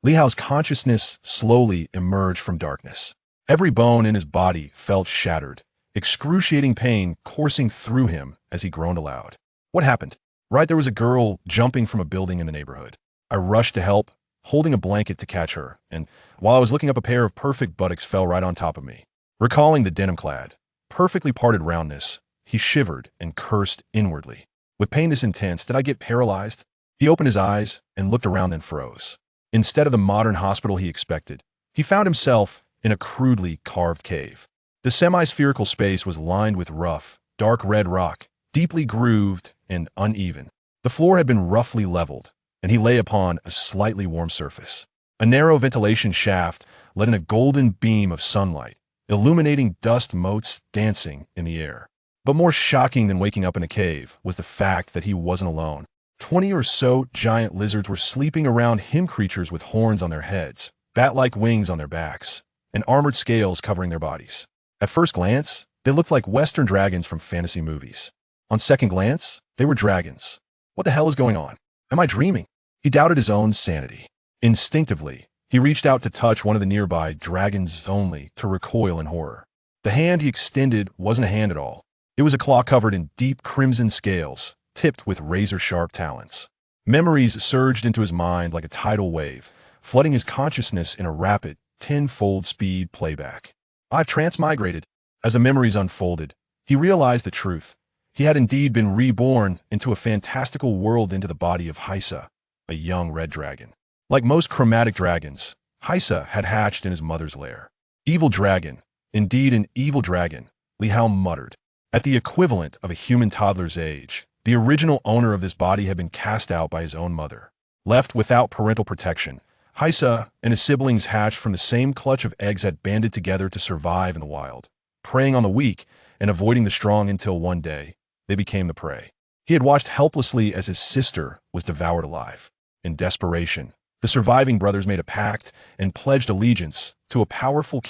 Li Hao's consciousness slowly emerged from darkness. Every bone in his body felt shattered, excruciating pain coursing through him as he groaned aloud. What happened? Right, there was a girl jumping from a building in the neighborhood. I rushed to help, holding a blanket to catch her, and while I was looking up, a pair of perfect buttocks fell right on top of me. Recalling the denim-clad, perfectly parted roundness, he shivered and cursed inwardly. With pain this intense, did I get paralyzed? He opened his eyes and looked around and froze. Instead of the modern hospital he expected, he found himself in a crudely carved cave. The semi-spherical space was lined with rough, dark red rock, deeply grooved and uneven. The floor had been roughly leveled, and he lay upon a slightly warm surface. A narrow ventilation shaft let in a golden beam of sunlight, illuminating dust motes dancing in the air. But more shocking than waking up in a cave was the fact that he wasn't alone. 20 or so giant lizards were sleeping around him, creatures with horns on their heads, bat-like wings on their backs, and armored scales covering their bodies. At first glance, they looked like Western dragons from fantasy movies. On second glance, they were dragons. What the hell is going on? Am I dreaming? He doubted his own sanity. Instinctively, he reached out to touch one of the nearby dragons, only to recoil in horror. The hand he extended wasn't a hand at all. It was a claw covered in deep crimson scales, tipped with razor-sharp talons. Memories surged into his mind like a tidal wave, flooding his consciousness in a rapid, tenfold speed playback. I've transmigrated. As the memories unfolded, he realized the truth. He had indeed been reborn into a fantastical world, into the body of Haisa, a young red dragon. Like most chromatic dragons, Haisa had hatched in his mother's lair. Evil dragon, indeed an evil dragon, Li Hao muttered. At the equivalent of a human toddler's age, the original owner of this body had been cast out by his own mother. Left without parental protection, Haisa and his siblings, hatched from the same clutch of eggs, had banded together to survive in the wild, preying on the weak and avoiding the strong, until one day, they became the prey. He had watched helplessly as his sister was devoured alive. In desperation, the surviving brothers made a pact and pledged allegiance to a powerful,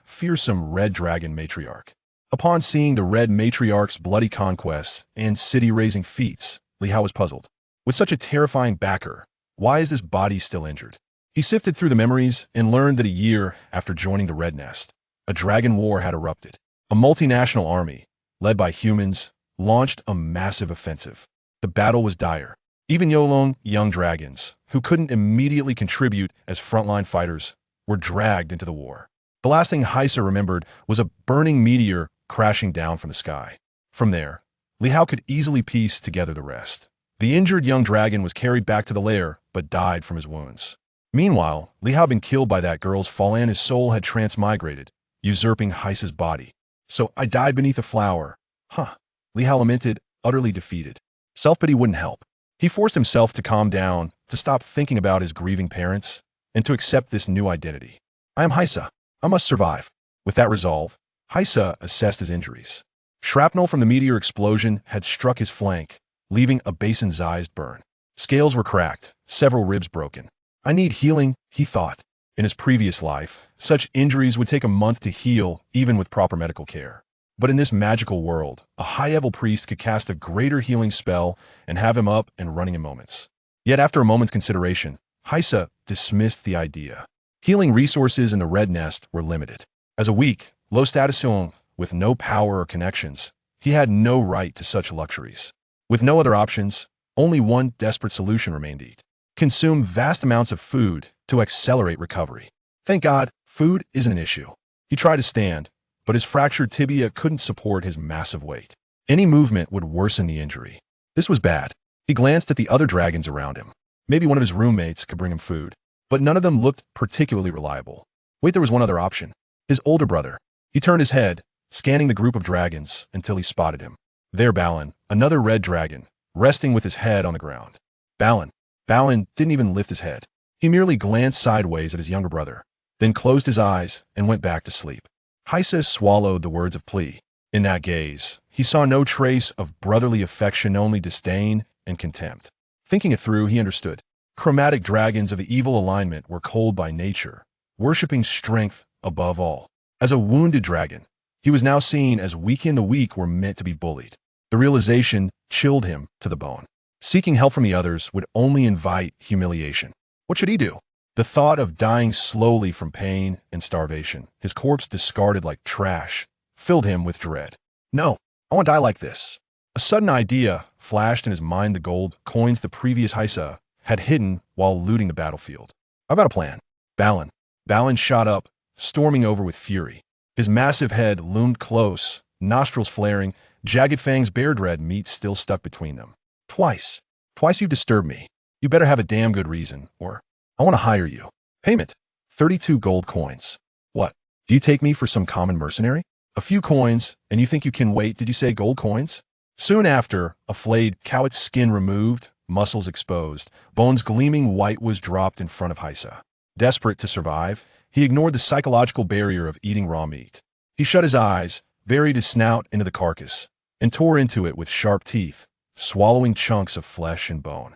fearsome red dragon matriarch. Upon seeing the red matriarch's bloody conquests and city-razing feats, Li Hao was puzzled. With such a terrifying backer, why is this body still injured? He sifted through the memories and learned that a year after joining the Red Nest, a dragon war had erupted. A multinational army, led by humans, launched a massive offensive. The battle was dire. Even young dragons, who couldn't immediately contribute as frontline fighters, were dragged into the war. The last thing Haisa remembered was a burning meteor crashing down from the sky. From there, Li Hao could easily piece together the rest. The injured young dragon was carried back to the lair, but died from his wounds. Meanwhile, Li Hao had been killed by that girl's fall, and his soul had transmigrated, usurping Haisa's body. So I died beneath a flower. Huh. Li Hao lamented, utterly defeated. Self-pity wouldn't help. He forced himself to calm down, to stop thinking about his grieving parents, and to accept this new identity. I am Haisa. I must survive. With that resolve, Haisa assessed his injuries. Shrapnel from the meteor explosion had struck his flank, leaving a basin-sized burn. Scales were cracked, several ribs broken. I need healing, he thought. In his previous life, such injuries would take a month to heal, even with proper medical care. But in this magical world, a high-level priest could cast a greater healing spell and have him up and running in moments. Yet after a moment's consideration, Haisa dismissed the idea. Healing resources in the Red Nest were limited. As a weak, low-status Huang with no power or connections, he had no right to such luxuries. With no other options, only one desperate solution remained: eat. Consume vast amounts of food to accelerate recovery. Thank God, food isn't an issue. He tried to stand, but his fractured tibia couldn't support his massive weight. Any movement would worsen the injury. This was bad. He glanced at the other dragons around him. Maybe one of his roommates could bring him food, but none of them looked particularly reliable. Wait, there was one other option. His older brother. He turned his head, scanning the group of dragons until he spotted him. There, Balin, another red dragon, resting with his head on the ground. Balin didn't even lift his head. He merely glanced sideways at his younger brother, then closed his eyes and went back to sleep. Haisa swallowed the words of plea. In that gaze, he saw no trace of brotherly affection, only disdain and contempt. Thinking it through, he understood. Chromatic dragons of the evil alignment were cold by nature, worshipping strength above all. As a wounded dragon, he was now seen as weak, and the weak were meant to be bullied. The realization chilled him to the bone. Seeking help from the others would only invite humiliation. What should he do? The thought of dying slowly from pain and starvation, his corpse discarded like trash, filled him with dread. No, I want to die like this. A sudden idea flashed in his mind, the gold coins the previous Heisa had hidden while looting the battlefield. I've got a plan. Balin. Balin shot up, storming over with fury. His massive head loomed close, nostrils flaring, jagged fangs bared, red meat still stuck between them. Twice. Twice you've disturbed me. You better have a damn good reason, or I want to hire you. Payment. 32 gold coins. What? Do you take me for some common mercenary? A few coins, and you think you can wait? Did you say gold coins? Soon after, a flayed cow's skin removed, muscles exposed, bones gleaming white was dropped in front of Heisa. Desperate to survive, he ignored the psychological barrier of eating raw meat. He shut his eyes, buried his snout into the carcass, and tore into it with sharp teeth, swallowing chunks of flesh and bone.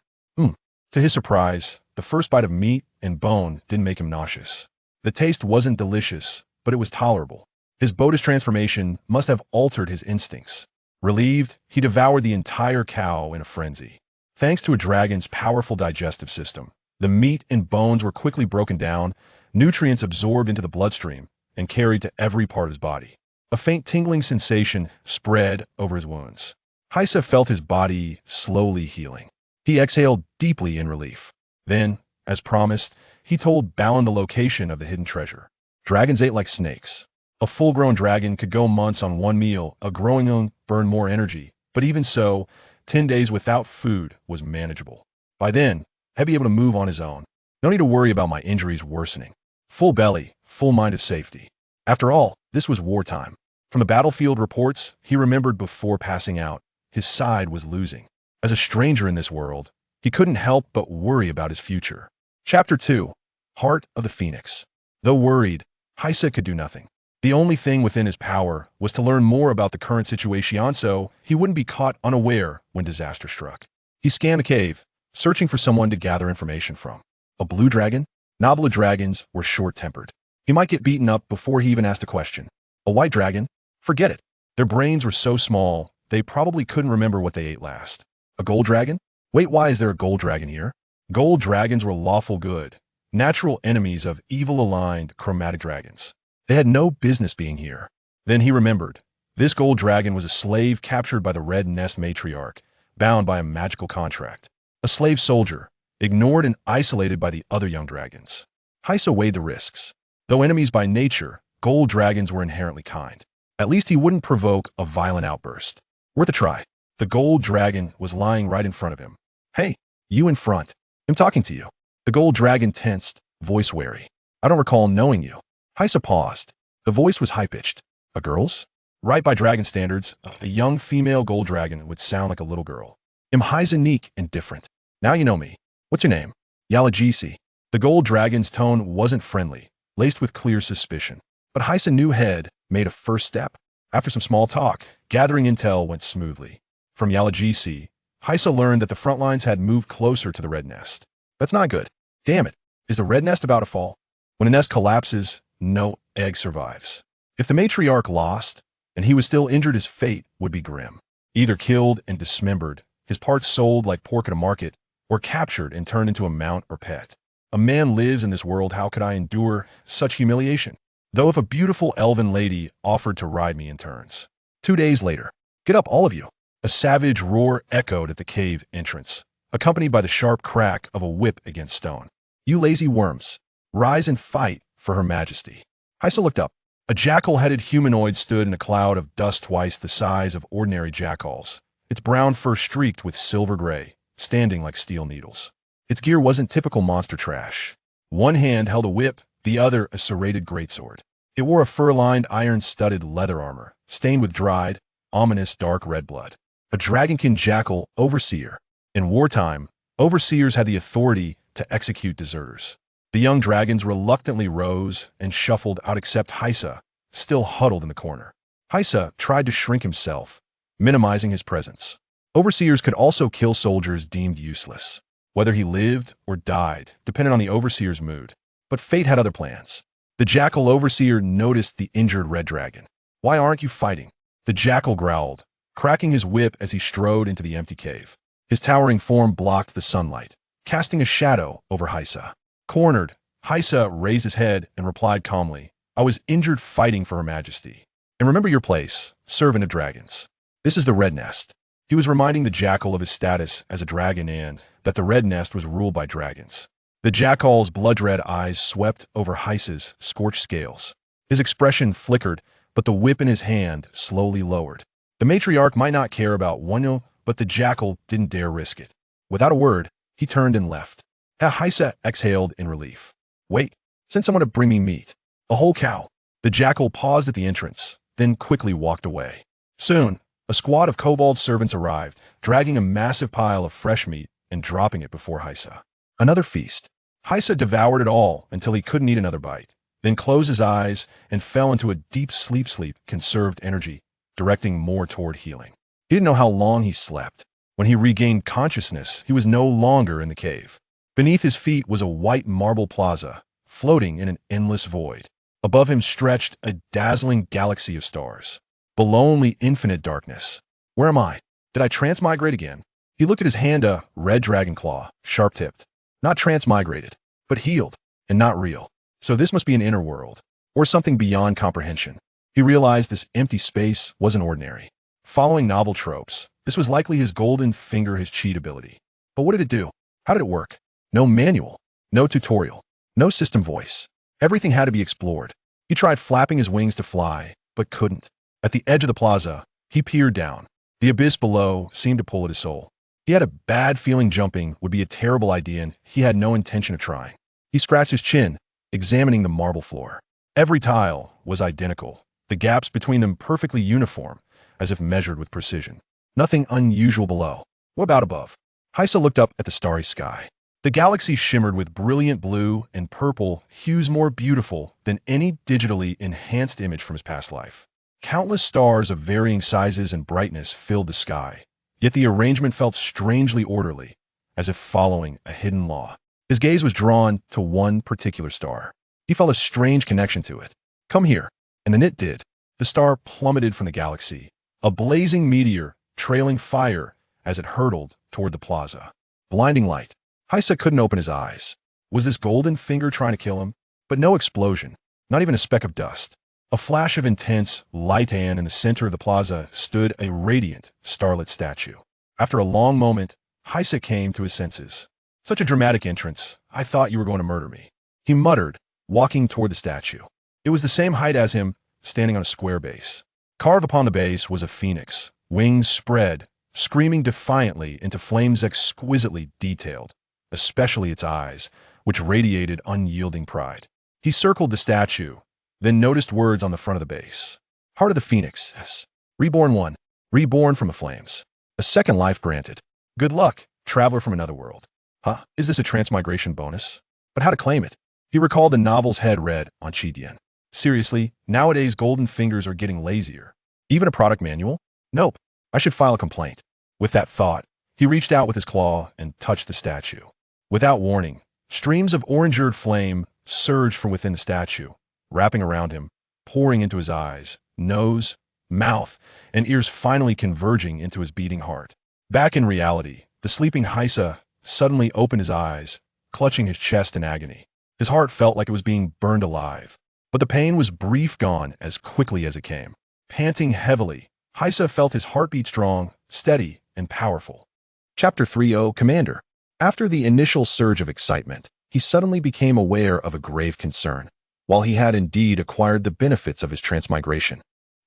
To his surprise, the first bite of meat and bone didn't make him nauseous. The taste wasn't delicious, but it was tolerable. His Bodhi's transformation must have altered his instincts. Relieved, he devoured the entire cow in a frenzy. Thanks to a dragon's powerful digestive system, the meat and bones were quickly broken down, nutrients absorbed into the bloodstream, and carried to every part of his body. A faint tingling sensation spread over his wounds. Heisa felt his body slowly healing. He exhaled deeply in relief. Then, as promised, he told Balin the location of the hidden treasure. Dragons ate like snakes. A full-grown dragon could go months on one meal, a growing one burned more energy, but even so, 10 days without food was manageable. By then, he'd be able to move on his own. No need to worry about my injuries worsening. Full belly, full mind of safety. After all, this was wartime. From the battlefield reports he remembered before passing out, his side was losing. As a stranger in this world, he couldn't help but worry about his future. Chapter 2. Heart of the Phoenix. Though worried, Heisa could do nothing. The only thing within his power was to learn more about the current situation so he wouldn't be caught unaware when disaster struck. He scanned the cave, searching for someone to gather information from. A blue dragon? Nobler dragons were short-tempered. He might get beaten up before he even asked a question. A white dragon? Forget it. Their brains were so small, they probably couldn't remember what they ate last. A gold dragon? Wait, why is there a gold dragon here? Gold dragons were lawful good, natural enemies of evil-aligned chromatic dragons. They had no business being here. Then he remembered. This gold dragon was a slave captured by the Red Nest matriarch, bound by a magical contract. A slave soldier, ignored and isolated by the other young dragons. Heisa weighed the risks. Though enemies by nature, gold dragons were inherently kind. At least he wouldn't provoke a violent outburst. Worth a try. The gold dragon was lying right in front of him. Hey, you in front. I'm talking to you. The gold dragon tensed, voice wary. I don't recall knowing you. Heisa paused. The voice was high-pitched. A girl's? Right by dragon standards, a young female gold dragon would sound like a little girl. I'm Heisa unique and different. Now you know me. What's your name? Yalajisi. The gold dragon's tone wasn't friendly, laced with clear suspicion. But Heisa knew head made a first step. After some small talk, gathering intel went smoothly. From Yalajisi, Heisa learned that the front lines had moved closer to the Red Nest. That's not good. Damn it. Is the Red Nest about to fall? When a nest collapses, no egg survives. If the matriarch lost, and he was still injured, his fate would be grim. Either killed and dismembered, his parts sold like pork at a market, or captured and turned into a mount or pet. A man lives in this world. How could I endure such humiliation? Though if a beautiful elven lady offered to ride me in turns. 2 days later. Get up, all of you. A savage roar echoed at the cave entrance, accompanied by the sharp crack of a whip against stone. You lazy worms. Rise and fight for Her Majesty. Heisa looked up. A jackal-headed humanoid stood in a cloud of dust twice the size of ordinary jackals, its brown fur streaked with silver gray, standing like steel needles. Its gear wasn't typical monster trash. One hand held a whip, the other a serrated greatsword. It wore a fur-lined, iron-studded leather armor, stained with dried, ominous dark red blood. A dragonkin jackal overseer. In wartime, overseers had the authority to execute deserters. The young dragons reluctantly rose and shuffled out except Heisa, still huddled in the corner. Heisa tried to shrink himself, minimizing his presence. Overseers could also kill soldiers deemed useless, whether he lived or died, depending on the overseer's mood. But fate had other plans. The jackal overseer noticed the injured red dragon. Why aren't you fighting? The jackal growled, cracking his whip as he strode into the empty cave. His towering form blocked the sunlight, casting a shadow over Heisa. Cornered, Haisa raised his head and replied calmly, I was injured fighting for Her Majesty. And remember your place, servant of dragons. This is the Red Nest. He was reminding the jackal of his status as a dragon and that the Red Nest was ruled by dragons. The jackal's blood-red eyes swept over Haisa's scorched scales. His expression flickered, but the whip in his hand slowly lowered. The matriarch might not care about Wonyo, but the jackal didn't dare risk it. Without a word, he turned and left. Haisa exhaled in relief. Wait, send someone to bring me meat. A whole cow. The jackal paused at the entrance, then quickly walked away. Soon, a squad of kobold servants arrived, dragging a massive pile of fresh meat and dropping it before Haisa. Another feast. Haisa devoured it all until he couldn't eat another bite, then closed his eyes and fell into a deep sleep, conserved energy, directing more toward healing. He didn't know how long he slept. When he regained consciousness, he was no longer in the cave. Beneath his feet was a white marble plaza, floating in an endless void. Above him stretched a dazzling galaxy of stars. Below only infinite darkness. Where am I? Did I transmigrate again? He looked at his hand, a red dragon claw, sharp-tipped. Not transmigrated, but healed, and not real. So this must be an inner world, or something beyond comprehension. He realized this empty space wasn't ordinary. Following novel tropes, this was likely his golden finger, his cheat ability. But what did it do? How did it work? No manual, no tutorial, no system voice. Everything had to be explored. He tried flapping his wings to fly, but couldn't. At the edge of the plaza, he peered down. The abyss below seemed to pull at his soul. He had a bad feeling jumping would be a terrible idea, and he had no intention of trying. He scratched his chin, examining the marble floor. Every tile was identical, the gaps between them perfectly uniform, as if measured with precision. Nothing unusual below. What about above? Haisa looked up at the starry sky. The galaxy shimmered with brilliant blue and purple hues, more beautiful than any digitally enhanced image from his past life. Countless stars of varying sizes and brightness filled the sky, yet the arrangement felt strangely orderly, as if following a hidden law. His gaze was drawn to one particular star. He felt a strange connection to it. Come here. And then it did. The star plummeted from the galaxy, a blazing meteor trailing fire as it hurtled toward the plaza. Blinding light. Haisa couldn't open his eyes. Was this golden finger trying to kill him? But no explosion, not even a speck of dust. A flash of intense light, and in the center of the plaza stood a radiant, starlit statue. After a long moment, Haisa came to his senses. Such a dramatic entrance. I thought you were going to murder me. He muttered, walking toward the statue. It was the same height as him, standing on a square base. Carved upon the base was a phoenix, wings spread, screaming defiantly into flames, exquisitely detailed, especially its eyes, which radiated unyielding pride. He circled the statue, then noticed words on the front of the base. Heart of the Phoenix, yes. Reborn one, reborn from the flames. A second life granted. Good luck, traveler from another world. Huh, is this a transmigration bonus? But how to claim it? He recalled the novel's head read on Chidian. Seriously, nowadays golden fingers are getting lazier. Even a product manual? Nope, I should file a complaint. With that thought, he reached out with his claw and touched the statue. Without warning, streams of orange-eared flame surged from within the statue, wrapping around him, pouring into his eyes, nose, mouth, and ears, finally converging into his beating heart. Back in reality, the sleeping Haisa suddenly opened his eyes, clutching his chest in agony. His heart felt like it was being burned alive. But the pain was brief, gone as quickly as it came. Panting heavily, Haisa felt his heartbeat strong, steady, and powerful. Chapter 3:0 Commander. After the initial surge of excitement, he suddenly became aware of a grave concern. While he had indeed acquired the benefits of his transmigration,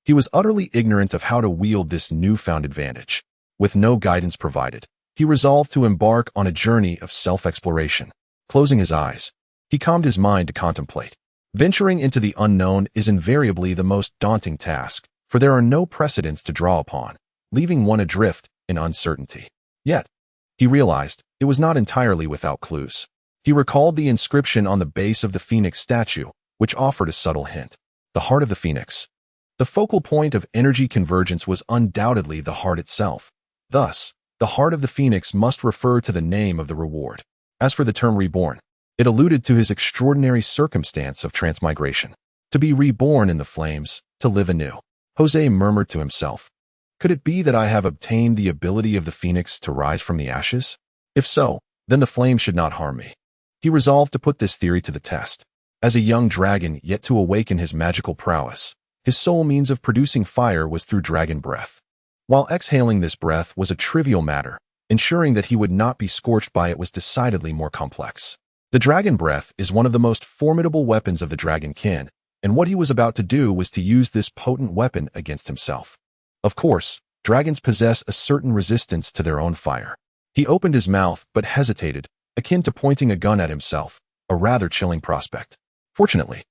he was utterly ignorant of how to wield this newfound advantage. With no guidance provided, he resolved to embark on a journey of self-exploration. Closing his eyes, he calmed his mind to contemplate. Venturing into the unknown is invariably the most daunting task, for there are no precedents to draw upon, leaving one adrift in uncertainty. Yet, he realized it was not entirely without clues. He recalled the inscription on the base of the Phoenix statue, which offered a subtle hint. The heart of the Phoenix. The focal point of energy convergence was undoubtedly the heart itself. Thus, the heart of the Phoenix must refer to the name of the reward. As for the term reborn, it alluded to his extraordinary circumstance of transmigration. To be reborn in the flames, to live anew. Jose murmured to himself. Could it be that I have obtained the ability of the Phoenix to rise from the ashes? If so, then the flames should not harm me. He resolved to put this theory to the test. As a young dragon yet to awaken his magical prowess, his sole means of producing fire was through dragon breath. While exhaling this breath was a trivial matter, ensuring that he would not be scorched by it was decidedly more complex. The dragon breath is one of the most formidable weapons of the dragonkin, and what he was about to do was to use this potent weapon against himself. Of course, dragons possess a certain resistance to their own fire. He opened his mouth but hesitated, akin to pointing a gun at himself, a rather chilling prospect. Fortunately,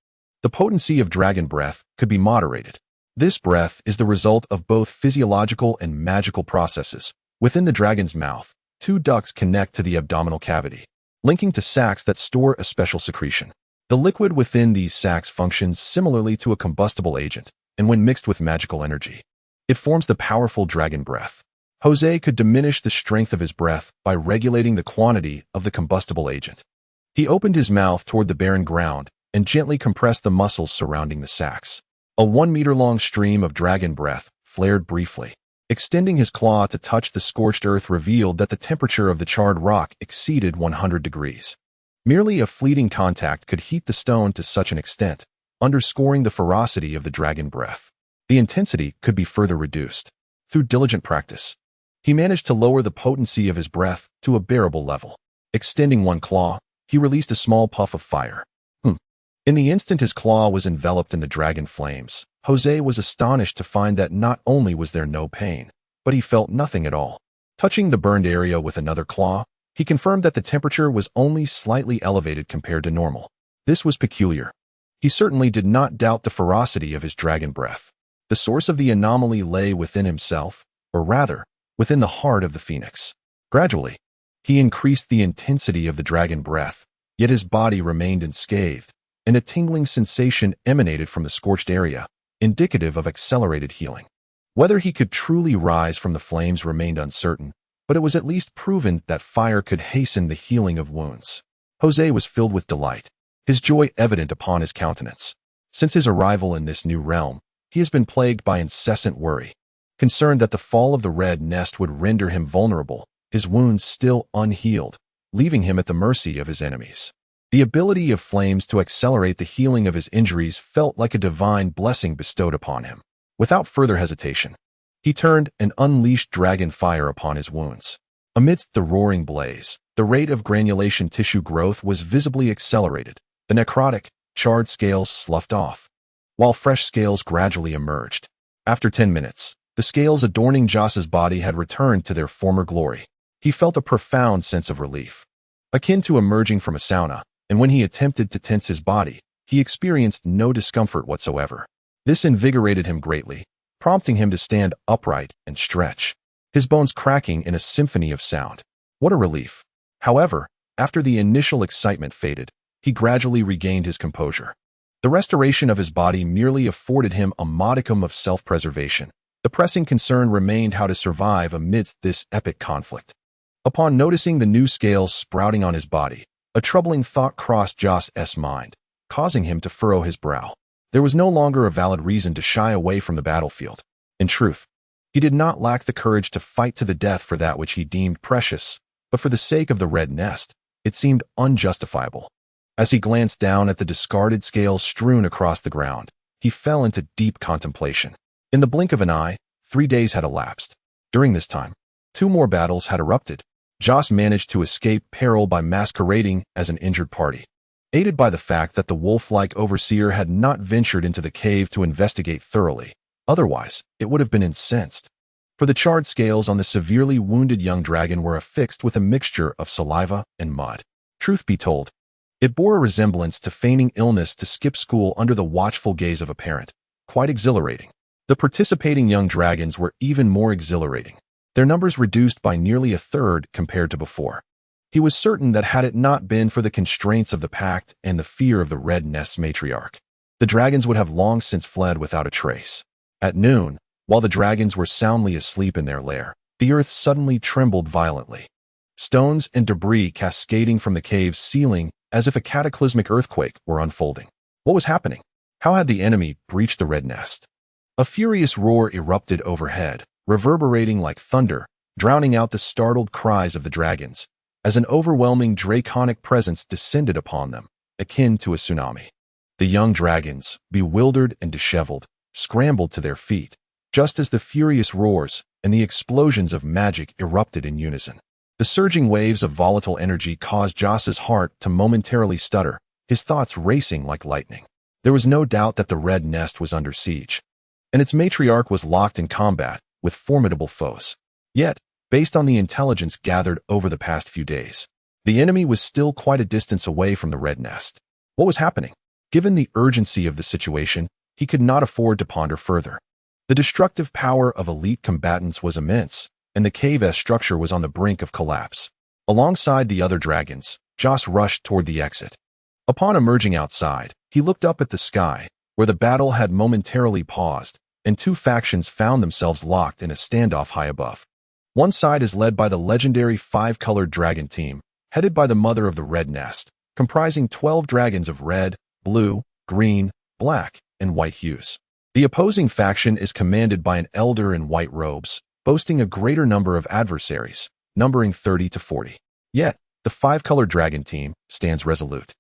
the potency of dragon breath could be moderated. This breath is the result of both physiological and magical processes. Within the dragon's mouth, two ducts connect to the abdominal cavity, linking to sacs that store a special secretion. The liquid within these sacs functions similarly to a combustible agent, and when mixed with magical energy, it forms the powerful dragon breath. Jose could diminish the strength of his breath by regulating the quantity of the combustible agent. He opened his mouth toward the barren ground and gently compressed the muscles surrounding the sacs. A 1-meter-long stream of dragon breath flared briefly. Extending his claw to touch the scorched earth revealed that the temperature of the charred rock exceeded 100 degrees. Merely a fleeting contact could heat the stone to such an extent, underscoring the ferocity of the dragon breath. The intensity could be further reduced. Through diligent practice, he managed to lower the potency of his breath to a bearable level. Extending one claw, he released a small puff of fire. In the instant his claw was enveloped in the dragon flames, Jose was astonished to find that not only was there no pain, but he felt nothing at all. Touching the burned area with another claw, he confirmed that the temperature was only slightly elevated compared to normal. This was peculiar. He certainly did not doubt the ferocity of his dragon breath. The source of the anomaly lay within himself, or rather, within the heart of the phoenix. Gradually, he increased the intensity of the dragon breath, yet his body remained unscathed, and a tingling sensation emanated from the scorched area, indicative of accelerated healing. Whether he could truly rise from the flames remained uncertain, but it was at least proven that fire could hasten the healing of wounds. Jose was filled with delight, his joy evident upon his countenance. Since his arrival in this new realm, he has been plagued by incessant worry. Concerned that the fall of the red nest would render him vulnerable, his wounds still unhealed, leaving him at the mercy of his enemies. The ability of flames to accelerate the healing of his injuries felt like a divine blessing bestowed upon him. Without further hesitation, he turned and unleashed dragon fire upon his wounds. Amidst the roaring blaze, the rate of granulation tissue growth was visibly accelerated. The necrotic, charred scales sloughed off, while fresh scales gradually emerged. After 10 minutes, the scales adorning Joss's body had returned to their former glory. He felt a profound sense of relief, akin to emerging from a sauna, and when he attempted to tense his body, he experienced no discomfort whatsoever. This invigorated him greatly, prompting him to stand upright and stretch, his bones cracking in a symphony of sound. What a relief! However, after the initial excitement faded, he gradually regained his composure. The restoration of his body merely afforded him a modicum of self-preservation. The pressing concern remained how to survive amidst this epic conflict. Upon noticing the new scales sprouting on his body, a troubling thought crossed Joss's mind, causing him to furrow his brow. There was no longer a valid reason to shy away from the battlefield. In truth, he did not lack the courage to fight to the death for that which he deemed precious, but for the sake of the red nest, it seemed unjustifiable. As he glanced down at the discarded scales strewn across the ground, he fell into deep contemplation. In the blink of an eye, 3 days had elapsed. During this time, 2 more battles had erupted. Joss managed to escape peril by masquerading as an injured party, aided by the fact that the wolf-like overseer had not ventured into the cave to investigate thoroughly. Otherwise, it would have been incensed. For the charred scales on the severely wounded young dragon were affixed with a mixture of saliva and mud. Truth be told, it bore a resemblance to feigning illness to skip school under the watchful gaze of a parent. Quite exhilarating. The participating young dragons were even more exhilarating, their numbers reduced by nearly 1/3 compared to before. He was certain that had it not been for the constraints of the pact and the fear of the Red Nest's matriarch, the dragons would have long since fled without a trace. At noon, while the dragons were soundly asleep in their lair, the earth suddenly trembled violently. Stones and debris cascading from the cave's ceiling as if a cataclysmic earthquake were unfolding. What was happening? How had the enemy breached the Red Nest? A furious roar erupted overhead, reverberating like thunder, drowning out the startled cries of the dragons. as an overwhelming draconic presence descended upon them, akin to a tsunami. The young dragons, bewildered and disheveled, scrambled to their feet, just as the furious roars and the explosions of magic erupted in unison. The surging waves of volatile energy caused Joss's heart to momentarily stutter, his thoughts racing like lightning. There was no doubt that the Red Nest was under siege, and its matriarch was locked in combat with formidable foes. Yet, based on the intelligence gathered over the past few days, the enemy was still quite a distance away from the Red Nest. What was happening? Given the urgency of the situation, he could not afford to ponder further. The destructive power of elite combatants was immense, and the cave's structure was on the brink of collapse. Alongside the other dragons, Joss rushed toward the exit. Upon emerging outside, he looked up at the sky, where the battle had momentarily paused, and two factions found themselves locked in a standoff high above. One side is led by the legendary five-colored dragon team, headed by the mother of the Red Nest, comprising 12 dragons of red, blue, green, black, and white hues. The opposing faction is commanded by an elder in white robes, boasting a greater number of adversaries, numbering 30 to 40. Yet, the five-colored dragon team stands resolute.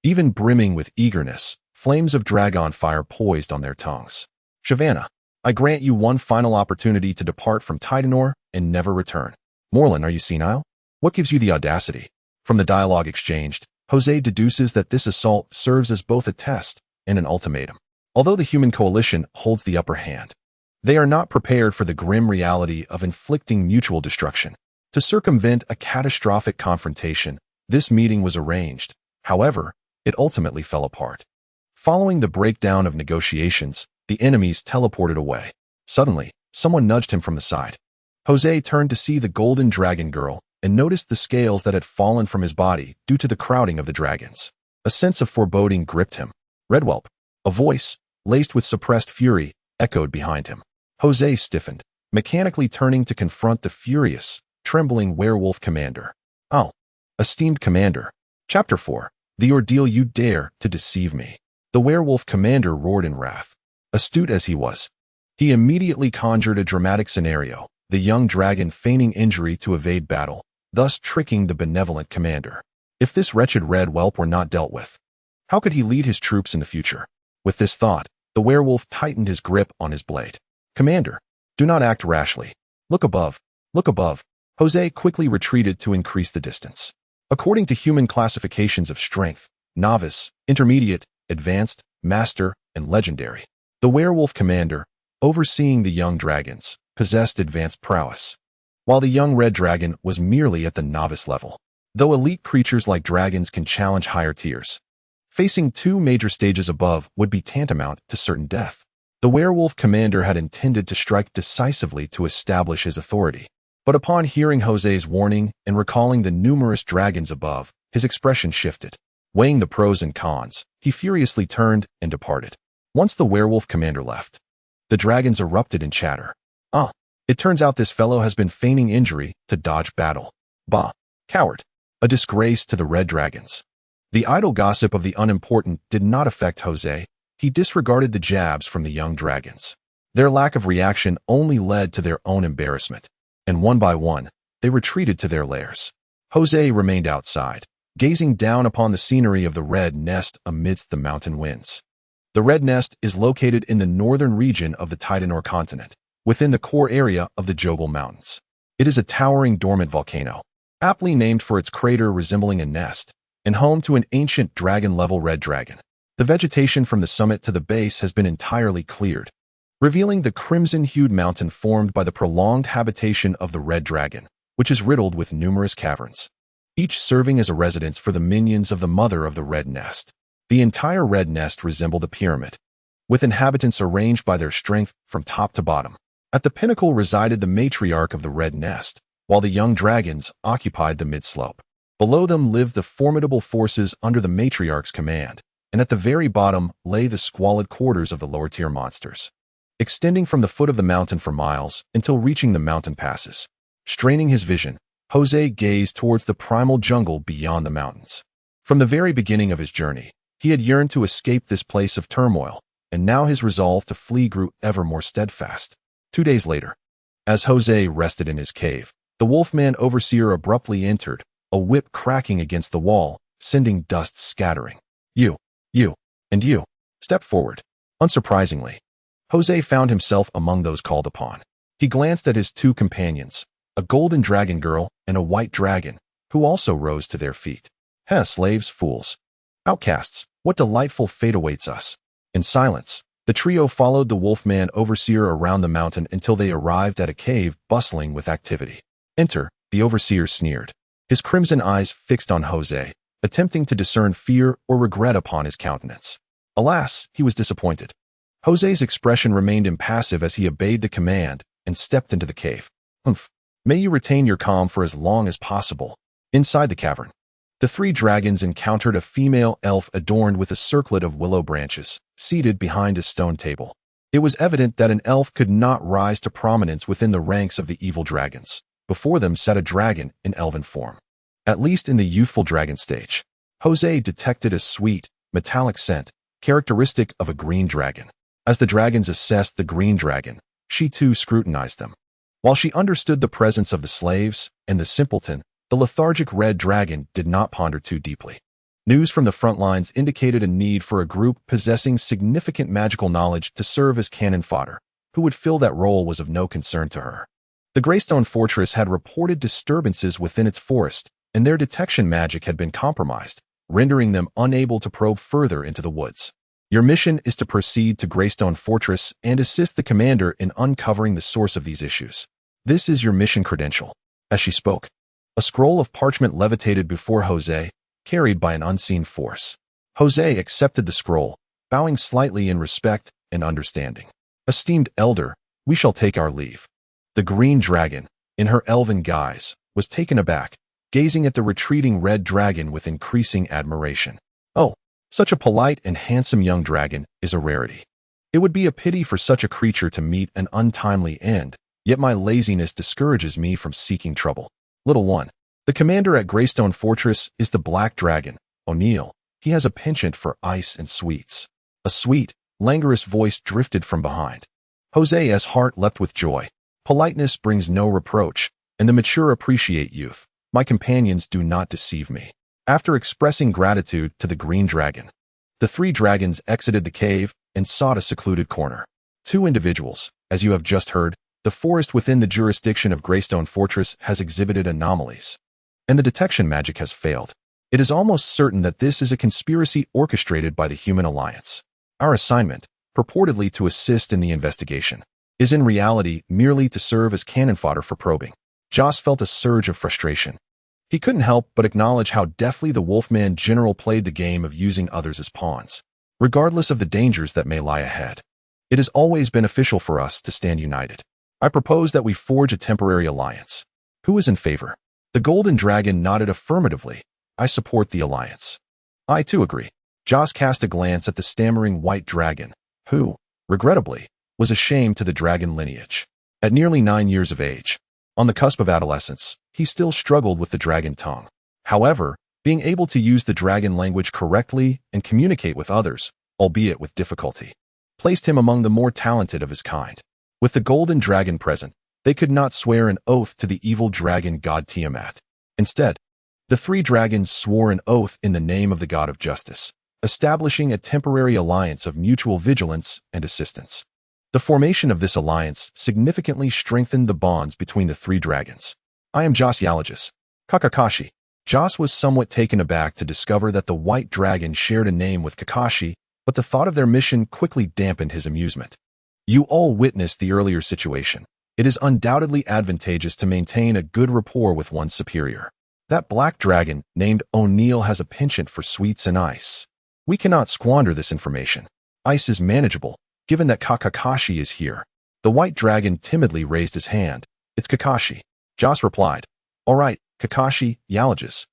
Even brimming with eagerness, flames of dragon fire poised on their tongues. Shyvana, I grant you one final opportunity to depart from Titanor and never return. Morlun, are you senile? What gives you the audacity? From the dialogue exchanged, Jose deduces that this assault serves as both a test and an ultimatum. Although the human coalition holds the upper hand, they are not prepared for the grim reality of inflicting mutual destruction. To circumvent a catastrophic confrontation, this meeting was arranged. However, it ultimately fell apart. Following the breakdown of negotiations, the enemies teleported away. Suddenly, someone nudged him from the side. Jose turned to see the golden dragon girl and noticed the scales that had fallen from his body due to the crowding of the dragons. A sense of foreboding gripped him. Redwhelp. A voice, laced with suppressed fury, echoed behind him. Jose stiffened, mechanically turning to confront the furious, trembling werewolf commander. Oh, esteemed commander. Chapter 4. The ordeal. You dare to deceive me. The werewolf commander roared in wrath. Astute as he was, he immediately conjured a dramatic scenario, the young dragon feigning injury to evade battle, thus tricking the benevolent commander. If this wretched red whelp were not dealt with, how could he lead his troops in the future? With this thought, the werewolf tightened his grip on his blade. Commander, do not act rashly. Look above. Look above. Jose quickly retreated to increase the distance. According to human classifications of strength, novice, intermediate, advanced, master, and legendary, the werewolf commander, overseeing the young dragons, possessed advanced prowess, while the young red dragon was merely at the novice level. Though elite creatures like dragons can challenge higher tiers, facing two major stages above would be tantamount to certain death. The werewolf commander had intended to strike decisively to establish his authority, but upon hearing Jose's warning and recalling the numerous dragons above, his expression shifted. Weighing the pros and cons, he furiously turned and departed. Once the werewolf commander left, the dragons erupted in chatter. Ah, it turns out this fellow has been feigning injury to dodge battle. Bah, coward. A disgrace to the red dragons. The idle gossip of the unimportant did not affect Jose. He disregarded the jabs from the young dragons. Their lack of reaction only led to their own embarrassment, and one by one, they retreated to their lairs. Jose remained outside, gazing down upon the scenery of the Red Nest amidst the mountain winds. The Red Nest is located in the northern region of the Titanor continent, within the core area of the Jobel Mountains. It is a towering dormant volcano, aptly named for its crater resembling a nest, and home to an ancient dragon-level red dragon. The vegetation from the summit to the base has been entirely cleared, revealing the crimson-hued mountain formed by the prolonged habitation of the red dragon, which is riddled with numerous caverns, each serving as a residence for the minions of the mother of the Red Nest. The entire Red Nest resembled a pyramid, with inhabitants arranged by their strength from top to bottom. At the pinnacle resided the matriarch of the Red Nest, while the young dragons occupied the mid-slope. Below them lived the formidable forces under the matriarch's command, and at the very bottom lay the squalid quarters of the lower-tier monsters, extending from the foot of the mountain for miles until reaching the mountain passes. Straining his vision, Jose gazed towards the primal jungle beyond the mountains. From the very beginning of his journey, he had yearned to escape this place of turmoil, and now his resolve to flee grew ever more steadfast. 2 days later, as Jose rested in his cave, the Wolfman Overseer abruptly entered, a whip cracking against the wall, sending dust scattering. You, and you. Step forward. Unsurprisingly, Jose found himself among those called upon. He glanced at his two companions, a golden dragon girl and a white dragon, who also rose to their feet. Slaves, fools. Outcasts, what delightful fate awaits us. In silence, the trio followed the wolfman overseer around the mountain until they arrived at a cave bustling with activity. Enter, the overseer sneered, his crimson eyes fixed on Jose, attempting to discern fear or regret upon his countenance. Alas, he was disappointed. Jose's expression remained impassive as he obeyed the command and stepped into the cave. Humph. May you retain your calm for as long as possible. Inside the cavern, the three dragons encountered a female elf adorned with a circlet of willow branches, seated behind a stone table. It was evident that an elf could not rise to prominence within the ranks of the evil dragons. Before them sat a dragon in elven form. At least in the youthful dragon stage, Jose detected a sweet, metallic scent, characteristic of a green dragon. As the dragons assessed the green dragon, she too scrutinized them. While she understood the presence of the slaves and the simpleton, the lethargic red dragon did not ponder too deeply. News from the front lines indicated a need for a group possessing significant magical knowledge to serve as cannon fodder. Who would fill that role was of no concern to her. The Greystone Fortress had reported disturbances within its forest, and their detection magic had been compromised, rendering them unable to probe further into the woods. Your mission is to proceed to Greystone Fortress and assist the commander in uncovering the source of these issues. This is your mission credential. As she spoke, a scroll of parchment levitated before Jose, carried by an unseen force. Jose accepted the scroll, bowing slightly in respect and understanding. Esteemed elder, we shall take our leave. The green dragon, in her elven guise, was taken aback, gazing at the retreating red dragon with increasing admiration. Oh, such a polite and handsome young dragon is a rarity. It would be a pity for such a creature to meet an untimely end, yet my laziness discourages me from seeking trouble. Little one, the commander at Greystone Fortress is the Black Dragon, O'Neill. He has a penchant for ice and sweets. A sweet, languorous voice drifted from behind. Jose's heart leapt with joy. Politeness brings no reproach, and the mature appreciate youth. My companions do not deceive me. After expressing gratitude to the green dragon, the three dragons exited the cave and sought a secluded corner. Two individuals, as you have just heard, the forest within the jurisdiction of Greystone Fortress has exhibited anomalies, and the detection magic has failed. It is almost certain that this is a conspiracy orchestrated by the Human Alliance. Our assignment, purportedly to assist in the investigation, is in reality merely to serve as cannon fodder for probing. Joss felt a surge of frustration. He couldn't help but acknowledge how deftly the Wolfman General played the game of using others as pawns. Regardless of the dangers that may lie ahead, it is always beneficial for us to stand united. I propose that we forge a temporary alliance. Who is in favor? The Golden Dragon nodded affirmatively. I support the alliance. I too agree. Joss cast a glance at the stammering white dragon, who, regrettably, was ashamed to the dragon lineage. At nearly 9 years of age, on the cusp of adolescence, he still struggled with the dragon tongue. However, being able to use the dragon language correctly and communicate with others, albeit with difficulty, placed him among the more talented of his kind. With the golden dragon present, they could not swear an oath to the evil dragon god Tiamat. Instead, the three dragons swore an oath in the name of the god of justice, establishing a temporary alliance of mutual vigilance and assistance. The formation of this alliance significantly strengthened the bonds between the three dragons. I am Joss Yalogis. Kakashi. Joss was somewhat taken aback to discover that the white dragon shared a name with Kakashi, but the thought of their mission quickly dampened his amusement. You all witnessed the earlier situation. It is undoubtedly advantageous to maintain a good rapport with one's superior. That black dragon, named O'Neill, has a penchant for sweets and ice. We cannot squander this information. Ice is manageable, given that Kakashi is here. The white dragon timidly raised his hand. It's Kakashi. Joss replied. All right, Kakashi, Yalogis.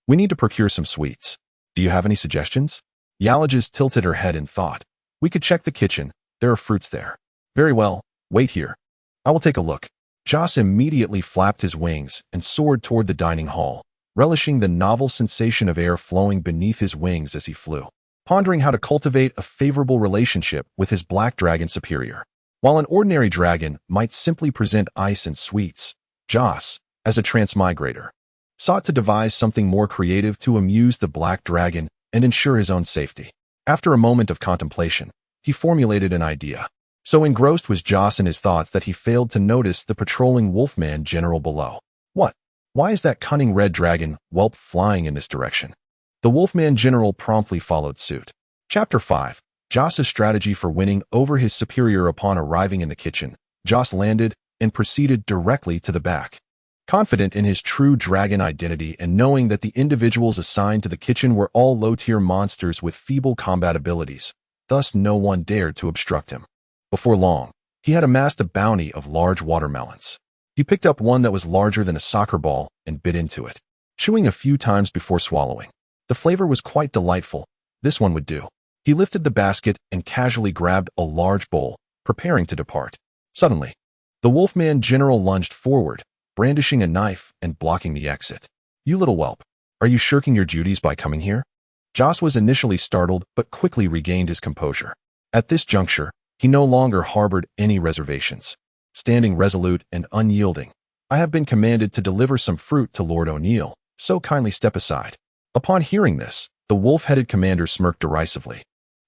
We need to procure some sweets. Do you have any suggestions? Yalogis tilted her head in thought. We could check the kitchen. There are fruits there. Very well, wait here. I will take a look. Joss immediately flapped his wings and soared toward the dining hall, relishing the novel sensation of air flowing beneath his wings as he flew, pondering how to cultivate a favorable relationship with his black dragon superior. While an ordinary dragon might simply present ice and sweets, Joss, as a transmigrator, sought to devise something more creative to amuse the black dragon and ensure his own safety. After a moment of contemplation, he formulated an idea. So engrossed was Joss in his thoughts that he failed to notice the patrolling wolfman general below. What? Why is that cunning red dragon whelp flying in this direction? The wolfman general promptly followed suit. Chapter 5. Joss's strategy for winning over his superior. Upon arriving in the kitchen, Joss landed and proceeded directly to the back. Confident in his true dragon identity and knowing that the individuals assigned to the kitchen were all low-tier monsters with feeble combat abilities, thus no one dared to obstruct him. Before long, he had amassed a bounty of large watermelons. He picked up one that was larger than a soccer ball and bit into it, chewing a few times before swallowing. The flavor was quite delightful. This one would do. He lifted the basket and casually grabbed a large bowl, preparing to depart. Suddenly, the wolfman general lunged forward, brandishing a knife and blocking the exit. "You little whelp, are you shirking your duties by coming here?" Joss was initially startled but quickly regained his composure. At this juncture, he no longer harbored any reservations. Standing resolute and unyielding, "I have been commanded to deliver some fruit to Lord O'Neill, so kindly step aside." Upon hearing this, the wolf-headed commander smirked derisively,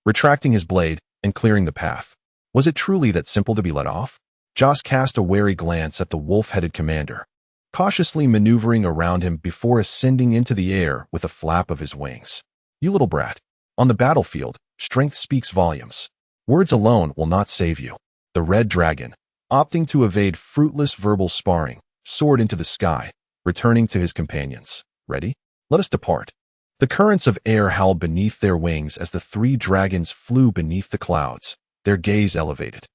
retracting his blade and clearing the path. Was it truly that simple to be let off? Joss cast a wary glance at the wolf-headed commander, cautiously maneuvering around him before ascending into the air with a flap of his wings. "You little brat. On the battlefield, strength speaks volumes. Words alone will not save you." The red dragon, opting to evade fruitless verbal sparring, soared into the sky, returning to his companions. "Ready? Let us depart." The currents of air howled beneath their wings as the three dragons flew beneath the clouds, their gaze elevated.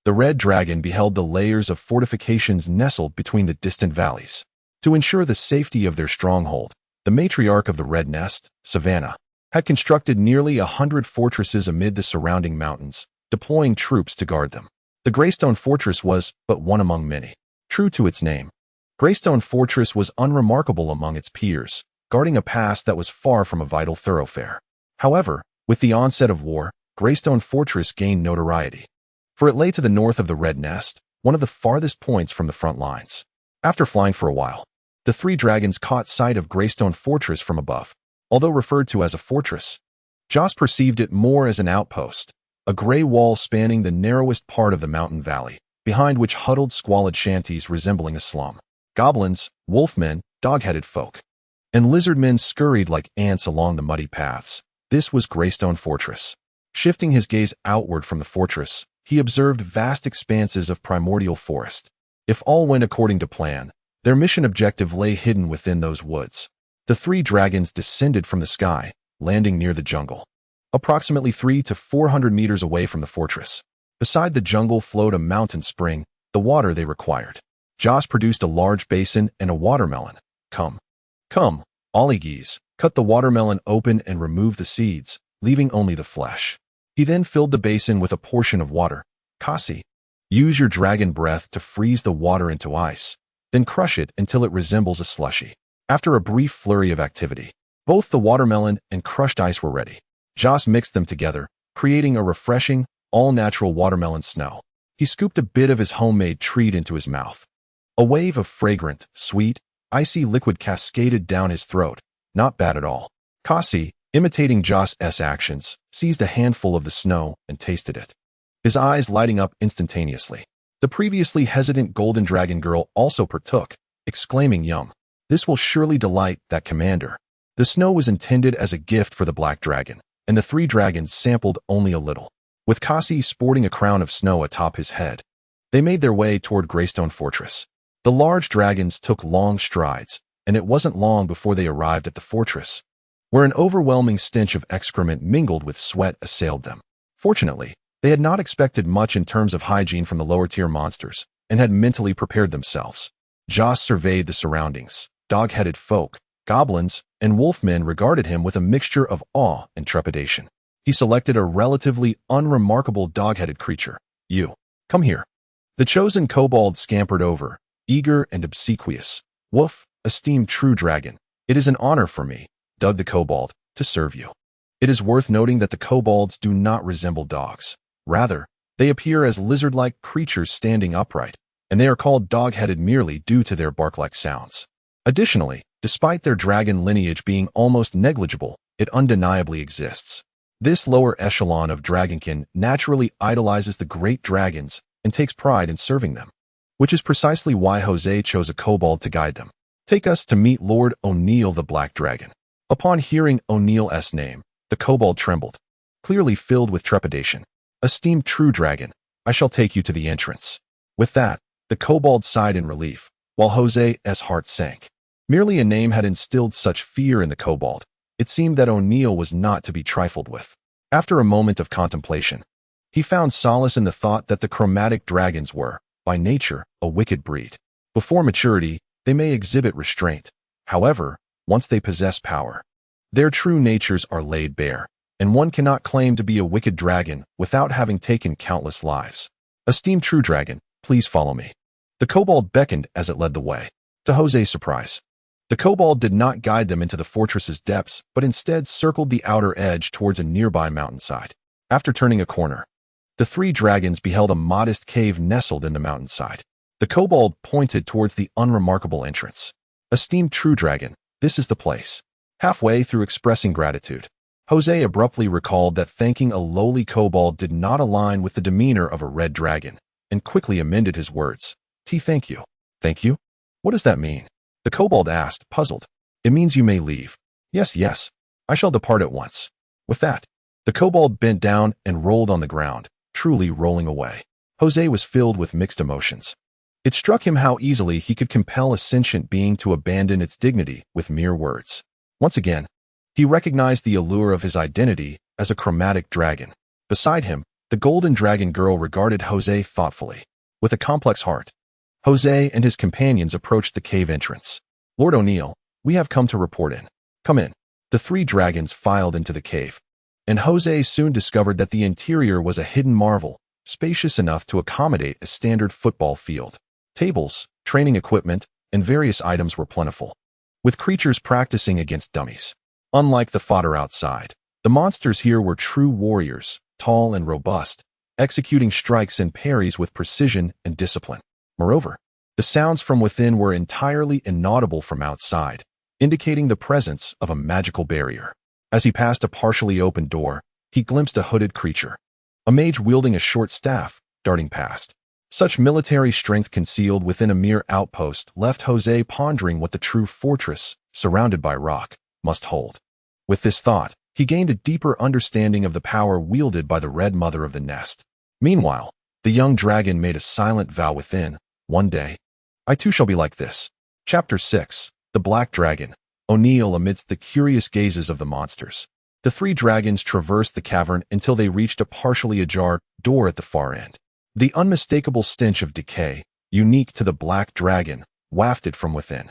The red dragon beheld the layers of fortifications nestled between the distant valleys. To ensure the safety of their stronghold, the matriarch of the Red Nest, Savannah, had constructed nearly 100 fortresses amid the surrounding mountains, deploying troops to guard them. The Greystone Fortress was but one among many. True to its name, Greystone Fortress was unremarkable among its peers, guarding a pass that was far from a vital thoroughfare. However, with the onset of war, Greystone Fortress gained notoriety, for it lay to the north of the Red Nest, one of the farthest points from the front lines. After flying for a while, the three dragons caught sight of Greystone Fortress from above. Although referred to as a fortress, Joss perceived it more as an outpost, a gray wall spanning the narrowest part of the mountain valley, behind which huddled squalid shanties resembling a slum. Goblins, wolfmen, dog-headed folk, and lizardmen scurried like ants along the muddy paths. This was Greystone Fortress. Shifting his gaze outward from the fortress, he observed vast expanses of primordial forest. If all went according to plan, their mission objective lay hidden within those woods. The three dragons descended from the sky, landing near the jungle, approximately 300 to 400 meters away from the fortress. Beside the jungle flowed a mountain spring, the water they required. Joss produced a large basin and a watermelon. Come, Olligees, cut the watermelon open and remove the seeds, leaving only the flesh. He then filled the basin with a portion of water. Kasi, use your dragon breath to freeze the water into ice, then crush it until it resembles a slushy. After a brief flurry of activity, both the watermelon and crushed ice were ready. Joss mixed them together, creating a refreshing, all-natural watermelon snow. He scooped a bit of his homemade treat into his mouth. A wave of fragrant, sweet, icy liquid cascaded down his throat. Not bad at all. Kasi, imitating Joss's actions, seized a handful of the snow and tasted it, his eyes lighting up instantaneously. The previously hesitant golden dragon girl also partook, exclaiming, "Yum. This will surely delight that commander." The snow was intended as a gift for the black dragon, and the three dragons sampled only a little. With Kasi sporting a crown of snow atop his head, they made their way toward Greystone Fortress. The large dragons took long strides, and it wasn't long before they arrived at the fortress, where an overwhelming stench of excrement mingled with sweat assailed them. Fortunately, they had not expected much in terms of hygiene from the lower-tier monsters, and had mentally prepared themselves. Joss surveyed the surroundings. Dog-headed folk, goblins, and wolfmen regarded him with a mixture of awe and trepidation. He selected a relatively unremarkable dog-headed creature. "You, come here." The chosen kobold scampered over, eager and obsequious. "Woof, esteemed true dragon, it is an honor for me," dug the kobold, "to serve you." It is worth noting that the kobolds do not resemble dogs. Rather, they appear as lizard-like creatures standing upright, and they are called dog-headed merely due to their bark-like sounds. Additionally, Despite their dragon lineage being almost negligible, it undeniably exists. This lower echelon of dragonkin naturally idolizes the great dragons and takes pride in serving them, which is precisely why Jose chose a kobold to guide them. Take us to meet Lord O'Neill the Black Dragon. Upon hearing O'Neill's name, the kobold trembled, clearly filled with trepidation. Esteemed true dragon, I shall take you to the entrance. With that, the kobold sighed in relief, while Jose's heart sank. Merely a name had instilled such fear in the kobold. It seemed that O'Neill was not to be trifled with. After a moment of contemplation, he found solace in the thought that the chromatic dragons were, by nature, a wicked breed. Before maturity, they may exhibit restraint. However, once they possess power, their true natures are laid bare, and one cannot claim to be a wicked dragon without having taken countless lives. Esteemed true dragon, please follow me. The kobold beckoned as it led the way. To Jose's surprise, the kobold did not guide them into the fortress's depths, but instead circled the outer edge towards a nearby mountainside. After turning a corner, the three dragons beheld a modest cave nestled in the mountainside. The kobold pointed towards the unremarkable entrance. Esteemed true dragon, this is the place. Halfway through expressing gratitude, Jose abruptly recalled that thanking a lowly kobold did not align with the demeanor of a red dragon, and quickly amended his words. Thank you. Thank you? What does that mean? The kobold asked, puzzled. It means you may leave. Yes. I shall depart at once. With that, the kobold bent down and rolled on the ground, truly rolling away. Jose was filled with mixed emotions. It struck him how easily he could compel a sentient being to abandon its dignity with mere words. Once again, he recognized the allure of his identity as a chromatic dragon. Beside him, the golden dragon girl regarded Jose thoughtfully. With a complex heart, Jose and his companions approached the cave entrance. Lord O'Neill, we have come to report in. Come in. The three dragons filed into the cave, and Jose soon discovered that the interior was a hidden marvel, spacious enough to accommodate a standard football field. Tables, training equipment, and various items were plentiful, with creatures practicing against dummies. Unlike the fodder outside, the monsters here were true warriors, tall and robust, executing strikes and parries with precision and discipline. Moreover, the sounds from within were entirely inaudible from outside, indicating the presence of a magical barrier. As he passed a partially open door, he glimpsed a hooded creature, a mage wielding a short staff, darting past. Such military strength concealed within a mere outpost left Jose pondering what the true fortress, surrounded by rock, must hold. With this thought, he gained a deeper understanding of the power wielded by the Red Mother of the Nest. Meanwhile, the young dragon made a silent vow within. One day, I too shall be like this. Chapter 6. The Black Dragon. O'Neill amidst the curious gazes of the monsters. The three dragons traversed the cavern until they reached a partially ajar door at the far end. The unmistakable stench of decay, unique to the Black Dragon, wafted from within.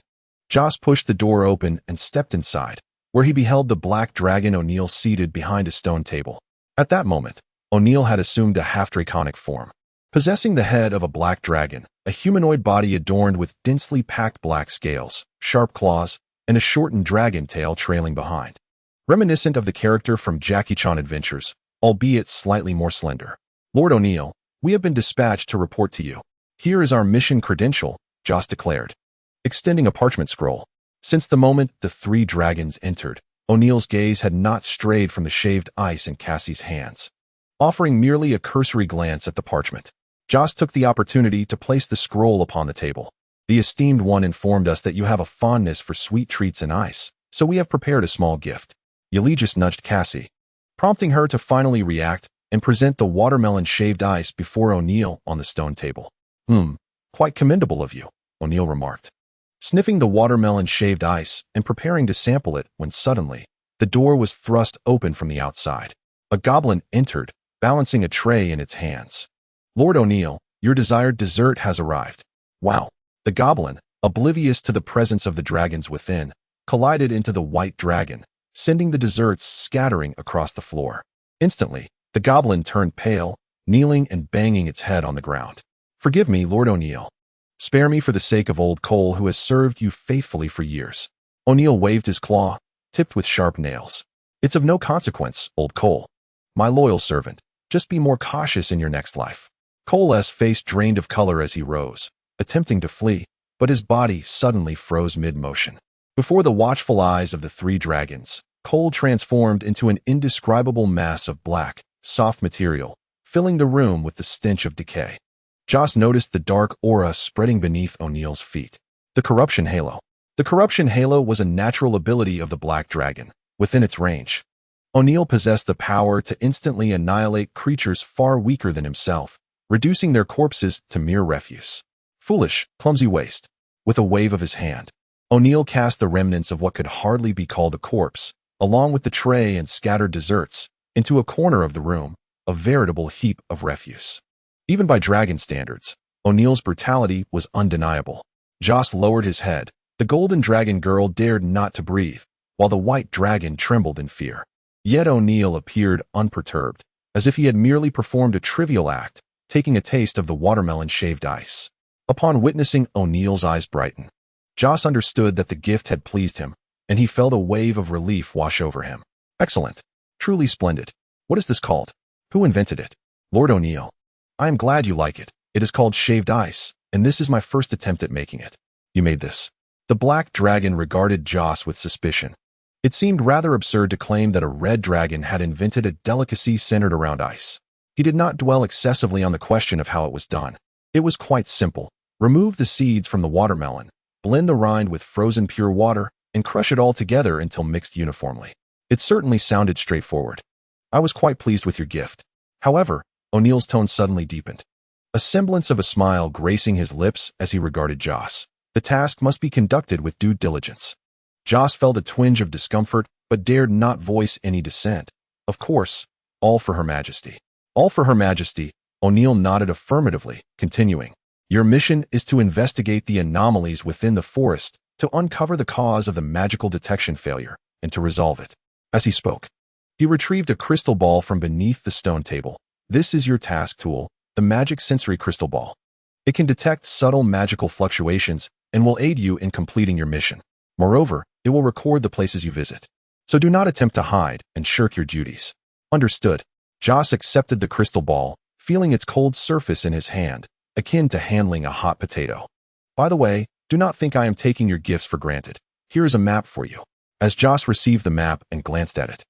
Joss pushed the door open and stepped inside, where he beheld the Black Dragon O'Neill seated behind a stone table. At that moment, O'Neill had assumed a half-draconic form. Possessing the head of a black dragon, a humanoid body adorned with densely packed black scales, sharp claws, and a shortened dragon tail trailing behind. Reminiscent of the character from Jackie Chan Adventures, albeit slightly more slender. Lord O'Neill, we have been dispatched to report to you. Here is our mission credential, Joss declared, extending a parchment scroll. Since the moment the three dragons entered, O'Neill's gaze had not strayed from the shaved ice in Cassie's hands. Offering merely a cursory glance at the parchment, Joss took the opportunity to place the scroll upon the table. The esteemed one informed us that you have a fondness for sweet treats and ice, so we have prepared a small gift. Eulogius nudged Cassie, prompting her to finally react and present the watermelon shaved ice before O'Neill on the stone table. Quite commendable of you, O'Neill remarked, sniffing the watermelon shaved ice and preparing to sample it when suddenly, the door was thrust open from the outside. A goblin entered, balancing a tray in its hands. Lord O'Neill, your desired dessert has arrived. Wow. The goblin, oblivious to the presence of the dragons within, collided into the white dragon, sending the desserts scattering across the floor. Instantly, the goblin turned pale, kneeling and banging its head on the ground. Forgive me, Lord O'Neill. Spare me for the sake of old Cole who has served you faithfully for years. O'Neill waved his claw, tipped with sharp nails. It's of no consequence, old Cole. My loyal servant, just be more cautious in your next life. Cole's face drained of color as he rose, attempting to flee, but his body suddenly froze mid-motion. Before the watchful eyes of the three dragons, coal transformed into an indescribable mass of black, soft material, filling the room with the stench of decay. Joss noticed the dark aura spreading beneath O'Neill's feet. The Corruption Halo. The Corruption Halo was a natural ability of the Black Dragon, within its range. O'Neill possessed the power to instantly annihilate creatures far weaker than himself, reducing their corpses to mere refuse. Foolish, clumsy waste. With a wave of his hand, O'Neill cast the remnants of what could hardly be called a corpse, along with the tray and scattered desserts, into a corner of the room, a veritable heap of refuse. Even by dragon standards, O'Neill's brutality was undeniable. Joss lowered his head. The golden dragon girl dared not to breathe, while the white dragon trembled in fear. Yet O'Neill appeared unperturbed, as if he had merely performed a trivial act, taking a taste of the watermelon shaved ice. Upon witnessing O'Neill's eyes brighten, Joss understood that the gift had pleased him, and he felt a wave of relief wash over him. Excellent. Truly splendid. What is this called? Who invented it? Lord O'Neill. I am glad you like it. It is called shaved ice, and this is my first attempt at making it. You made this. The black dragon regarded Joss with suspicion. It seemed rather absurd to claim that a red dragon had invented a delicacy centered around ice. He did not dwell excessively on the question of how it was done. It was quite simple. Remove the seeds from the watermelon, blend the rind with frozen pure water, and crush it all together until mixed uniformly. It certainly sounded straightforward. I was quite pleased with your gift. However, O'Neill's tone suddenly deepened, a semblance of a smile gracing his lips as he regarded Joss. The task must be conducted with due diligence. Joss felt a twinge of discomfort, but dared not voice any dissent. Of course, all for Her Majesty. All for Her Majesty, O'Neill nodded affirmatively, continuing. Your mission is to investigate the anomalies within the forest, to uncover the cause of the magical detection failure, and to resolve it. As he spoke, he retrieved a crystal ball from beneath the stone table. This is your task tool, the Magic Sensory Crystal Ball. It can detect subtle magical fluctuations and will aid you in completing your mission. Moreover, it will record the places you visit. So do not attempt to hide and shirk your duties. Understood. Joss accepted the crystal ball, feeling its cold surface in his hand, akin to handling a hot potato. By the way, do not think I am taking your gifts for granted. Here is a map for you. As Joss received the map and glanced at it,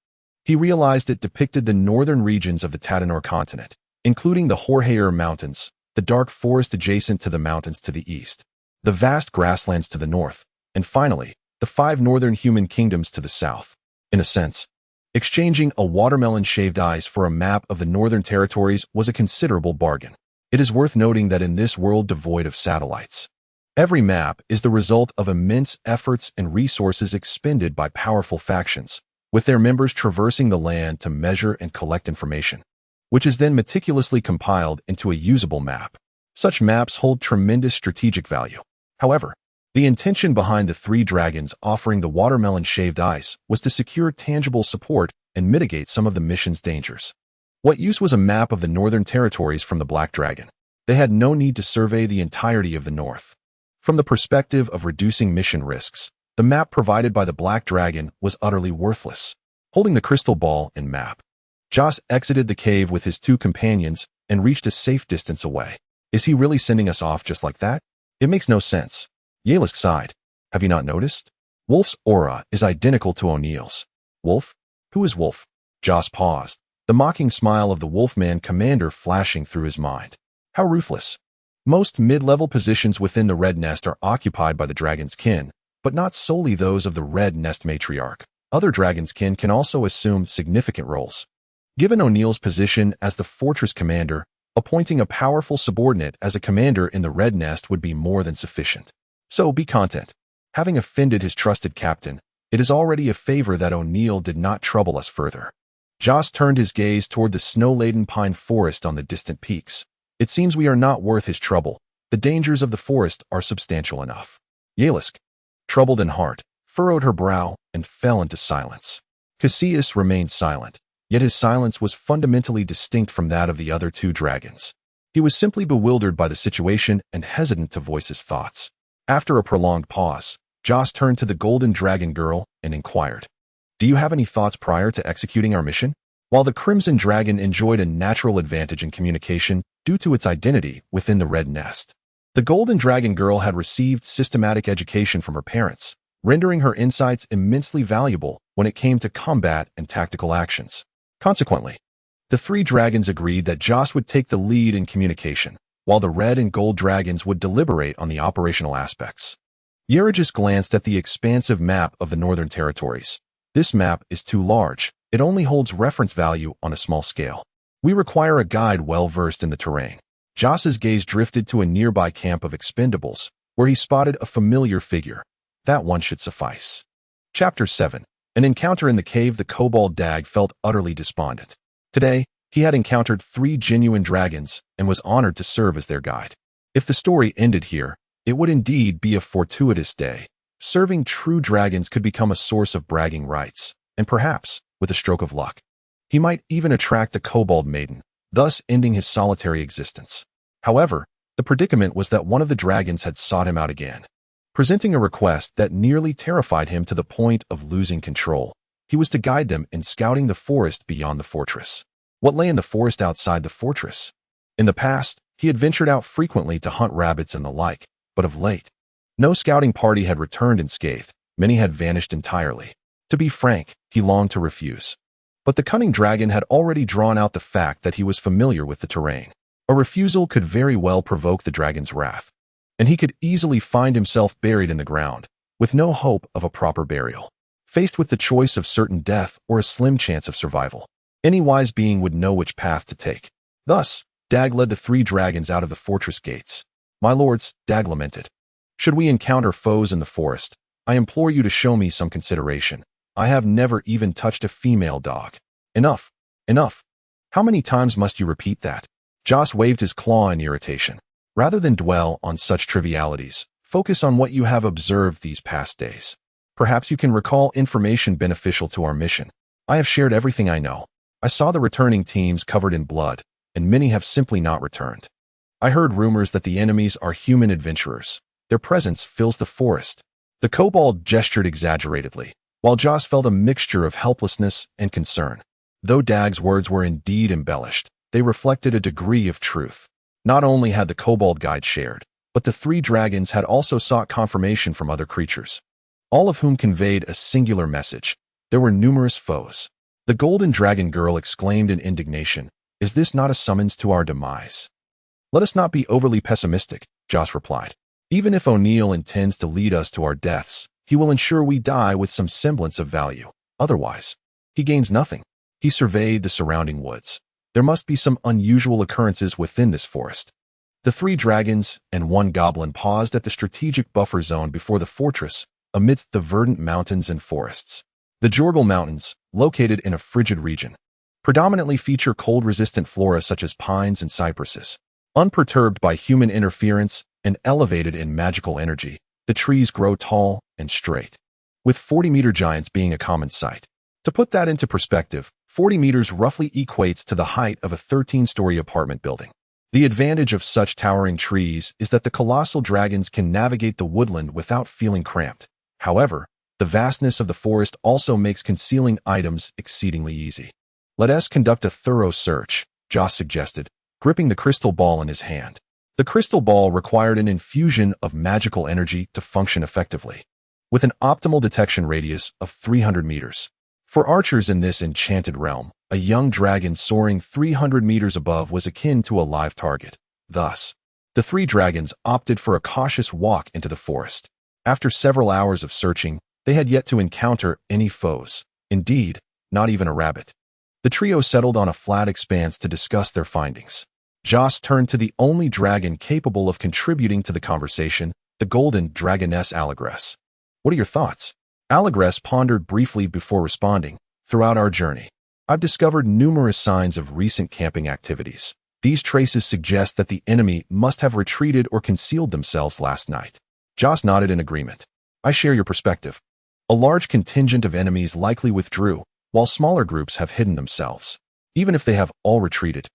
he realized it depicted the northern regions of the Tadanor continent, including the Horhair Mountains, the dark forest adjacent to the mountains to the east, the vast grasslands to the north, and finally, the 5 northern human kingdoms to the south. In a sense, exchanging a watermelon shaved ice for a map of the northern territories was a considerable bargain. It is worth noting that in this world devoid of satellites, every map is the result of immense efforts and resources expended by powerful factions, with their members traversing the land to measure and collect information, which is then meticulously compiled into a usable map. Such maps hold tremendous strategic value. However, the intention behind the 3 dragons offering the watermelon shaved ice was to secure tangible support and mitigate some of the mission's dangers. What use was a map of the northern territories from the Black Dragon? They had no need to survey the entirety of the north. From the perspective of reducing mission risks, the map provided by the Black Dragon was utterly worthless. Holding the crystal ball and map, Joss exited the cave with his 2 companions and reached a safe distance away. Is he really sending us off just like that? It makes no sense. Yalisk sighed. Have you not noticed? Wolf's aura is identical to O'Neill's. Wolf? Who is Wolf? Joss paused, the mocking smile of the Wolfman commander flashing through his mind. How ruthless. Most mid-level positions within the Red Nest are occupied by the Dragon's kin, but not solely those of the Red Nest matriarch. Other Dragon's kin can also assume significant roles. Given O'Neill's position as the fortress commander, appointing a powerful subordinate as a commander in the Red Nest would be more than sufficient. So be content. Having offended his trusted captain, it is already a favor that O'Neill did not trouble us further. Joss turned his gaze toward the snow-laden pine forest on the distant peaks. It seems we are not worth his trouble. The dangers of the forest are substantial enough. Yalisk, troubled in heart, furrowed her brow and fell into silence. Cassius remained silent, yet his silence was fundamentally distinct from that of the other 2 dragons. He was simply bewildered by the situation and hesitant to voice his thoughts. After a prolonged pause, Joss turned to the golden dragon girl and inquired, Do you have any thoughts prior to executing our mission? While the Crimson Dragon enjoyed a natural advantage in communication due to its identity within the Red Nest, the golden dragon girl had received systematic education from her parents, rendering her insights immensely valuable when it came to combat and tactical actions. Consequently, the three dragons agreed that Joss would take the lead in communication, while the red and gold dragons would deliberate on the operational aspects. Eurygis glanced at the expansive map of the Northern Territories. This map is too large. It only holds reference value on a small scale. We require a guide well-versed in the terrain. Joss's gaze drifted to a nearby camp of expendables, where he spotted a familiar figure. That one should suffice. Chapter 7. An encounter in the cave. The kobold Dag felt utterly despondent. Today, he had encountered 3 genuine dragons and was honored to serve as their guide. If the story ended here, it would indeed be a fortuitous day. Serving true dragons could become a source of bragging rights, and perhaps, with a stroke of luck, he might even attract a kobold maiden, thus ending his solitary existence. However, the predicament was that one of the dragons had sought him out again, presenting a request that nearly terrified him to the point of losing control. He was to guide them in scouting the forest beyond the fortress. What lay in the forest outside the fortress? In the past, he had ventured out frequently to hunt rabbits and the like, but of late, no scouting party had returned unscathed. Many had vanished entirely. To be frank, he longed to refuse. But the cunning dragon had already drawn out the fact that he was familiar with the terrain. A refusal could very well provoke the dragon's wrath, and he could easily find himself buried in the ground, with no hope of a proper burial. Faced with the choice of certain death or a slim chance of survival, any wise being would know which path to take. Thus, Dag led the 3 dragons out of the fortress gates. "My lords," Dag lamented, "should we encounter foes in the forest, I implore you to show me some consideration. I have never even touched a female dog." "Enough, enough. How many times must you repeat that?" Joss waved his claw in irritation. "Rather than dwell on such trivialities, focus on what you have observed these past days. Perhaps you can recall information beneficial to our mission. I have shared everything I know. I saw the returning teams covered in blood, and many have simply not returned. I heard rumors that the enemies are human adventurers. Their presence fills the forest." The kobold gestured exaggeratedly, while Joss felt a mixture of helplessness and concern. Though Dag's words were indeed embellished, they reflected a degree of truth. Not only had the kobold guide shared, but the 3 dragons had also sought confirmation from other creatures, all of whom conveyed a singular message. There were numerous foes. The golden dragon girl exclaimed in indignation, "Is this not a summons to our demise?" "Let us not be overly pessimistic," Joss replied. "Even if O'Neill intends to lead us to our deaths, he will ensure we die with some semblance of value. Otherwise, he gains nothing." He surveyed the surrounding woods. There must be some unusual occurrences within this forest. The 3 dragons and 1 goblin paused at the strategic buffer zone before the fortress, amidst the verdant mountains and forests. The Jorgal Mountains, located in a frigid region, predominantly feature cold-resistant flora such as pines and cypresses. Unperturbed by human interference and elevated in magical energy, the trees grow tall and straight, with 40-meter giants being a common sight. To put that into perspective, 40 meters roughly equates to the height of a 13-story apartment building. The advantage of such towering trees is that the colossal dragons can navigate the woodland without feeling cramped. However, the vastness of the forest also makes concealing items exceedingly easy. "Let us conduct a thorough search," Joss suggested, gripping the crystal ball in his hand. The crystal ball required an infusion of magical energy to function effectively, with an optimal detection radius of 300 meters. For archers in this enchanted realm, a young dragon soaring 300 meters above was akin to a live target. Thus, the 3 dragons opted for a cautious walk into the forest. After several hours of searching, they had yet to encounter any foes. Indeed, not even a rabbit. The trio settled on a flat expanse to discuss their findings. Joss turned to the only dragon capable of contributing to the conversation, the golden dragoness Allegress. "What are your thoughts?" Allegress pondered briefly before responding. "Throughout our journey, I've discovered numerous signs of recent camping activities. These traces suggest that the enemy must have retreated or concealed themselves last night." Joss nodded in agreement. "I share your perspective. A large contingent of enemies likely withdrew, while smaller groups have hidden themselves. Even if they have all retreated,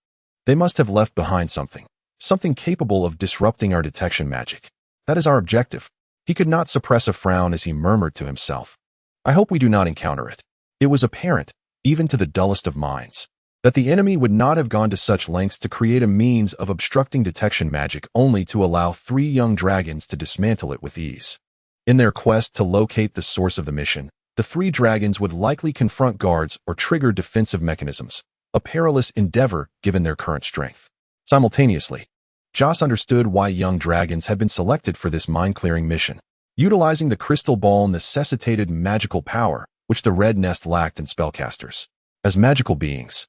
they must have left behind something capable of disrupting our detection magic. That is our objective." He could not suppress a frown as he murmured to himself, "I hope we do not encounter it." It was apparent, even to the dullest of minds, that the enemy would not have gone to such lengths to create a means of obstructing detection magic only to allow 3 young dragons to dismantle it with ease. In their quest to locate the source of the mission, the three dragons would likely confront guards or trigger defensive mechanisms, a perilous endeavor given their current strength. Simultaneously, Joss understood why young dragons had been selected for this mind-clearing mission. Utilizing the crystal ball necessitated magical power, which the Red Nest lacked in spellcasters. As magical beings,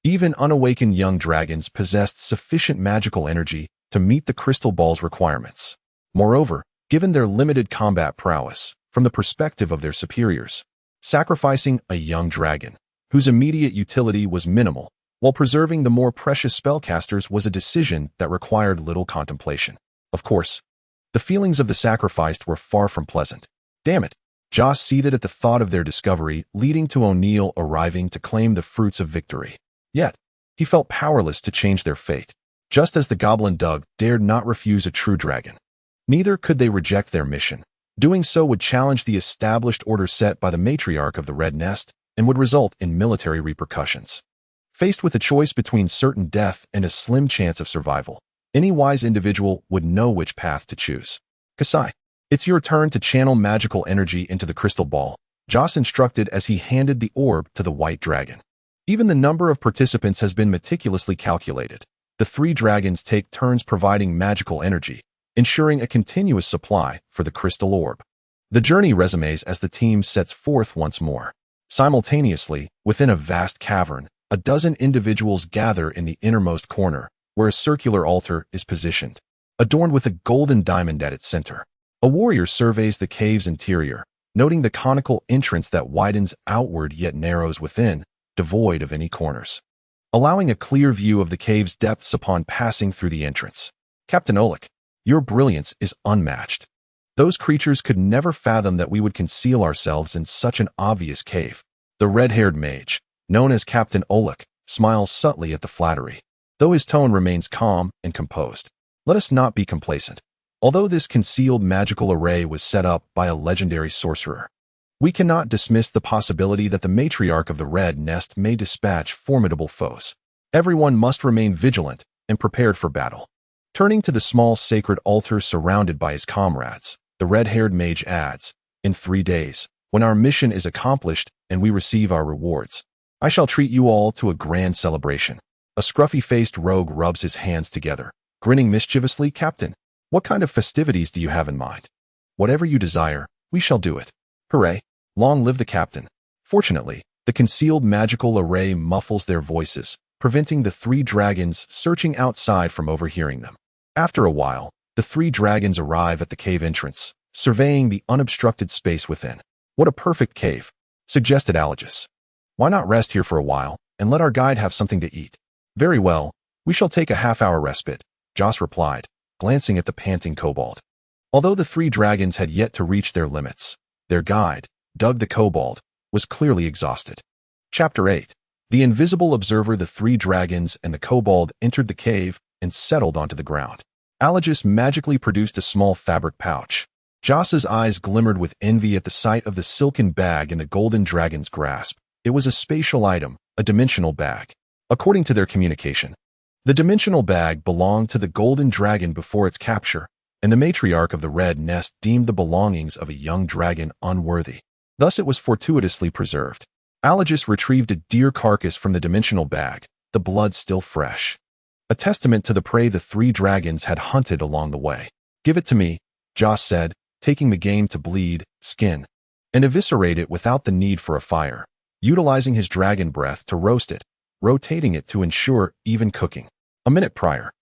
even unawakened young dragons possessed sufficient magical energy to meet the crystal ball's requirements. Moreover, given their limited combat prowess, from the perspective of their superiors, sacrificing a young dragon, whose immediate utility was minimal, while preserving the more precious spellcasters was a decision that required little contemplation. Of course, the feelings of the sacrificed were far from pleasant. Damn it! Joss seethed at the thought of their discovery, leading to O'Neill arriving to claim the fruits of victory. Yet, he felt powerless to change their fate. Just as the goblin Doug dared not refuse a true dragon, neither could they reject their mission. Doing so would challenge the established order set by the matriarch of the Red Nest and would result in military repercussions. Faced with a choice between certain death and a slim chance of survival, any wise individual would know which path to choose. Kasai, it's your turn to channel magical energy into the crystal ball, Joss instructed as he handed the orb to the white dragon. Even the number of participants has been meticulously calculated. The three dragons take turns providing magical energy, ensuring a continuous supply for the crystal orb. The journey resumes as the team sets forth once more. Simultaneously, within a vast cavern, a dozen individuals gather in the innermost corner, where a circular altar is positioned, adorned with a golden diamond at its center. A warrior surveys the cave's interior, noting the conical entrance that widens outward yet narrows within, devoid of any corners, allowing a clear view of the cave's depths upon passing through the entrance. Captain Oleg, your brilliance is unmatched. Those creatures could never fathom that we would conceal ourselves in such an obvious cave. The red-haired mage, known as Captain Oleg, smiles subtly at the flattery, though his tone remains calm and composed. Let us not be complacent. Although this concealed magical array was set up by a legendary sorcerer, we cannot dismiss the possibility that the matriarch of the Red Nest may dispatch formidable foes. Everyone must remain vigilant and prepared for battle. Turning to the small sacred altar surrounded by his comrades, the red-haired mage adds, in 3 days, when our mission is accomplished and we receive our rewards, I shall treat you all to a grand celebration. A scruffy-faced rogue rubs his hands together, grinning mischievously. Captain, what kind of festivities do you have in mind? Whatever you desire, we shall do it. Hooray! Long live the captain. Fortunately, the concealed magical array muffles their voices, preventing the three dragons searching outside from overhearing them. After a while, the three dragons arrive at the cave entrance, surveying the unobstructed space within. What a perfect cave, suggested Allegis. Why not rest here for a while, and let our guide have something to eat? Very well, we shall take a half-hour respite, Joss replied, glancing at the panting kobold. Although the three dragons had yet to reach their limits, their guide, Doug the kobold, was clearly exhausted. Chapter 8. The invisible observer. The three dragons and the kobold entered the cave and settled onto the ground. Allegis magically produced a small fabric pouch. Joss's eyes glimmered with envy at the sight of the silken bag in the golden dragon's grasp. It was a spatial item, a dimensional bag. According to their communication, the dimensional bag belonged to the golden dragon before its capture, and the matriarch of the Red Nest deemed the belongings of a young dragon unworthy. Thus it was fortuitously preserved. Allegis retrieved a deer carcass from the dimensional bag, the blood still fresh, a testament to the prey the three dragons had hunted along the way. Give it to me, Joss said, taking the game to bleed, skin, and eviscerate it without the need for a fire, utilizing his dragon breath to roast it, rotating it to ensure even cooking. A minute prior,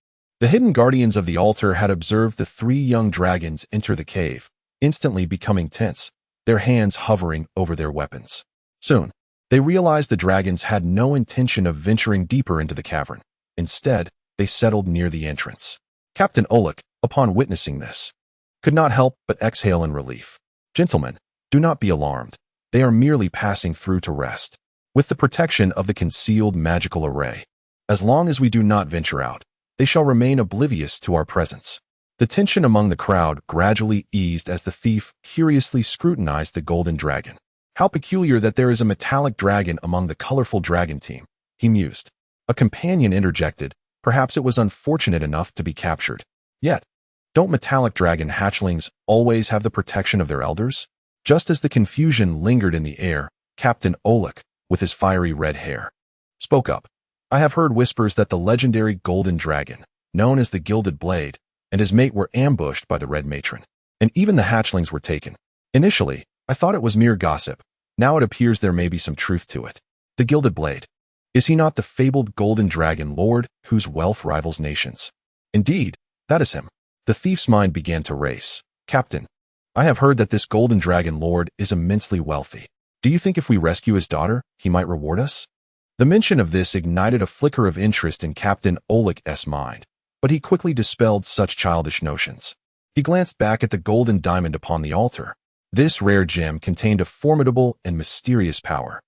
the hidden guardians of the altar had observed the three young dragons enter the cave, instantly becoming tense, their hands hovering over their weapons. Soon, they realized the dragons had no intention of venturing deeper into the cavern. Instead, they settled near the entrance. Captain Oleg, upon witnessing this, could not help but exhale in relief. Gentlemen, do not be alarmed. They are merely passing through to rest, with the protection of the concealed magical array. As long as we do not venture out, they shall remain oblivious to our presence. The tension among the crowd gradually eased as the thief curiously scrutinized the golden dragon. How peculiar that there is a metallic dragon among the colorful dragon team, he mused. A companion interjected, perhaps it was unfortunate enough to be captured. Yet, Don't metallic dragon hatchlings always have the protection of their elders? Just as the confusion lingered in the air, Captain Oleg, with his fiery red hair, spoke up. I have heard whispers that the legendary golden dragon, known as the Gilded Blade, and his mate were ambushed by the Red Matron, and even the hatchlings were taken. Initially, I thought it was mere gossip. Now it appears there may be some truth to it. The Gilded Blade. Is he not the fabled golden dragon lord whose wealth rivals nations? Indeed, that is him. The thief's mind began to race. Captain, I have heard that this golden dragon lord is immensely wealthy. Do you think if we rescue his daughter, he might reward us? The mention of this ignited a flicker of interest in Captain Oleg's mind, but he quickly dispelled such childish notions. He glanced back at the golden diamond upon the altar. This rare gem contained a formidable and mysterious power.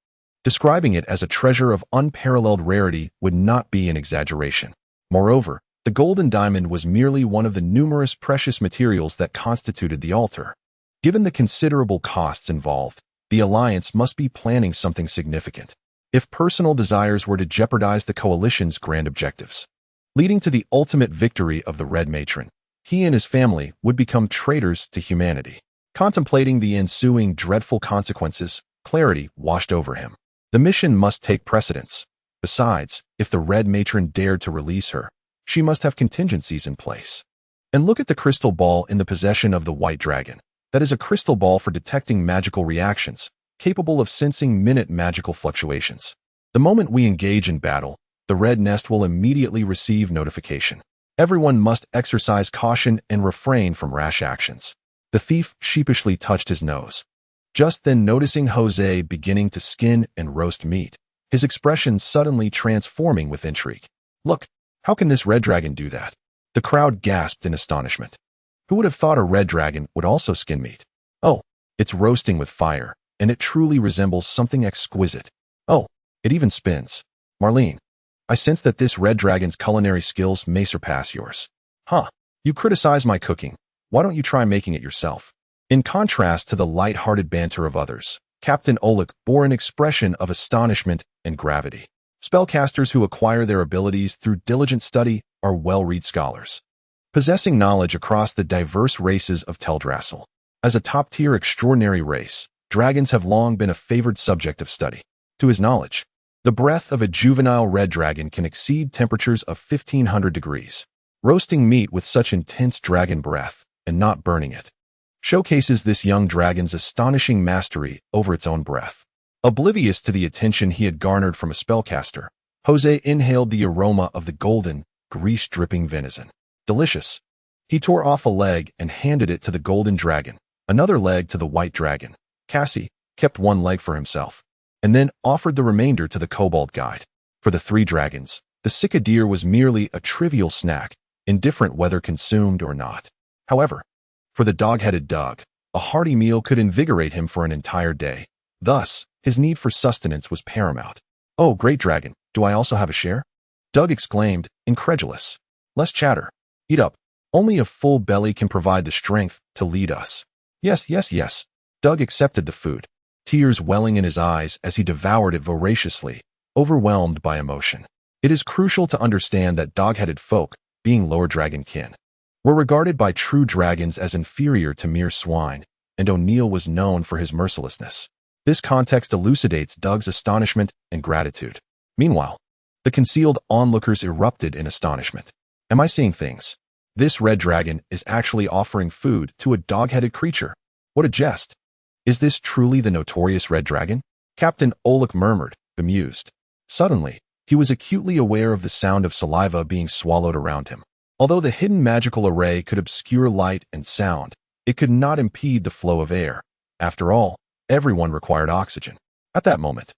Describing it as a treasure of unparalleled rarity would not be an exaggeration. Moreover, the golden diamond was merely one of the numerous precious materials that constituted the altar. Given the considerable costs involved, the Alliance must be planning something significant, if personal desires were to jeopardize the Coalition's grand objectives. Leading to the ultimate victory of the Red Matron, he and his family would become traitors to humanity. Contemplating the ensuing dreadful consequences, clarity washed over him. The mission must take precedence. Besides, if the Red Matron dared to release her, she must have contingencies in place. And look at the crystal ball in the possession of the White Dragon. That is a crystal ball for detecting magical reactions, capable of sensing minute magical fluctuations. The moment we engage in battle, the Red Nest will immediately receive notification. Everyone must exercise caution and refrain from rash actions. The thief sheepishly touched his nose. Just then, noticing Jose beginning to skin and roast meat, his expression suddenly transforming with intrigue. Look, how can this red dragon do that? The crowd gasped in astonishment. Who would have thought a red dragon would also skin meat? Oh, it's roasting with fire, and it truly resembles something exquisite. Oh, it even spins. Marlene, I sense that this red dragon's culinary skills may surpass yours. Huh, you criticize my cooking. Why don't you try making it yourself? In contrast to the light-hearted banter of others, Captain Oleg bore an expression of astonishment and gravity. Spellcasters who acquire their abilities through diligent study are well-read scholars, possessing knowledge across the diverse races of Teldrassil. As a top-tier extraordinary race, dragons have long been a favored subject of study. To his knowledge, the breath of a juvenile red dragon can exceed temperatures of 1500 degrees. Roasting meat with such intense dragon breath and not burning it showcases this young dragon's astonishing mastery over its own breath. Oblivious to the attention he had garnered from a spellcaster, Jose inhaled the aroma of the golden, grease-dripping venison. Delicious. He tore off a leg and handed it to the golden dragon, another leg to the white dragon. Cassie kept one leg for himself, and then offered the remainder to the kobold guide. For the three dragons, the cicadeer was merely a trivial snack, indifferent whether consumed or not. However, for the dog-headed Doug, a hearty meal could invigorate him for an entire day. Thus, his need for sustenance was paramount. Oh, great dragon, do I also have a share? Doug exclaimed, incredulous. Less chatter. Eat up. Only a full belly can provide the strength to lead us. Yes, yes, yes. Doug accepted the food, tears welling in his eyes as he devoured it voraciously, overwhelmed by emotion. It is crucial to understand that dog-headed folk, being lower dragon kin, were regarded by true dragons as inferior to mere swine, and O'Neill was known for his mercilessness. This context elucidates Doug's astonishment and gratitude. Meanwhile, the concealed onlookers erupted in astonishment. Am I seeing things? This red dragon is actually offering food to a dog-headed creature. What a jest. Is this truly the notorious red dragon? Captain Oleg murmured, bemused. Suddenly, he was acutely aware of the sound of saliva being swallowed around him. Although the hidden magical array could obscure light and sound, it could not impede the flow of air. After all, everyone required oxygen. At that moment,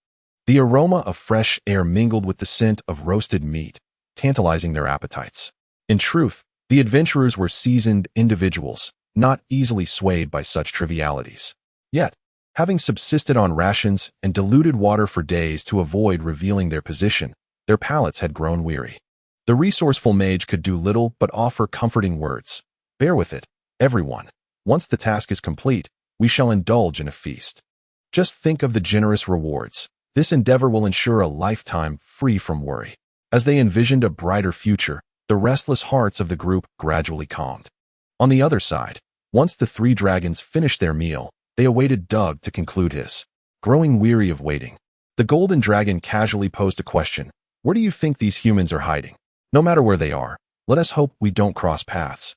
the aroma of fresh air mingled with the scent of roasted meat, tantalizing their appetites. In truth, the adventurers were seasoned individuals, not easily swayed by such trivialities. Yet, having subsisted on rations and diluted water for days to avoid revealing their position, their palates had grown weary. The resourceful mage could do little but offer comforting words. Bear with it, everyone. Once the task is complete, we shall indulge in a feast. Just think of the generous rewards. This endeavor will ensure a lifetime free from worry. As they envisioned a brighter future, the restless hearts of the group gradually calmed. On the other side, once the three dragons finished their meal, they awaited Doug to conclude his. Growing weary of waiting, the golden dragon casually posed a question. Where do you think these humans are hiding? No matter where they are, let us hope we don't cross paths,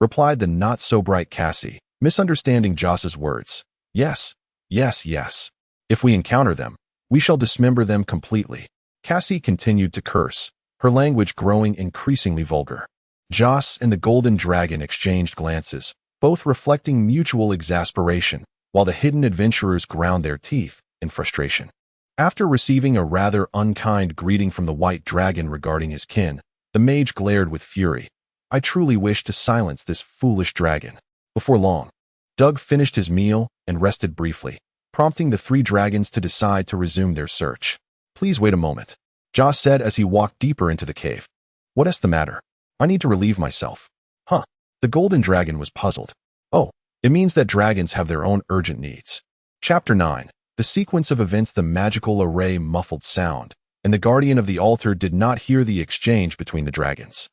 replied the not-so-bright Cassie, misunderstanding Joss's words. Yes, yes, yes. If we encounter them, we shall dismember them completely. Cassie continued to curse, her language growing increasingly vulgar. Joss and the golden dragon exchanged glances, both reflecting mutual exasperation, while the hidden adventurers ground their teeth in frustration. After receiving a rather unkind greeting from the white dragon regarding his kin, the mage glared with fury. I truly wish to silence this foolish dragon. Before long, Doug finished his meal and rested briefly, prompting the three dragons to decide to resume their search. Please wait a moment, Joss said as he walked deeper into the cave. What is the matter? I need to relieve myself. Huh. The golden dragon was puzzled. Oh, it means that dragons have their own urgent needs. Chapter 9. The sequence of events. The magical array muffled sound, and the guardian of the altar did not hear the exchange between the dragons.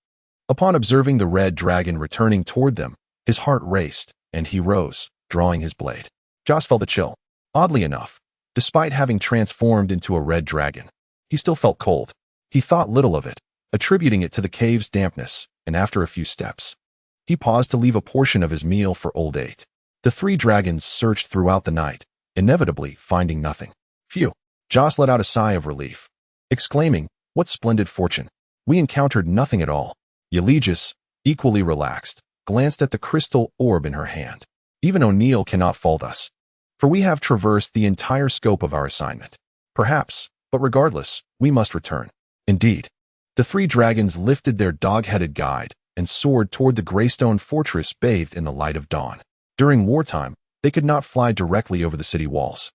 Upon observing the red dragon returning toward them, his heart raced, and he rose, drawing his blade. Joss felt a chill. Oddly enough, despite having transformed into a red dragon, he still felt cold. He thought little of it, attributing it to the cave's dampness, and after a few steps, he paused to leave a portion of his meal for old ate. The three dragons searched throughout the night, inevitably finding nothing. Phew! Joss let out a sigh of relief, exclaiming, what splendid fortune. We encountered nothing at all. Eulegis, equally relaxed, glanced at the crystal orb in her hand. Even O'Neill cannot fault us, for we have traversed the entire scope of our assignment. Perhaps, but regardless, we must return. Indeed. The three dragons lifted their dog-headed guide and soared toward the Greystone fortress bathed in the light of dawn. During wartime, they could not fly directly over the city walls,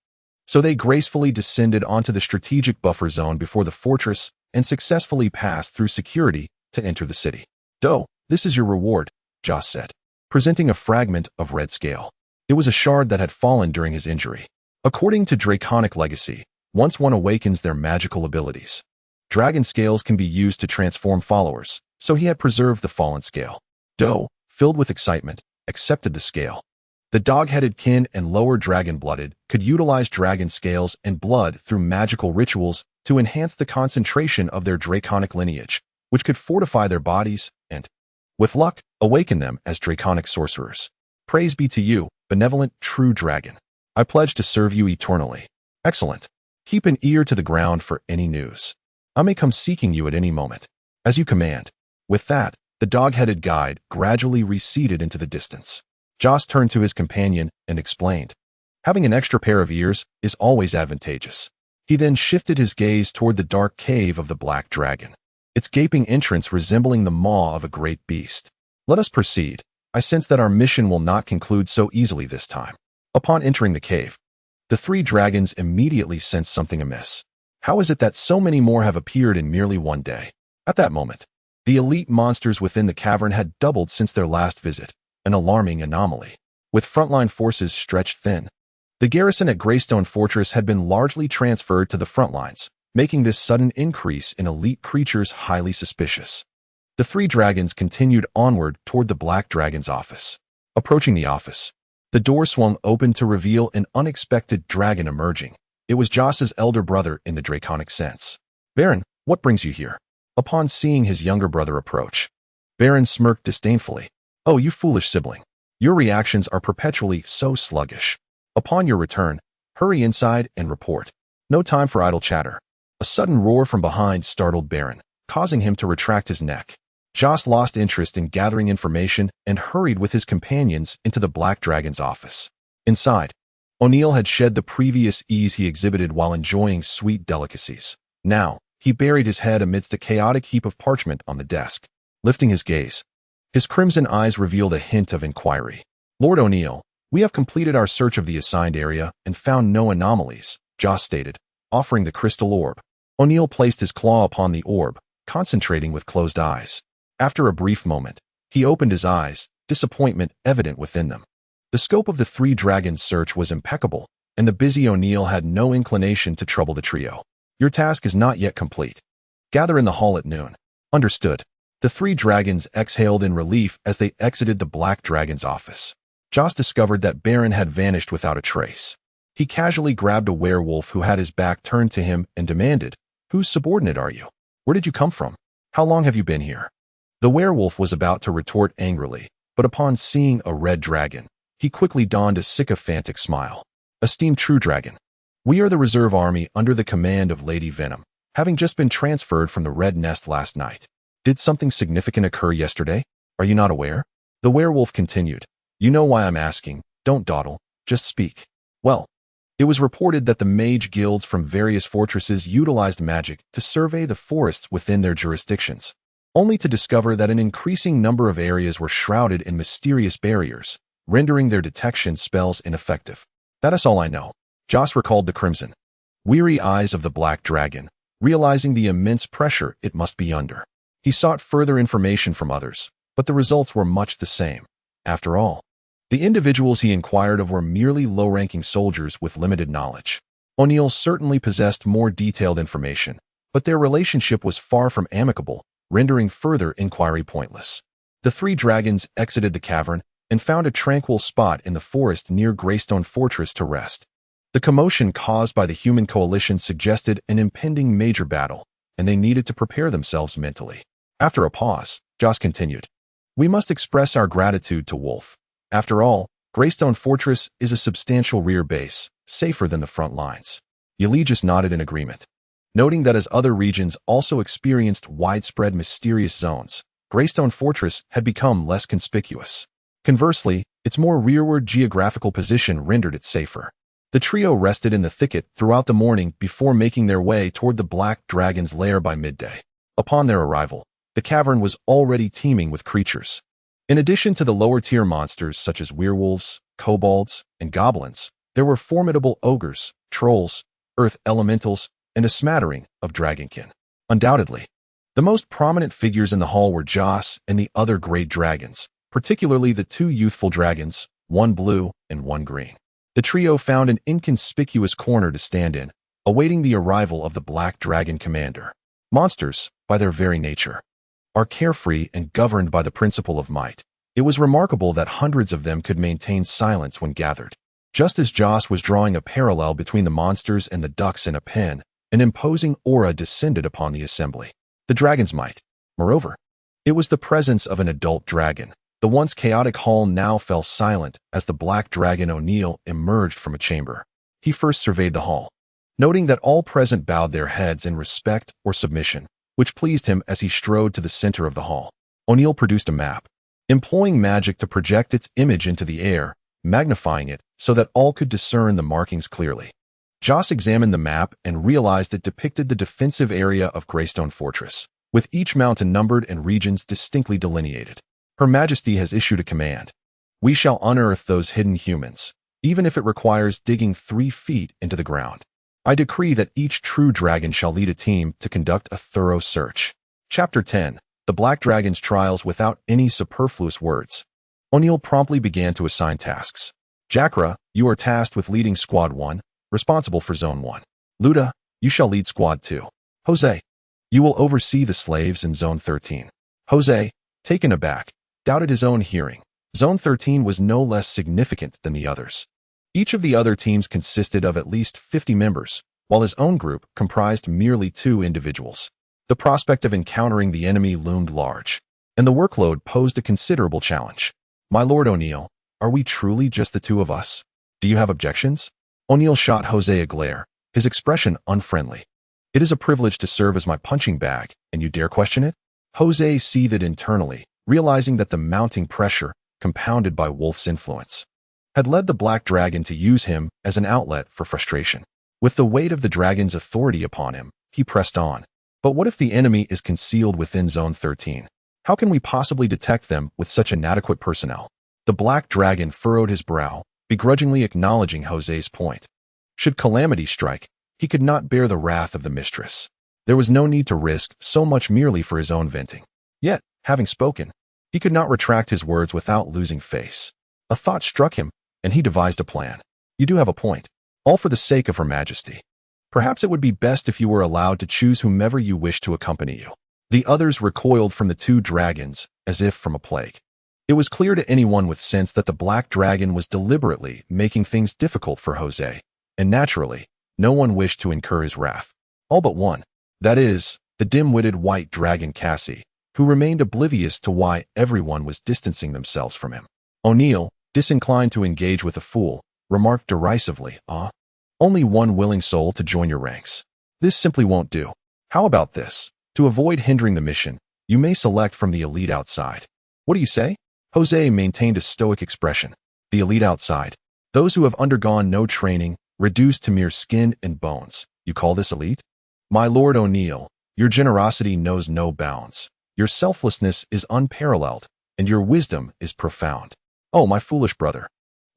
so they gracefully descended onto the strategic buffer zone before the fortress and successfully passed through security to enter the city. "Doe, this is your reward," Joss said, presenting a fragment of red scale. It was a shard that had fallen during his injury. According to Draconic legacy, once one awakens their magical abilities, dragon scales can be used to transform followers, so he had preserved the fallen scale. Doe, filled with excitement, accepted the scale. The dog-headed kin and lower dragon-blooded could utilize dragon scales and blood through magical rituals to enhance the concentration of their draconic lineage, which could fortify their bodies and, with luck, awaken them as draconic sorcerers. Praise be to you, benevolent, true dragon. I pledge to serve you eternally. Excellent. Keep an ear to the ground for any news. I may come seeking you at any moment. As you command. With that, the dog-headed guide gradually receded into the distance. Joss turned to his companion and explained. Having an extra pair of ears is always advantageous. He then shifted his gaze toward the dark cave of the black dragon, its gaping entrance resembling the maw of a great beast. Let us proceed. I sense that our mission will not conclude so easily this time. Upon entering the cave, the three dragons immediately sensed something amiss. How is it that so many more have appeared in merely one day? At that moment, the elite monsters within the cavern had doubled since their last visit, an alarming anomaly. With frontline forces stretched thin, the garrison at Greystone Fortress had been largely transferred to the front lines, making this sudden increase in elite creatures highly suspicious. The three dragons continued onward toward the black dragon's office. Approaching the office, the door swung open to reveal an unexpected dragon emerging. It was Joss's elder brother in the draconic sense. Baron, what brings you here? Upon seeing his younger brother approach, Baron smirked disdainfully. Oh, you foolish sibling. Your reactions are perpetually so sluggish. Upon your return, hurry inside and report. No time for idle chatter. A sudden roar from behind startled Baron, causing him to retract his neck. Joss lost interest in gathering information and hurried with his companions into the Black Dragon's office. Inside, O'Neill had shed the previous ease he exhibited while enjoying sweet delicacies. Now, he buried his head amidst a chaotic heap of parchment on the desk. Lifting his gaze, his crimson eyes revealed a hint of inquiry. Lord O'Neill, we have completed our search of the assigned area and found no anomalies, Joss stated, offering the crystal orb. O'Neill placed his claw upon the orb, concentrating with closed eyes. After a brief moment, he opened his eyes, disappointment evident within them. The scope of the three dragons' search was impeccable, and the busy O'Neill had no inclination to trouble the trio. Your task is not yet complete. Gather in the hall at noon. Understood. The three dragons exhaled in relief as they exited the Black Dragon's office. Joss discovered that Baron had vanished without a trace. He casually grabbed a werewolf who had his back turned to him and demanded, "Whose subordinate are you? Where did you come from? How long have you been here?" The werewolf was about to retort angrily, but upon seeing a red dragon, he quickly donned a sycophantic smile. "Esteemed true dragon, we are the reserve army under the command of Lady Venom, having just been transferred from the Red Nest last night. Did something significant occur yesterday? Are you not aware?" The werewolf continued, "You know why I'm asking. Don't dawdle, just speak." "Well, it was reported that the mage guilds from various fortresses utilized magic to survey the forests within their jurisdictions, only to discover that an increasing number of areas were shrouded in mysterious barriers, rendering their detection spells ineffective. That is all I know." Joss recalled the crimson, weary eyes of the Black Dragon, realizing the immense pressure it must be under. He sought further information from others, but the results were much the same. After all, the individuals he inquired of were merely low-ranking soldiers with limited knowledge. O'Neill certainly possessed more detailed information, but their relationship was far from amicable, rendering further inquiry pointless. The three dragons exited the cavern and found a tranquil spot in the forest near Greystone Fortress to rest. The commotion caused by the human coalition suggested an impending major battle, and they needed to prepare themselves mentally. After a pause, Joss continued, "We must express our gratitude to Wolf. After all, Greystone Fortress is a substantial rear base, safer than the front lines." Yali just nodded in agreement, noting that as other regions also experienced widespread mysterious zones, Greystone Fortress had become less conspicuous. Conversely, its more rearward geographical position rendered it safer. The trio rested in the thicket throughout the morning before making their way toward the Black Dragon's lair by midday. Upon their arrival, the cavern was already teeming with creatures. In addition to the lower-tier monsters such as werewolves, kobolds, and goblins, there were formidable ogres, trolls, earth elementals, and a smattering of dragonkin. Undoubtedly, the most prominent figures in the hall were Joss and the other great dragons, particularly the two youthful dragons, one blue and one green. The trio found an inconspicuous corner to stand in, awaiting the arrival of the Black Dragon commander. Monsters, by their very nature, are carefree and governed by the principle of might. It was remarkable that hundreds of them could maintain silence when gathered. Just as Joss was drawing a parallel between the monsters and the ducks in a pen, an imposing aura descended upon the assembly. The dragon's might. Moreover, it was the presence of an adult dragon. The once chaotic hall now fell silent as the Black Dragon O'Neill emerged from a chamber. He first surveyed the hall, noting that all present bowed their heads in respect or submission, which pleased him as he strode to the center of the hall. O'Neill produced a map, employing magic to project its image into the air, magnifying it so that all could discern the markings clearly. Joss examined the map and realized it depicted the defensive area of Greystone Fortress, with each mountain numbered and regions distinctly delineated. "Her Majesty has issued a command. We shall unearth those hidden humans, even if it requires digging 3 feet into the ground. I decree that each true dragon shall lead a team to conduct a thorough search." Chapter 10. The Black Dragon's Trials. Without any superfluous words, O'Neill promptly began to assign tasks. "Jakra, you are tasked with leading Squad 1, responsible for Zone 1. Luda, you shall lead Squad 2. Jose, you will oversee the slaves in Zone 13. Jose, taken aback, doubted his own hearing. Zone 13 was no less significant than the others. Each of the other teams consisted of at least 50 members, while his own group comprised merely 2 individuals. The prospect of encountering the enemy loomed large, and the workload posed a considerable challenge. "My Lord O'Neill, are we truly just the 2 of us? Do you have objections?" O'Neill shot Jose a glare, his expression unfriendly. "It is a privilege to serve as my punching bag, and you dare question it?" Jose seethed internally, realizing that the mounting pressure, compounded by Wolf's influence, had led the Black Dragon to use him as an outlet for frustration. With the weight of the dragon's authority upon him, he pressed on. "But what if the enemy is concealed within Zone 13? How can we possibly detect them with such inadequate personnel?" The Black Dragon furrowed his brow, begrudgingly acknowledging Jose's point. Should calamity strike, he could not bear the wrath of the mistress. There was no need to risk so much merely for his own venting. Yet, having spoken, he could not retract his words without losing face. A thought struck him, and he devised a plan. "You do have a point. All for the sake of Her Majesty. Perhaps it would be best if you were allowed to choose whomever you wish to accompany you." The others recoiled from the two dragons, as if from a plague. It was clear to anyone with sense that the black dragon was deliberately making things difficult for Jose, and naturally, no one wished to incur his wrath. All but one. That is, the dim-witted white dragon Cassie, who remained oblivious to why everyone was distancing themselves from him. O'Neill, disinclined to engage with a fool, remarked derisively, only one willing soul to join your ranks. This simply won't do. How about this? To avoid hindering the mission, you may select from the elite outside. What do you say? Jose maintained a stoic expression. The elite outside. Those who have undergone no training, reduced to mere skin and bones. You call this elite? My Lord O'Neill, your generosity knows no bounds. Your selflessness is unparalleled, and your wisdom is profound. Oh, my foolish brother.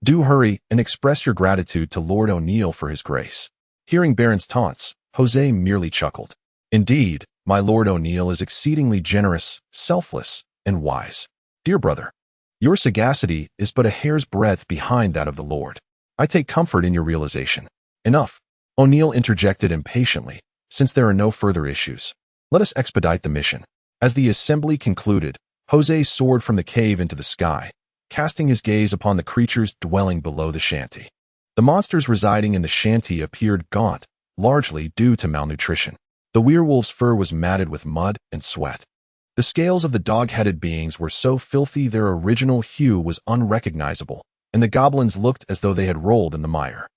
Do hurry and express your gratitude to Lord O'Neill for his grace. Hearing Baron's taunts, Jose merely chuckled. Indeed, my Lord O'Neill is exceedingly generous, selfless, and wise. Dear brother, your sagacity is but a hair's breadth behind that of the Lord. I take comfort in your realization. Enough. O'Neill interjected impatiently. Since there are no further issues, let us expedite the mission. As the assembly concluded, Jose soared from the cave into the sky, casting his gaze upon the creatures dwelling below the shanty. The monsters residing in the shanty appeared gaunt, largely due to malnutrition. The werewolf's fur was matted with mud and sweat. The scales of the dog-headed beings were so filthy their original hue was unrecognizable, and the goblins looked as though they had rolled in the mire.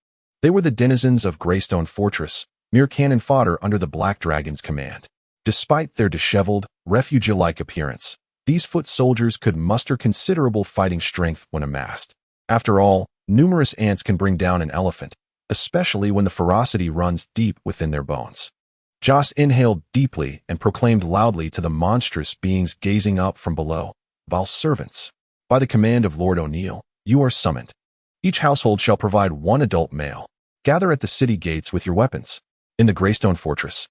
They were the denizens of Greystone Fortress, mere cannon fodder under the Black Dragon's command. Despite their disheveled, refugee-like appearance, these foot soldiers could muster considerable fighting strength when amassed. After all, numerous ants can bring down an elephant, especially when the ferocity runs deep within their bones. Joss inhaled deeply and proclaimed loudly to the monstrous beings gazing up from below, "Vile servants, by the command of Lord O'Neill, you are summoned. Each household shall provide one adult male. Gather at the city gates with your weapons." In the Greystone Fortress,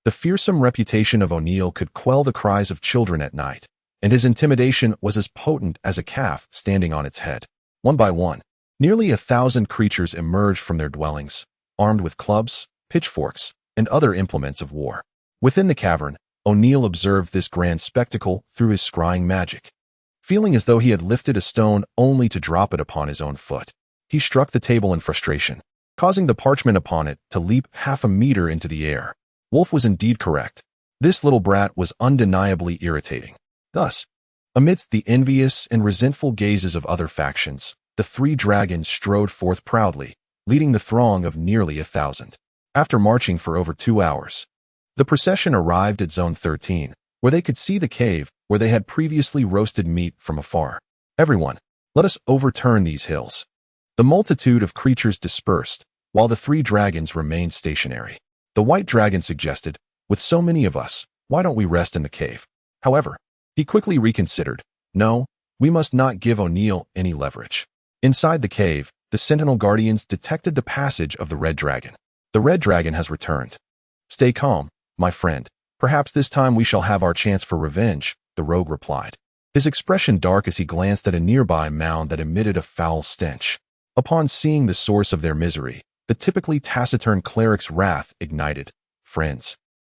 the fearsome reputation of O'Neill could quell the cries of children at night, and his intimidation was as potent as a calf standing on its head. One by one, nearly 1,000 creatures emerged from their dwellings, armed with clubs, pitchforks, and other implements of war. Within the cavern, O'Neill observed this grand spectacle through his scrying magic. Feeling as though he had lifted a stone only to drop it upon his own foot, he struck the table in frustration, causing the parchment upon it to leap 1/2 meter into the air. Wolf was indeed correct. This little brat was undeniably irritating. Thus, amidst the envious and resentful gazes of other factions, the three dragons strode forth proudly, leading the throng of nearly 1,000. After marching for over 2 hours, the procession arrived at Zone 13, where they could see the cave where they had previously roasted meat from afar. Everyone, let us overturn these hills. The multitude of creatures dispersed, while the three dragons remained stationary. The white dragon suggested, "With so many of us, why don't we rest in the cave?" However, he quickly reconsidered. No, we must not give O'Neill any leverage. Inside the cave, the Sentinel Guardians detected the passage of the red dragon. The red dragon has returned. Stay calm, my friend. Perhaps this time we shall have our chance for revenge, the rogue replied, his expression dark as he glanced at a nearby mound that emitted a foul stench. Upon seeing the source of their misery, the typically taciturn cleric's wrath ignited. Friends,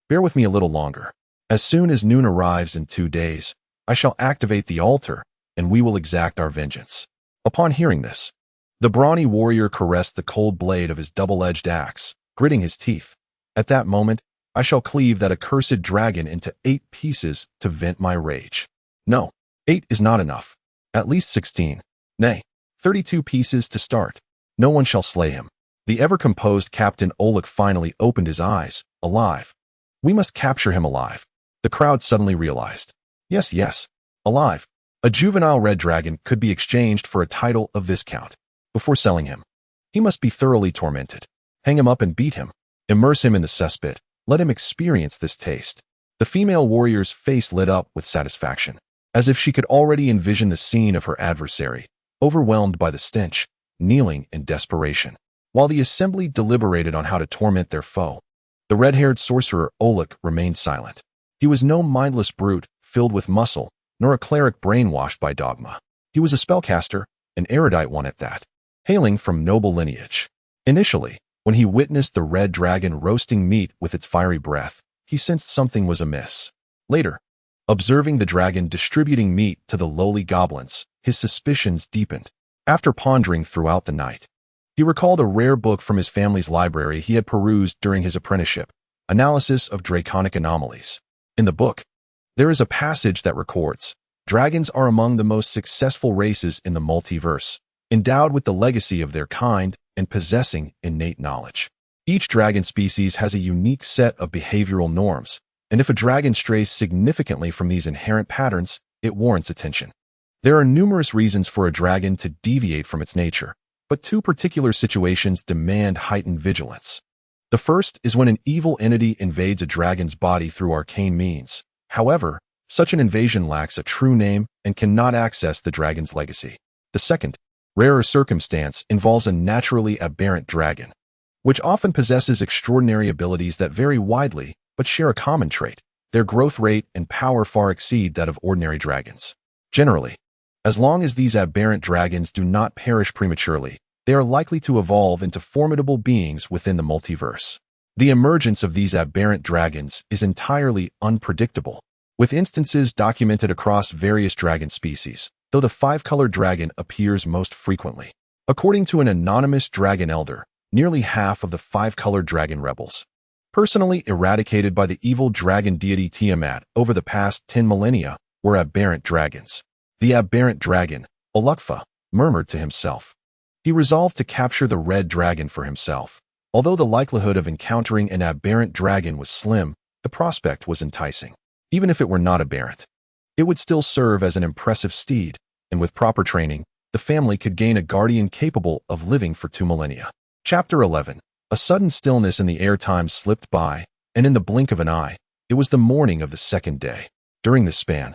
bear with me a little longer. As soon as noon arrives in 2 days, I shall activate the altar, and we will exact our vengeance. Upon hearing this, the brawny warrior caressed the cold blade of his double-edged axe, gritting his teeth. At that moment, I shall cleave that accursed dragon into 8 pieces to vent my rage. No, 8 is not enough. At least 16. Nay, 32 pieces to start. No one shall slay him. The ever-composed Captain Oleg finally opened his eyes. Alive. We must capture him alive. The crowd suddenly realized. Yes, alive. A juvenile red dragon could be exchanged for a title of Viscount. Before selling him, he must be thoroughly tormented. Hang him up and beat him. Immerse him in the cesspit. Let him experience this taste. The female warrior's face lit up with satisfaction, as if she could already envision the scene of her adversary, overwhelmed by the stench, kneeling in desperation. While the assembly deliberated on how to torment their foe, the red-haired sorcerer Oleg remained silent. He was no mindless brute filled with muscle, nor a cleric brainwashed by dogma. He was a spellcaster, an erudite one at that, hailing from noble lineage. Initially, when he witnessed the red dragon roasting meat with its fiery breath, he sensed something was amiss. Later, observing the dragon distributing meat to the lowly goblins, his suspicions deepened. After pondering throughout the night, he recalled a rare book from his family's library he had perused during his apprenticeship, Analysis of Draconic Anomalies. In the book, there is a passage that records, dragons are among the most successful races in the multiverse, endowed with the legacy of their kind and possessing innate knowledge. Each dragon species has a unique set of behavioral norms, and if a dragon strays significantly from these inherent patterns, it warrants attention. There are numerous reasons for a dragon to deviate from its nature, but two particular situations demand heightened vigilance. The first is when an evil entity invades a dragon's body through arcane means. However, such an invasion lacks a true name and cannot access the dragon's legacy. The second, rarer circumstance involves a naturally aberrant dragon, which often possesses extraordinary abilities that vary widely but share a common trait. Their growth rate and power far exceed that of ordinary dragons. Generally, as long as these aberrant dragons do not perish prematurely, they are likely to evolve into formidable beings within the multiverse. The emergence of these aberrant dragons is entirely unpredictable, with instances documented across various dragon species, though the five-colored dragon appears most frequently. According to an anonymous dragon elder, nearly half of the five-colored dragon rebels, personally eradicated by the evil dragon deity Tiamat over the past 10 millennia, were aberrant dragons. The aberrant dragon, Olukfa, murmured to himself. He resolved to capture the red dragon for himself. Although the likelihood of encountering an aberrant dragon was slim, the prospect was enticing. Even if it were not aberrant, it would still serve as an impressive steed, and with proper training, the family could gain a guardian capable of living for 2 millennia. Chapter 11. A sudden stillness in the air. Time slipped by, and in the blink of an eye, it was the morning of the second day. During this span,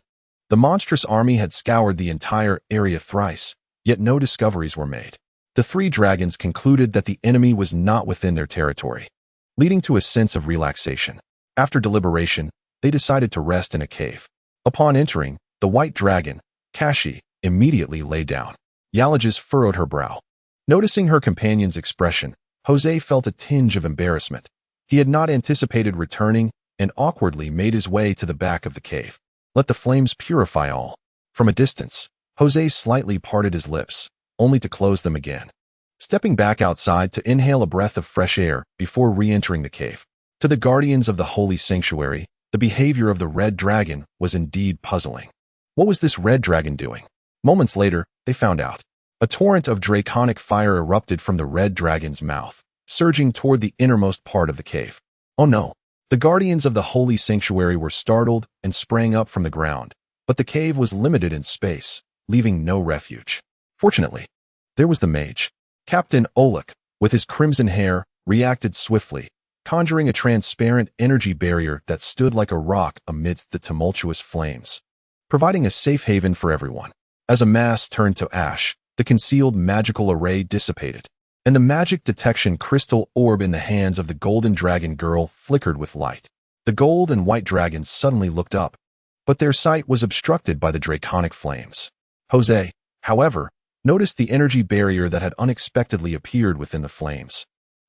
the monstrous army had scoured the entire area thrice, yet no discoveries were made. The 3 dragons concluded that the enemy was not within their territory, leading to a sense of relaxation. After deliberation, they decided to rest in a cave. Upon entering, the white dragon, Kashi, immediately lay down. Yalages furrowed her brow. Noticing her companion's expression, Jose felt a tinge of embarrassment. He had not anticipated returning and awkwardly made his way to the back of the cave. Let the flames purify all. From a distance, Jose slightly parted his lips, only to close them again, stepping back outside to inhale a breath of fresh air before re-entering the cave. To the guardians of the holy sanctuary, the behavior of the red dragon was indeed puzzling. What was this red dragon doing? Moments later, they found out. A torrent of draconic fire erupted from the red dragon's mouth, surging toward the innermost part of the cave. Oh no! The guardians of the holy sanctuary were startled and sprang up from the ground, but the cave was limited in space, leaving no refuge. Fortunately, there was the mage. Captain Oleg, with his crimson hair, reacted swiftly, conjuring a transparent energy barrier that stood like a rock amidst the tumultuous flames, providing a safe haven for everyone. As a mass turned to ash, the concealed magical array dissipated, and the magic detection crystal orb in the hands of the golden dragon girl flickered with light. The gold and white dragons suddenly looked up, but their sight was obstructed by the draconic flames. Jose, however, noticed the energy barrier that had unexpectedly appeared within the flames,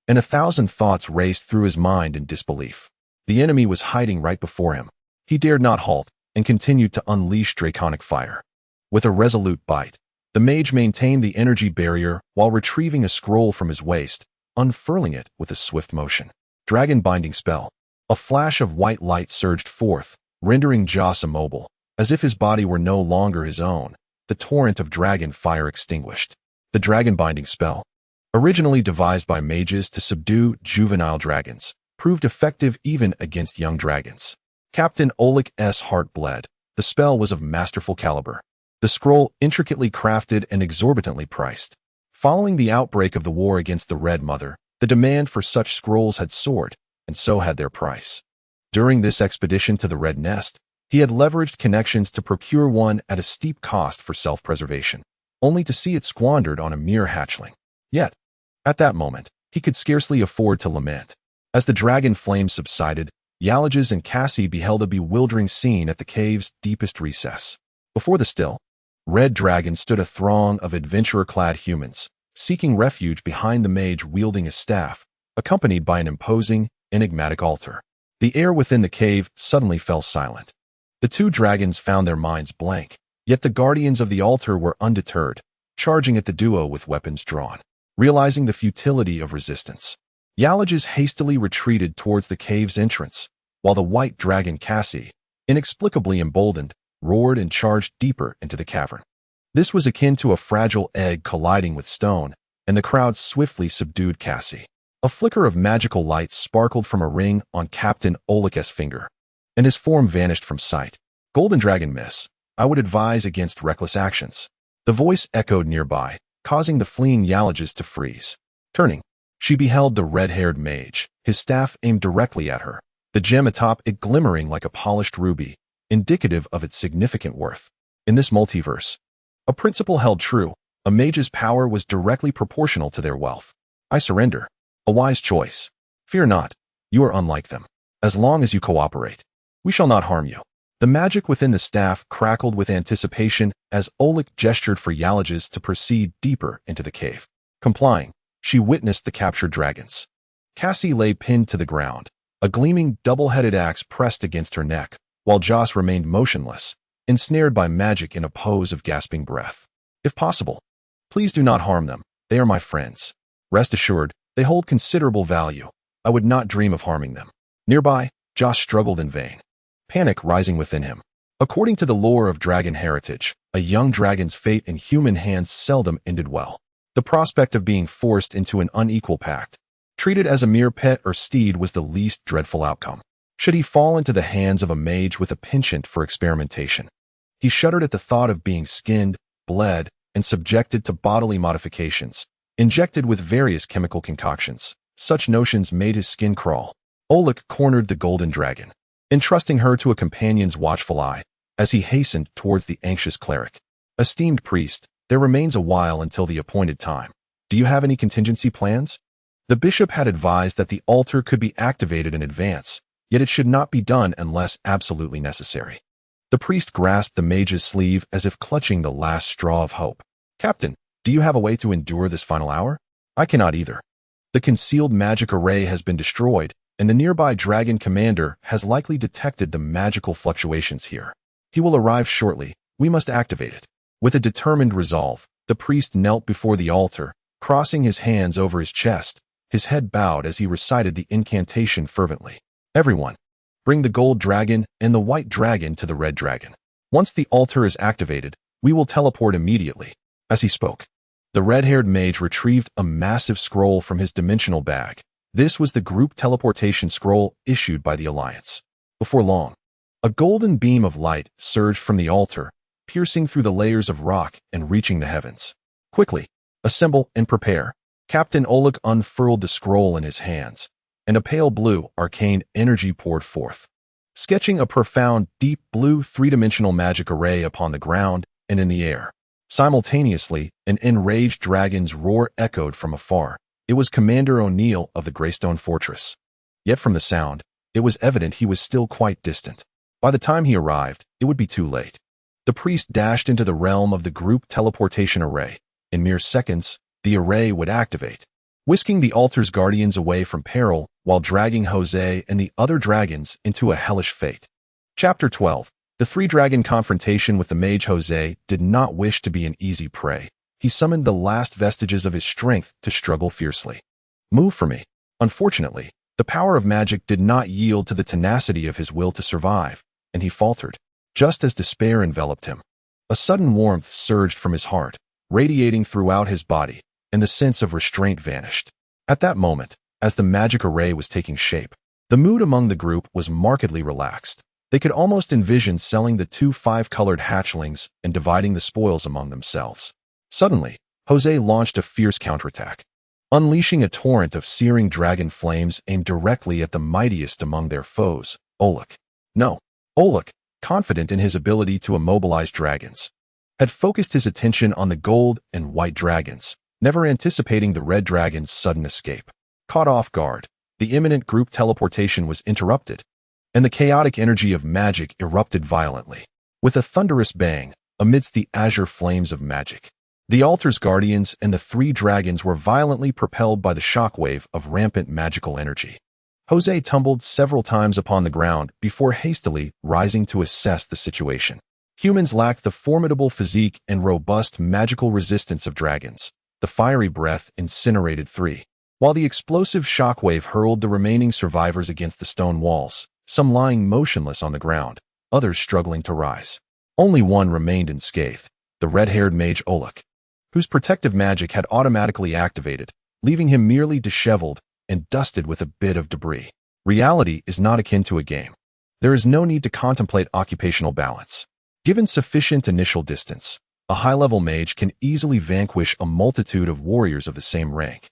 and 1,000 thoughts raced through his mind in disbelief. The enemy was hiding right before him. He dared not halt and continued to unleash draconic fire. With a resolute bite, the mage maintained the energy barrier while retrieving a scroll from his waist, unfurling it with a swift motion. Dragon binding spell. A flash of white light surged forth, rendering Joss immobile. As if his body were no longer his own, the torrent of dragon fire extinguished. The dragon binding spell, originally devised by mages to subdue juvenile dragons, proved effective even against young dragons. Captain Oleg's heart bled. The spell was of masterful caliber. The scroll intricately crafted and exorbitantly priced. Following the outbreak of the war against the Red Mother, the demand for such scrolls had soared, and so had their price. During this expedition to the Red Nest, he had leveraged connections to procure one at a steep cost for self-preservation, only to see it squandered on a mere hatchling. Yet, at that moment, he could scarcely afford to lament. As the dragon flames subsided, Yalages and Cassie beheld a bewildering scene at the cave's deepest recess. Before the still, red dragon stood a throng of adventurer-clad humans, seeking refuge behind the mage wielding a staff, accompanied by an imposing, enigmatic altar. The air within the cave suddenly fell silent. The two dragons found their minds blank, yet the guardians of the altar were undeterred, charging at the duo with weapons drawn. Realizing the futility of resistance, Yalages hastily retreated towards the cave's entrance, while the white dragon Cassie, inexplicably emboldened, roared and charged deeper into the cavern. This was akin to a fragile egg colliding with stone, and the crowd swiftly subdued Cassie. A flicker of magical light sparkled from a ring on Captain Oleg's finger, and his form vanished from sight. Golden Dragon Miss, I would advise against reckless actions. The voice echoed nearby, causing the fleeing Yalages to freeze. Turning, she beheld the red-haired mage, his staff aimed directly at her, the gem atop it glimmering like a polished ruby, indicative of its significant worth. In this multiverse, a principle held true: a mage's power was directly proportional to their wealth. I surrender. A wise choice. Fear not, you are unlike them. As long as you cooperate, we shall not harm you. The magic within the staff crackled with anticipation as Oleg gestured for Yalages to proceed deeper into the cave. Complying, she witnessed the captured dragons. Cassie lay pinned to the ground, a gleaming double-headed axe pressed against her neck, while Joss remained motionless, ensnared by magic in a pose of gasping breath. If possible, please do not harm them. They are my friends. Rest assured, they hold considerable value. I would not dream of harming them. Nearby, Joss struggled in vain, panic rising within him. According to the lore of dragon heritage, a young dragon's fate in human hands seldom ended well. The prospect of being forced into an unequal pact, treated as a mere pet or steed, was the least dreadful outcome. Should he fall into the hands of a mage with a penchant for experimentation? He shuddered at the thought of being skinned, bled, and subjected to bodily modifications, injected with various chemical concoctions. Such notions made his skin crawl. Oleg cornered the golden dragon, entrusting her to a companion's watchful eye, as he hastened towards the anxious cleric. Esteemed priest, there remains a while until the appointed time. Do you have any contingency plans? The bishop had advised that the altar could be activated in advance, yet it should not be done unless absolutely necessary. The priest grasped the mage's sleeve as if clutching the last straw of hope. Captain, do you have a way to endure this final hour? I cannot either. The concealed magic array has been destroyed, and the nearby dragon commander has likely detected the magical fluctuations here. He will arrive shortly. We must activate it. With a determined resolve, the priest knelt before the altar, crossing his hands over his chest, his head bowed as he recited the incantation fervently. Everyone, bring the gold dragon and the white dragon to the red dragon. Once the altar is activated, we will teleport immediately. As he spoke, the red-haired mage retrieved a massive scroll from his dimensional bag. This was the group teleportation scroll issued by the Alliance. Before long, a golden beam of light surged from the altar, piercing through the layers of rock and reaching the heavens. Quickly, assemble and prepare. Captain Oleg unfurled the scroll in his hands, and a pale blue, arcane energy poured forth, sketching a profound, deep blue three-dimensional magic array upon the ground and in the air. Simultaneously, an enraged dragon's roar echoed from afar. It was Commander O'Neill of the Greystone Fortress. Yet from the sound, it was evident he was still quite distant. By the time he arrived, it would be too late. The priest dashed into the realm of the group teleportation array. In mere seconds, the array would activate, whisking the altar's guardians away from peril while dragging Jose and the other dragons into a hellish fate. Chapter 12. The three-dragon confrontation with the mage. Jose did not wish to be an easy prey. He summoned the last vestiges of his strength to struggle fiercely. Move for me. Unfortunately, the power of magic did not yield to the tenacity of his will to survive, and he faltered, just as despair enveloped him. A sudden warmth surged from his heart, radiating throughout his body, and the sense of restraint vanished. At that moment, as the magic array was taking shape, the mood among the group was markedly relaxed. They could almost envision selling the two five-colored hatchlings and dividing the spoils among themselves. Suddenly, Jose launched a fierce counterattack, unleashing a torrent of searing dragon flames aimed directly at the mightiest among their foes, Oleg. No, Oleg, confident in his ability to immobilize dragons, had focused his attention on the gold and white dragons, never anticipating the red dragon's sudden escape. Caught off guard, the imminent group teleportation was interrupted, and the chaotic energy of magic erupted violently. With a thunderous bang, amidst the azure flames of magic, the altar's guardians and the three dragons were violently propelled by the shockwave of rampant magical energy. Jose tumbled several times upon the ground before hastily rising to assess the situation. Humans lacked the formidable physique and robust magical resistance of dragons. The fiery breath incinerated 3. While the explosive shockwave hurled the remaining survivors against the stone walls, some lying motionless on the ground, others struggling to rise. Only one remained unscathed, the red-haired mage Olek, whose protective magic had automatically activated, leaving him merely disheveled and dusted with a bit of debris. Reality is not akin to a game. There is no need to contemplate occupational balance. Given sufficient initial distance, a high-level mage can easily vanquish a multitude of warriors of the same rank,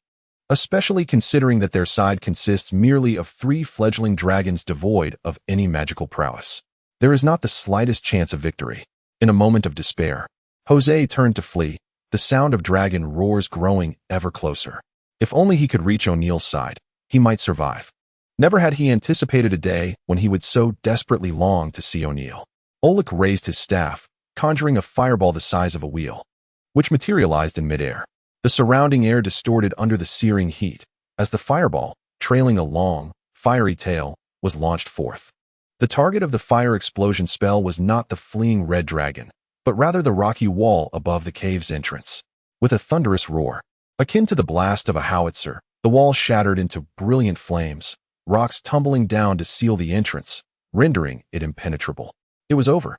especially considering that their side consists merely of 3 fledgling dragons devoid of any magical prowess. There is not the slightest chance of victory. In a moment of despair, Jose turned to flee, the sound of dragon roars growing ever closer. If only he could reach O'Neill's side, he might survive. Never had he anticipated a day when he would so desperately long to see O'Neill. Olek raised his staff, conjuring a fireball the size of a wheel, which materialized in midair. The surrounding air distorted under the searing heat, as the fireball, trailing a long, fiery tail, was launched forth. The target of the fire explosion spell was not the fleeing red dragon, but rather the rocky wall above the cave's entrance. With a thunderous roar, akin to the blast of a howitzer, the wall shattered into brilliant flames, rocks tumbling down to seal the entrance, rendering it impenetrable. It was over.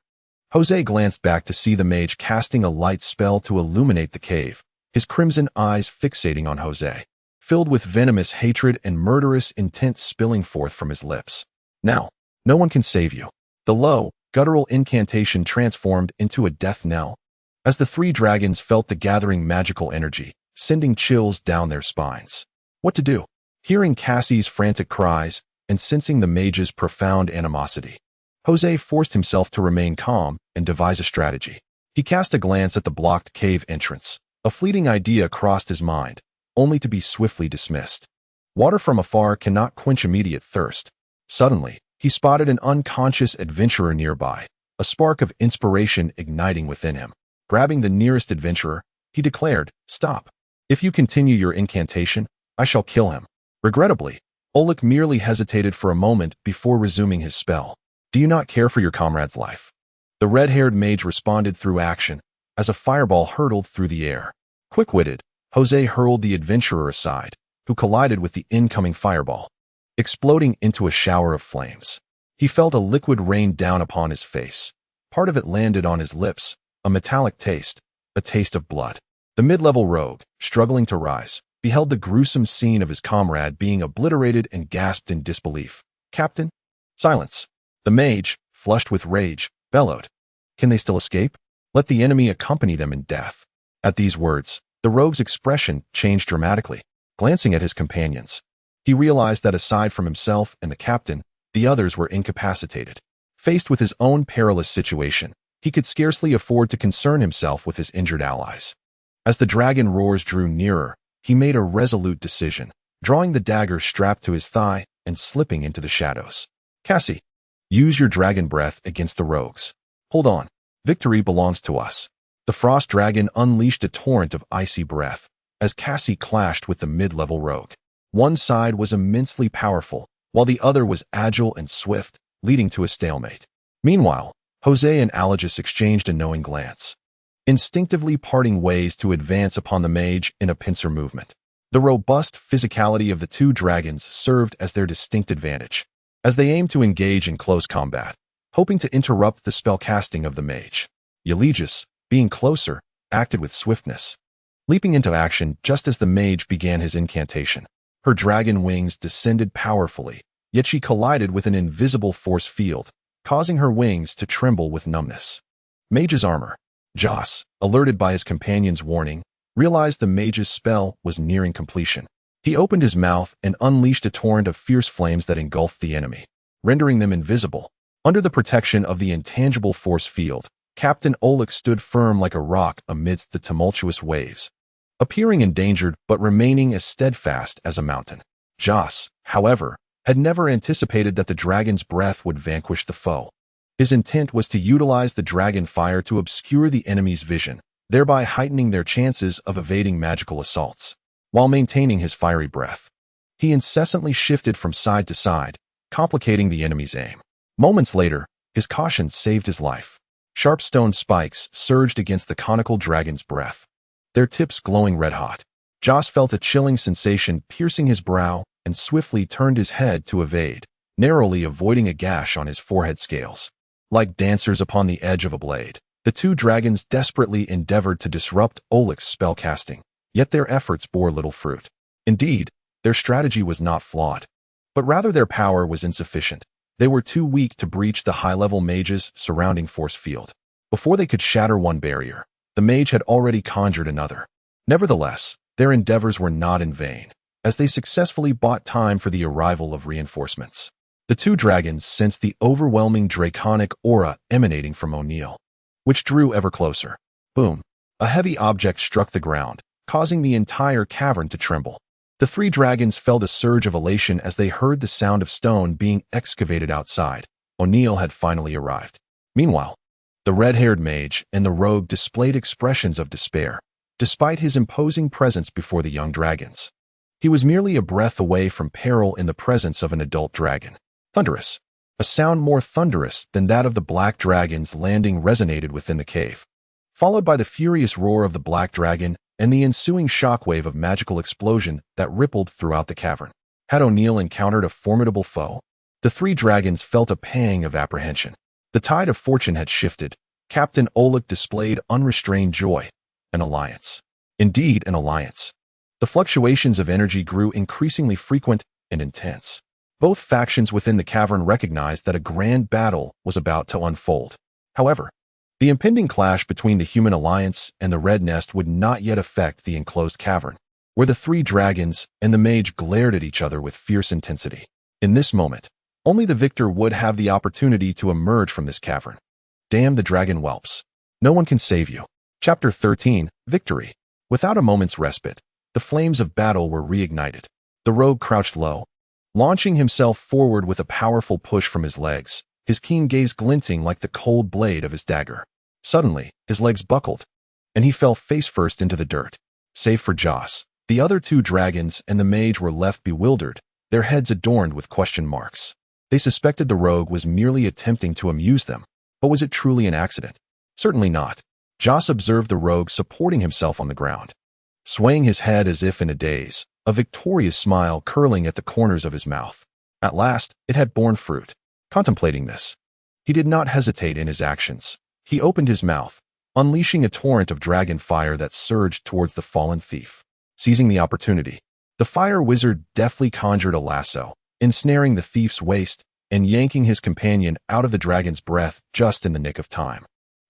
Jose glanced back to see the mage casting a light spell to illuminate the cave, his crimson eyes fixating on Jose, filled with venomous hatred and murderous intent spilling forth from his lips. Now, no one can save you. The low, guttural incantation transformed into a death knell, as the 3 dragons felt the gathering magical energy, sending chills down their spines. What to do? Hearing Cassie's frantic cries and sensing the mage's profound animosity, Jose forced himself to remain calm and devise a strategy. He cast a glance at the blocked cave entrance. A fleeting idea crossed his mind, only to be swiftly dismissed. Water from afar cannot quench immediate thirst. Suddenly, he spotted an unconscious adventurer nearby, a spark of inspiration igniting within him. Grabbing the nearest adventurer, he declared, "Stop. If you continue your incantation, I shall kill him." Regrettably, Olek merely hesitated for a moment before resuming his spell. "Do you not care for your comrade's life?" The red-haired mage responded through action, as a fireball hurtled through the air. Quick-witted, Jose hurled the adventurer aside, who collided with the incoming fireball, exploding into a shower of flames. He felt a liquid rain down upon his face. Part of it landed on his lips, a metallic taste, a taste of blood. The mid-level rogue, struggling to rise, beheld the gruesome scene of his comrade being obliterated and gasped in disbelief. "Captain?" "Silence." The mage, flushed with rage, bellowed. "Can they still escape? Let the enemy accompany them in death." At these words, the rogue's expression changed dramatically. Glancing at his companions, he realized that aside from himself and the captain, the others were incapacitated. Faced with his own perilous situation, he could scarcely afford to concern himself with his injured allies. As the dragon roars drew nearer, he made a resolute decision, drawing the dagger strapped to his thigh and slipping into the shadows. "Cassie, use your dragon breath against the rogues. Hold on. Victory belongs to us." The frost dragon unleashed a torrent of icy breath as Cassie clashed with the mid-level rogue. One side was immensely powerful, while the other was agile and swift, leading to a stalemate. Meanwhile, Jose and Allegis exchanged a knowing glance, instinctively parting ways to advance upon the mage in a pincer movement. The robust physicality of the 2 dragons served as their distinct advantage, as they aimed to engage in close combat, hoping to interrupt the spellcasting of the mage. Allegis, being closer, acted with swiftness, leaping into action just as the mage began his incantation. Her dragon wings descended powerfully, yet she collided with an invisible force field, causing her wings to tremble with numbness. Mage's armor. Joss, alerted by his companion's warning, realized the mage's spell was nearing completion. He opened his mouth and unleashed a torrent of fierce flames that engulfed the enemy, rendering them invisible. Under the protection of the intangible force field, Captain Olek stood firm like a rock amidst the tumultuous waves, appearing endangered but remaining as steadfast as a mountain. Joss, however, had never anticipated that the dragon's breath would vanquish the foe. His intent was to utilize the dragon fire to obscure the enemy's vision, thereby heightening their chances of evading magical assaults, while maintaining his fiery breath. He incessantly shifted from side to side, complicating the enemy's aim. Moments later, his caution saved his life. Sharp stone spikes surged against the conical dragon's breath, their tips glowing red-hot. Joss felt a chilling sensation piercing his brow and swiftly turned his head to evade, narrowly avoiding a gash on his forehead scales. Like dancers upon the edge of a blade, the two dragons desperately endeavored to disrupt Oleg's spellcasting, yet their efforts bore little fruit. Indeed, their strategy was not flawed, but rather their power was insufficient. They were too weak to breach the high-level mage's surrounding force field. Before they could shatter one barrier, the mage had already conjured another. Nevertheless, their endeavors were not in vain, as they successfully bought time for the arrival of reinforcements. The two dragons sensed the overwhelming draconic aura emanating from O'Neill, which drew ever closer. Boom! A heavy object struck the ground, causing the entire cavern to tremble. The three dragons felt a surge of elation as they heard the sound of stone being excavated outside. O'Neill had finally arrived. Meanwhile, the red-haired mage and the rogue displayed expressions of despair, despite his imposing presence before the young dragons. He was merely a breath away from peril in the presence of an adult dragon. Thunderous. A sound more thunderous than that of the black dragon's landing resonated within the cave, followed by the furious roar of the black dragon and the ensuing shockwave of magical explosion that rippled throughout the cavern. Had O'Neill encountered a formidable foe? The three dragons felt a pang of apprehension. The tide of fortune had shifted. Captain Oleg displayed unrestrained joy. An alliance. Indeed, an alliance. The fluctuations of energy grew increasingly frequent and intense. Both factions within the cavern recognized that a grand battle was about to unfold. However, the impending clash between the human alliance and the Red Nest would not yet affect the enclosed cavern, where the three dragons and the mage glared at each other with fierce intensity. In this moment, only the victor would have the opportunity to emerge from this cavern. Damn the dragon whelps. No one can save you. Chapter 13, Victory. Without a moment's respite, the flames of battle were reignited. The rogue crouched low, launching himself forward with a powerful push from his legs, his keen gaze glinting like the cold blade of his dagger. Suddenly, his legs buckled, and he fell face-first into the dirt. Save for Joss, the other two dragons and the mage were left bewildered, their heads adorned with question marks. They suspected the rogue was merely attempting to amuse them, but was it truly an accident? Certainly not. Joss observed the rogue supporting himself on the ground, swaying his head as if in a daze, a victorious smile curling at the corners of his mouth. At last, it had borne fruit. Contemplating this, he did not hesitate in his actions. He opened his mouth, unleashing a torrent of dragon fire that surged towards the fallen thief. Seizing the opportunity, the fire wizard deftly conjured a lasso, ensnaring the thief's waist and yanking his companion out of the dragon's breath just in the nick of time.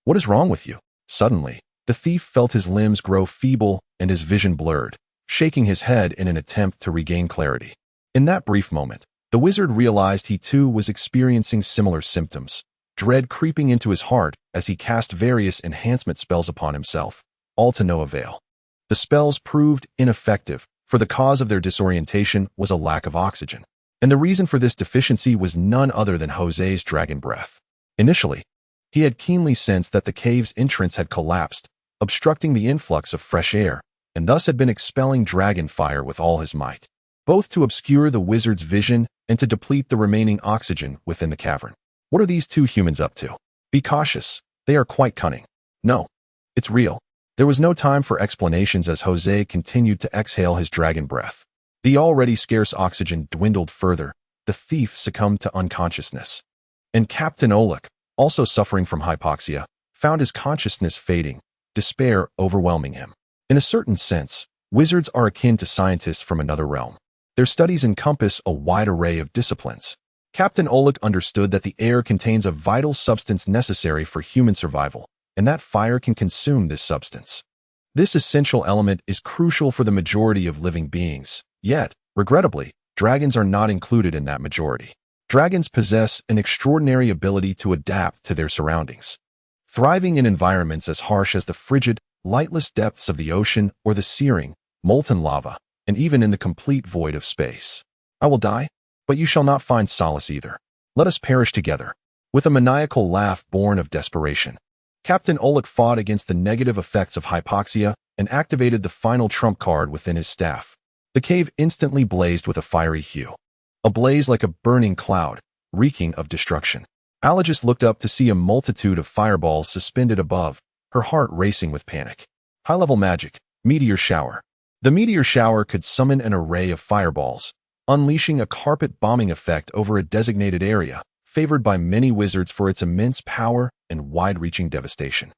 What is wrong with you? Suddenly, the thief felt his limbs grow feeble and his vision blurred, shaking his head in an attempt to regain clarity. In that brief moment, the wizard realized he too was experiencing similar symptoms, dread creeping into his heart as he cast various enhancement spells upon himself, all to no avail. The spells proved ineffective, for the cause of their disorientation was a lack of oxygen, and the reason for this deficiency was none other than Jose's dragon breath. Initially, he had keenly sensed that the cave's entrance had collapsed, obstructing the influx of fresh air, and thus had been expelling dragon fire with all his might, both to obscure the wizard's vision and to deplete the remaining oxygen within the cavern. What are these two humans up to? Be cautious. They are quite cunning. No, it's real. There was no time for explanations as Jose continued to exhale his dragon breath. The already scarce oxygen dwindled further. The thief succumbed to unconsciousness. And Captain Oleg, also suffering from hypoxia, found his consciousness fading, despair overwhelming him. In a certain sense, wizards are akin to scientists from another realm. Their studies encompass a wide array of disciplines. Captain Oleg understood that the air contains a vital substance necessary for human survival, and that fire can consume this substance. This essential element is crucial for the majority of living beings, yet, regrettably, dragons are not included in that majority. Dragons possess an extraordinary ability to adapt to their surroundings, thriving in environments as harsh as the frigid, lightless depths of the ocean or the searing, molten lava, and even in the complete void of space. I will die, but you shall not find solace either. Let us perish together. With a maniacal laugh born of desperation, Captain Oleg fought against the negative effects of hypoxia and activated the final trump card within his staff. The cave instantly blazed with a fiery hue. A blaze like a burning cloud, reeking of destruction. Alogis looked up to see a multitude of fireballs suspended above, her heart racing with panic. High-level magic, meteor shower. The meteor shower could summon an array of fireballs, unleashing a carpet-bombing effect over a designated area, favored by many wizards for its immense power and wide-reaching devastation.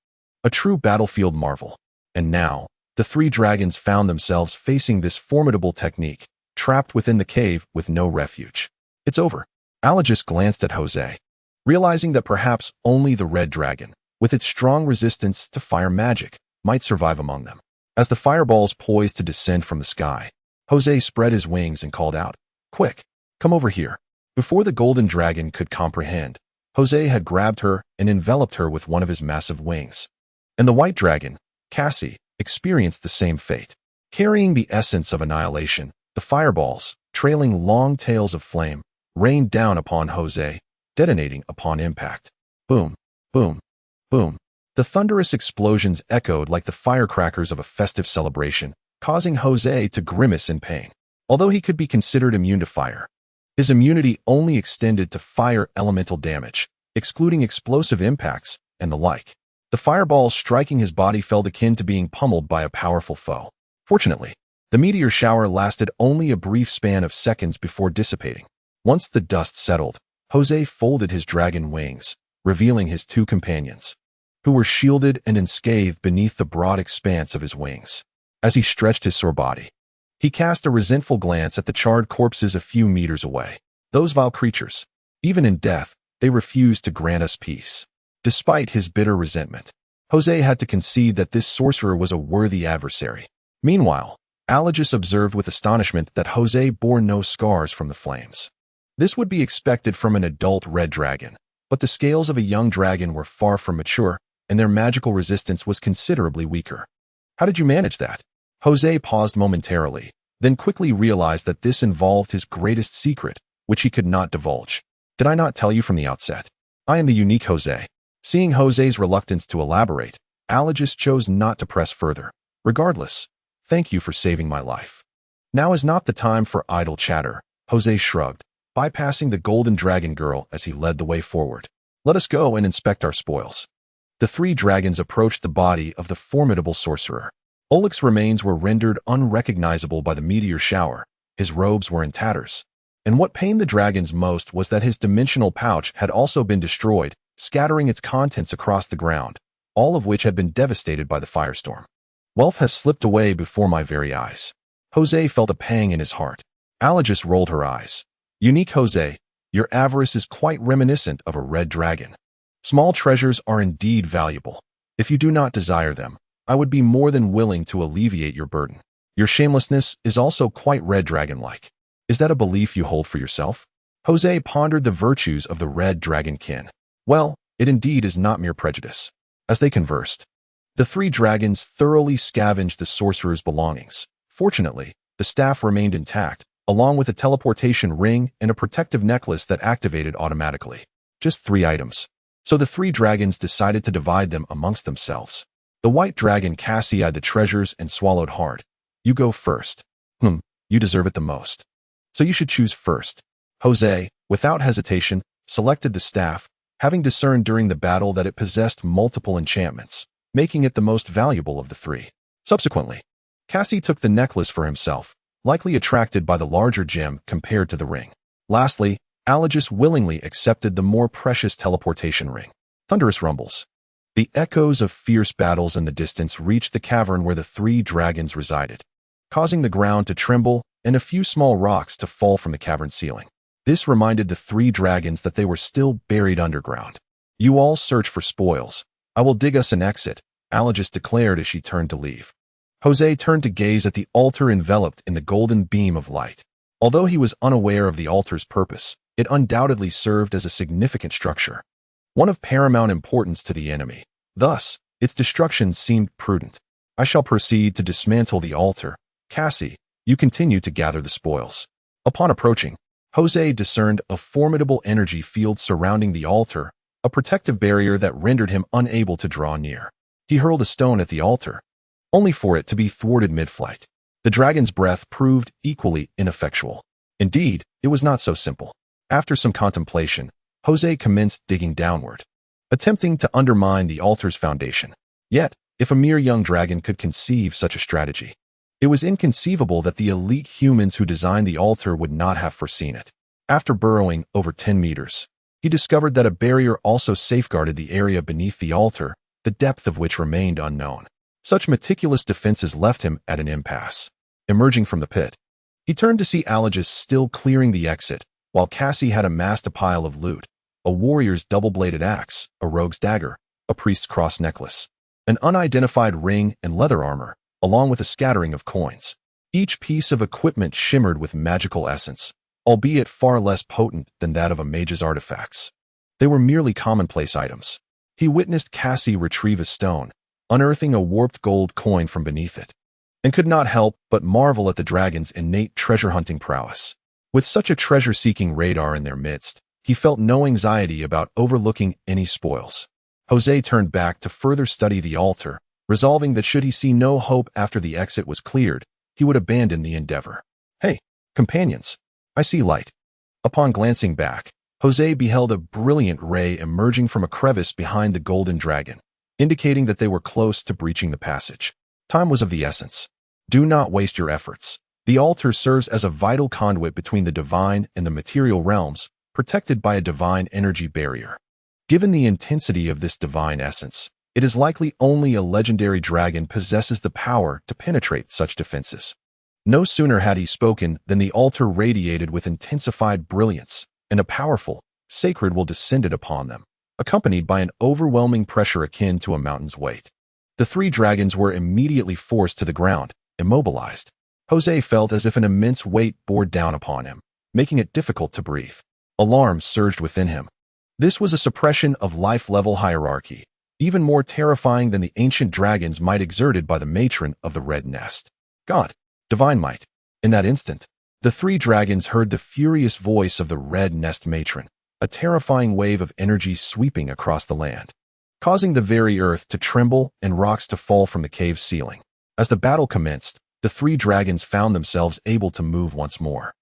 A true battlefield marvel. And now, the three dragons found themselves facing this formidable technique, trapped within the cave with no refuge. It's over. Alogis glanced at Jose, realizing that perhaps only the red dragon, with its strong resistance to fire magic, might survive among them. As the fireballs poised to descend from the sky, Jose spread his wings and called out, "Quick, come over here." Before the golden dragon could comprehend, Jose had grabbed her and enveloped her with one of his massive wings. And the white dragon, Cassie, experienced the same fate. Carrying the essence of annihilation, the fireballs, trailing long tails of flame, rained down upon Jose, detonating upon impact. Boom, boom, boom. The thunderous explosions echoed like the firecrackers of a festive celebration, causing Jose to grimace in pain. Although he could be considered immune to fire, his immunity only extended to fire elemental damage, excluding explosive impacts and the like. The fireballs striking his body felt akin to being pummeled by a powerful foe. Fortunately, the meteor shower lasted only a brief span of seconds before dissipating. Once the dust settled, Jose folded his dragon wings, revealing his two companions, who were shielded and unscathed beneath the broad expanse of his wings. As he stretched his sore body, he cast a resentful glance at the charred corpses a few meters away. Those vile creatures, even in death, they refused to grant us peace. Despite his bitter resentment, Jose had to concede that this sorcerer was a worthy adversary. Meanwhile, Alogis observed with astonishment that Jose bore no scars from the flames. This would be expected from an adult red dragon, but the scales of a young dragon were far from mature, and their magical resistance was considerably weaker. How did you manage that? Jose paused momentarily, then quickly realized that this involved his greatest secret, which he could not divulge. Did I not tell you from the outset? I am the unique Jose. Seeing Jose's reluctance to elaborate, Alogis chose not to press further. Regardless, thank you for saving my life. Now is not the time for idle chatter, Jose shrugged, bypassing the golden dragon girl as he led the way forward. Let us go and inspect our spoils. The three dragons approached the body of the formidable sorcerer. Oleg's remains were rendered unrecognizable by the meteor shower. His robes were in tatters. And what pained the dragons most was that his dimensional pouch had also been destroyed, scattering its contents across the ground, all of which had been devastated by the firestorm. Wealth has slipped away before my very eyes. Jose felt a pang in his heart. Alogis rolled her eyes. Unique Jose, your avarice is quite reminiscent of a red dragon. Small treasures are indeed valuable. If you do not desire them, I would be more than willing to alleviate your burden. Your shamelessness is also quite red dragon-like. Is that a belief you hold for yourself? Jose pondered the virtues of the red dragonkin. Well, it indeed is not mere prejudice. As they conversed, the three dragons thoroughly scavenged the sorcerer's belongings. Fortunately, the staff remained intact, along with a teleportation ring and a protective necklace that activated automatically. Just 3 items. So the three dragons decided to divide them amongst themselves. The white dragon Cassie eyed the treasures and swallowed hard. You go first. You deserve it the most. So you should choose first. Jose, without hesitation, selected the staff, having discerned during the battle that it possessed multiple enchantments, making it the most valuable of the 3. Subsequently, Cassie took the necklace for himself, likely attracted by the larger gem compared to the ring. Lastly, Alogis willingly accepted the more precious teleportation ring. Thunderous rumbles. The echoes of fierce battles in the distance reached the cavern where the 3 dragons resided, causing the ground to tremble and a few small rocks to fall from the cavern ceiling. This reminded the 3 dragons that they were still buried underground. You all search for spoils. I will dig us an exit, Alogis declared as she turned to leave. Jose turned to gaze at the altar enveloped in the golden beam of light. Although he was unaware of the altar's purpose, it undoubtedly served as a significant structure, one of paramount importance to the enemy. Thus, its destruction seemed prudent. I shall proceed to dismantle the altar. Cassie, you continue to gather the spoils. Upon approaching, Jose discerned a formidable energy field surrounding the altar, a protective barrier that rendered him unable to draw near. He hurled a stone at the altar, only for it to be thwarted mid-flight. The dragon's breath proved equally ineffectual. Indeed, it was not so simple. After some contemplation, Jose commenced digging downward, attempting to undermine the altar's foundation. Yet, if a mere young dragon could conceive such a strategy, it was inconceivable that the elite humans who designed the altar would not have foreseen it. After burrowing over 10 meters, he discovered that a barrier also safeguarded the area beneath the altar, the depth of which remained unknown. Such meticulous defenses left him at an impasse. Emerging from the pit, he turned to see Allegis still clearing the exit, while Cassie had amassed a pile of loot: a warrior's double-bladed axe, a rogue's dagger, a priest's cross necklace, an unidentified ring and leather armor, along with a scattering of coins. Each piece of equipment shimmered with magical essence, albeit far less potent than that of a mage's artifacts. They were merely commonplace items. He witnessed Cassie retrieve a stone, unearthing a warped gold coin from beneath it, and could not help but marvel at the dragon's innate treasure-hunting prowess. With such a treasure-seeking radar in their midst, he felt no anxiety about overlooking any spoils. Jose turned back to further study the altar, resolving that should he see no hope after the exit was cleared, he would abandon the endeavor. "Hey, companions, I see light." Upon glancing back, Jose beheld a brilliant ray emerging from a crevice behind the golden dragon, indicating that they were close to breaching the passage. Time was of the essence. Do not waste your efforts. The altar serves as a vital conduit between the divine and the material realms, protected by a divine energy barrier. Given the intensity of this divine essence, it is likely only a legendary dragon possesses the power to penetrate such defenses. No sooner had he spoken than the altar radiated with intensified brilliance, and a powerful, sacred will descended upon them, accompanied by an overwhelming pressure akin to a mountain's weight. The three dragons were immediately forced to the ground, immobilized. Jose felt as if an immense weight bore down upon him, making it difficult to breathe. Alarm surged within him. This was a suppression of life-level hierarchy, even more terrifying than the ancient dragon's might exerted by the matron of the Red Nest. God, divine might. In that instant, the three dragons heard the furious voice of the Red Nest matron, a terrifying wave of energy sweeping across the land, causing the very earth to tremble and rocks to fall from the cave's ceiling. As the battle commenced, the three dragons found themselves able to move once more.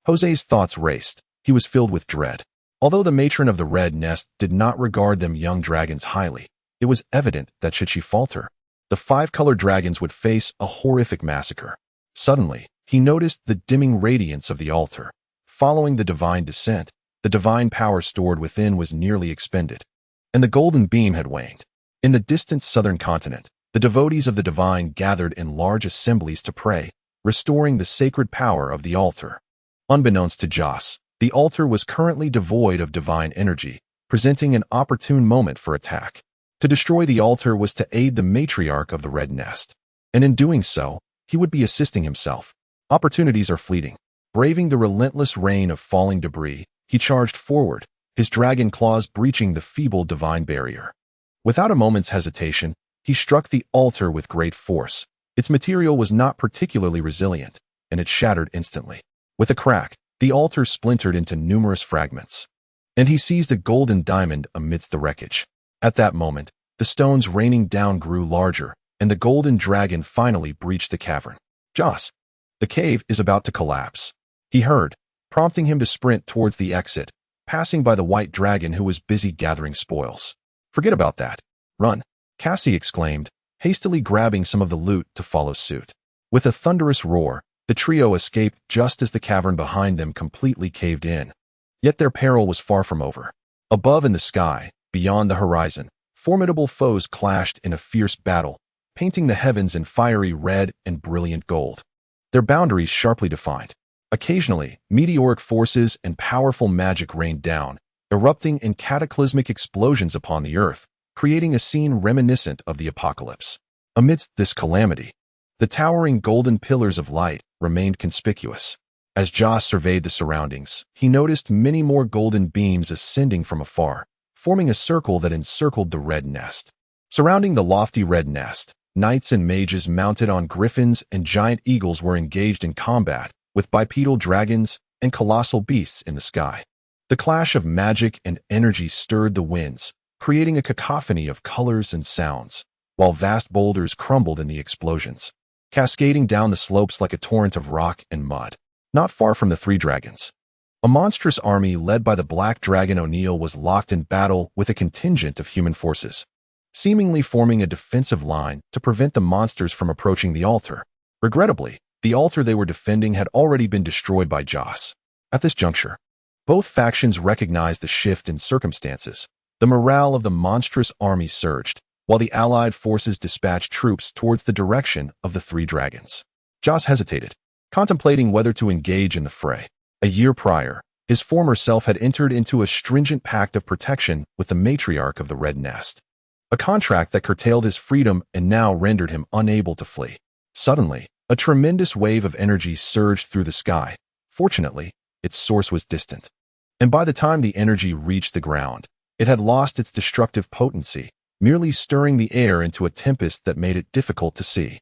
Jose's thoughts raced. He was filled with dread. Although the matron of the Red Nest did not regard them young dragons highly, it was evident that should she falter, the five-colored dragons would face a horrific massacre. Suddenly, he noticed the dimming radiance of the altar. Following the divine descent, the divine power stored within was nearly expended, and the golden beam had waned. In the distant southern continent, the devotees of the divine gathered in large assemblies to pray, restoring the sacred power of the altar. Unbeknownst to Joss, the altar was currently devoid of divine energy, presenting an opportune moment for attack. To destroy the altar was to aid the matriarch of the Red Nest, and in doing so, he would be assisting himself. Opportunities are fleeting. Braving the relentless rain of falling debris, he charged forward, his dragon claws breaching the feeble divine barrier. Without a moment's hesitation, he struck the altar with great force. Its material was not particularly resilient, and it shattered instantly. With a crack, the altar splintered into numerous fragments, and he seized a golden diamond amidst the wreckage. At that moment, the stones raining down grew larger, and the golden dragon finally breached the cavern. "Joss, the cave is about to collapse," he heard, prompting him to sprint towards the exit, passing by the white dragon who was busy gathering spoils. "Forget about that. Run," Cassie exclaimed, hastily grabbing some of the loot to follow suit. With a thunderous roar, the trio escaped just as the cavern behind them completely caved in. Yet their peril was far from over. Above in the sky, beyond the horizon, formidable foes clashed in a fierce battle, painting the heavens in fiery red and brilliant gold, their boundaries sharply defined. Occasionally, meteoric forces and powerful magic rained down, erupting in cataclysmic explosions upon the earth, creating a scene reminiscent of the apocalypse. Amidst this calamity, the towering golden pillars of light remained conspicuous. As Joss surveyed the surroundings, he noticed many more golden beams ascending from afar, forming a circle that encircled the Red Nest. Surrounding the lofty Red Nest, knights and mages mounted on griffins and giant eagles were engaged in combat, with bipedal dragons and colossal beasts in the sky. The clash of magic and energy stirred the winds, creating a cacophony of colors and sounds, while vast boulders crumbled in the explosions. cascading down the slopes like a torrent of rock and mud. Not far from the three dragons, a monstrous army led by the black dragon O'Neill was locked in battle with a contingent of human forces, seemingly forming a defensive line to prevent the monsters from approaching the altar. Regrettably, the altar they were defending had already been destroyed by Joss. At this juncture, both factions recognized the shift in circumstances. The morale of the monstrous army surged, while the allied forces dispatched troops towards the direction of the three dragons. Joss hesitated, contemplating whether to engage in the fray. A year prior, his former self had entered into a stringent pact of protection with the matriarch of the Red Nest, a contract that curtailed his freedom and now rendered him unable to flee. Suddenly, a tremendous wave of energy surged through the sky. Fortunately, its source was distant, and by the time the energy reached the ground, it had lost its destructive potency, merely stirring the air into a tempest that made it difficult to see.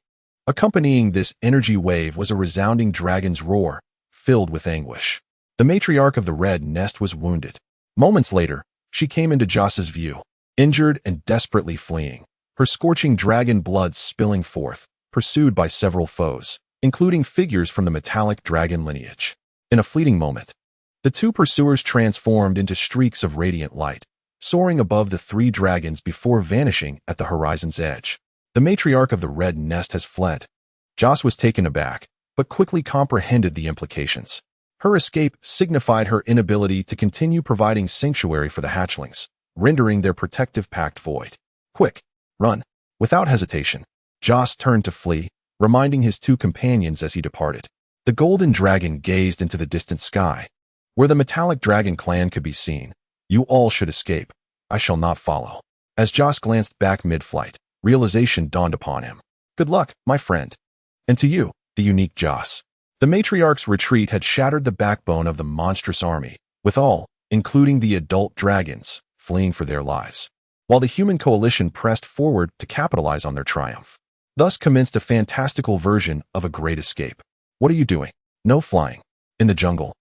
Accompanying this energy wave was a resounding dragon's roar, filled with anguish. The matriarch of the Red Nest was wounded. Moments later, she came into Joss's view, injured and desperately fleeing, her scorching dragon blood spilling forth, pursued by several foes, including figures from the metallic dragon lineage. In a fleeting moment, the two pursuers transformed into streaks of radiant light, soaring above the three dragons before vanishing at the horizon's edge. The matriarch of the Red Nest has fled. Joss was taken aback, but quickly comprehended the implications. Her escape signified her inability to continue providing sanctuary for the hatchlings, rendering their protective pact void. Quick, run. Without hesitation, Joss turned to flee, reminding his two companions as he departed. The golden dragon gazed into the distant sky, where the metallic dragon clan could be seen. You all should escape. I shall not follow. As Joss glanced back mid-flight, realization dawned upon him. Good luck, my friend. And to you, the unique Joss. The matriarch's retreat had shattered the backbone of the monstrous army, with all, including the adult dragons, fleeing for their lives, while the human coalition pressed forward to capitalize on their triumph. Thus commenced a fantastical version of a great escape. What are you doing? No flying. In the jungle,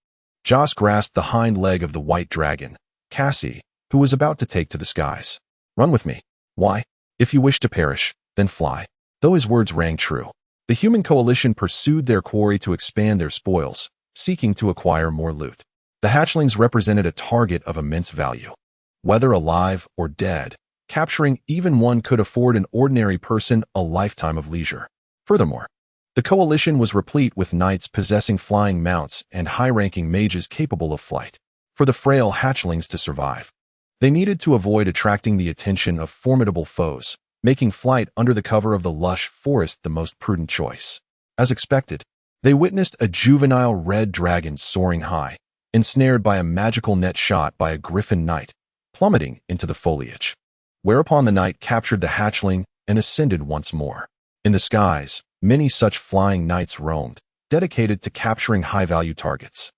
Joss grasped the hind leg of the white dragon, Cassie, who was about to take to the skies. Run with me. Why? If you wish to perish, then fly. Though his words rang true, the human coalition pursued their quarry to expand their spoils, seeking to acquire more loot. The hatchlings represented a target of immense value. Whether alive or dead, capturing even one could afford an ordinary person a lifetime of leisure. Furthermore, the coalition was replete with knights possessing flying mounts and high-ranking mages capable of flight. For the frail hatchlings to survive, they needed to avoid attracting the attention of formidable foes, making flight under the cover of the lush forest the most prudent choice. As expected, they witnessed a juvenile red dragon soaring high, ensnared by a magical net shot by a griffin knight, plummeting into the foliage. Whereupon the knight captured the hatchling and ascended once more. In the skies, many such flying knights roamed, dedicated to capturing high-value targets.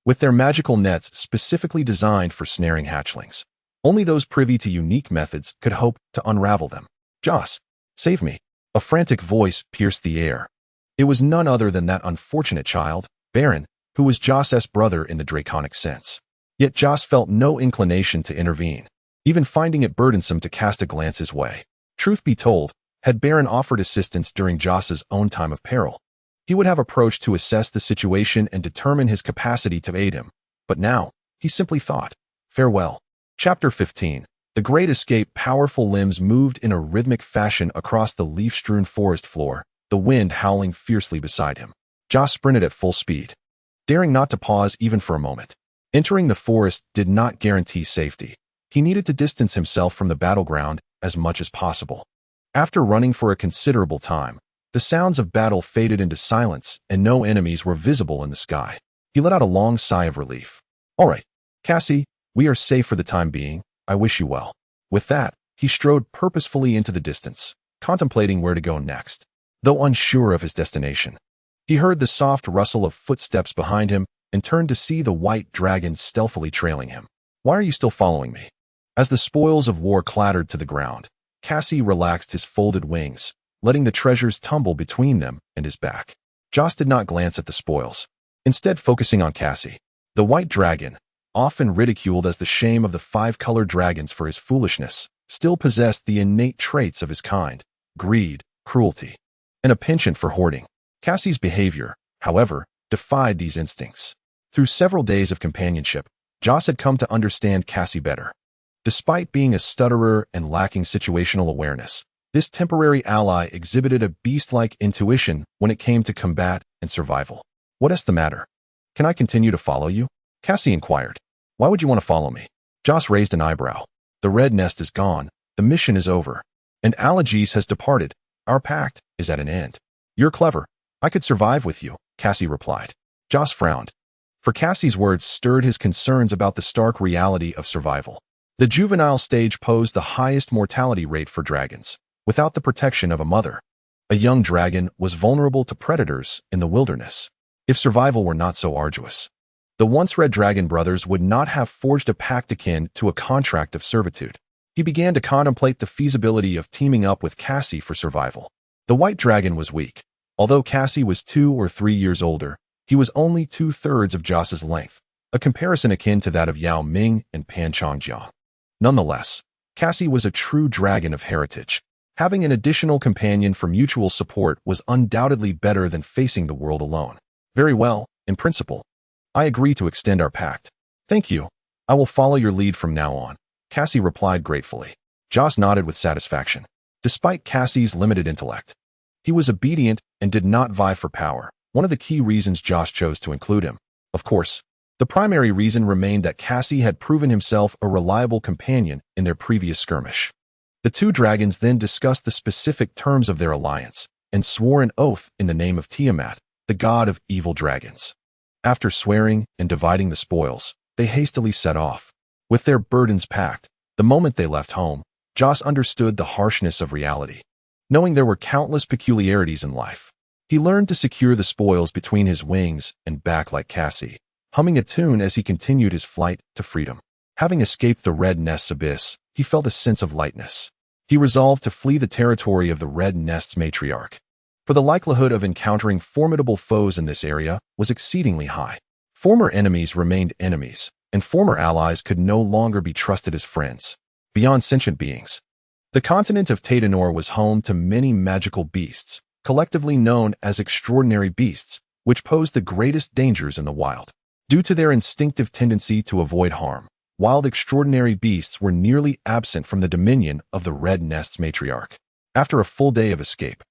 With their magical nets specifically designed for snaring hatchlings, only those privy to unique methods could hope to unravel them. Joss, save me. A frantic voice pierced the air. It was none other than that unfortunate child, Baron, who was Joss's brother in the draconic sense. Yet Joss felt no inclination to intervene, even finding it burdensome to cast a glance his way. Truth be told, had Baron offered assistance during Joss's own time of peril, he would have approached to assess the situation and determine his capacity to aid him. But now, he simply thought, farewell. Chapter 15. The Great Escape. Powerful limbs moved in a rhythmic fashion across the leaf-strewn forest floor, the wind howling fiercely beside him. Joss sprinted at full speed, daring not to pause even for a moment. Entering the forest did not guarantee safety. He needed to distance himself from the battleground as much as possible. After running for a considerable time, the sounds of battle faded into silence and no enemies were visible in the sky. He let out a long sigh of relief. All right, Cassie, we are safe for the time being. I wish you well. With that, he strode purposefully into the distance, contemplating where to go next. Though unsure of his destination, he heard the soft rustle of footsteps behind him and turned to see the white dragon stealthily trailing him. Why are you still following me? As the spoils of war clattered to the ground, Cassie relaxed his folded wings, letting the treasures tumble between them and his back. Joss did not glance at the spoils, instead focusing on Cassie. The white dragon, often ridiculed as the shame of the five-colored dragons for his foolishness, still possessed the innate traits of his kind: greed, cruelty, and a penchant for hoarding. Cassie's behavior, however, defied these instincts. Through several days of companionship, Joss had come to understand Cassie better. Despite being a stutterer and lacking situational awareness, this temporary ally exhibited a beast-like intuition when it came to combat and survival. "What is the matter? Can I continue to follow you?" Cassie inquired. "Why would you want to follow me?" Joss raised an eyebrow. "The red nest is gone, the mission is over, and Allergies has departed. Our pact is at an end." "You're clever. I could survive with you," Cassie replied. Joss frowned, for Cassie's words stirred his concerns about the stark reality of survival. The juvenile stage posed the highest mortality rate for dragons. Without the protection of a mother, a young dragon was vulnerable to predators in the wilderness. If survival were not so arduous, the once-red dragon brothers would not have forged a pact akin to a contract of servitude. He began to contemplate the feasibility of teaming up with Cassie for survival. The white dragon was weak. Although Cassie was 2 or 3 years older, he was only 2/3 of Joss's length, a comparison akin to that of Yao Ming and Pan Changjiang. Nonetheless, Cassie was a true dragon of heritage. Having an additional companion for mutual support was undoubtedly better than facing the world alone. "Very well, in principle. I agree to extend our pact." "Thank you. I will follow your lead from now on," Cassie replied gratefully. Joss nodded with satisfaction. Despite Cassie's limited intellect, he was obedient and did not vie for power, one of the key reasons Joss chose to include him. Of course, the primary reason remained that Cassie had proven himself a reliable companion in their previous skirmish. The two dragons then discussed the specific terms of their alliance and swore an oath in the name of Tiamat, the god of evil dragons. After swearing and dividing the spoils, they hastily set off. With their burdens packed, the moment they left home, Joss understood the harshness of reality. Knowing there were countless peculiarities in life, he learned to secure the spoils between his wings and back like Cassie, humming a tune as he continued his flight to freedom. Having escaped the Red Nest's abyss, he felt a sense of lightness. He resolved to flee the territory of the Red Nest's matriarch, for the likelihood of encountering formidable foes in this area was exceedingly high. Former enemies remained enemies, and former allies could no longer be trusted as friends. Beyond sentient beings, the continent of Taitanor was home to many magical beasts, collectively known as extraordinary beasts, which posed the greatest dangers in the wild. Due to their instinctive tendency to avoid harm, wild extraordinary beasts were nearly absent from the dominion of the Red Nest's matriarch. After a full day of escape,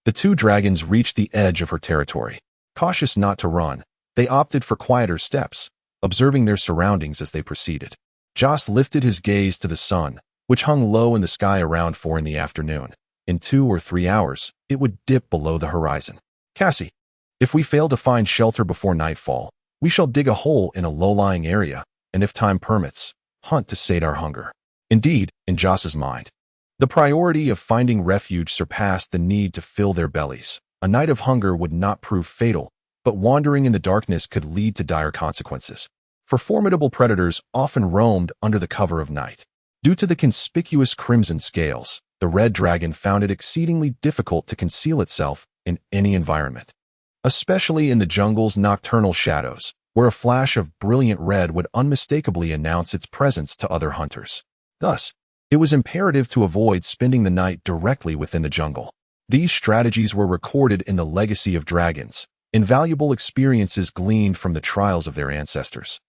the two dragons reached the edge of her territory. Cautious not to run, they opted for quieter steps, observing their surroundings as they proceeded. Joss lifted his gaze to the sun, which hung low in the sky around 4 in the afternoon. In 2 or 3 hours, it would dip below the horizon. "Cassie, if we fail to find shelter before nightfall, we shall dig a hole in a low-lying area, and if time permits, hunt to sate our hunger." Indeed, in Joss's mind, the priority of finding refuge surpassed the need to fill their bellies. A night of hunger would not prove fatal, but wandering in the darkness could lead to dire consequences. For formidable predators often roamed under the cover of night. Due to the conspicuous crimson scales, the red dragon found it exceedingly difficult to conceal itself in any environment, especially in the jungle's nocturnal shadows, where a flash of brilliant red would unmistakably announce its presence to other hunters. Thus, it was imperative to avoid spending the night directly within the jungle. These strategies were recorded in the Legacy of Dragons, invaluable experiences gleaned from the trials of their ancestors.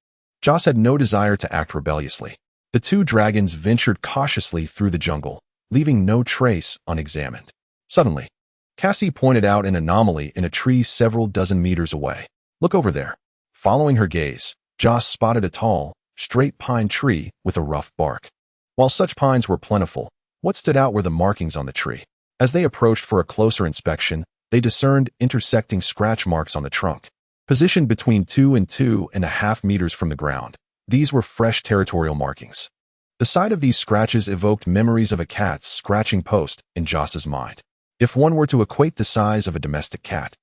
Joss had no desire to act rebelliously. The two dragons ventured cautiously through the jungle, leaving no trace unexamined. Suddenly, Cassie pointed out an anomaly in a tree several dozen meters away. "Look over there." Following her gaze, Joss spotted a tall, straight pine tree with a rough bark. While such pines were plentiful, what stood out were the markings on the tree. As they approached for a closer inspection, they discerned intersecting scratch marks on the trunk. Positioned between 2 and 2.5 meters from the ground, these were fresh territorial markings. The sight of these scratches evoked memories of a cat's scratching post in Joss's mind. If one were to equate the size of a domestic cat,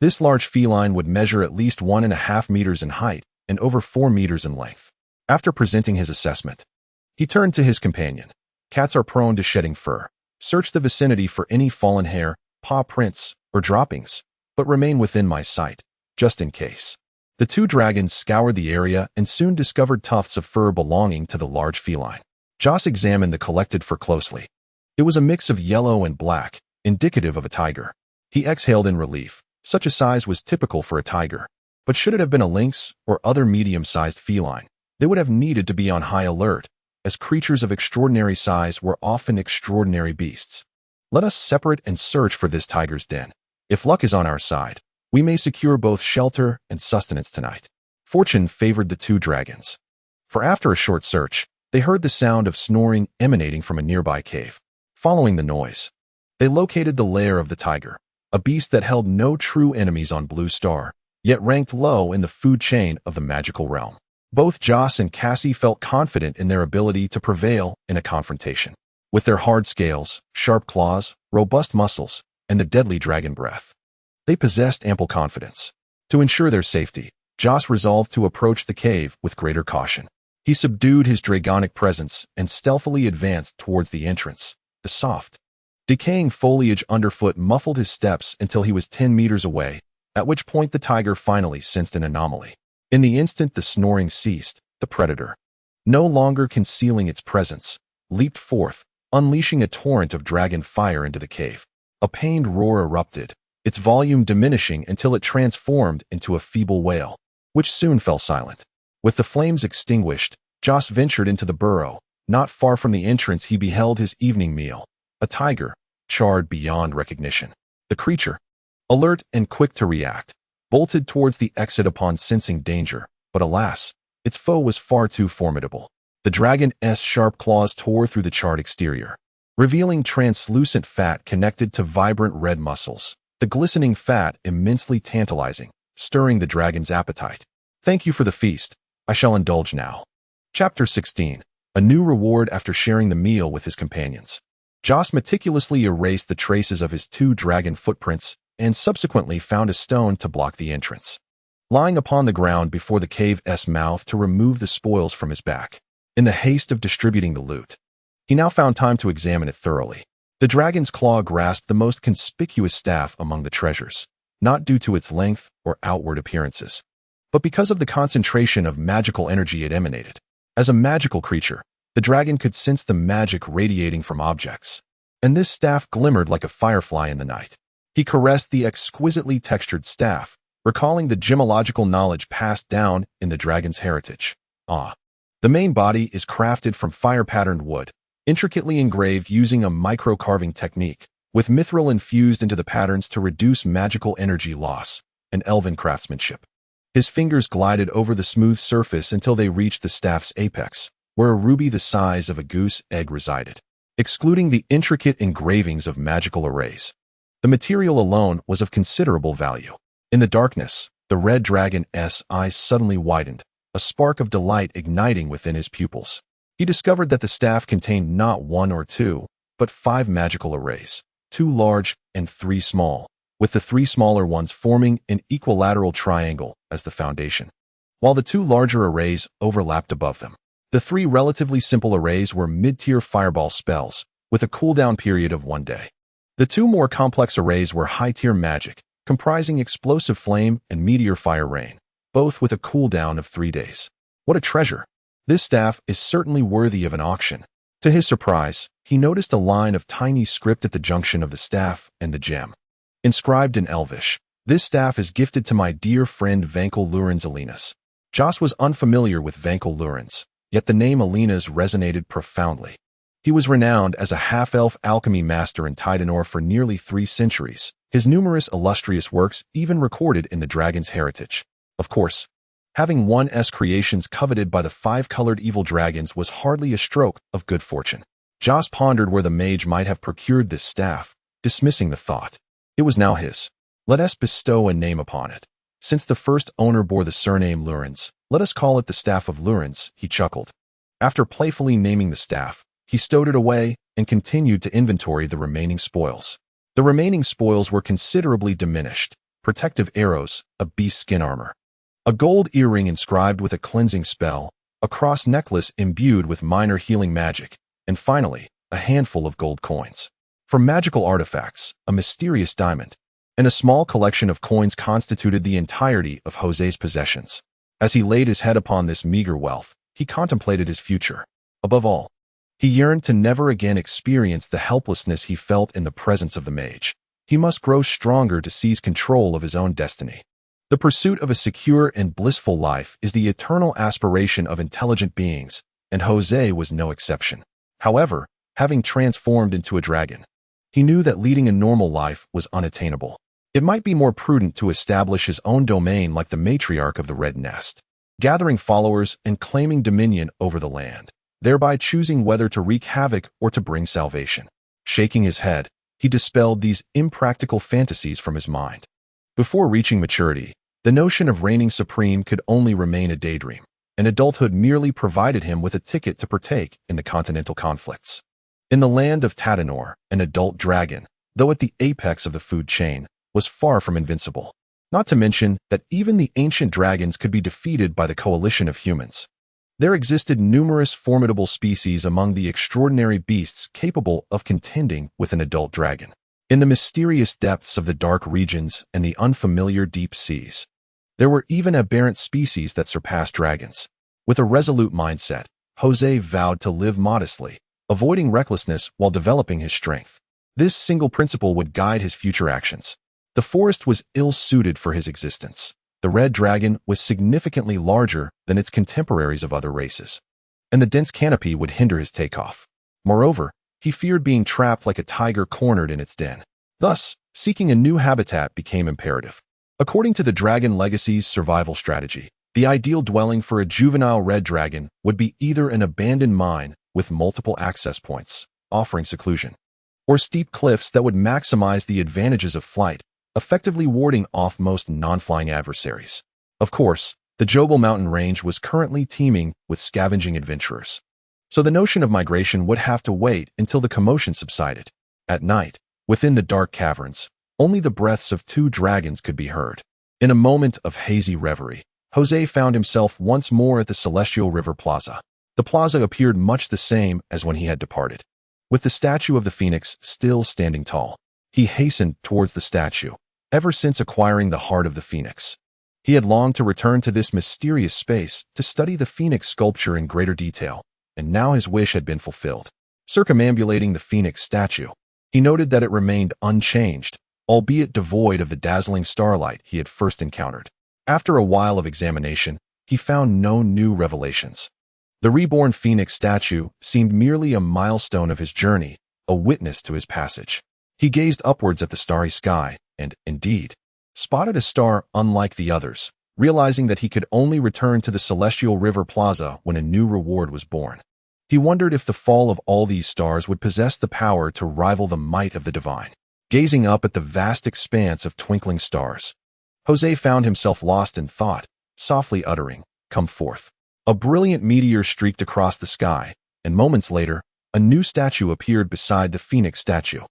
this large feline would measure at least 1.5 meters in height and over 4 meters in length. After presenting his assessment, he turned to his companion. "Cats are prone to shedding fur. Search the vicinity for any fallen hair, paw prints, or droppings, but remain within my sight, just in case." The two dragons scoured the area and soon discovered tufts of fur belonging to the large feline. Joss examined the collected fur closely. It was a mix of yellow and black, indicative of a tiger. He exhaled in relief. Such a size was typical for a tiger. But should it have been a lynx or other medium-sized feline, they would have needed to be on high alert, as creatures of extraordinary size were often extraordinary beasts. Let us separate and search for this tiger's den. If luck is on our side, we may secure both shelter and sustenance tonight. Fortune favored the two dragons. For after a short search, they heard the sound of snoring emanating from a nearby cave. Following the noise, they located the lair of the tiger, a beast that held no true enemies on Blue Star, yet ranked low in the food chain of the magical realm. Both Joss and Cassie felt confident in their ability to prevail in a confrontation. With their hard scales, sharp claws, robust muscles, and the deadly dragon breath, they possessed ample confidence. To ensure their safety, Joss resolved to approach the cave with greater caution. He subdued his dragonic presence and stealthily advanced towards the entrance. The soft, decaying foliage underfoot muffled his steps until he was 10 meters away, at which point the tiger finally sensed an anomaly. In the instant the snoring ceased, the predator, no longer concealing its presence, leaped forth, unleashing a torrent of dragon fire into the cave. A pained roar erupted, its volume diminishing until it transformed into a feeble wail, which soon fell silent. With the flames extinguished, Joss ventured into the burrow. Not far from the entrance he beheld his evening meal, a tiger, charred beyond recognition. The creature, alert and quick to react, bolted towards the exit upon sensing danger, but alas, its foe was far too formidable. The dragon's sharp claws tore through the charred exterior, revealing translucent fat connected to vibrant red muscles, the glistening fat immensely tantalizing, stirring the dragon's appetite. Thank you for the feast. I shall indulge now. Chapter 16. A new reward after sharing the meal with his companions. Joss meticulously erased the traces of his two dragon footprints and subsequently found a stone to block the entrance, lying upon the ground before the cave's mouth to remove the spoils from his back. In the haste of distributing the loot, he now found time to examine it thoroughly. The dragon's claw grasped the most conspicuous staff among the treasures, not due to its length or outward appearances, but because of the concentration of magical energy it emanated. As a magical creature, the dragon could sense the magic radiating from objects, and this staff glimmered like a firefly in the night. He caressed the exquisitely textured staff, recalling the gemological knowledge passed down in the dragon's heritage. The main body is crafted from fire-patterned wood, intricately engraved using a micro-carving technique, with mithril infused into the patterns to reduce magical energy loss, and elven craftsmanship. His fingers glided over the smooth surface until they reached the staff's apex, where a ruby the size of a goose egg resided. Excluding the intricate engravings of magical arrays, the material alone was of considerable value. In the darkness, the red dragon's eyes suddenly widened, a spark of delight igniting within his pupils. He discovered that the staff contained not one or two, but 5 magical arrays, 2 large and 3 small, with the 3 smaller ones forming an equilateral triangle as the foundation, while the 2 larger arrays overlapped above them. The 3 relatively simple arrays were mid-tier fireball spells, with a cooldown period of 1 day. The 2 more complex arrays were high-tier magic, comprising explosive flame and meteor fire rain, both with a cooldown of 3 days. What a treasure! This staff is certainly worthy of an auction. To his surprise, he noticed a line of tiny script at the junction of the staff and the gem. Inscribed in Elvish, "This staff is gifted to my dear friend Vankel Lurens Alinas." Joss was unfamiliar with Vankel Lurens, yet the name Alinas resonated profoundly. He was renowned as a half-elf alchemy master in Titanor for nearly 3 centuries, his numerous illustrious works even recorded in the dragon's heritage. Of course, having one's creations coveted by the 5-colored evil dragons was hardly a stroke of good fortune. Joss pondered where the mage might have procured this staff, dismissing the thought. It was now his. Let us bestow a name upon it. Since the first owner bore the surname Lurens, let us call it the Staff of Lurens, he chuckled. After playfully naming the staff, he stowed it away and continued to inventory the remaining spoils. The remaining spoils were considerably diminished: protective arrows, a beast skin armor, a gold earring inscribed with a cleansing spell, a cross necklace imbued with minor healing magic, and finally, a handful of gold coins. For magical artifacts, a mysterious diamond, and a small collection of coins constituted the entirety of Jose's possessions. As he laid his head upon this meager wealth, he contemplated his future. Above all, he yearned to never again experience the helplessness he felt in the presence of the mage. He must grow stronger to seize control of his own destiny. The pursuit of a secure and blissful life is the eternal aspiration of intelligent beings, and Jose was no exception. However, having transformed into a dragon, he knew that leading a normal life was unattainable. It might be more prudent to establish his own domain like the matriarch of the Red Nest, gathering followers and claiming dominion over the land, thereby choosing whether to wreak havoc or to bring salvation. Shaking his head, he dispelled these impractical fantasies from his mind. Before reaching maturity, the notion of reigning supreme could only remain a daydream, and adulthood merely provided him with a ticket to partake in the continental conflicts. In the land of Tadanor, an adult dragon, though at the apex of the food chain, was far from invincible. Not to mention that even the ancient dragons could be defeated by the coalition of humans. There existed numerous formidable species among the extraordinary beasts capable of contending with an adult dragon. In the mysterious depths of the dark regions and the unfamiliar deep seas, there were even aberrant species that surpassed dragons. With a resolute mindset, Jose vowed to live modestly, avoiding recklessness while developing his strength. This single principle would guide his future actions. The forest was ill-suited for his existence. The red dragon was significantly larger than its contemporaries of other races, and the dense canopy would hinder his takeoff. Moreover, he feared being trapped like a tiger cornered in its den. Thus, seeking a new habitat became imperative. According to the Dragon Legacy's survival strategy, the ideal dwelling for a juvenile red dragon would be either an abandoned mine with multiple access points, offering seclusion, or steep cliffs that would maximize the advantages of flight, effectively warding off most non-flying adversaries. Of course, the Jobel mountain range was currently teeming with scavenging adventurers, so the notion of migration would have to wait until the commotion subsided. At night, within the dark caverns, only the breaths of two dragons could be heard. In a moment of hazy reverie, Jose found himself once more at the Celestial River Plaza. The plaza appeared much the same as when he had departed, with the statue of the Phoenix still standing tall. He hastened towards the statue. Ever since acquiring the heart of the Phoenix, he had longed to return to this mysterious space to study the Phoenix sculpture in greater detail, and now his wish had been fulfilled. Circumambulating the Phoenix statue, he noted that it remained unchanged, albeit devoid of the dazzling starlight he had first encountered. After a while of examination, he found no new revelations. The reborn Phoenix statue seemed merely a milestone of his journey, a witness to his passage. He gazed upwards at the starry sky, and, indeed, spotted a star unlike the others, realizing that he could only return to the Celestial River Plaza when a new reward was born. He wondered if the fall of all these stars would possess the power to rival the might of the divine. Gazing up at the vast expanse of twinkling stars, Jose found himself lost in thought, softly uttering, "Come forth." A brilliant meteor streaked across the sky, and moments later, a new statue appeared beside the Phoenix statue.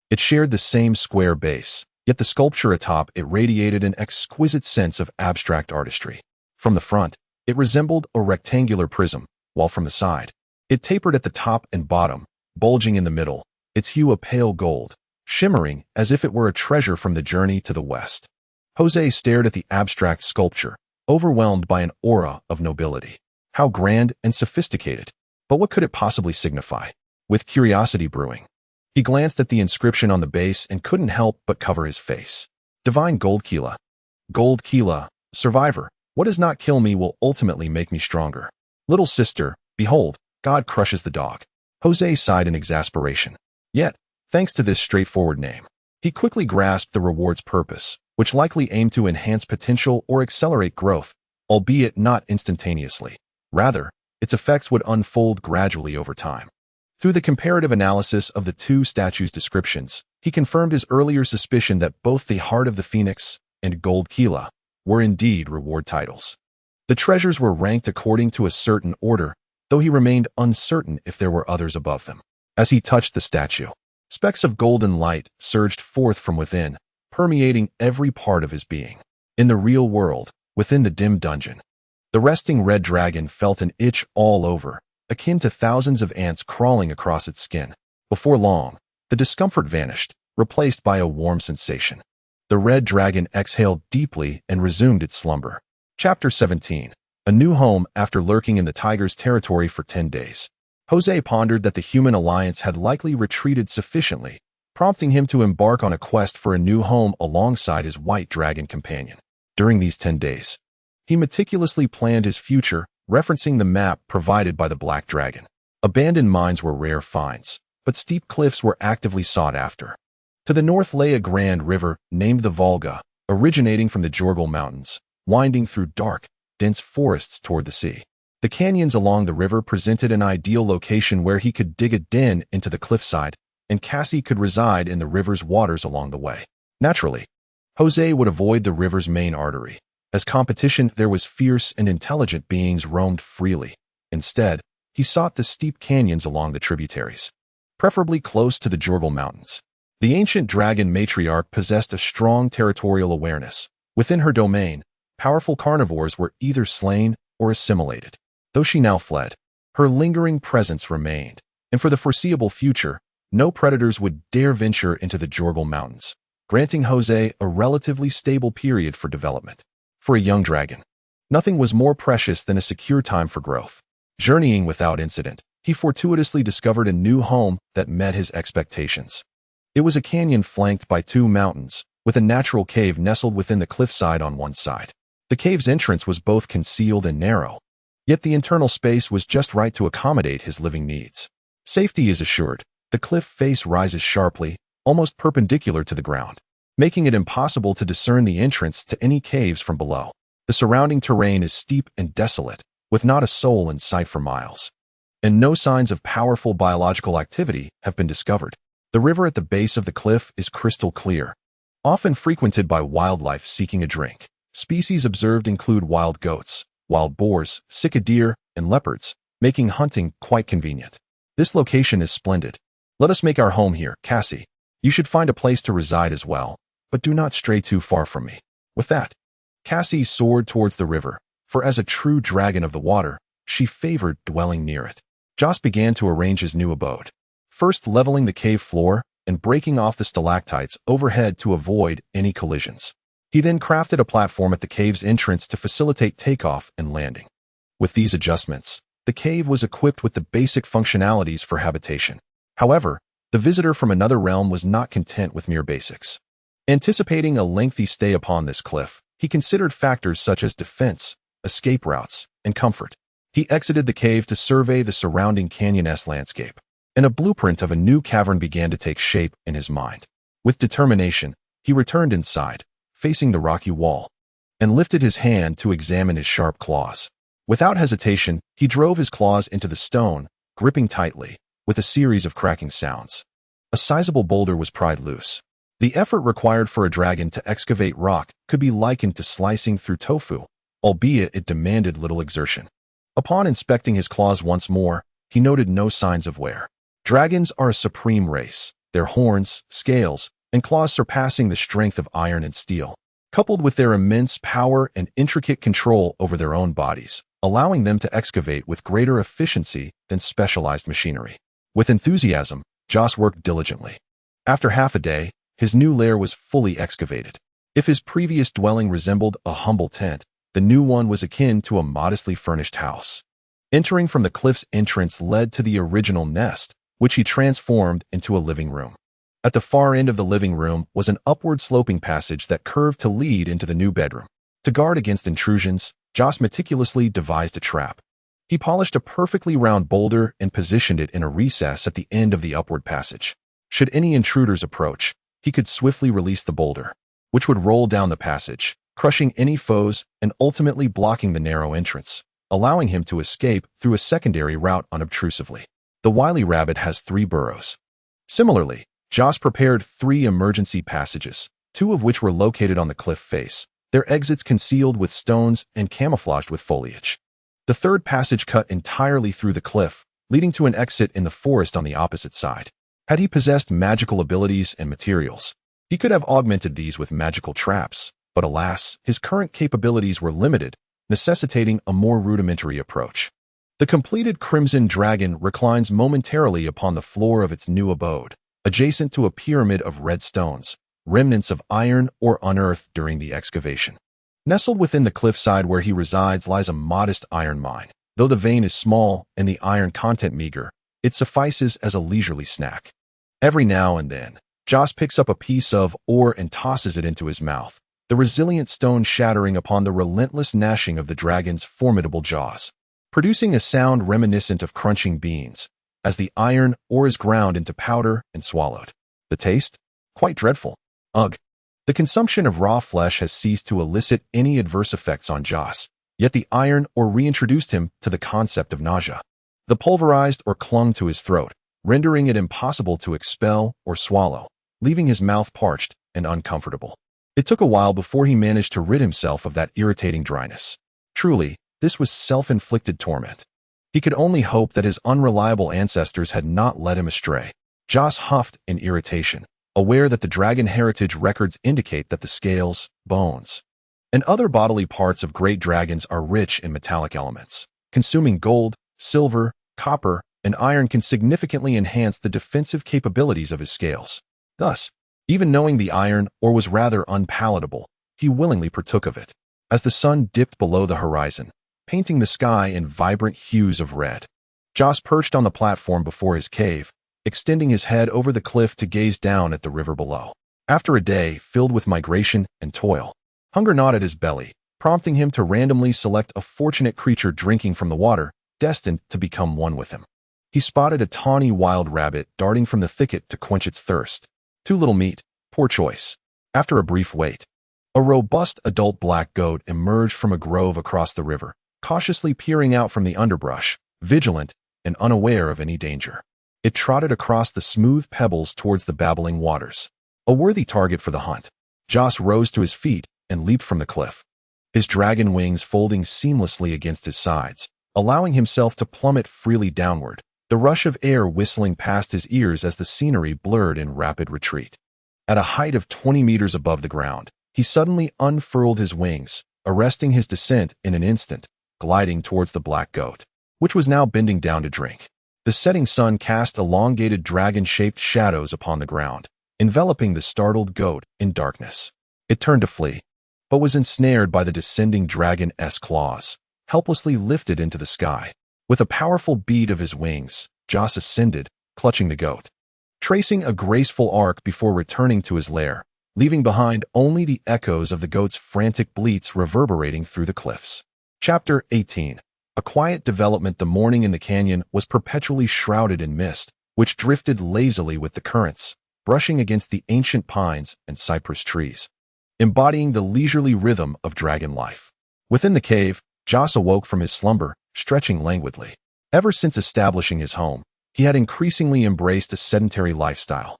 It shared the same square base, yet the sculpture atop it radiated an exquisite sense of abstract artistry. From the front, it resembled a rectangular prism, while from the side, it tapered at the top and bottom, bulging in the middle, its hue a pale gold, shimmering as if it were a treasure from the journey to the west. Jose stared at the abstract sculpture, overwhelmed by an aura of nobility. How grand and sophisticated! But what could it possibly signify? With curiosity brewing, he glanced at the inscription on the base and couldn't help but cover his face. Divine Gold Kila. Gold Kila, survivor, what does not kill me will ultimately make me stronger. Little sister, behold, God crushes the dog. Jose sighed in exasperation. Yet, thanks to this straightforward name, he quickly grasped the reward's purpose, which likely aimed to enhance potential or accelerate growth, albeit not instantaneously. Rather, its effects would unfold gradually over time. Through the comparative analysis of the two statues' descriptions, he confirmed his earlier suspicion that both the Heart of the Phoenix and Gold Kila were indeed reward titles. The treasures were ranked according to a certain order, though he remained uncertain if there were others above them. As he touched the statue, specks of golden light surged forth from within, permeating every part of his being. In the real world, within the dim dungeon, the resting red dragon felt an itch all over, akin to thousands of ants crawling across its skin. Before long, the discomfort vanished, replaced by a warm sensation. The red dragon exhaled deeply and resumed its slumber. Chapter 17. A new home after lurking in the tiger's territory for 10 days. Jose pondered that the human alliance had likely retreated sufficiently, prompting him to embark on a quest for a new home alongside his white dragon companion. During these 10 days, he meticulously planned his future, referencing the map provided by the black dragon. Abandoned mines were rare finds, but steep cliffs were actively sought after. To the north lay a grand river named the Volga, originating from the Jorgal Mountains, winding through dark, dense forests toward the sea. The canyons along the river presented an ideal location where he could dig a den into the cliffside, and Cassie could reside in the river's waters along the way. Naturally, Jose would avoid the river's main artery. As competition, there was fierce and intelligent beings roamed freely. Instead, he sought the steep canyons along the tributaries, preferably close to the Jorgal Mountains. The ancient dragon matriarch possessed a strong territorial awareness. Within her domain, powerful carnivores were either slain or assimilated. Though she now fled, her lingering presence remained, and for the foreseeable future, no predators would dare venture into the Jorgal Mountains, granting Jose a relatively stable period for development. For a young dragon, nothing was more precious than a secure time for growth. Journeying without incident, he fortuitously discovered a new home that met his expectations. It was a canyon flanked by 2 mountains, with a natural cave nestled within the cliffside on one side. The cave's entrance was both concealed and narrow, yet the internal space was just right to accommodate his living needs. Safety is assured. The cliff face rises sharply, almost perpendicular to the ground, making it impossible to discern the entrance to any caves from below. The surrounding terrain is steep and desolate, with not a soul in sight for miles. And no signs of powerful biological activity have been discovered. The river at the base of the cliff is crystal clear, often frequented by wildlife seeking a drink. Species observed include wild goats, wild boars, sika deer, and leopards, making hunting quite convenient. This location is splendid. Let us make our home here, Cassie. You should find a place to reside as well, but do not stray too far from me. With that, Cassie soared towards the river, for as a true dragon of the water, she favored dwelling near it. Joss began to arrange his new abode, first leveling the cave floor and breaking off the stalactites overhead to avoid any collisions. He then crafted a platform at the cave's entrance to facilitate takeoff and landing. With these adjustments, the cave was equipped with the basic functionalities for habitation. However, the visitor from another realm was not content with mere basics. Anticipating a lengthy stay upon this cliff, he considered factors such as defense, escape routes, and comfort. He exited the cave to survey the surrounding canyon-esque landscape, and a blueprint of a new cavern began to take shape in his mind. With determination, he returned inside, facing the rocky wall, and lifted his hand to examine his sharp claws. Without hesitation, he drove his claws into the stone, gripping tightly, with a series of cracking sounds. A sizable boulder was pried loose. The effort required for a dragon to excavate rock could be likened to slicing through tofu, albeit it demanded little exertion. Upon inspecting his claws once more, he noted no signs of wear. Dragons are a supreme race, their horns, scales, and claws surpassing the strength of iron and steel, coupled with their immense power and intricate control over their own bodies, allowing them to excavate with greater efficiency than specialized machinery. With enthusiasm, Joss worked diligently. After half a day, his new lair was fully excavated. If his previous dwelling resembled a humble tent, the new one was akin to a modestly furnished house. Entering from the cliff's entrance led to the original nest, which he transformed into a living room. At the far end of the living room was an upward sloping passage that curved to lead into the new bedroom. To guard against intrusions, Joss meticulously devised a trap. He polished a perfectly round boulder and positioned it in a recess at the end of the upward passage. Should any intruders approach, he could swiftly release the boulder, which would roll down the passage, crushing any foes and ultimately blocking the narrow entrance, allowing him to escape through a secondary route unobtrusively. The wily rabbit has 3 burrows. Similarly, Joss prepared 3 emergency passages, 2 of which were located on the cliff face, their exits concealed with stones and camouflaged with foliage. The 3rd passage cut entirely through the cliff, leading to an exit in the forest on the opposite side. Had he possessed magical abilities and materials, he could have augmented these with magical traps, but alas, his current capabilities were limited, necessitating a more rudimentary approach. The completed Crimson Dragon reclines momentarily upon the floor of its new abode, adjacent to a pyramid of red stones, remnants of iron or unearthed during the excavation. Nestled within the cliffside where he resides lies a modest iron mine. Though the vein is small and the iron content meager, it suffices as a leisurely snack. Every now and then, Joss picks up a piece of ore and tosses it into his mouth, the resilient stone shattering upon the relentless gnashing of the dragon's formidable jaws, producing a sound reminiscent of crunching beans, as the iron ore is ground into powder and swallowed. The taste? Quite dreadful. Ugh. The consumption of raw flesh has ceased to elicit any adverse effects on Joss, yet the iron ore reintroduced him to the concept of nausea. The pulverized or clung to his throat, rendering it impossible to expel or swallow, leaving his mouth parched and uncomfortable. It took a while before he managed to rid himself of that irritating dryness. Truly, this was self-inflicted torment. He could only hope that his unreliable ancestors had not led him astray. Joss huffed in irritation, aware that the dragon heritage records indicate that the scales, bones, and other bodily parts of great dragons are rich in metallic elements. Consuming gold, silver, copper, and iron can significantly enhance the defensive capabilities of his scales. Thus, even knowing the iron ore was rather unpalatable, he willingly partook of it. As the sun dipped below the horizon, painting the sky in vibrant hues of red, Joss perched on the platform before his cave, extending his head over the cliff to gaze down at the river below. After a day filled with migration and toil, hunger gnawed at his belly, prompting him to randomly select a fortunate creature drinking from the water, destined to become one with him. He spotted a tawny wild rabbit darting from the thicket to quench its thirst. Too little meat, poor choice. After a brief wait, a robust adult black goat emerged from a grove across the river, cautiously peering out from the underbrush, vigilant and unaware of any danger. It trotted across the smooth pebbles towards the babbling waters. A worthy target for the hunt. Joss rose to his feet and leaped from the cliff, his dragon wings folding seamlessly against his sides, allowing himself to plummet freely downward, the rush of air whistling past his ears as the scenery blurred in rapid retreat. At a height of 20 meters above the ground, he suddenly unfurled his wings, arresting his descent in an instant, gliding towards the black goat, which was now bending down to drink. The setting sun cast elongated dragon-shaped shadows upon the ground, enveloping the startled goat in darkness. It turned to flee, but was ensnared by the descending dragon-esque claws, helplessly lifted into the sky. With a powerful beat of his wings, Joss ascended, clutching the goat, tracing a graceful arc before returning to his lair, leaving behind only the echoes of the goat's frantic bleats reverberating through the cliffs. Chapter 18. A quiet development. The morning in the canyon was perpetually shrouded in mist, which drifted lazily with the currents, brushing against the ancient pines and cypress trees, embodying the leisurely rhythm of dragon life. Within the cave, Joss awoke from his slumber, stretching languidly. Ever since establishing his home, he had increasingly embraced a sedentary lifestyle,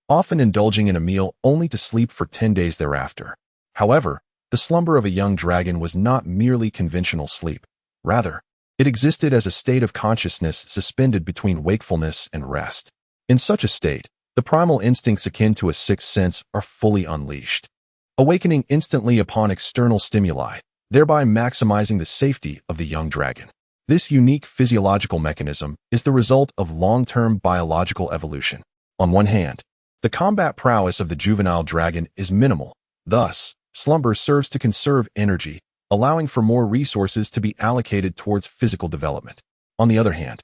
often indulging in a meal only to sleep for 10 days thereafter. However, the slumber of a young dragon was not merely conventional sleep. Rather, it existed as a state of consciousness suspended between wakefulness and rest. In such a state, the primal instincts akin to a sixth sense are fully unleashed, awakening instantly upon external stimuli, thereby maximizing the safety of the young dragon. This unique physiological mechanism is the result of long-term biological evolution. On one hand, the combat prowess of the juvenile dragon is minimal. Thus, slumber serves to conserve energy, allowing for more resources to be allocated towards physical development. On the other hand,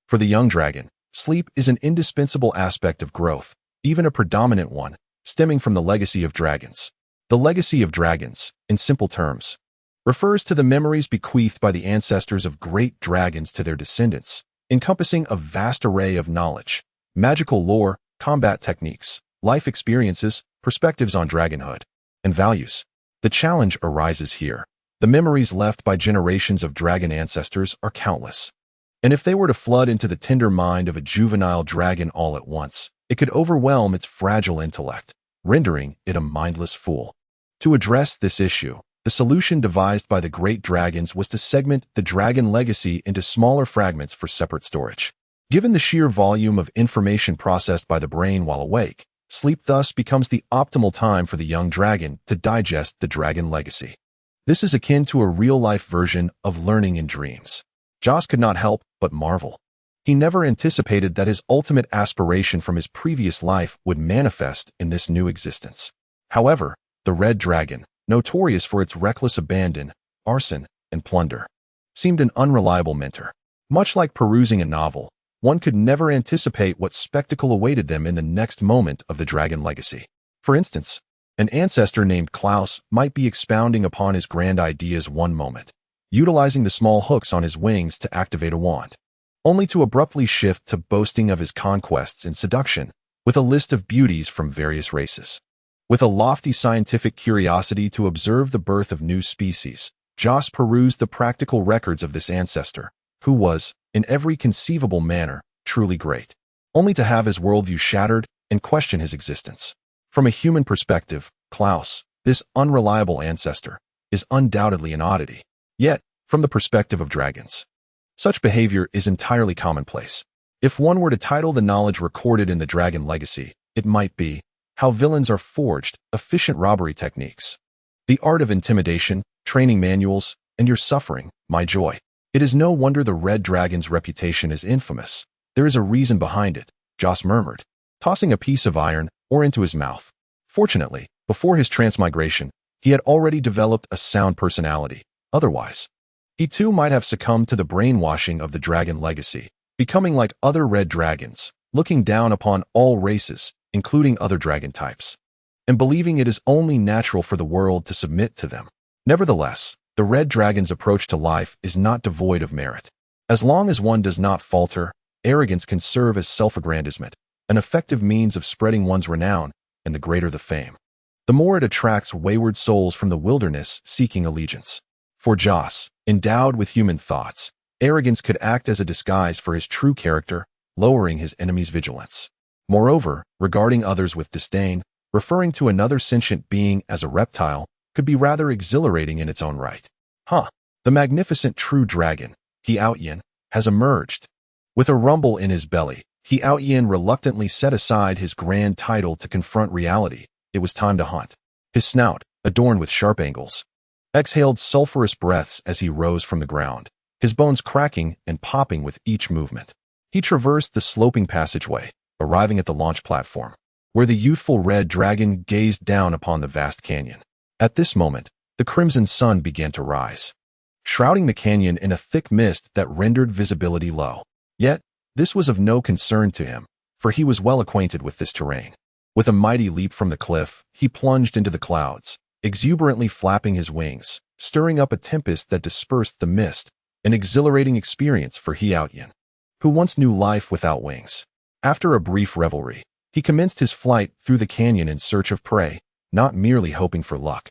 for the young dragon, sleep is an indispensable aspect of growth, even a predominant one, stemming from the legacy of dragons. The legacy of dragons, in simple terms, refers to the memories bequeathed by the ancestors of great dragons to their descendants, encompassing a vast array of knowledge, magical lore, combat techniques, life experiences, perspectives on dragonhood, and values. The challenge arises here. The memories left by generations of dragon ancestors are countless, and if they were to flood into the tender mind of a juvenile dragon all at once, it could overwhelm its fragile intellect, rendering it a mindless fool. To address this issue, the solution devised by the great dragons was to segment the dragon legacy into smaller fragments for separate storage. Given the sheer volume of information processed by the brain while awake, sleep thus becomes the optimal time for the young dragon to digest the dragon legacy. This is akin to a real-life version of learning in dreams. Joss could not help but marvel. He never anticipated that his ultimate aspiration from his previous life would manifest in this new existence. However, the red dragon, notorious for its reckless abandon, arson, and plunder, seemed an unreliable mentor. Much like perusing a novel, one could never anticipate what spectacle awaited them in the next moment of the dragon legacy. For instance, an ancestor named Klaus might be expounding upon his grand ideas one moment, utilizing the small hooks on his wings to activate a wand, only to abruptly shift to boasting of his conquests and seduction with a list of beauties from various races. With a lofty scientific curiosity to observe the birth of new species, Joss perused the practical records of this ancestor, who was, in every conceivable manner, truly great, only to have his worldview shattered and question his existence. From a human perspective, Klaus, this unreliable ancestor, is undoubtedly an oddity. Yet, from the perspective of dragons, such behavior is entirely commonplace. If one were to title the knowledge recorded in the Dragon Legacy, it might be, How Villains Are Forged, Efficient Robbery Techniques. The Art of Intimidation, Training Manuals, and Your Suffering, My Joy. It is no wonder the Red Dragon's reputation is infamous. There is a reason behind it, Joss murmured, tossing a piece of iron ore into his mouth. Fortunately, before his transmigration, he had already developed a sound personality. Otherwise, he too might have succumbed to the brainwashing of the Dragon Legacy, becoming like other red dragons, looking down upon all races, including other dragon types, and believing it is only natural for the world to submit to them. Nevertheless, the red dragon's approach to life is not devoid of merit. As long as one does not falter, arrogance can serve as self-aggrandizement, an effective means of spreading one's renown, and the greater the fame, the more it attracts wayward souls from the wilderness seeking allegiance. For Joss, endowed with human thoughts, arrogance could act as a disguise for his true character, lowering his enemy's vigilance. Moreover, regarding others with disdain, referring to another sentient being as a reptile, could be rather exhilarating in its own right. The magnificent true dragon, He Ao Yin, has emerged. With a rumble in his belly, He Ao Yin reluctantly set aside his grand title to confront reality. It was time to hunt. His snout, adorned with sharp angles, exhaled sulphurous breaths as he rose from the ground, his bones cracking and popping with each movement. He traversed the sloping passageway, arriving at the launch platform, where the youthful red dragon gazed down upon the vast canyon. At this moment, the crimson sun began to rise, shrouding the canyon in a thick mist that rendered visibility low. Yet, this was of no concern to him, for he was well acquainted with this terrain. With a mighty leap from the cliff, he plunged into the clouds, exuberantly flapping his wings, stirring up a tempest that dispersed the mist, an exhilarating experience for He Ao Yin, who once knew life without wings. After a brief revelry, he commenced his flight through the canyon in search of prey, not merely hoping for luck,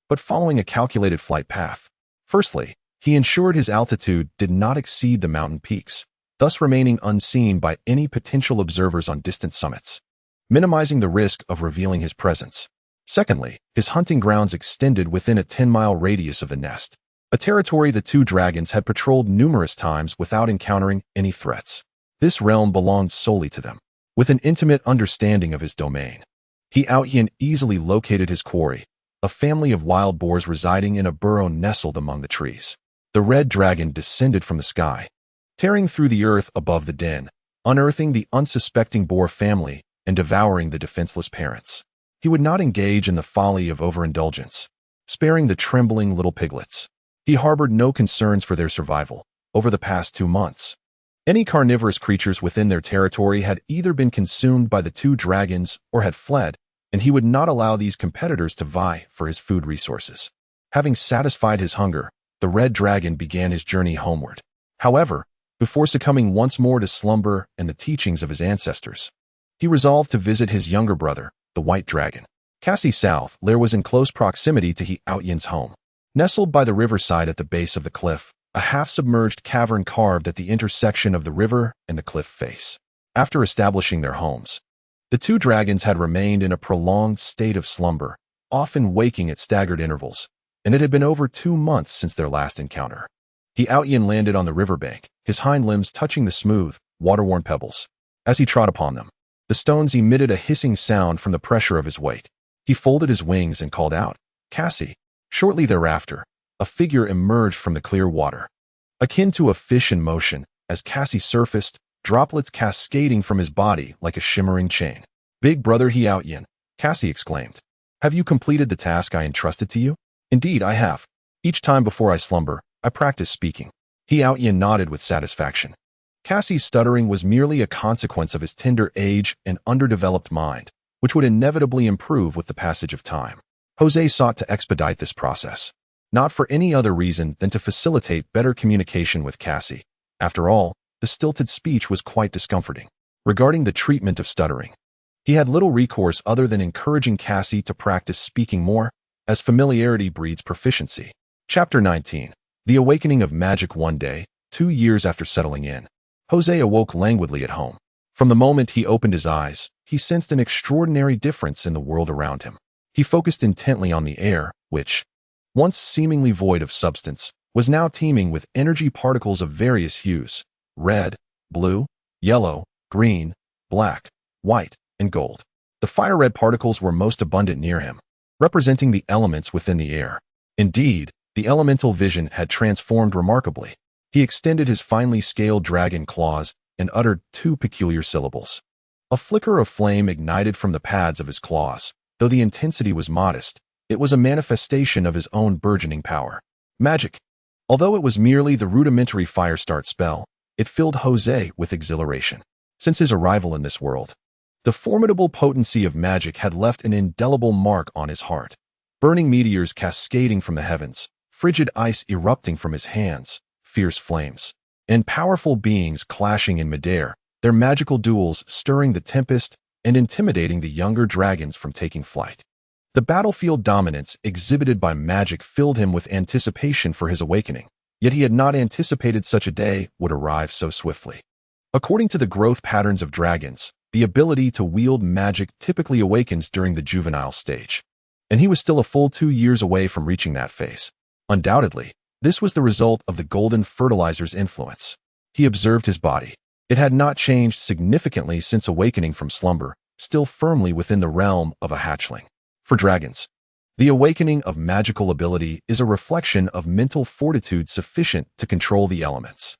but following a calculated flight path. Firstly, he ensured his altitude did not exceed the mountain peaks, thus remaining unseen by any potential observers on distant summits, minimizing the risk of revealing his presence. Secondly, his hunting grounds extended within a 10-mile radius of the nest, a territory the two dragons had patrolled numerous times without encountering any threats. This realm belonged solely to them. With an intimate understanding of his domain, He Ao Yin easily located his quarry, a family of wild boars residing in a burrow nestled among the trees. The red dragon descended from the sky, tearing through the earth above the den, unearthing the unsuspecting boar family and devouring the defenseless parents. He would not engage in the folly of overindulgence, sparing the trembling little piglets. He harbored no concerns for their survival. Over the past 2 months, any carnivorous creatures within their territory had either been consumed by the two dragons or had fled, and he would not allow these competitors to vie for his food resources. Having satisfied his hunger, the red dragon began his journey homeward. However, before succumbing once more to slumber and the teachings of his ancestors, he resolved to visit his younger brother, the white dragon. Cassie South Lair was in close proximity to He Ao Yin's home. Nestled by the riverside at the base of the cliff, a half-submerged cavern carved at the intersection of the river and the cliff face. After establishing their homes, the two dragons had remained in a prolonged state of slumber, often waking at staggered intervals, and it had been over 2 months since their last encounter. He Ao Yin landed on the riverbank, his hind limbs touching the smooth, water-worn pebbles. As he trod upon them, the stones emitted a hissing sound from the pressure of his weight. He folded his wings and called out, "Cassie." Shortly thereafter, a figure emerged from the clear water, akin to a fish in motion, as Cassie surfaced, droplets cascading from his body like a shimmering chain. "Big brother He Ao Yin," Cassie exclaimed. "Have you completed the task I entrusted to you?" "Indeed, I have. Each time before I slumber, I practice speaking." He Ao Yin nodded with satisfaction. Cassie's stuttering was merely a consequence of his tender age and underdeveloped mind, which would inevitably improve with the passage of time. Jose sought to expedite this process, not for any other reason than to facilitate better communication with Cassie. After all, the stilted speech was quite discomforting. Regarding the treatment of stuttering, he had little recourse other than encouraging Cassie to practice speaking more, as familiarity breeds proficiency. Chapter 19. The Awakening of Magic. One day, 2 years after settling in, Jose awoke languidly at home. From the moment he opened his eyes, he sensed an extraordinary difference in the world around him. He focused intently on the air, which, once seemingly void of substance, was now teeming with energy particles of various hues: red, blue, yellow, green, black, white, and gold. The fire-red particles were most abundant near him, representing the elements within the air. Indeed, the elemental vision had transformed remarkably. He extended his finely scaled dragon claws and uttered 2 peculiar syllables. A flicker of flame ignited from the pads of his claws. Though the intensity was modest, it was a manifestation of his own burgeoning power. Magic. Although it was merely the rudimentary fire start spell, it filled Jose with exhilaration. Since his arrival in this world, the formidable potency of magic had left an indelible mark on his heart. Burning meteors cascading from the heavens, frigid ice erupting from his hands, fierce flames, and powerful beings clashing in midair, their magical duels stirring the tempest and intimidating the younger dragons from taking flight. The battlefield dominance exhibited by magic filled him with anticipation for his awakening, yet he had not anticipated such a day would arrive so swiftly. According to the growth patterns of dragons, the ability to wield magic typically awakens during the juvenile stage, and he was still a full 2 years away from reaching that phase. Undoubtedly, this was the result of the golden fertilizer's influence. He observed his body. It had not changed significantly since awakening from slumber, still firmly within the realm of a hatchling. For dragons, the awakening of magical ability is a reflection of mental fortitude sufficient to control the elements.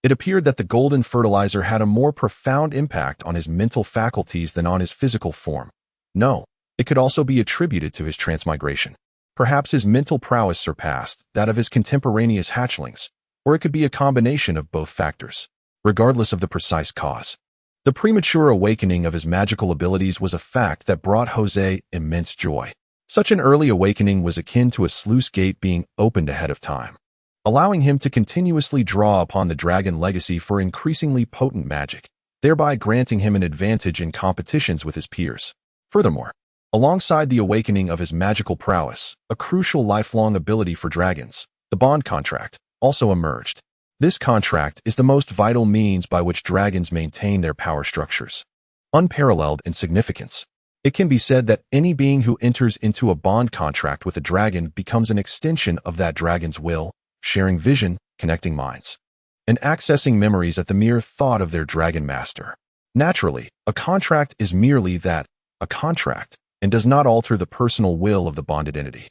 It appeared that the golden fertilizer had a more profound impact on his mental faculties than on his physical form. No, it could also be attributed to his transmigration. Perhaps his mental prowess surpassed that of his contemporaneous hatchlings, or it could be a combination of both factors. Regardless of the precise cause, the premature awakening of his magical abilities was a fact that brought Jose immense joy. Such an early awakening was akin to a sluice gate being opened ahead of time, allowing him to continuously draw upon the dragon legacy for increasingly potent magic, thereby granting him an advantage in competitions with his peers. Furthermore, alongside the awakening of his magical prowess, a crucial lifelong ability for dragons, the bond contract, also emerged. This contract is the most vital means by which dragons maintain their power structures. Unparalleled in significance, it can be said that any being who enters into a bond contract with a dragon becomes an extension of that dragon's will, sharing vision, connecting minds, and accessing memories at the mere thought of their dragon master. Naturally, a contract is merely that, a contract, and does not alter the personal will of the bonded entity,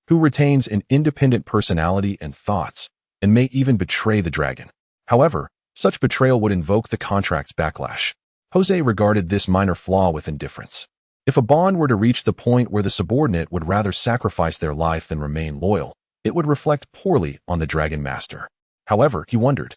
who retains an independent personality and thoughts, and may even betray the dragon. However, such betrayal would invoke the contract's backlash. Jose regarded this minor flaw with indifference. If a bond were to reach the point where the subordinate would rather sacrifice their life than remain loyal, it would reflect poorly on the dragon master. However, he wondered,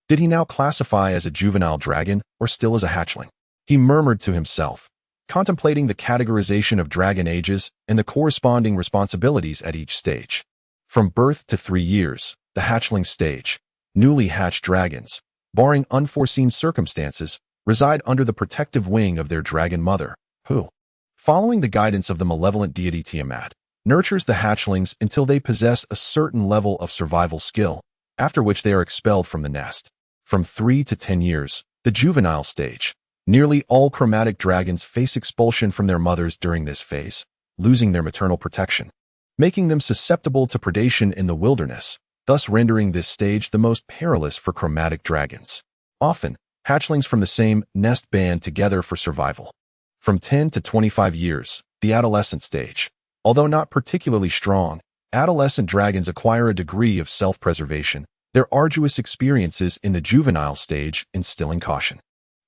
did he now classify as a juvenile dragon or still as a hatchling? He murmured to himself, contemplating the categorization of dragon ages and the corresponding responsibilities at each stage. From birth to 3 years, the hatchling stage, newly hatched dragons, barring unforeseen circumstances, reside under the protective wing of their dragon mother, who, following the guidance of the malevolent deity Tiamat, nurtures the hatchlings until they possess a certain level of survival skill, after which they are expelled from the nest. From 3 to 10 years, the juvenile stage, nearly all chromatic dragons face expulsion from their mothers during this phase, losing their maternal protection, making them susceptible to predation in the wilderness, thus rendering this stage the most perilous for chromatic dragons. Often, hatchlings from the same nest band together for survival. From 10 to 25 years, the adolescent stage. Although not particularly strong, adolescent dragons acquire a degree of self-preservation, their arduous experiences in the juvenile stage instilling caution.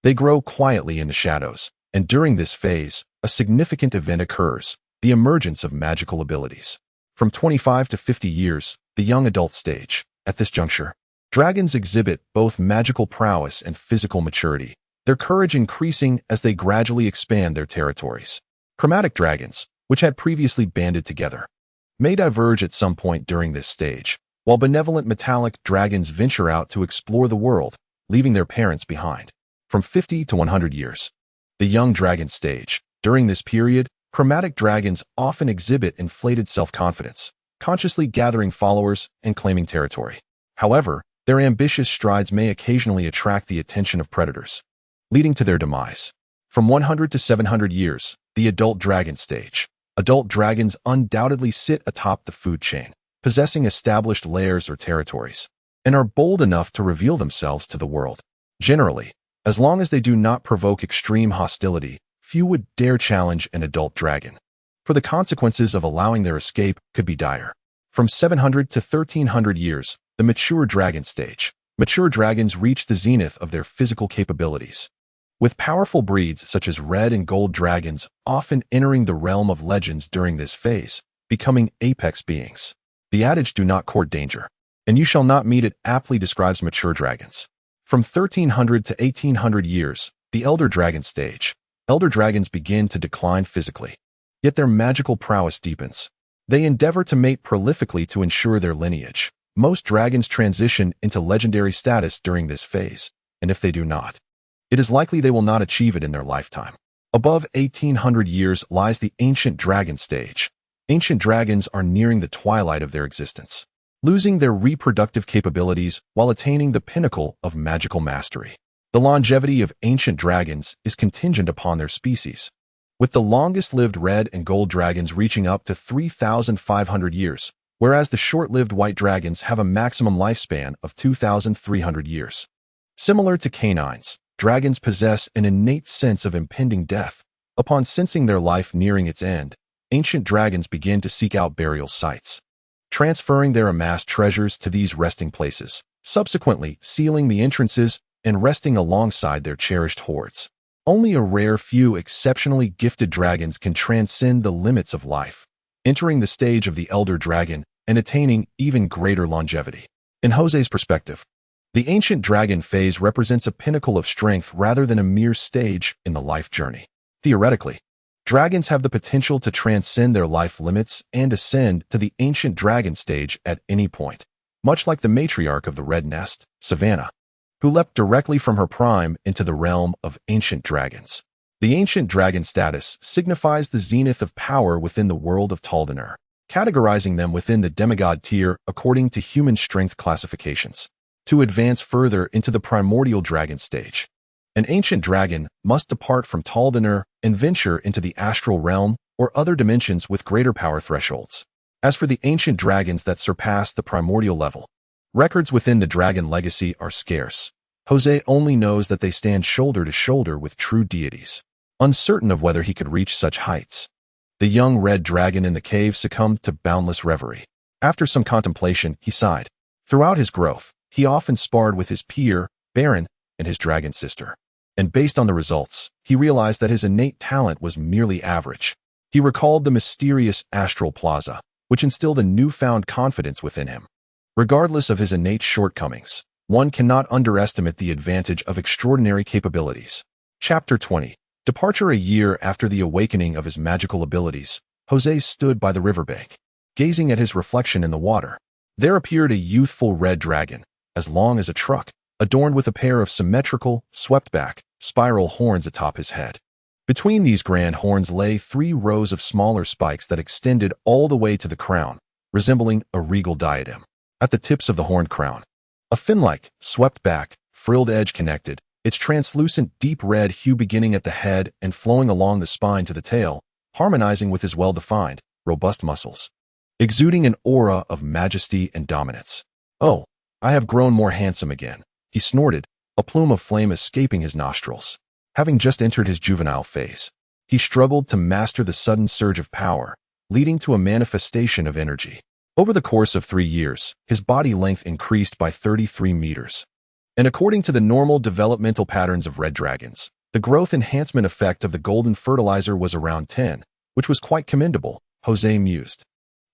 They grow quietly in the shadows, and during this phase, a significant event occurs, the emergence of magical abilities. From 25 to 50 years, the young adult stage. At this juncture, Dragons exhibit both magical prowess and physical maturity, their courage increasing as they gradually expand their territories. Chromatic dragons, which had previously banded together, may diverge at some point during this stage, while benevolent metallic dragons venture out to explore the world, leaving their parents behind. From 50 to 100 years. The young dragon stage. During this period, chromatic dragons often exhibit inflated self-confidence, consciously gathering followers and claiming territory. However, their ambitious strides may occasionally attract the attention of predators, leading to their demise. From 100 to 700 years, the adult dragon stage. Adult dragons undoubtedly sit atop the food chain, possessing established lairs or territories, and are bold enough to reveal themselves to the world. Generally, as long as they do not provoke extreme hostility, few would dare challenge an adult dragon, for the consequences of allowing their escape could be dire. From 700 to 1300 years, the mature dragon stage. Mature dragons reach the zenith of their physical capabilities, with powerful breeds such as red and gold dragons often entering the realm of legends during this phase, becoming apex beings. The adage "do not court danger, and you shall not meet it" aptly describes mature dragons. From 1300 to 1800 years, the elder dragon stage. Elder dragons begin to decline physically, yet their magical prowess deepens. They endeavor to mate prolifically to ensure their lineage. Most dragons transition into legendary status during this phase, and if they do not, it is likely they will not achieve it in their lifetime. Above 1800 years lies the ancient dragon stage. Ancient dragons are nearing the twilight of their existence, losing their reproductive capabilities while attaining the pinnacle of magical mastery. The longevity of ancient dragons is contingent upon their species, with the longest-lived red and gold dragons reaching up to 3,500 years, whereas the short-lived white dragons have a maximum lifespan of 2,300 years. Similar to canines, dragons possess an innate sense of impending death. Upon sensing their life nearing its end, ancient dragons begin to seek out burial sites, transferring their amassed treasures to these resting places, subsequently sealing the entrances and resting alongside their cherished hoards. Only a rare few exceptionally gifted dragons can transcend the limits of life, entering the stage of the elder dragon and attaining even greater longevity. In Jose's perspective, the ancient dragon phase represents a pinnacle of strength rather than a mere stage in the life journey. Theoretically, dragons have the potential to transcend their life limits and ascend to the ancient dragon stage at any point, much like the matriarch of the Red Nest, Savannah, who leapt directly from her prime into the realm of ancient dragons. The ancient dragon status signifies the zenith of power within the world of Taldanar, categorizing them within the demigod tier according to human strength classifications. To advance further into the primordial dragon stage, an ancient dragon must depart from Taldanar and venture into the astral realm or other dimensions with greater power thresholds. As for the ancient dragons that surpass the primordial level, records within the dragon legacy are scarce. Jose only knows that they stand shoulder to shoulder with true deities. Uncertain of whether he could reach such heights, the young red dragon in the cave succumbed to boundless reverie. After some contemplation, he sighed. Throughout his growth, he often sparred with his peer, Baron, and his dragon sister. And based on the results, he realized that his innate talent was merely average. He recalled the mysterious astral plaza, which instilled a newfound confidence within him. Regardless of his innate shortcomings, one cannot underestimate the advantage of extraordinary capabilities. Chapter 20. Departure. A year after the awakening of his magical abilities, Jose stood by the riverbank, gazing at his reflection in the water. There appeared a youthful red dragon, as long as a truck, adorned with a pair of symmetrical, swept-back, spiral horns atop his head. Between these grand horns lay 3 rows of smaller spikes that extended all the way to the crown, resembling a regal diadem. At the tips of the horned crown, a fin-like, swept-back, frilled edge connected, its translucent deep red hue beginning at the head and flowing along the spine to the tail, harmonizing with his well-defined, robust muscles, exuding an aura of majesty and dominance. "Oh, I have grown more handsome again," he snorted, a plume of flame escaping his nostrils. Having just entered his juvenile phase, he struggled to master the sudden surge of power, leading to a manifestation of energy. Over the course of 3 years, his body length increased by 33 meters. And according to the normal developmental patterns of red dragons, the growth enhancement effect of the golden fertilizer was around 10, which was quite commendable, Jose mused.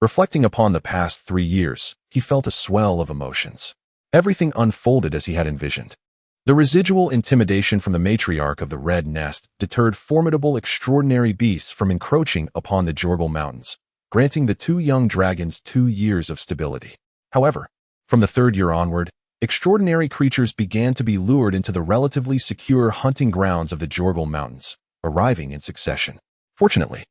Reflecting upon the past 3 years, he felt a swell of emotions. Everything unfolded as he had envisioned. The residual intimidation from the matriarch of the Red Nest deterred formidable extraordinary beasts from encroaching upon the Jorgal Mountains, granting the two young dragons 2 years of stability. However, from the 3rd year onward, extraordinary creatures began to be lured into the relatively secure hunting grounds of the Jorgal Mountains, arriving in succession. Fortunately,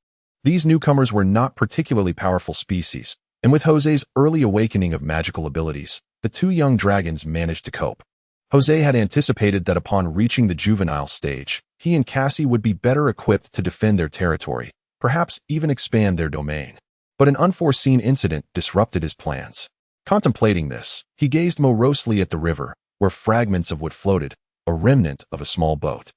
these newcomers were not particularly powerful species, and with Jose's early awakening of magical abilities, the two young dragons managed to cope. Jose had anticipated that upon reaching the juvenile stage, he and Cassie would be better equipped to defend their territory, perhaps even expand their domain. But an unforeseen incident disrupted his plans. Contemplating this, he gazed morosely at the river, where fragments of wood floated, a remnant of a small boat.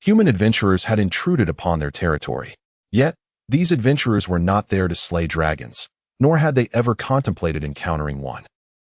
Human adventurers had intruded upon their territory. Yet, these adventurers were not there to slay dragons, nor had they ever contemplated encountering one.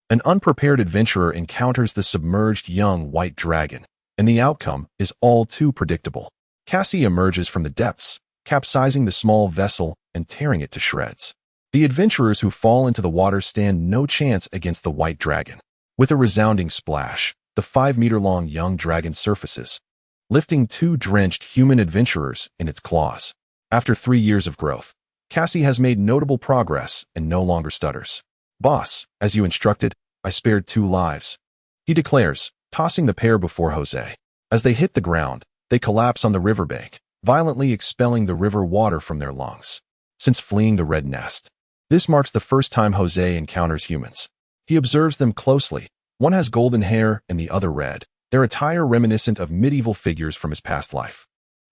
An unprepared adventurer encounters the submerged young white dragon, and the outcome is all too predictable. Cassie emerges from the depths, capsizing the small vessel and tearing it to shreds. The adventurers who fall into the water stand no chance against the white dragon. With a resounding splash, the 5-meter-long young dragon surfaces, lifting 2 drenched human adventurers in its claws. After 3 years of growth, Cassie has made notable progress and no longer stutters. "Boss, as you instructed, I spared 2 lives," he declares, tossing the pair before Jose. As they hit the ground, they collapse on the riverbank, violently expelling the river water from their lungs. Since fleeing the Red Nest, this marks the first time Jose encounters humans. He observes them closely. One has golden hair and the other red, their attire reminiscent of medieval figures from his past life.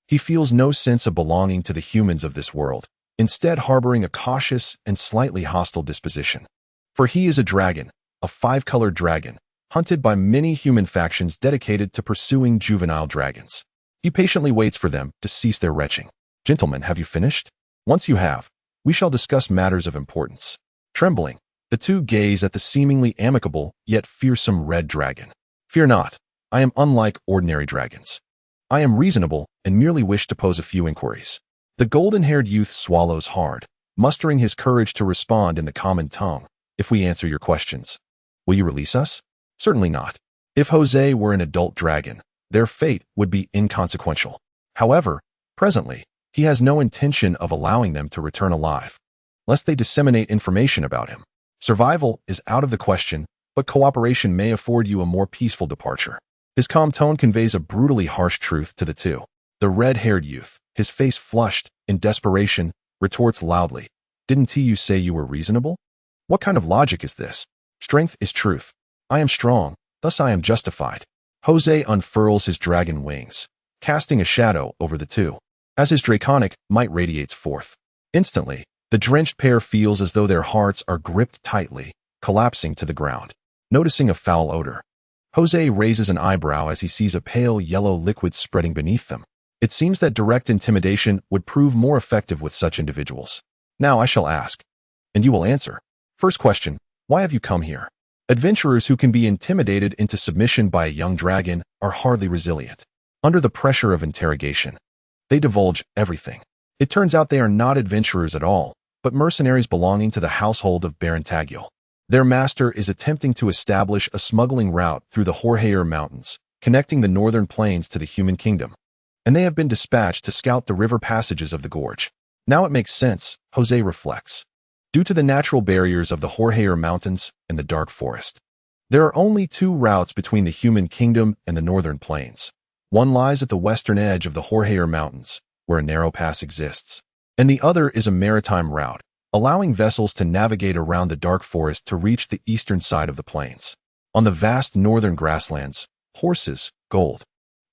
He feels no sense of belonging to the humans of this world, instead harboring a cautious and slightly hostile disposition. For he is a dragon, a 5-colored dragon, hunted by many human factions dedicated to pursuing juvenile dragons. He patiently waits for them to cease their retching. "Gentlemen, have you finished? Once you have, we shall discuss matters of importance." Trembling, the two gaze at the seemingly amicable yet fearsome red dragon. "Fear not, I am unlike ordinary dragons. I am reasonable and merely wish to pose a few inquiries." The golden-haired youth swallows hard, mustering his courage to respond in the common tongue. "If we answer your questions, will you release us?" "Certainly not." If Jose were an adult dragon, their fate would be inconsequential. However, presently, he has no intention of allowing them to return alive, lest they disseminate information about him. Survival is out of the question, but cooperation may afford you a more peaceful departure. His calm tone conveys a brutally harsh truth to the two. The red-haired youth, his face flushed in desperation, retorts loudly, "Didn't you say you were reasonable? What kind of logic is this? Strength is truth. I am strong, thus I am justified." Jose unfurls his dragon wings, casting a shadow over the two. As his draconic might radiates forth, instantly, the drenched pair feels as though their hearts are gripped tightly, collapsing to the ground. Noticing a foul odor, Jose raises an eyebrow as he sees a pale yellow liquid spreading beneath them. It seems that direct intimidation would prove more effective with such individuals. "Now I shall ask, and you will answer. First question, why have you come here?" Adventurers who can be intimidated into submission by a young dragon are hardly resilient. Under the pressure of interrogation, they divulge everything. It turns out they are not adventurers at all, but mercenaries belonging to the household of Baron Tagiel. Their master is attempting to establish a smuggling route through the Jorgeir Mountains, connecting the northern plains to the human kingdom, and they have been dispatched to scout the river passages of the gorge. Now it makes sense, Jose reflects. Due to the natural barriers of the Jorgeir Mountains and the dark forest, there are only 2 routes between the human kingdom and the northern plains. One lies at the western edge of the Jorgeir Mountains, where a narrow pass exists, and the other is a maritime route, allowing vessels to navigate around the dark forest to reach the eastern side of the plains. On the vast northern grasslands, horses, gold,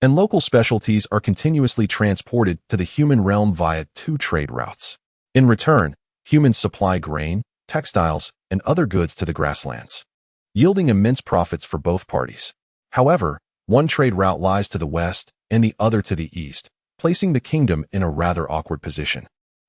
and local specialties are continuously transported to the human realm via 2 trade routes. In return, humans supply grain, textiles, and other goods to the grasslands, yielding immense profits for both parties. However, one trade route lies to the west and the other to the east, placing the kingdom in a rather awkward position,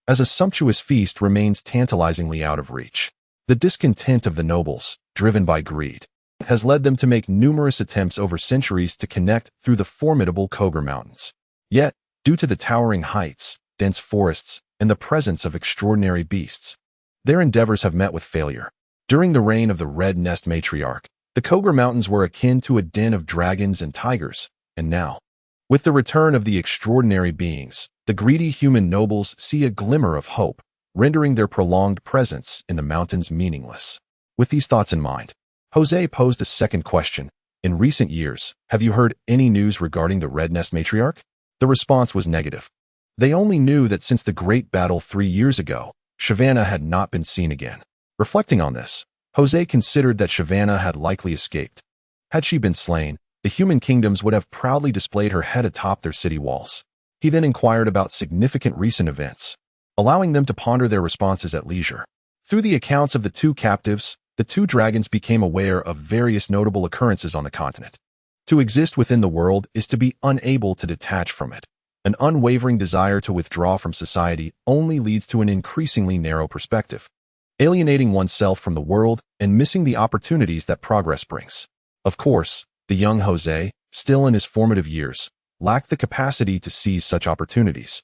as a sumptuous feast remains tantalizingly out of reach. The discontent of the nobles, driven by greed, has led them to make numerous attempts over centuries to connect through the formidable Kobold Mountains. Yet, due to the towering heights, dense forests, and the presence of extraordinary beasts, their endeavors have met with failure. During the reign of the Red Nest matriarch, The Koger Mountains were akin to a den of dragons and tigers, and now, with the return of the extraordinary beings, the greedy human nobles see a glimmer of hope, rendering their prolonged presence in the mountains meaningless. With these thoughts in mind, Jose posed a second question. In recent years, have you heard any news regarding the Red Nest matriarch? The response was negative. They only knew that since the great battle 3 years ago, Shyvana had not been seen again. Reflecting on this, Jose considered that Shyvana had likely escaped. Had she been slain, the human kingdoms would have proudly displayed her head atop their city walls. He then inquired about significant recent events, allowing them to ponder their responses at leisure. Through the accounts of the two captives, the two dragons became aware of various notable occurrences on the continent. To exist within the world is to be unable to detach from it. An unwavering desire to withdraw from society only leads to an increasingly narrow perspective, alienating oneself from the world and missing the opportunities that progress brings. Of course, the young Jose, still in his formative years, lacked the capacity to seize such opportunities.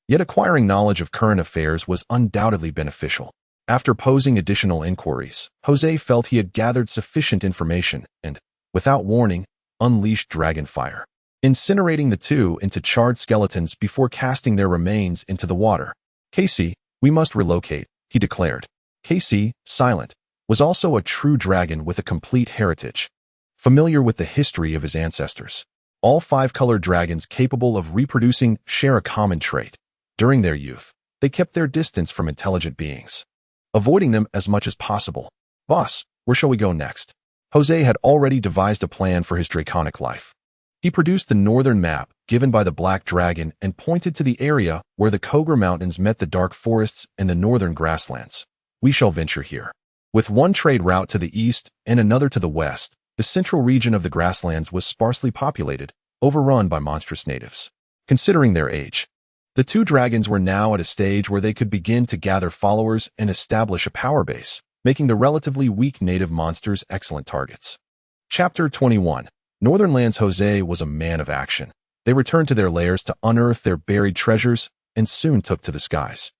Yet acquiring knowledge of current affairs was undoubtedly beneficial. After posing additional inquiries, Jose felt he had gathered sufficient information and, without warning, unleashed dragon fire, incinerating the two into charred skeletons before casting their remains into the water. Casey, we must relocate, he declared. Casey, silent, was also a true dragon with a complete heritage, familiar with the history of his ancestors. All 5-colored dragons capable of reproducing share a common trait. During their youth, they kept their distance from intelligent beings, avoiding them as much as possible. Boss, where shall we go next? Jose had already devised a plan for his draconic life. He produced the northern map given by the Black Dragon and pointed to the area where the Koger Mountains met the dark forests and the northern grasslands. We shall venture here. With one trade route to the east and another to the west, the central region of the grasslands was sparsely populated, overrun by monstrous natives. Considering their age, the two dragons were now at a stage where they could begin to gather followers and establish a power base, making the relatively weak native monsters excellent targets. Chapter 21. Northern Lands. Jose was a man of action. They returned to their lairs to unearth their buried treasures and soon took to the skies.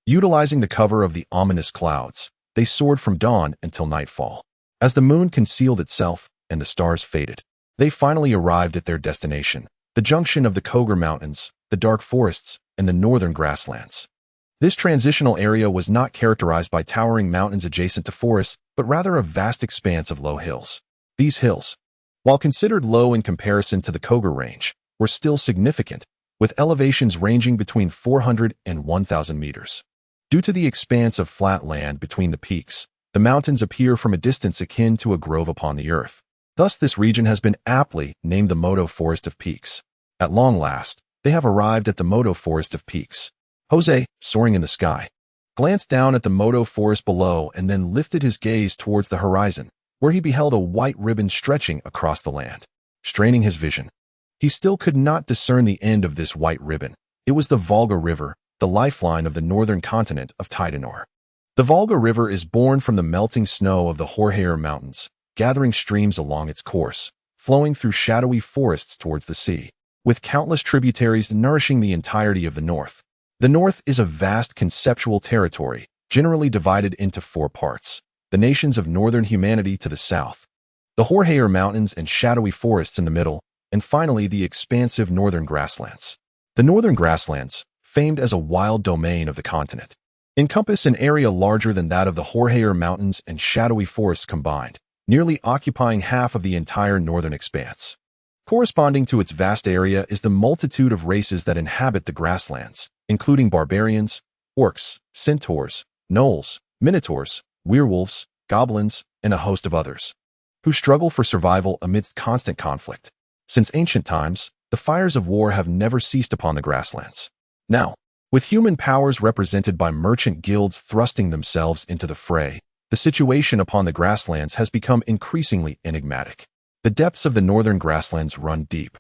Utilizing the cover of the ominous clouds, they soared from dawn until nightfall. As the moon concealed itself and the stars faded, they finally arrived at their destination, the junction of the Koger Mountains, the dark forests, and the northern grasslands. This transitional area was not characterized by towering mountains adjacent to forests, but rather a vast expanse of low hills. These hills, while considered low in comparison to the Koger Range, were still significant, with elevations ranging between 400 and 1,000 meters. Due to the expanse of flat land between the peaks, the mountains appear from a distance akin to a grove upon the earth. Thus, this region has been aptly named the Moto Forest of Peaks. At long last, they have arrived at the Moto Forest of Peaks. Jose, soaring in the sky, glanced down at the Moto Forest below and then lifted his gaze towards the horizon, where he beheld a white ribbon stretching across the land. Straining his vision, he still could not discern the end of this white ribbon. It was the Volga River, the lifeline of the northern continent of Titanor. The Volga River is born from the melting snow of the Horhair Mountains, gathering streams along its course, flowing through shadowy forests towards the sea, with countless tributaries nourishing the entirety of the north. The north is a vast conceptual territory, generally divided into 4 parts: the nations of northern humanity to the south, the Horhair Mountains and shadowy forests in the middle, and finally the expansive northern grasslands. The northern grasslands, famed as a wild domain of the continent, encompass an area larger than that of the Horhair Mountains and shadowy forests combined, nearly occupying half of the entire northern expanse. Corresponding to its vast area is the multitude of races that inhabit the grasslands, including barbarians, orcs, centaurs, gnolls, minotaurs, werewolves, goblins, and a host of others, who struggle for survival amidst constant conflict. Since ancient times, the fires of war have never ceased upon the grasslands. Now, with human powers represented by merchant guilds thrusting themselves into the fray, the situation upon the grasslands has become increasingly enigmatic. The depths of the northern grasslands run deep,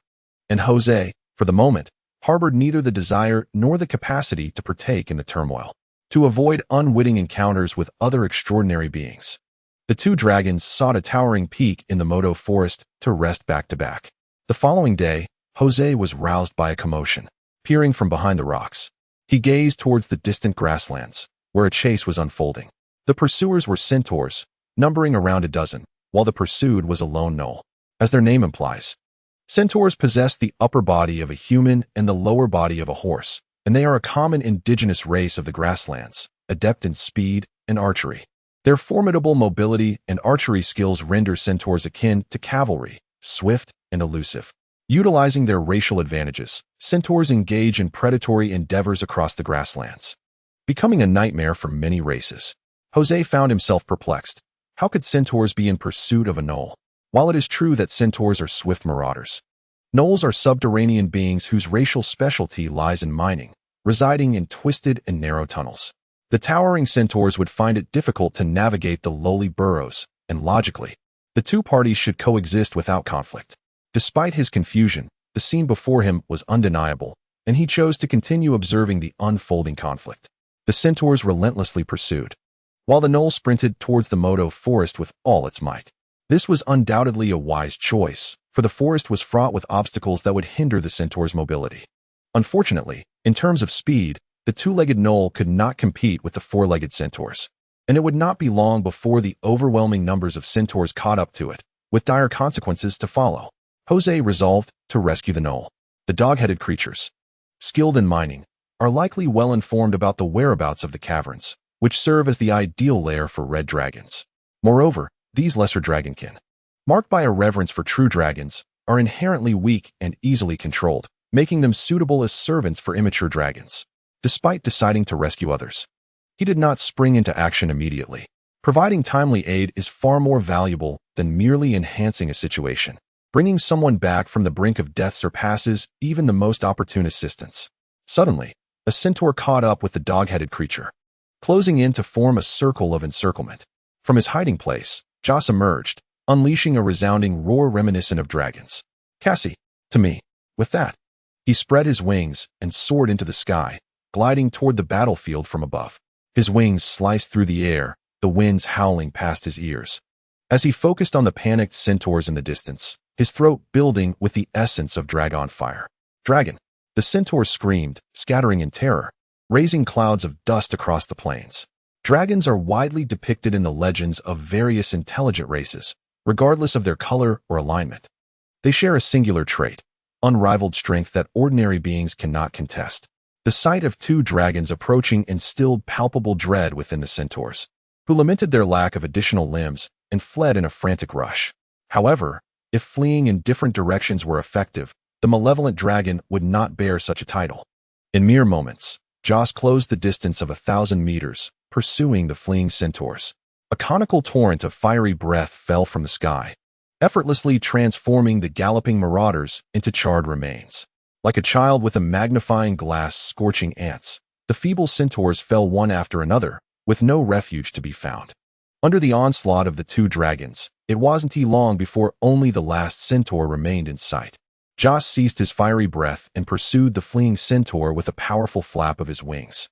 and Jose, for the moment, harbored neither the desire nor the capacity to partake in the turmoil. To avoid unwitting encounters with other extraordinary beings, the two dragons sought a towering peak in the Moto Forest to rest back to back. The following day, Jose was roused by a commotion. Peering from behind the rocks, he gazed towards the distant grasslands, where a chase was unfolding. The pursuers were centaurs, numbering around a dozen, while the pursued was a lone gnoll. As their name implies, centaurs possess the upper body of a human and the lower body of a horse, and they are a common indigenous race of the grasslands, adept in speed and archery. Their formidable mobility and archery skills render centaurs akin to cavalry, swift and elusive. Utilizing their racial advantages, centaurs engage in predatory endeavors across the grasslands, becoming a nightmare for many races. Jose found himself perplexed. How could centaurs be in pursuit of a gnoll? While it is true that centaurs are swift marauders, gnolls are subterranean beings whose racial specialty lies in mining, residing in twisted and narrow tunnels. The towering centaurs would find it difficult to navigate the lowly burrows, and logically, the two parties should coexist without conflict. Despite his confusion, the scene before him was undeniable, and he chose to continue observing the unfolding conflict. The centaurs relentlessly pursued, while the gnoll sprinted towards the Moto forest with all its might. This was undoubtedly a wise choice, for the forest was fraught with obstacles that would hinder the centaur's mobility. Unfortunately, in terms of speed, the two-legged gnoll could not compete with the four-legged centaurs, and it would not be long before the overwhelming numbers of centaurs caught up to it, with dire consequences to follow. Jose resolved to rescue the gnoll. The dog-headed creatures, skilled in mining, are likely well informed about the whereabouts of the caverns, which serve as the ideal lair for red dragons. Moreover, these lesser dragonkin, marked by a reverence for true dragons, are inherently weak and easily controlled, making them suitable as servants for immature dragons. Despite deciding to rescue others, he did not spring into action immediately. Providing timely aid is far more valuable than merely enhancing a situation. Bringing someone back from the brink of death surpasses even the most opportune assistance. Suddenly, a centaur caught up with the dog-headed creature, closing in to form a circle of encirclement. From his hiding place, Joss emerged, unleashing a resounding roar reminiscent of dragons. "Cassie, to me." With that, he spread his wings and soared into the sky, gliding toward the battlefield from above. His wings sliced through the air, the winds howling past his ears. As he focused on the panicked centaurs in the distance, his throat building with the essence of dragon fire. "Dragon!" The centaurs screamed, scattering in terror, raising clouds of dust across the plains. Dragons are widely depicted in the legends of various intelligent races, regardless of their color or alignment. They share a singular trait, unrivaled strength that ordinary beings cannot contest. The sight of two dragons approaching instilled palpable dread within the centaurs, who lamented their lack of additional limbs and fled in a frantic rush. However, if fleeing in different directions were effective, the malevolent dragon would not bear such a title. In mere moments, Joss closed the distance of 1,000 meters, pursuing the fleeing centaurs. A conical torrent of fiery breath fell from the sky, effortlessly transforming the galloping marauders into charred remains. Like a child with a magnifying glass scorching ants, the feeble centaurs fell one after another, with no refuge to be found. Under the onslaught of the two dragons, it wasn't long before only the last centaur remained in sight. Joss ceased his fiery breath and pursued the fleeing centaur with a powerful flap of his wings.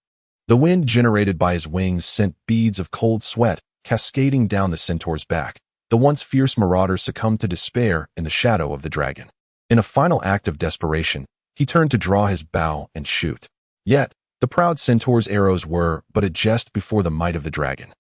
The wind generated by his wings sent beads of cold sweat cascading down the centaur's back. The once fierce marauder succumbed to despair in the shadow of the dragon. In a final act of desperation, he turned to draw his bow and shoot. Yet, the proud centaur's arrows were but a jest before the might of the dragon,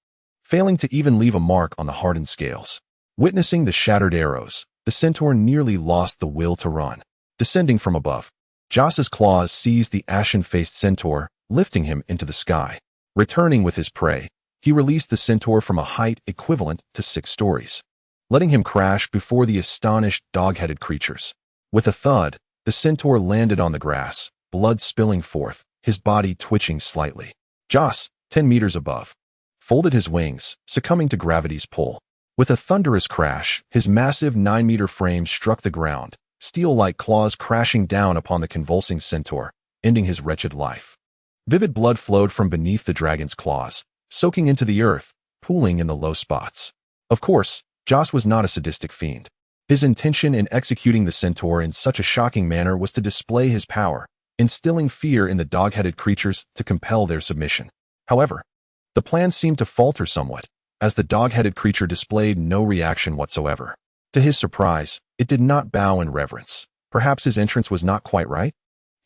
failing to even leave a mark on the hardened scales. Witnessing the shattered arrows, the centaur nearly lost the will to run. Descending from above, Joss's claws seized the ashen-faced centaur, lifting him into the sky. Returning with his prey, he released the centaur from a height equivalent to 6 stories, letting him crash before the astonished dog-headed creatures. With a thud, the centaur landed on the grass, blood spilling forth, his body twitching slightly. Joss, 10 meters above, folded his wings, succumbing to gravity's pull. With a thunderous crash, his massive 9-meter frame struck the ground, steel-like claws crashing down upon the convulsing centaur, ending his wretched life. Vivid blood flowed from beneath the dragon's claws, soaking into the earth, pooling in the low spots. Of course, Joss was not a sadistic fiend. His intention in executing the centaur in such a shocking manner was to display his power, instilling fear in the dog-headed creatures to compel their submission. However, the plan seemed to falter somewhat, as the dog-headed creature displayed no reaction whatsoever. To his surprise, it did not bow in reverence. Perhaps his entrance was not quite right?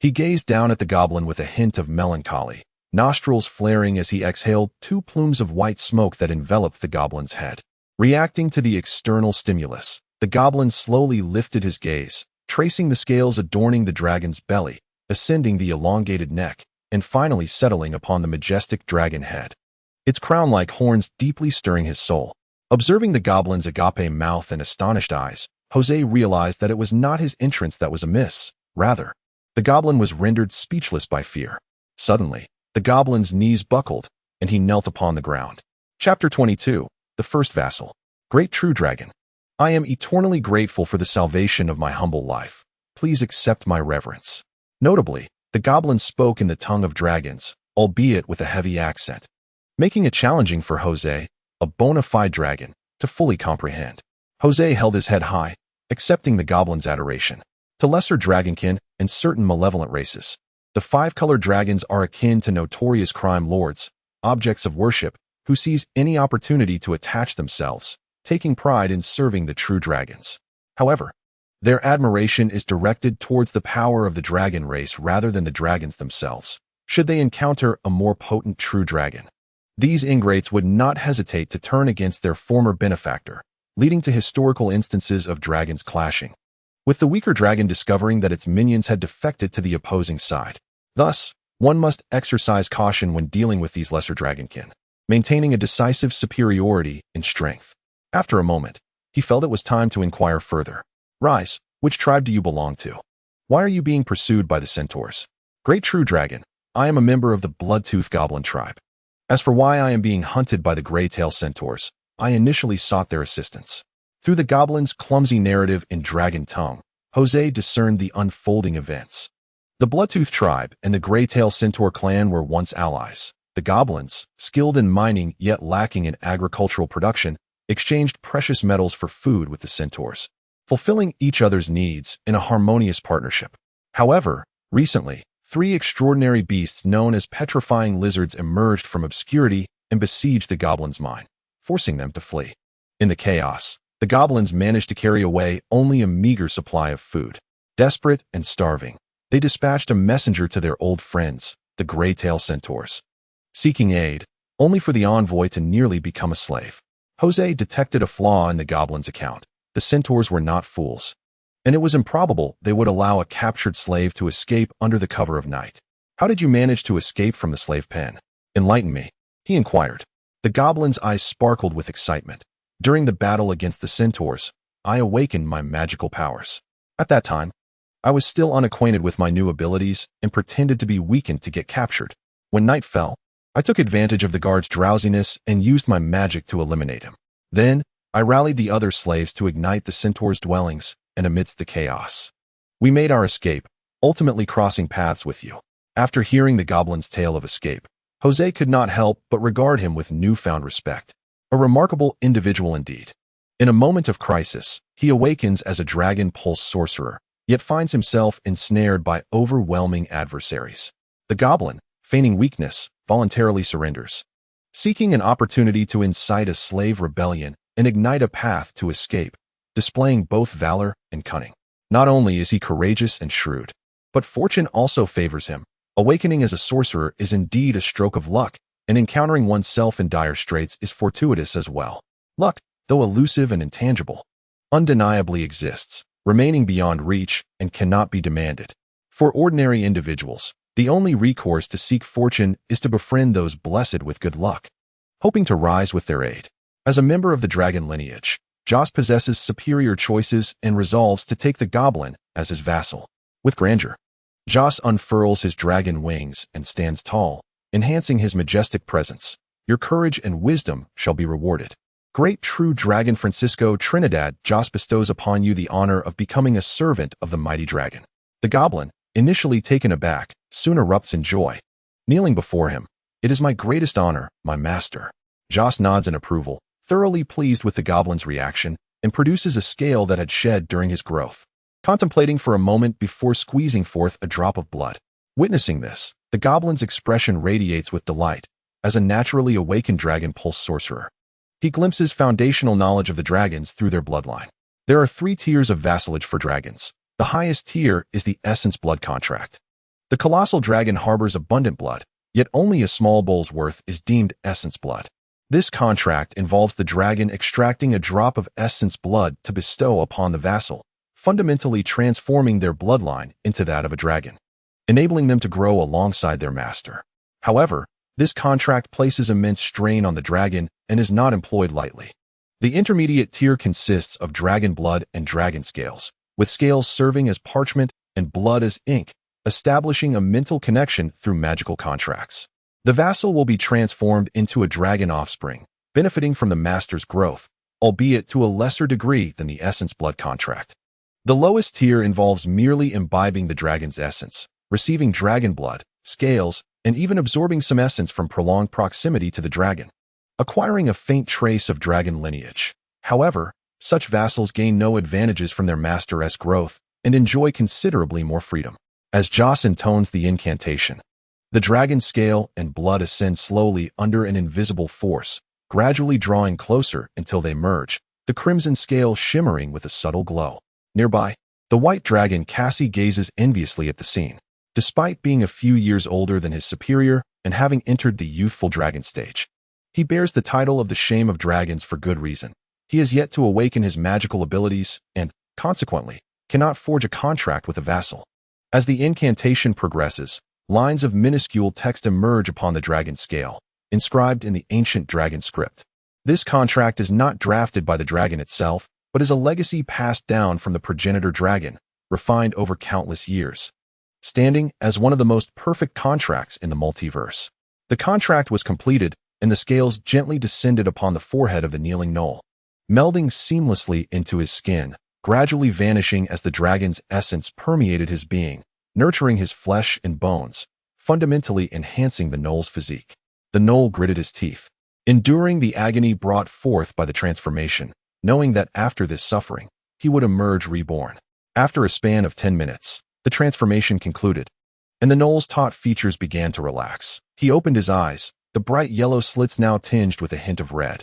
He gazed down at the goblin with a hint of melancholy, nostrils flaring as he exhaled 2 plumes of white smoke that enveloped the goblin's head. Reacting to the external stimulus, the goblin slowly lifted his gaze, tracing the scales adorning the dragon's belly, ascending the elongated neck, and finally settling upon the majestic dragon head. Its crown-like horns deeply stirring his soul. Observing the goblin's agape mouth and astonished eyes, Jose realized that it was not his entrance that was amiss. Rather, the goblin was rendered speechless by fear. Suddenly, the goblin's knees buckled, and he knelt upon the ground. Chapter 22. The First Vassal. Great True Dragon. I am eternally grateful for the salvation of my humble life. Please accept my reverence. Notably, the goblin spoke in the tongue of dragons, albeit with a heavy accent, making it challenging for Jose, a bona fide dragon, to fully comprehend. Jose held his head high, accepting the goblin's adoration. To lesser dragonkin and certain malevolent races, the five-colored dragons are akin to notorious crime lords, objects of worship, who seize any opportunity to attach themselves, taking pride in serving the true dragons. However, their admiration is directed towards the power of the dragon race rather than the dragons themselves. Should they encounter a more potent true dragon, these ingrates would not hesitate to turn against their former benefactor, leading to historical instances of dragons clashing, with the weaker dragon discovering that its minions had defected to the opposing side. Thus, one must exercise caution when dealing with these lesser dragonkin, maintaining a decisive superiority in strength. After a moment, he felt it was time to inquire further. Rise, which tribe do you belong to? Why are you being pursued by the centaurs? Great True Dragon, I am a member of the Bloodtooth Goblin tribe. As for why I am being hunted by the Grey-tail centaurs, I initially sought their assistance. Through the goblin's clumsy narrative in dragon tongue, Jose discerned the unfolding events. The Bloodtooth tribe and the Grey-tail centaur clan were once allies. The goblins, skilled in mining yet lacking in agricultural production, exchanged precious metals for food with the centaurs, fulfilling each other's needs in a harmonious partnership. However, recently, three extraordinary beasts known as petrifying lizards emerged from obscurity and besieged the goblins' mine, forcing them to flee. In the chaos, the goblins managed to carry away only a meager supply of food. Desperate and starving, they dispatched a messenger to their old friends, the Grey-tail centaurs, seeking aid, only for the envoy to nearly become a slave. Jose detected a flaw in the goblins' account. The centaurs were not fools, and it was improbable they would allow a captured slave to escape under the cover of night. How did you manage to escape from the slave pen? Enlighten me, he inquired. The goblin's eyes sparkled with excitement. During the battle against the centaurs, I awakened my magical powers. At that time, I was still unacquainted with my new abilities and pretended to be weakened to get captured. When night fell, I took advantage of the guard's drowsiness and used my magic to eliminate him. Then, I rallied the other slaves to ignite the centaurs' dwellings, and amidst the chaos, we made our escape, ultimately crossing paths with you. After hearing the goblin's tale of escape, Jose could not help but regard him with newfound respect. A remarkable individual indeed. In a moment of crisis, he awakens as a dragon pulse sorcerer, yet finds himself ensnared by overwhelming adversaries. The goblin, feigning weakness, voluntarily surrenders, seeking an opportunity to incite a slave rebellion and ignite a path to escape, displaying both valor and cunning. Not only is he courageous and shrewd, but fortune also favors him. Awakening as a sorcerer is indeed a stroke of luck, and encountering oneself in dire straits is fortuitous as well. Luck, though elusive and intangible, undeniably exists, remaining beyond reach and cannot be demanded. For ordinary individuals, the only recourse to seek fortune is to befriend those blessed with good luck, hoping to rise with their aid. As a member of the dragon lineage, Joss possesses superior choices and resolves to take the goblin as his vassal. With grandeur, Joss unfurls his dragon wings and stands tall, enhancing his majestic presence. Your courage and wisdom shall be rewarded. Great True Dragon Francisco Trinidad, Joss bestows upon you the honor of becoming a servant of the mighty dragon. The goblin, initially taken aback, soon erupts in joy. Kneeling before him, it is my greatest honor, my master. Joss nods in approval, thoroughly pleased with the goblin's reaction, and produces a scale that had shed during his growth, contemplating for a moment before squeezing forth a drop of blood. Witnessing this, the goblin's expression radiates with delight. As a naturally awakened dragon pulse sorcerer, he glimpses foundational knowledge of the dragons through their bloodline. There are 3 tiers of vassalage for dragons. The highest tier is the essence blood contract. The colossal dragon harbors abundant blood, yet only a small bowl's worth is deemed essence blood. This contract involves the dragon extracting a drop of essence blood to bestow upon the vassal, fundamentally transforming their bloodline into that of a dragon, enabling them to grow alongside their master. However, this contract places immense strain on the dragon and is not employed lightly. The intermediate tier consists of dragon blood and dragon scales, with scales serving as parchment and blood as ink, establishing a mental connection through magical contracts. The vassal will be transformed into a dragon offspring, benefiting from the master's growth, albeit to a lesser degree than the essence blood contract. The lowest tier involves merely imbibing the dragon's essence, receiving dragon blood, scales, and even absorbing some essence from prolonged proximity to the dragon, acquiring a faint trace of dragon lineage. However, such vassals gain no advantages from their master's growth and enjoy considerably more freedom. As Joss intones the incantation, the dragon's scale and blood ascend slowly under an invisible force, gradually drawing closer until they merge, the crimson scale shimmering with a subtle glow. Nearby, the white dragon Cassie gazes enviously at the scene. Despite being a few years older than his superior and having entered the youthful dragon stage, he bears the title of the Shame of Dragons for good reason. He has yet to awaken his magical abilities and, consequently, cannot forge a contract with a vassal. As the incantation progresses, lines of minuscule text emerge upon the dragon scale, inscribed in the ancient dragon script. This contract is not drafted by the dragon itself, but is a legacy passed down from the progenitor dragon, refined over countless years, standing as one of the most perfect contracts in the multiverse. The contract was completed, and the scales gently descended upon the forehead of the kneeling gnoll, melding seamlessly into his skin, gradually vanishing as the dragon's essence permeated his being, nurturing his flesh and bones, fundamentally enhancing the gnoll's physique. The gnoll gritted his teeth, enduring the agony brought forth by the transformation, knowing that after this suffering, he would emerge reborn. After a span of 10 minutes, the transformation concluded, and the gnoll's taut features began to relax. He opened his eyes, the bright yellow slits now tinged with a hint of red,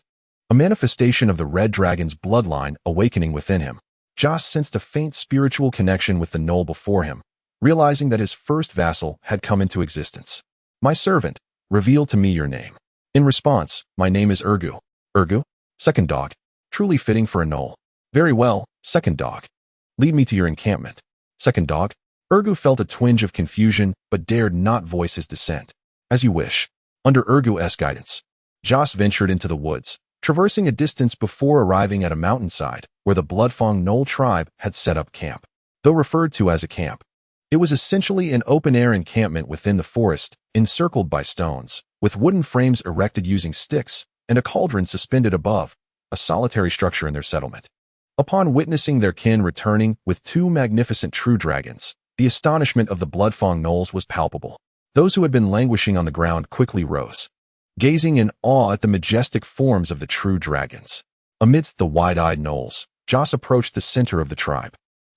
a manifestation of the red dragon's bloodline awakening within him. Joss sensed a faint spiritual connection with the gnoll before him, realizing that his first vassal had come into existence. "My servant, reveal to me your name." In response, "My name is Urgu." "Urgu? Second dog. Truly fitting for a gnoll." "Very well, second dog. Lead me to your encampment." "Second dog." Urgu felt a twinge of confusion, but dared not voice his dissent. "As you wish." Under Urgu's guidance, Joss ventured into the woods, traversing a distance before arriving at a mountainside where the Bloodfang Gnoll tribe had set up camp. Though referred to as a camp, it was essentially an open-air encampment within the forest, encircled by stones, with wooden frames erected using sticks and a cauldron suspended above, a solitary structure in their settlement. Upon witnessing their kin returning with two magnificent true dragons, the astonishment of the Bloodfang Gnolls was palpable. Those who had been languishing on the ground quickly rose, gazing in awe at the majestic forms of the true dragons. Amidst the wide-eyed gnolls, Joss approached the center of the tribe,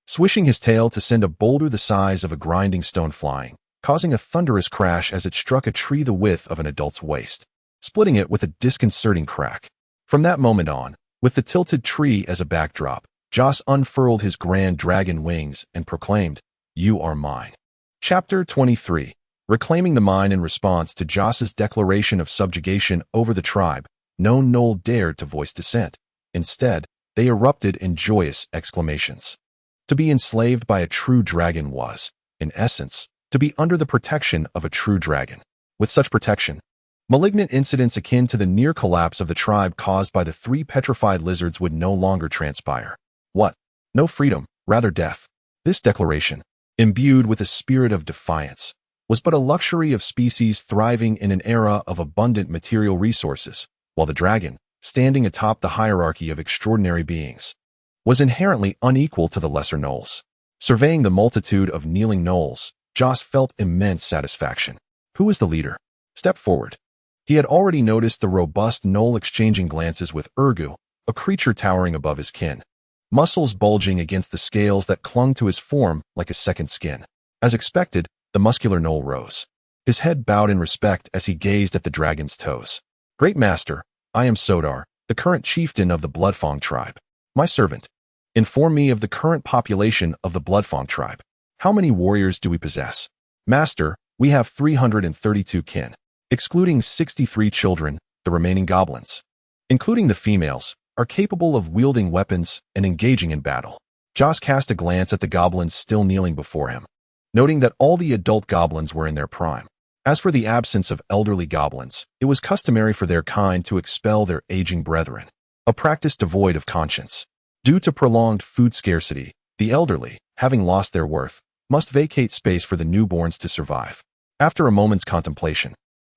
swishing his tail to send a boulder the size of a grinding stone flying, causing a thunderous crash as it struck a tree the width of an adult's waist, splitting it with a disconcerting crack. From that moment on, with the tilted tree as a backdrop, Joss unfurled his grand dragon wings and proclaimed, "You are mine." Chapter 23. Reclaiming the mine. In response to Joss's declaration of subjugation over the tribe, no gnoll dared to voice dissent. Instead, they erupted in joyous exclamations. To be enslaved by a true dragon was, in essence, to be under the protection of a true dragon. With such protection, malignant incidents akin to the near collapse of the tribe caused by the 3 petrified lizards would no longer transpire. What? No freedom, rather death. This declaration, imbued with a spirit of defiance, was but a luxury of species thriving in an era of abundant material resources, while the dragon, standing atop the hierarchy of extraordinary beings, was inherently unequal to the lesser gnolls. Surveying the multitude of kneeling gnolls, Joss felt immense satisfaction. Who is the leader? Step forward. He had already noticed the robust gnoll exchanging glances with Urgu, a creature towering above his kin, muscles bulging against the scales that clung to his form like a second skin. As expected, the muscular gnoll rose, his head bowed in respect as he gazed at the dragon's toes. "Great master, I am Sodar, the current chieftain of the Bloodfang tribe. My servant, inform me of the current population of the Bloodfang tribe. How many warriors do we possess?" "Master, we have 332 kin, excluding 63 children, the remaining goblins, including the females, are capable of wielding weapons and engaging in battle. Joss cast a glance at the goblins still kneeling before him, noting that all the adult goblins were in their prime. As for the absence of elderly goblins, it was customary for their kind to expel their aging brethren, a practice devoid of conscience. Due to prolonged food scarcity, the elderly, having lost their worth, must vacate space for the newborns to survive. After a moment's contemplation,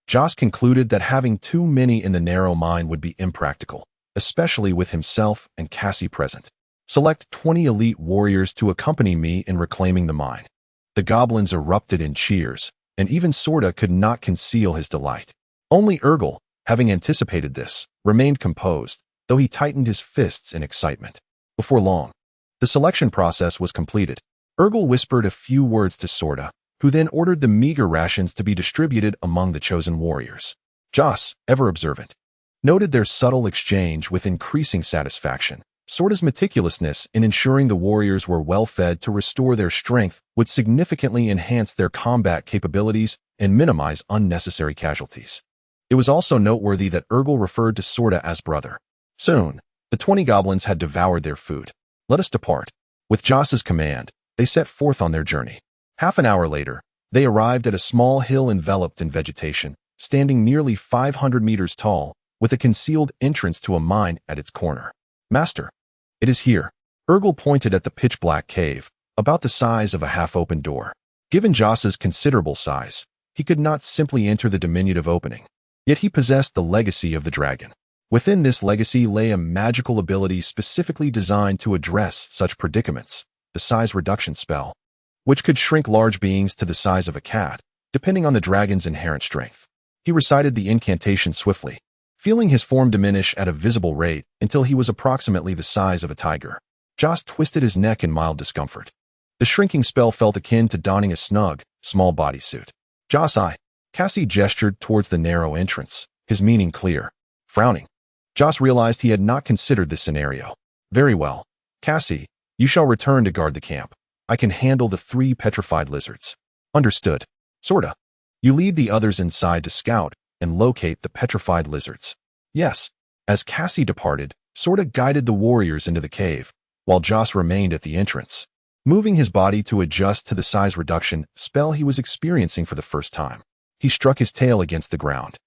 Joss concluded that having too many in the narrow mine would be impractical, especially with himself and Cassie present. Select 20 elite warriors to accompany me in reclaiming the mine. The goblins erupted in cheers, and even Sorta could not conceal his delight. Only Urgel, having anticipated this, remained composed, though he tightened his fists in excitement. Before long, the selection process was completed. Urgel whispered a few words to Sorta, who then ordered the meager rations to be distributed among the chosen warriors. Joss, ever observant, noted their subtle exchange with increasing satisfaction. Sorta's meticulousness in ensuring the warriors were well fed to restore their strength would significantly enhance their combat capabilities and minimize unnecessary casualties. It was also noteworthy that Urgel referred to Sorta as brother. Soon, the 20 goblins had devoured their food. Let us depart. With Joss's command, they set forth on their journey. Half an hour later, they arrived at a small hill enveloped in vegetation, standing nearly 500 meters tall, with a concealed entrance to a mine at its corner. Master, it is here. Urgel pointed at the pitch-black cave, about the size of a half-open door. Given Joss's considerable size, he could not simply enter the diminutive opening. Yet he possessed the legacy of the dragon. Within this legacy lay a magical ability specifically designed to address such predicaments, the size reduction spell, which could shrink large beings to the size of a cat, depending on the dragon's inherent strength. He recited the incantation swiftly, feeling his form diminish at a visible rate until he was approximately the size of a tiger. Joss twisted his neck in mild discomfort. The shrinking spell felt akin to donning a snug, small bodysuit. Cassie gestured towards the narrow entrance, his meaning clear. Frowning, Joss realized he had not considered this scenario. Very well. Cassie, you shall return to guard the camp. I can handle the 3 petrified lizards. Understood. Sorta. You lead the others inside to scout and locate the petrified lizards. Yes. As Cassie departed, Sorta guided the warriors into the cave, while Joss remained at the entrance, moving his body to adjust to the size reduction spell he was experiencing for the first time. He struck his tail against the ground,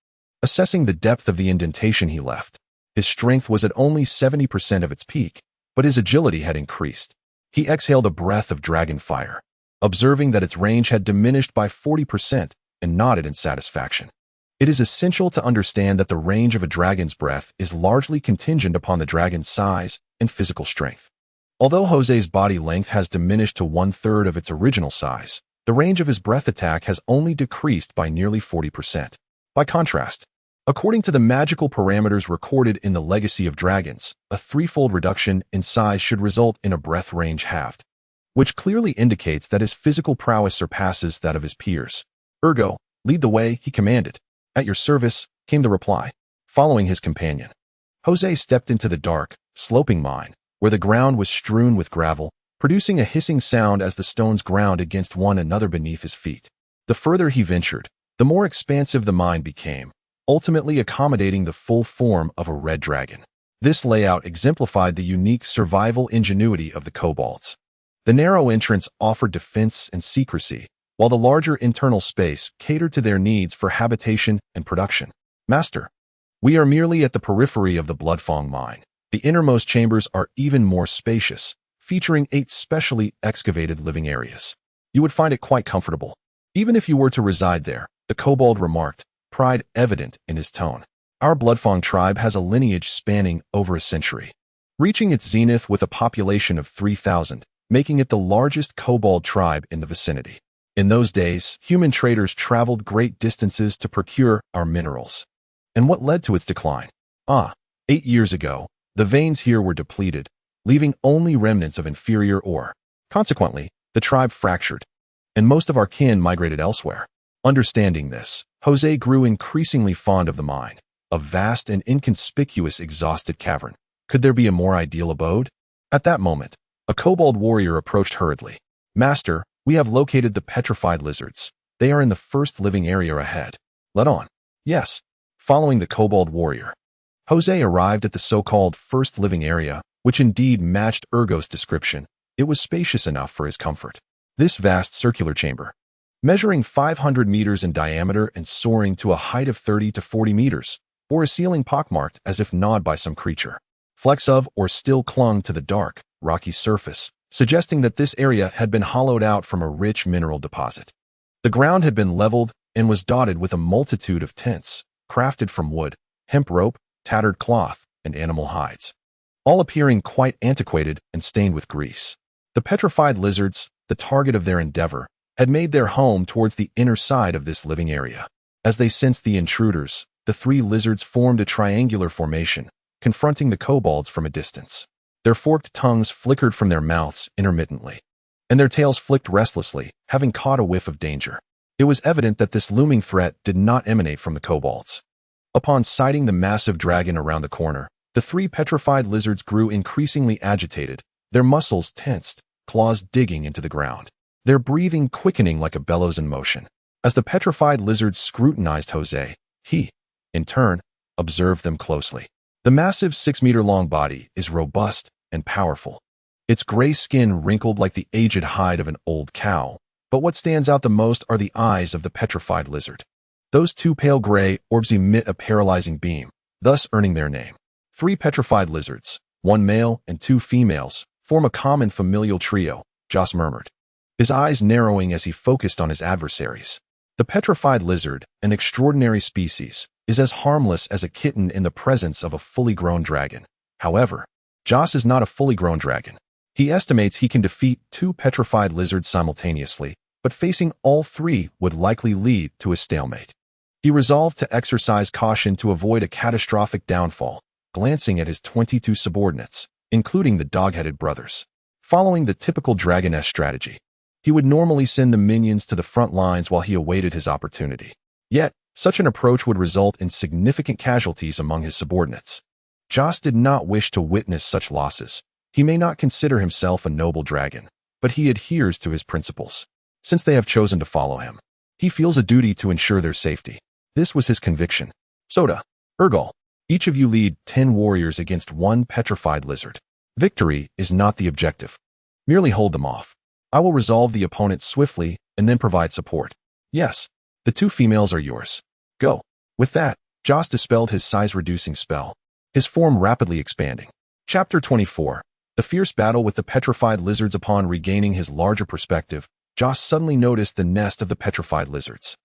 assessing the depth of the indentation he left. His strength was at only 70% of its peak, but his agility had increased. He exhaled a breath of dragon fire, observing that its range had diminished by 40%, and nodded in satisfaction. It is essential to understand that the range of a dragon's breath is largely contingent upon the dragon's size and physical strength. Although Jose's body length has diminished to 1/3 of its original size, the range of his breath attack has only decreased by nearly 40%. By contrast, according to the magical parameters recorded in the Legacy of Dragons, a 3-fold reduction in size should result in a breath range halved, which clearly indicates that his physical prowess surpasses that of his peers. Ergo, lead the way, he commanded. At your service, came the reply. Following his companion, Jose stepped into the dark, sloping mine, where the ground was strewn with gravel, producing a hissing sound as the stones ground against one another beneath his feet. The further he ventured, the more expansive the mine became, ultimately accommodating the full form of a red dragon. This layout exemplified the unique survival ingenuity of the kobolds. The narrow entrance offered defense and secrecy, while the larger internal space catered to their needs for habitation and production. Master, we are merely at the periphery of the Bloodfang mine. The innermost chambers are even more spacious, featuring 8 specially excavated living areas. You would find it quite comfortable, even if you were to reside there, the kobold remarked, pride evident in his tone. Our Bloodfang tribe has a lineage spanning over a century, reaching its zenith with a population of 3,000, making it the largest kobold tribe in the vicinity. In those days, human traders traveled great distances to procure our minerals. And what led to its decline? 8 years ago, the veins here were depleted, leaving only remnants of inferior ore. Consequently, the tribe fractured, and most of our kin migrated elsewhere. Understanding this, Jose grew increasingly fond of the mine, a vast and inconspicuous exhausted cavern. Could there be a more ideal abode? At that moment, a kobold warrior approached hurriedly. Master, we have located the petrified lizards. They are in the first living area ahead. Let on. Yes. Following the kobold warrior, Jose arrived at the so-called first living area, which indeed matched Ergo's description. It was spacious enough for his comfort. This vast circular chamber, measuring 500 meters in diameter and soaring to a height of 30 to 40 meters, bore a ceiling pockmarked as if gnawed by some creature. Flecks of or still clung to the dark, rocky surface, suggesting that this area had been hollowed out from a rich mineral deposit. The ground had been leveled and was dotted with a multitude of tents, crafted from wood, hemp rope, tattered cloth, and animal hides, all appearing quite antiquated and stained with grease. The petrified lizards, the target of their endeavor, had made their home towards the inner side of this living area. As they sensed the intruders, the three lizards formed a triangular formation, confronting the kobolds from a distance. Their forked tongues flickered from their mouths intermittently, and their tails flicked restlessly, having caught a whiff of danger. It was evident that this looming threat did not emanate from the kobolds. Upon sighting the massive dragon around the corner, the three petrified lizards grew increasingly agitated, their muscles tensed, claws digging into the ground, their breathing quickening like a bellows in motion. As the petrified lizards scrutinized Jose, he, in turn, observed them closely. The massive 6-meter-long body is robust and powerful, its gray skin wrinkled like the aged hide of an old cow, but what stands out the most are the eyes of the petrified lizard. Those two pale gray orbs emit a paralyzing beam, thus earning their name. 3 petrified lizards, 1 male and 2 females, form a common familial trio, Joss murmured, his eyes narrowing as he focused on his adversaries. The petrified lizard, an extraordinary species, is as harmless as a kitten in the presence of a fully grown dragon. However, Joss is not a fully grown dragon. He estimates he can defeat 2 petrified lizards simultaneously, but facing all 3 would likely lead to a stalemate. He resolved to exercise caution to avoid a catastrophic downfall, glancing at his 22 subordinates, including the dog-headed brothers. Following the typical dragon-esque strategy, he would normally send the minions to the front lines while he awaited his opportunity. Yet, such an approach would result in significant casualties among his subordinates. Joss did not wish to witness such losses. He may not consider himself a noble dragon, but he adheres to his principles. Since they have chosen to follow him, he feels a duty to ensure their safety. This was his conviction. Soda, Ergol, each of you lead 10 warriors against 1 petrified lizard. Victory is not the objective. Merely hold them off. I will resolve the opponent swiftly and then provide support. Yes, the 2 females are yours. Go. With that, Joss dispelled his size-reducing spell, his form rapidly expanding. Chapter 24. The fierce battle with the petrified lizards. Upon regaining his larger perspective, Joss suddenly noticed the nest of the petrified lizards.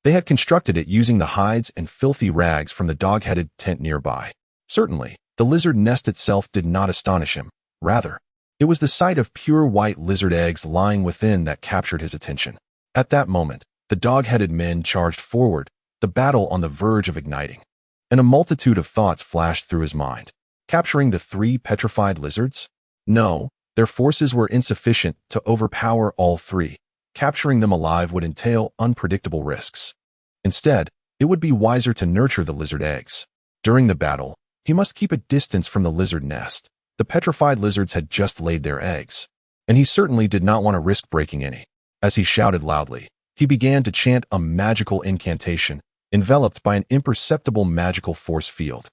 They had constructed it using the hides and filthy rags from the dog-headed tent nearby. Certainly, the lizard nest itself did not astonish him. Rather, it was the sight of pure white lizard eggs lying within that captured his attention. At that moment, the dog-headed men charged forward, the battle on the verge of igniting. And a multitude of thoughts flashed through his mind. Capturing the 3 petrified lizards? No, their forces were insufficient to overpower all 3. Capturing them alive would entail unpredictable risks. Instead, it would be wiser to nurture the lizard eggs. During the battle, he must keep a distance from the lizard nest. The petrified lizards had just laid their eggs, and he certainly did not want to risk breaking any. As he shouted loudly, he began to chant a magical incantation, enveloped by an imperceptible magical force field.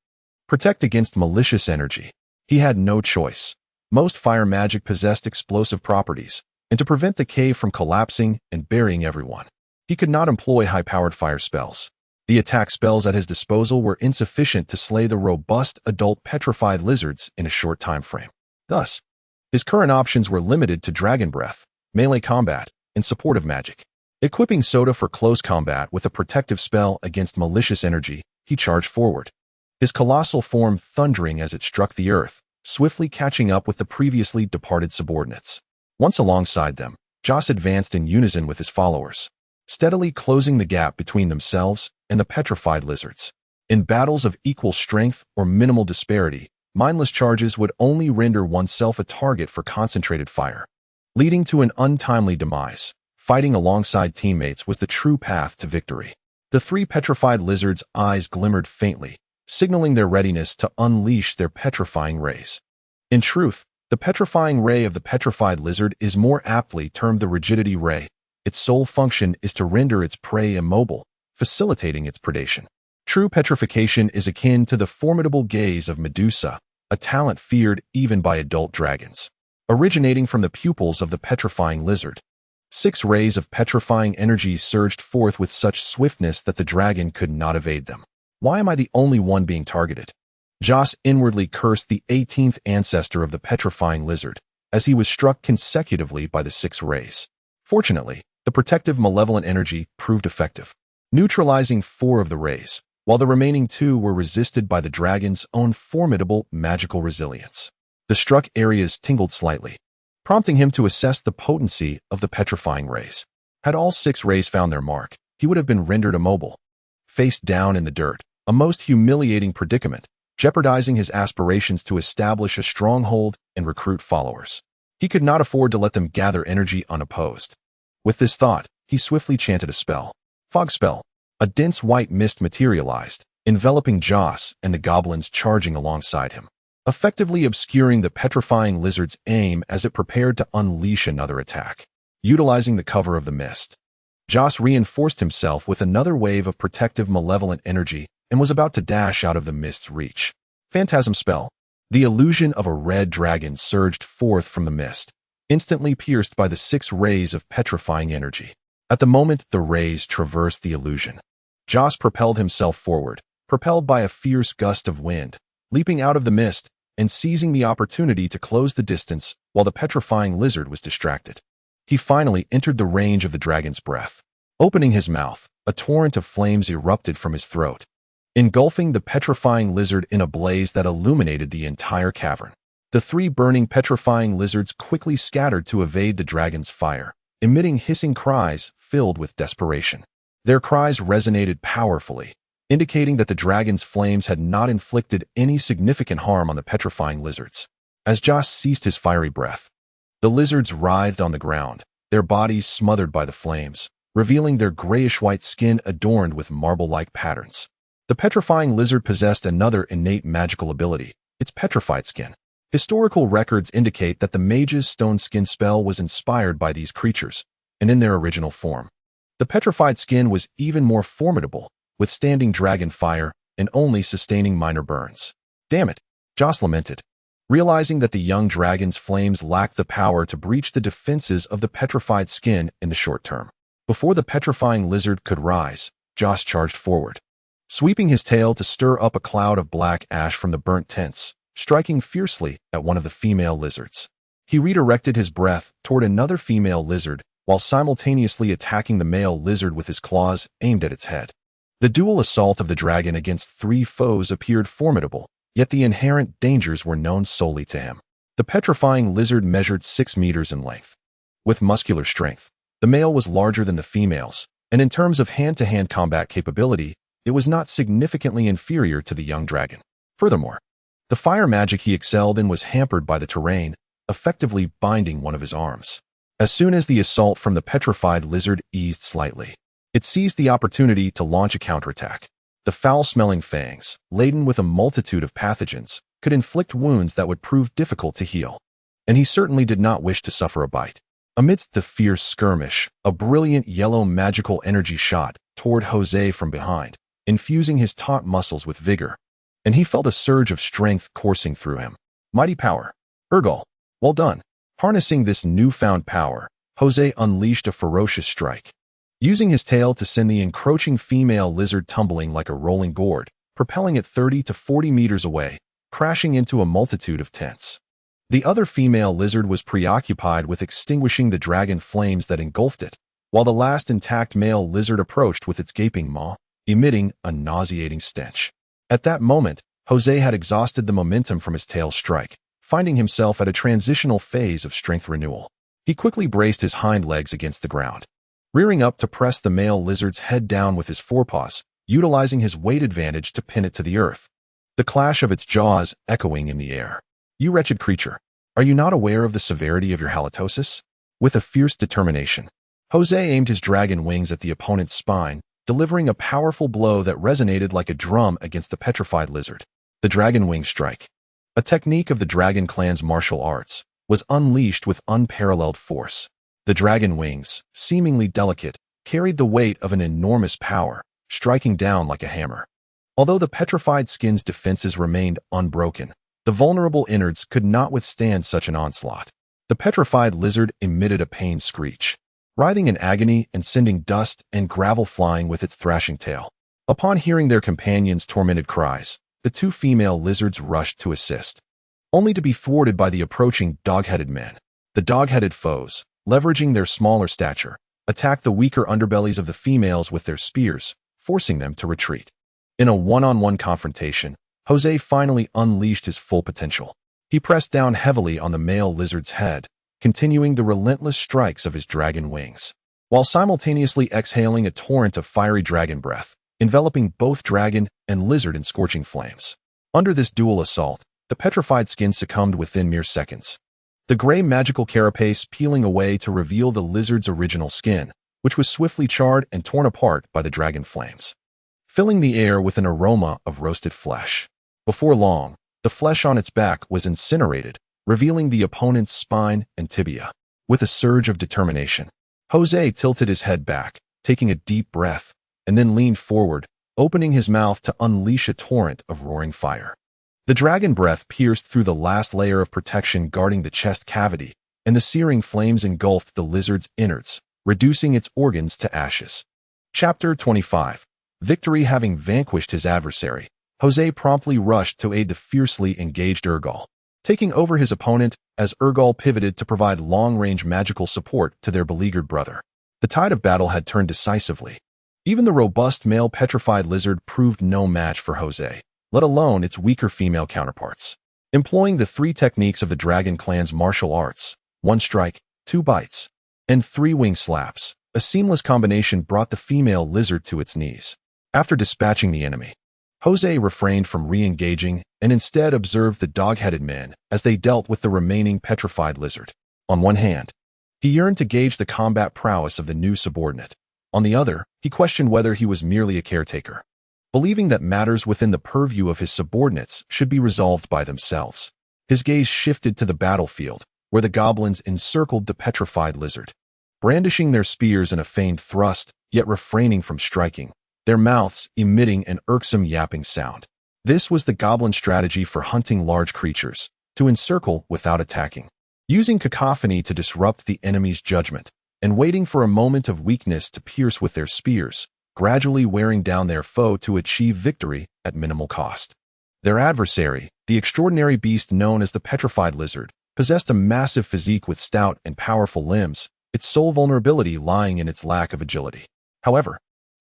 Protect against malicious energy. He had no choice. Most fire magic possessed explosive properties, and to prevent the cave from collapsing and burying everyone, he could not employ high-powered fire spells. The attack spells at his disposal were insufficient to slay the robust adult petrified lizards in a short time frame. Thus, his current options were limited to dragon breath, melee combat, and supportive magic. Equipping Soda for close combat with a protective spell against malicious energy, he charged forward, his colossal form thundering as it struck the earth, swiftly catching up with the previously departed subordinates. Once alongside them, Joss advanced in unison with his followers, steadily closing the gap between themselves and the petrified lizards. In battles of equal strength or minimal disparity, mindless charges would only render oneself a target for concentrated fire, leading to an untimely demise. Fighting alongside teammates was the true path to victory. The 3 petrified lizards' eyes glimmered faintly, signaling their readiness to unleash their petrifying rays. In truth, the petrifying ray of the petrified lizard is more aptly termed the rigidity ray. Its sole function is to render its prey immobile, facilitating its predation. True petrification is akin to the formidable gaze of Medusa, a talent feared even by adult dragons. Originating from the pupils of the petrifying lizard, 6 rays of petrifying energy surged forth with such swiftness that the dragon could not evade them. Why am I the only one being targeted? Joss inwardly cursed the 18th ancestor of the petrifying lizard, as he was struck consecutively by the 6 rays. Fortunately, the protective malevolent energy proved effective, neutralizing 4 of the rays, while the remaining 2 were resisted by the dragon's own formidable magical resilience. The struck areas tingled slightly, prompting him to assess the potency of the petrifying rays. Had all 6 rays found their mark, he would have been rendered immobile, face down in the dirt, a most humiliating predicament, jeopardizing his aspirations to establish a stronghold and recruit followers. He could not afford to let them gather energy unopposed. With this thought, he swiftly chanted a spell. Fog spell. A dense white mist materialized, enveloping Joss and the goblins charging alongside him, effectively obscuring the petrifying lizard's aim as it prepared to unleash another attack. Utilizing the cover of the mist, Joss reinforced himself with another wave of protective malevolent energy and was about to dash out of the mist's reach. Phantasm spell. The illusion of a red dragon surged forth from the mist, instantly pierced by the 6 rays of petrifying energy. At the moment the rays traversed the illusion, Joss propelled himself forward, propelled by a fierce gust of wind, leaping out of the mist and seizing the opportunity to close the distance while the petrifying lizard was distracted. He finally entered the range of the dragon's breath. Opening his mouth, a torrent of flames erupted from his throat, engulfing the petrifying lizard in a blaze that illuminated the entire cavern. The 3 burning petrifying lizards quickly scattered to evade the dragon's fire, emitting hissing cries filled with desperation. Their cries resonated powerfully, indicating that the dragon's flames had not inflicted any significant harm on the petrifying lizards. As Joss ceased his fiery breath, the lizards writhed on the ground, their bodies smothered by the flames, revealing their grayish-white skin adorned with marble-like patterns. The petrifying lizard possessed another innate magical ability, its petrified skin. Historical records indicate that the mage's stone skin spell was inspired by these creatures, and in their original form. The petrified skin was even more formidable, withstanding dragon fire and only sustaining minor burns. Damn it, Joss lamented, realizing that the young dragon's flames lacked the power to breach the defenses of the petrified skin in the short term. Before the petrifying lizard could rise, Joss charged forward, sweeping his tail to stir up a cloud of black ash from the burnt tents, striking fiercely at one of the female lizards. He redirected his breath toward another female lizard while simultaneously attacking the male lizard with his claws aimed at its head. The dual assault of the dragon against 3 foes appeared formidable, yet the inherent dangers were known solely to him. The petrifying lizard measured 6 meters in length. With muscular strength, the male was larger than the females, and in terms of hand-to-hand combat capability, it was not significantly inferior to the young dragon. Furthermore, the fire magic he excelled in was hampered by the terrain, effectively binding one of his arms. As soon as the assault from the petrified lizard eased slightly, it seized the opportunity to launch a counterattack. The foul-smelling fangs, laden with a multitude of pathogens, could inflict wounds that would prove difficult to heal, and he certainly did not wish to suffer a bite. Amidst the fierce skirmish, a brilliant yellow magical energy shot toward Jose from behind, infusing his taut muscles with vigor, and he felt a surge of strength coursing through him. Mighty power. Urgal. Well done. Harnessing this newfound power, Jose unleashed a ferocious strike, using his tail to send the encroaching female lizard tumbling like a rolling gourd, propelling it 30 to 40 meters away, crashing into a multitude of tents. The other female lizard was preoccupied with extinguishing the dragon flames that engulfed it, while the last intact male lizard approached with its gaping maw, emitting a nauseating stench. At that moment, Jose had exhausted the momentum from his tail strike, finding himself at a transitional phase of strength renewal. He quickly braced his hind legs against the ground, rearing up to press the male lizard's head down with his forepaws, utilizing his weight advantage to pin it to the earth, the clash of its jaws echoing in the air. You wretched creature, are you not aware of the severity of your halitosis? With a fierce determination, Jose aimed his dragon wings at the opponent's spine, delivering a powerful blow that resonated like a drum against the petrified lizard. The dragon wing strike, a technique of the dragon clan's martial arts, was unleashed with unparalleled force. The dragon wings, seemingly delicate, carried the weight of an enormous power, striking down like a hammer. Although the petrified skin's defenses remained unbroken, the vulnerable innards could not withstand such an onslaught. The petrified lizard emitted a pained screech, writhing in agony and sending dust and gravel flying with its thrashing tail. Upon hearing their companions' tormented cries, the two female lizards rushed to assist, only to be thwarted by the approaching dog-headed men. The dog-headed foes, leveraging their smaller stature, attacked the weaker underbellies of the females with their spears, forcing them to retreat. In a one-on-one confrontation, Jose finally unleashed his full potential. He pressed down heavily on the male lizard's head, continuing the relentless strikes of his dragon wings, while simultaneously exhaling a torrent of fiery dragon breath, enveloping both dragon and lizard in scorching flames. Under this dual assault, the petrified skin succumbed within mere seconds, the gray magical carapace peeling away to reveal the lizard's original skin, which was swiftly charred and torn apart by the dragon flames, filling the air with an aroma of roasted flesh. Before long, the flesh on its back was incinerated, revealing the opponent's spine and tibia. With a surge of determination, Jose tilted his head back, taking a deep breath, and then leaned forward, opening his mouth to unleash a torrent of roaring fire. The dragon breath pierced through the last layer of protection guarding the chest cavity, and the searing flames engulfed the lizard's innards, reducing its organs to ashes. Chapter 25. Victory. Having vanquished his adversary, Jose promptly rushed to aid the fiercely engaged Urgal, taking over his opponent as Urgal pivoted to provide long-range magical support to their beleaguered brother. The tide of battle had turned decisively. Even the robust male petrified lizard proved no match for Jose, let alone its weaker female counterparts. Employing the three techniques of the Dragon Clan's martial arts, 1 strike, 2 bites, and 3 wing slaps, a seamless combination brought the female lizard to its knees. After dispatching the enemy, Jose refrained from re-engaging and instead observed the dog-headed men as they dealt with the remaining petrified lizard. On one hand, he yearned to gauge the combat prowess of the new subordinate. On the other, he questioned whether he was merely a caretaker, believing that matters within the purview of his subordinates should be resolved by themselves. His gaze shifted to the battlefield, where the goblins encircled the petrified lizard, brandishing their spears in a feigned thrust, yet refraining from striking, their mouths emitting an irksome yapping sound. This was the goblin strategy for hunting large creatures, to encircle without attacking, using cacophony to disrupt the enemy's judgment, and waiting for a moment of weakness to pierce with their spears, gradually wearing down their foe to achieve victory at minimal cost. Their adversary, the extraordinary beast known as the petrified lizard, possessed a massive physique with stout and powerful limbs, its sole vulnerability lying in its lack of agility. However,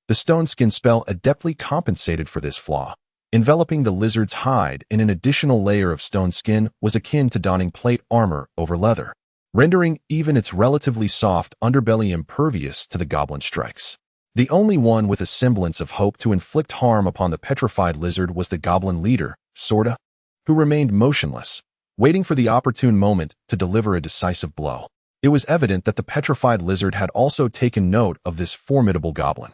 the stone skin spell adeptly compensated for this flaw. Enveloping the lizard's hide in an additional layer of stone skin was akin to donning plate armor over leather, rendering even its relatively soft underbelly impervious to the goblin strikes. The only one with a semblance of hope to inflict harm upon the petrified lizard was the goblin leader, Sorta, who remained motionless, waiting for the opportune moment to deliver a decisive blow. It was evident that the petrified lizard had also taken note of this formidable goblin,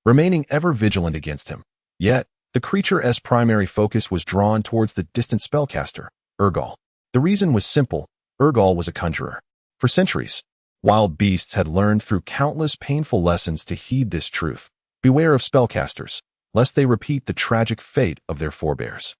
remaining ever vigilant against him. Yet, the creature's primary focus was drawn towards the distant spellcaster, Urgal. The reason was simple: Urgal was a conjurer. For centuries, wild beasts had learned through countless painful lessons to heed this truth. Beware of spellcasters, lest they repeat the tragic fate of their forebears.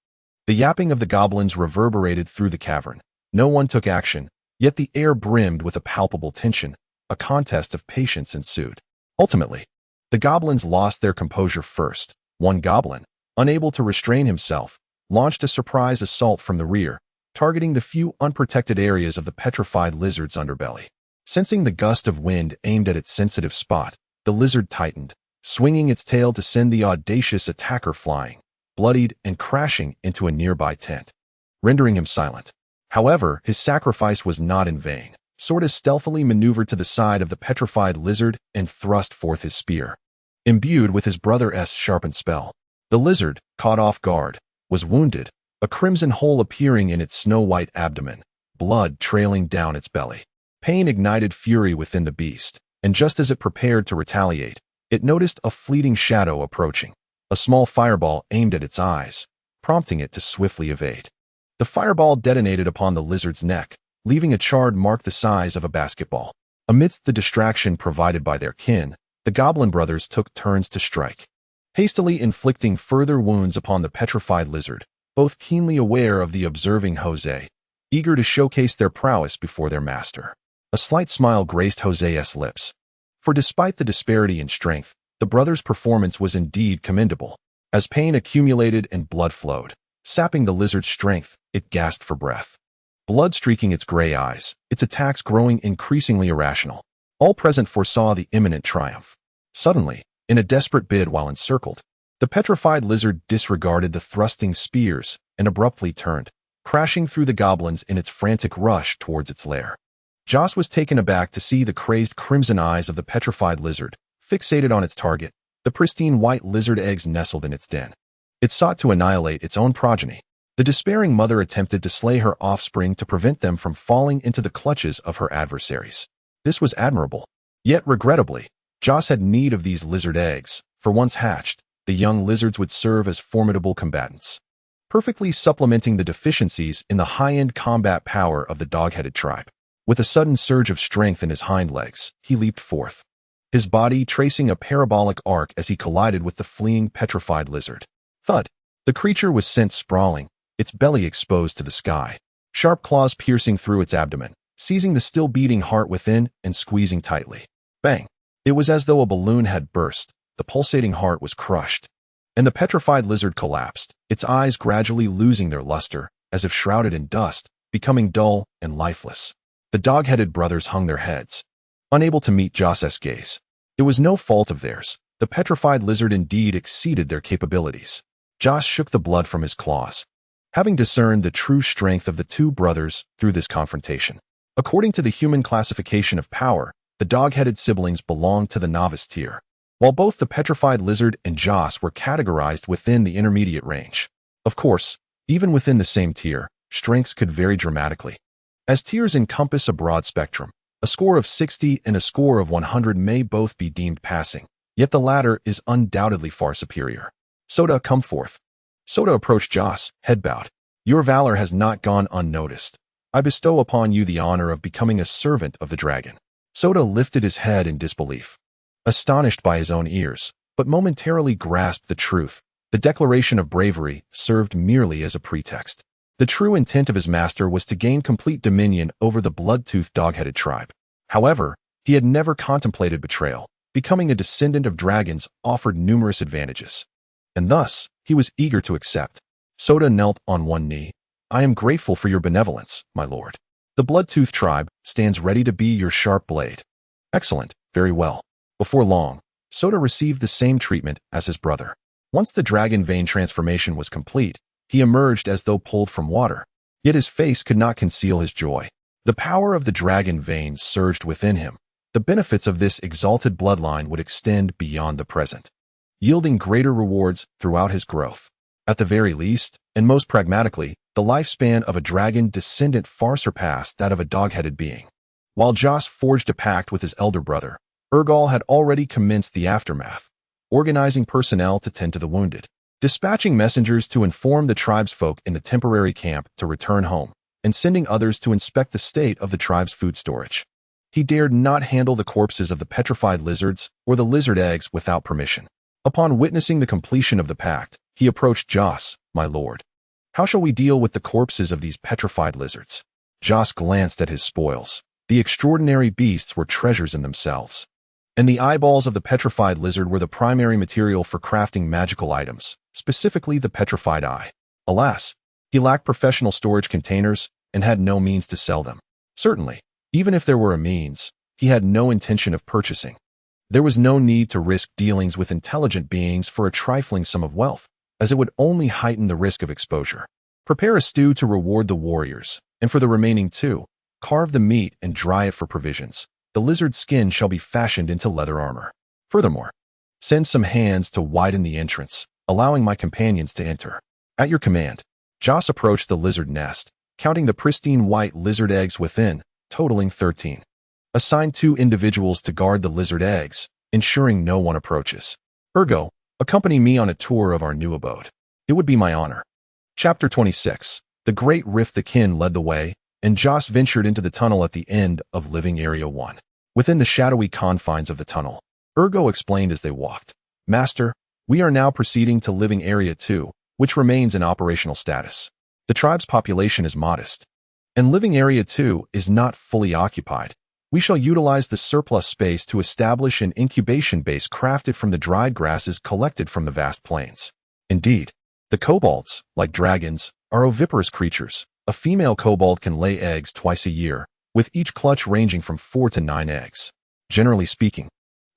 The yapping of the goblins reverberated through the cavern. No one took action, yet the air brimmed with a palpable tension. A contest of patience ensued. Ultimately, the goblins lost their composure first. One goblin, unable to restrain himself, launched a surprise assault from the rear, targeting the few unprotected areas of the petrified lizard's underbelly. Sensing the gust of wind aimed at its sensitive spot, the lizard tightened, swinging its tail to send the audacious attacker flying, bloodied and crashing into a nearby tent, rendering him silent. However, his sacrifice was not in vain. Sorta stealthily maneuvered to the side of the petrified lizard and thrust forth his spear. Imbued with his brother's sharpened spell, the lizard, caught off guard, was wounded, a crimson hole appearing in its snow-white abdomen, blood trailing down its belly. Pain ignited fury within the beast, and just as it prepared to retaliate, it noticed a fleeting shadow approaching. A small fireball aimed at its eyes, prompting it to swiftly evade. The fireball detonated upon the lizard's neck, leaving a charred mark the size of a basketball. Amidst the distraction provided by their kin, the goblin brothers took turns to strike. hastily inflicting further wounds upon the petrified lizard, both keenly aware of the observing Jose, eager to showcase their prowess before their master. A slight smile graced Jose's lips. For despite the disparity in strength, the brothers' performance was indeed commendable. As pain accumulated and blood flowed, sapping the lizard's strength, it gasped for breath. Blood streaking its gray eyes, its attacks growing increasingly irrational. All present foresaw the imminent triumph. Suddenly, in a desperate bid while encircled, the petrified lizard disregarded the thrusting spears and abruptly turned, crashing through the goblins in its frantic rush towards its lair. Joss was taken aback to see the crazed crimson eyes of the petrified lizard, fixated on its target, the pristine white lizard eggs nestled in its den. It sought to annihilate its own progeny. The despairing mother attempted to slay her offspring to prevent them from falling into the clutches of her adversaries. This was admirable. Yet, regrettably, Joss had need of these lizard eggs, for once hatched, the young lizards would serve as formidable combatants, perfectly supplementing the deficiencies in the high-end combat power of the dog-headed tribe. With a sudden surge of strength in his hind legs, he leaped forth, his body tracing a parabolic arc as he collided with the fleeing petrified lizard. Thud! The creature was sent sprawling, its belly exposed to the sky, sharp claws piercing through its abdomen, seizing the still beating heart within and squeezing tightly. Bang! It was as though a balloon had burst, the pulsating heart was crushed, and the petrified lizard collapsed, its eyes gradually losing their luster, as if shrouded in dust, becoming dull and lifeless. The dog-headed brothers hung their heads, unable to meet Joss's gaze. It was no fault of theirs. The petrified lizard indeed exceeded their capabilities. Joss shook the blood from his claws, having discerned the true strength of the two brothers through this confrontation. According to the human classification of power, the dog-headed siblings belonged to the novice tier, while both the petrified lizard and Joss were categorized within the intermediate range. Of course, even within the same tier, strengths could vary dramatically. As tiers encompass a broad spectrum, a score of 60 and a score of 100 may both be deemed passing, yet the latter is undoubtedly far superior. Soda, come forth. Soda approached Joss, head bowed. Your valor has not gone unnoticed. I bestow upon you the honor of becoming a servant of the dragon. Soda lifted his head in disbelief, astonished by his own ears, but momentarily grasped the truth. The declaration of bravery served merely as a pretext. The true intent of his master was to gain complete dominion over the blood-toothed dog-headed tribe. However, he had never contemplated betrayal. Becoming a descendant of dragons offered numerous advantages, and thus, he was eager to accept. Soda knelt on one knee. I am grateful for your benevolence, my lord. The blood-toothed tribe stands ready to be your sharp blade. Excellent, very well. Before long, Soda received the same treatment as his brother. Once the dragon vein transformation was complete, he emerged as though pulled from water. Yet his face could not conceal his joy. The power of the dragon veins surged within him. The benefits of this exalted bloodline would extend beyond the present, yielding greater rewards throughout his growth. At the very least, and most pragmatically, the lifespan of a dragon descendant far surpassed that of a dog-headed being. While Joss forged a pact with his elder brother, Urgal had already commenced the aftermath, organizing personnel to tend to the wounded, dispatching messengers to inform the tribesfolk in the temporary camp to return home, and sending others to inspect the state of the tribe's food storage. He dared not handle the corpses of the petrified lizards or the lizard eggs without permission. Upon witnessing the completion of the pact, he approached Joss, my lord. How shall we deal with the corpses of these petrified lizards? Joss glanced at his spoils. The extraordinary beasts were treasures in themselves, and the eyeballs of the petrified lizard were the primary material for crafting magical items, specifically the petrified eye. Alas, he lacked professional storage containers and had no means to sell them. Certainly, even if there were a means, he had no intention of purchasing. There was no need to risk dealings with intelligent beings for a trifling sum of wealth, as it would only heighten the risk of exposure. Prepare a stew to reward the warriors, and for the remaining two, carve the meat and dry it for provisions. The lizard's skin shall be fashioned into leather armor. Furthermore, send some hands to widen the entrance, allowing my companions to enter. At your command. Joss approached the lizard nest, counting the pristine white lizard eggs within, totaling 13. Assign 2 individuals to guard the lizard eggs, ensuring no one approaches. Ergo, accompany me on a tour of our new abode. It would be my honor. Chapter 26. The Great Rift. The kin led the way, and Joss ventured into the tunnel at the end of Living Area 1. Within the shadowy confines of the tunnel, Ergo explained as they walked. Master, We are now proceeding to Living Area 2, which remains in operational status. The tribe's population is modest, and Living Area 2 is not fully occupied. We shall utilize the surplus space to establish an incubation base crafted from the dried grasses collected from the vast plains. Indeed, the kobolds, like dragons, are oviparous creatures. A female kobold can lay eggs twice a year, with each clutch ranging from 4 to 9 eggs. Generally speaking,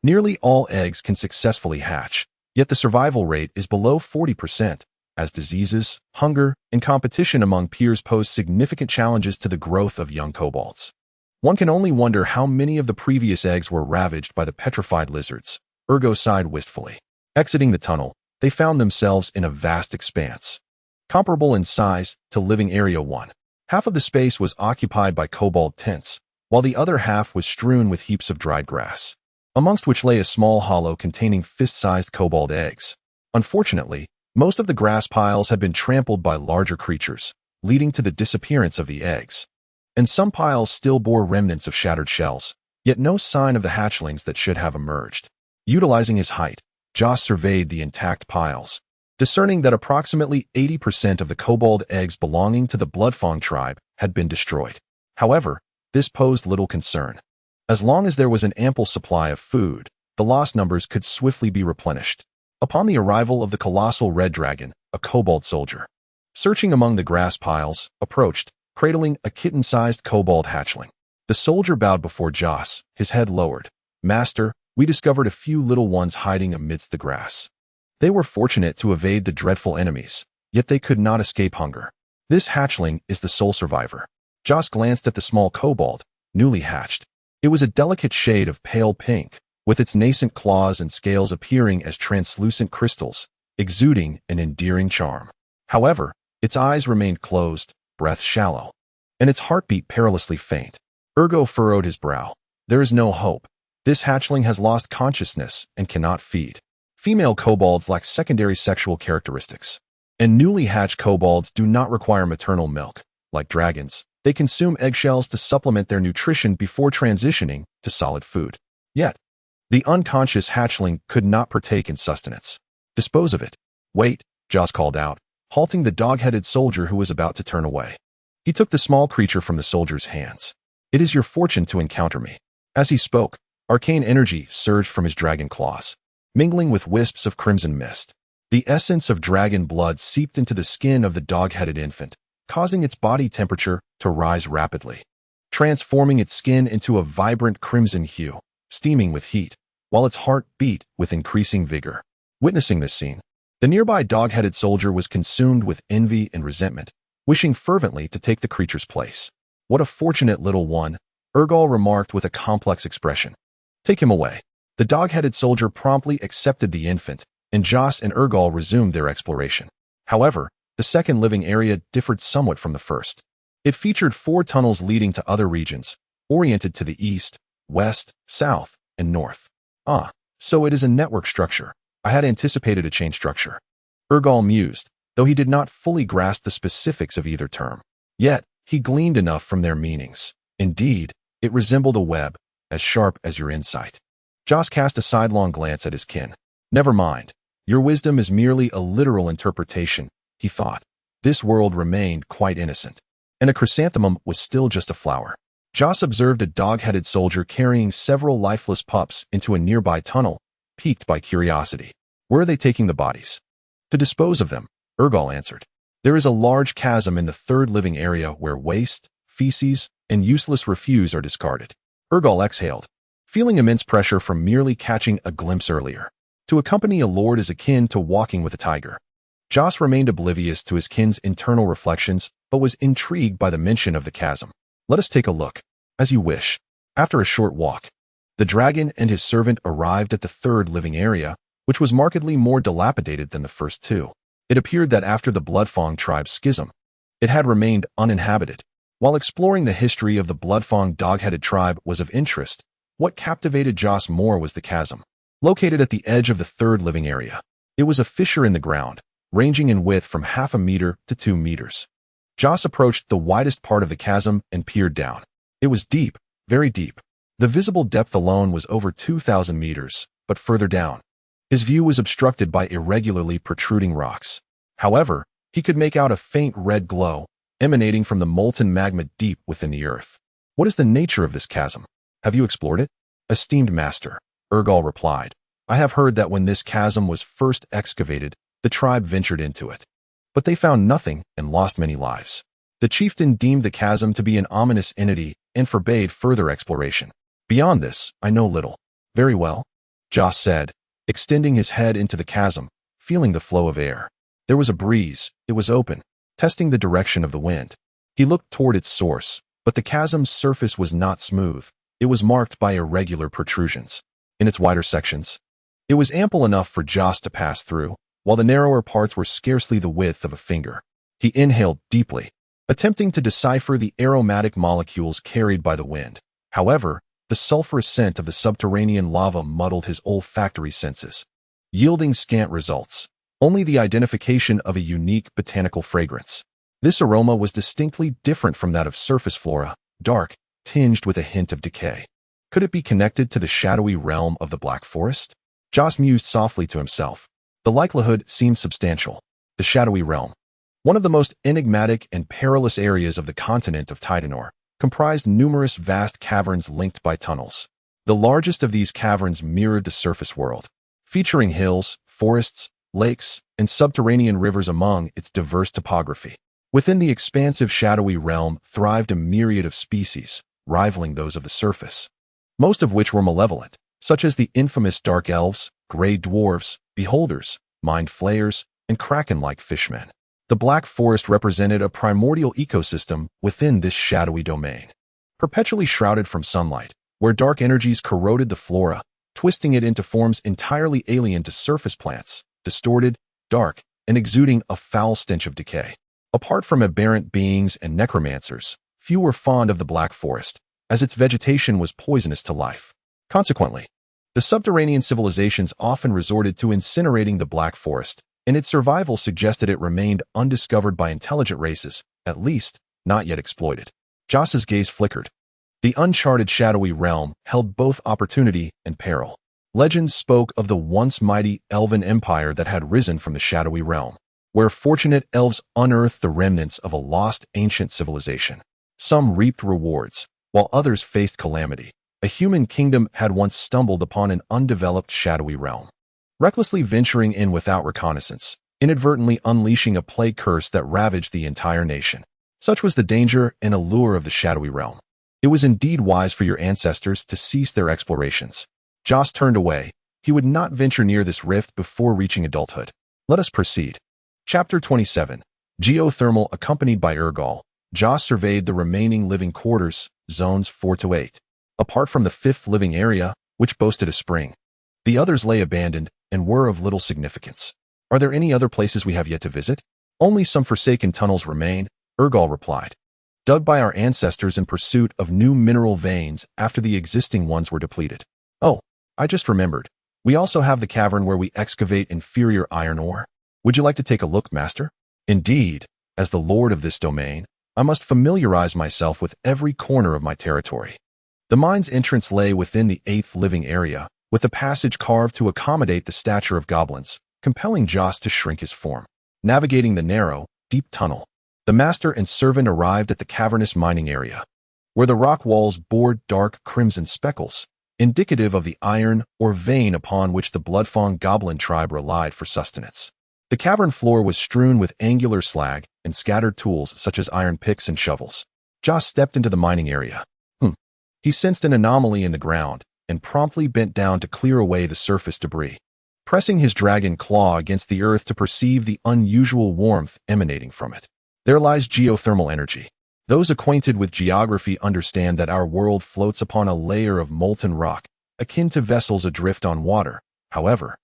nearly all eggs can successfully hatch, yet the survival rate is below 40%, as diseases, hunger, and competition among peers pose significant challenges to the growth of young kobolds. One can only wonder how many of the previous eggs were ravaged by the petrified lizards. Ergo sighed wistfully. Exiting the tunnel, they found themselves in a vast expanse, comparable in size to Living Area 1. Half of the space was occupied by kobold tents, while the other half was strewn with heaps of dried grass, amongst which lay a small hollow containing fist-sized kobold eggs. Unfortunately, most of the grass piles had been trampled by larger creatures, leading to the disappearance of the eggs. And some piles still bore remnants of shattered shells, yet no sign of the hatchlings that should have emerged. Utilizing his height, Joss surveyed the intact piles, discerning that approximately 80% of the kobold eggs belonging to the Bloodfang tribe had been destroyed. However, this posed little concern. As long as there was an ample supply of food, the lost numbers could swiftly be replenished. Upon the arrival of the colossal red dragon, a kobold soldier, searching among the grass piles, approached, cradling a kitten-sized kobold hatchling. The soldier bowed before Joss, his head lowered. "Master, we discovered a few little ones hiding amidst the grass. They were fortunate to evade the dreadful enemies, yet they could not escape hunger. This hatchling is the sole survivor." Joss glanced at the small kobold, newly hatched. It was a delicate shade of pale pink, with its nascent claws and scales appearing as translucent crystals, exuding an endearing charm. However, its eyes remained closed, breath shallow, and its heartbeat perilously faint. Ergo furrowed his brow. There is no hope. This hatchling has lost consciousness and cannot feed. Female kobolds lack secondary sexual characteristics, and newly hatched kobolds do not require maternal milk. Like dragons, they consume eggshells to supplement their nutrition before transitioning to solid food. Yet, the unconscious hatchling could not partake in sustenance. "Dispose of it." "Wait," Joss called out, halting the dog-headed soldier who was about to turn away. He took the small creature from the soldier's hands. "It is your fortune to encounter me." As he spoke, arcane energy surged from his dragon claws, mingling with wisps of crimson mist. The essence of dragon blood seeped into the skin of the dog-headed infant, causing its body temperature to rise rapidly, transforming its skin into a vibrant crimson hue, steaming with heat, while its heart beat with increasing vigor. Witnessing this scene, the nearby dog-headed soldier was consumed with envy and resentment, wishing fervently to take the creature's place. "What a fortunate little one," Ergal remarked with a complex expression. "Take him away." The dog-headed soldier promptly accepted the infant, and Joss and Ergal resumed their exploration. However, the second living area differed somewhat from the first. It featured 4 tunnels leading to other regions, oriented to the east, west, south, and north. "Ah, so it is a network structure. I had anticipated a chain structure." Ergal mused, though he did not fully grasp the specifics of either term. Yet, he gleaned enough from their meanings. Indeed, it resembled a web, as sharp as your insight. Joss cast a sidelong glance at his kin. "Never mind. Your wisdom is merely a literal interpretation," he thought. This world remained quite innocent, and a chrysanthemum was still just a flower. Joss observed a dog-headed soldier carrying several lifeless pups into a nearby tunnel, piqued by curiosity. "Where are they taking the bodies?" "To dispose of them," Ergal answered. "There is a large chasm in the third living area where waste, feces, and useless refuse are discarded." Ergal exhaled, feeling immense pressure from merely catching a glimpse earlier. To accompany a lord is akin to walking with a tiger. Joss remained oblivious to his kin's internal reflections, but was intrigued by the mention of the chasm. "Let us take a look." "As you wish." After a short walk, the dragon and his servant arrived at the third living area, which was markedly more dilapidated than the first 2. It appeared that after the Bloodfang tribe's schism, it had remained uninhabited. While exploring the history of the Bloodfang dog-headed tribe was of interest, what captivated Joss more was the chasm. Located at the edge of the third living area, it was a fissure in the ground, ranging in width from 0.5 meter to 2 meters. Joss approached the widest part of the chasm and peered down. It was deep, very deep. The visible depth alone was over 2,000 meters, but further down, His view was obstructed by irregularly protruding rocks. However, he could make out a faint red glow emanating from the molten magma deep within the earth. What is the nature of this chasm? Have you explored it? Esteemed master, Urgal replied, I have heard that when this chasm was first excavated, the tribe ventured into it. But they found nothing and lost many lives. The chieftain deemed the chasm to be an ominous entity and forbade further exploration. Beyond this, I know little. Very well, Joss said, extending his head into the chasm, feeling the flow of air. There was a breeze, it was open, testing the direction of the wind. He looked toward its source, but the chasm's surface was not smooth. It was marked by irregular protrusions. In its wider sections, it was ample enough for Joss to pass through, while the narrower parts were scarcely the width of a finger. He inhaled deeply, attempting to decipher the aromatic molecules carried by the wind. However, the sulfurous scent of the subterranean lava muddled his olfactory senses, yielding scant results. Only the identification of a unique botanical fragrance. This aroma was distinctly different from that of surface flora, dark, tinged with a hint of decay. Could it be connected to the shadowy realm of the Black Forest? Joss mused softly to himself. The likelihood seemed substantial. The shadowy realm, one of the most enigmatic and perilous areas of the continent of Titanor, comprised numerous vast caverns linked by tunnels. The largest of these caverns mirrored the surface world, featuring hills, forests, lakes, and subterranean rivers among its diverse topography. Within the expansive shadowy realm thrived a myriad of species, rivaling those of the surface, most of which were malevolent, such as the infamous dark elves, gray dwarves, beholders, mind flayers, and kraken-like fishmen. The Black Forest represented a primordial ecosystem within this shadowy domain, perpetually shrouded from sunlight, where dark energies corroded the flora, twisting it into forms entirely alien to surface plants, distorted, dark, and exuding a foul stench of decay. Apart from aberrant beings and necromancers, few were fond of the Black Forest, as its vegetation was poisonous to life. Consequently, the subterranean civilizations often resorted to incinerating the Black Forest, and its survival suggested it remained undiscovered by intelligent races, at least, not yet exploited. Joss's gaze flickered. The uncharted shadowy realm held both opportunity and peril. Legends spoke of the once mighty elven empire that had risen from the shadowy realm, where fortunate elves unearthed the remnants of a lost ancient civilization. Some reaped rewards, while others faced calamity. A human kingdom had once stumbled upon an undeveloped shadowy realm, recklessly venturing in without reconnaissance, inadvertently unleashing a plague curse that ravaged the entire nation. Such was the danger and allure of the shadowy realm. It was indeed wise for your ancestors to cease their explorations. Joss turned away. He would not venture near this rift before reaching adulthood. Let us proceed. Chapter 27. Geothermal. Accompanied by Urgal, Joss surveyed the remaining living quarters, zones 4 to 8. Apart from the 5th living area, which boasted a spring, the others lay abandoned and were of little significance. Are there any other places we have yet to visit? Only some forsaken tunnels remain, Urgal replied, dug by our ancestors in pursuit of new mineral veins after the existing ones were depleted. Oh, I just remembered. We also have the cavern where we excavate inferior iron ore. Would you like to take a look, master? Indeed, as the lord of this domain, I must familiarize myself with every corner of my territory. The mine's entrance lay within the 8th living area, with a passage carved to accommodate the stature of goblins, compelling Joss to shrink his form. Navigating the narrow, deep tunnel, the master and servant arrived at the cavernous mining area, where the rock walls bore dark crimson speckles, indicative of the iron or vein upon which the Bloodfang goblin tribe relied for sustenance. The cavern floor was strewn with angular slag and scattered tools such as iron picks and shovels. Joss stepped into the mining area. He sensed an anomaly in the ground and promptly bent down to clear away the surface debris, pressing his dragon claw against the earth to perceive the unusual warmth emanating from it. There lies geothermal energy. Those acquainted with geography understand that our world floats upon a layer of molten rock, akin to vessels adrift on water. However,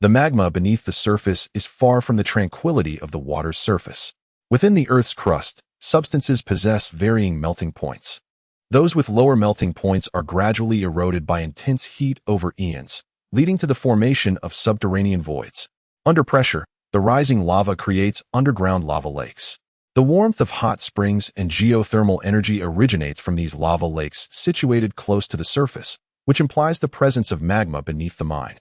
the magma beneath the surface is far from the tranquility of the water's surface. Within the Earth's crust, substances possess varying melting points. Those with lower melting points are gradually eroded by intense heat over eons, leading to the formation of subterranean voids. Under pressure, the rising lava creates underground lava lakes. The warmth of hot springs and geothermal energy originates from these lava lakes situated close to the surface, which implies the presence of magma beneath the mine.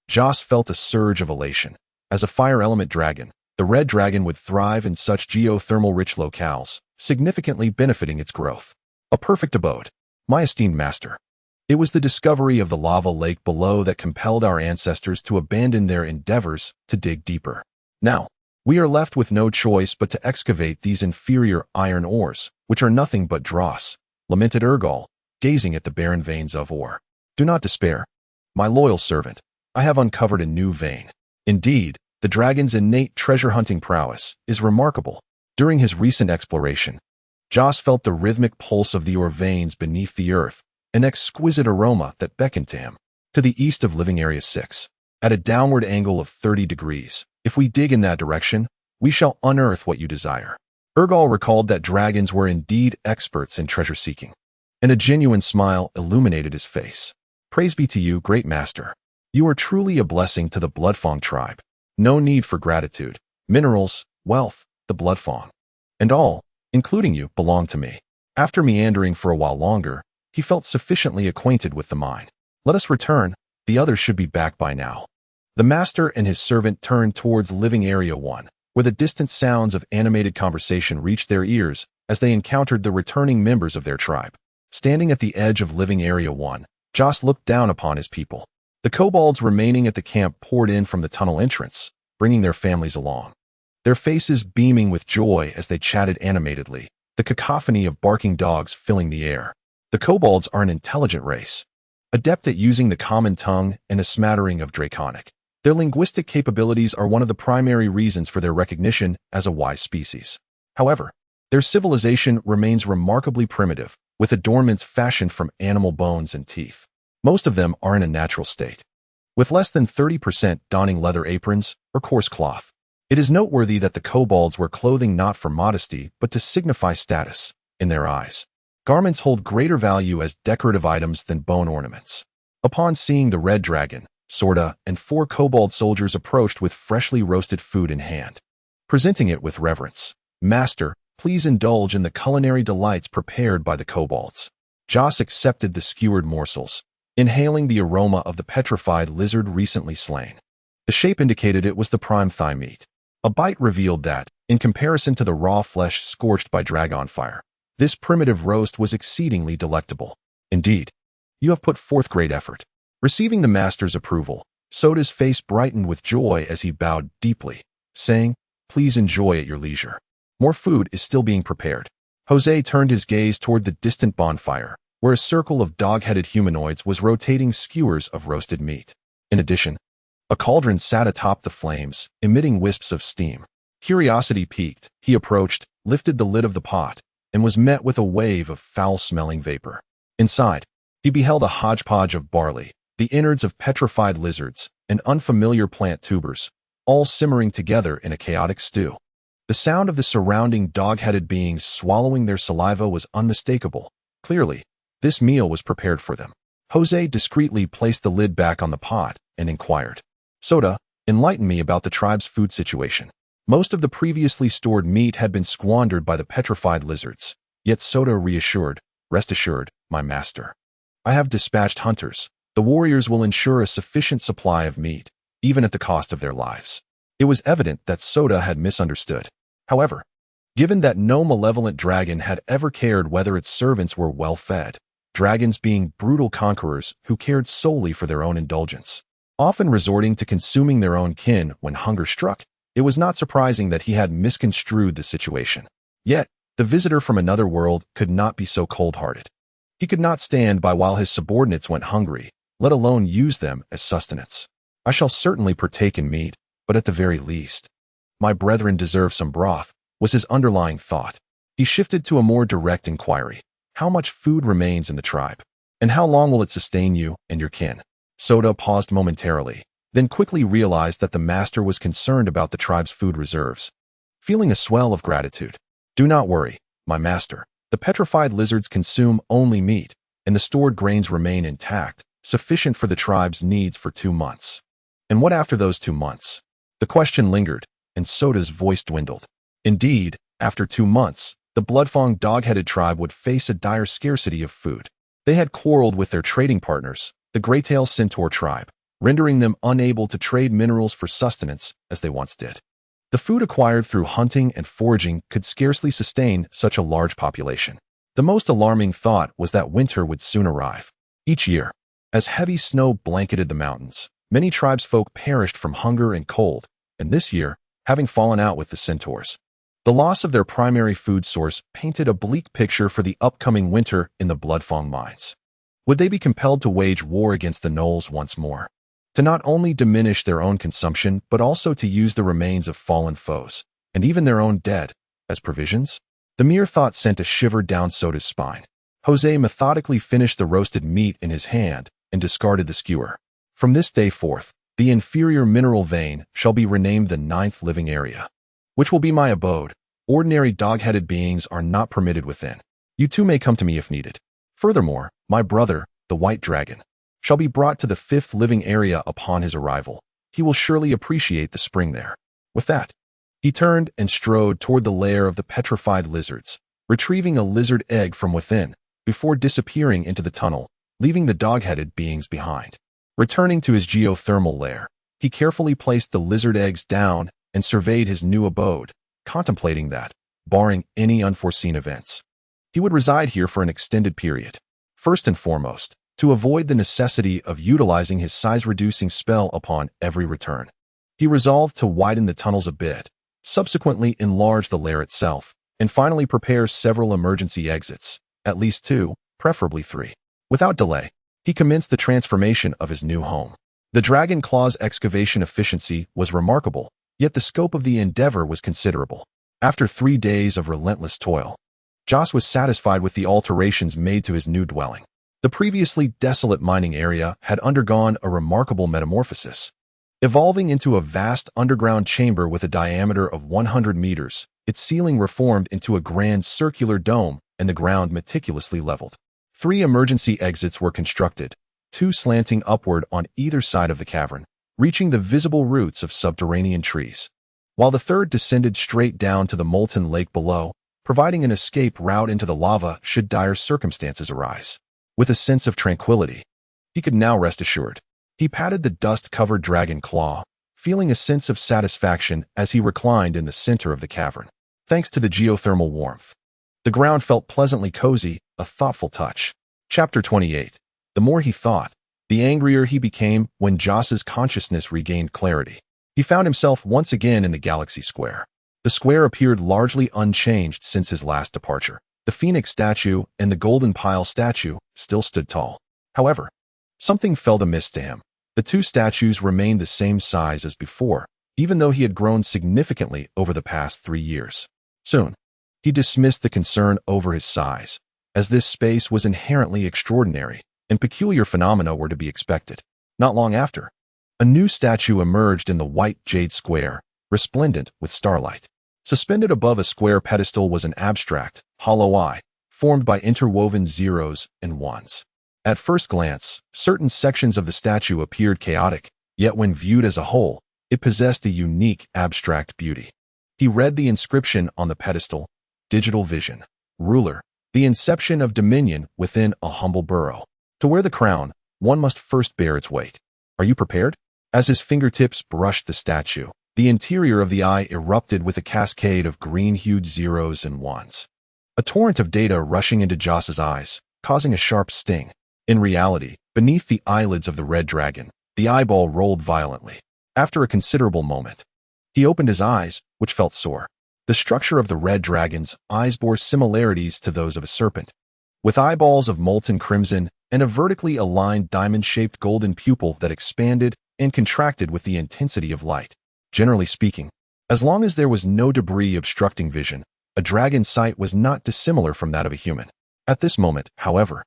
Joss felt a surge of elation. As a fire element dragon, the red dragon would thrive in such geothermal-rich locales, significantly benefiting its growth. A perfect abode. My esteemed master. It was the discovery of the lava lake below that compelled our ancestors to abandon their endeavors to dig deeper. Now, we are left with no choice but to excavate these inferior iron ores, which are nothing but dross, lamented Urgal, gazing at the barren veins of ore. Do not despair, my loyal servant. I have uncovered a new vein. Indeed, the dragon's innate treasure-hunting prowess is remarkable. During his recent exploration, Joss felt the rhythmic pulse of the ore veins beneath the earth, an exquisite aroma that beckoned to him. To the east of Living Area 6, at a downward angle of 30 degrees, if we dig in that direction, we shall unearth what you desire. Urgal recalled that dragons were indeed experts in treasure-seeking, and a genuine smile illuminated his face. Praise be to you, great master. You are truly a blessing to the Bloodfang tribe. No need for gratitude. Minerals, wealth, the Bloodfang, and all, including you, belong to me. After meandering for a while longer, he felt sufficiently acquainted with the mine. Let us return. The others should be back by now. The master and his servant turned towards Living Area 1, where the distant sounds of animated conversation reached their ears as they encountered the returning members of their tribe. Standing at the edge of Living Area 1, Joss looked down upon his people. The kobolds remaining at the camp poured in from the tunnel entrance, bringing their families along. Their faces beaming with joy as they chatted animatedly, the cacophony of barking dogs filling the air. The kobolds are an intelligent race, adept at using the common tongue and a smattering of Draconic. Their linguistic capabilities are one of the primary reasons for their recognition as a wise species. However, their civilization remains remarkably primitive, with adornments fashioned from animal bones and teeth. Most of them are in a natural state, with less than 30% donning leather aprons or coarse cloth. It is noteworthy that the kobolds wear clothing not for modesty but to signify status. In their eyes, garments hold greater value as decorative items than bone ornaments. Upon seeing the red dragon, Sorda and 4 kobold soldiers approached with freshly roasted food in hand. Presenting it with reverence, "Master, please indulge in the culinary delights prepared by the kobolds." Joss accepted the skewered morsels, inhaling the aroma of the petrified lizard recently slain. The shape indicated it was the prime thigh meat. A bite revealed that, in comparison to the raw flesh scorched by dragon fire, this primitive roast was exceedingly delectable. Indeed, you have put forth great effort. Receiving the master's approval, Soda's face brightened with joy as he bowed deeply, saying, "Please enjoy at your leisure. More food is still being prepared." Jose turned his gaze toward the distant bonfire, where a circle of dog-headed humanoids was rotating skewers of roasted meat. In addition, a cauldron sat atop the flames, emitting wisps of steam. Curiosity piqued, he approached, lifted the lid of the pot, and was met with a wave of foul-smelling vapor. Inside, he beheld a hodgepodge of barley, the innards of petrified lizards, and unfamiliar plant tubers, all simmering together in a chaotic stew. The sound of the surrounding dog-headed beings swallowing their saliva was unmistakable. Clearly, this meal was prepared for them. Jose discreetly placed the lid back on the pot and inquired, "Soda, enlighten me about the tribe's food situation." Most of the previously stored meat had been squandered by the petrified lizards, yet Soda reassured, "Rest assured, my master. I have dispatched hunters. The warriors will ensure a sufficient supply of meat, even at the cost of their lives." It was evident that Soda had misunderstood. However, given that no malevolent dragon had ever cared whether its servants were well-fed, dragons being brutal conquerors who cared solely for their own indulgence, often resorting to consuming their own kin when hunger struck, it was not surprising that he had misconstrued the situation. Yet, the visitor from another world could not be so cold-hearted. He could not stand by while his subordinates went hungry, let alone use them as sustenance. "I shall certainly partake in meat, but at the very least, my brethren deserve some broth," was his underlying thought. He shifted to a more direct inquiry. "How much food remains in the tribe? And how long will it sustain you and your kin?" Soda paused momentarily, then quickly realized that the master was concerned about the tribe's food reserves. Feeling a swell of gratitude, "Do not worry, my master. The petrified lizards consume only meat, and the stored grains remain intact, sufficient for the tribe's needs for 2 months." "And what after those 2 months?" The question lingered, and Soda's voice dwindled. Indeed, after 2 months, the Bloodfang dog-headed tribe would face a dire scarcity of food. They had quarreled with their trading partners, the Greytail Centaur tribe, rendering them unable to trade minerals for sustenance as they once did. The food acquired through hunting and foraging could scarcely sustain such a large population. The most alarming thought was that winter would soon arrive. Each year, as heavy snow blanketed the mountains, many tribesfolk perished from hunger and cold, and this year, having fallen out with the centaurs. The loss of their primary food source painted a bleak picture for the upcoming winter in the Bloodfang mines. Would they be compelled to wage war against the gnolls once more? To not only diminish their own consumption, but also to use the remains of fallen foes, and even their own dead, as provisions? The mere thought sent a shiver down Soda's spine. Jose methodically finished the roasted meat in his hand and discarded the skewer. From this day forth, the inferior mineral vein shall be renamed the 9th living area, which will be my abode. Ordinary dog-headed beings are not permitted within. You too may come to me if needed. Furthermore, my brother, the white dragon, shall be brought to the 5th living area upon his arrival. He will surely appreciate the spring there. With that, he turned and strode toward the lair of the petrified lizards, retrieving a lizard egg from within, before disappearing into the tunnel, leaving the dog-headed beings behind. Returning to his geothermal lair, he carefully placed the lizard eggs down and surveyed his new abode, contemplating that, barring any unforeseen events, he would reside here for an extended period. First and foremost, to avoid the necessity of utilizing his size-reducing spell upon every return, he resolved to widen the tunnels a bit, subsequently enlarge the lair itself, and finally prepare several emergency exits, at least 2, preferably 3. Without delay, he commenced the transformation of his new home. The Dragon Claw's excavation efficiency was remarkable, yet the scope of the endeavor was considerable. After 3 days of relentless toil, Joss was satisfied with the alterations made to his new dwelling. The previously desolate mining area had undergone a remarkable metamorphosis. Evolving into a vast underground chamber with a diameter of 100 meters, its ceiling reformed into a grand circular dome and the ground meticulously leveled. 3 emergency exits were constructed, 2 slanting upward on either side of the cavern, reaching the visible roots of subterranean trees, while the third descended straight down to the molten lake below, providing an escape route into the lava should dire circumstances arise. With a sense of tranquility, he could now rest assured. He patted the dust-covered dragon claw, feeling a sense of satisfaction as he reclined in the center of the cavern. Thanks to the geothermal warmth, the ground felt pleasantly cozy, a thoughtful touch. Chapter 28. The more he thought, the angrier he became when Joss's consciousness regained clarity. He found himself once again in the Galaxy Square. The square appeared largely unchanged since his last departure. The Phoenix statue and the Golden Pile statue still stood tall. However, something felt amiss to him. The 2 statues remained the same size as before, even though he had grown significantly over the past 3 years. Soon, he dismissed the concern over his size, as this space was inherently extraordinary, and peculiar phenomena were to be expected. Not long after, a new statue emerged in the white jade square, resplendent with starlight. Suspended above a square pedestal was an abstract, hollow eye, formed by interwoven zeros and ones. At first glance, certain sections of the statue appeared chaotic, yet when viewed as a whole, it possessed a unique, abstract beauty. He read the inscription on the pedestal: Digital Vision, Ruler, the inception of dominion within a humble burrow. To wear the crown, one must first bear its weight. Are you prepared? As his fingertips brushed the statue, the interior of the eye erupted with a cascade of green-hued zeros and ones. A torrent of data rushing into Joss's eyes, causing a sharp sting. In reality, beneath the eyelids of the red dragon, the eyeball rolled violently. After a considerable moment, he opened his eyes, which felt sore. The structure of the red dragon's eyes bore similarities to those of a serpent, with eyeballs of molten crimson and a vertically aligned diamond-shaped golden pupil that expanded and contracted with the intensity of light. Generally speaking, as long as there was no debris obstructing vision, a dragon's sight was not dissimilar from that of a human. At this moment, however,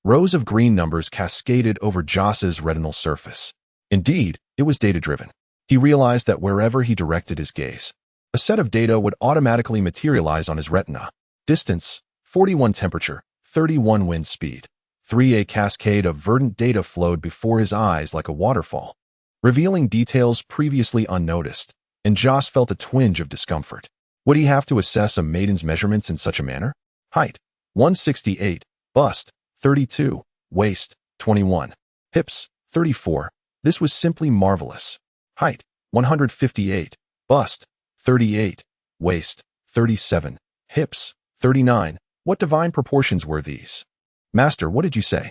rows of green numbers cascaded over Joss's retinal surface. Indeed, it was data-driven. He realized that wherever he directed his gaze, a set of data would automatically materialize on his retina. Distance, 41 temperature, 31 wind speed. 3. A cascade of verdant data flowed before his eyes like a waterfall, revealing details previously unnoticed, and Joss felt a twinge of discomfort. Would he have to assess a maiden's measurements in such a manner? Height, 168, bust, 32, waist, 21, hips, 34. This was simply marvelous. Height, 158. Bust, 38. Waist, 37. Hips, 39. What divine proportions were these? Master, what did you say?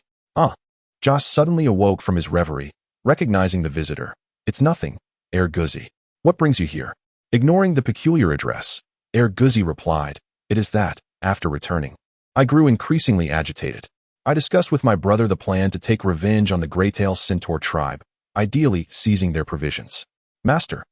Joss suddenly awoke from his reverie, recognizing the visitor. It's nothing, Air Guzzi. What brings you here? Ignoring the peculiar address, Air Guzzi replied, it is that, after returning, I grew increasingly agitated. I discussed with my brother the plan to take revenge on the Greytail Centaur tribe, ideally seizing their provisions. Master,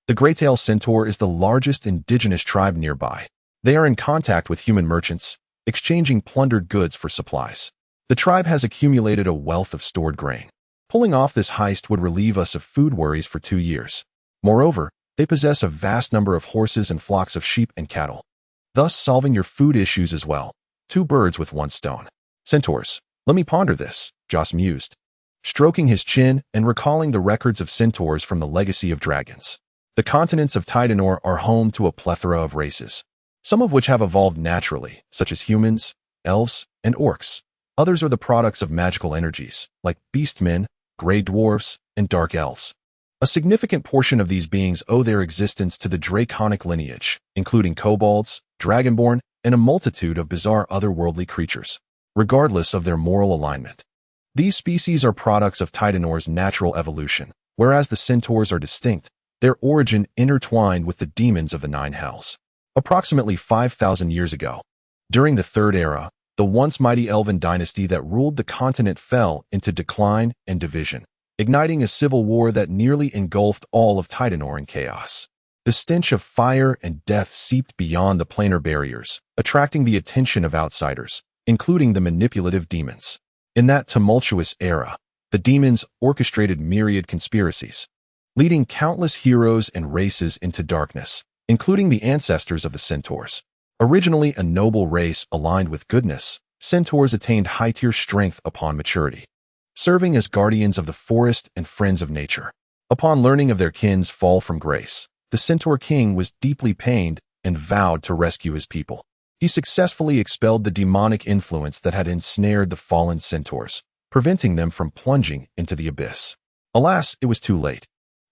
the Greytail Centaur is the largest indigenous tribe nearby. They are in contact with human merchants, exchanging plundered goods for supplies. The tribe has accumulated a wealth of stored grain. Pulling off this heist would relieve us of food worries for 2 years. Moreover, they possess a vast number of horses and flocks of sheep and cattle, thus solving your food issues as well. 2 birds with 1 stone. Centaurs. Let me ponder this, Joss mused, stroking his chin and recalling the records of centaurs from the legacy of dragons. The continents of Titanor are home to a plethora of races, some of which have evolved naturally, such as humans, elves, and orcs. Others are the products of magical energies, like beastmen, grey dwarfs, and dark elves. A significant portion of these beings owe their existence to the draconic lineage, including kobolds, dragonborn, and a multitude of bizarre otherworldly creatures, regardless of their moral alignment. These species are products of Titanor's natural evolution, whereas the centaurs are distinct, their origin intertwined with the demons of the Nine Hells. Approximately 5,000 years ago, during the Third Era, the once mighty elven dynasty that ruled the continent fell into decline and division, igniting a civil war that nearly engulfed all of Titanor in chaos. The stench of fire and death seeped beyond the planar barriers, attracting the attention of outsiders, including the manipulative demons. In that tumultuous era, the demons orchestrated myriad conspiracies, leading countless heroes and races into darkness, including the ancestors of the centaurs. Originally a noble race aligned with goodness, centaurs attained high-tier strength upon maturity, serving as guardians of the forest and friends of nature. Upon learning of their kin's fall from grace, the centaur king was deeply pained and vowed to rescue his people. He successfully expelled the demonic influence that had ensnared the fallen centaurs, preventing them from plunging into the abyss. Alas, it was too late.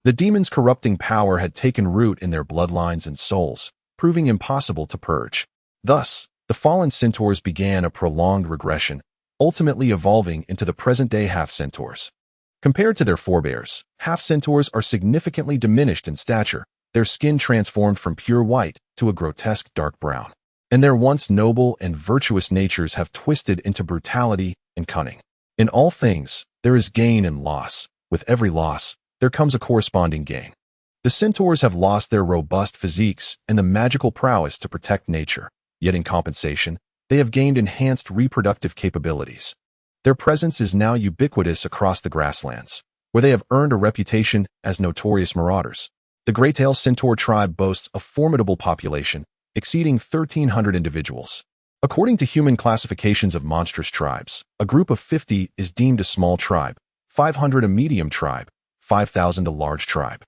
The demons' corrupting power had taken root in their bloodlines and souls, proving impossible to purge. Thus, the fallen centaurs began a prolonged regression, ultimately evolving into the present-day half-centaurs. Compared to their forebears, half-centaurs are significantly diminished in stature, their skin transformed from pure white to a grotesque dark brown, and their once noble and virtuous natures have twisted into brutality and cunning. In all things, there is gain and loss. With every loss, there comes a corresponding gain. The centaurs have lost their robust physiques and the magical prowess to protect nature, yet in compensation, they have gained enhanced reproductive capabilities. Their presence is now ubiquitous across the grasslands, where they have earned a reputation as notorious marauders. The Greytail Centaur tribe boasts a formidable population, exceeding 1,300 individuals. According to human classifications of monstrous tribes, a group of 50 is deemed a small tribe, 500 a medium tribe, 5,000 a large tribe,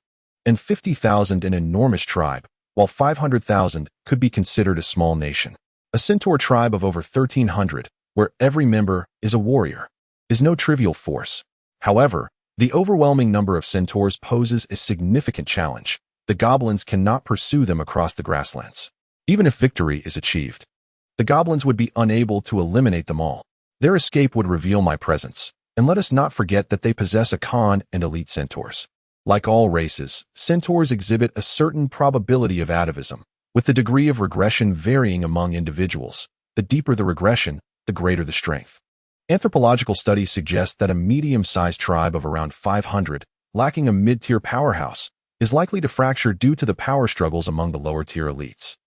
and 50,000 an enormous tribe, while 500,000 could be considered a small nation. A centaur tribe of over 1,300, where every member is a warrior, is no trivial force. However, the overwhelming number of centaurs poses a significant challenge. The goblins cannot pursue them across the grasslands. Even if victory is achieved, the goblins would be unable to eliminate them all. Their escape would reveal my presence, and let us not forget that they possess a con and elite centaurs. Like all races, centaurs exhibit a certain probability of atavism, with the degree of regression varying among individuals. The deeper the regression, the greater the strength. Anthropological studies suggest that a medium-sized tribe of around 500, lacking a mid-tier powerhouse, is likely to fracture due to the power struggles among the lower-tier elites.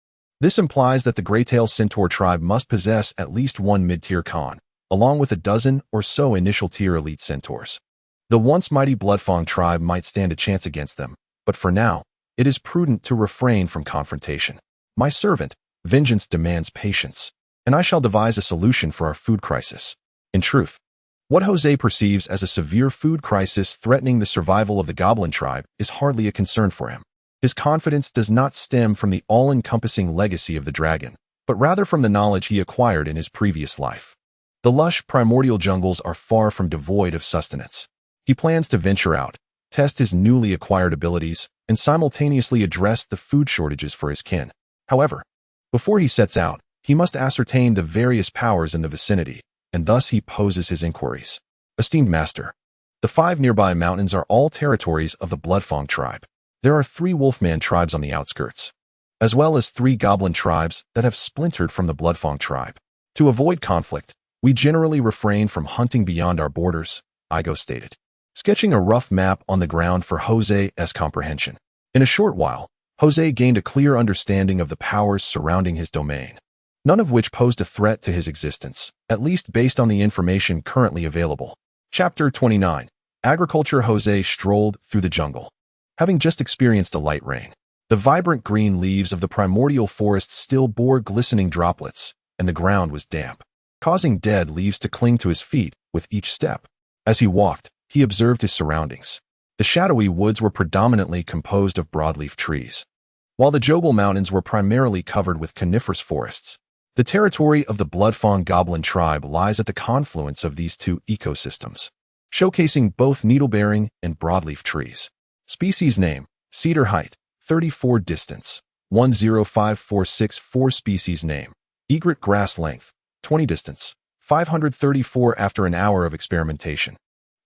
This implies that the Greytail Centaur tribe must possess at least one mid-tier con, along with a dozen or so initial-tier elite centaurs. The once mighty Bloodfang tribe might stand a chance against them, but for now, it is prudent to refrain from confrontation. My servant, vengeance demands patience, and I shall devise a solution for our food crisis. In truth, what Jose perceives as a severe food crisis threatening the survival of the goblin tribe is hardly a concern for him. His confidence does not stem from the all-encompassing legacy of the dragon, but rather from the knowledge he acquired in his previous life. The lush primordial jungles are far from devoid of sustenance. He plans to venture out, test his newly acquired abilities, and simultaneously address the food shortages for his kin. However, before he sets out, he must ascertain the various powers in the vicinity, and thus he poses his inquiries. Esteemed Master, the 5 nearby mountains are all territories of the Bloodfang tribe. There are 3 Wolfman tribes on the outskirts, as well as 3 Goblin tribes that have splintered from the Bloodfang tribe. To avoid conflict, we generally refrain from hunting beyond our borders, Igo stated, sketching a rough map on the ground for Jose's comprehension. In a short while, Jose gained a clear understanding of the powers surrounding his domain, none of which posed a threat to his existence, at least based on the information currently available. Chapter 29. Agriculture. Jose strolled through the jungle. Having just experienced a light rain, the vibrant green leaves of the primordial forest still bore glistening droplets, and the ground was damp, causing dead leaves to cling to his feet with each step. As he walked, he observed his surroundings. The shadowy woods were predominantly composed of broadleaf trees, while the Jogel Mountains were primarily covered with coniferous forests. The territory of the Bloodfang Goblin tribe lies at the confluence of these 2 ecosystems, showcasing both needle-bearing and broadleaf trees. Species name: Cedar height, 34 distance, 105464. Species name: Egret grass length, 20 distance, 534. After an hour of experimentation,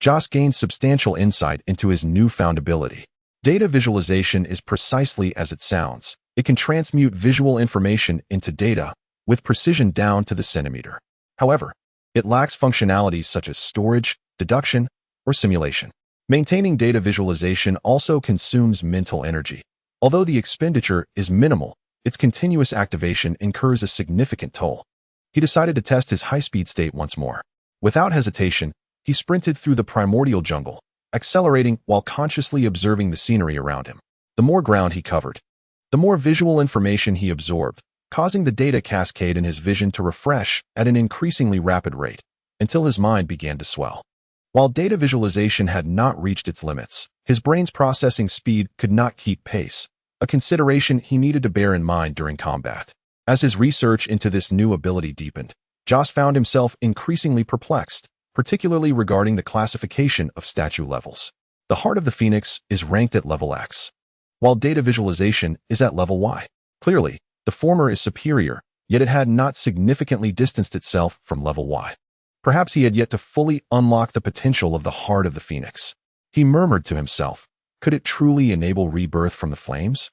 Joss gained substantial insight into his newfound ability. Data visualization is precisely as it sounds. It can transmute visual information into data with precision down to the centimeter. However, it lacks functionalities such as storage, deduction, or simulation. Maintaining data visualization also consumes mental energy. Although the expenditure is minimal, its continuous activation incurs a significant toll. He decided to test his high-speed state once more. Without hesitation, he sprinted through the primordial jungle, accelerating while consciously observing the scenery around him. The more ground he covered, the more visual information he absorbed, causing the data cascade in his vision to refresh at an increasingly rapid rate, until his mind began to swell. While data visualization had not reached its limits, his brain's processing speed could not keep pace, a consideration he needed to bear in mind during combat. As his research into this new ability deepened, Joss found himself increasingly perplexed, particularly regarding the classification of statue levels. The Heart of the Phoenix is ranked at level X, while data visualization is at level Y. Clearly, the former is superior, yet it had not significantly distanced itself from level Y. Perhaps he had yet to fully unlock the potential of the Heart of the Phoenix. He murmured to himself, could it truly enable rebirth from the flames?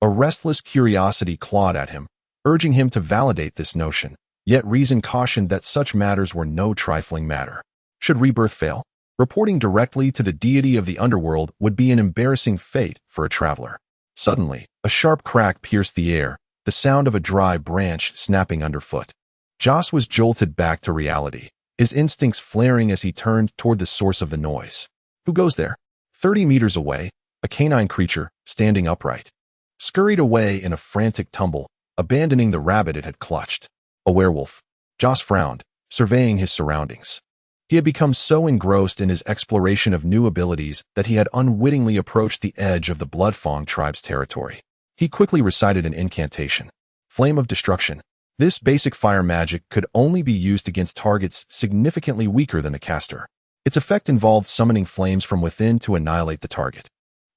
A restless curiosity clawed at him, urging him to validate this notion, yet reason cautioned that such matters were no trifling matter. Should rebirth fail, reporting directly to the deity of the underworld would be an embarrassing fate for a traveler. Suddenly, a sharp crack pierced the air, the sound of a dry branch snapping underfoot. Joss was jolted back to reality, his instincts flaring as he turned toward the source of the noise. Who goes there? 30 meters away, a canine creature, standing upright, scurried away in a frantic tumble, abandoning the rabbit it had clutched. A werewolf. Joss frowned, surveying his surroundings. He had become so engrossed in his exploration of new abilities that he had unwittingly approached the edge of the Bloodfang tribe's territory. He quickly recited an incantation. Flame of Destruction. This basic fire magic could only be used against targets significantly weaker than the caster. Its effect involved summoning flames from within to annihilate the target.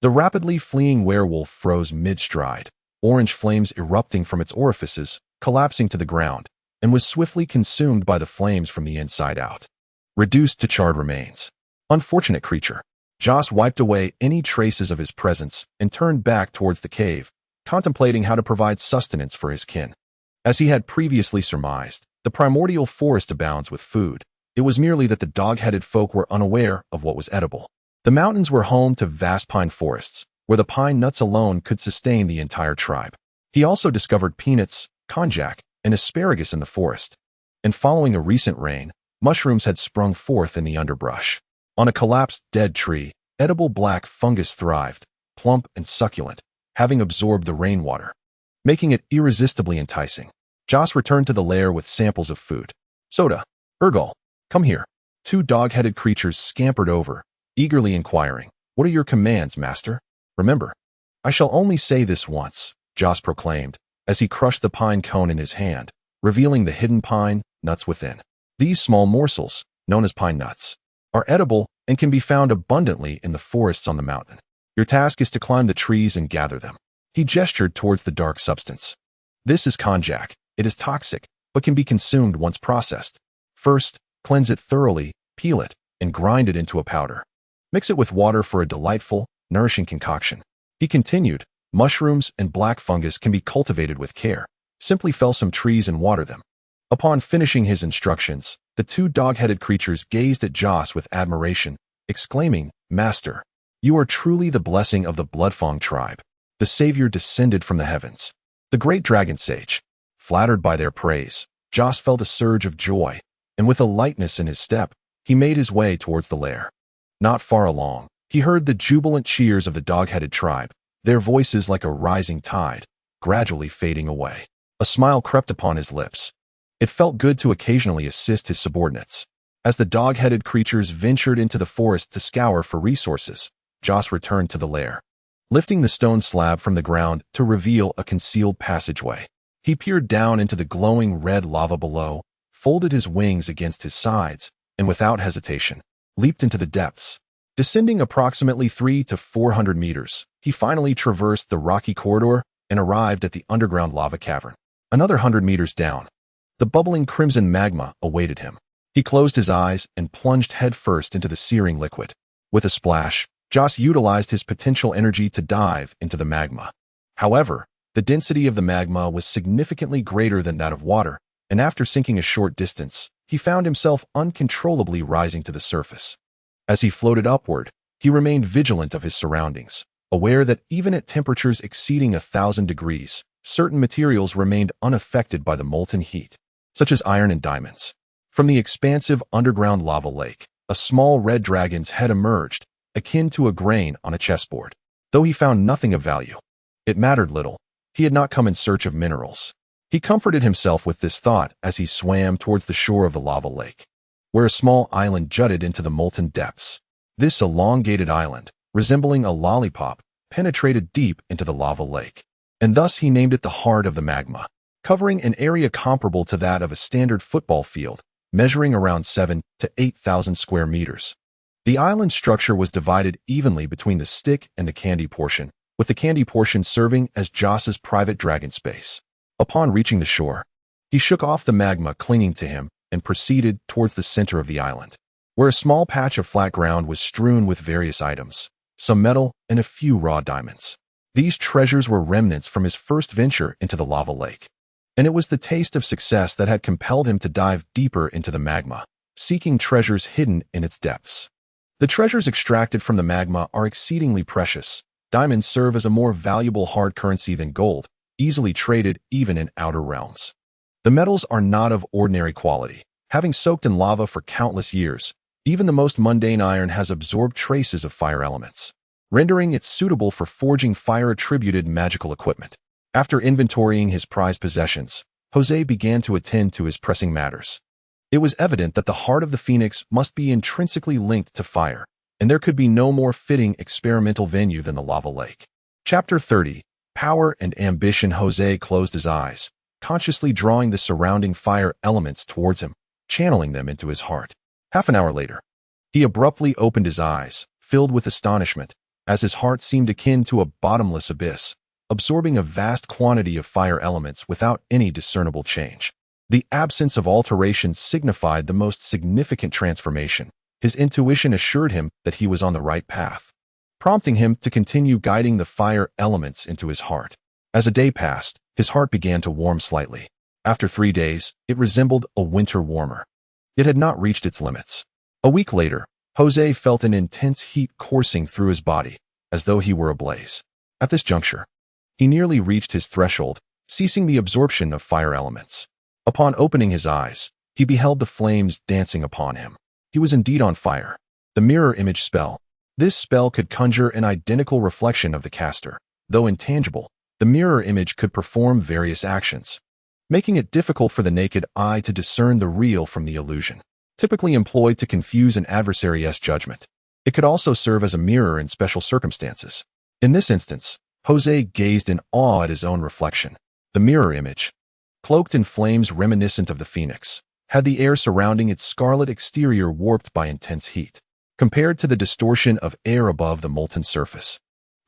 The rapidly fleeing werewolf froze mid-stride, orange flames erupting from its orifices, collapsing to the ground, and was swiftly consumed by the flames from the inside out, reduced to charred remains. Unfortunate creature. Joss wiped away any traces of his presence and turned back towards the cave, contemplating how to provide sustenance for his kin. As he had previously surmised, the primordial forest abounds with food. It was merely that the dog-headed folk were unaware of what was edible. The mountains were home to vast pine forests, where the pine nuts alone could sustain the entire tribe. He also discovered peanuts, konjac, and asparagus in the forest. And following a recent rain, mushrooms had sprung forth in the underbrush. On a collapsed dead tree, edible black fungus thrived, plump and succulent, having absorbed the rainwater, making it irresistibly enticing. Joss returned to the lair with samples of food. Soda. Urgal, come here. 2 dog-headed creatures scampered over, eagerly inquiring, "What are your commands, master?" "Remember, I shall only say this once," Joss proclaimed, as he crushed the pine cone in his hand, revealing the hidden pine nuts within. These small morsels, known as pine nuts, are edible and can be found abundantly in the forests on the mountain. Your task is to climb the trees and gather them. He gestured towards the dark substance. This is konjac. It is toxic, but can be consumed once processed. First, cleanse it thoroughly, peel it, and grind it into a powder. Mix it with water for a delightful, nourishing concoction. He continued, mushrooms and black fungus can be cultivated with care. Simply fell some trees and water them. Upon finishing his instructions, the two dog-headed creatures gazed at Joss with admiration, exclaiming, "Master, you are truly the blessing of the Bloodfang tribe, the savior descended from the heavens." The great dragon sage. Flattered by their praise, Joss felt a surge of joy, and with a lightness in his step, he made his way towards the lair. Not far along, he heard the jubilant cheers of the dog-headed tribe, their voices like a rising tide, gradually fading away. A smile crept upon his lips. It felt good to occasionally assist his subordinates. As the dog-headed creatures ventured into the forest to scour for resources, Joss returned to the lair, lifting the stone slab from the ground to reveal a concealed passageway. He peered down into the glowing red lava below, folded his wings against his sides, and without hesitation, leaped into the depths. Descending approximately 300 to 400 meters, he finally traversed the rocky corridor and arrived at the underground lava cavern. Another 100 meters down, the bubbling crimson magma awaited him. He closed his eyes and plunged headfirst into the searing liquid. With a splash, Joss utilized his potential energy to dive into the magma. However, the density of the magma was significantly greater than that of water, and after sinking a short distance, he found himself uncontrollably rising to the surface. As he floated upward, he remained vigilant of his surroundings, aware that even at temperatures exceeding 1,000 degrees, certain materials remained unaffected by the molten heat, such as iron and diamonds. From the expansive underground lava lake, a small red dragon's head emerged, akin to a grain on a chessboard. Though he found nothing of value, it mattered little. He had not come in search of minerals. He comforted himself with this thought as he swam towards the shore of the lava lake, where a small island jutted into the molten depths. This elongated island, resembling a lollipop, penetrated deep into the lava lake, and thus he named it the heart of the magma, covering an area comparable to that of a standard football field, measuring around 7,000 to 8,000 square meters. The island structure was divided evenly between the stick and the candy portion, with the candy portion serving as Joss's private dragon space. Upon reaching the shore, he shook off the magma clinging to him and proceeded towards the center of the island, where a small patch of flat ground was strewn with various items, some metal and a few raw diamonds. These treasures were remnants from his first venture into the lava lake, and it was the taste of success that had compelled him to dive deeper into the magma, seeking treasures hidden in its depths. The treasures extracted from the magma are exceedingly precious. Diamonds serve as a more valuable hard currency than gold, easily traded even in outer realms. The metals are not of ordinary quality. Having soaked in lava for countless years, even the most mundane iron has absorbed traces of fire elements, rendering it suitable for forging fire-attributed magical equipment. After inventorying his prized possessions, Jose began to attend to his pressing matters. It was evident that the heart of the phoenix must be intrinsically linked to fire, and there could be no more fitting experimental venue than the lava lake. Chapter 30. Power and Ambition. Jose closed his eyes, consciously drawing the surrounding fire elements towards him, channeling them into his heart. Half an hour later, he abruptly opened his eyes, filled with astonishment, as his heart seemed akin to a bottomless abyss, absorbing a vast quantity of fire elements without any discernible change. The absence of alteration signified the most significant transformation. His intuition assured him that he was on the right path, prompting him to continue guiding the fire elements into his heart. As a day passed, his heart began to warm slightly. After 3 days, it resembled a winter warmer. It had not reached its limits. A week later, Jose felt an intense heat coursing through his body, as though he were ablaze. At this juncture, he nearly reached his threshold, ceasing the absorption of fire elements. Upon opening his eyes, he beheld the flames dancing upon him. He was indeed on fire. The mirror image spell. This spell could conjure an identical reflection of the caster. Though intangible, the mirror image could perform various actions, making it difficult for the naked eye to discern the real from the illusion. Typically employed to confuse an adversary's judgment, it could also serve as a mirror in special circumstances. In this instance, Jose gazed in awe at his own reflection. The mirror image, cloaked in flames reminiscent of the phoenix, had the air surrounding its scarlet exterior warped by intense heat. compared to the distortion of air above the molten surface.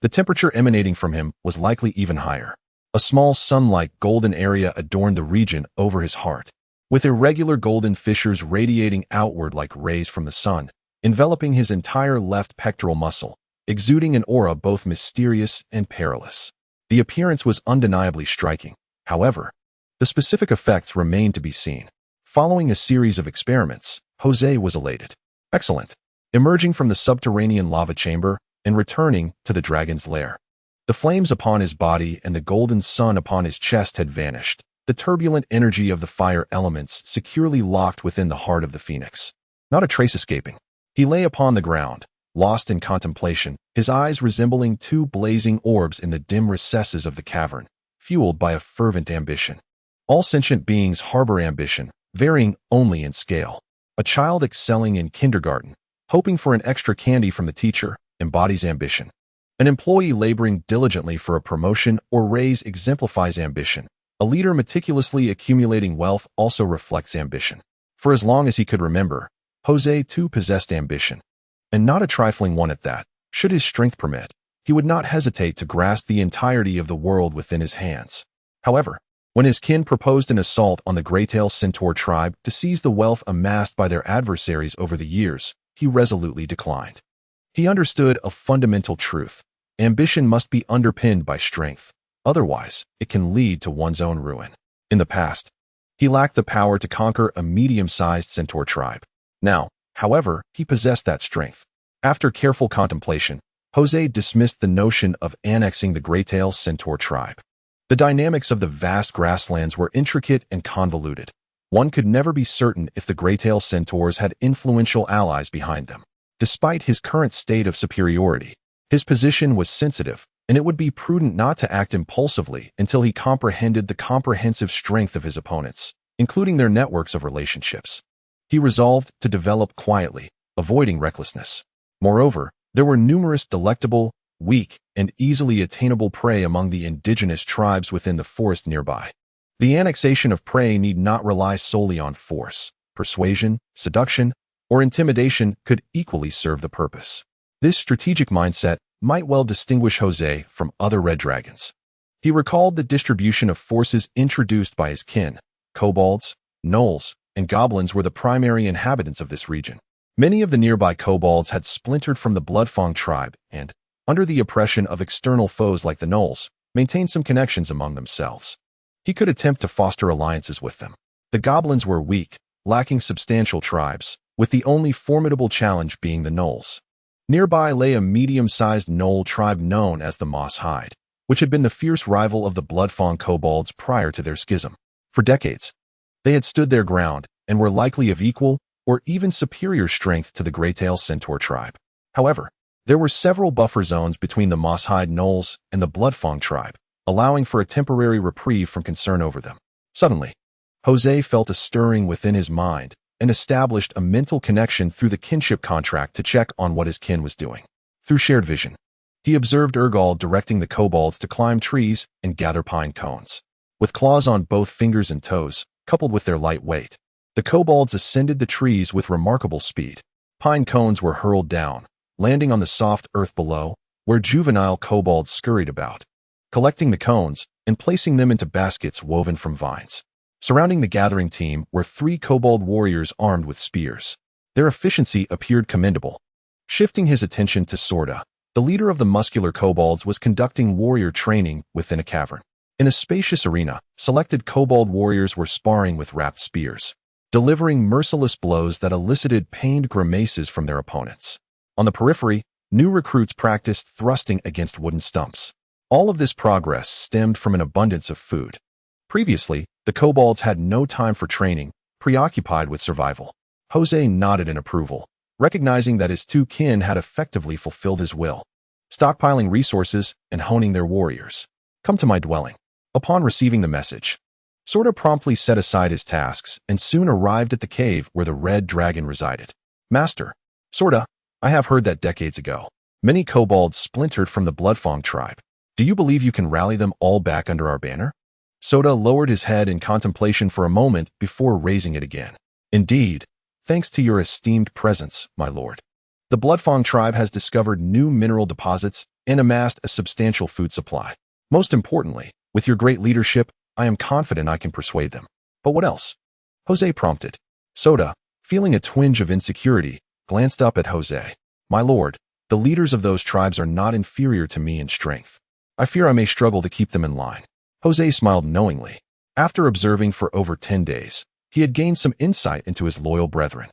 The temperature emanating from him was likely even higher. A small sun-like golden area adorned the region over his heart, with irregular golden fissures radiating outward like rays from the sun, enveloping his entire left pectoral muscle, exuding an aura both mysterious and perilous. The appearance was undeniably striking. However, the specific effects remained to be seen. Following a series of experiments, Jose was elated. Excellent. Emerging from the subterranean lava chamber and returning to the dragon's lair. The flames upon his body and the golden sun upon his chest had vanished, the turbulent energy of the fire elements securely locked within the heart of the phoenix. Not a trace escaping. He lay upon the ground, lost in contemplation, his eyes resembling two blazing orbs in the dim recesses of the cavern, fueled by a fervent ambition. All sentient beings harbor ambition, varying only in scale. A child excelling in kindergarten, hoping for an extra candy from the teacher, embodies ambition. An employee laboring diligently for a promotion or raise exemplifies ambition. A leader meticulously accumulating wealth also reflects ambition. For as long as he could remember, Jose too possessed ambition. And not a trifling one at that. Should his strength permit, he would not hesitate to grasp the entirety of the world within his hands. However, when his kin proposed an assault on the Greytail Centaur tribe to seize the wealth amassed by their adversaries over the years, he resolutely declined. He understood a fundamental truth. Ambition must be underpinned by strength. Otherwise, it can lead to one's own ruin. In the past, he lacked the power to conquer a medium-sized centaur tribe. Now, however, he possessed that strength. After careful contemplation, Jose dismissed the notion of annexing the Greytail Centaur tribe. The dynamics of the vast grasslands were intricate and convoluted. One could never be certain if the Greytail Centaurs had influential allies behind them. Despite his current state of superiority, his position was sensitive, and it would be prudent not to act impulsively until he comprehended the comprehensive strength of his opponents, including their networks of relationships. He resolved to develop quietly, avoiding recklessness. Moreover, there were numerous delectable, weak, and easily attainable prey among the indigenous tribes within the forest nearby. The annexation of prey need not rely solely on force. Persuasion, seduction, or intimidation could equally serve the purpose. This strategic mindset might well distinguish Jose from other red dragons. He recalled the distribution of forces introduced by his kin. Kobolds, gnolls, and goblins were the primary inhabitants of this region. Many of the nearby kobolds had splintered from the Bloodfang tribe and, under the oppression of external foes like the gnolls, maintained some connections among themselves. He could attempt to foster alliances with them. The goblins were weak, lacking substantial tribes, with the only formidable challenge being the gnolls. Nearby lay a medium-sized gnoll tribe known as the Moss Hide, which had been the fierce rival of the Bloodfang kobolds prior to their schism. For decades, they had stood their ground and were likely of equal or even superior strength to the Greytail Centaur tribe. However, there were several buffer zones between the Moss Hide gnolls and the Bloodfang tribe, allowing for a temporary reprieve from concern over them. Suddenly, Jose felt a stirring within his mind and established a mental connection through the kinship contract to check on what his kin was doing. Through shared vision, he observed Urgal directing the kobolds to climb trees and gather pine cones. With claws on both fingers and toes, coupled with their light weight, the kobolds ascended the trees with remarkable speed. Pine cones were hurled down, landing on the soft earth below, where juvenile kobolds scurried about, collecting the cones and placing them into baskets woven from vines. Surrounding the gathering team were 3 kobold warriors armed with spears. Their efficiency appeared commendable. Shifting his attention to Sorda, the leader of the muscular kobolds was conducting warrior training within a cavern. In a spacious arena, selected kobold warriors were sparring with wrapped spears, delivering merciless blows that elicited pained grimaces from their opponents. On the periphery, new recruits practiced thrusting against wooden stumps. All of this progress stemmed from an abundance of food. Previously, the kobolds had no time for training, preoccupied with survival. Jose nodded in approval, recognizing that his 2 kin had effectively fulfilled his will, stockpiling resources and honing their warriors. Come to my dwelling. Upon receiving the message, Sorda promptly set aside his tasks and soon arrived at the cave where the red dragon resided. Master, Sorda, I have heard that decades ago, many kobolds splintered from the Bloodfang tribe. Do you believe you can rally them all back under our banner? Soda lowered his head in contemplation for a moment before raising it again. Indeed, thanks to your esteemed presence, my lord. The Bloodfang tribe has discovered new mineral deposits and amassed a substantial food supply. Most importantly, with your great leadership, I am confident I can persuade them. But what else? Jose prompted. Soda, feeling a twinge of insecurity, glanced up at Jose. My lord, the leaders of those tribes are not inferior to me in strength. I fear I may struggle to keep them in line. Jose smiled knowingly. After observing for over 10 days, he had gained some insight into his loyal brethren.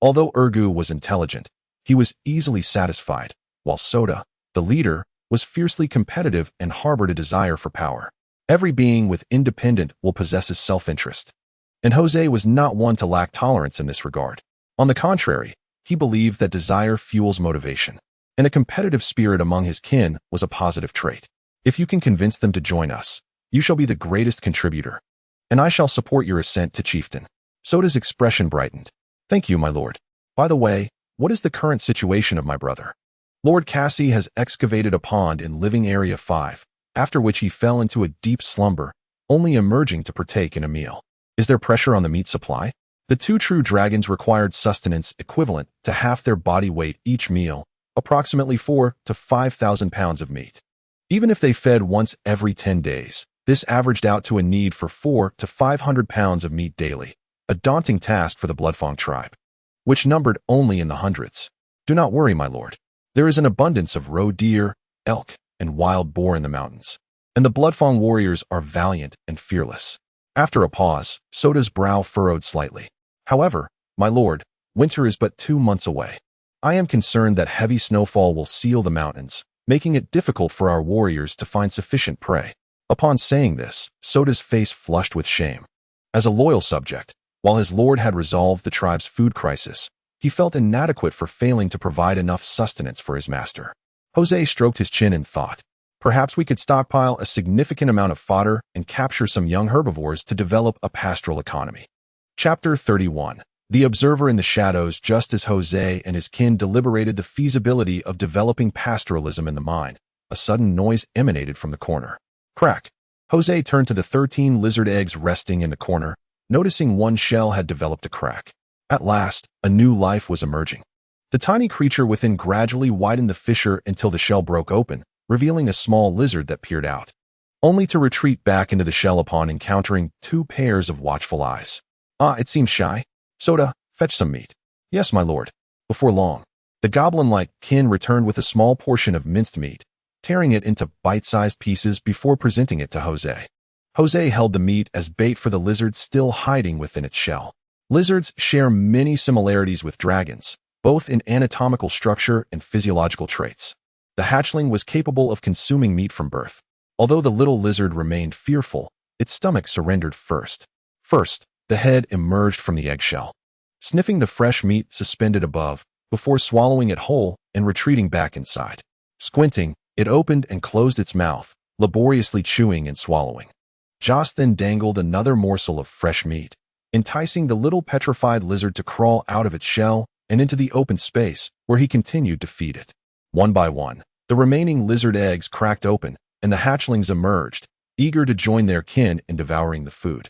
Although Urgu was intelligent, he was easily satisfied, while Soda, the leader, was fiercely competitive and harbored a desire for power. Every being with independent will possesses self-interest. And Jose was not one to lack tolerance in this regard. On the contrary, he believed that desire fuels motivation, and a competitive spirit among his kin was a positive trait. If you can convince them to join us, you shall be the greatest contributor, and I shall support your ascent to chieftain. Soda's expression brightened. Thank you, my lord. By the way, what is the current situation of my brother? Lord Cassie has excavated a pond in Living Area 5, after which he fell into a deep slumber, only emerging to partake in a meal. Is there pressure on the meat supply? The two true dragons required sustenance equivalent to half their body weight each meal, approximately 4,000 to 5,000 pounds of meat. Even if they fed once every 10 days, this averaged out to a need for 400 to 500 pounds of meat daily, a daunting task for the Bloodfang tribe, which numbered only in the hundreds. Do not worry, my lord. There is an abundance of roe deer, elk, and wild boar in the mountains, and the Bloodfang warriors are valiant and fearless. After a pause, Soda's brow furrowed slightly. However, my lord, winter is but 2 months away. I am concerned that heavy snowfall will seal the mountains, making it difficult for our warriors to find sufficient prey. Upon saying this, Soda's face flushed with shame. As a loyal subject, while his lord had resolved the tribe's food crisis, he felt inadequate for failing to provide enough sustenance for his master. Jose stroked his chin and thought, perhaps we could stockpile a significant amount of fodder and capture some young herbivores to develop a pastoral economy. Chapter 31. The Observer in the Shadows. Just as Jose and his kin deliberated the feasibility of developing pastoralism in the mine, a sudden noise emanated from the corner. Crack. Jose turned to the 13 lizard eggs resting in the corner, noticing one shell had developed a crack. At last, a new life was emerging. The tiny creature within gradually widened the fissure until the shell broke open, revealing a small lizard that peered out, only to retreat back into the shell upon encountering 2 pairs of watchful eyes. Ah, it seems shy. Soda, fetch some meat. Yes, my lord. Before long, the goblin-like kin returned with a small portion of minced meat, tearing it into bite-sized pieces before presenting it to Jose. Jose held the meat as bait for the lizard still hiding within its shell. Lizards share many similarities with dragons, both in anatomical structure and physiological traits. The hatchling was capable of consuming meat from birth. Although the little lizard remained fearful, its stomach surrendered first. First, the head emerged from the eggshell, sniffing the fresh meat suspended above, before swallowing it whole and retreating back inside. Squinting, it opened and closed its mouth, laboriously chewing and swallowing. Joss then dangled another morsel of fresh meat, enticing the little petrified lizard to crawl out of its shell and into the open space, where he continued to feed it. One by one, the remaining lizard eggs cracked open, and the hatchlings emerged, eager to join their kin in devouring the food,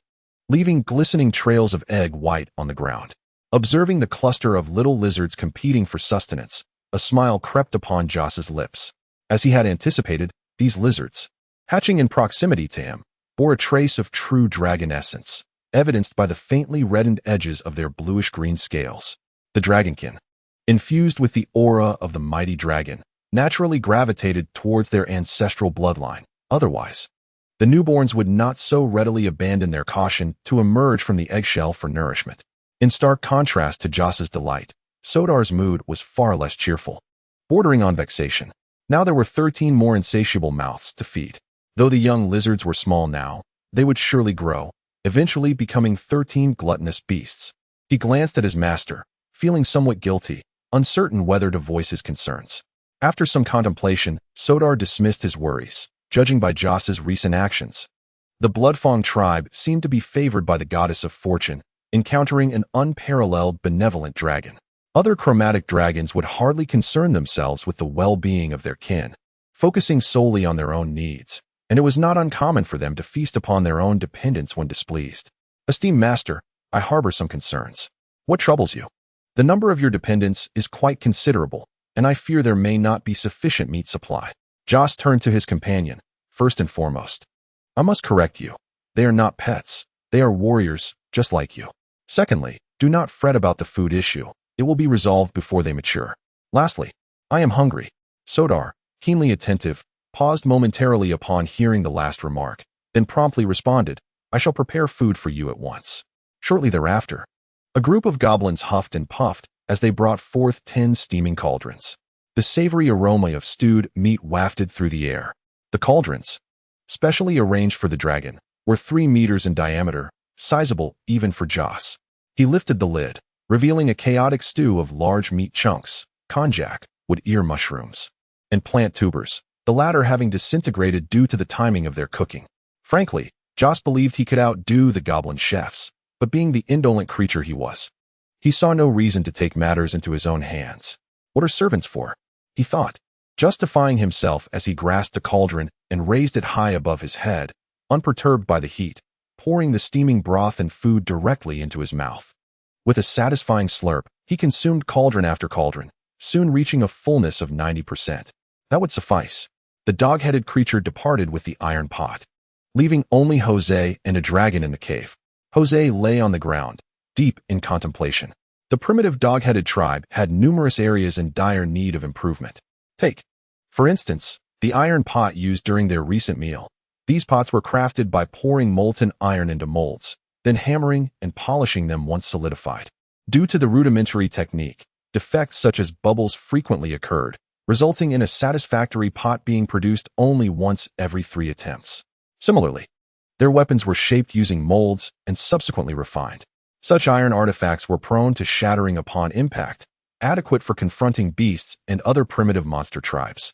leaving glistening trails of egg white on the ground. Observing the cluster of little lizards competing for sustenance, a smile crept upon Joss's lips. As he had anticipated, these lizards, hatching in proximity to him, bore a trace of true dragon essence, evidenced by the faintly reddened edges of their bluish-green scales. The dragonkin, infused with the aura of the mighty dragon, naturally gravitated towards their ancestral bloodline. Otherwise, the newborns would not so readily abandon their caution to emerge from the eggshell for nourishment. In stark contrast to Joss's delight, Sodar's mood was far less cheerful, bordering on vexation. Now there were 13 more insatiable mouths to feed. Though the young lizards were small now, they would surely grow, eventually becoming 13 gluttonous beasts. He glanced at his master, feeling somewhat guilty, uncertain whether to voice his concerns. After some contemplation, Sodar dismissed his worries, judging by Joss's recent actions. The Bloodfang tribe seemed to be favored by the goddess of fortune, encountering an unparalleled benevolent dragon. Other chromatic dragons would hardly concern themselves with the well-being of their kin, focusing solely on their own needs, and it was not uncommon for them to feast upon their own dependents when displeased. Esteemed master, I harbor some concerns. What troubles you? The number of your dependents is quite considerable, and I fear there may not be sufficient meat supply. Joss turned to his companion. First and foremost, I must correct you. They are not pets. They are warriors, just like you. Secondly, do not fret about the food issue. It will be resolved before they mature. Lastly, I am hungry. Sodar, keenly attentive, paused momentarily upon hearing the last remark, then promptly responded, I shall prepare food for you at once. Shortly thereafter, a group of goblins huffed and puffed as they brought forth 10 steaming cauldrons. The savory aroma of stewed meat wafted through the air. The cauldrons, specially arranged for the dragon, were 3 meters in diameter, sizable even for Joss. He lifted the lid, revealing a chaotic stew of large meat chunks, konjac, wood ear mushrooms, and plant tubers, the latter having disintegrated due to the timing of their cooking. Frankly, Joss believed he could outdo the goblin chefs, but being the indolent creature he was, he saw no reason to take matters into his own hands. What are servants for? He thought, justifying himself as he grasped a cauldron and raised it high above his head, unperturbed by the heat, pouring the steaming broth and food directly into his mouth. With a satisfying slurp, he consumed cauldron after cauldron, soon reaching a fullness of 90%. That would suffice. The dog-headed creature departed with the iron pot, leaving only Jose and a dragon in the cave. Jose lay on the ground, deep in contemplation. The primitive dog-headed tribe had numerous areas in dire need of improvement. Take, for instance, the iron pot used during their recent meal. These pots were crafted by pouring molten iron into molds, then hammering and polishing them once solidified. Due to the rudimentary technique, defects such as bubbles frequently occurred, resulting in a satisfactory pot being produced only once every 3 attempts. Similarly, their weapons were shaped using molds and subsequently refined. Such iron artifacts were prone to shattering upon impact, adequate for confronting beasts and other primitive monster tribes.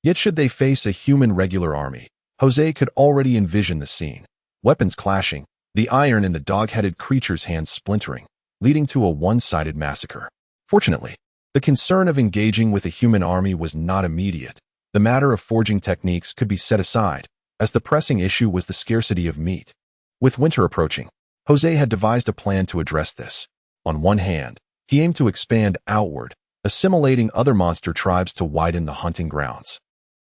Yet should they face a human regular army, Jose could already envision the scene. Weapons clashing, the iron in the dog-headed creature's hands splintering, leading to a one-sided massacre. Fortunately, the concern of engaging with a human army was not immediate. The matter of forging techniques could be set aside, as the pressing issue was the scarcity of meat. With winter approaching, Jose had devised a plan to address this. On one hand, he aimed to expand outward, assimilating other monster tribes to widen the hunting grounds.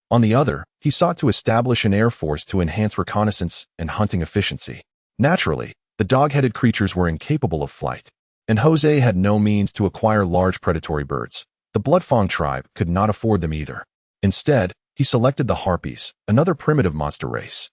On the other, he sought to establish an air force to enhance reconnaissance and hunting efficiency. Naturally, the dog-headed creatures were incapable of flight, and Jose had no means to acquire large predatory birds. The Bloodfang tribe could not afford them either. Instead, he selected the Harpies, another primitive monster race,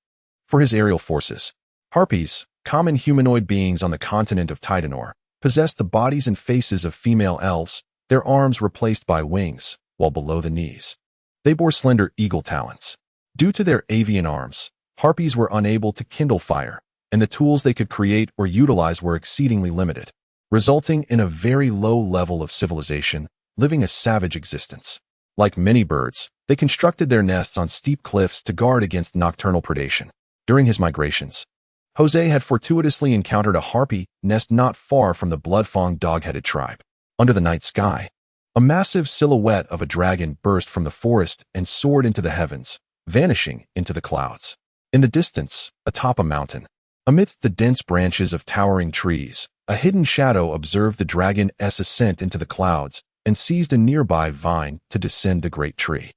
for his aerial forces. Harpies, common humanoid beings on the continent of Titanor, possessed the bodies and faces of female elves, their arms replaced by wings, while below the knees they bore slender eagle talons. Due to their avian arms, Harpies were unable to kindle fire, and the tools they could create or utilize were exceedingly limited, resulting in a very low level of civilization, living a savage existence. Like many birds, they constructed their nests on steep cliffs to guard against nocturnal predation. During his migrations, Jose had fortuitously encountered a harpy nest not far from the Bloodfang dog-headed tribe. Under the night sky, a massive silhouette of a dragon burst from the forest and soared into the heavens, vanishing into the clouds. In the distance, atop a mountain, amidst the dense branches of towering trees, a hidden shadow observed the dragon's ascent into the clouds and seized a nearby vine to descend the great tree.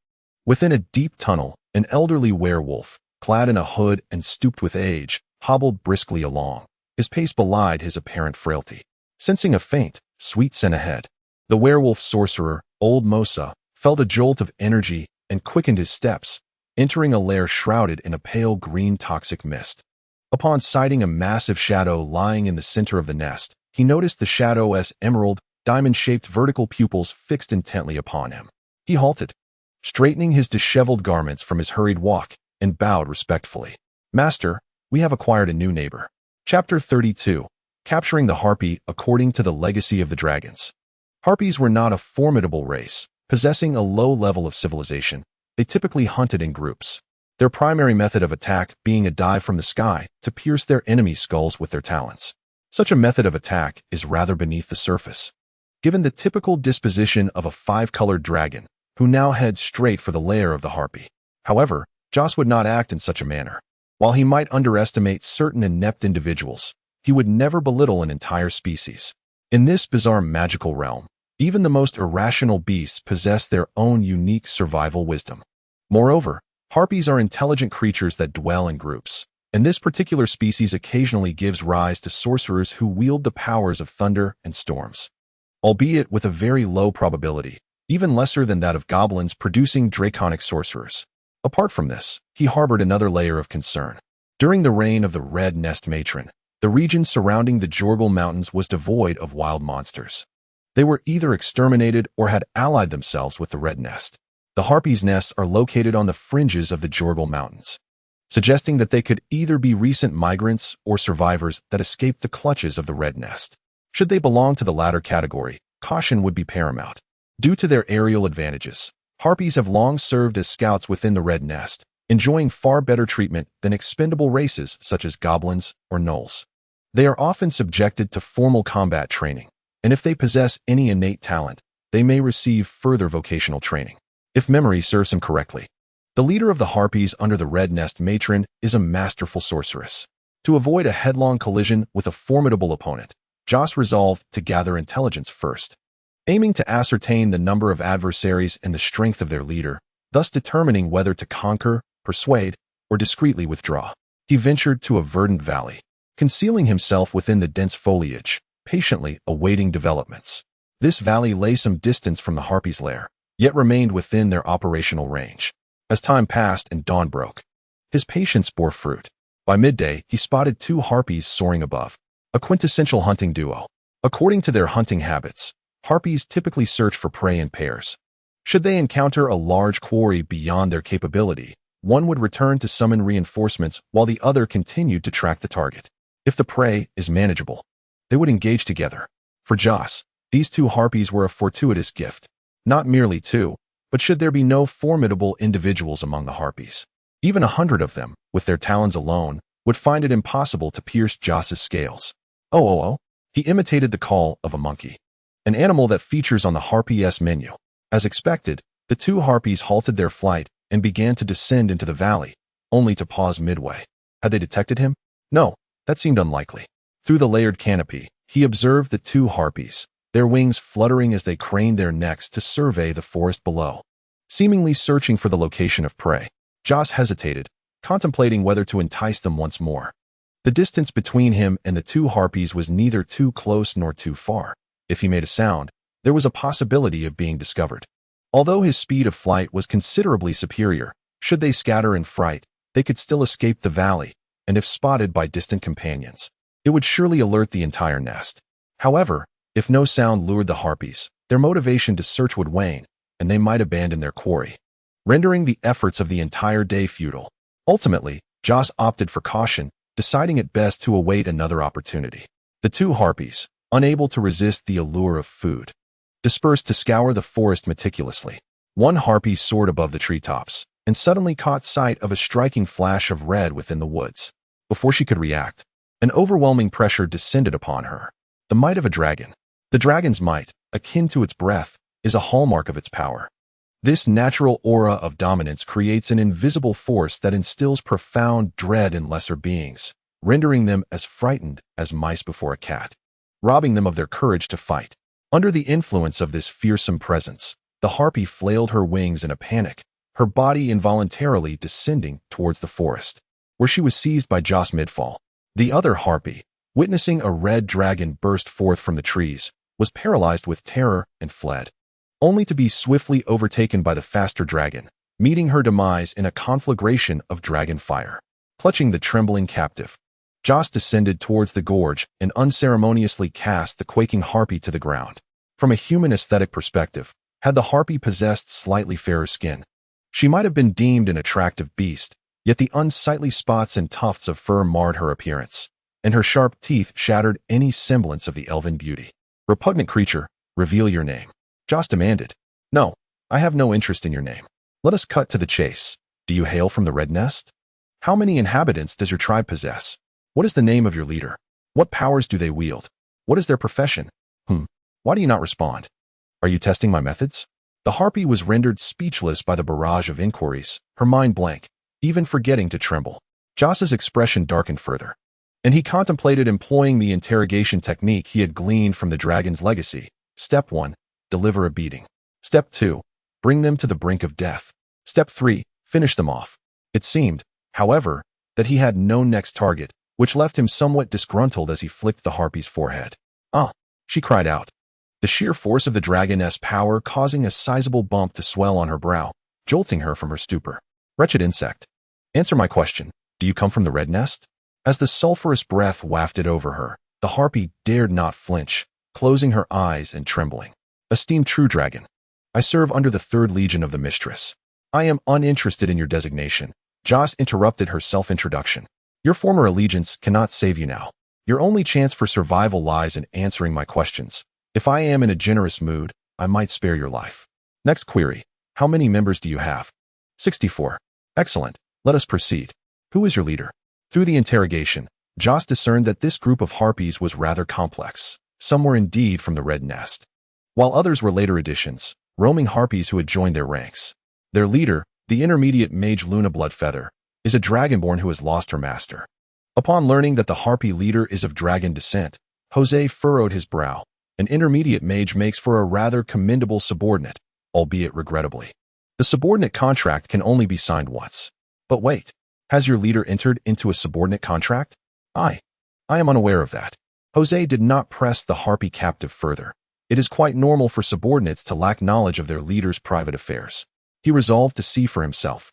Within a deep tunnel, an elderly werewolf, clad in a hood and stooped with age, hobbled briskly along. His pace belied his apparent frailty. Sensing a faint, sweet scent ahead, the werewolf sorcerer, Old Mosa, felt a jolt of energy and quickened his steps, entering a lair shrouded in a pale green toxic mist. Upon sighting a massive shadow lying in the center of the nest, he noticed the shadow's emerald, diamond-shaped vertical pupils fixed intently upon him. He halted, straightening his disheveled garments from his hurried walk, and bowed respectfully. Master, we have acquired a new neighbor. Chapter 32. Capturing the Harpy according to the legacy of the dragons. Harpies were not a formidable race, possessing a low level of civilization. They typically hunted in groups, their primary method of attack being a dive from the sky to pierce their enemies' skulls with their talons. Such a method of attack is rather beneath the surface, given the typical disposition of a 5-colored dragon, who now heads straight for the lair of the harpy. However, Joss would not act in such a manner. While he might underestimate certain inept individuals, he would never belittle an entire species. In this bizarre magical realm, Even the most irrational beasts possess their own unique survival wisdom. Moreover, harpies are intelligent creatures that dwell in groups, and this particular species occasionally gives rise to sorcerers who wield the powers of thunder and storms, albeit with a very low probability, even lesser than that of goblins producing draconic sorcerers. Apart from this, he harbored another layer of concern. During the reign of the Red Nest Matron, the region surrounding the Jorgal Mountains was devoid of wild monsters. They were either exterminated or had allied themselves with the Red Nest. The harpies' nests are located on the fringes of the Jorgal Mountains, suggesting that they could either be recent migrants or survivors that escaped the clutches of the Red Nest. Should they belong to the latter category, caution would be paramount. Due to their aerial advantages, harpies have long served as scouts within the Red Nest, enjoying far better treatment than expendable races such as goblins or gnolls. They are often subjected to formal combat training, and if they possess any innate talent, they may receive further vocational training. If memory serves him correctly, the leader of the harpies under the Red Nest Matron is a masterful sorceress. To avoid a headlong collision with a formidable opponent, Joss resolved to gather intelligence first, aiming to ascertain the number of adversaries and the strength of their leader, thus determining whether to conquer, persuade, or discreetly withdraw. He ventured to a verdant valley, concealing himself within the dense foliage, patiently awaiting developments. This valley lay some distance from the harpies' lair, yet remained within their operational range. As time passed and dawn broke, his patience bore fruit. By midday, he spotted two harpies soaring above, a quintessential hunting duo. According to their hunting habits, harpies typically search for prey in pairs. Should they encounter a large quarry beyond their capability, one would return to summon reinforcements while the other continued to track the target. If the prey is manageable, they would engage together. For Joss, these two harpies were a fortuitous gift. Not merely two, but should there be no formidable individuals among the harpies, even 100 of them, with their talons alone, would find it impossible to pierce Joss's scales. Oh. He imitated the call of a monkey, an animal that features on the harpy-s menu. As expected, the two harpies halted their flight and began to descend into the valley, only to pause midway. Had they detected him? No, that seemed unlikely. Through the layered canopy, he observed the two harpies, their wings fluttering as they craned their necks to survey the forest below, seemingly searching for the location of prey. Joss hesitated, contemplating whether to entice them once more. The distance between him and the two harpies was neither too close nor too far. If he made a sound, there was a possibility of being discovered. Although his speed of flight was considerably superior, should they scatter in fright, they could still escape the valley, and if spotted by distant companions, it would surely alert the entire nest. However, if no sound lured the harpies, their motivation to search would wane, and they might abandon their quarry, rendering the efforts of the entire day futile. Ultimately, Joss opted for caution, deciding it best to await another opportunity. The two harpies, unable to resist the allure of food, dispersed to scour the forest meticulously. One harpy soared above the treetops, and suddenly caught sight of a striking flash of red within the woods. Before she could react, an overwhelming pressure descended upon her. The might of a dragon. The dragon's might, akin to its breath, is a hallmark of its power. This natural aura of dominance creates an invisible force that instills profound dread in lesser beings, rendering them as frightened as mice before a cat, robbing them of their courage to fight. Under the influence of this fearsome presence, the harpy flailed her wings in a panic, her body involuntarily descending towards the forest, where she was seized by Joss midfall. The other harpy, witnessing a red dragon burst forth from the trees, was paralyzed with terror and fled, only to be swiftly overtaken by the faster dragon, meeting her demise in a conflagration of dragon fire. Clutching the trembling captive, Joss descended towards the gorge and unceremoniously cast the quaking harpy to the ground. From a human aesthetic perspective, had the harpy possessed slightly fairer skin, she might have been deemed an attractive beast, yet the unsightly spots and tufts of fur marred her appearance, and her sharp teeth shattered any semblance of the elven beauty. Repugnant creature, reveal your name, Joss demanded. No, I have no interest in your name. Let us cut to the chase. Do you hail from the Red Nest? How many inhabitants does your tribe possess? What is the name of your leader? What powers do they wield? What is their profession? Why do you not respond? Are you testing my methods? The harpy was rendered speechless by the barrage of inquiries, her mind blank, even forgetting to tremble. Joss's expression darkened further, and he contemplated employing the interrogation technique he had gleaned from the dragon's legacy. Step 1. deliver a beating. Step 2. Bring them to the brink of death. Step 3. Finish them off. It seemed, however, that he had no next target, which left him somewhat disgruntled as he flicked the harpy's forehead. "Ah!" she cried out, the sheer force of the dragoness power causing a sizable bump to swell on her brow, jolting her from her stupor. "Wretched insect. Answer my question. Do you come from the red nest?" As the sulphurous breath wafted over her, the harpy dared not flinch, closing her eyes and trembling. "Esteemed true dragon, I serve under the 3rd Legion of the Mistress. I am uninterested in your designation." Joss interrupted her self-introduction. "Your former allegiance cannot save you now. Your only chance for survival lies in answering my questions. If I am in a generous mood, I might spare your life." Next query. How many members do you have? 64. Excellent. Let us proceed. Who is your leader? Through the interrogation, Joss discerned that this group of harpies was rather complex. Some were indeed from the red nest, while others were later additions, roaming harpies who had joined their ranks. Their leader, the intermediate mage Luna Bloodfeather, is a dragonborn who has lost her master. Upon learning that the harpy leader is of dragon descent, Jose furrowed his brow. An intermediate mage makes for a rather commendable subordinate, albeit regrettably. The subordinate contract can only be signed once. But wait, has your leader entered into a subordinate contract? I am unaware of that. Jose did not press the harpy captive further. It is quite normal for subordinates to lack knowledge of their leader's private affairs. He resolved to see for himself.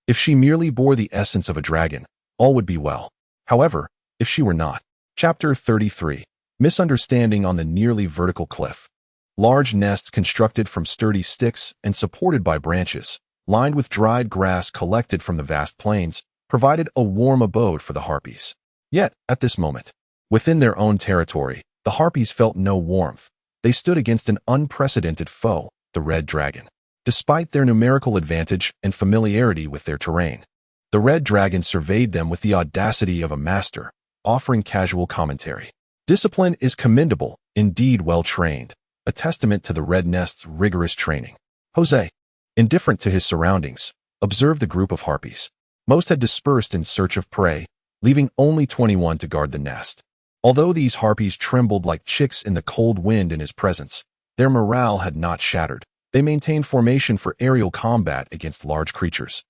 If she merely bore the essence of a dragon, all would be well. However, if she were not. Chapter 33. Misunderstanding on the nearly vertical cliff. Large nests constructed from sturdy sticks and supported by branches, lined with dried grass collected from the vast plains, provided a warm abode for the harpies. Yet, at this moment, within their own territory, the harpies felt no warmth. They stood against an unprecedented foe, the red dragon. Despite their numerical advantage and familiarity with their terrain, the red dragon surveyed them with the audacity of a master, offering casual commentary. Discipline is commendable, indeed well trained, a testament to the red nest's rigorous training. Jose, indifferent to his surroundings, observed the group of harpies. Most had dispersed in search of prey, leaving only 21 to guard the nest. Although these harpies trembled like chicks in the cold wind in his presence, their morale had not shattered. They maintained formation for aerial combat against large creatures,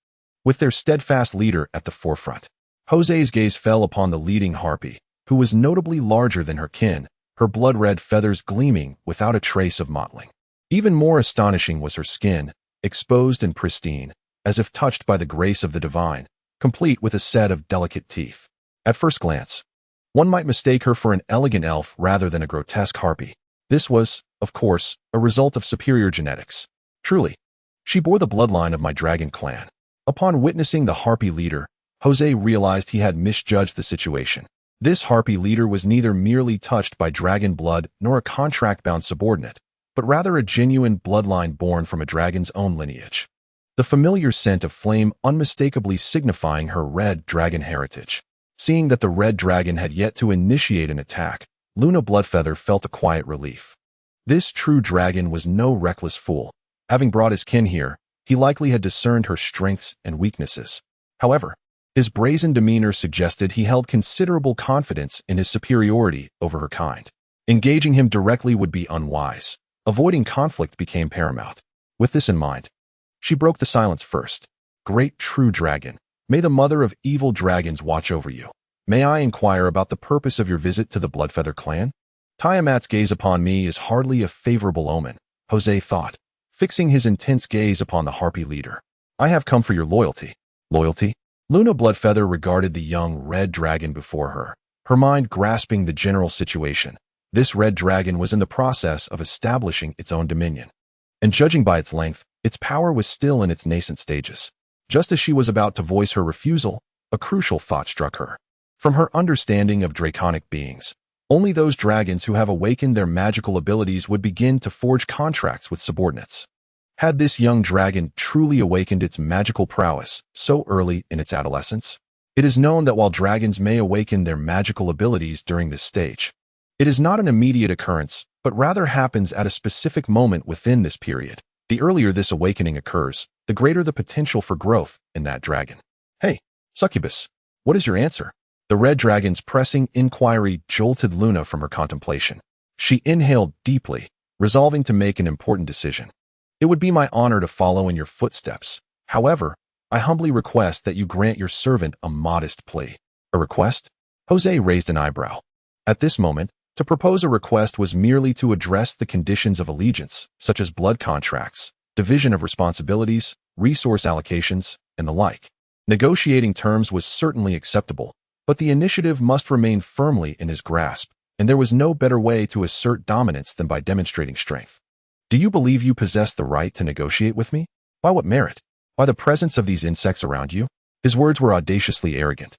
with their steadfast leader at the forefront. Jose's gaze fell upon the leading harpy, who was notably larger than her kin, her blood-red feathers gleaming without a trace of mottling. Even more astonishing was her skin, exposed and pristine, as if touched by the grace of the divine, complete with a set of delicate teeth. At first glance, one might mistake her for an elegant elf rather than a grotesque harpy. This was, of course, a result of superior genetics. Truly, she bore the bloodline of my dragon clan. Upon witnessing the harpy leader, Jose realized he had misjudged the situation. This harpy leader was neither merely touched by dragon blood nor a contract-bound subordinate, but rather a genuine bloodline born from a dragon's own lineage. The familiar scent of flame unmistakably signifying her red dragon heritage. Seeing that the red dragon had yet to initiate an attack, Luna Bloodfeather felt a quiet relief. This true dragon was no reckless fool. Having brought his kin here, he likely had discerned her strengths and weaknesses. However, his brazen demeanor suggested he held considerable confidence in his superiority over her kind. Engaging him directly would be unwise. Avoiding conflict became paramount. With this in mind, she broke the silence first. "Great true dragon, may the mother of evil dragons watch over you. May I inquire about the purpose of your visit to the Bloodfeather clan?" Tiamat's gaze upon me is hardly a favorable omen, Jose thought, fixing his intense gaze upon the harpy leader. "I have come for your loyalty." Loyalty? Luna Bloodfeather regarded the young red dragon before her, her mind grasping the general situation. This red dragon was in the process of establishing its own dominion. And judging by its length, its power was still in its nascent stages. Just as she was about to voice her refusal, a crucial thought struck her. From her understanding of draconic beings, only those dragons who have awakened their magical abilities would begin to forge contracts with subordinates. Had this young dragon truly awakened its magical prowess so early in its adolescence? It is known that while dragons may awaken their magical abilities during this stage, it is not an immediate occurrence, but rather happens at a specific moment within this period. The earlier this awakening occurs, the greater the potential for growth in that dragon. "Hey, succubus, what is your answer?" The red dragon's pressing inquiry jolted Luna from her contemplation. She inhaled deeply, resolving to make an important decision. It would be my honor to follow in your footsteps. However, I humbly request that you grant your servant a modest plea. A request? Jose raised an eyebrow. At this moment, to propose a request was merely to address the conditions of allegiance, such as blood contracts, division of responsibilities, resource allocations, and the like. Negotiating terms was certainly acceptable, but the initiative must remain firmly in his grasp, and there was no better way to assert dominance than by demonstrating strength. Do you believe you possess the right to negotiate with me? By what merit? By the presence of these insects around you? His words were audaciously arrogant.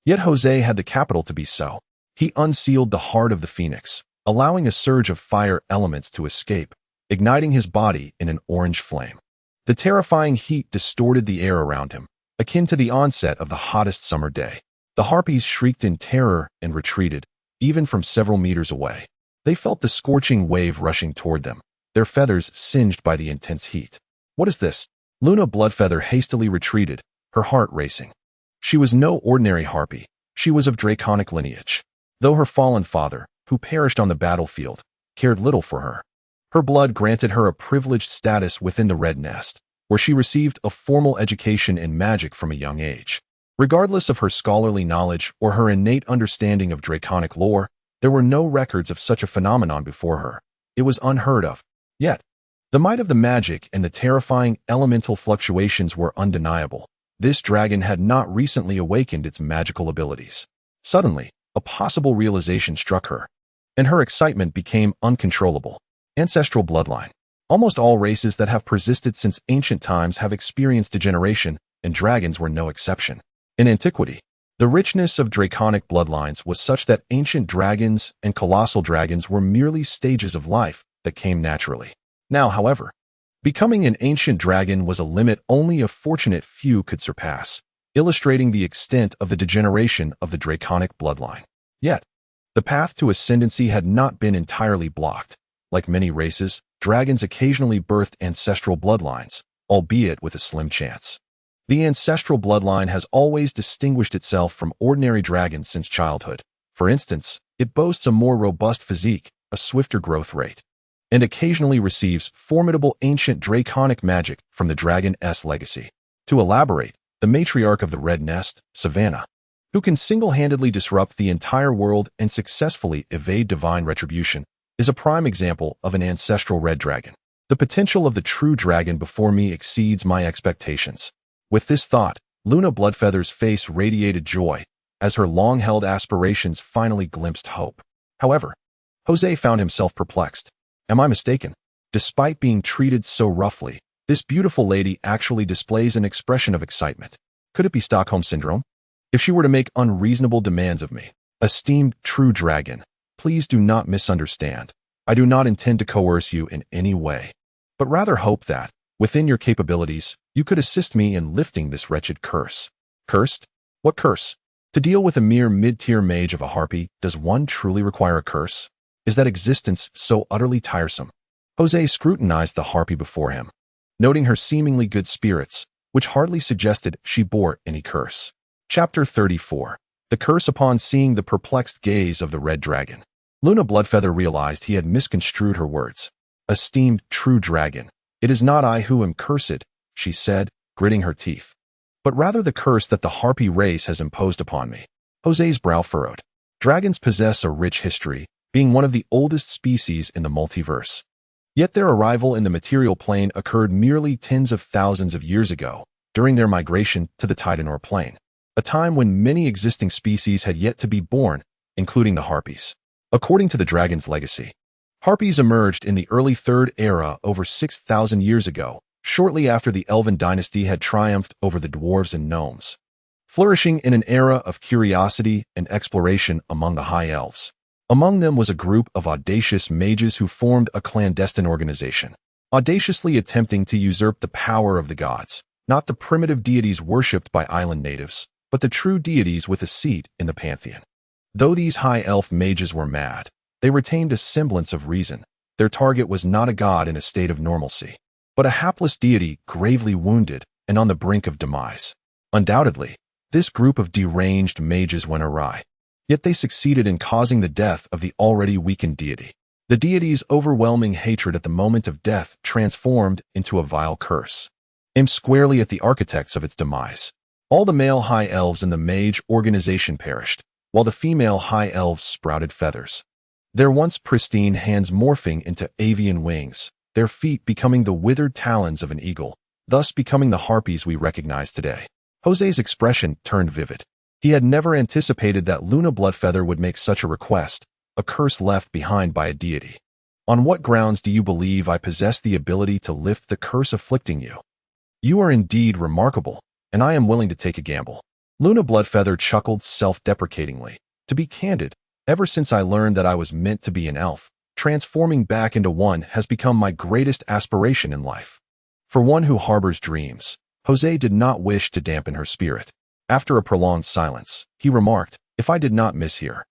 Yet Jose had the capital to be so. He unsealed the heart of the phoenix, allowing a surge of fire elements to escape, igniting his body in an orange flame. The terrifying heat distorted the air around him, akin to the onset of the hottest summer day. The harpies shrieked in terror and retreated, even from several meters away. They felt the scorching wave rushing toward them, their feathers singed by the intense heat. What is this? Luna Bloodfeather hastily retreated, her heart racing. She was no ordinary harpy. She was of draconic lineage. Though her fallen father, who perished on the battlefield, cared little for her. Her blood granted her a privileged status within the Red Nest, where she received a formal education in magic from a young age. Regardless of her scholarly knowledge or her innate understanding of draconic lore, there were no records of such a phenomenon before her. It was unheard of. Yet, the might of the magic and the terrifying elemental fluctuations were undeniable. This dragon had not recently awakened its magical abilities. Suddenly, a possible realization struck her, and her excitement became uncontrollable. Ancestral bloodline. Almost all races that have persisted since ancient times have experienced degeneration, and dragons were no exception. In antiquity, the richness of draconic bloodlines was such that ancient dragons and colossal dragons were merely stages of life that came naturally. Now, however, becoming an ancient dragon was a limit only a fortunate few could surpass, illustrating the extent of the degeneration of the draconic bloodline. Yet, the path to ascendancy had not been entirely blocked. Like many races, dragons occasionally birthed ancestral bloodlines, albeit with a slim chance. The ancestral bloodline has always distinguished itself from ordinary dragons since childhood. For instance, it boasts a more robust physique, a swifter growth rate, and occasionally receives formidable ancient draconic magic from the dragon's legacy. To elaborate, the matriarch of the Red Nest, Savannah, who can single-handedly disrupt the entire world and successfully evade divine retribution, is a prime example of an ancestral red dragon. The potential of the true dragon before me exceeds my expectations. With this thought, Luna Bloodfeather's face radiated joy, as her long-held aspirations finally glimpsed hope. However, Jose found himself perplexed. Am I mistaken? Despite being treated so roughly, this beautiful lady actually displays an expression of excitement. Could it be Stockholm Syndrome? If she were to make unreasonable demands of me, esteemed true dragon, please do not misunderstand. I do not intend to coerce you in any way, but rather hope that, within your capabilities, you could assist me in lifting this wretched curse. Cursed? What curse? To deal with a mere mid-tier mage of a harpy, does one truly require a curse? Is that existence so utterly tiresome? Jose scrutinized the harpy before him, noting her seemingly good spirits, which hardly suggested she bore any curse. Chapter 34. The Curse. Upon seeing the perplexed gaze of the red dragon, Luna Bloodfeather realized he had misconstrued her words. Esteemed true dragon, it is not I who am cursed, she said, gritting her teeth, but rather the curse that the harpy race has imposed upon me. Jose's brow furrowed. Dragons possess a rich history, being one of the oldest species in the multiverse. Yet their arrival in the material plane occurred merely tens of thousands of years ago, during their migration to the Titanor plane, a time when many existing species had yet to be born, including the harpies. According to the dragon's legacy, harpies emerged in the early Third Era over 6,000 years ago, shortly after the Elven dynasty had triumphed over the dwarves and gnomes, flourishing in an era of curiosity and exploration among the High Elves. Among them was a group of audacious mages who formed a clandestine organization, audaciously attempting to usurp the power of the gods, not the primitive deities worshipped by island natives, but the true deities with a seat in the pantheon. Though these high elf mages were mad, they retained a semblance of reason. Their target was not a god in a state of normalcy, but a hapless deity gravely wounded and on the brink of demise. Undoubtedly, this group of deranged mages went awry, yet they succeeded in causing the death of the already weakened deity. The deity's overwhelming hatred at the moment of death transformed into a vile curse, aimed squarely at the architects of its demise. All the male high elves in the mage organization perished, while the female high elves sprouted feathers, their once pristine hands morphing into avian wings, their feet becoming the withered talons of an eagle, thus becoming the harpies we recognize today. Jose's expression turned vivid. He had never anticipated that Luna Bloodfeather would make such a request, a curse left behind by a deity. On what grounds do you believe I possess the ability to lift the curse afflicting you? You are indeed remarkable, and I am willing to take a gamble. Luna Bloodfeather chuckled self-deprecatingly. To be candid, ever since I learned that I was meant to be an elf, transforming back into one has become my greatest aspiration in life. For one who harbors dreams, Jose did not wish to dampen her spirit. After a prolonged silence, he remarked, "If I did not mishear,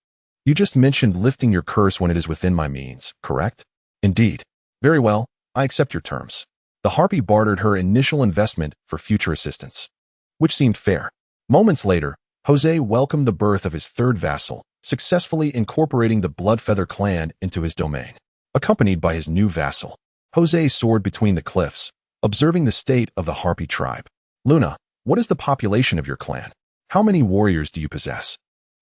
you just mentioned lifting your curse when it is within my means, correct?" "Indeed." "Very well, I accept your terms." The harpy bartered her initial investment for future assistance, which seemed fair. Moments later, Jose welcomed the birth of his third vassal, successfully incorporating the Bloodfeather clan into his domain. Accompanied by his new vassal, Jose soared between the cliffs, observing the state of the harpy tribe. "Luna, what is the population of your clan? How many warriors do you possess?"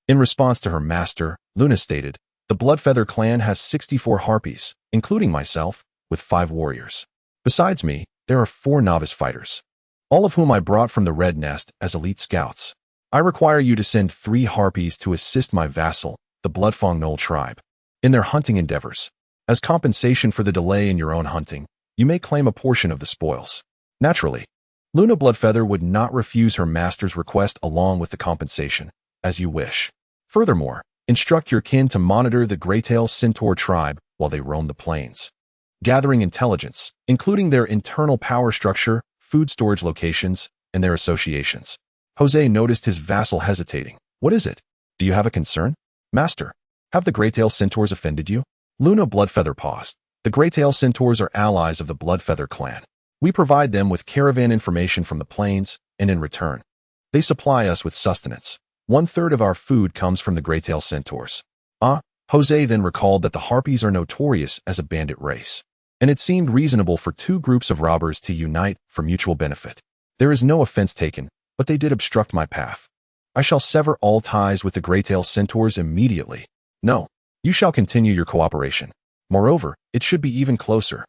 In response to her master, Luna stated, "The Bloodfeather clan has 64 harpies, including myself, with 5 warriors. Besides me, there are 4 novice fighters, all of whom I brought from the Red Nest as elite scouts. I require you to send 3 harpies to assist my vassal, the Bloodfang Knoll tribe, in their hunting endeavors. As compensation for the delay in your own hunting, you may claim a portion of the spoils." Naturally, Luna Bloodfeather would not refuse her master's request along with the compensation. "As you wish. Furthermore, instruct your kin to monitor the Greytail Centaur tribe while they roam the plains, gathering intelligence, including their internal power structure, food storage locations, and their associations." Jose noticed his vassal hesitating. "What is it? Do you have a concern?" "Master, have the Greytail Centaurs offended you?" Luna Bloodfeather paused. "The Greytail Centaurs are allies of the Bloodfeather clan. We provide them with caravan information from the plains, and in return, they supply us with sustenance. 1/3 of our food comes from the Greytail Centaurs." Jose then recalled that the Harpies are notorious as a bandit race, and it seemed reasonable for 2 groups of robbers to unite for mutual benefit. "There is no offense taken, but they did obstruct my path. I shall sever all ties with the Greytail Centaurs immediately. No, you shall continue your cooperation. Moreover, it should be even closer."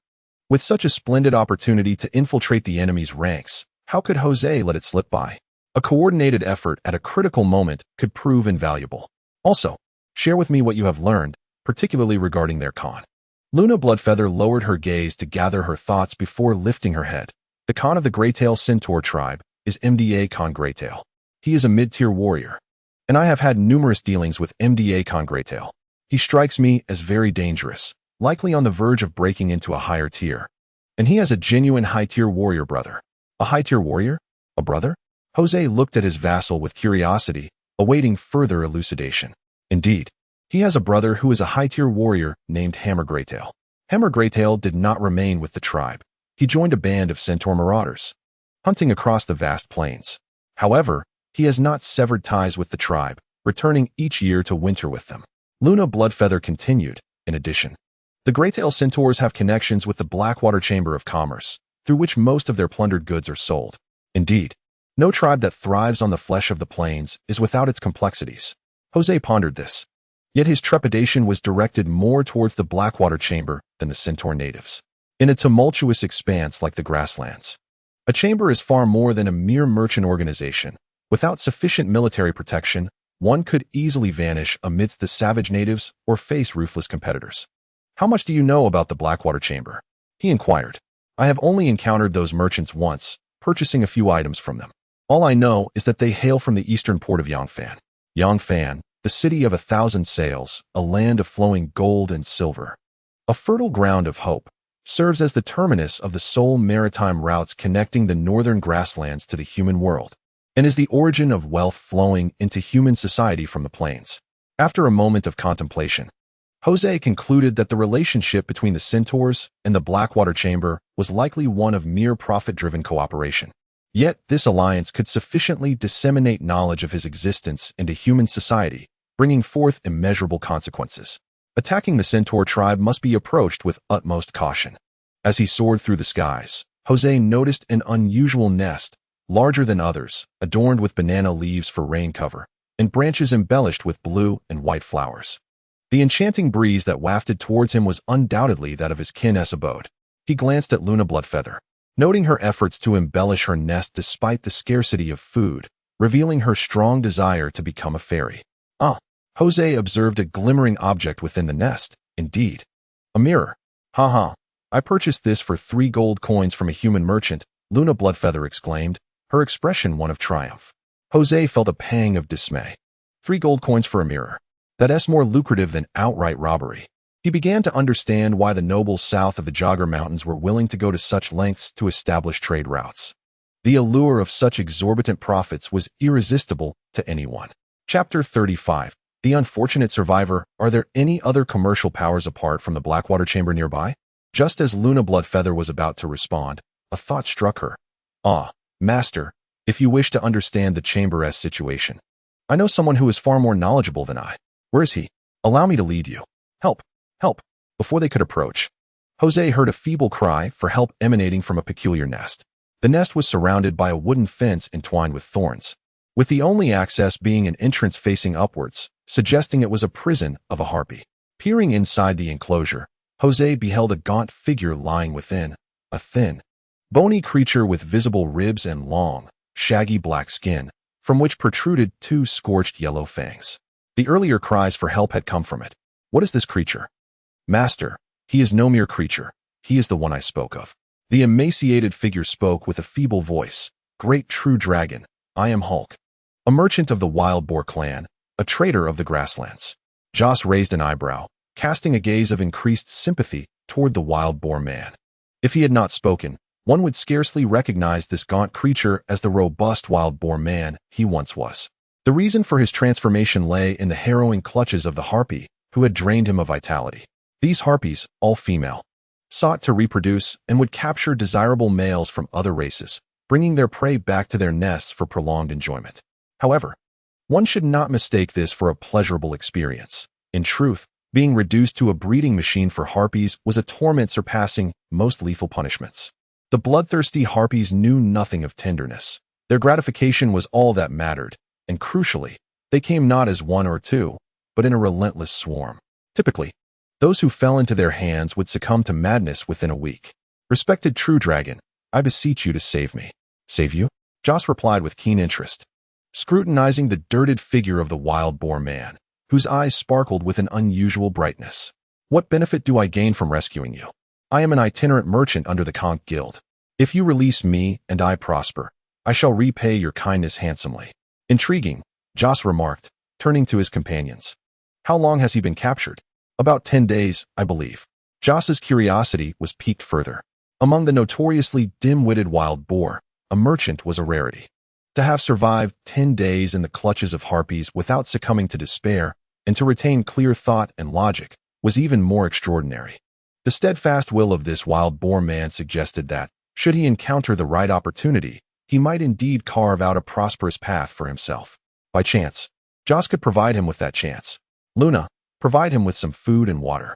With such a splendid opportunity to infiltrate the enemy's ranks, how could Jose let it slip by? A coordinated effort at a critical moment could prove invaluable. "Also, share with me what you have learned, particularly regarding their Khan." Luna Bloodfeather lowered her gaze to gather her thoughts before lifting her head. "The Khan of the Greytail Centaur tribe is MDA Khan Greytail. He is a mid-tier warrior, and I have had numerous dealings with MDA Khan Greytail. He strikes me as very dangerous, likely on the verge of breaking into a higher tier. And he has a genuine high-tier warrior brother." "A high-tier warrior? A brother?" Jose looked at his vassal with curiosity, awaiting further elucidation. "Indeed, he has a brother who is a high-tier warrior named Hammer Greytail." Hammer Greytail did not remain with the tribe. He joined a band of centaur marauders, hunting across the vast plains. However, he has not severed ties with the tribe, returning each year to winter with them. Luna Bloodfeather continued, "In addition, the Greytail Centaurs have connections with the Blackwater Chamber of Commerce, through which most of their plundered goods are sold. Indeed, no tribe that thrives on the flesh of the plains is without its complexities." Jose pondered this, yet his trepidation was directed more towards the Blackwater Chamber than the Centaur natives. In a tumultuous expanse like the grasslands, a chamber is far more than a mere merchant organization. Without sufficient military protection, one could easily vanish amidst the savage natives or face ruthless competitors. "How much do you know about the Blackwater Chamber?" he inquired. "I have only encountered those merchants once, purchasing a few items from them. All I know is that they hail from the eastern port of Yangfan. Yangfan, the city of 1,000 sails, a land of flowing gold and silver, a fertile ground of hope, serves as the terminus of the sole maritime routes connecting the northern grasslands to the human world, and is the origin of wealth flowing into human society from the plains." After a moment of contemplation, Jose concluded that the relationship between the Centaurs and the Blackwater Chamber was likely one of mere profit-driven cooperation. Yet this alliance could sufficiently disseminate knowledge of his existence into human society, bringing forth immeasurable consequences. Attacking the centaur tribe must be approached with utmost caution. As he soared through the skies, Jose noticed an unusual nest, larger than others, adorned with banana leaves for rain cover, and branches embellished with blue and white flowers. The enchanting breeze that wafted towards him was undoubtedly that of his kin's abode. He glanced at Luna Bloodfeather, noting her efforts to embellish her nest despite the scarcity of food, revealing her strong desire to become a fairy. Jose observed a glimmering object within the nest. Indeed, a mirror. Ha! I purchased this for 3 gold coins from a human merchant, Luna Bloodfeather exclaimed, her expression one of triumph. Jose felt a pang of dismay. 3 gold coins for a mirror. That's more lucrative than outright robbery. He began to understand why the nobles south of the Jogger Mountains were willing to go to such lengths to establish trade routes. The allure of such exorbitant profits was irresistible to anyone. Chapter 35. The Unfortunate Survivor. Are there any other commercial powers apart from the Blackwater Chamber nearby? Just as Luna Bloodfeather was about to respond, a thought struck her. Master, if you wish to understand the Chamber's situation, I know someone who is far more knowledgeable than I. Where is he? Allow me to lead you. Help! Help! Before they could approach, Jose heard a feeble cry for help emanating from a peculiar nest. The nest was surrounded by a wooden fence entwined with thorns, with the only access being an entrance facing upwards, suggesting it was a prison of a harpy. Peering inside the enclosure, Jose beheld a gaunt figure lying within, a thin, bony creature with visible ribs and long, shaggy black skin, from which protruded 2 scorched yellow fangs. The earlier cries for help had come from it. What is this creature? Master, he is no mere creature. He is the one I spoke of. The emaciated figure spoke with a feeble voice. Great true dragon, I am Hulk, a merchant of the Wild Boar clan, a trader of the grasslands. Joss raised an eyebrow, casting a gaze of increased sympathy toward the Wild Boar man. If he had not spoken, one would scarcely recognize this gaunt creature as the robust Wild Boar man he once was. The reason for his transformation lay in the harrowing clutches of the harpy, who had drained him of vitality. These harpies, all female, sought to reproduce and would capture desirable males from other races, bringing their prey back to their nests for prolonged enjoyment. However, one should not mistake this for a pleasurable experience. In truth, being reduced to a breeding machine for harpies was a torment surpassing most lethal punishments. The bloodthirsty harpies knew nothing of tenderness. Their gratification was all that mattered, and crucially, they came not as 1 or 2, but in a relentless swarm. Typically, those who fell into their hands would succumb to madness within a week. Respected true dragon, I beseech you to save me. Save you? Joss replied with keen interest, scrutinizing the dirted figure of the Wild Boar man, whose eyes sparkled with an unusual brightness. What benefit do I gain from rescuing you? I am an itinerant merchant under the Conch Guild. If you release me and I prosper, I shall repay your kindness handsomely. Intriguing, Joss remarked, turning to his companions. How long has he been captured? About 10 days, I believe. Joss's curiosity was piqued further. Among the notoriously dim-witted Wild Boar, a merchant was a rarity. To have survived 10 days in the clutches of harpies without succumbing to despair, and to retain clear thought and logic, was even more extraordinary. The steadfast will of this Wild Boar man suggested that, should he encounter the right opportunity, he might indeed carve out a prosperous path for himself. By chance, Joss could provide him with that chance. Luna, provide him with some food and water.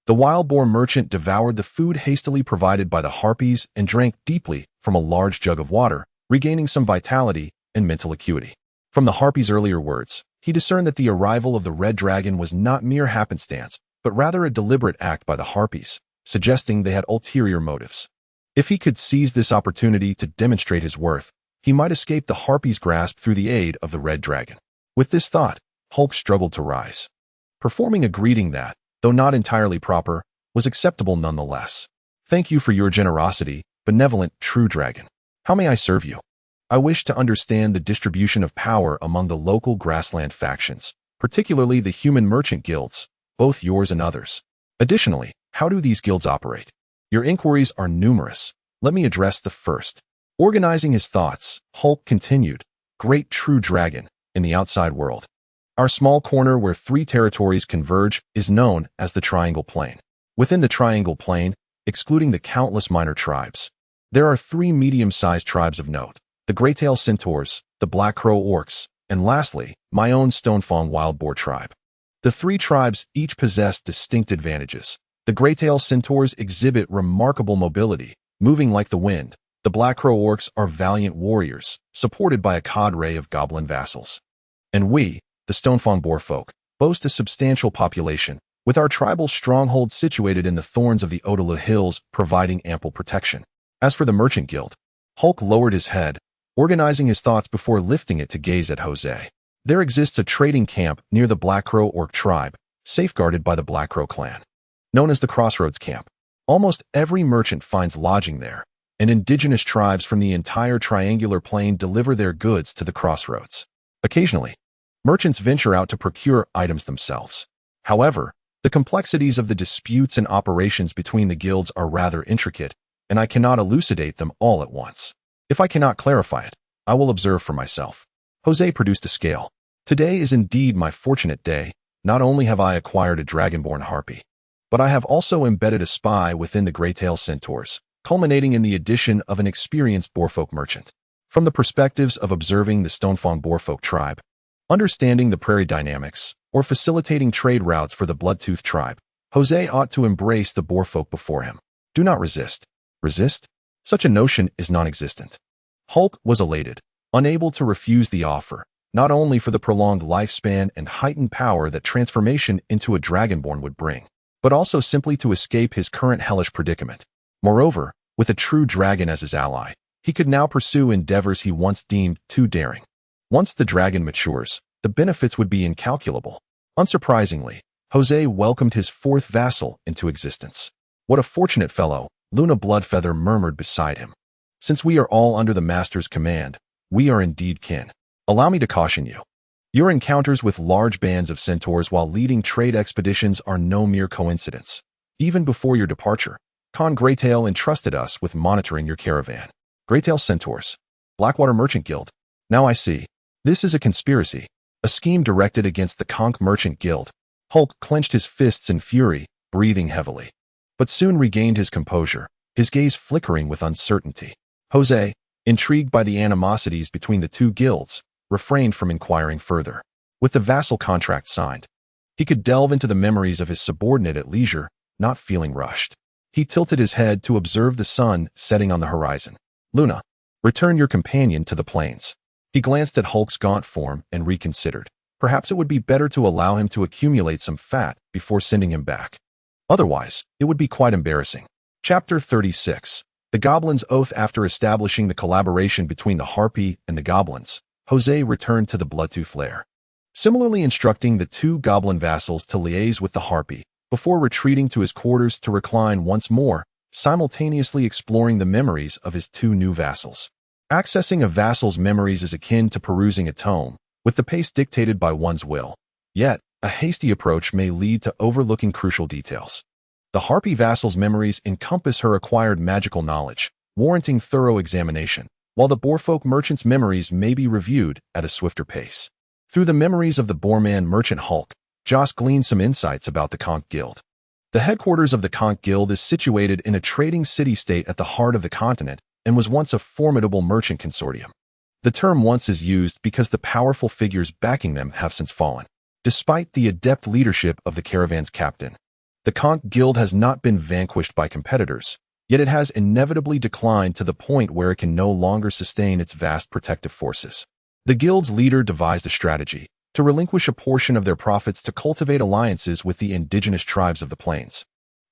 The Wild Boar merchant devoured the food hastily provided by the harpies and drank deeply from a large jug of water, regaining some vitality and mental acuity. From the harpy's earlier words, he discerned that the arrival of the red dragon was not mere happenstance, but rather a deliberate act by the harpies, suggesting they had ulterior motives. If he could seize this opportunity to demonstrate his worth, he might escape the harpies' grasp through the aid of the red dragon. With this thought, Hulk struggled to rise, performing a greeting that, though not entirely proper, was acceptable nonetheless. Thank you for your generosity, benevolent true dragon. How may I serve you? I wish to understand the distribution of power among the local grassland factions, particularly the human merchant guilds, both yours and others. Additionally, how do these guilds operate? Your inquiries are numerous. Let me address the first. Organizing his thoughts, Hulk continued, Great true dragon, in the outside world. Our small corner where 3 territories converge is known as the Triangle Plain. Within the Triangle Plain, excluding the countless minor tribes, there are 3 medium-sized tribes of note, the Greytail Centaurs, the Black Crow Orcs, and lastly, my own Stonefang Wild Boar tribe. The three tribes each possessed distinct advantages. The Greytail Centaurs exhibit remarkable mobility, moving like the wind. The Black Crow Orcs are valiant warriors, supported by a cadre of goblin vassals. And we, the Stonefang Boarfolk, boast a substantial population, with our tribal stronghold situated in the thorns of the Odala Hills providing ample protection. As for the Merchant Guild, Hulk lowered his head, organizing his thoughts before lifting it to gaze at Jose. There exists a trading camp near the Black Crow Orc tribe, safeguarded by the Black Crow clan. Known as the Crossroads Camp, almost every merchant finds lodging there, and indigenous tribes from the entire triangular plain deliver their goods to the crossroads. Occasionally, merchants venture out to procure items themselves. However, the complexities of the disputes and operations between the guilds are rather intricate, and I cannot elucidate them all at once. If I cannot clarify it, I will observe for myself. Jose produced a scale. Today is indeed my fortunate day. Not only have I acquired a dragonborn harpy, but I have also embedded a spy within the Greytail Centaurs, culminating in the addition of an experienced Boarfolk merchant. From the perspectives of observing the Stonefang Boarfolk tribe, understanding the prairie dynamics, or facilitating trade routes for the Bloodtooth tribe, Jose ought to embrace the Boarfolk before him. Do not resist. Resist? Such a notion is non-existent. Hulk was elated, unable to refuse the offer, not only for the prolonged lifespan and heightened power that transformation into a dragonborn would bring, but also simply to escape his current hellish predicament. Moreover, with a true dragon as his ally, he could now pursue endeavors he once deemed too daring. Once the dragon matures, the benefits would be incalculable. Unsurprisingly, Jose welcomed his fourth vassal into existence. What a fortunate fellow, Luna Bloodfeather murmured beside him. Since we are all under the master's command, we are indeed kin. Allow me to caution you. Your encounters with large bands of centaurs while leading trade expeditions are no mere coincidence. Even before your departure, Khan Greytail entrusted us with monitoring your caravan. Greytail Centaurs, Blackwater Merchant Guild. Now I see. This is a conspiracy, a scheme directed against the Conch Merchant Guild. Hulk clenched his fists in fury, breathing heavily, but soon regained his composure, his gaze flickering with uncertainty. Jose, intrigued by the animosities between the two guilds, refrained from inquiring further. With the vassal contract signed, he could delve into the memories of his subordinate at leisure, not feeling rushed. He tilted his head to observe the sun setting on the horizon. Luna, return your companion to the plains. He glanced at Hulk's gaunt form and reconsidered. Perhaps it would be better to allow him to accumulate some fat before sending him back. Otherwise, it would be quite embarrassing. Chapter 36. The Goblin's Oath. After establishing the collaboration between the Harpy and the Goblins, Jose returned to the Bloodtooth lair, similarly instructing the two goblin vassals to liaise with the Harpy, before retreating to his quarters to recline once more, simultaneously exploring the memories of his two new vassals. Accessing a vassal's memories is akin to perusing a tome, with the pace dictated by one's will. Yet, a hasty approach may lead to overlooking crucial details. The Harpy vassal's memories encompass her acquired magical knowledge, warranting thorough examination, while the Boarfolk merchant's memories may be reviewed at a swifter pace. Through the memories of the Boarman merchant Hulk, Joss gleaned some insights about the Conch Guild. The headquarters of the Conch Guild is situated in a trading city-state at the heart of the continent and was once a formidable merchant consortium. The term once is used because the powerful figures backing them have since fallen. Despite the adept leadership of the caravan's captain, the Conch Guild has not been vanquished by competitors, yet it has inevitably declined to the point where it can no longer sustain its vast protective forces. The guild's leader devised a strategy to relinquish a portion of their profits to cultivate alliances with the indigenous tribes of the plains,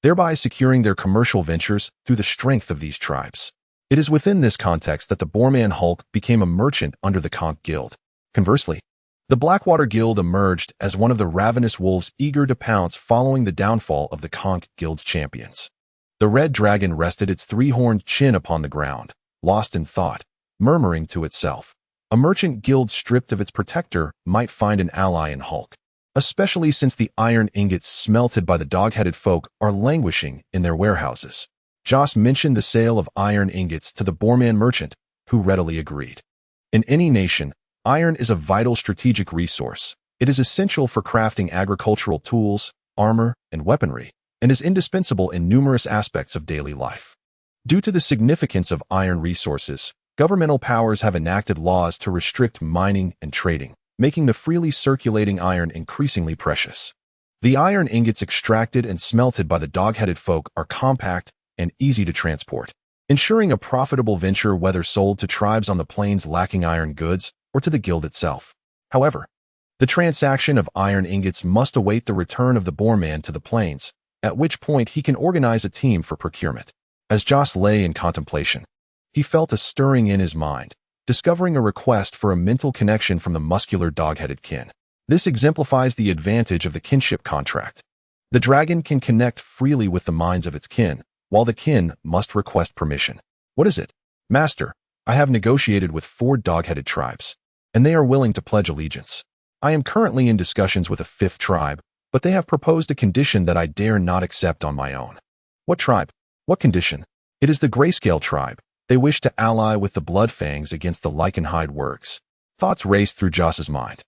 thereby securing their commercial ventures through the strength of these tribes. It is within this context that the Boarman Hulk became a merchant under the Conch Guild. Conversely, the Blackwater Guild emerged as one of the ravenous wolves eager to pounce following the downfall of the Conch Guild's champions. The red dragon rested its three-horned chin upon the ground, lost in thought, murmuring to itself. A merchant guild stripped of its protector might find an ally in Hulk, especially since the iron ingots smelted by the dog-headed folk are languishing in their warehouses. Joss mentioned the sale of iron ingots to the Boarman merchant, who readily agreed. In any nation, iron is a vital strategic resource. It is essential for crafting agricultural tools, armor, and weaponry, and is indispensable in numerous aspects of daily life. Due to the significance of iron resources, governmental powers have enacted laws to restrict mining and trading, making the freely circulating iron increasingly precious. The iron ingots extracted and smelted by the dog-headed folk are compact and easy to transport, ensuring a profitable venture whether sold to tribes on the plains lacking iron goods or to the guild itself. However, the transaction of iron ingots must await the return of the Boreman to the plains, at which point he can organize a team for procurement. As Joss lay in contemplation, he felt a stirring in his mind, discovering a request for a mental connection from the muscular dog-headed kin. This exemplifies the advantage of the kinship contract. The dragon can connect freely with the minds of its kin, while the kin must request permission. What is it? Master, I have negotiated with 4 dog-headed tribes, and they are willing to pledge allegiance. I am currently in discussions with a 5th tribe, but they have proposed a condition that I dare not accept on my own. What tribe? What condition? It is the Grayscale tribe. They wish to ally with the Bloodfangs against the Lycanhide Wergs. Thoughts raced through Joss's mind.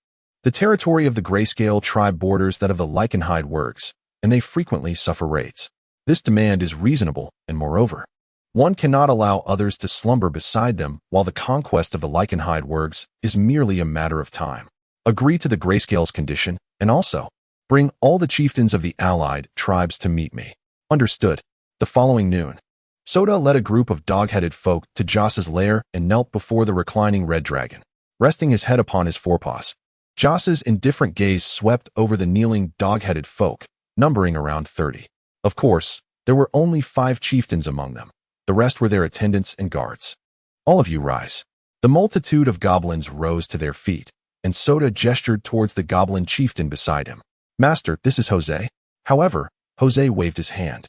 The territory of the Grayscale tribe borders that of the Lycanhide Wergs, and they frequently suffer raids. This demand is reasonable, and moreover, one cannot allow others to slumber beside them while the conquest of the Lycanhide Wergs is merely a matter of time. Agree to the Grayscale's condition, and also, bring all the chieftains of the allied tribes to meet me. Understood. The following noon, Soda led a group of dog-headed folk to Joss's lair and knelt before the reclining red dragon, resting his head upon his forepaws. Joss's indifferent gaze swept over the kneeling dog-headed folk, numbering around 30. Of course, there were only 5 chieftains among them. The rest were their attendants and guards. All of you rise. The multitude of goblins rose to their feet, and Soda gestured towards the goblin chieftain beside him. Master, this is Jose. However, Jose waved his hand,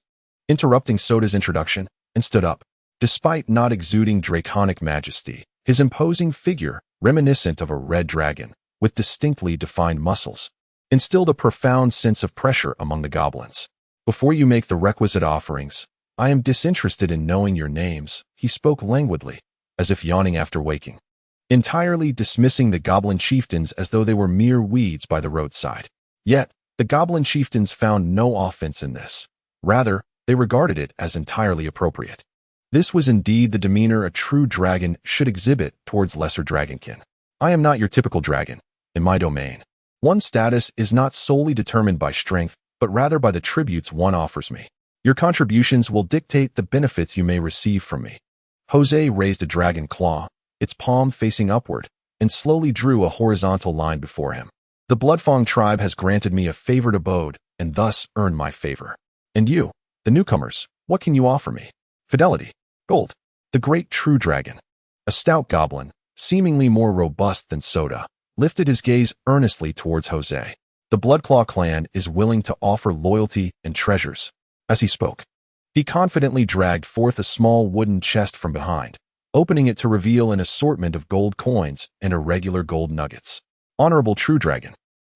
interrupting Soda's introduction, and stood up. Despite not exuding draconic majesty, his imposing figure, reminiscent of a red dragon, with distinctly defined muscles, instilled a profound sense of pressure among the goblins. Before you make the requisite offerings, I am disinterested in knowing your names, he spoke languidly, as if yawning after waking, entirely dismissing the goblin chieftains as though they were mere weeds by the roadside. Yet, the goblin chieftains found no offense in this. Rather, they regarded it as entirely appropriate. This was indeed the demeanor a true dragon should exhibit towards lesser dragonkin. I am not your typical dragon. In my domain, one's status is not solely determined by strength, but rather by the tributes one offers me. Your contributions will dictate the benefits you may receive from me. Jose raised a dragon claw, its palm facing upward, and slowly drew a horizontal line before him. The Bloodfang tribe has granted me a favored abode, and thus earned my favor. And you, the newcomers, what can you offer me? Fidelity. Gold. The great true dragon, a stout goblin, seemingly more robust than Soda, lifted his gaze earnestly towards Jose. The Bloodclaw clan is willing to offer loyalty and treasures. As he spoke, he confidently dragged forth a small wooden chest from behind, opening it to reveal an assortment of gold coins and irregular gold nuggets. Honorable true dragon.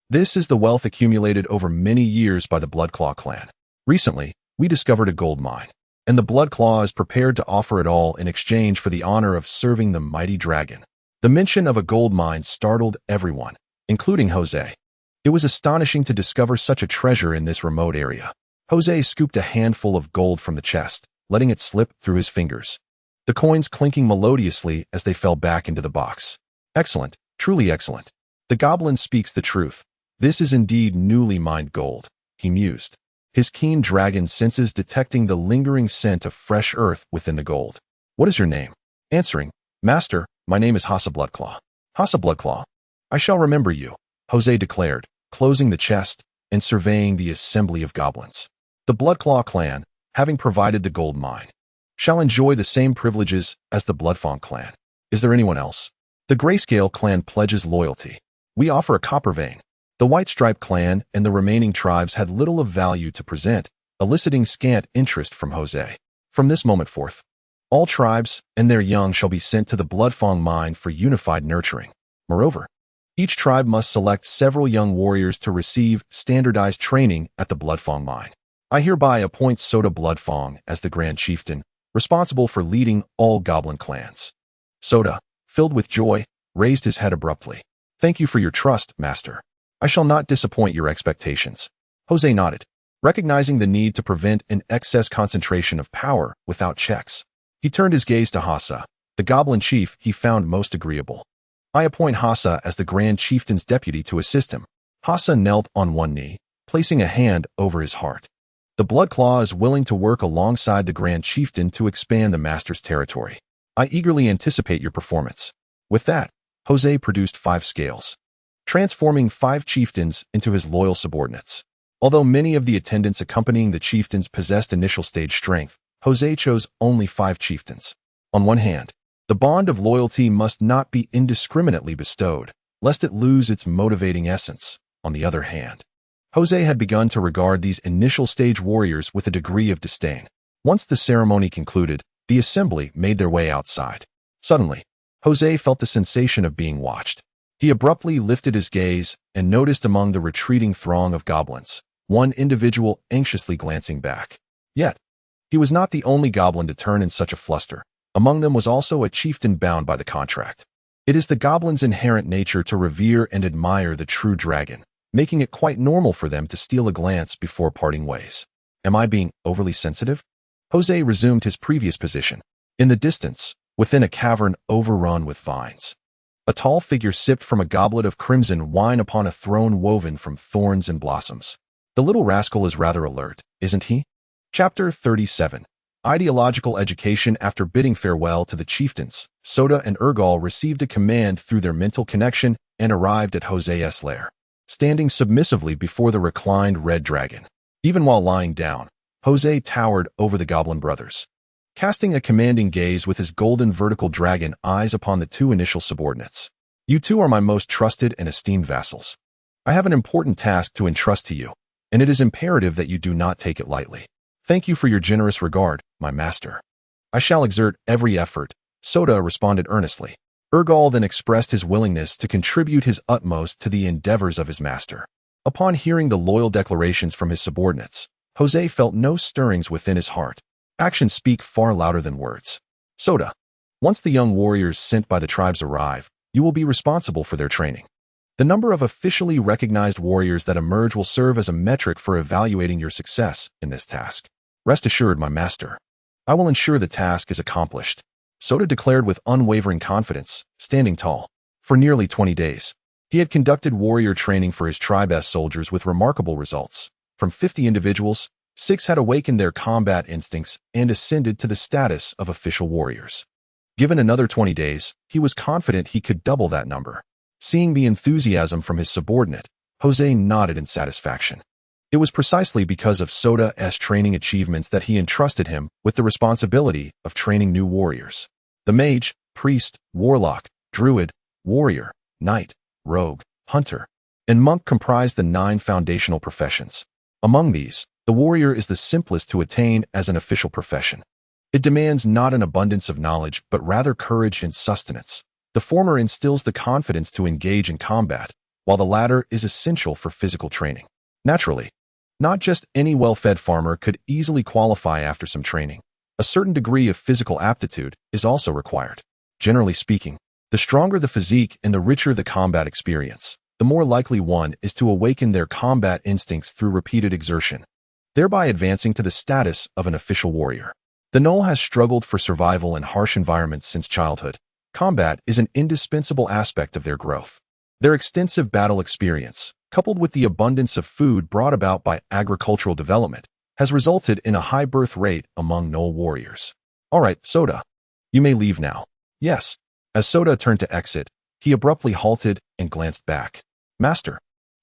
This is the wealth accumulated over many years by the Bloodclaw clan. Recently, we discovered a gold mine, and the Bloodclaw is prepared to offer it all in exchange for the honor of serving the mighty dragon. The mention of a gold mine startled everyone, including Jose. It was astonishing to discover such a treasure in this remote area. Jose scooped a handful of gold from the chest, letting it slip through his fingers, the coins clinking melodiously as they fell back into the box. Excellent, truly excellent. The goblin speaks the truth. This is indeed newly mined gold, he mused, his keen dragon senses detecting the lingering scent of fresh earth within the gold. What is your name? Answering, Master, my name is Hasa Bloodclaw. Hasa Bloodclaw. I shall remember you, Jose declared, closing the chest and surveying the assembly of goblins. The Bloodclaw clan, having provided the gold mine, shall enjoy the same privileges as the Bloodfang clan. Is there anyone else? The Grayscale clan pledges loyalty. We offer a copper vein. The White Stripe clan and the remaining tribes had little of value to present, eliciting scant interest from Jose. From this moment forth, all tribes and their young shall be sent to the Bloodfang mine for unified nurturing. Moreover, each tribe must select several young warriors to receive standardized training at the Bloodfang mine. I hereby appoint Soda Bloodfang as the Grand Chieftain, responsible for leading all goblin clans. Soda, filled with joy, raised his head abruptly. Thank you for your trust, Master. I shall not disappoint your expectations. Jose nodded, recognizing the need to prevent an excess concentration of power without checks. He turned his gaze to Hasa, the goblin chief he found most agreeable. I appoint Hassa as the Grand Chieftain's deputy to assist him. Hassa knelt on one knee, placing a hand over his heart. The Blood Claw is willing to work alongside the Grand Chieftain to expand the Master's territory. I eagerly anticipate your performance. With that, Jose produced 5 scales, transforming 5 chieftains into his loyal subordinates. Although many of the attendants accompanying the chieftains possessed initial stage strength, Jose chose only 5 chieftains. On one hand, the bond of loyalty must not be indiscriminately bestowed, lest it lose its motivating essence. On the other hand, Jose had begun to regard these initial stage warriors with a degree of disdain. Once the ceremony concluded, the assembly made their way outside. Suddenly, Jose felt the sensation of being watched. He abruptly lifted his gaze and noticed among the retreating throng of goblins, one individual anxiously glancing back. Yet, he was not the only goblin to turn in such a fluster. Among them was also a chieftain bound by the contract. It is the goblin's inherent nature to revere and admire the true dragon, making it quite normal for them to steal a glance before parting ways. Am I being overly sensitive? Jose resumed his previous position. In the distance, within a cavern overrun with vines, a tall figure sipped from a goblet of crimson wine upon a throne woven from thorns and blossoms. The little rascal is rather alert, isn't he? Chapter 37. Ideological education. After bidding farewell to the chieftains, Soda and Urgal received a command through their mental connection and arrived at Jose's lair, standing submissively before the reclined red dragon. Even while lying down, Jose towered over the goblin brothers, casting a commanding gaze with his golden vertical dragon eyes upon the 2 initial subordinates. You 2 are my most trusted and esteemed vassals. I have an important task to entrust to you, and it is imperative that you do not take it lightly. Thank you for your generous regard, my master. I shall exert every effort, Soda responded earnestly. Urgal then expressed his willingness to contribute his utmost to the endeavors of his master. Upon hearing the loyal declarations from his subordinates, Jose felt no stirrings within his heart. Actions speak far louder than words. Soda, once the young warriors sent by the tribes arrive, you will be responsible for their training. The number of officially recognized warriors that emerge will serve as a metric for evaluating your success in this task. Rest assured, my master, I will ensure the task is accomplished, Soda declared with unwavering confidence, standing tall. For nearly 20 days, he had conducted warrior training for his tribe's soldiers with remarkable results. From 50 individuals, 6 had awakened their combat instincts and ascended to the status of official warriors. Given another 20 days, he was confident he could double that number. Seeing the enthusiasm from his subordinate, Jose nodded in satisfaction. It was precisely because of Soda's training achievements that he entrusted him with the responsibility of training new warriors. The mage, priest, warlock, druid, warrior, knight, rogue, hunter, and monk comprise the 9 foundational professions. Among these, the warrior is the simplest to attain as an official profession. It demands not an abundance of knowledge but rather courage and sustenance. The former instills the confidence to engage in combat, while the latter is essential for physical training. Naturally, not just any well-fed farmer could easily qualify after some training. A certain degree of physical aptitude is also required. Generally speaking, the stronger the physique and the richer the combat experience, the more likely one is to awaken their combat instincts through repeated exertion, thereby advancing to the status of an official warrior. The Gnoll has struggled for survival in harsh environments since childhood. Combat is an indispensable aspect of their growth. Their extensive battle experience, coupled with the abundance of food brought about by agricultural development, has resulted in a high birth rate among Gnoll warriors. All right, Soda, you may leave now. Yes. As Soda turned to exit, he abruptly halted and glanced back. Master,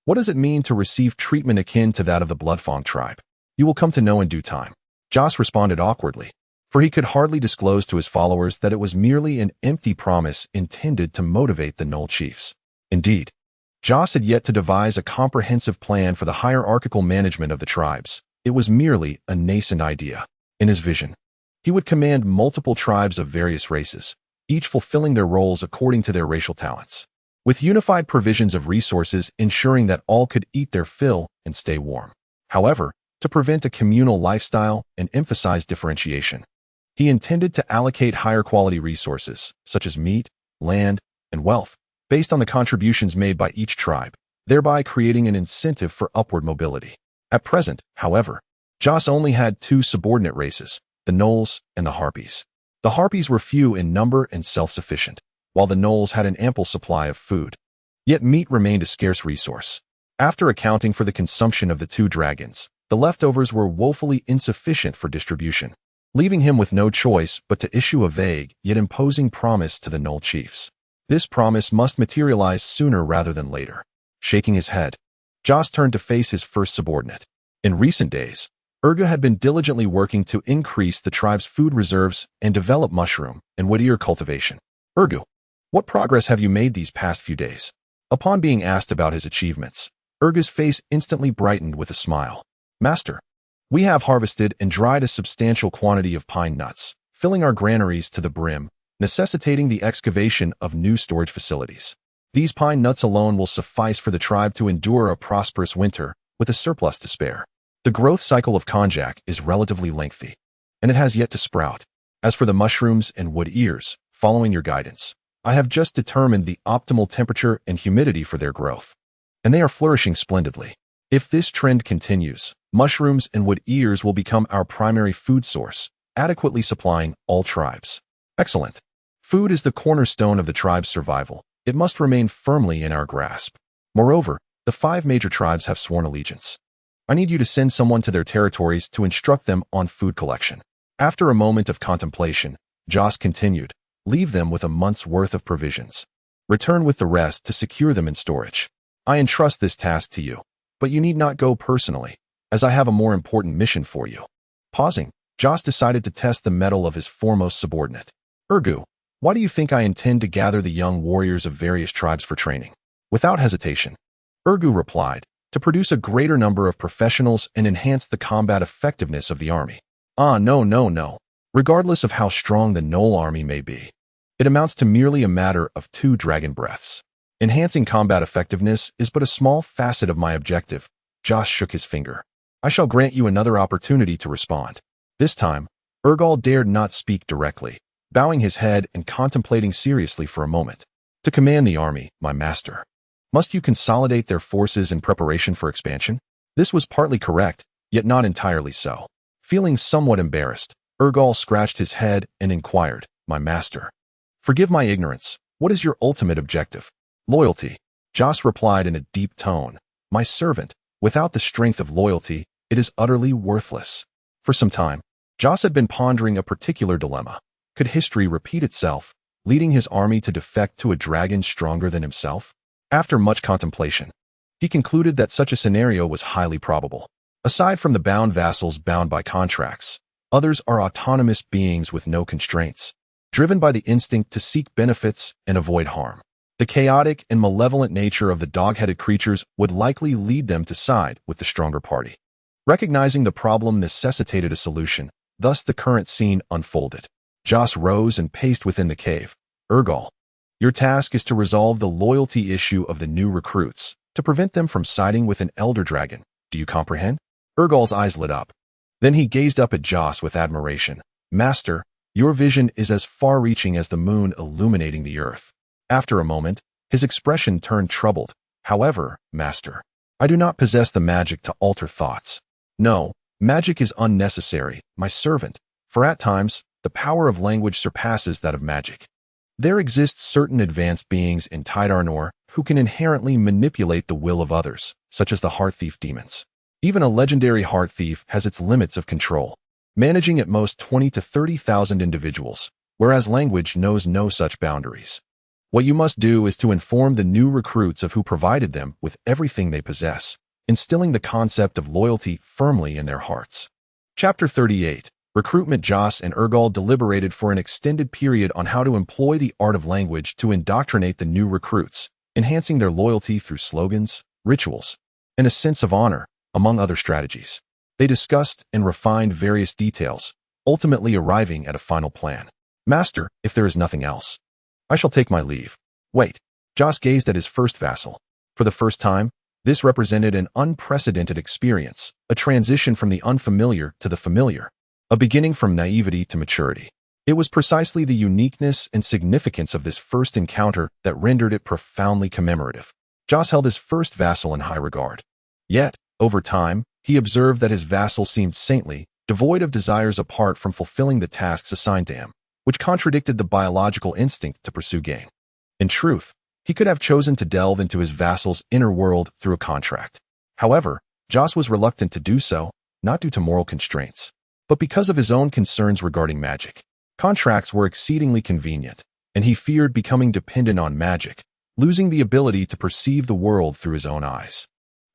what does it mean to receive treatment akin to that of the Bloodfang tribe? You will come to know in due time. Joss responded awkwardly, for he could hardly disclose to his followers that it was merely an empty promise intended to motivate the Gnoll chiefs. Indeed, Joss had yet to devise a comprehensive plan for the hierarchical management of the tribes. It was merely a nascent idea. In his vision, he would command multiple tribes of various races, each fulfilling their roles according to their racial talents, with unified provisions of resources ensuring that all could eat their fill and stay warm. However, to prevent a communal lifestyle and emphasize differentiation, he intended to allocate higher quality resources, such as meat, land, and wealth, based on the contributions made by each tribe, thereby creating an incentive for upward mobility. At present, however, Joss only had 2 subordinate races, the Gnolls and the Harpies. The Harpies were few in number and self-sufficient, while the gnolls had an ample supply of food. Yet meat remained a scarce resource. After accounting for the consumption of the two dragons, the leftovers were woefully insufficient for distribution, leaving him with no choice but to issue a vague yet imposing promise to the gnoll chiefs. This promise must materialize sooner rather than later. Shaking his head, Joss turned to face his first subordinate. In recent days, Urga had been diligently working to increase the tribe's food reserves and develop mushroom and wood ear cultivation. Urgu, what progress have you made these past few days? Upon being asked about his achievements, Urga's face instantly brightened with a smile. Master, we have harvested and dried a substantial quantity of pine nuts, filling our granaries to the brim, necessitating the excavation of new storage facilities. These pine nuts alone will suffice for the tribe to endure a prosperous winter with a surplus to spare. The growth cycle of konjac is relatively lengthy, and it has yet to sprout. As for the mushrooms and wood ears, following your guidance, I have just determined the optimal temperature and humidity for their growth, and they are flourishing splendidly. If this trend continues, mushrooms and wood ears will become our primary food source, adequately supplying all tribes. Excellent. Food is the cornerstone of the tribe's survival. It must remain firmly in our grasp. Moreover, the 5 major tribes have sworn allegiance. I need you to send someone to their territories to instruct them on food collection. After a moment of contemplation, Joss continued, leave them with a month's worth of provisions. Return with the rest to secure them in storage. I entrust this task to you, but you need not go personally, as I have a more important mission for you. Pausing, Joss decided to test the mettle of his foremost subordinate. Urgu, why do you think I intend to gather the young warriors of various tribes for training? Without hesitation, Urgu replied, to produce a greater number of professionals and enhance the combat effectiveness of the army. No. Regardless of how strong the gnoll army may be, it amounts to merely a matter of 2 dragon breaths. Enhancing combat effectiveness is but a small facet of my objective. Joss shook his finger. I shall grant you another opportunity to respond. This time, Urgal dared not speak directly, bowing his head and contemplating seriously for a moment. To command the army, my master, must you consolidate their forces in preparation for expansion? This was partly correct, yet not entirely so. Feeling somewhat embarrassed, Urgal scratched his head and inquired, my master, forgive my ignorance, what is your ultimate objective? Loyalty. Joss replied in a deep tone, my servant, without the strength of loyalty, it is utterly worthless. For some time, Joss had been pondering a particular dilemma. Could history repeat itself, leading his army to defect to a dragon stronger than himself? After much contemplation, he concluded that such a scenario was highly probable. Aside from the bound vassals bound by contracts, others are autonomous beings with no constraints, driven by the instinct to seek benefits and avoid harm. The chaotic and malevolent nature of the dog-headed creatures would likely lead them to side with the stronger party. Recognizing the problem necessitated a solution, thus the current scene unfolded. Joss rose and paced within the cave. Urgal, your task is to resolve the loyalty issue of the new recruits, to prevent them from siding with an elder dragon. Do you comprehend? Urgal's eyes lit up. Then he gazed up at Joss with admiration. Master, your vision is as far-reaching as the moon illuminating the earth. After a moment, his expression turned troubled. However, master, I do not possess the magic to alter thoughts. No, magic is unnecessary, my servant, for at times, the power of language surpasses that of magic. There exist certain advanced beings in Tidarnor who can inherently manipulate the will of others, such as the heart thief demons. Even a legendary heart thief has its limits of control, managing at most 20 to 30,000 individuals, whereas language knows no such boundaries. What you must do is to inform the new recruits of who provided them with everything they possess, instilling the concept of loyalty firmly in their hearts. Chapter 38. Recruitment. Joss and Urgal deliberated for an extended period on how to employ the art of language to indoctrinate the new recruits, enhancing their loyalty through slogans, rituals, and a sense of honor, among other strategies. They discussed and refined various details, ultimately arriving at a final plan. Master, if there is nothing else, I shall take my leave. Wait. Joss gazed at his first vassal. For the first time, this represented an unprecedented experience, a transition from the unfamiliar to the familiar, a beginning from naivety to maturity. It was precisely the uniqueness and significance of this first encounter that rendered it profoundly commemorative. Joss held his first vassal in high regard. Yet, over time, he observed that his vassal seemed saintly, devoid of desires apart from fulfilling the tasks assigned to him, which contradicted the biological instinct to pursue gain. In truth, he could have chosen to delve into his vassal's inner world through a contract. However, Joss was reluctant to do so, not due to moral constraints, but because of his own concerns regarding magic. Contracts were exceedingly convenient, and he feared becoming dependent on magic, losing the ability to perceive the world through his own eyes.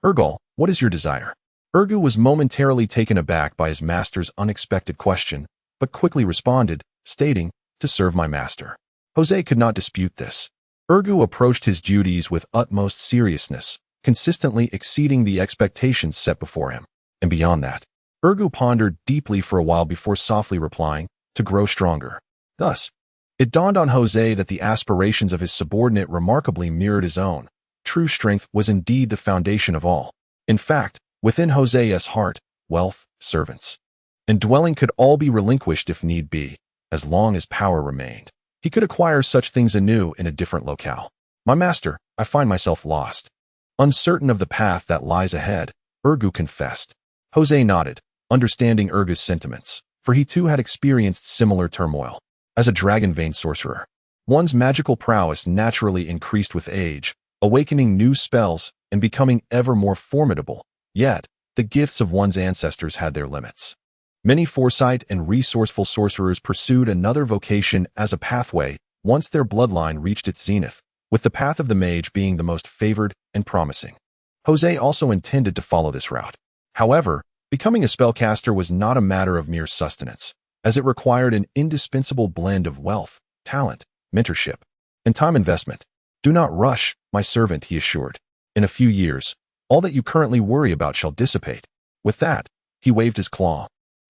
Urgal, what is your desire? Urgu was momentarily taken aback by his master's unexpected question, but quickly responded, stating, to serve my master. Jose could not dispute this. Urgu approached his duties with utmost seriousness, consistently exceeding the expectations set before him. And beyond that, Urgu pondered deeply for a while before softly replying, to grow stronger. Thus, it dawned on Jose that the aspirations of his subordinate remarkably mirrored his own. True strength was indeed the foundation of all. In fact, within Jose's heart, wealth, servants, and dwelling could all be relinquished if need be, as long as power remained. He could acquire such things anew in a different locale. My master, I find myself lost. Uncertain of the path that lies ahead, Urgu confessed. Jose nodded, understanding Urgu's sentiments, for he too had experienced similar turmoil. As a dragon-vein sorcerer, one's magical prowess naturally increased with age, awakening new spells and becoming ever more formidable. Yet, the gifts of one's ancestors had their limits. Many foresight and resourceful sorcerers pursued another vocation as a pathway once their bloodline reached its zenith, with the path of the mage being the most favored and promising. Jose also intended to follow this route. However, becoming a spellcaster was not a matter of mere sustenance, as it required an indispensable blend of wealth, talent, mentorship, and time investment. Do not rush, my servant, he assured. In a few years, all that you currently worry about shall dissipate. With that, he waved his claw,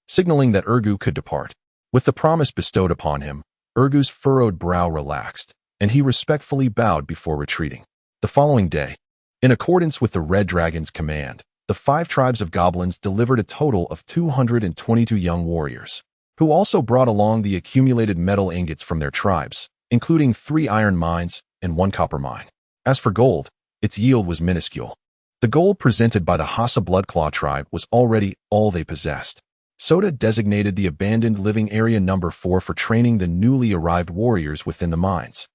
signaling that Urgu could depart. With the promise bestowed upon him, Urgu's furrowed brow relaxed, and he respectfully bowed before retreating. The following day, in accordance with the Red Dragon's command, the 5 tribes of goblins delivered a total of 222 young warriors, who also brought along the accumulated metal ingots from their tribes, including 3 iron mines and 1 copper mine. As for gold, its yield was minuscule. The gold presented by the Hassa Bloodclaw tribe was already all they possessed. Soda designated the abandoned living area number 4 for training the newly arrived warriors within the mines,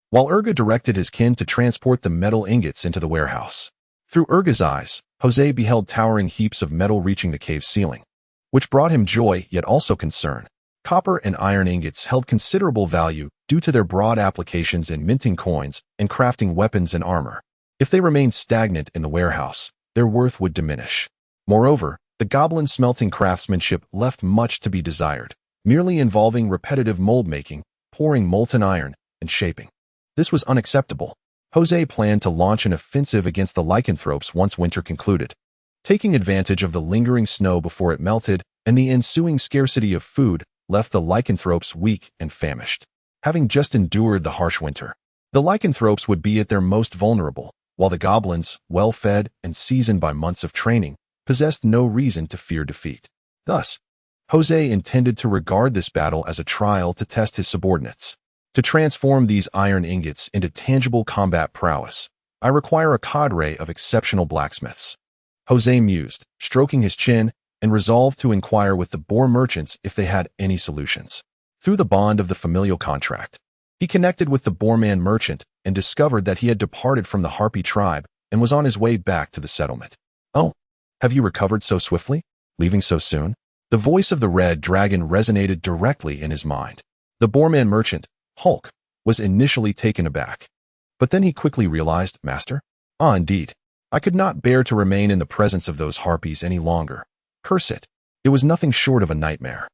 while Urga directed his kin to transport the metal ingots into the warehouse. Through Urga's eyes, Jose beheld towering heaps of metal reaching the cave ceiling, which brought him joy yet also concern. Copper and iron ingots held considerable value due to their broad applications in minting coins and crafting weapons and armor. If they remained stagnant in the warehouse, their worth would diminish. Moreover, the goblin smelting craftsmanship left much to be desired, merely involving repetitive mold-making, pouring molten iron, and shaping. This was unacceptable. Jose planned to launch an offensive against the lycanthropes once winter concluded, taking advantage of the lingering snow before it melted, and the ensuing scarcity of food left the lycanthropes weak and famished. Having just endured the harsh winter, the lycanthropes would be at their most vulnerable, while the goblins, well-fed and seasoned by months of training, possessed no reason to fear defeat. Thus, Jose intended to regard this battle as a trial to test his subordinates. To transform these iron ingots into tangible combat prowess, I require a cadre of exceptional blacksmiths. Jose mused, stroking his chin, and resolved to inquire with the boar merchants if they had any solutions. Through the bond of the familial contract, he connected with the boarman merchant and discovered that he had departed from the Harpy tribe and was on his way back to the settlement. Oh, have you recovered so swiftly? Leaving so soon? The voice of the Red Dragon resonated directly in his mind. The boarman merchant, Hulk, was initially taken aback, but then he quickly realized, Master? Ah, indeed. I could not bear to remain in the presence of those harpies any longer. Curse it. It was nothing short of a nightmare.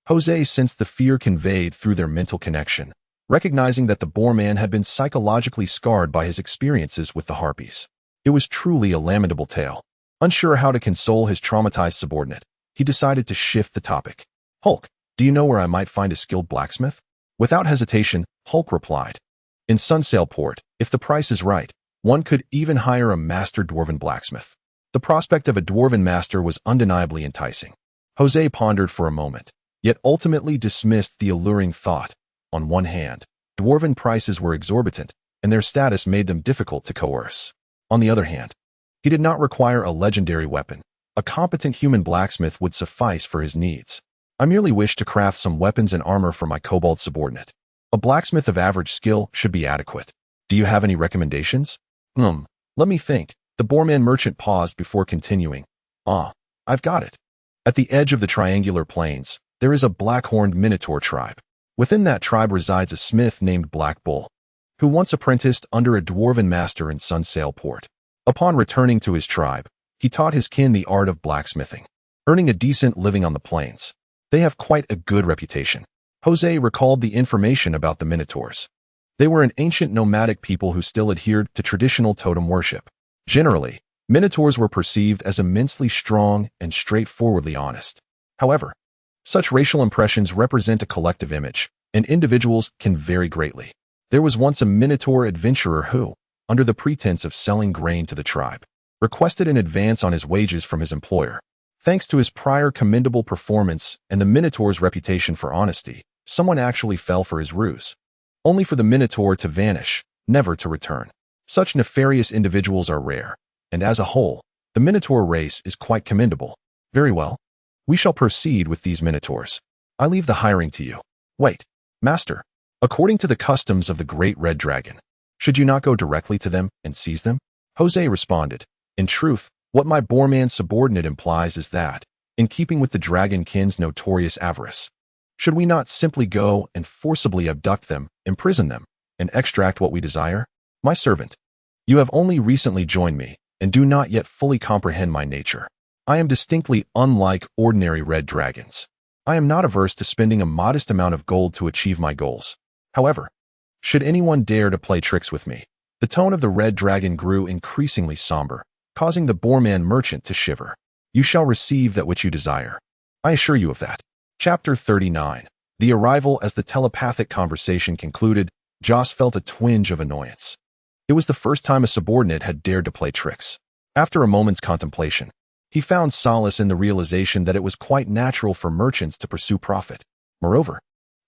Jose sensed the fear conveyed through their mental connection, recognizing that the boarman had been psychologically scarred by his experiences with the harpies. It was truly a lamentable tale. Unsure how to console his traumatized subordinate, he decided to shift the topic. Hulk, do you know where I might find a skilled blacksmith? Without hesitation, Hulk replied. In Sunsailport, if the price is right, one could even hire a master dwarven blacksmith. The prospect of a dwarven master was undeniably enticing. Jose pondered for a moment, yet ultimately dismissed the alluring thought. On one hand, dwarven prices were exorbitant, and their status made them difficult to coerce. On the other hand, he did not require a legendary weapon. A competent human blacksmith would suffice for his needs. I merely wish to craft some weapons and armor for my kobold subordinate. A blacksmith of average skill should be adequate. Do you have any recommendations? Let me think. The Boreman merchant paused before continuing. I've got it. At the edge of the triangular plains, there is a black-horned Minotaur tribe. Within that tribe resides a smith named Black Bull, who once apprenticed under a dwarven master in Sunsail Port. Upon returning to his tribe, he taught his kin the art of blacksmithing, earning a decent living on the plains. They have quite a good reputation. Jose recalled the information about the Minotaurs. They were an ancient nomadic people who still adhered to traditional totem worship. Generally, Minotaurs were perceived as immensely strong and straightforwardly honest. However, such racial impressions represent a collective image, and individuals can vary greatly. There was once a Minotaur adventurer who, under the pretense of selling grain to the tribe, requested an advance on his wages from his employer. Thanks to his prior commendable performance and the Minotaur's reputation for honesty, someone actually fell for his ruse, only for the Minotaur to vanish, never to return. Such nefarious individuals are rare, and as a whole, the Minotaur race is quite commendable. Very well. We shall proceed with these Minotaurs. I leave the hiring to you. Wait, Master. According to the customs of the Great Red Dragon, should you not go directly to them and seize them? Jose responded. In truth, what my Boreman subordinate implies is that, in keeping with the Dragon Kin's notorious avarice, should we not simply go and forcibly abduct them, imprison them, and extract what we desire? My servant, you have only recently joined me, and do not yet fully comprehend my nature. I am distinctly unlike ordinary red dragons. I am not averse to spending a modest amount of gold to achieve my goals. However, should anyone dare to play tricks with me, the tone of the red dragon grew increasingly somber, causing the Boreman merchant to shiver. You shall receive that which you desire. I assure you of that. Chapter 39. The arrival. As the telepathic conversation concluded, Joss felt a twinge of annoyance. It was the first time a subordinate had dared to play tricks. After a moment's contemplation, he found solace in the realization that it was quite natural for merchants to pursue profit. Moreover,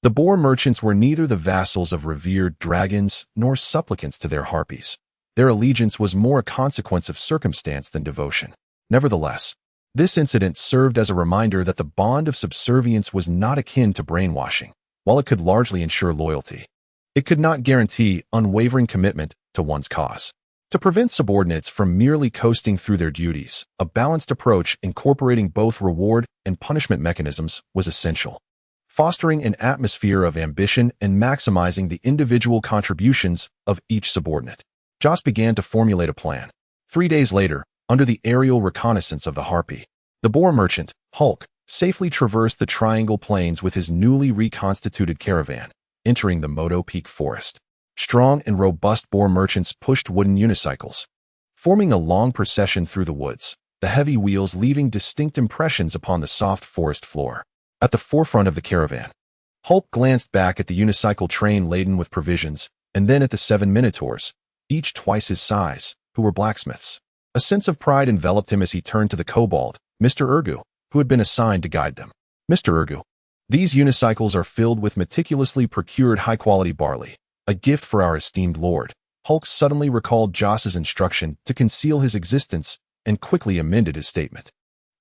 the Boar merchants were neither the vassals of revered dragons nor supplicants to their harpies. Their allegiance was more a consequence of circumstance than devotion. Nevertheless, this incident served as a reminder that the bond of subservience was not akin to brainwashing. While it could largely ensure loyalty, it could not guarantee unwavering commitment to one's cause. To prevent subordinates from merely coasting through their duties, a balanced approach incorporating both reward and punishment mechanisms was essential, fostering an atmosphere of ambition and maximizing the individual contributions of each subordinate. Joss began to formulate a plan. 3 days later, under the aerial reconnaissance of the Harpy, the Boar merchant, Hulk, safely traversed the Triangle Plains with his newly reconstituted caravan, entering the Moto Peak Forest. Strong and robust Boar merchants pushed wooden unicycles, forming a long procession through the woods, the heavy wheels leaving distinct impressions upon the soft forest floor. At the forefront of the caravan, Hulk glanced back at the unicycle train laden with provisions, and then at the 7 Minotaurs, each twice his size, who were blacksmiths. A sense of pride enveloped him as he turned to the kobold, Mr. Urgu, who had been assigned to guide them. Mr. Urgu, these unicycles are filled with meticulously procured high-quality barley, a gift for our esteemed lord. Hulk suddenly recalled Joss's instruction to conceal his existence and quickly amended his statement.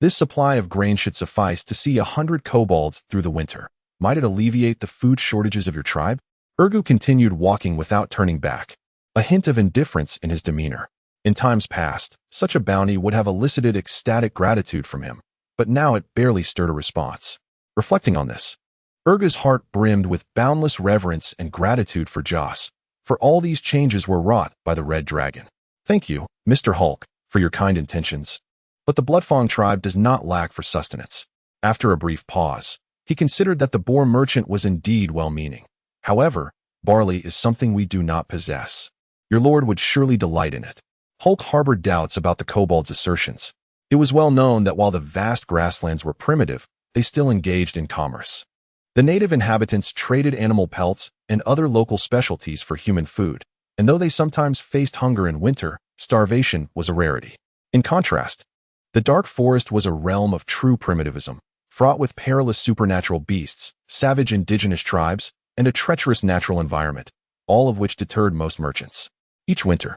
This supply of grain should suffice to see 100 kobolds through the winter. Might it alleviate the food shortages of your tribe? Urgu continued walking without turning back, a hint of indifference in his demeanor. In times past, such a bounty would have elicited ecstatic gratitude from him, but now it barely stirred a response. Reflecting on this, Urgu's heart brimmed with boundless reverence and gratitude for Joss, for all these changes were wrought by the Red Dragon. Thank you, Mr. Hulk, for your kind intentions. But the Bloodfang tribe does not lack for sustenance. After a brief pause, he considered that the Boar merchant was indeed well-meaning. However, barley is something we do not possess. Your lord would surely delight in it. Hulk harbored doubts about the kobold's assertions. It was well known that while the vast grasslands were primitive, they still engaged in commerce. The native inhabitants traded animal pelts and other local specialties for human food, and though they sometimes faced hunger in winter, starvation was a rarity. In contrast, the dark forest was a realm of true primitivism, fraught with perilous supernatural beasts, savage indigenous tribes, and a treacherous natural environment, all of which deterred most merchants. Each winter,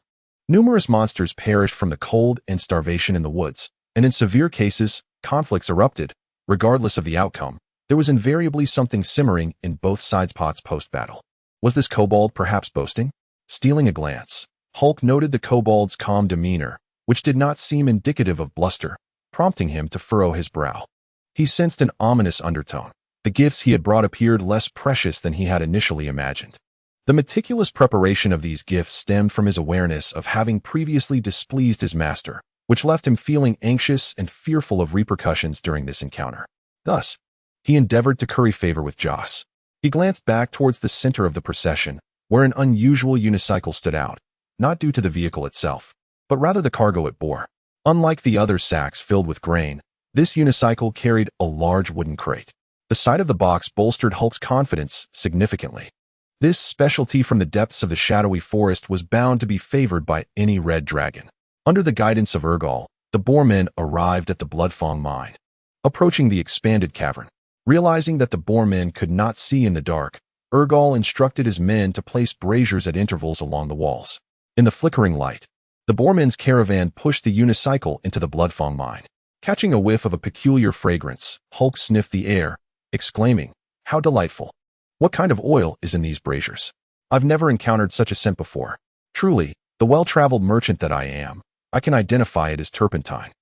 numerous monsters perished from the cold and starvation in the woods, and in severe cases, conflicts erupted. Regardless of the outcome, there was invariably something simmering in both sides' pots post-battle. Was this kobold perhaps boasting? Stealing a glance, Hulk noted the kobold's calm demeanor, which did not seem indicative of bluster, prompting him to furrow his brow. He sensed an ominous undertone. The gifts he had brought appeared less precious than he had initially imagined. The meticulous preparation of these gifts stemmed from his awareness of having previously displeased his master, which left him feeling anxious and fearful of repercussions during this encounter. Thus, he endeavored to curry favor with Joss. He glanced back towards the center of the procession, where an unusual unicycle stood out, not due to the vehicle itself, but rather the cargo it bore. Unlike the other sacks filled with grain, this unicycle carried a large wooden crate. The sight of the box bolstered Hulk's confidence significantly. This specialty from the depths of the shadowy forest was bound to be favored by any red dragon. Under the guidance of Urgal, the boarmen arrived at the Bloodfang mine. Approaching the expanded cavern, realizing that the boarmen could not see in the dark, Urgal instructed his men to place braziers at intervals along the walls. In the flickering light, the boarmen's caravan pushed the unicycle into the Bloodfang mine. Catching a whiff of a peculiar fragrance, Hulk sniffed the air, exclaiming, "How delightful! What kind of oil is in these braziers? I've never encountered such a scent before. Truly, the well-traveled merchant that I am, I can identify it as turpentine.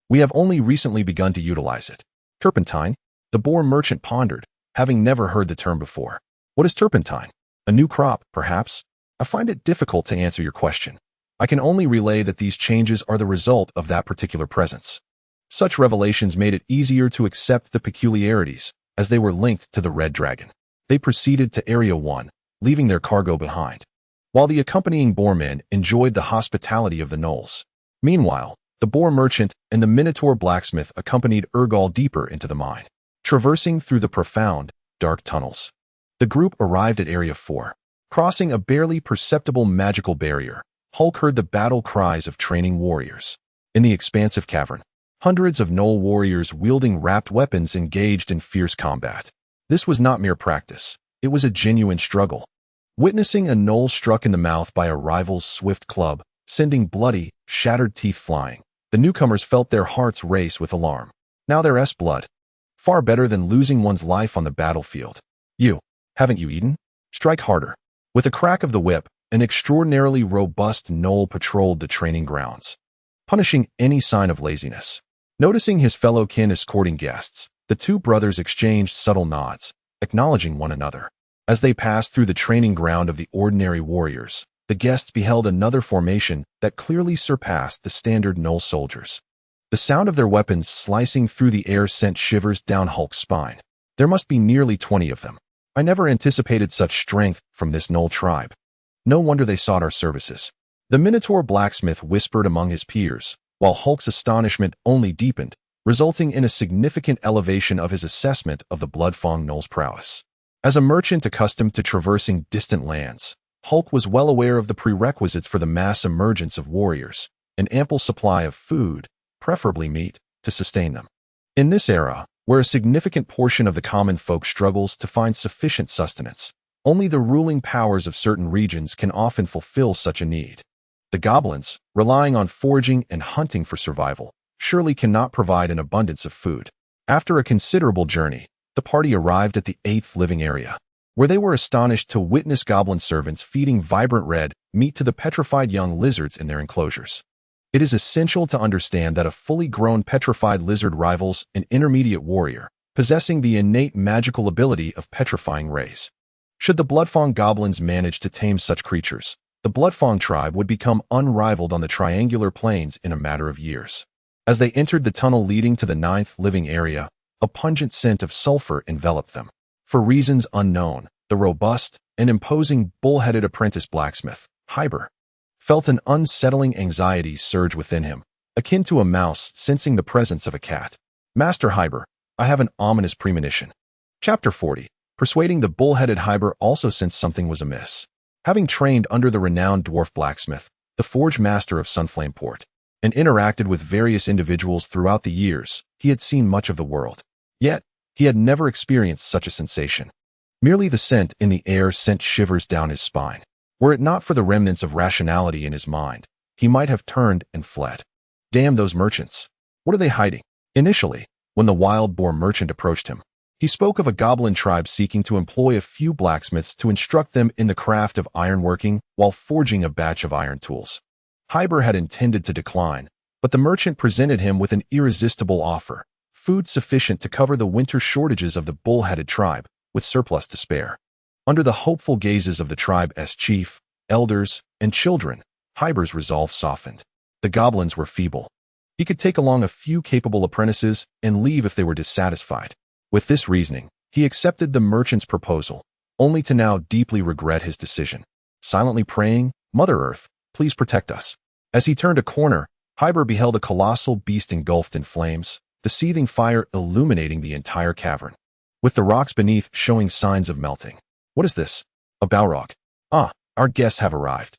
We have only recently begun to utilize it." Turpentine? The boar merchant pondered, having never heard the term before. What is turpentine? A new crop, perhaps? I find it difficult to answer your question. I can only relay that these changes are the result of that particular presence. Such revelations made it easier to accept the peculiarities, as they were linked to the Red Dragon. They proceeded to Area 1, leaving their cargo behind, while the accompanying boarmen enjoyed the hospitality of the gnolls. Meanwhile, the boar merchant and the Minotaur blacksmith accompanied Urgal deeper into the mine. Traversing through the profound, dark tunnels, the group arrived at Area 4. Crossing a barely perceptible magical barrier, Hulk heard the battle cries of training warriors. In the expansive cavern, hundreds of gnoll warriors wielding wrapped weapons engaged in fierce combat. This was not mere practice. It was a genuine struggle. Witnessing a gnoll struck in the mouth by a rival's swift club, sending bloody, shattered teeth flying, the newcomers felt their hearts race with alarm. Now there's blood. Far better than losing one's life on the battlefield. Haven't you eaten? Strike harder. With a crack of the whip, an extraordinarily robust gnoll patrolled the training grounds, punishing any sign of laziness. Noticing his fellow kin escorting guests, the two brothers exchanged subtle nods, acknowledging one another. As they passed through the training ground of the ordinary warriors, the guests beheld another formation that clearly surpassed the standard gnoll soldiers. The sound of their weapons slicing through the air sent shivers down Hulk's spine. There must be nearly 20 of them. I never anticipated such strength from this gnoll tribe. No wonder they sought our services. The Minotaur blacksmith whispered among his peers, while Hulk's astonishment only deepened, resulting in a significant elevation of his assessment of the Bloodfang gnoll's prowess. As a merchant accustomed to traversing distant lands, Hulk was well aware of the prerequisites for the mass emergence of warriors, an ample supply of food, preferably meat, to sustain them. In this era, where a significant portion of the common folk struggles to find sufficient sustenance, only the ruling powers of certain regions can often fulfill such a need. The goblins, relying on foraging and hunting for survival, surely cannot provide an abundance of food. After a considerable journey, the party arrived at the 8th living area, where they were astonished to witness goblin servants feeding vibrant red meat to the petrified young lizards in their enclosures. It is essential to understand that a fully grown petrified lizard rivals an intermediate warrior, possessing the innate magical ability of petrifying rays. Should the Bloodfang goblins manage to tame such creatures, the Bloodfang tribe would become unrivaled on the triangular plains in a matter of years. As they entered the tunnel leading to the 9th living area, a pungent scent of sulfur enveloped them. For reasons unknown, the robust and imposing bull-headed apprentice blacksmith, Hyber, felt an unsettling anxiety surge within him, akin to a mouse sensing the presence of a cat. "Master Hyber, I have an ominous premonition." Chapter 40. Persuading the bull-headed Hyber also sensed something was amiss. Having trained under the renowned dwarf blacksmith, the forge master of Sunflame Port, and interacted with various individuals throughout the years, he had seen much of the world. Yet, he had never experienced such a sensation. Merely the scent in the air sent shivers down his spine. Were it not for the remnants of rationality in his mind, he might have turned and fled. Damn those merchants. What are they hiding? Initially, when the wild boar merchant approached him, He spoke of a goblin tribe seeking to employ a few blacksmiths to instruct them in the craft of ironworking while forging a batch of iron tools. Hyber had intended to decline, but the merchant presented him with an irresistible offer, food sufficient to cover the winter shortages of the bull-headed tribe, with surplus to spare. Under the hopeful gazes of the tribe's chief, elders, and children, Hyber's resolve softened. The goblins were feeble. He could take along a few capable apprentices and leave if they were dissatisfied. With this reasoning, he accepted the merchant's proposal, only to now deeply regret his decision. Silently praying, "Mother Earth, please protect us." As he turned a corner, Hyber beheld a colossal beast engulfed in flames, the seething fire illuminating the entire cavern, with the rocks beneath showing signs of melting. "What is this? A Balrog? Ah, our guests have arrived."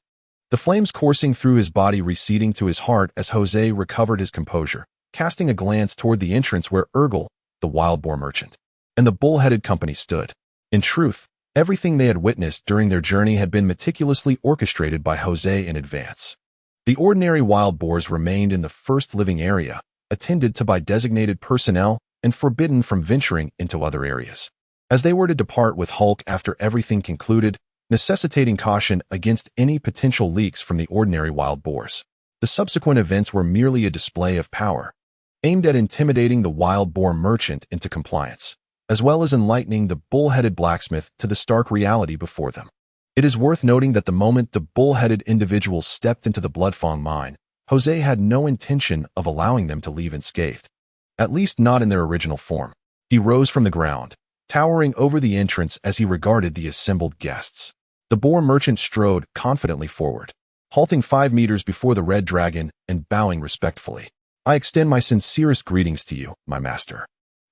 The flames coursing through his body receding to his heart as Jose recovered his composure, casting a glance toward the entrance where Urgel, the wild boar merchant, and the bull-headed company stood. In truth, everything they had witnessed during their journey had been meticulously orchestrated by Jose in advance. The ordinary wild boars remained in the first living area, attended to by designated personnel and forbidden from venturing into other areas, as they were to depart with Hulk after everything concluded, necessitating caution against any potential leaks from the ordinary wild boars. The subsequent events were merely a display of power, aimed at intimidating the wild boar merchant into compliance, as well as enlightening the bull-headed blacksmith to the stark reality before them. It is worth noting that the moment the bull-headed individual stepped into the Bloodfang mine, Jose had no intention of allowing them to leave unscathed, at least not in their original form. He rose from the ground, towering over the entrance as he regarded the assembled guests. The boar merchant strode confidently forward, halting 5 meters before the red dragon and bowing respectfully. "I extend my sincerest greetings to you, my master.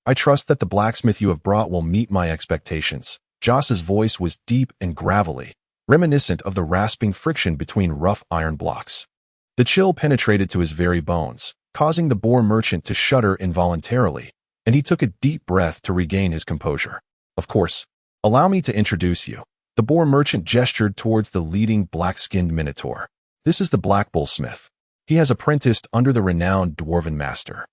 I trust that the blacksmith you have brought will meet my expectations." Joss's voice was deep and gravelly, reminiscent of the rasping friction between rough iron blocks. The chill penetrated to his very bones, causing the boar merchant to shudder involuntarily, and he took a deep breath to regain his composure. "Of course, allow me to introduce you." The boar merchant gestured towards the leading black-skinned minotaur. "This is the Black Bull Smith. He has apprenticed under the renowned dwarven master,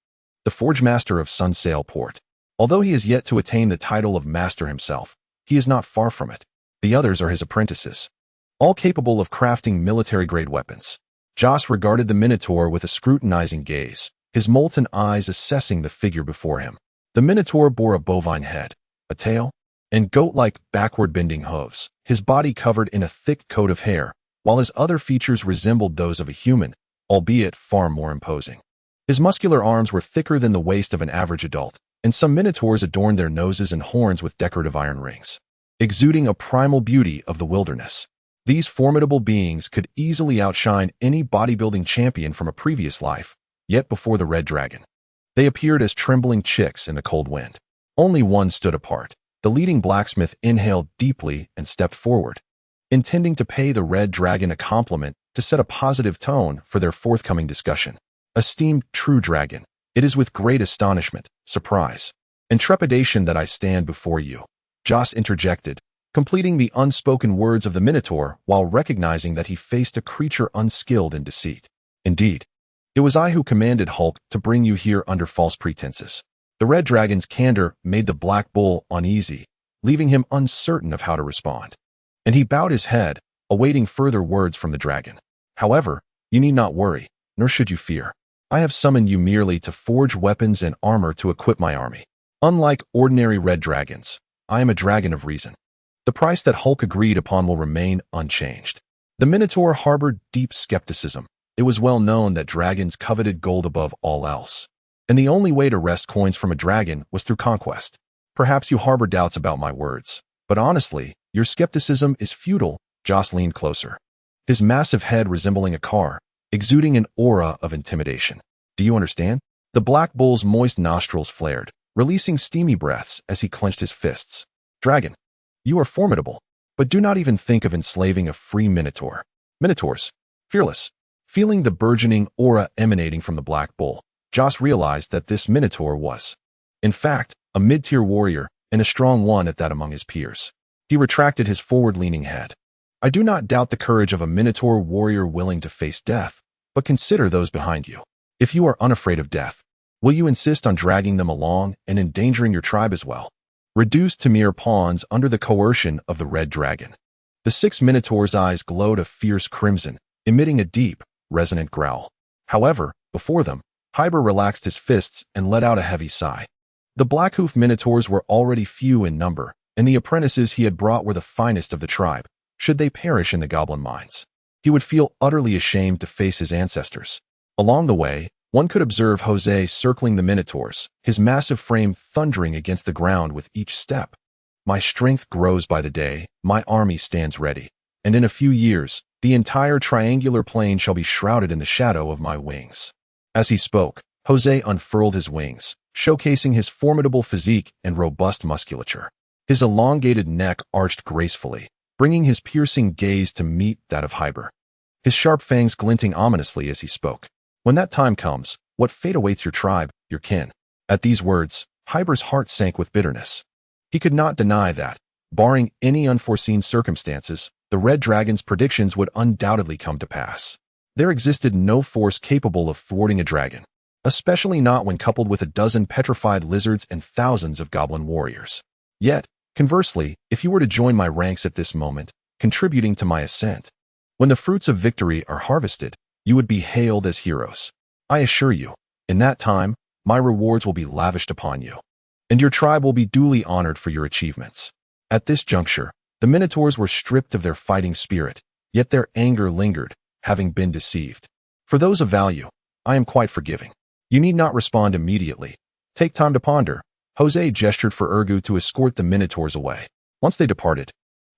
the forge master of Sunsail Port. Although he has yet to attain the title of master himself, he is not far from it. The others are his apprentices, all capable of crafting military-grade weapons." Joss regarded the minotaur with a scrutinizing gaze, his molten eyes assessing the figure before him. The minotaur bore a bovine head, a tail, and goat-like backward-bending hooves, his body covered in a thick coat of hair, while his other features resembled those of a human, albeit far more imposing. His muscular arms were thicker than the waist of an average adult, and some minotaurs adorned their noses and horns with decorative iron rings, exuding a primal beauty of the wilderness. These formidable beings could easily outshine any bodybuilding champion from a previous life, yet before the red dragon, they appeared as trembling chicks in the cold wind. Only one stood apart. The leading blacksmith inhaled deeply and stepped forward, intending to pay the red dragon a compliment to set a positive tone for their forthcoming discussion. "Esteemed true dragon, it is with great astonishment, surprise, and trepidation that I stand before you," Joss interjected, completing the unspoken words of the minotaur while recognizing that he faced a creature unskilled in deceit. "Indeed, it was I who commanded Hulk to bring you here under false pretenses." The red dragon's candor made the black bull uneasy, leaving him uncertain of how to respond, and he bowed his head, awaiting further words from the dragon. "However, you need not worry, nor should you fear. I have summoned you merely to forge weapons and armor to equip my army. Unlike ordinary red dragons, I am a dragon of reason. The price that Hulk agreed upon will remain unchanged." The minotaur harbored deep skepticism. It was well known that dragons coveted gold above all else, and the only way to wrest coins from a dragon was through conquest. "Perhaps you harbor doubts about my words, but honestly, your skepticism is futile." Joss leaned closer, his massive head resembling a car, exuding an aura of intimidation. "Do you understand?" The black bull's moist nostrils flared, releasing steamy breaths as he clenched his fists. "Dragon, you are formidable, but do not even think of enslaving a free minotaur. Minotaurs, fearless." Feeling the burgeoning aura emanating from the black bull, Joss realized that this minotaur was, in fact, a mid-tier warrior and a strong one at that among his peers. He retracted his forward-leaning head. "I do not doubt the courage of a minotaur warrior willing to face death, but consider those behind you. If you are unafraid of death, will you insist on dragging them along and endangering your tribe as well?" reduced to mere pawns under the coercion of the red dragon. The 6 minotaurs' eyes glowed a fierce crimson, emitting a deep, resonant growl. However, before them, Hyber relaxed his fists and let out a heavy sigh. The Blackhoof minotaurs were already few in number, and the apprentices he had brought were the finest of the tribe. Should they perish in the goblin mines, he would feel utterly ashamed to face his ancestors. Along the way, one could observe Jose circling the minotaurs, his massive frame thundering against the ground with each step. My strength grows by the day, my army stands ready, and in a few years, the entire triangular plain shall be shrouded in the shadow of my wings. As he spoke, Jose unfurled his wings, showcasing his formidable physique and robust musculature. His elongated neck arched gracefully, bringing his piercing gaze to meet that of Hyber, his sharp fangs glinting ominously as he spoke. When that time comes, what fate awaits your tribe, your kin? At these words, Hyber's heart sank with bitterness. He could not deny that, barring any unforeseen circumstances, the Red Dragon's predictions would undoubtedly come to pass. There existed no force capable of thwarting a dragon, especially not when coupled with a dozen petrified lizards and thousands of goblin warriors. Yet, conversely, if you were to join my ranks at this moment, contributing to my ascent, when the fruits of victory are harvested, you would be hailed as heroes. I assure you, in that time, my rewards will be lavished upon you, and your tribe will be duly honored for your achievements. At this juncture, the Minotaurs were stripped of their fighting spirit, yet their anger lingered, having been deceived. For those of value, I am quite forgiving. You need not respond immediately. Take time to ponder. Jose gestured for Urgu to escort the Minotaurs away. Once they departed,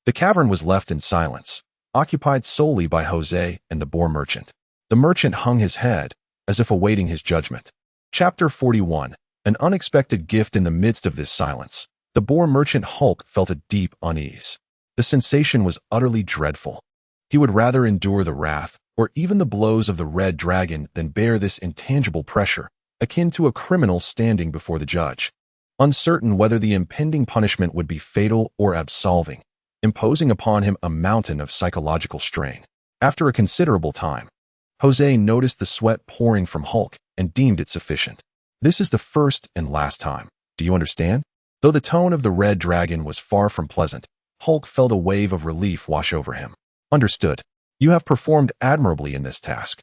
the cavern was left in silence, occupied solely by Jose and the boar merchant. The merchant hung his head, as if awaiting his judgment. Chapter 41. An unexpected gift. In the midst of this silence, the boar merchant Hulk felt a deep unease. The sensation was utterly dreadful. He would rather endure the wrath, or even the blows of the red dragon than bear this intangible pressure, akin to a criminal standing before the judge. Uncertain whether the impending punishment would be fatal or absolving, imposing upon him a mountain of psychological strain. After a considerable time, Jose noticed the sweat pouring from Hulk and deemed it sufficient. This is the first and last time. Do you understand? Though the tone of the red dragon was far from pleasant, Hulk felt a wave of relief wash over him. Understood. You have performed admirably in this task.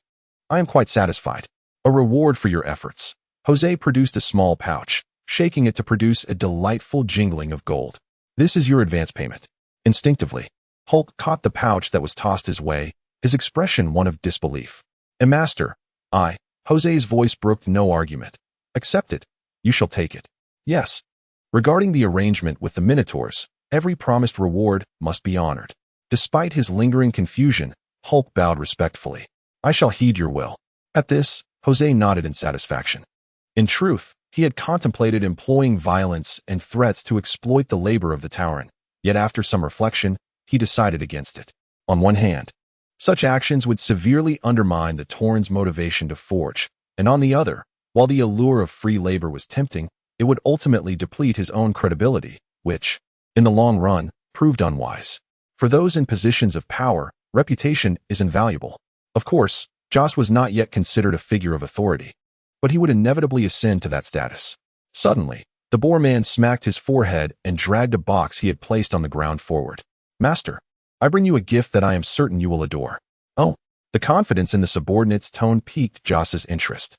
I am quite satisfied. A reward for your efforts. Jose produced a small pouch, shaking it to produce a delightful jingling of gold. This is your advance payment. Instinctively, Hulk caught the pouch that was tossed his way, his expression one of disbelief. Master, Jose's voice brooked no argument. Accept it. You shall take it. Yes. Regarding the arrangement with the Minotaurs, every promised reward must be honored. Despite his lingering confusion, Hulk bowed respectfully. I shall heed your will. At this, Jose nodded in satisfaction. In truth, he had contemplated employing violence and threats to exploit the labor of the Tauren, yet after some reflection, he decided against it. On one hand, such actions would severely undermine the Tauren's motivation to forge, and on the other, while the allure of free labor was tempting, it would ultimately deplete his own credibility, which, in the long run, proved unwise. For those in positions of power, reputation is invaluable. Of course, Joss was not yet considered a figure of authority, but he would inevitably ascend to that status. Suddenly, the boar man smacked his forehead and dragged a box he had placed on the ground forward. Master, I bring you a gift that I am certain you will adore. Oh, the confidence in the subordinate's tone piqued Joss's interest.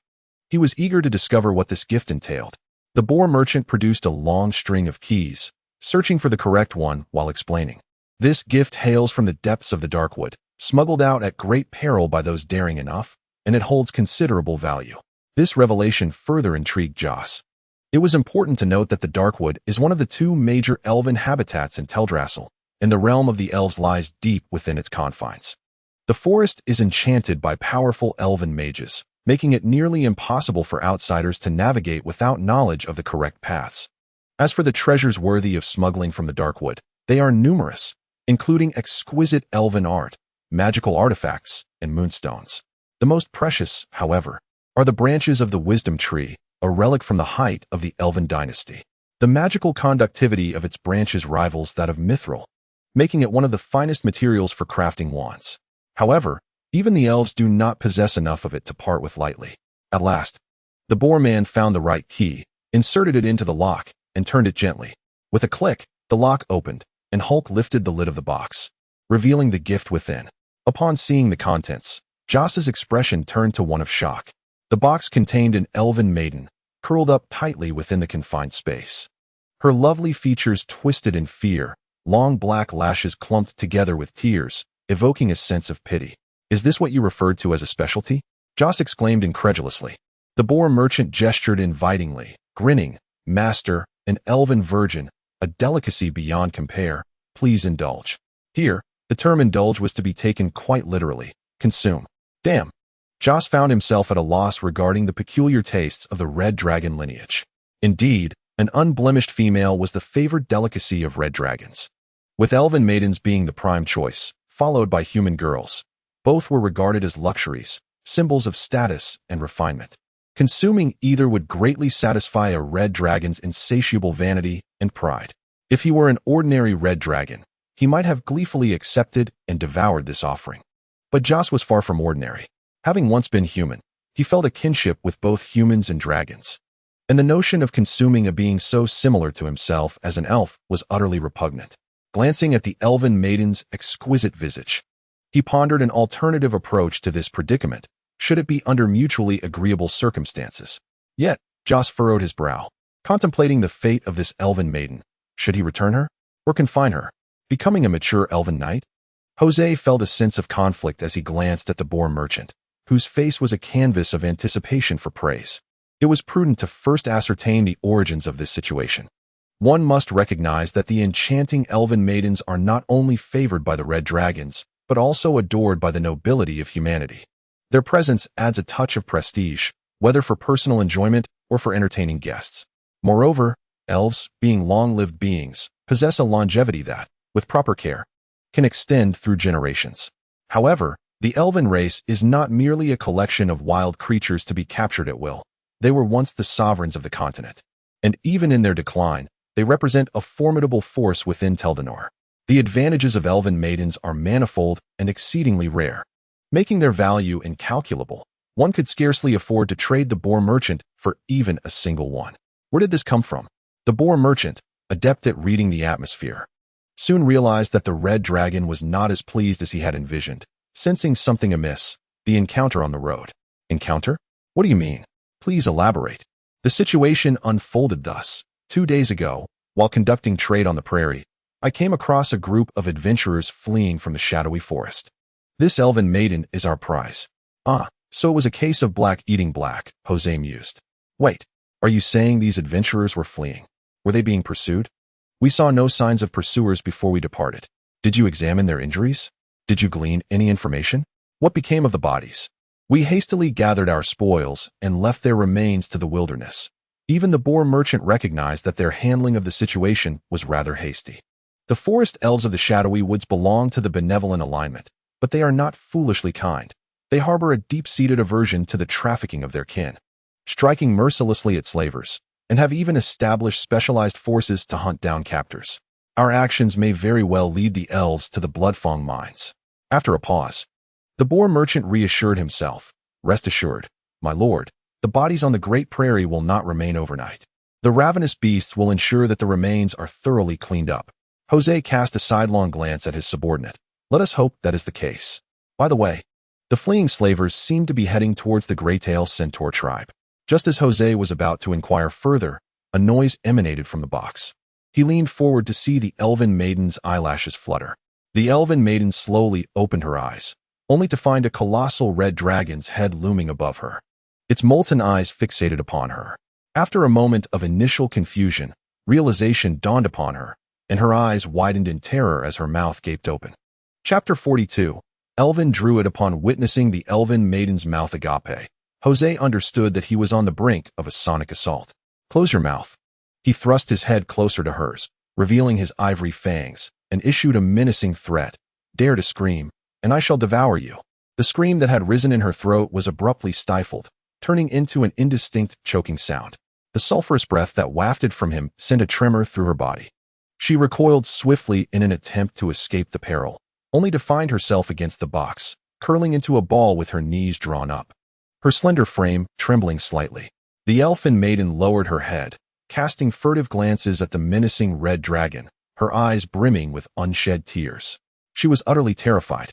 He was eager to discover what this gift entailed. The boar merchant produced a long string of keys, searching for the correct one while explaining. This gift hails from the depths of the Darkwood, smuggled out at great peril by those daring enough, and it holds considerable value. This revelation further intrigued Joss. It was important to note that the Darkwood is one of the 2 major elven habitats in Teldrassil, and the realm of the elves lies deep within its confines. The forest is enchanted by powerful elven mages, making it nearly impossible for outsiders to navigate without knowledge of the correct paths. As for the treasures worthy of smuggling from the Darkwood, they are numerous, including exquisite elven art, magical artifacts, and moonstones. The most precious, however, are the branches of the wisdom tree, a relic from the height of the elven dynasty. The magical conductivity of its branches rivals that of mithril, making it one of the finest materials for crafting wands. However, even the elves do not possess enough of it to part with lightly. At last, the boar man found the right key, inserted it into the lock, and turned it gently. With a click, the lock opened, and Hulk lifted the lid of the box, revealing the gift within. Upon seeing the contents, Joss's expression turned to one of shock. The box contained an elven maiden, curled up tightly within the confined space. Her lovely features twisted in fear, long black lashes clumped together with tears, evoking a sense of pity. "Is this what you referred to as a specialty?" Joss exclaimed incredulously. The boar merchant gestured invitingly, grinning. "Master, an elven virgin, a delicacy beyond compare. Please indulge." Here, the term indulge was to be taken quite literally. Consume. Damn. Joss found himself at a loss regarding the peculiar tastes of the red dragon lineage. Indeed, an unblemished female was the favored delicacy of red dragons, with elven maidens being the prime choice, followed by human girls. Both were regarded as luxuries, symbols of status and refinement. Consuming either would greatly satisfy a red dragon's insatiable vanity and pride. If he were an ordinary red dragon, he might have gleefully accepted and devoured this offering. But Joss was far from ordinary. Having once been human, he felt a kinship with both humans and dragons. And the notion of consuming a being so similar to himself as an elf was utterly repugnant. Glancing at the elven maiden's exquisite visage, he pondered an alternative approach to this predicament, should it be under mutually agreeable circumstances. Yet, Joss furrowed his brow, contemplating the fate of this elven maiden. Should he return her, or confine her, becoming a mature elven knight? Jose felt a sense of conflict as he glanced at the boar merchant, whose face was a canvas of anticipation for praise. It was prudent to first ascertain the origins of this situation. One must recognize that the enchanting elven maidens are not only favored by the red dragons, but also adored by the nobility of humanity. Their presence adds a touch of prestige, whether for personal enjoyment or for entertaining guests. Moreover, elves, being long-lived beings, possess a longevity that, with proper care, can extend through generations. However, the elven race is not merely a collection of wild creatures to be captured at will. They were once the sovereigns of the continent, and even in their decline, they represent a formidable force within Teldanor. The advantages of elven maidens are manifold and exceedingly rare, making their value incalculable. One could scarcely afford to trade the boar merchant for even a single one. Where did this come from? The boar merchant, adept at reading the atmosphere, soon realized that the red dragon was not as pleased as he had envisioned. Sensing something amiss, the encounter on the road. Encounter? What do you mean? Please elaborate. The situation unfolded thus. 2 days ago, while conducting trade on the prairie, I came across a group of adventurers fleeing from the shadowy forest. This elven maiden is our prize. Ah, so it was a case of black eating black, Jose mused. Wait, are you saying these adventurers were fleeing? Were they being pursued? We saw no signs of pursuers before we departed. Did you examine their injuries? Did you glean any information? What became of the bodies? We hastily gathered our spoils and left their remains to the wilderness. Even the boar merchant recognized that their handling of the situation was rather hasty. The forest elves of the shadowy woods belong to the benevolent alignment, but they are not foolishly kind. They harbor a deep-seated aversion to the trafficking of their kin, striking mercilessly at slavers, and have even established specialized forces to hunt down captors. Our actions may very well lead the elves to the Bloodfang mines. After a pause, the boar merchant reassured himself. Rest assured, my lord, the bodies on the Great Prairie will not remain overnight. The ravenous beasts will ensure that the remains are thoroughly cleaned up. Jose cast a sidelong glance at his subordinate. Let us hope that is the case. By the way, the fleeing slavers seem to be heading towards the Greytail Centaur tribe. Just as Jose was about to inquire further, a noise emanated from the box. He leaned forward to see the elven maiden's eyelashes flutter. The elven maiden slowly opened her eyes, only to find a colossal red dragon's head looming above her, its molten eyes fixated upon her. After a moment of initial confusion, realization dawned upon her, and her eyes widened in terror as her mouth gaped open. Chapter 42. Elven Druid. Upon witnessing the elven maiden's mouth agape, Jose understood that he was on the brink of a sonic assault. Close your mouth. He thrust his head closer to hers, revealing his ivory fangs, and issued a menacing threat. Dare to scream, and I shall devour you. The scream that had risen in her throat was abruptly stifled, turning into an indistinct, choking sound. The sulphurous breath that wafted from him sent a tremor through her body. She recoiled swiftly in an attempt to escape the peril, only to find herself against the box, curling into a ball with her knees drawn up, her slender frame trembling slightly. The elfin maiden lowered her head, casting furtive glances at the menacing red dragon, her eyes brimming with unshed tears. She was utterly terrified.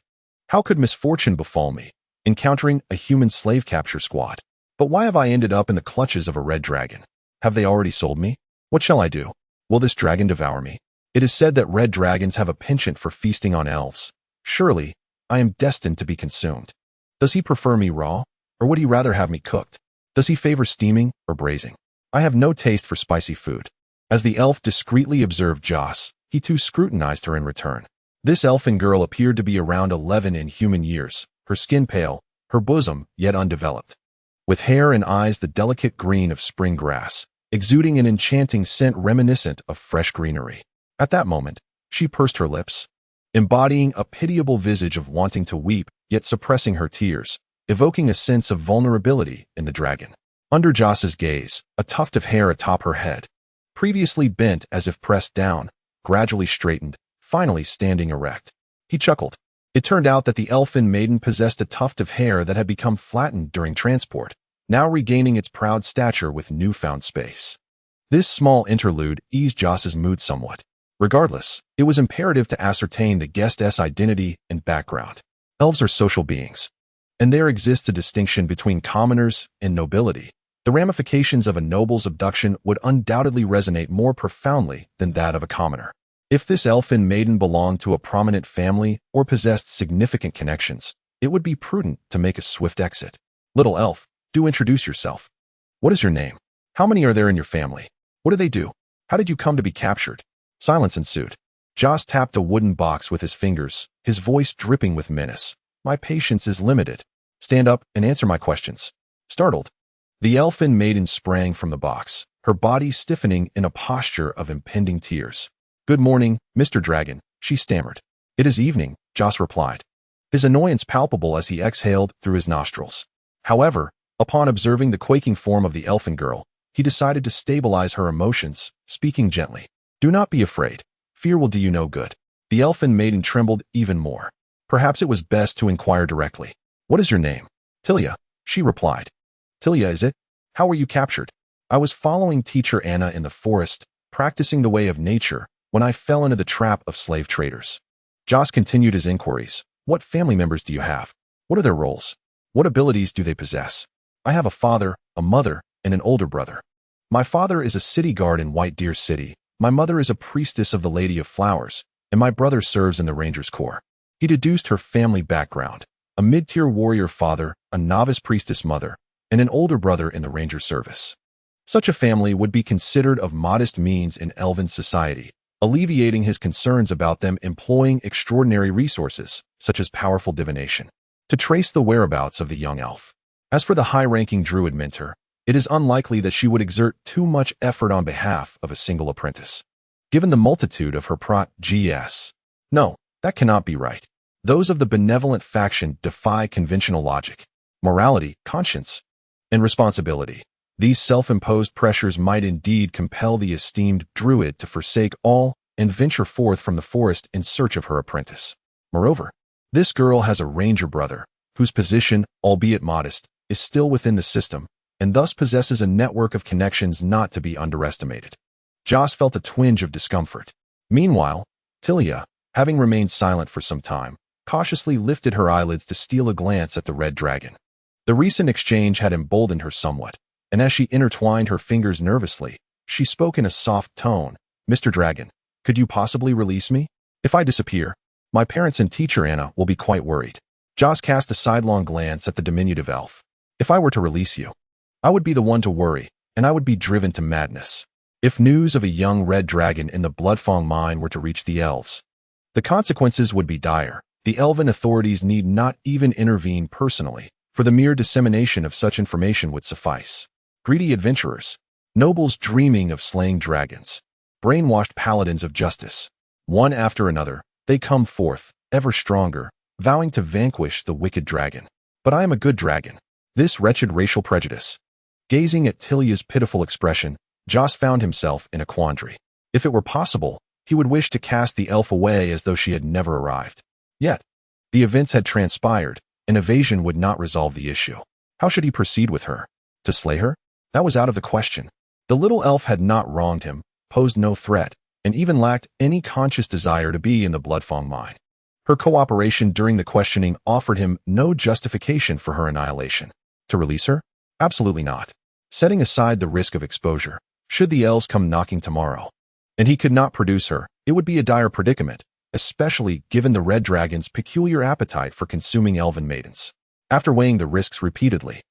How could misfortune befall me, encountering a human slave capture squad? But why have I ended up in the clutches of a red dragon? Have they already sold me? What shall I do? Will this dragon devour me? It is said that red dragons have a penchant for feasting on elves. Surely, I am destined to be consumed. Does he prefer me raw, or would he rather have me cooked? Does he favor steaming or braising? I have no taste for spicy food. As the elf discreetly observed Joss, he too scrutinized her in return. This elfin girl appeared to be around 11 in human years, her skin pale, her bosom yet undeveloped. With hair and eyes the delicate green of spring grass, exuding an enchanting scent reminiscent of fresh greenery. At that moment, she pursed her lips, embodying a pitiable visage of wanting to weep, yet suppressing her tears, evoking a sense of vulnerability in the dragon. Under Joss's gaze, a tuft of hair atop her head, previously bent as if pressed down, gradually straightened, finally standing erect. He chuckled. It turned out that the elfin maiden possessed a tuft of hair that had become flattened during transport, now regaining its proud stature with newfound space. This small interlude eased Joss's mood somewhat. Regardless, it was imperative to ascertain the guest's identity and background. Elves are social beings, and there exists a distinction between commoners and nobility. The ramifications of a noble's abduction would undoubtedly resonate more profoundly than that of a commoner. If this elfin maiden belonged to a prominent family or possessed significant connections, it would be prudent to make a swift exit. Little elf, do introduce yourself. What is your name? How many are there in your family? What do they do? How did you come to be captured? Silence ensued. Joss tapped a wooden box with his fingers, his voice dripping with menace. My patience is limited. Stand up and answer my questions. Startled, the elfin maiden sprang from the box, her body stiffening in a posture of impending tears. Good morning, Mr. Dragon, she stammered. It is evening, Joss replied, his annoyance palpable as he exhaled through his nostrils. However, upon observing the quaking form of the elfin girl, he decided to stabilize her emotions, speaking gently. Do not be afraid. Fear will do you no good. The elfin maiden trembled even more. Perhaps it was best to inquire directly. What is your name? Tilia, she replied. Tilia, is it? How were you captured? I was following teacher Anna in the forest, practicing the way of nature, when I fell into the trap of slave traders. Joss continued his inquiries. What family members do you have? What are their roles? What abilities do they possess? I have a father, a mother, and an older brother. My father is a city guard in White Deer City. My mother is a priestess of the Lady of Flowers, and my brother serves in the Rangers Corps. He deduced her family background: a mid-tier warrior father, a novice priestess mother, and an older brother in the Ranger service. Such a family would be considered of modest means in elven society, alleviating his concerns about them employing extraordinary resources, such as powerful divination, to trace the whereabouts of the young elf. As for the high-ranking druid mentor, it is unlikely that she would exert too much effort on behalf of a single apprentice, given the multitude of her prot-gs. No, that cannot be right. Those of the benevolent faction defy conventional logic, morality, conscience, and responsibility. These self-imposed pressures might indeed compel the esteemed druid to forsake all and venture forth from the forest in search of her apprentice. Moreover, this girl has a ranger brother, whose position, albeit modest, is still within the system, and thus possesses a network of connections not to be underestimated. Joss felt a twinge of discomfort. Meanwhile, Tilia, having remained silent for some time, cautiously lifted her eyelids to steal a glance at the red dragon. The recent exchange had emboldened her somewhat, and as she intertwined her fingers nervously, she spoke in a soft tone. Mr. Dragon, could you possibly release me? If I disappear, my parents and teacher Anna will be quite worried. Joss cast a sidelong glance at the diminutive elf. If I were to release you, I would be the one to worry, and I would be driven to madness. If news of a young red dragon in the Bloodfang mine were to reach the elves, the consequences would be dire. The elven authorities need not even intervene personally, for the mere dissemination of such information would suffice. Greedy adventurers, nobles dreaming of slaying dragons, brainwashed paladins of justice. One after another, they come forth, ever stronger, vowing to vanquish the wicked dragon. But I am a good dragon. This wretched racial prejudice. Gazing at Tilia's pitiful expression, Joss found himself in a quandary. If it were possible, he would wish to cast the elf away as though she had never arrived. Yet, the events had transpired, and evasion would not resolve the issue. How should he proceed with her? To slay her? That was out of the question. The little elf had not wronged him, posed no threat, and even lacked any conscious desire to be in the Bloodfang mine. Her cooperation during the questioning offered him no justification for her annihilation. To release her? Absolutely not. Setting aside the risk of exposure, should the elves come knocking tomorrow, and he could not produce her, it would be a dire predicament, especially given the red dragon's peculiar appetite for consuming elven maidens. After weighing the risks repeatedly,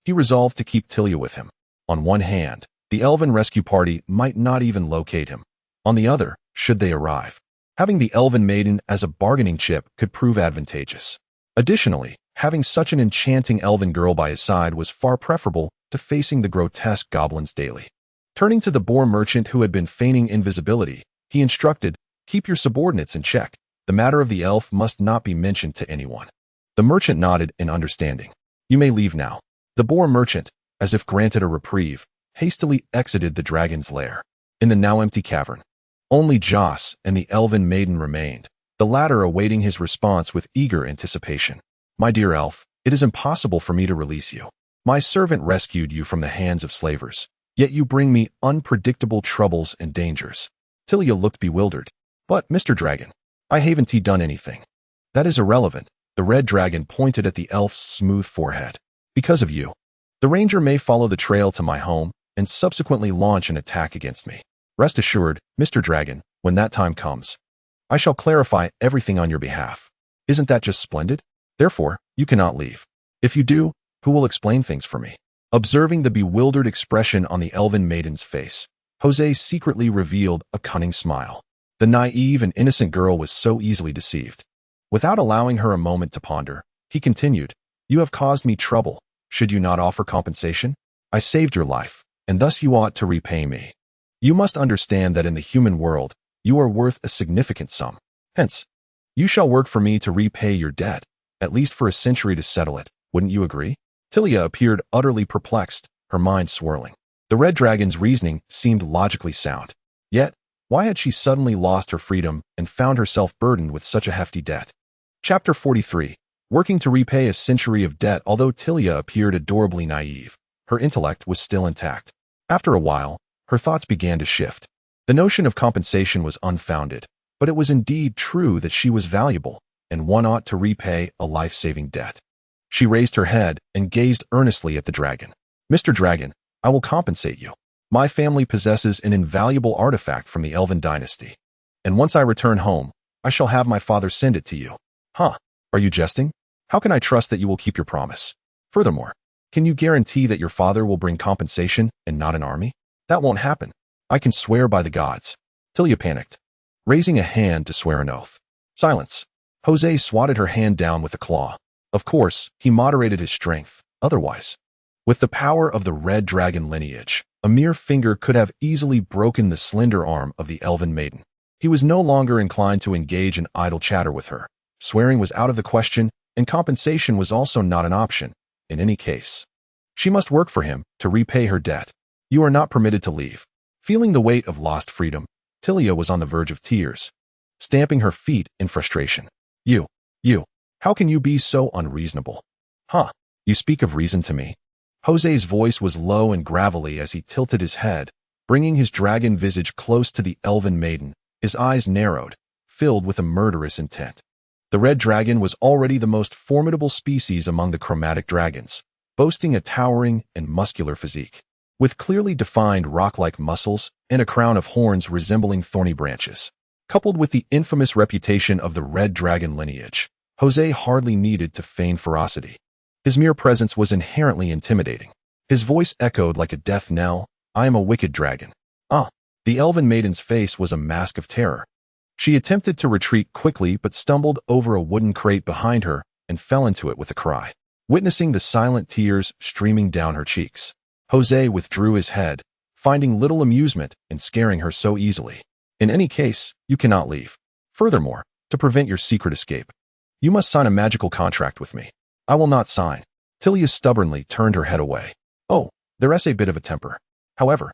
he resolved to keep Tilia with him. On one hand, the elven rescue party might not even locate him. On the other, should they arrive, having the elven maiden as a bargaining chip could prove advantageous. Additionally, having such an enchanting elven girl by his side was far preferable to facing the grotesque goblins daily. Turning to the boar merchant who had been feigning invisibility, he instructed, "Keep your subordinates in check. The matter of the elf must not be mentioned to anyone." The merchant nodded in understanding. "You may leave now." The boar merchant, as if granted a reprieve, hastily exited the dragon's lair. In the now empty cavern, only Joss and the elven maiden remained, the latter awaiting his response with eager anticipation. "My dear elf, it is impossible for me to release you. My servant rescued you from the hands of slavers, yet you bring me unpredictable troubles and dangers." Tilia looked bewildered. "But, Mr. Dragon, I haven't done anything." "That is irrelevant." The red dragon pointed at the elf's smooth forehead. "Because of you, the ranger may follow the trail to my home and subsequently launch an attack against me. Rest assured, Mr. Dragon, when that time comes, I shall clarify everything on your behalf. Isn't that just splendid? Therefore, you cannot leave. If you do, who will explain things for me?" Observing the bewildered expression on the elven maiden's face, Jose secretly revealed a cunning smile. The naive and innocent girl was so easily deceived. Without allowing her a moment to ponder, he continued, "You have caused me trouble. Should you not offer compensation? I saved your life, and thus you ought to repay me. You must understand that in the human world, you are worth a significant sum. Hence, you shall work for me to repay your debt, at least for a century to settle it. Wouldn't you agree?" Tilia appeared utterly perplexed, her mind swirling. The red dragon's reasoning seemed logically sound. Yet, why had she suddenly lost her freedom and found herself burdened with such a hefty debt? Chapter 43. Working to repay a century of debt. Although Tilia appeared adorably naive, her intellect was still intact. After a while, her thoughts began to shift. The notion of compensation was unfounded, but it was indeed true that she was valuable, and one ought to repay a life-saving debt. She raised her head and gazed earnestly at the dragon. "Mr. Dragon, I will compensate you. My family possesses an invaluable artifact from the Elven dynasty, and once I return home, I shall have my father send it to you." "Huh? Are you jesting? How can I trust that you will keep your promise? Furthermore, can you guarantee that your father will bring compensation and not an army?" "That won't happen. I can swear by the gods." Tilia panicked, raising a hand to swear an oath. "Silence." Jose swatted her hand down with a claw. Of course, he moderated his strength. Otherwise, with the power of the red dragon lineage, a mere finger could have easily broken the slender arm of the elven maiden. He was no longer inclined to engage in idle chatter with her. Swearing was out of the question, and compensation was also not an option. In any case, she must work for him to repay her debt. "You are not permitted to leave." Feeling the weight of lost freedom, Tilia was on the verge of tears, stamping her feet in frustration. You, how can you be so unreasonable?" "Huh, you speak of reason to me?" Jose's voice was low and gravelly as he tilted his head, bringing his dragon visage close to the elven maiden. His eyes narrowed, filled with a murderous intent. The red dragon was already the most formidable species among the chromatic dragons, boasting a towering and muscular physique, with clearly defined rock-like muscles and a crown of horns resembling thorny branches. Coupled with the infamous reputation of the red dragon lineage, Jose hardly needed to feign ferocity. His mere presence was inherently intimidating. His voice echoed like a death knell, "I am a wicked dragon." "Ah." The elven maiden's face was a mask of terror. She attempted to retreat quickly but stumbled over a wooden crate behind her and fell into it with a cry. Witnessing the silent tears streaming down her cheeks, Jose withdrew his head, finding little amusement in scaring her so easily. "In any case, you cannot leave. Furthermore, to prevent your secret escape, you must sign a magical contract with me." "I will not sign." Tilia stubbornly turned her head away. "Oh, there's a bit of a temper." However,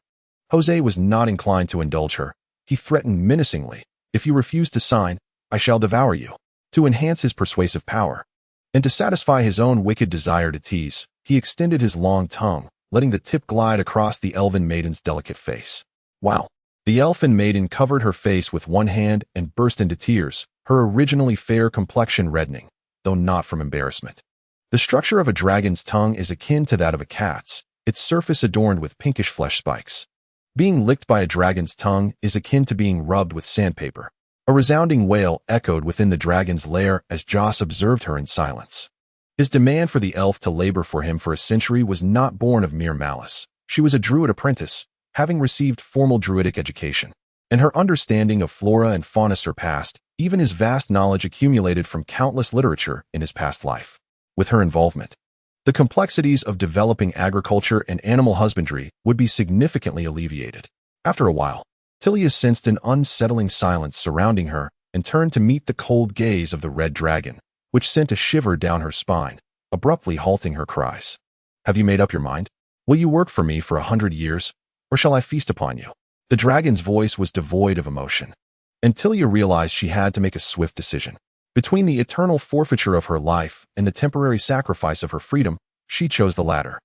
Jose was not inclined to indulge her. He threatened menacingly, "If you refuse to sign, I shall devour you." To enhance his persuasive power, and to satisfy his own wicked desire to tease, he extended his long tongue, letting the tip glide across the elven maiden's delicate face. Wow. The elfin maiden covered her face with one hand and burst into tears, her originally fair complexion reddening, though not from embarrassment. The structure of a dragon's tongue is akin to that of a cat's, its surface adorned with pinkish flesh spikes. Being licked by a dragon's tongue is akin to being rubbed with sandpaper. A resounding wail echoed within the dragon's lair as Joss observed her in silence. His demand for the elf to labor for him for a century was not born of mere malice. She was a druid apprentice, having received formal druidic education, and her understanding of flora and fauna surpassed even his vast knowledge accumulated from countless literature in his past life. With her involvement, the complexities of developing agriculture and animal husbandry would be significantly alleviated. After a while, Tilia sensed an unsettling silence surrounding her and turned to meet the cold gaze of the red dragon, which sent a shiver down her spine, abruptly halting her cries. "Have you made up your mind? Will you work for me for 100 years, or shall I feast upon you?" The dragon's voice was devoid of emotion, and Tilia realized she had to make a swift decision. Between the eternal forfeiture of her life and the temporary sacrifice of her freedom, she chose the latter.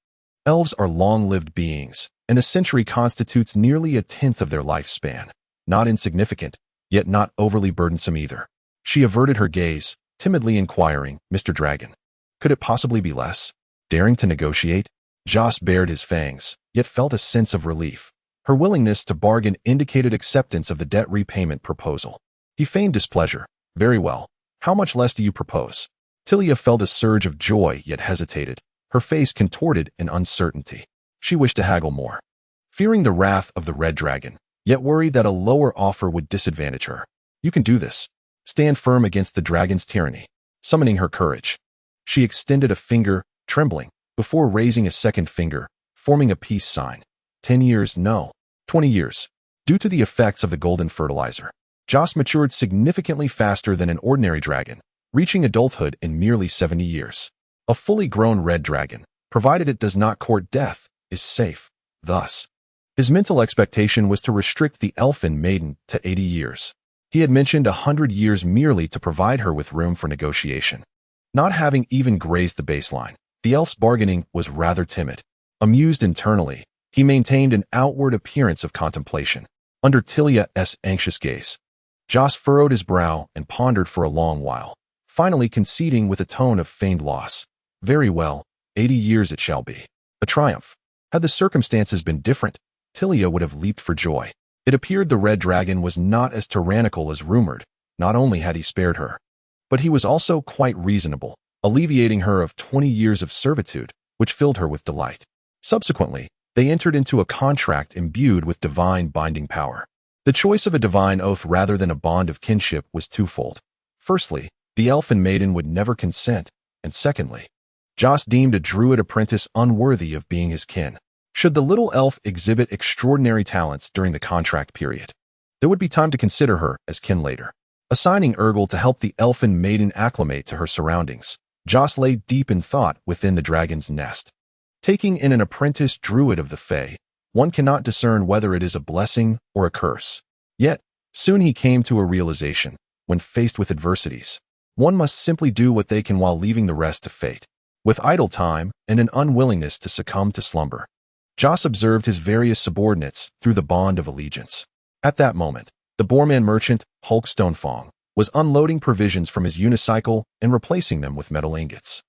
Elves are long-lived beings, and a century constitutes nearly a tenth of their lifespan. Not insignificant, yet not overly burdensome either. She averted her gaze, timidly inquiring, "Mr. Dragon, could it possibly be less?" Daring to negotiate, Joss bared his fangs, yet felt a sense of relief. Her willingness to bargain indicated acceptance of the debt repayment proposal. He feigned displeasure. "Very well. How much less do you propose?" Tilia felt a surge of joy, yet hesitated, her face contorted in uncertainty. She wished to haggle more, fearing the wrath of the red dragon, yet worried that a lower offer would disadvantage her. "You can do this. Stand firm against the dragon's tyranny." Summoning her courage, she extended a finger, trembling, before raising a second finger, forming a peace sign. 10 years, no, 20 years. Due to the effects of the golden fertilizer, Joss matured significantly faster than an ordinary dragon, reaching adulthood in merely 70 years. A fully grown red dragon, provided it does not court death, is safe. Thus, his mental expectation was to restrict the elfin maiden to 80 years. He had mentioned 100 years merely to provide her with room for negotiation. Not having even grazed the baseline, the elf's bargaining was rather timid. Amused internally, he maintained an outward appearance of contemplation. Under Tilia's anxious gaze, Joss furrowed his brow and pondered for a long while, finally conceding with a tone of feigned loss. "Very well, 80 years it shall be." A triumph. Had the circumstances been different, Tilia would have leaped for joy. It appeared the red dragon was not as tyrannical as rumored. Not only had he spared her, but he was also quite reasonable, alleviating her of 20 years of servitude, which filled her with delight. Subsequently, they entered into a contract imbued with divine binding power. The choice of a divine oath rather than a bond of kinship was twofold. Firstly, the elfin maiden would never consent, and secondly, Joss deemed a druid apprentice unworthy of being his kin. Should the little elf exhibit extraordinary talents during the contract period, there would be time to consider her as kin later. Assigning Urgel to help the elfin maiden acclimate to her surroundings, Joss lay deep in thought within the dragon's nest. Taking in an apprentice druid of the Fae, one cannot discern whether it is a blessing or a curse. Yet, soon he came to a realization: when faced with adversities, one must simply do what they can while leaving the rest to fate. With idle time and an unwillingness to succumb to slumber, Joss observed his various subordinates through the bond of allegiance. At that moment, the Boorman merchant, Hulk Stonefang, was unloading provisions from his unicycle and replacing them with metal ingots.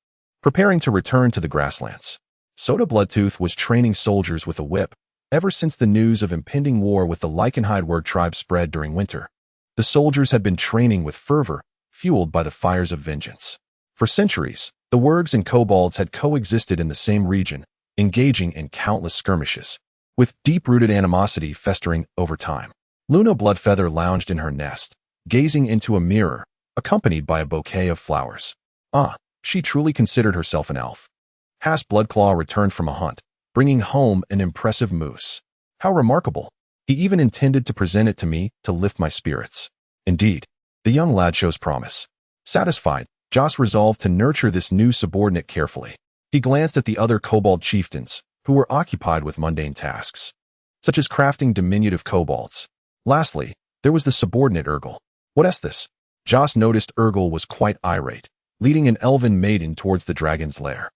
Preparing to return to the grasslands, Soda Bloodtooth was training soldiers with a whip. Ever since the news of impending war with the Lycanhydeward tribe spread during winter, the soldiers had been training with fervor, fueled by the fires of vengeance. For centuries, the Wurgs and kobolds had coexisted in the same region, engaging in countless skirmishes, with deep-rooted animosity festering over time. Luna Bloodfeather lounged in her nest, gazing into a mirror, accompanied by a bouquet of flowers. She truly considered herself an elf. Has Bloodclaw returned from a hunt, bringing home an impressive moose. How remarkable! He even intended to present it to me to lift my spirits. Indeed, the young lad shows promise. Satisfied, Joss resolved to nurture this new subordinate carefully. He glanced at the other kobold chieftains, who were occupied with mundane tasks, such as crafting diminutive kobolds. Lastly, there was the subordinate Urgel. "What is this?" Joss noticed Urgel was quite irate, leading an elven maiden towards the dragon's lair.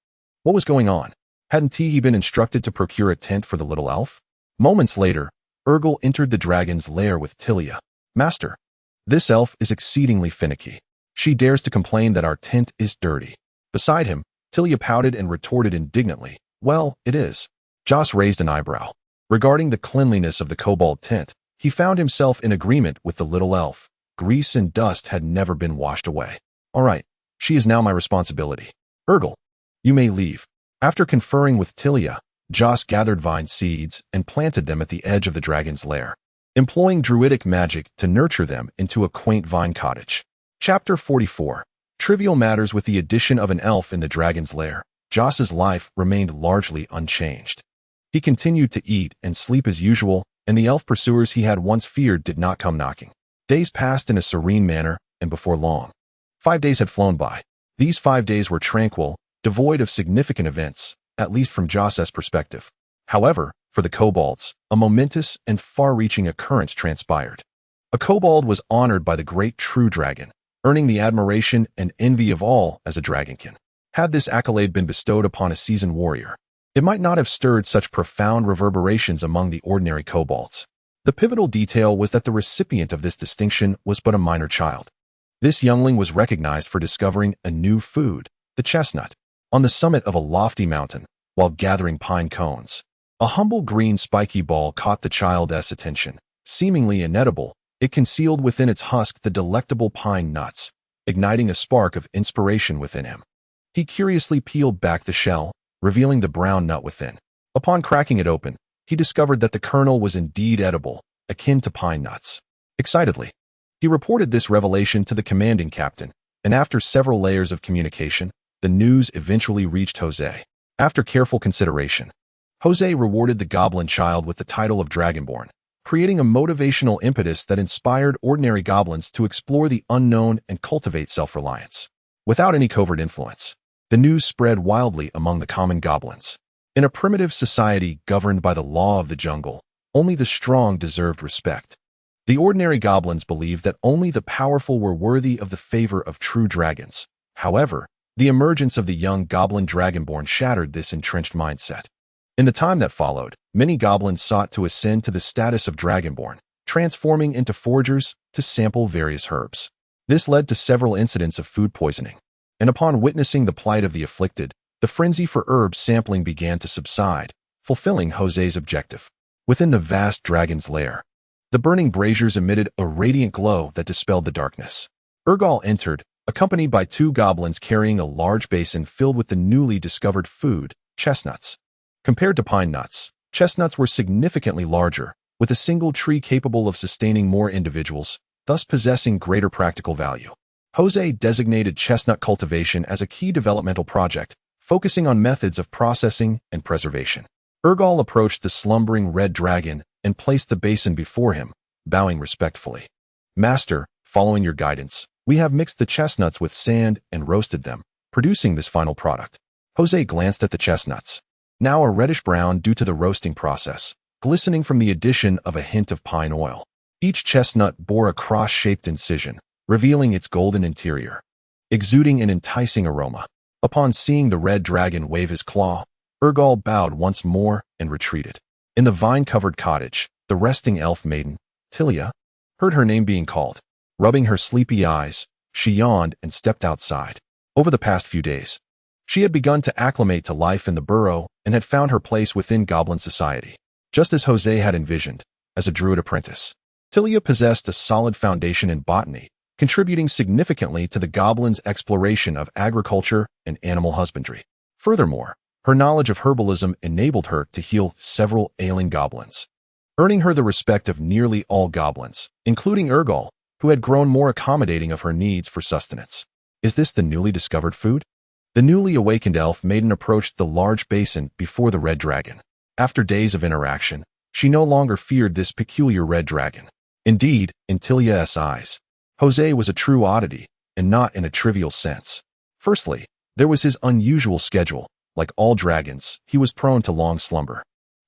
What was going on? Hadn't he been instructed to procure a tent for the little elf? Moments later, Urgal entered the dragon's lair with Tilia. Master, this elf is exceedingly finicky. She dares to complain that our tent is dirty. Beside him, Tilia pouted and retorted indignantly, well, it is. Joss raised an eyebrow. Regarding the cleanliness of the kobold tent, he found himself in agreement with the little elf. Grease and dust had never been washed away. All right, she is now my responsibility. Urgal, you may leave. After conferring with Tilia, Joss gathered vine seeds and planted them at the edge of the dragon's lair, employing druidic magic to nurture them into a quaint vine cottage. Chapter 44. Trivial matters. With the addition of an elf in the dragon's lair, Joss's life remained largely unchanged. He continued to eat and sleep as usual, and the elf pursuers he had once feared did not come knocking. Days passed in a serene manner, and before long, 5 days had flown by. These 5 days were tranquil, devoid of significant events, at least from Joss's perspective. However, for the kobolds, a momentous and far-reaching occurrence transpired. A kobold was honored by the great true dragon, earning the admiration and envy of all as a dragonkin. Had this accolade been bestowed upon a seasoned warrior, it might not have stirred such profound reverberations among the ordinary kobolds. The pivotal detail was that the recipient of this distinction was but a minor child. This youngling was recognized for discovering a new food, the chestnut, on the summit of a lofty mountain, while gathering pine cones. A humble green spiky ball caught the child's attention. Seemingly inedible, it concealed within its husk the delectable pine nuts, igniting a spark of inspiration within him. He curiously peeled back the shell, revealing the brown nut within. Upon cracking it open, he discovered that the kernel was indeed edible, akin to pine nuts. Excitedly, he reported this revelation to the commanding captain, and after several layers of communication, the news eventually reached Jose. After careful consideration, Jose rewarded the goblin child with the title of Dragonborn, creating a motivational impetus that inspired ordinary goblins to explore the unknown and cultivate self-reliance. Without any covert influence, the news spread wildly among the common goblins. In a primitive society governed by the law of the jungle, only the strong deserved respect. The ordinary goblins believed that only the powerful were worthy of the favor of true dragons. However, the emergence of the young goblin dragonborn shattered this entrenched mindset. In the time that followed, many goblins sought to ascend to the status of dragonborn, transforming into foragers to sample various herbs. This led to several incidents of food poisoning, and upon witnessing the plight of the afflicted, the frenzy for herb sampling began to subside, fulfilling Jose's objective. Within the vast dragon's lair, the burning braziers emitted a radiant glow that dispelled the darkness. Urgal entered, accompanied by 2 goblins carrying a large basin filled with the newly discovered food, chestnuts. Compared to pine nuts, chestnuts were significantly larger, with a single tree capable of sustaining more individuals, thus possessing greater practical value. Jose designated chestnut cultivation as a key developmental project, focusing on methods of processing and preservation. Urgal approached the slumbering red dragon and placed the basin before him, bowing respectfully. Master, following your guidance, we have mixed the chestnuts with sand and roasted them, producing this final product. Jose glanced at the chestnuts, now a reddish-brown due to the roasting process, glistening from the addition of a hint of pine oil. Each chestnut bore a cross-shaped incision, revealing its golden interior, exuding an enticing aroma. Upon seeing the red dragon wave his claw, Urgal bowed once more and retreated. In the vine-covered cottage, the resting elf maiden, Tilia, heard her name being called. Rubbing her sleepy eyes, she yawned and stepped outside. Over the past few days, she had begun to acclimate to life in the burrow and had found her place within goblin society. Just as Jose had envisioned, as a druid apprentice, Tilia possessed a solid foundation in botany, contributing significantly to the goblins' exploration of agriculture and animal husbandry. Furthermore, her knowledge of herbalism enabled her to heal several ailing goblins, earning her the respect of nearly all goblins, including Urgal, who had grown more accommodating of her needs for sustenance. Is this the newly discovered food? The newly awakened elf maiden approached the large basin before the red dragon. After days of interaction, she no longer feared this peculiar red dragon. Indeed, in Tilia's eyes, Jose was a true oddity, and not in a trivial sense. Firstly, there was his unusual schedule. Like all dragons, he was prone to long slumber.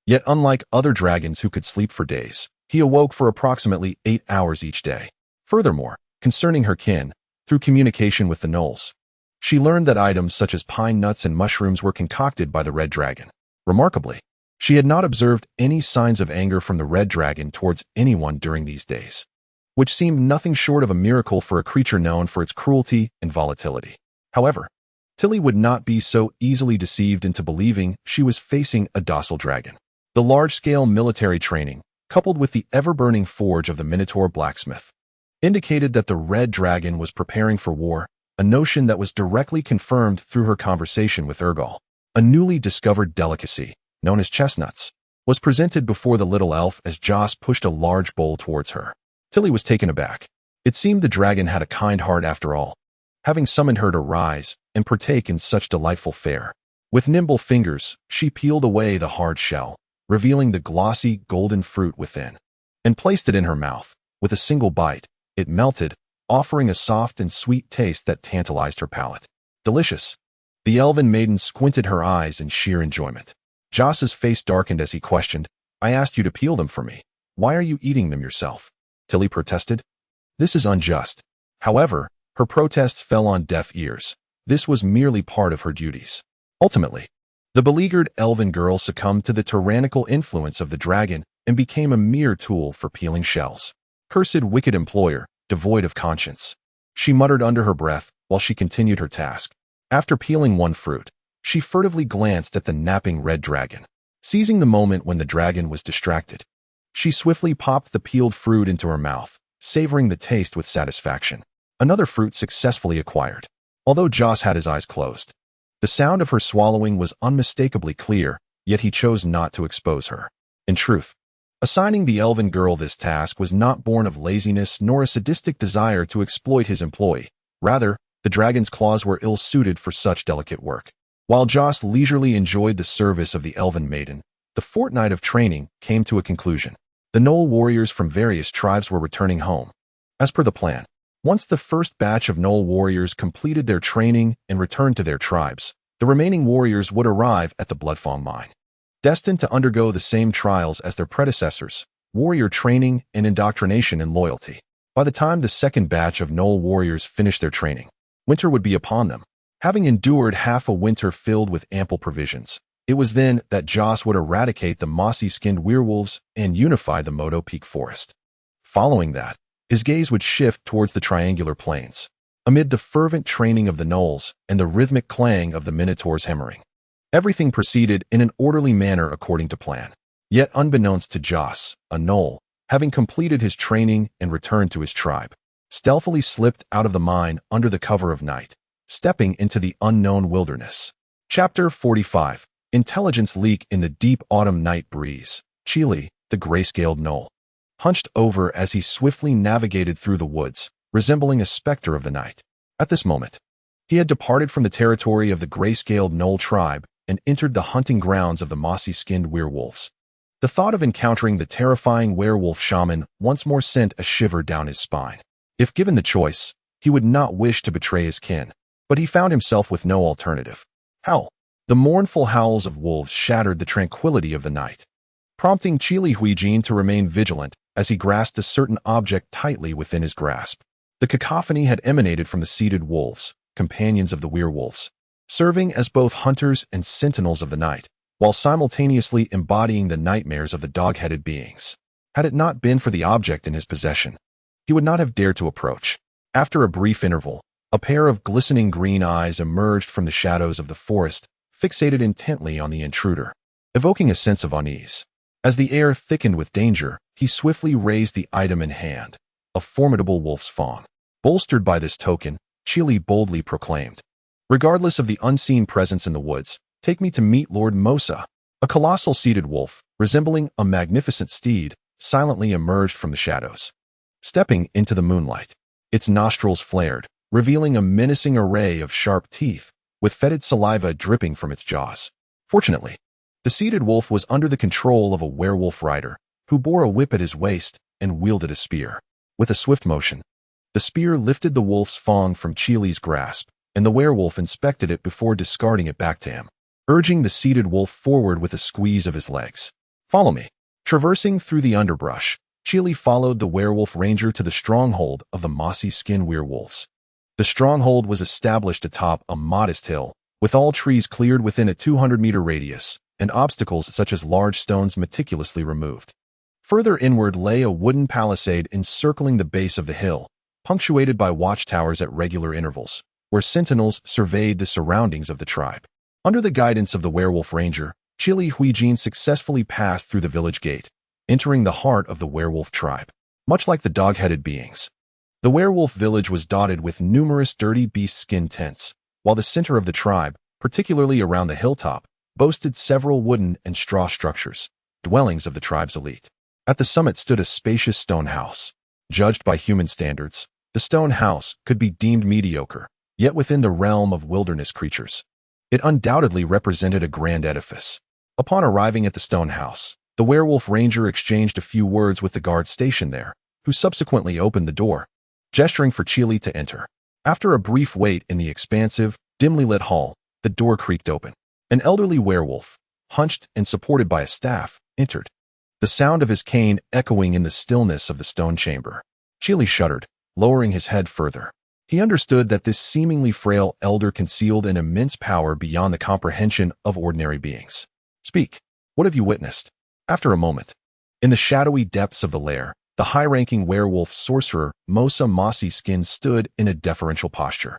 Yet unlike other dragons who could sleep for days, he awoke for approximately 8 hours each day. Furthermore, concerning her kin, through communication with the gnolls, she learned that items such as pine nuts and mushrooms were concocted by the red dragon. Remarkably, she had not observed any signs of anger from the red dragon towards anyone during these days, which seemed nothing short of a miracle for a creature known for its cruelty and volatility. However, Tilly would not be so easily deceived into believing she was facing a docile dragon. The large-scale military training, coupled with the ever-burning forge of the Minotaur blacksmith, indicated that the red dragon was preparing for war, a notion that was directly confirmed through her conversation with Urgal. A newly discovered delicacy, known as chestnuts, was presented before the little elf as Joss pushed a large bowl towards her. Tilly was taken aback. It seemed the dragon had a kind heart after all, having summoned her to rise and partake in such delightful fare. With nimble fingers, she peeled away the hard shell, revealing the glossy golden fruit within, and placed it in her mouth. With a single bite, it melted, offering a soft and sweet taste that tantalized her palate. Delicious. The elven maiden squinted her eyes in sheer enjoyment. Joss's face darkened as he questioned, "I asked you to peel them for me. Why are you eating them yourself?" Tilly protested. This is unjust. However, her protests fell on deaf ears. This was merely part of her duties. Ultimately, the beleaguered elven girl succumbed to the tyrannical influence of the dragon and became a mere tool for peeling shells. Cursed wicked employer, devoid of conscience, she muttered under her breath while she continued her task. After peeling one fruit, she furtively glanced at the napping red dragon. Seizing the moment when the dragon was distracted, she swiftly popped the peeled fruit into her mouth, savoring the taste with satisfaction. Another fruit successfully acquired. Although Joss had his eyes closed, the sound of her swallowing was unmistakably clear, yet he chose not to expose her. In truth, assigning the elven girl this task was not born of laziness nor a sadistic desire to exploit his employee. Rather, the dragon's claws were ill-suited for such delicate work. While Joss leisurely enjoyed the service of the elven maiden, the fortnight of training came to a conclusion. The Gnoll warriors from various tribes were returning home. As per the plan, once the first batch of Gnoll warriors completed their training and returned to their tribes, the remaining warriors would arrive at the Bloodfang mine. Destined to undergo the same trials as their predecessors, warrior training and indoctrination in loyalty. By the time the second batch of Gnoll warriors finished their training, winter would be upon them. Having endured half a winter filled with ample provisions, it was then that Joss would eradicate the mossy-skinned werewolves and unify the Moto Peak forest. Following that, his gaze would shift towards the triangular plains, amid the fervent training of the gnolls and the rhythmic clang of the Minotaur's hammering. Everything proceeded in an orderly manner according to plan. Yet unbeknownst to Joss, a gnoll, having completed his training and returned to his tribe, stealthily slipped out of the mine under the cover of night, stepping into the unknown wilderness. Chapter 45. Intelligence leak in the deep autumn night breeze. Chili, the gray-scaled gnoll, hunched over as he swiftly navigated through the woods, resembling a specter of the night. At this moment, he had departed from the territory of the gray-scaled gnoll tribe and entered the hunting grounds of the mossy-skinned werewolves. The thought of encountering the terrifying werewolf shaman once more sent a shiver down his spine. If given the choice, he would not wish to betray his kin, but he found himself with no alternative. Howl. The mournful howls of wolves shattered the tranquility of the night, prompting Chili Huijin to remain vigilant as he grasped a certain object tightly within his grasp. The cacophony had emanated from the seated wolves, companions of the werewolves, serving as both hunters and sentinels of the night, while simultaneously embodying the nightmares of the dog-headed beings. Had it not been for the object in his possession, he would not have dared to approach. After a brief interval, a pair of glistening green eyes emerged from the shadows of the forest, fixated intently on the intruder, evoking a sense of unease. As the air thickened with danger, he swiftly raised the item in hand, a formidable wolf's fawn. Bolstered by this token, Chili boldly proclaimed, "Regardless of the unseen presence in the woods, take me to meet Lord Mosa." A colossal seated wolf, resembling a magnificent steed, silently emerged from the shadows. Stepping into the moonlight, its nostrils flared, revealing a menacing array of sharp teeth, with fetid saliva dripping from its jaws. Fortunately, the seated wolf was under the control of a werewolf rider, who bore a whip at his waist and wielded a spear. With a swift motion, the spear lifted the wolf's fang from Chili's grasp, and the werewolf inspected it before discarding it back to him, urging the seated wolf forward with a squeeze of his legs. "Follow me." Traversing through the underbrush, Chili followed the werewolf ranger to the stronghold of the mossy-skinned werewolves. The stronghold was established atop a modest hill, with all trees cleared within a 200-meter radius, and obstacles such as large stones meticulously removed. Further inward lay a wooden palisade encircling the base of the hill, punctuated by watchtowers at regular intervals, where sentinels surveyed the surroundings of the tribe. Under the guidance of the werewolf ranger, Chili Huijin successfully passed through the village gate, entering the heart of the werewolf tribe. Much like the dog-headed beings, the werewolf village was dotted with numerous dirty beast skin tents, while the center of the tribe, particularly around the hilltop, boasted several wooden and straw structures, dwellings of the tribe's elite. At the summit stood a spacious stone house. Judged by human standards, the stone house could be deemed mediocre, yet within the realm of wilderness creatures, it undoubtedly represented a grand edifice. Upon arriving at the stone house, the werewolf ranger exchanged a few words with the guard stationed there, who subsequently opened the door, gesturing for Chili to enter. After a brief wait in the expansive, dimly lit hall, the door creaked open. An elderly werewolf, hunched and supported by a staff, entered, the sound of his cane echoing in the stillness of the stone chamber. Chili shuddered, lowering his head further. He understood that this seemingly frail elder concealed an immense power beyond the comprehension of ordinary beings. "Speak. What have you witnessed?" After a moment, in the shadowy depths of the lair, the high-ranking werewolf sorcerer Mosa Mossy Skin stood in a deferential posture,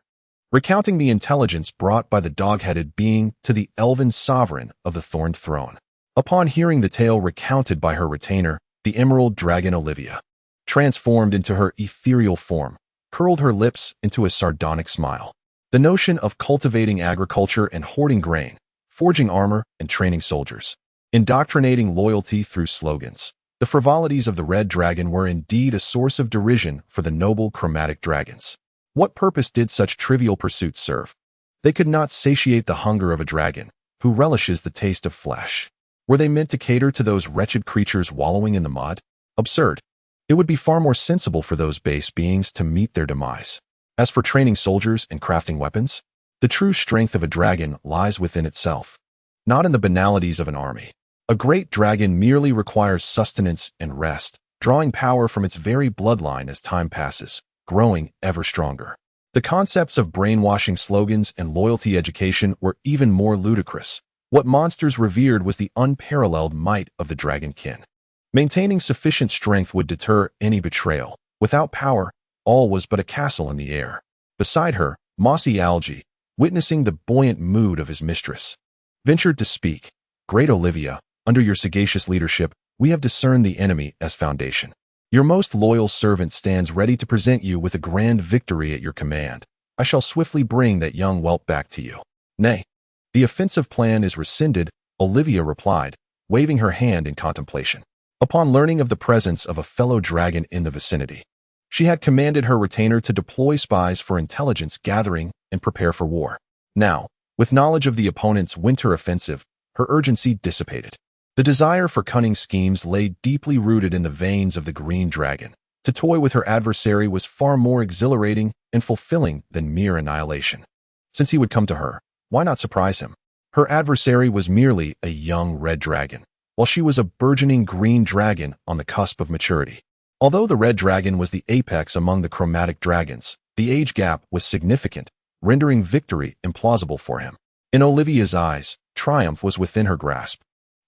recounting the intelligence brought by the dog-headed being to the elven sovereign of the Thorned Throne. Upon hearing the tale recounted by her retainer, the emerald dragon Olivia, transformed into her ethereal form, curled her lips into a sardonic smile. The notion of cultivating agriculture and hoarding grain, forging armor and training soldiers, indoctrinating loyalty through slogans. The frivolities of the red dragon were indeed a source of derision for the noble chromatic dragons. What purpose did such trivial pursuits serve? They could not satiate the hunger of a dragon, who relishes the taste of flesh. Were they meant to cater to those wretched creatures wallowing in the mud? Absurd. It would be far more sensible for those base beings to meet their demise. As for training soldiers and crafting weapons, the true strength of a dragon lies within itself, not in the banalities of an army. A great dragon merely requires sustenance and rest, drawing power from its very bloodline as time passes, growing ever stronger. The concepts of brainwashing slogans and loyalty education were even more ludicrous. What monsters revered was the unparalleled might of the dragonkin. Maintaining sufficient strength would deter any betrayal. Without power, all was but a castle in the air. Beside her, mossy algae, witnessing the buoyant mood of his mistress, ventured to speak. "Great Olivia, under your sagacious leadership, we have discerned the enemy as foundation. Your most loyal servant stands ready to present you with a grand victory at your command. I shall swiftly bring that young whelp back to you." "Nay, the offensive plan is rescinded," Olivia replied, waving her hand in contemplation. Upon learning of the presence of a fellow dragon in the vicinity, she had commanded her retainer to deploy spies for intelligence gathering and prepare for war. Now, with knowledge of the opponent's winter offensive, her urgency dissipated. The desire for cunning schemes lay deeply rooted in the veins of the green dragon. To toy with her adversary was far more exhilarating and fulfilling than mere annihilation. Since he would come to her, why not surprise him? Her adversary was merely a young red dragon, while she was a burgeoning green dragon on the cusp of maturity. Although the red dragon was the apex among the chromatic dragons, the age gap was significant, rendering victory implausible for him. In Olivia's eyes, triumph was within her grasp,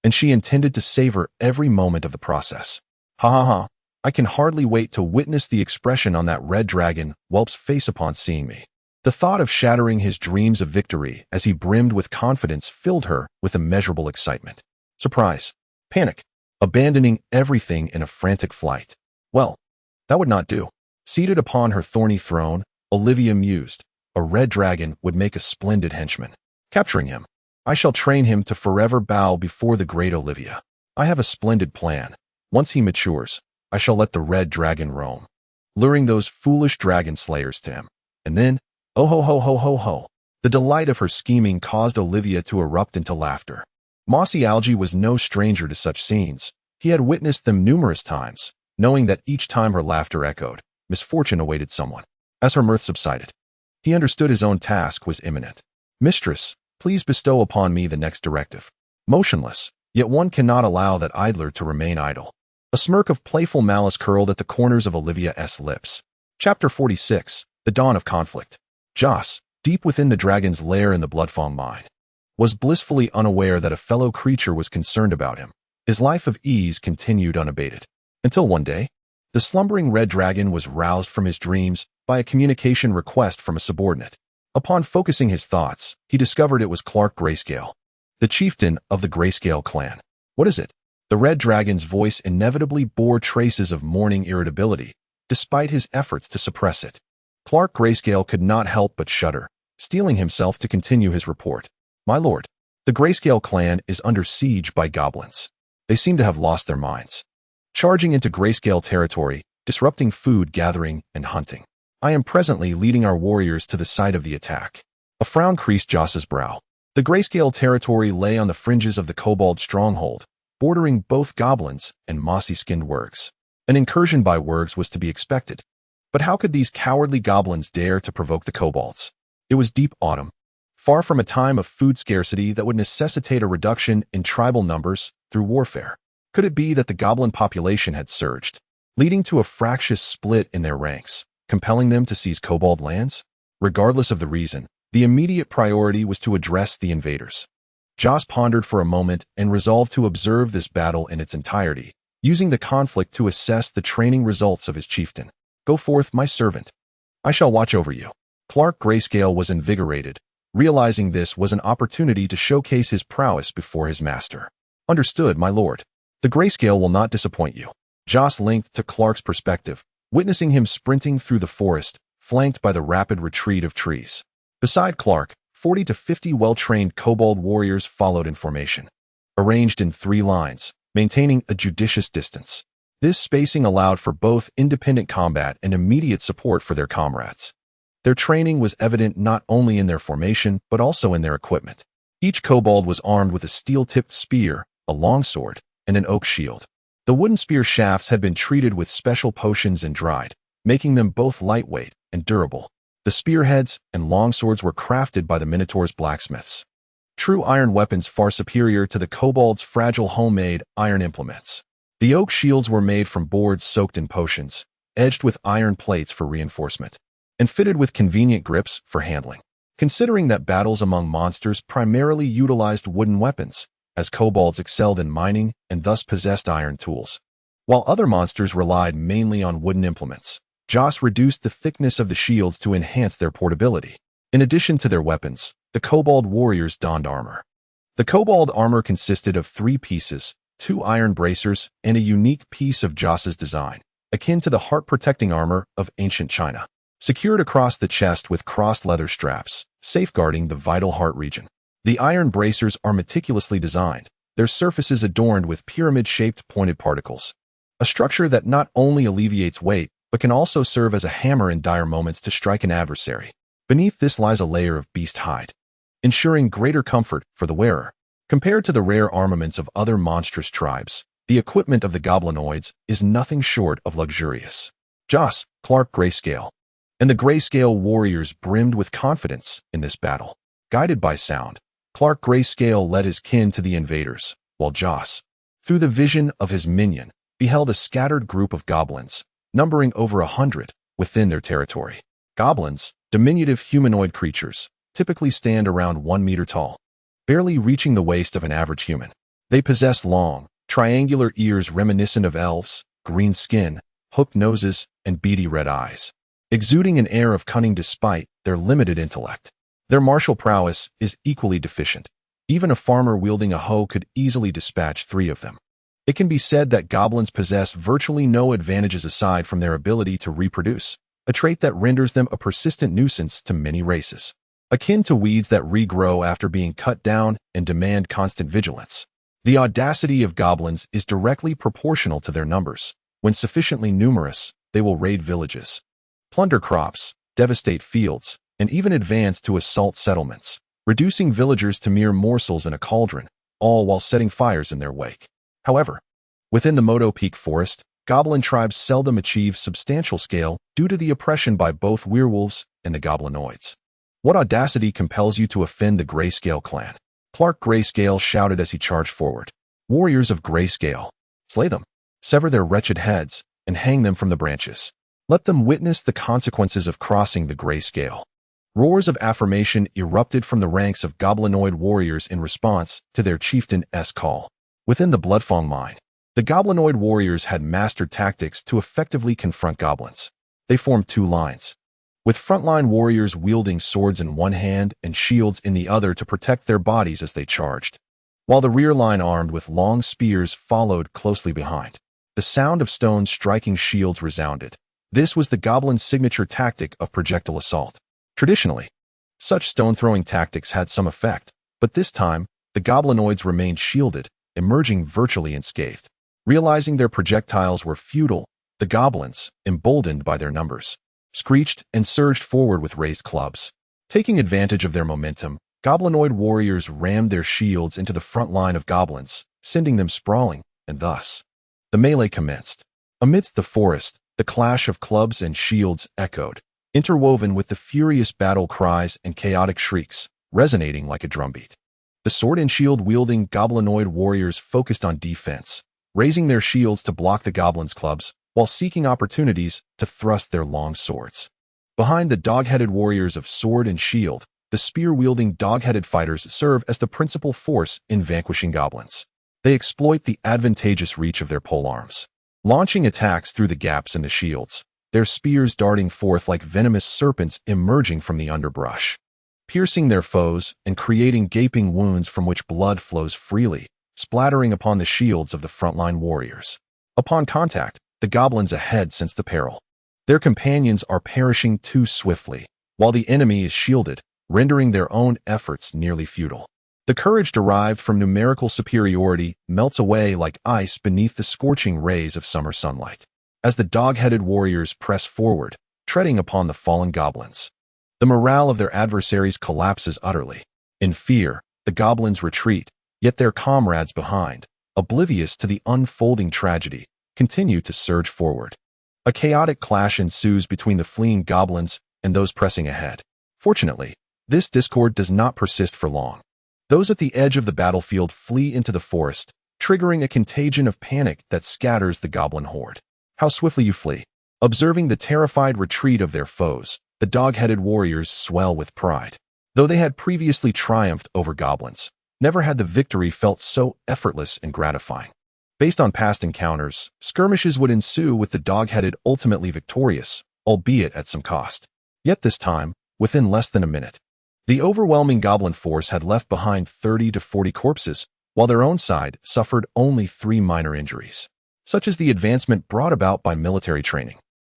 and she intended to savor every moment of the process. "Ha ha ha, I can hardly wait to witness the expression on that red dragon whelp's face upon seeing me." The thought of shattering his dreams of victory as he brimmed with confidence filled her with immeasurable excitement. Surprise. Panic. Abandoning everything in a frantic flight. Well, that would not do. Seated upon her thorny throne, Olivia mused, a red dragon would make a splendid henchman. Capturing him, I shall train him to forever bow before the great Olivia. I have a splendid plan. Once he matures, I shall let the red dragon roam, luring those foolish dragon slayers to him. And then, oh ho ho ho ho ho. The delight of her scheming caused Olivia to erupt into laughter. Mossy Algae was no stranger to such scenes. He had witnessed them numerous times, knowing that each time her laughter echoed, misfortune awaited someone. As her mirth subsided, he understood his own task was imminent. "Mistress, please bestow upon me the next directive." Motionless, yet one cannot allow that idler to remain idle. A smirk of playful malice curled at the corners of Olivia's lips. Chapter 46, The Dawn of Conflict. Joss, deep within the dragon's lair in the Bloodfang mine, was blissfully unaware that a fellow creature was concerned about him. His life of ease continued unabated. Until one day, the slumbering red dragon was roused from his dreams by a communication request from a subordinate. Upon focusing his thoughts, he discovered it was Clark Grayscale, the chieftain of the Grayscale clan. "What is it?" The red dragon's voice inevitably bore traces of mourning irritability, despite his efforts to suppress it. Clark Grayscale could not help but shudder, steeling himself to continue his report. "My lord, the Grayscale clan is under siege by goblins. They seem to have lost their minds, charging into Grayscale territory, disrupting food gathering and hunting. I am presently leading our warriors to the site of the attack." A frown creased Joss's brow. The Grayscale territory lay on the fringes of the kobold stronghold, bordering both goblins and mossy-skinned wergs. An incursion by wergs was to be expected. But how could these cowardly goblins dare to provoke the kobolds? It was deep autumn, far from a time of food scarcity that would necessitate a reduction in tribal numbers through warfare. Could it be that the goblin population had surged, leading to a fractious split in their ranks, compelling them to seize kobold lands? Regardless of the reason, the immediate priority was to address the invaders. Joss pondered for a moment and resolved to observe this battle in its entirety, using the conflict to assess the training results of his chieftain. "Go forth, my servant. I shall watch over you." Clark Grayscale was invigorated, realizing this was an opportunity to showcase his prowess before his master. "Understood, my lord. The Grayscale will not disappoint you." Joss linked to Clark's perspective, witnessing him sprinting through the forest, flanked by the rapid retreat of trees. Beside Clark, 40 to 50 well-trained kobold warriors followed in formation, arranged in 3 lines, maintaining a judicious distance. This spacing allowed for both independent combat and immediate support for their comrades. Their training was evident not only in their formation, but also in their equipment. Each kobold was armed with a steel-tipped spear, a longsword, and an oak shield. The wooden spear shafts had been treated with special potions and dried, making them both lightweight and durable. The spearheads and longswords were crafted by the Minotaur's blacksmiths. True iron weapons far superior to the kobold's fragile homemade iron implements. The oak shields were made from boards soaked in potions, edged with iron plates for reinforcement, and fitted with convenient grips for handling. Considering that battles among monsters primarily utilized wooden weapons, as kobolds excelled in mining and thus possessed iron tools, while other monsters relied mainly on wooden implements, Joss reduced the thickness of the shields to enhance their portability. In addition to their weapons, the kobold warriors donned armor. The kobold armor consisted of 3 pieces, 2 iron bracers, and a unique piece of Joss's design, akin to the heart-protecting armor of ancient China, secured across the chest with crossed leather straps, safeguarding the vital heart region. The iron bracers are meticulously designed, their surfaces adorned with pyramid-shaped pointed particles, a structure that not only alleviates weight, but can also serve as a hammer in dire moments to strike an adversary. Beneath this lies a layer of beast hide, ensuring greater comfort for the wearer. Compared to the rare armaments of other monstrous tribes, the equipment of the goblinoids is nothing short of luxurious. Joss, Clark Grayscale, and the Grayscale warriors brimmed with confidence in this battle. Guided by sound, Clark Grayscale led his kin to the invaders, while Joss, through the vision of his minion, beheld a scattered group of goblins, numbering over 100, within their territory. Goblins, diminutive humanoid creatures, typically stand around 1 meter tall, barely reaching the waist of an average human. They possess long, triangular ears reminiscent of elves, green skin, hooked noses, and beady red eyes, exuding an air of cunning despite their limited intellect. Their martial prowess is equally deficient. Even a farmer wielding a hoe could easily dispatch 3 of them. It can be said that goblins possess virtually no advantages aside from their ability to reproduce, a trait that renders them a persistent nuisance to many races. Akin to weeds that regrow after being cut down and demand constant vigilance. The audacity of goblins is directly proportional to their numbers. When sufficiently numerous, they will raid villages, plunder crops, devastate fields, and even advance to assault settlements, reducing villagers to mere morsels in a cauldron, all while setting fires in their wake. However, within the Moto Peak Forest, goblin tribes seldom achieve substantial scale due to the oppression by both werewolves and the goblinoids. What audacity compels you to offend the Grayscale clan? Clark Grayscale shouted as he charged forward. Warriors of Grayscale, slay them, sever their wretched heads, and hang them from the branches. Let them witness the consequences of crossing the Grayscale. Roars of affirmation erupted from the ranks of goblinoid warriors in response to their chieftain's call. Within the Bloodfang mine, the goblinoid warriors had mastered tactics to effectively confront goblins. They formed two lines, with frontline warriors wielding swords in one hand and shields in the other to protect their bodies as they charged, while the rear line armed with long spears followed closely behind. The sound of stones striking shields resounded. This was the goblins' signature tactic of projectile assault. Traditionally, such stone-throwing tactics had some effect, but this time, the goblinoids remained shielded, emerging virtually unscathed. Realizing their projectiles were futile, the goblins, emboldened by their numbers, screeched and surged forward with raised clubs. Taking advantage of their momentum, goblinoid warriors rammed their shields into the front line of goblins, sending them sprawling, and thus, the melee commenced. Amidst the forest, the clash of clubs and shields echoed, interwoven with the furious battle cries and chaotic shrieks, resonating like a drumbeat. The sword and shield-wielding goblinoid warriors focused on defense, raising their shields to block the goblins' clubs, while seeking opportunities to thrust their long swords. Behind the dog-headed warriors of sword and shield, the spear-wielding dog-headed fighters serve as the principal force in vanquishing goblins. They exploit the advantageous reach of their polearms, launching attacks through the gaps in the shields, their spears darting forth like venomous serpents emerging from the underbrush, piercing their foes and creating gaping wounds from which blood flows freely, splattering upon the shields of the frontline warriors. Upon contact, the goblins ahead sense the peril. Their companions are perishing too swiftly, while the enemy is shielded, rendering their own efforts nearly futile. The courage derived from numerical superiority melts away like ice beneath the scorching rays of summer sunlight. As the dog-headed warriors press forward, treading upon the fallen goblins, the morale of their adversaries collapses utterly. In fear, the goblins retreat, yet their comrades behind, oblivious to the unfolding tragedy, continue to surge forward. A chaotic clash ensues between the fleeing goblins and those pressing ahead. Fortunately, this discord does not persist for long. Those at the edge of the battlefield flee into the forest, triggering a contagion of panic that scatters the goblin horde. How swiftly you flee! Observing the terrified retreat of their foes, the dog-headed warriors swell with pride. Though they had previously triumphed over goblins, never had the victory felt so effortless and gratifying. Based on past encounters, skirmishes would ensue with the dog-headed ultimately victorious, albeit at some cost. Yet this time, within less than a minute, the overwhelming goblin force had left behind 30 to 40 corpses, while their own side suffered only 3 minor injuries. Such is the advancement brought about by military training.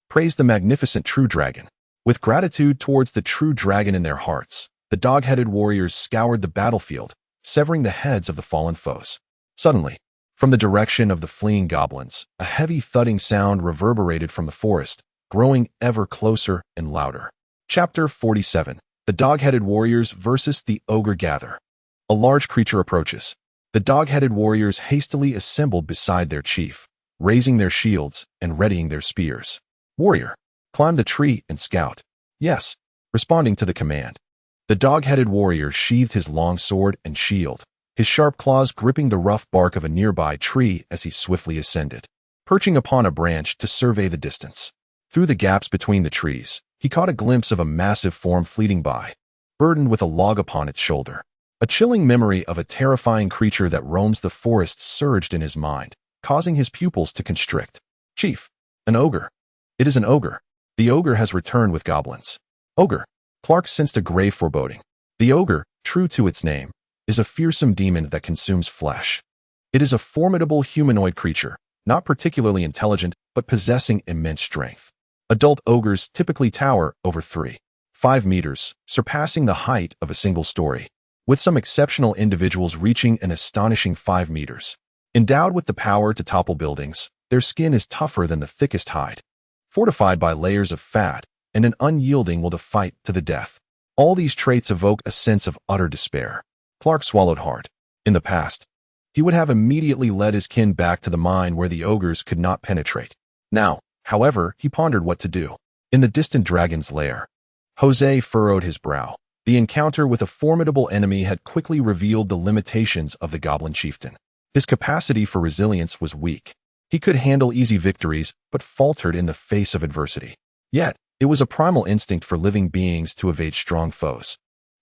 Praise the magnificent true dragon. With gratitude towards the true dragon in their hearts, the dog-headed warriors scoured the battlefield, severing the heads of the fallen foes. Suddenly, from the direction of the fleeing goblins, a heavy thudding sound reverberated from the forest, growing ever closer and louder. Chapter 47. The dog-headed warriors versus the ogre gather. A large creature approaches. The dog-headed warriors hastily assembled beside their chief, raising their shields and readying their spears. Warrior, climb the tree and scout. Yes, responding to the command. The dog-headed warrior sheathed his long sword and shield, his sharp claws gripping the rough bark of a nearby tree as he swiftly ascended, perching upon a branch to survey the distance. Through the gaps between the trees, he caught a glimpse of a massive form fleeting by, burdened with a log upon its shoulder. A chilling memory of a terrifying creature that roams the forest surged in his mind, causing his pupils to constrict. Chief, an ogre. It is an ogre. The ogre has returned with goblins. Ogre. Clark sensed a grave foreboding. The ogre, true to its name, is a fearsome demon that consumes flesh. It is a formidable humanoid creature, not particularly intelligent, but possessing immense strength. Adult ogres typically tower over 3.5 meters, surpassing the height of a single story, with some exceptional individuals reaching an astonishing 5 meters. Endowed with the power to topple buildings, their skin is tougher than the thickest hide, fortified by layers of fat, and an unyielding will to fight to the death. All these traits evoke a sense of utter despair. Clark swallowed hard. In the past, he would have immediately led his kin back to the mine where the ogres could not penetrate. Now, however, he pondered what to do. In the distant dragon's lair, Jose furrowed his brow. The encounter with a formidable enemy had quickly revealed the limitations of the goblin chieftain. His capacity for resilience was weak. He could handle easy victories, but faltered in the face of adversity. Yet, It was a primal instinct for living beings to evade strong foes,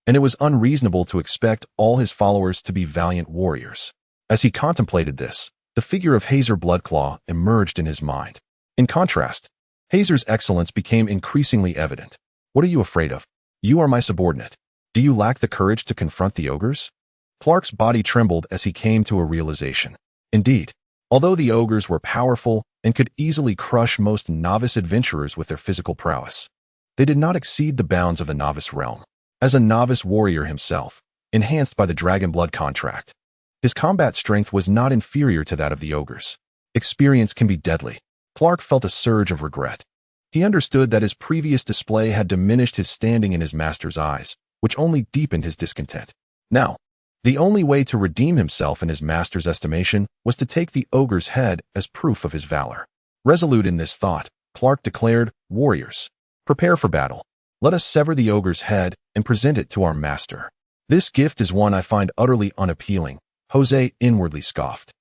and it was unreasonable to expect all his followers to be valiant warriors. As he contemplated this, the figure of Hazer Bloodclaw emerged in his mind. In contrast, Hazer's excellence became increasingly evident. What are you afraid of? You are my subordinate. Do you lack the courage to confront the ogres? Clark's body trembled as he came to a realization. Indeed, although the ogres were powerful and could easily crush most novice adventurers with their physical prowess, they did not exceed the bounds of the novice realm. As a novice warrior himself, enhanced by the Dragonblood contract, his combat strength was not inferior to that of the ogres. Experience can be deadly. Clark felt a surge of regret. He understood that his previous display had diminished his standing in his master's eyes, which only deepened his discontent. Now, the only way to redeem himself in his master's estimation was to take the ogre's head as proof of his valor. Resolute in this thought, Clark declared, "Warriors, prepare for battle. Let us sever the ogre's head and present it to our master." "This gift is one I find utterly unappealing," Jose inwardly scoffed.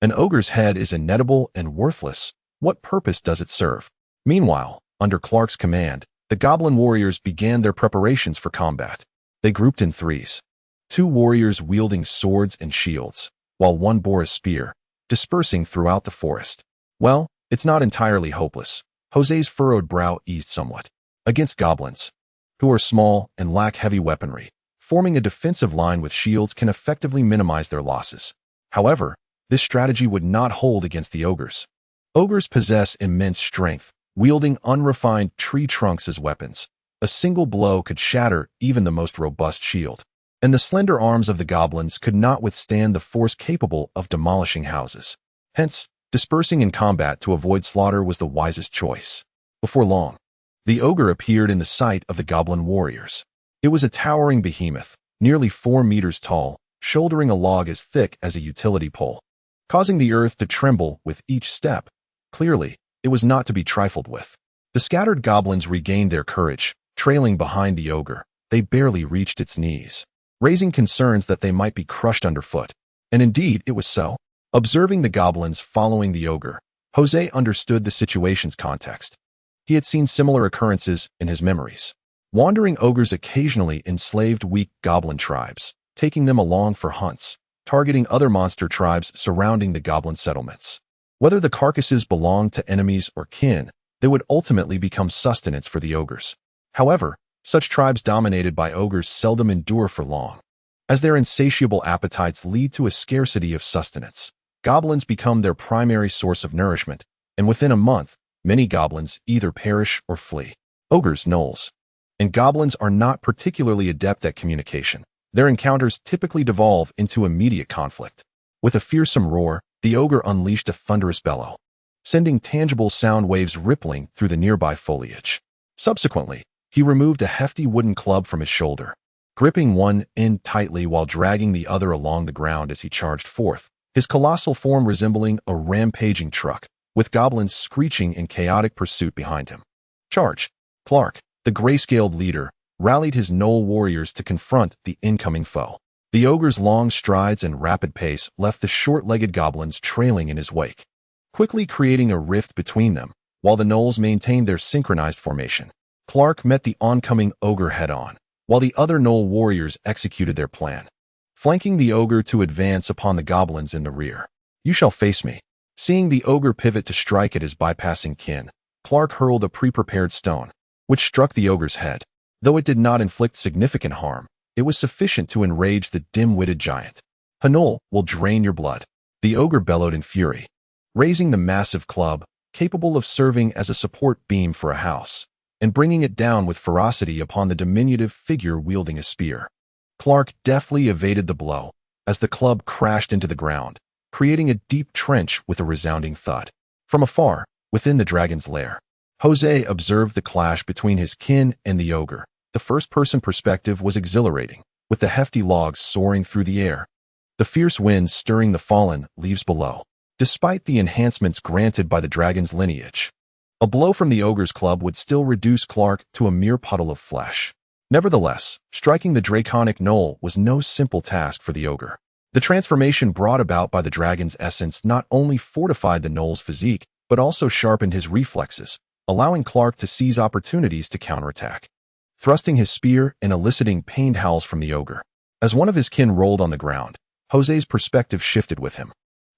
"An ogre's head is inedible and worthless. What purpose does it serve?" Meanwhile, under Clark's command, the goblin warriors began their preparations for combat. They grouped in threes, 2 warriors wielding swords and shields, while 1 bore a spear, dispersing throughout the forest. Well, it's not entirely hopeless. Jose's furrowed brow eased somewhat. Against goblins, who are small and lack heavy weaponry, forming a defensive line with shields can effectively minimize their losses. However, this strategy would not hold against the ogres. Ogres possess immense strength, wielding unrefined tree trunks as weapons. A single blow could shatter even the most robust shield, and the slender arms of the goblins could not withstand the force capable of demolishing houses. Hence, dispersing in combat to avoid slaughter was the wisest choice. Before long, the ogre appeared in the sight of the goblin warriors. It was a towering behemoth, nearly 4 meters tall, shouldering a log as thick as a utility pole, causing the earth to tremble with each step. Clearly, it was not to be trifled with. The scattered goblins regained their courage, trailing behind the ogre. They barely reached its knees, raising concerns that they might be crushed underfoot. And indeed, it was so. Observing the goblins following the ogre, Jose understood the situation's context. He had seen similar occurrences in his memories. Wandering ogres occasionally enslaved weak goblin tribes, taking them along for hunts, targeting other monster tribes surrounding the goblin settlements. Whether the carcasses belonged to enemies or kin, they would ultimately become sustenance for the ogres. However, such tribes dominated by ogres seldom endure for long. As their insatiable appetites lead to a scarcity of sustenance, goblins become their primary source of nourishment, and within a month, many goblins either perish or flee. Ogres, gnolls, and goblins are not particularly adept at communication. Their encounters typically devolve into immediate conflict. With a fearsome roar, the ogre unleashed a thunderous bellow, sending tangible sound waves rippling through the nearby foliage. Subsequently, he removed a hefty wooden club from his shoulder, gripping one end tightly while dragging the other along the ground as he charged forth, his colossal form resembling a rampaging truck, with goblins screeching in chaotic pursuit behind him. "Charge!" Clark, the gray-scaled leader, rallied his gnoll warriors to confront the incoming foe. The ogre's long strides and rapid pace left the short-legged goblins trailing in his wake, quickly creating a rift between them, while the gnolls maintained their synchronized formation. Clark met the oncoming ogre head-on, while the other gnoll warriors executed their plan, flanking the ogre to advance upon the goblins in the rear. "You shall face me." Seeing the ogre pivot to strike at his bypassing kin, Clark hurled a pre-prepared stone, which struck the ogre's head. Though it did not inflict significant harm, it was sufficient to enrage the dim-witted giant. "A gnoll will drain your blood," the ogre bellowed in fury, raising the massive club, capable of serving as a support beam for a house, and bringing it down with ferocity upon the diminutive figure wielding a spear. Clark deftly evaded the blow as the club crashed into the ground, creating a deep trench with a resounding thud. From afar, within the dragon's lair, Jose observed the clash between his kin and the ogre. The first-person perspective was exhilarating, with the hefty logs soaring through the air, the fierce winds stirring the fallen leaves below. Despite the enhancements granted by the dragon's lineage, a blow from the ogre's club would still reduce Clark to a mere puddle of flesh. Nevertheless, striking the draconic gnoll was no simple task for the ogre. The transformation brought about by the dragon's essence not only fortified the gnoll's physique, but also sharpened his reflexes, allowing Clark to seize opportunities to counterattack, thrusting his spear and eliciting pained howls from the ogre. As one of his kin rolled on the ground, Jose's perspective shifted with him,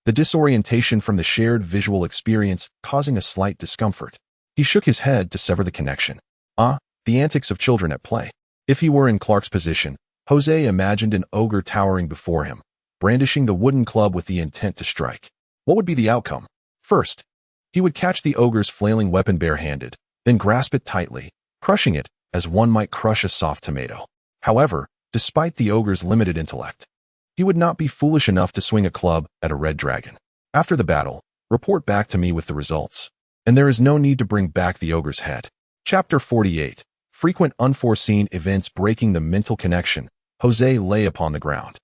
the disorientation from the shared visual experience causing a slight discomfort. He shook his head to sever the connection. The antics of children at play. If he were in Clark's position, Jose imagined an ogre towering before him, brandishing the wooden club with the intent to strike. What would be the outcome? First, he would catch the ogre's flailing weapon barehanded, then grasp it tightly, crushing it as one might crush a soft tomato. However, despite the ogre's limited intellect, he would not be foolish enough to swing a club at a red dragon. After the battle, report back to me with the results, and there is no need to bring back the ogre's head. Chapter 48. Frequent unforeseen events breaking the mental connection. Jose lay upon the ground,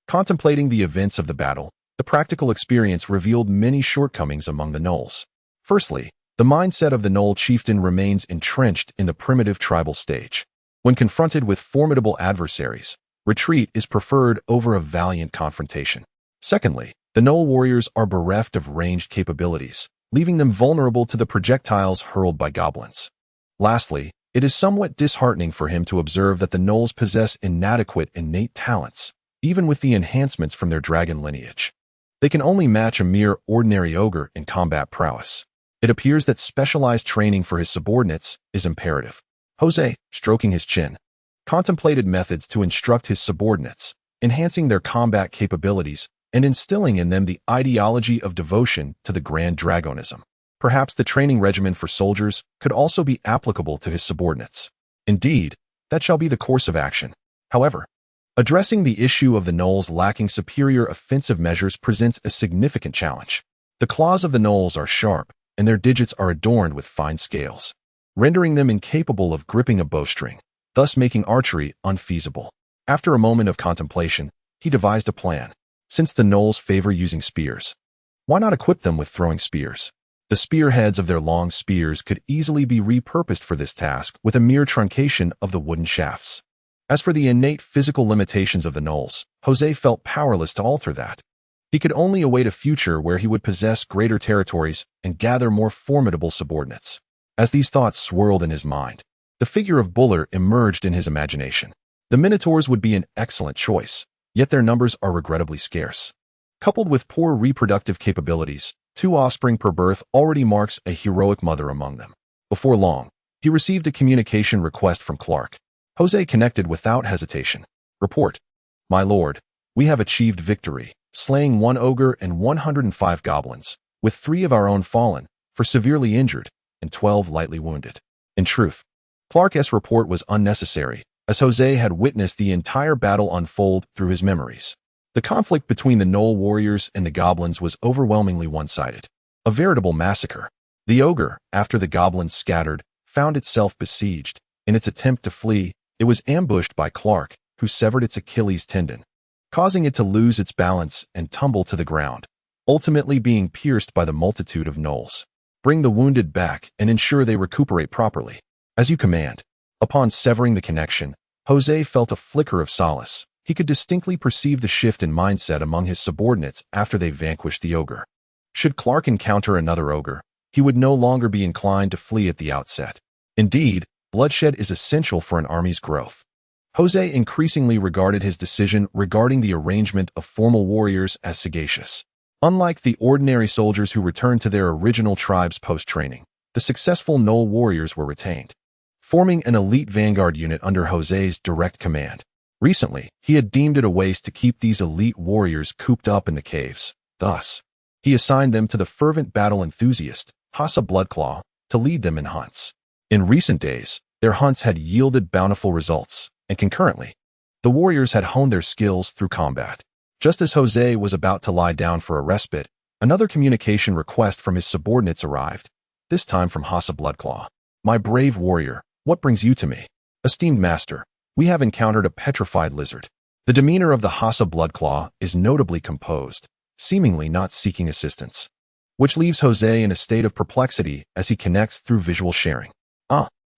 contemplating the events of the battle. The practical experience revealed many shortcomings among the gnolls. Firstly, the mindset of the gnoll chieftain remains entrenched in the primitive tribal stage. When confronted with formidable adversaries, retreat is preferred over a valiant confrontation. Secondly, the gnoll warriors are bereft of ranged capabilities, leaving them vulnerable to the projectiles hurled by goblins. Lastly, it is somewhat disheartening for him to observe that the gnolls possess inadequate innate talents, even with the enhancements from their dragon lineage. They can only match a mere ordinary ogre in combat prowess. It appears that specialized training for his subordinates is imperative. Jose, stroking his chin, contemplated methods to instruct his subordinates, enhancing their combat capabilities and instilling in them the ideology of devotion to the grand dragonism. Perhaps the training regimen for soldiers could also be applicable to his subordinates. Indeed, that shall be the course of action. However, addressing the issue of the gnolls lacking superior offensive measures presents a significant challenge. The claws of the gnolls are sharp, and their digits are adorned with fine scales, rendering them incapable of gripping a bowstring, thus making archery unfeasible. After a moment of contemplation, he devised a plan. Since the gnolls favor using spears, why not equip them with throwing spears? The spearheads of their long spears could easily be repurposed for this task with a mere truncation of the wooden shafts. As for the innate physical limitations of the gnolls, Jose felt powerless to alter that. He could only await a future where he would possess greater territories and gather more formidable subordinates. As these thoughts swirled in his mind, the figure of Buller emerged in his imagination. The Minotaurs would be an excellent choice, yet their numbers are regrettably scarce. Coupled with poor reproductive capabilities, 2 offspring per birth already marks a heroic mother among them. Before long, he received a communication request from Clark. Jose connected without hesitation. Report. My lord, we have achieved victory, slaying 1 ogre and 105 goblins, with 3 of our own fallen, for severely injured, and 12 lightly wounded. In truth, Clark's report was unnecessary, as Jose had witnessed the entire battle unfold through his memories. The conflict between the gnoll warriors and the goblins was overwhelmingly one-sided. A veritable massacre. The ogre, after the goblins scattered, found itself besieged. In its attempt to flee, it was ambushed by Clark, who severed its Achilles tendon, causing it to lose its balance and tumble to the ground, ultimately being pierced by the multitude of gnolls. Bring the wounded back and ensure they recuperate properly. As you command. Upon severing the connection, Jose felt a flicker of solace. He could distinctly perceive the shift in mindset among his subordinates after they vanquished the ogre. Should Clark encounter another ogre, he would no longer be inclined to flee at the outset. Indeed, bloodshed is essential for an army's growth. Jose increasingly regarded his decision regarding the arrangement of formal warriors as sagacious. Unlike the ordinary soldiers who returned to their original tribes post-training, the successful gnoll warriors were retained, forming an elite vanguard unit under Jose's direct command. Recently, he had deemed it a waste to keep these elite warriors cooped up in the caves. Thus, he assigned them to the fervent battle enthusiast, Hasa Bloodclaw, to lead them in hunts. In recent days, their hunts had yielded bountiful results, and concurrently, the warriors had honed their skills through combat. Just as Jose was about to lie down for a respite, another communication request from his subordinates arrived, this time from Hasa Bloodclaw. My brave warrior, what brings you to me? Esteemed master, we have encountered a petrified lizard. The demeanor of the Hasa Bloodclaw is notably composed, seemingly not seeking assistance, which leaves Jose in a state of perplexity as he connects through visual sharing.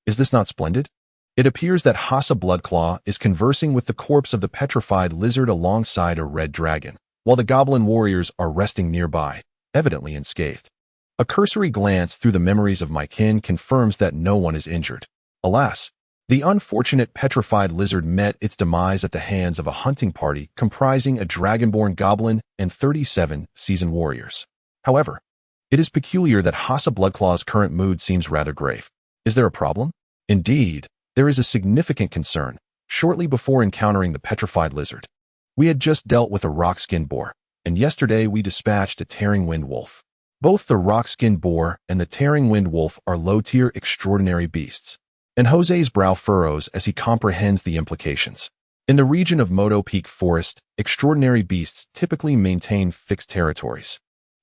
Is this not splendid? It appears that Hasa Bloodclaw is conversing with the corpse of the petrified lizard alongside a red dragon, while the goblin warriors are resting nearby, evidently unscathed. A cursory glance through the memories of my kin confirms that no one is injured. Alas, the unfortunate petrified lizard met its demise at the hands of a hunting party comprising a dragonborn goblin and 37 seasoned warriors. However, it is peculiar that Hasa Bloodclaw's current mood seems rather grave. Is there a problem? Indeed, there is a significant concern. Shortly before encountering the petrified lizard, we had just dealt with a rock-skinned boar, and yesterday we dispatched a tearing wind wolf. Both the rock-skinned boar and the tearing wind wolf are low-tier extraordinary beasts, and Jose's brow furrows as he comprehends the implications. In the region of Moto Peak Forest, extraordinary beasts typically maintain fixed territories,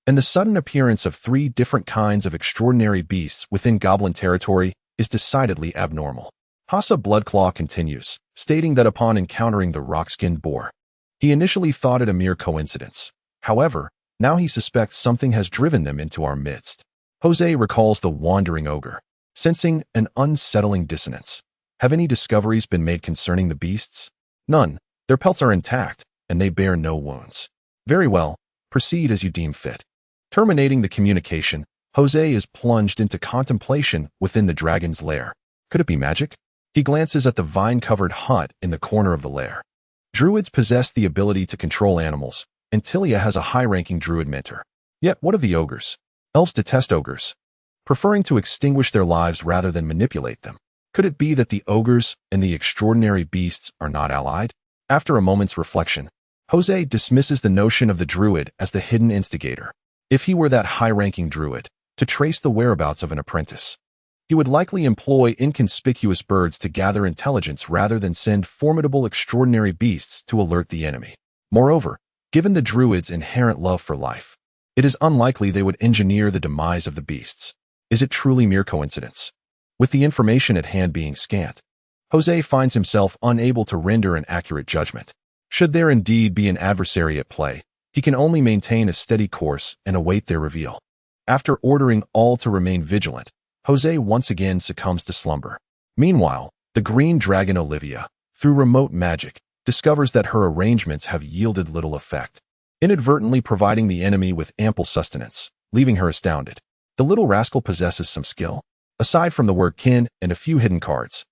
and the sudden appearance of 3 different kinds of extraordinary beasts within goblin territory is decidedly abnormal. Hasa Bloodclaw continues, stating that upon encountering the rock-skinned boar, he initially thought it a mere coincidence. However, now he suspects something has driven them into our midst. Jose recalls the wandering ogre, sensing an unsettling dissonance. Have any discoveries been made concerning the beasts? None. Their pelts are intact, and they bear no wounds. Very well, proceed as you deem fit. Terminating the communication, Jose is plunged into contemplation within the dragon's lair. Could it be magic? He glances at the vine-covered hut in the corner of the lair. Druids possess the ability to control animals, and Tilia has a high-ranking druid mentor. Yet what of the ogres? Elves detest ogres, preferring to extinguish their lives rather than manipulate them. Could it be that the ogres and the extraordinary beasts are not allied? After a moment's reflection, Jose dismisses the notion of the druid as the hidden instigator. If he were that high-ranking druid, to trace the whereabouts of an apprentice, he would likely employ inconspicuous birds to gather intelligence rather than send formidable extraordinary beasts to alert the enemy. Moreover, given the druid's inherent love for life, it is unlikely they would engineer the demise of the beasts. Is it truly mere coincidence? With the information at hand being scant, Jose finds himself unable to render an accurate judgment. Should there indeed be an adversary at play, he can only maintain a steady course and await their reveal. After ordering all to remain vigilant, Jose once again succumbs to slumber. Meanwhile, the green dragon Olivia, through remote magic, discovers that her arrangements have yielded little effect, inadvertently providing the enemy with ample sustenance, leaving her astounded. The little rascal possesses some skill. Aside from the word kin and a few hidden cards,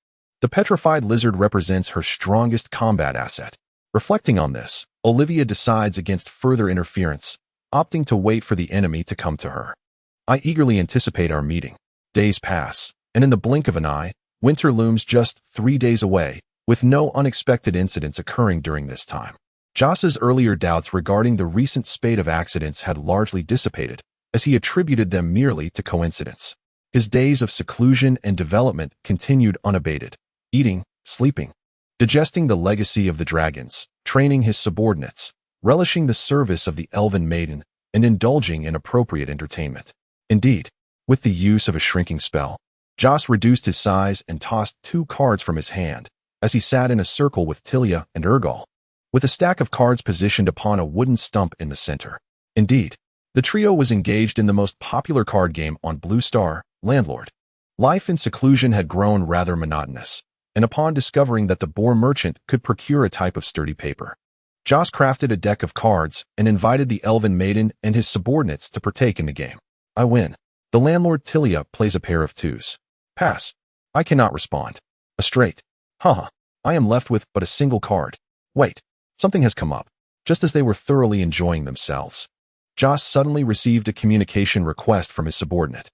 the petrified lizard represents her strongest combat asset. Reflecting on this, Olivia decides against further interference, opting to wait for the enemy to come to her. I eagerly anticipate our meeting. Days pass, and in the blink of an eye, winter looms just 3 days away, with no unexpected incidents occurring during this time. Joss's earlier doubts regarding the recent spate of accidents had largely dissipated, as he attributed them merely to coincidence. His days of seclusion and development continued unabated, eating, sleeping, digesting the legacy of the dragons, training his subordinates, relishing the service of the elven maiden, and indulging in appropriate entertainment. Indeed, with the use of a shrinking spell, Joss reduced his size and tossed 2 cards from his hand, as he sat in a circle with Tilia and Urgal, with a stack of cards positioned upon a wooden stump in the center. Indeed, the trio was engaged in the most popular card game on Blue Star, Landlord. Life in seclusion had grown rather monotonous, and upon discovering that the boar merchant could procure a type of sturdy paper, Joss crafted a deck of cards and invited the elven maiden and his subordinates to partake in the game. I win. The landlord Tilia plays a pair of 2s. Pass. I cannot respond. A straight. Haha. I am left with but a single card. Wait. Something has come up. Just as they were thoroughly enjoying themselves, Joss suddenly received a communication request from his subordinate.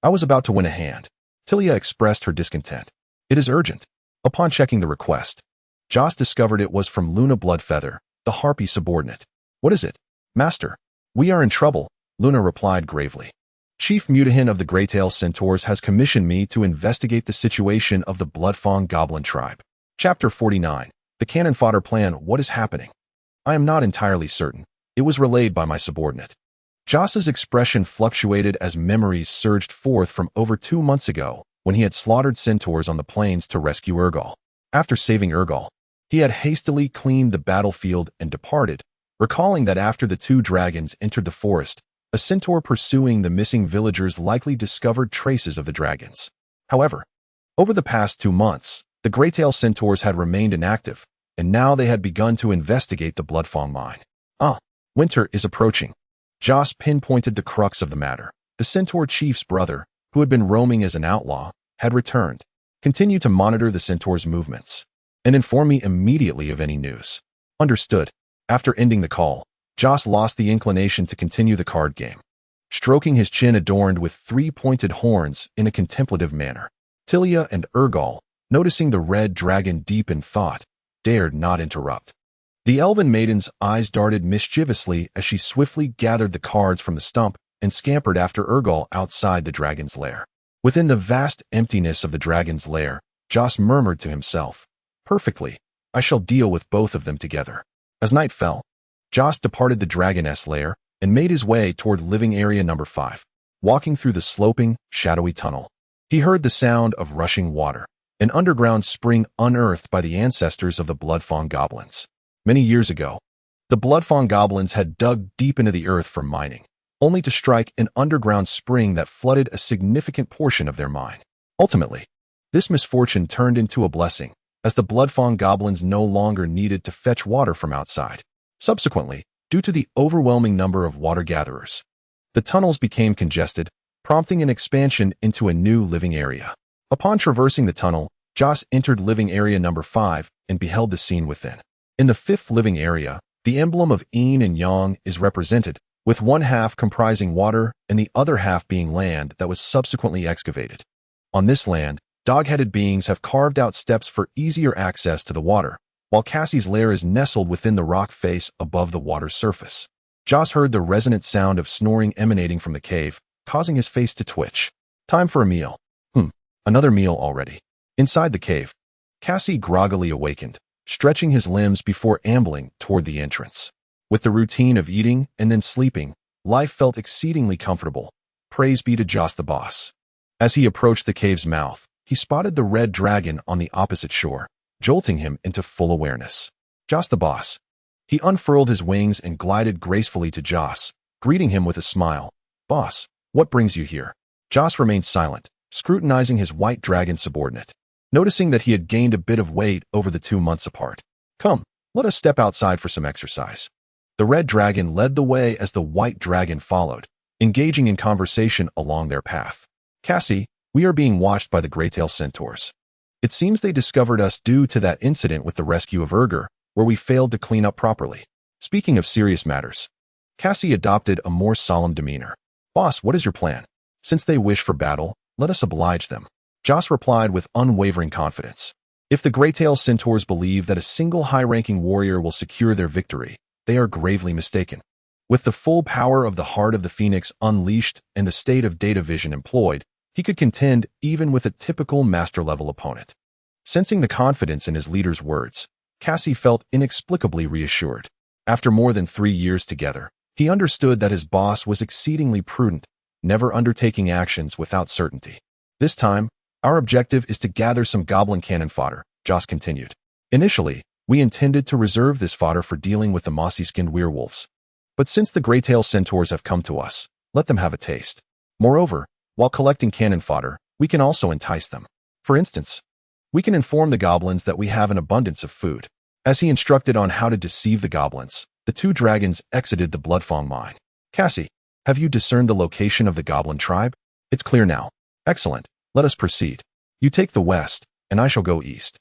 I was about to win a hand. Tilia expressed her discontent. It is urgent. Upon checking the request, Joss discovered it was from Luna Bloodfeather, the harpy subordinate. What is it? Master, we are in trouble, Luna replied gravely. Chief Mutahin of the Greytail Centaurs has commissioned me to investigate the situation of the Bloodfang Goblin tribe. Chapter 49. The Cannon Fodder Plan. What is happening? I am not entirely certain. It was relayed by my subordinate. Joss's expression fluctuated as memories surged forth from over 2 months ago, when he had slaughtered centaurs on the plains to rescue Urgal. After saving Urgal, he had hastily cleaned the battlefield and departed, recalling that after the 2 dragons entered the forest, a centaur pursuing the missing villagers likely discovered traces of the dragons. However, over the past 2 months, the Greytail Centaurs had remained inactive, and now they had begun to investigate the Bloodfang mine. Winter is approaching. Joss pinpointed the crux of the matter. The centaur chief's brother, who had been roaming as an outlaw, had returned. Continue to monitor the centaur's movements and inform me immediately of any news. Understood. After ending the call, Joss lost the inclination to continue the card game, stroking his chin adorned with 3 pointed horns in a contemplative manner. Tilia and Urgal, noticing the red dragon deep in thought, dared not interrupt. The elven maiden's eyes darted mischievously as she swiftly gathered the cards from the stump and scampered after Urgal outside the dragon's lair. Within the vast emptiness of the dragon's lair, Joss murmured to himself, "Perfectly, I shall deal with both of them together." As night fell, Joss departed the dragoness lair and made his way toward living area number 5. Walking through the sloping, shadowy tunnel, he heard the sound of rushing water, an underground spring unearthed by the ancestors of the Bloodfawn goblins. Many years ago, the Bloodfawn goblins had dug deep into the earth for mining, only to strike an underground spring that flooded a significant portion of their mine. Ultimately, this misfortune turned into a blessing, as the Bloodfawn goblins no longer needed to fetch water from outside. Subsequently, due to the overwhelming number of water gatherers, the tunnels became congested, prompting an expansion into a new living area. Upon traversing the tunnel, Joss entered living area number 5 and beheld the scene within. In the 5th living area, the emblem of yin and yang is represented, with one half comprising water and the other half being land that was subsequently excavated. On this land, dog-headed beings have carved out steps for easier access to the water, while Cassie's lair is nestled within the rock face above the water's surface. Joss heard the resonant sound of snoring emanating from the cave, causing his face to twitch. Time for a meal. Another meal already. Inside the cave, Cassie groggily awakened, stretching his limbs before ambling toward the entrance. With the routine of eating and then sleeping, life felt exceedingly comfortable. Praise be to Joss the boss. As he approached the cave's mouth, he spotted the red dragon on the opposite shore, jolting him into full awareness. Joss the boss. He unfurled his wings and glided gracefully to Joss, greeting him with a smile. "Boss, what brings you here?" Joss remained silent, scrutinizing his white dragon subordinate, noticing that he had gained a bit of weight over the 2 months apart. "Come, let us step outside for some exercise." The red dragon led the way as the white dragon followed, engaging in conversation along their path. "Cassie, we are being watched by the Greytail centaurs. It seems they discovered us due to that incident with the rescue of Urger, where we failed to clean up properly." Speaking of serious matters, Cassie adopted a more solemn demeanor. "Boss, what is your plan? Since they wish for battle, let us oblige them." Joss replied with unwavering confidence. "If the Greytail centaurs believe that a single high-ranking warrior will secure their victory, they are gravely mistaken. With the full power of the Heart of the Phoenix unleashed and the state of data vision employed, he could contend even with a typical master-level opponent." Sensing the confidence in his leader's words, Cassie felt inexplicably reassured. After more than 3 years together, he understood that his boss was exceedingly prudent, never undertaking actions without certainty. "This time, our objective is to gather some goblin cannon fodder," Joss continued. "Initially, we intended to reserve this fodder for dealing with the mossy-skinned werewolves. But since the Greytail centaurs have come to us, let them have a taste. Moreover, while collecting cannon fodder, we can also entice them. For instance, we can inform the goblins that we have an abundance of food." As he instructed on how to deceive the goblins, the 2 dragons exited the Bloodfawn mine. "Cassie, have you discerned the location of the goblin tribe?" "It's clear now." "Excellent. Let us proceed. You take the west, and I shall go east."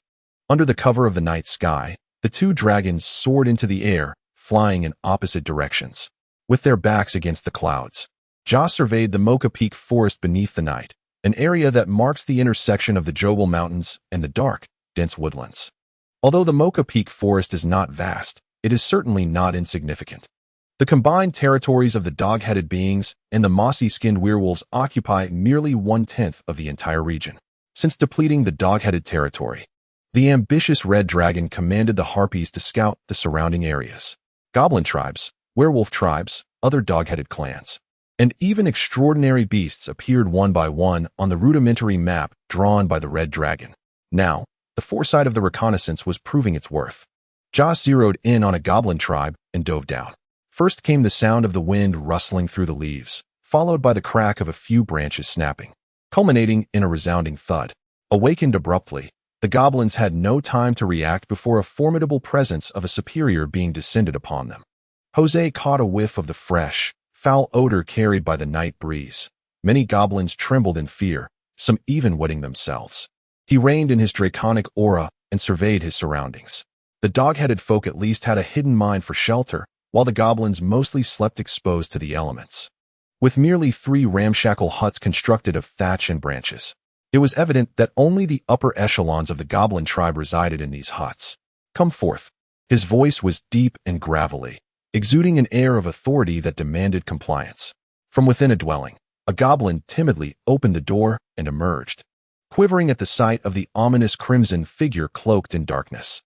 Under the cover of the night sky, the 2 dragons soared into the air, flying in opposite directions. With their backs against the clouds, Joss surveyed the Mocha Peak forest beneath the night, an area that marks the intersection of the Jobel Mountains and the dark, dense woodlands. Although the Mocha Peak forest is not vast, it is certainly not insignificant. The combined territories of the dog-headed beings and the mossy-skinned werewolves occupy merely 1/10 of the entire region. Since depleting the dog-headed territory, the ambitious red dragon commanded the harpies to scout the surrounding areas. Goblin tribes, werewolf tribes, other dog-headed clans, and even extraordinary beasts appeared one by one on the rudimentary map drawn by the red dragon. Now, the foresight of the reconnaissance was proving its worth. Joss zeroed in on a goblin tribe and dove down. First came the sound of the wind rustling through the leaves, followed by the crack of a few branches snapping, culminating in a resounding thud. Awakened abruptly, the goblins had no time to react before a formidable presence of a superior being descended upon them. Jose caught a whiff of the fresh, foul odor carried by the night breeze. Many goblins trembled in fear, some even wetting themselves. He reigned in his draconic aura and surveyed his surroundings. The dog-headed folk at least had a hidden mind for shelter, while the goblins mostly slept exposed to the elements. With merely 3 ramshackle huts constructed of thatch and branches, it was evident that only the upper echelons of the goblin tribe resided in these huts. "Come forth." His voice was deep and gravelly, exuding an air of authority that demanded compliance. From within a dwelling, a goblin timidly opened the door and emerged, quivering at the sight of the ominous crimson figure cloaked in darkness.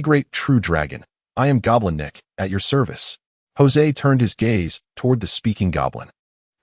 "Great true dragon, I am Goblin Nick, at your service." Jose turned his gaze toward the speaking goblin,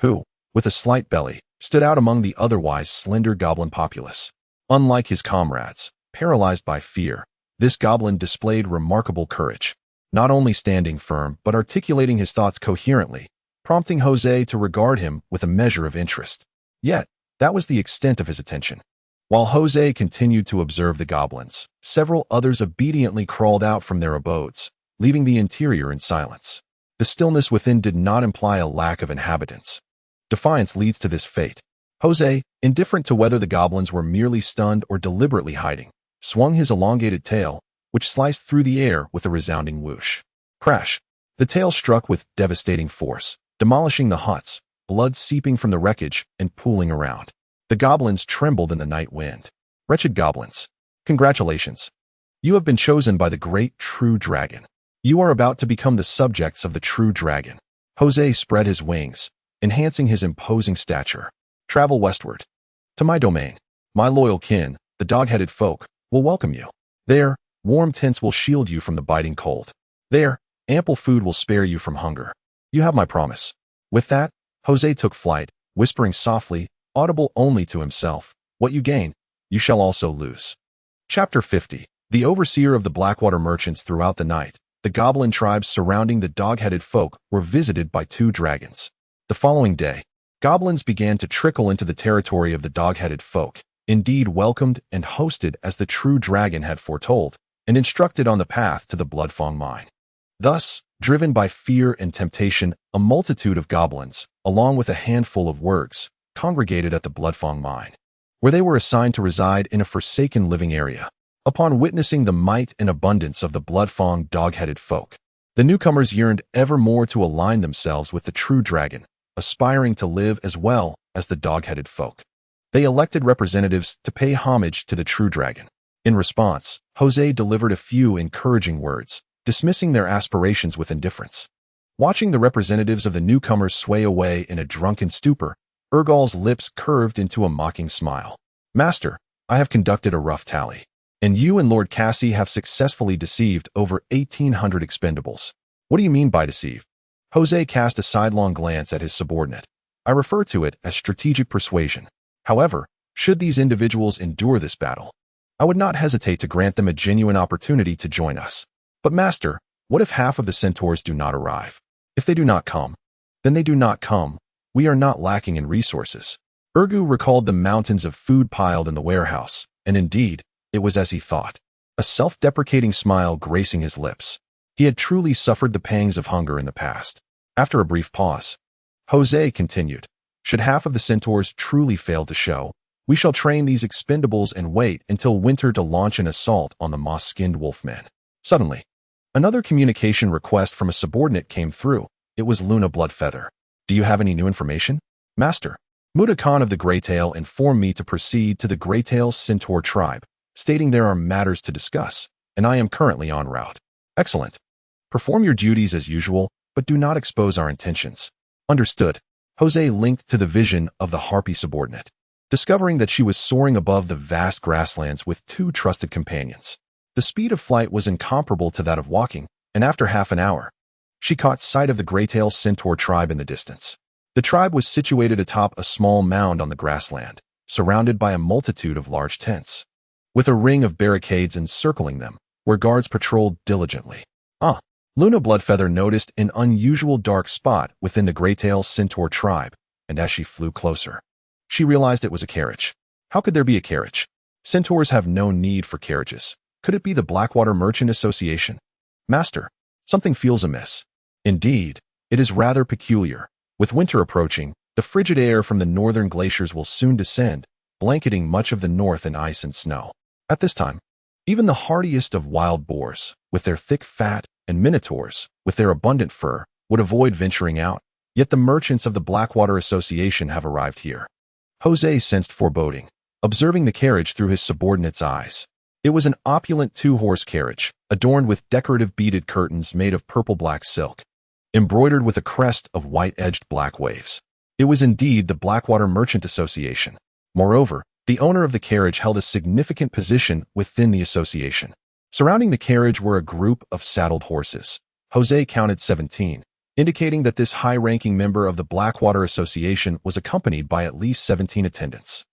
who, with a slight belly, stood out among the otherwise slender goblin populace. Unlike his comrades, paralyzed by fear, this goblin displayed remarkable courage, not only standing firm but articulating his thoughts coherently, prompting Jose to regard him with a measure of interest. Yet, that was the extent of his attention. While Jose continued to observe the goblins, several others obediently crawled out from their abodes, leaving the interior in silence. The stillness within did not imply a lack of inhabitants. Defiance leads to this fate. Jose, indifferent to whether the goblins were merely stunned or deliberately hiding, swung his elongated tail, which sliced through the air with a resounding whoosh. Crash! The tail struck with devastating force, demolishing the huts, blood seeping from the wreckage and pooling around. The goblins trembled in the night wind. "Wretched goblins, congratulations. You have been chosen by the great true dragon. You are about to become the subjects of the true dragon." Jose spread his wings, enhancing his imposing stature. "Travel westward. To my domain. My loyal kin, the dog-headed folk, will welcome you. There, warm tents will shield you from the biting cold. There, ample food will spare you from hunger. You have my promise." With that, Jose took flight, whispering softly, audible only to himself, "What you gain, you shall also lose." Chapter 50. The overseer of the Blackwater merchants. Throughout the night, the goblin tribes surrounding the dog-headed folk were visited by 2 dragons. The following day, goblins began to trickle into the territory of the dog-headed folk, indeed welcomed and hosted as the true dragon had foretold, and instructed on the path to the Bloodfang mine. Thus, driven by fear and temptation, a multitude of goblins, along with a handful of wargs, congregated at the Bloodfang mine, where they were assigned to reside in a forsaken living area. Upon witnessing the might and abundance of the Bloodfang dog-headed folk, the newcomers yearned ever more to align themselves with the true dragon, aspiring to live as well as the dog-headed folk. They elected representatives to pay homage to the true dragon. In response, Jose delivered a few encouraging words, dismissing their aspirations with indifference. Watching the representatives of the newcomers sway away in a drunken stupor, Urgal's lips curved into a mocking smile. "Master, I have conducted a rough tally, and you and Lord Cassie have successfully deceived over 1,800 expendables." "What do you mean by deceive?" Jose cast a sidelong glance at his subordinate. "I refer to it as strategic persuasion. However, should these individuals endure this battle, I would not hesitate to grant them a genuine opportunity to join us. But master, what if half of the centaurs do not arrive? If they do not come, then they do not come. We are not lacking in resources." Urgu recalled the mountains of food piled in the warehouse, and indeed, it was as he thought, a self-deprecating smile gracing his lips. He had truly suffered the pangs of hunger in the past. After a brief pause, Jose continued, "Should half of the centaurs truly fail to show, we shall train these expendables and wait until winter to launch an assault on the moss-skinned wolfmen." Suddenly, another communication request from a subordinate came through. It was Luna Bloodfeather. "Do you have any new information?" "Master, Muda Khan of the Greytail informed me to proceed to the Greytail Centaur tribe, stating there are matters to discuss, and I am currently en route." "Excellent. Perform your duties as usual, but do not expose our intentions." "Understood." Jose linked to the vision of the harpy subordinate, discovering that she was soaring above the vast grasslands with 2 trusted companions. The speed of flight was incomparable to that of walking, and after half an hour, she caught sight of the Greytail Centaur tribe in the distance. The tribe was situated atop a small mound on the grassland, surrounded by a multitude of large tents, with a ring of barricades encircling them, where guards patrolled diligently. Luna Bloodfeather noticed an unusual dark spot within the Greytail Centaur tribe, and as she flew closer, she realized it was a carriage. How could there be a carriage? Centaurs have no need for carriages. Could it be the Blackwater Merchant Association? "Master, something feels amiss." "Indeed, it is rather peculiar. With winter approaching, The frigid air from the northern glaciers will soon descend, blanketing much of the north in ice and snow. At this time, even the hardiest of wild boars, with their thick fat, and minotaurs, with their abundant fur, would avoid venturing out, yet the merchants of the Blackwater Association have arrived here. Jose sensed foreboding, observing the carriage through his subordinate's eyes. It was an opulent two-horse carriage, adorned with decorative beaded curtains made of purple-black silk, embroidered with a crest of white-edged black waves. It was indeed the Blackwater Merchant Association. Moreover, the owner of the carriage held a significant position within the association. Surrounding the carriage were a group of saddled horses. Jose counted 17, indicating that this high-ranking member of the Blackwater Association was accompanied by at least 17 attendants.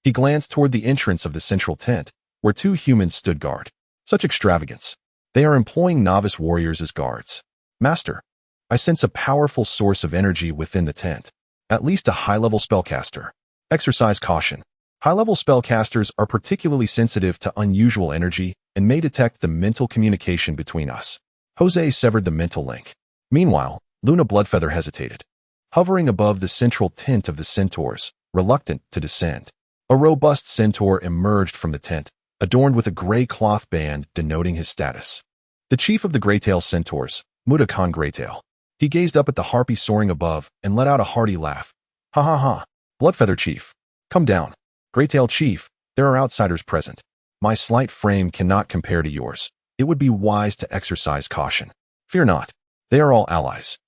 He glanced toward the entrance of the central tent, where 2 humans stood guard. Such extravagance. They are employing novice warriors as guards. Master, I sense a powerful source of energy within the tent. At least a high-level spellcaster. Exercise caution. High-level spellcasters are particularly sensitive to unusual energy and may detect the mental communication between us. Jose severed the mental link. Meanwhile, Luna Bloodfeather hesitated, hovering above the central tent of the centaurs, reluctant to descend. A robust centaur emerged from the tent, adorned with a gray cloth band denoting his status. The chief of the Greytail centaurs, Mudokon Greytail. He gazed up at the harpy soaring above and let out a hearty laugh. Ha ha ha. Bloodfeather Chief, come down. Greytail Chief, there are outsiders present. My slight frame cannot compare to yours. It would be wise to exercise caution. Fear not. They are all allies.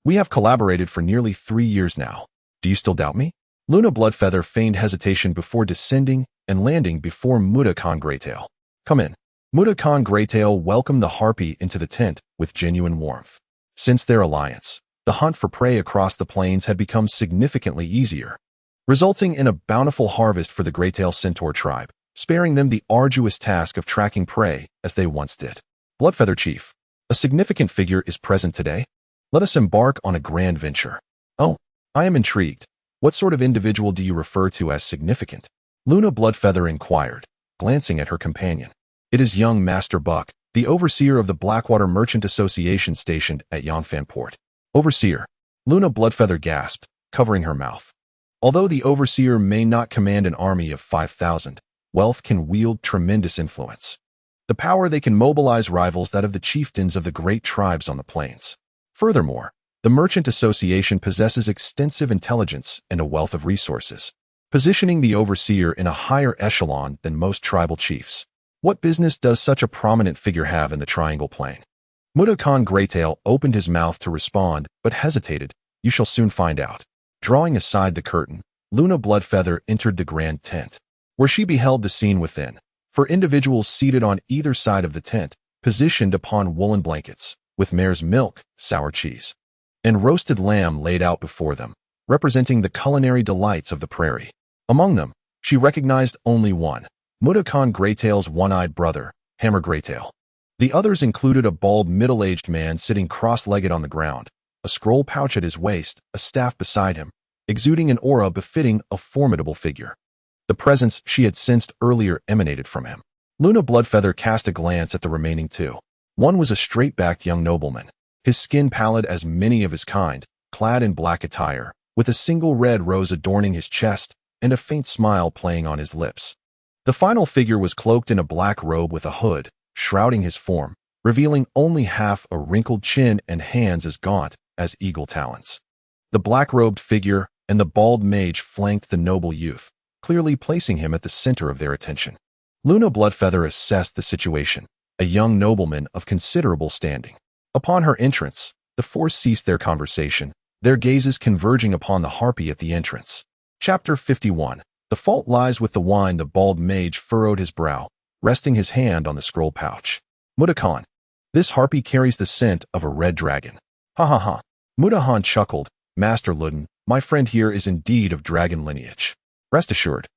We have collaborated for nearly 3 years now. Do you still doubt me? Luna Bloodfeather feigned hesitation before descending and landing before Mudokon Greytail. Come in. Mudokon Greytail welcomed the harpy into the tent with genuine warmth. Since their alliance, the hunt for prey across the plains had become significantly easier, resulting in a bountiful harvest for the Greytail Centaur tribe, sparing them the arduous task of tracking prey as they once did. Bloodfeather Chief, a significant figure is present today. Let us embark on a grand venture. Oh, I am intrigued. What sort of individual do you refer to as significant? Luna Bloodfeather inquired, glancing at her companion. It is young Master Buck, the overseer of the Blackwater Merchant Association stationed at Yonfanport. Overseer. Luna Bloodfeather gasped, covering her mouth. Although the overseer may not command an army of 5,000, wealth can wield tremendous influence. The power they can mobilize rivals that of the chieftains of the great tribes on the plains. Furthermore, the Merchant Association possesses extensive intelligence and a wealth of resources, positioning the overseer in a higher echelon than most tribal chiefs. What business does such a prominent figure have in the Triangle Plain? Mudokon Greytail opened his mouth to respond, but hesitated. You shall soon find out. Drawing aside the curtain, Luna Bloodfeather entered the grand tent, where she beheld the scene within. For individuals seated on either side of the tent, positioned upon woolen blankets, with mare's milk, sour cheese, and roasted lamb laid out before them, representing the culinary delights of the prairie. Among them, she recognized only one, Mudokon Greytail's one-eyed brother, Hammer Greytail. The others included a bald middle-aged man sitting cross-legged on the ground, a scroll pouch at his waist, a staff beside him, exuding an aura befitting a formidable figure. The presence she had sensed earlier emanated from him. Luna Bloodfeather cast a glance at the remaining 2. One was a straight-backed young nobleman, his skin pallid as many of his kind, clad in black attire, with a single red rose adorning his chest and a faint smile playing on his lips. The final figure was cloaked in a black robe with a hood, shrouding his form, revealing only half a wrinkled chin and hands as gaunt as eagle talons. The black-robed figure and the bald mage flanked the noble youth, clearly placing him at the center of their attention. Luna Bloodfeather assessed the situation, a young nobleman of considerable standing. Upon her entrance, the 4 ceased their conversation, their gazes converging upon the harpy at the entrance. Chapter 51. The fault lies with the wine. The bald mage furrowed his brow, resting his hand on the scroll pouch. Mudokon, this harpy carries the scent of a red dragon. Ha ha ha. Mudokon chuckled. Master Ludden, my friend here is indeed of dragon lineage. Rest assured,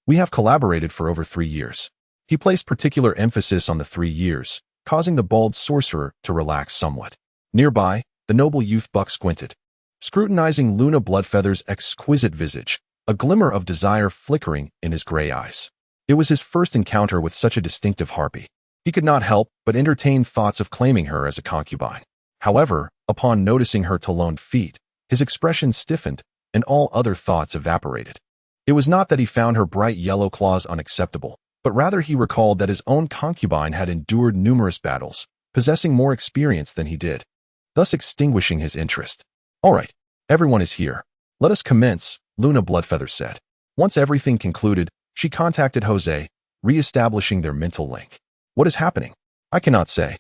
we have collaborated for over 3 years. He placed particular emphasis on the 3 years, causing the bald sorcerer to relax somewhat. Nearby, the noble youth Buck squinted, scrutinizing Luna Bloodfeather's exquisite visage, a glimmer of desire flickering in his gray eyes. It was his first encounter with such a distinctive harpy. He could not help but entertain thoughts of claiming her as a concubine. However, upon noticing her taloned feet, his expression stiffened, and all other thoughts evaporated. It was not that he found her bright yellow claws unacceptable, but rather he recalled that his own concubine had endured numerous battles, possessing more experience than he did, thus extinguishing his interest. "All right, everyone is here. Let us commence," Luna Bloodfeather said. Once everything concluded, she contacted Jose, re-establishing their mental link. "What is happening?" "I cannot say."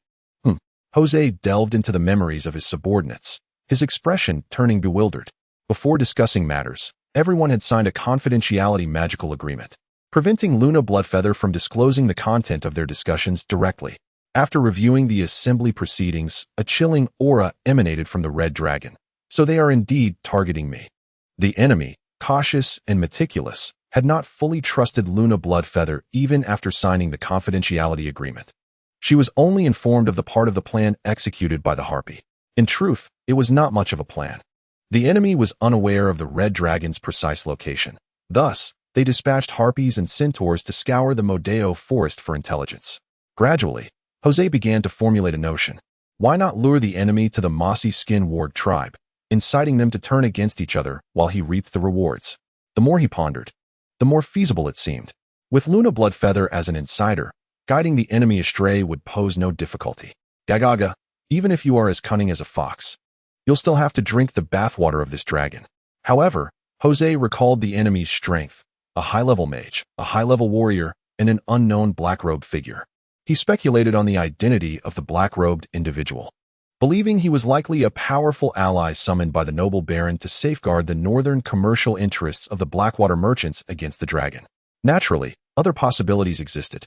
Jose delved into the memories of his subordinates, his expression turning bewildered. Before discussing matters, everyone had signed a confidentiality magical agreement, preventing Luna Bloodfeather from disclosing the content of their discussions directly. After reviewing the assembly proceedings, a chilling aura emanated from the red dragon. So they are indeed targeting me. The enemy, cautious and meticulous, had not fully trusted Luna Bloodfeather even after signing the confidentiality agreement. She was only informed of the part of the plan executed by the Harpy. In truth, it was not much of a plan. The enemy was unaware of the red dragon's precise location. Thus, they dispatched Harpies and Centaurs to scour the Modeo forest for intelligence. Gradually, Jose began to formulate a notion. Why not lure the enemy to the Mossy Skin Warg tribe, inciting them to turn against each other while he reaped the rewards? The more he pondered, the more feasible it seemed. With Luna Bloodfeather as an insider, guiding the enemy astray would pose no difficulty. Gagaga, even if you are as cunning as a fox, you'll still have to drink the bathwater of this dragon. However, Jose recalled the enemy's strength, a high-level mage, a high-level warrior, and an unknown black-robed figure. He speculated on the identity of the black-robed individual, believing he was likely a powerful ally summoned by the noble baron to safeguard the northern commercial interests of the Blackwater merchants against the dragon. Naturally, other possibilities existed.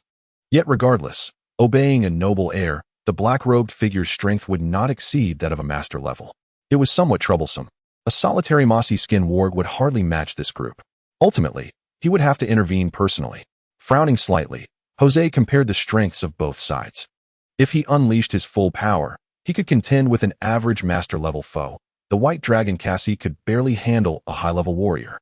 Yet regardless, obeying a noble heir, the black-robed figure's strength would not exceed that of a master level. It was somewhat troublesome. A solitary Mossy Skin Warg would hardly match this group. Ultimately, he would have to intervene personally. Frowning slightly, Jose compared the strengths of both sides. If he unleashed his full power, he could contend with an average master-level foe. The white dragon Cassie could barely handle a high-level warrior,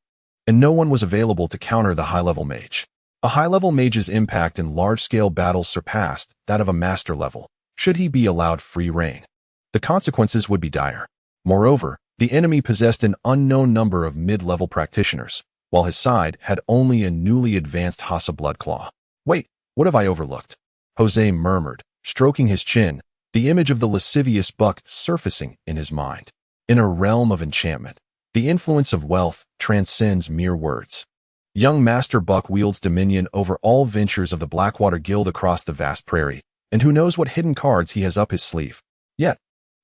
and no one was available to counter the high-level mage. A high-level mage's impact in large-scale battles surpassed that of a master level, should he be allowed free rein. The consequences would be dire. Moreover, the enemy possessed an unknown number of mid-level practitioners, while his side had only a newly advanced Hassa Bloodclaw. "Wait, what have I overlooked?" Jose murmured, stroking his chin, the image of the lascivious buck surfacing in his mind. In a realm of enchantment, the influence of wealth transcends mere words. Young Master Buck wields dominion over all ventures of the Blackwater Guild across the vast prairie, and who knows what hidden cards he has up his sleeve. Yet,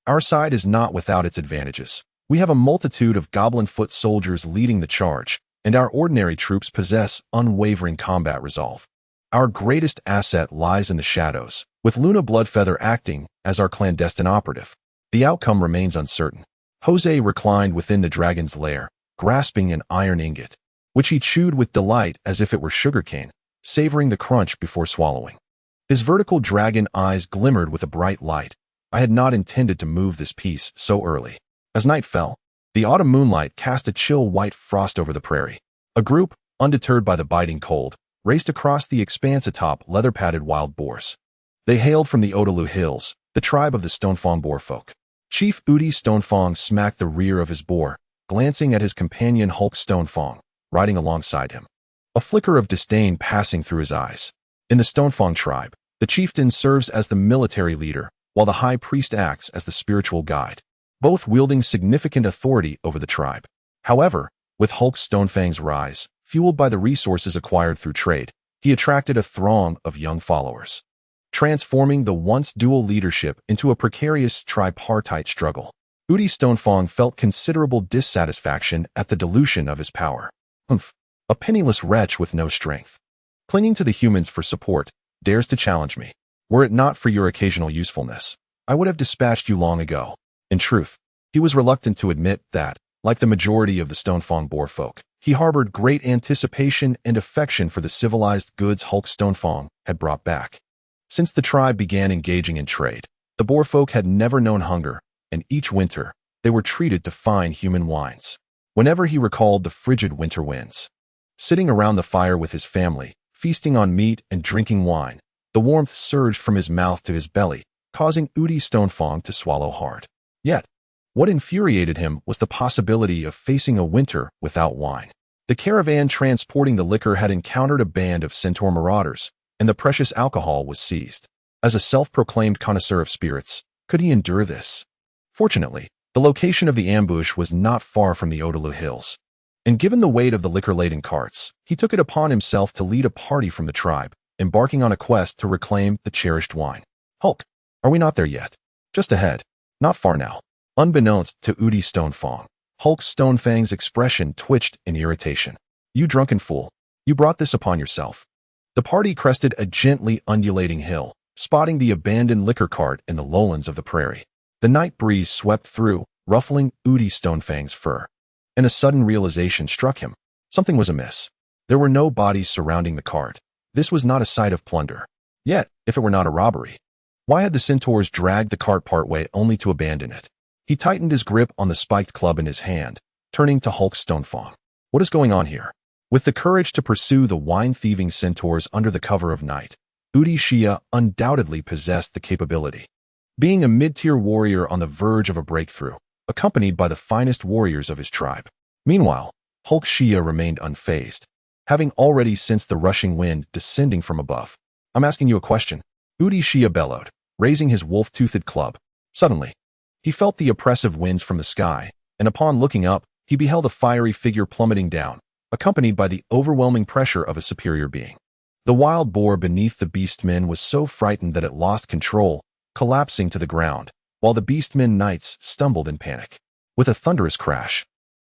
our side is not without its advantages. We have a multitude of goblin-foot soldiers leading the charge, and our ordinary troops possess unwavering combat resolve. Our greatest asset lies in the shadows, with Luna Bloodfeather acting as our clandestine operative. The outcome remains uncertain. Jose reclined within the dragon's lair, grasping an iron ingot, which he chewed with delight as if it were sugarcane, savoring the crunch before swallowing. His vertical dragon eyes glimmered with a bright light. I had not intended to move this piece so early. As night fell, the autumn moonlight cast a chill white frost over the prairie. A group, undeterred by the biting cold, raced across the expanse atop leather-padded wild boars. They hailed from the Odaloo Hills, the tribe of the Stonefang boar folk. Chief Udi Stonefang smacked the rear of his boar, glancing at his companion Hulk Stonefang, riding alongside him, a flicker of disdain passing through his eyes. In the Stonefang tribe, the chieftain serves as the military leader, while the high priest acts as the spiritual guide, both wielding significant authority over the tribe. However, with Hulk Stonefang's rise, fueled by the resources acquired through trade, he attracted a throng of young followers, transforming the once dual leadership into a precarious tripartite struggle. Udi Stonefang felt considerable dissatisfaction at the dilution of his power. A penniless wretch with no strength, clinging to the humans for support, dares to challenge me. Were it not for your occasional usefulness, I would have dispatched you long ago. In truth, he was reluctant to admit that, like the majority of the Stonefang boar folk, he harbored great anticipation and affection for the civilized goods Hulk Stonefang had brought back. Since the tribe began engaging in trade, the boar folk had never known hunger, and each winter, they were treated to fine human wines. Whenever he recalled the frigid winter winds, sitting around the fire with his family, feasting on meat and drinking wine, the warmth surged from his mouth to his belly, causing Udi Stonefang to swallow hard. Yet, What infuriated him was the possibility of facing a winter without wine. The caravan transporting the liquor had encountered a band of centaur marauders, and the precious alcohol was seized. As a self-proclaimed connoisseur of spirits, could he endure this? Fortunately, the location of the ambush was not far from the Odalu Hills, and given the weight of the liquor-laden carts, he took it upon himself to lead a party from the tribe, embarking on a quest to reclaim the cherished wine. Hulk, are we not there yet? Just ahead. Not far now. Unbeknownst to Udi Stonefang, Hulk Stonefang's expression twitched in irritation. You drunken fool. You brought this upon yourself. The party crested a gently undulating hill, spotting the abandoned liquor cart in the lowlands of the prairie. The night breeze swept through, ruffling Udi Stonefang's fur. And a sudden realization struck him. Something was amiss. There were no bodies surrounding the cart. This was not a site of plunder. Yet, if it were not a robbery, why had the centaurs dragged the cart partway only to abandon it? He tightened his grip on the spiked club in his hand, turning to Hulk Stonefang. What is going on here? With the courage to pursue the wine-thieving centaurs under the cover of night, Udi Shia undoubtedly possessed the capability. Being a mid-tier warrior on the verge of a breakthrough, accompanied by the finest warriors of his tribe. Meanwhile, Hulk Shia remained unfazed, having already sensed the rushing wind descending from above. I'm asking you a question, Udi Shia bellowed, raising his wolf-toothed club. Suddenly, he felt the oppressive winds from the sky, and upon looking up, he beheld a fiery figure plummeting down, accompanied by the overwhelming pressure of a superior being. The wild boar beneath the beastmen was so frightened that it lost control, collapsing to the ground, while the beastmen knights stumbled in panic. With a thunderous crash,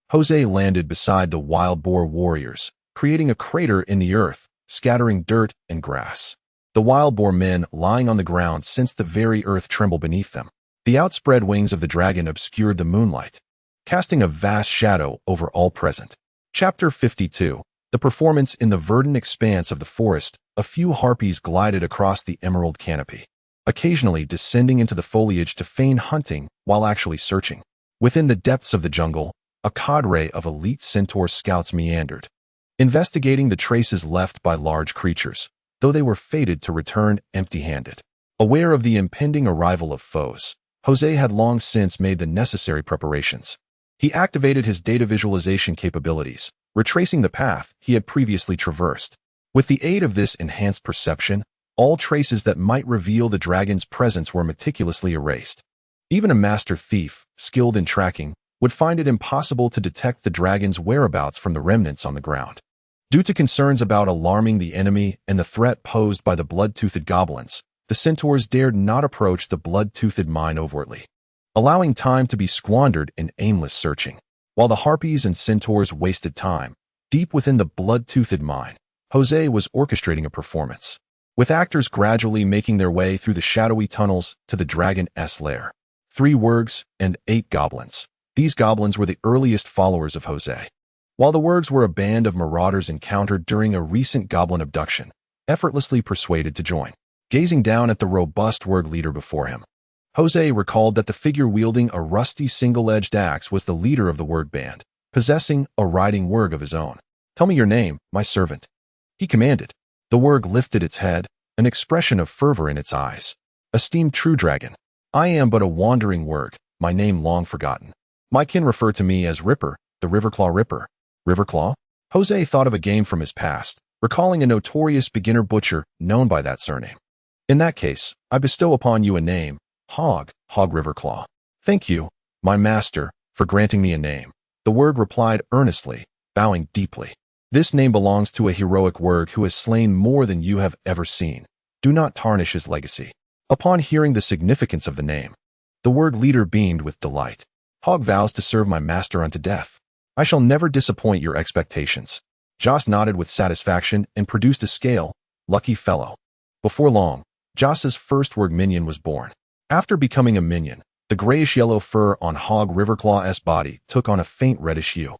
Jose landed beside the wild boar warriors, creating a crater in the earth, scattering dirt and grass. The wild boar men lying on the ground sensed the very earth tremble beneath them. The outspread wings of the dragon obscured the moonlight, casting a vast shadow over all present. Chapter 52. The performance in the verdant expanse of the forest, a few harpies glided across the emerald canopy, occasionally descending into the foliage to feign hunting while actually searching. Within the depths of the jungle, a cadre of elite centaur scouts meandered, investigating the traces left by large creatures, though they were fated to return empty-handed. Aware of the impending arrival of foes, Jose had long since made the necessary preparations. He activated his data visualization capabilities, retracing the path he had previously traversed. With the aid of this enhanced perception, all traces that might reveal the dragon's presence were meticulously erased. Even a master thief, skilled in tracking, would find it impossible to detect the dragon's whereabouts from the remnants on the ground. Due to concerns about alarming the enemy and the threat posed by the blood-toothed goblins, the centaurs dared not approach the blood-toothed mine overtly, allowing time to be squandered in aimless searching. While the harpies and centaurs wasted time, deep within the blood-toothed mine, Jose was orchestrating a performance, with actors gradually making their way through the shadowy tunnels to the dragon's lair. 3 wargs and 8 goblins. These goblins were the earliest followers of Jose. While the wargs were a band of marauders encountered during a recent goblin abduction, effortlessly persuaded to join. Gazing down at the robust warg leader before him, Jose recalled that the figure wielding a rusty single-edged axe was the leader of the warg band, possessing a riding warg of his own. Tell me your name, my servant, he commanded. The warg lifted its head, an expression of fervor in its eyes. Esteemed true dragon, I am but a wandering warg, my name long forgotten. My kin refer to me as Ripper, the Riverclaw Ripper. Riverclaw? Jose thought of a game from his past, recalling a notorious beginner butcher known by that surname. In that case, I bestow upon you a name, Hog Riverclaw. Thank you, my master, for granting me a name. The warg replied earnestly, bowing deeply. This name belongs to a heroic warg who has slain more than you have ever seen. Do not tarnish his legacy. Upon hearing the significance of the name, the warg leader beamed with delight. Hog vows to serve my master unto death. I shall never disappoint your expectations. Joss nodded with satisfaction and produced a scale. Lucky fellow. Before long, Joss's first warg minion was born. After becoming a minion, the grayish-yellow fur on Hog Riverclaw's body took on a faint reddish hue,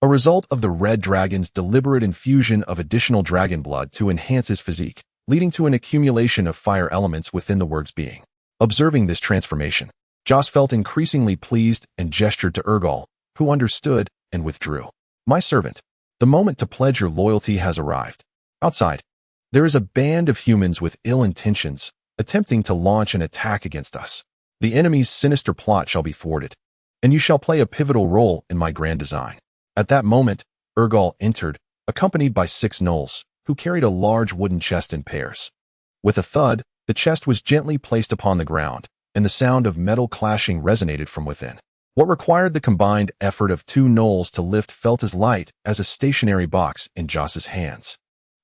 a result of the red dragon's deliberate infusion of additional dragon blood to enhance his physique, leading to an accumulation of fire elements within the warg's being. Observing this transformation, Joss felt increasingly pleased and gestured to Urgal, who understood and withdrew. My servant, the moment to pledge your loyalty has arrived. Outside, there is a band of humans with ill intentions, attempting to launch an attack against us. The enemy's sinister plot shall be thwarted. and you shall play a pivotal role in my grand design." At that moment, Urgal entered, accompanied by 6 gnolls, who carried a large wooden chest in pairs. With a thud, the chest was gently placed upon the ground, and the sound of metal clashing resonated from within. What required the combined effort of 2 gnolls to lift felt as light as a stationary box in Joss's hands.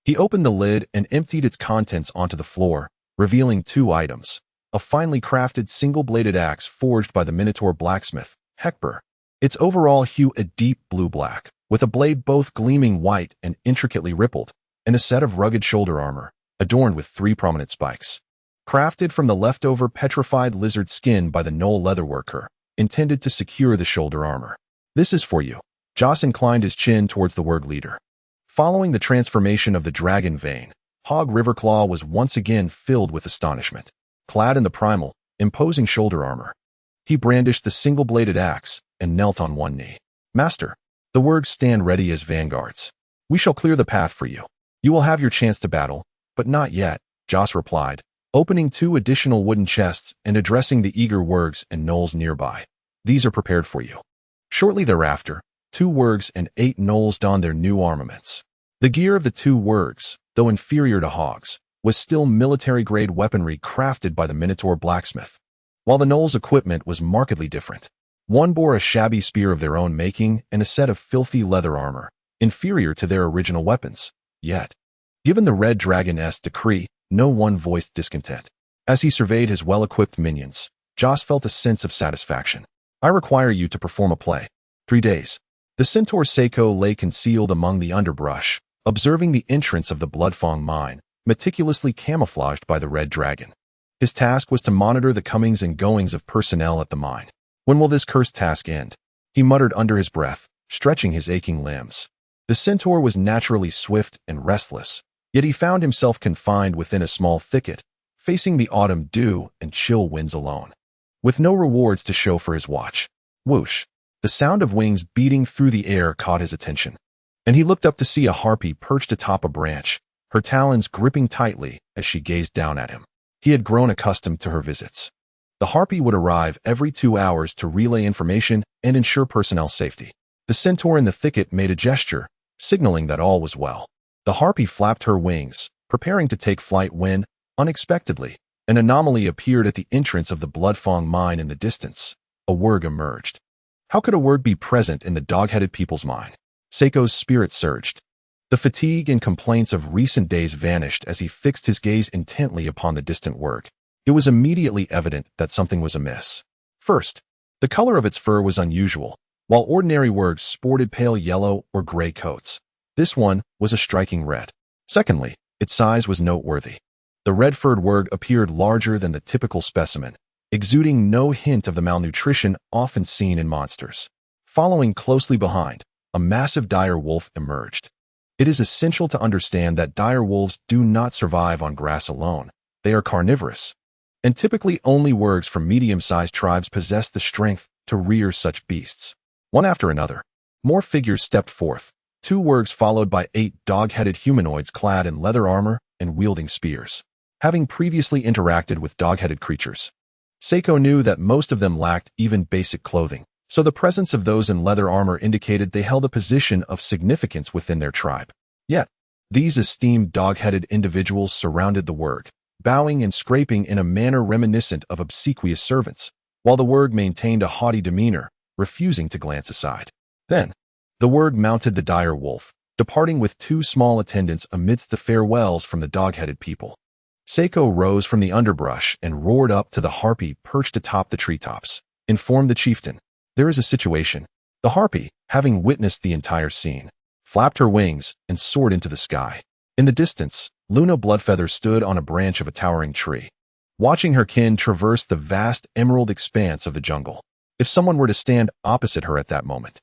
He opened the lid and emptied its contents onto the floor, revealing 2 items: a finely crafted single-bladed axe forged by the Minotaur blacksmith, Hekber. Its overall hue a deep blue-black, with a blade both gleaming white and intricately rippled, and a set of rugged shoulder armor, adorned with 3 prominent spikes. Crafted from the leftover petrified lizard skin by the gnoll leatherworker, intended to secure the shoulder armor. "This is for you." Joss inclined his chin towards the Wurg leader. Following the transformation of the dragon vein, Hog Riverclaw was once again filled with astonishment. Clad in the primal, imposing shoulder armor, he brandished the single-bladed axe and knelt on one knee. "Master, the Wurgs stand ready as vanguards. We shall clear the path for you. You will have your chance to battle, but not yet," Joss replied, opening 2 additional wooden chests and addressing the eager Wurgs and gnolls nearby. "These are prepared for you." Shortly thereafter, 2 Wurgs and 8 gnolls donned their new armaments. The gear of the 2 Wurgs, though inferior to Hog's, was still military-grade weaponry crafted by the Minotaur blacksmith, while the gnolls' equipment was markedly different. One bore a shabby spear of their own making and a set of filthy leather armor, inferior to their original weapons. Yet, given the Red Dragon-esque decree, no one voiced discontent. As he surveyed his well-equipped minions, Joss felt a sense of satisfaction. "I require you to perform a play. 3 days." The centaur Seiko lay concealed among the underbrush, observing the entrance of the Bloodfang mine, meticulously camouflaged by the Red Dragon. His task was to monitor the comings and goings of personnel at the mine. "When will this cursed task end?" he muttered under his breath, stretching his aching limbs. The centaur was naturally swift and restless, yet he found himself confined within a small thicket, facing the autumn dew and chill winds alone, with no rewards to show for his watch. Whoosh! The sound of wings beating through the air caught his attention, and he looked up to see a harpy perched atop a branch, her talons gripping tightly as she gazed down at him. He had grown accustomed to her visits. The harpy would arrive every 2 hours to relay information and ensure personnel safety. The centaur in the thicket made a gesture, signaling that all was well. The harpy flapped her wings, preparing to take flight when, unexpectedly, an anomaly appeared at the entrance of the Bloodfang mine in the distance. A Wurg emerged. How could a Wurg be present in the dog-headed people's mine? Seiko's spirit surged. The fatigue and complaints of recent days vanished as he fixed his gaze intently upon the distant Wurg. It was immediately evident that something was amiss. First, the color of its fur was unusual. While ordinary Wurgs sported pale yellow or gray coats, this one was a striking red. Secondly, its size was noteworthy. The red-furred Wurg appeared larger than the typical specimen, exuding no hint of the malnutrition often seen in monsters. Following closely behind, a massive dire wolf emerged. It is essential to understand that dire wolves do not survive on grass alone. They are carnivorous, and typically only Wurgs from medium-sized tribes possess the strength to rear such beasts. One after another, more figures stepped forth, 2 Wurgs followed by 8 dog-headed humanoids clad in leather armor and wielding spears. Having previously interacted with dog-headed creatures, Seiko knew that most of them lacked even basic clothing, so the presence of those in leather armor indicated they held a position of significance within their tribe. Yet, these esteemed dog-headed individuals surrounded the Wurg, bowing and scraping in a manner reminiscent of obsequious servants, while the Wurg maintained a haughty demeanor, refusing to glance aside. Then, the Wurg mounted the dire wolf, departing with 2 small attendants amidst the farewells from the dog-headed people. Seiko rose from the underbrush and roared up to the harpy perched atop the treetops. "Inform the chieftain. There is a situation." The harpy, having witnessed the entire scene, flapped her wings and soared into the sky. In the distance, Luna Bloodfeather stood on a branch of a towering tree, watching her kin traverse the vast emerald expanse of the jungle. If someone were to stand opposite her at that moment,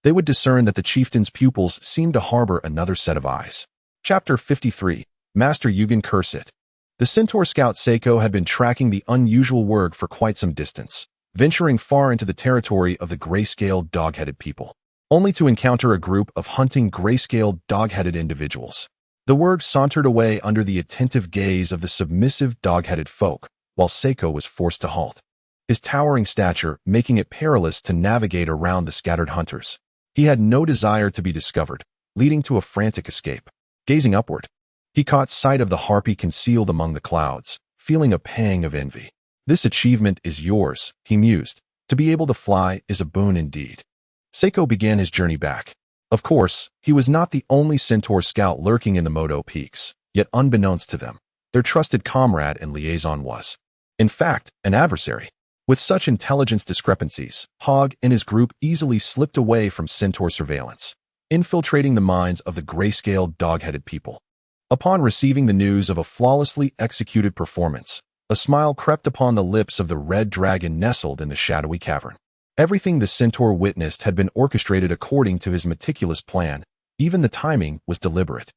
they would discern that the chieftain's pupils seemed to harbor another set of eyes. Chapter 53. Master Yugen Curse It. The centaur scout Seiko had been tracking the unusual Wurg for quite some distance, venturing far into the territory of the gray-scaled dog-headed people, only to encounter a group of hunting gray-scaled dog-headed individuals. The Wurg sauntered away under the attentive gaze of the submissive dog-headed folk, while Seiko was forced to halt. his towering stature making it perilous to navigate around the scattered hunters. He had no desire to be discovered, leading to a frantic escape. Gazing upward, he caught sight of the harpy concealed among the clouds, feeling a pang of envy. This achievement is yours, he mused. To be able to fly is a boon indeed. Seiko began his journey back. Of course, he was not the only centaur scout lurking in the Moto Peaks, yet unbeknownst to them, their trusted comrade and liaison was, in fact, an adversary. With such intelligence discrepancies, Hogg and his group easily slipped away from centaur surveillance, infiltrating the minds of the grayscale dog-headed people. Upon receiving the news of a flawlessly executed performance, a smile crept upon the lips of the red dragon nestled in the shadowy cavern. Everything the centaur witnessed had been orchestrated according to his meticulous plan. Even the timing was deliberate.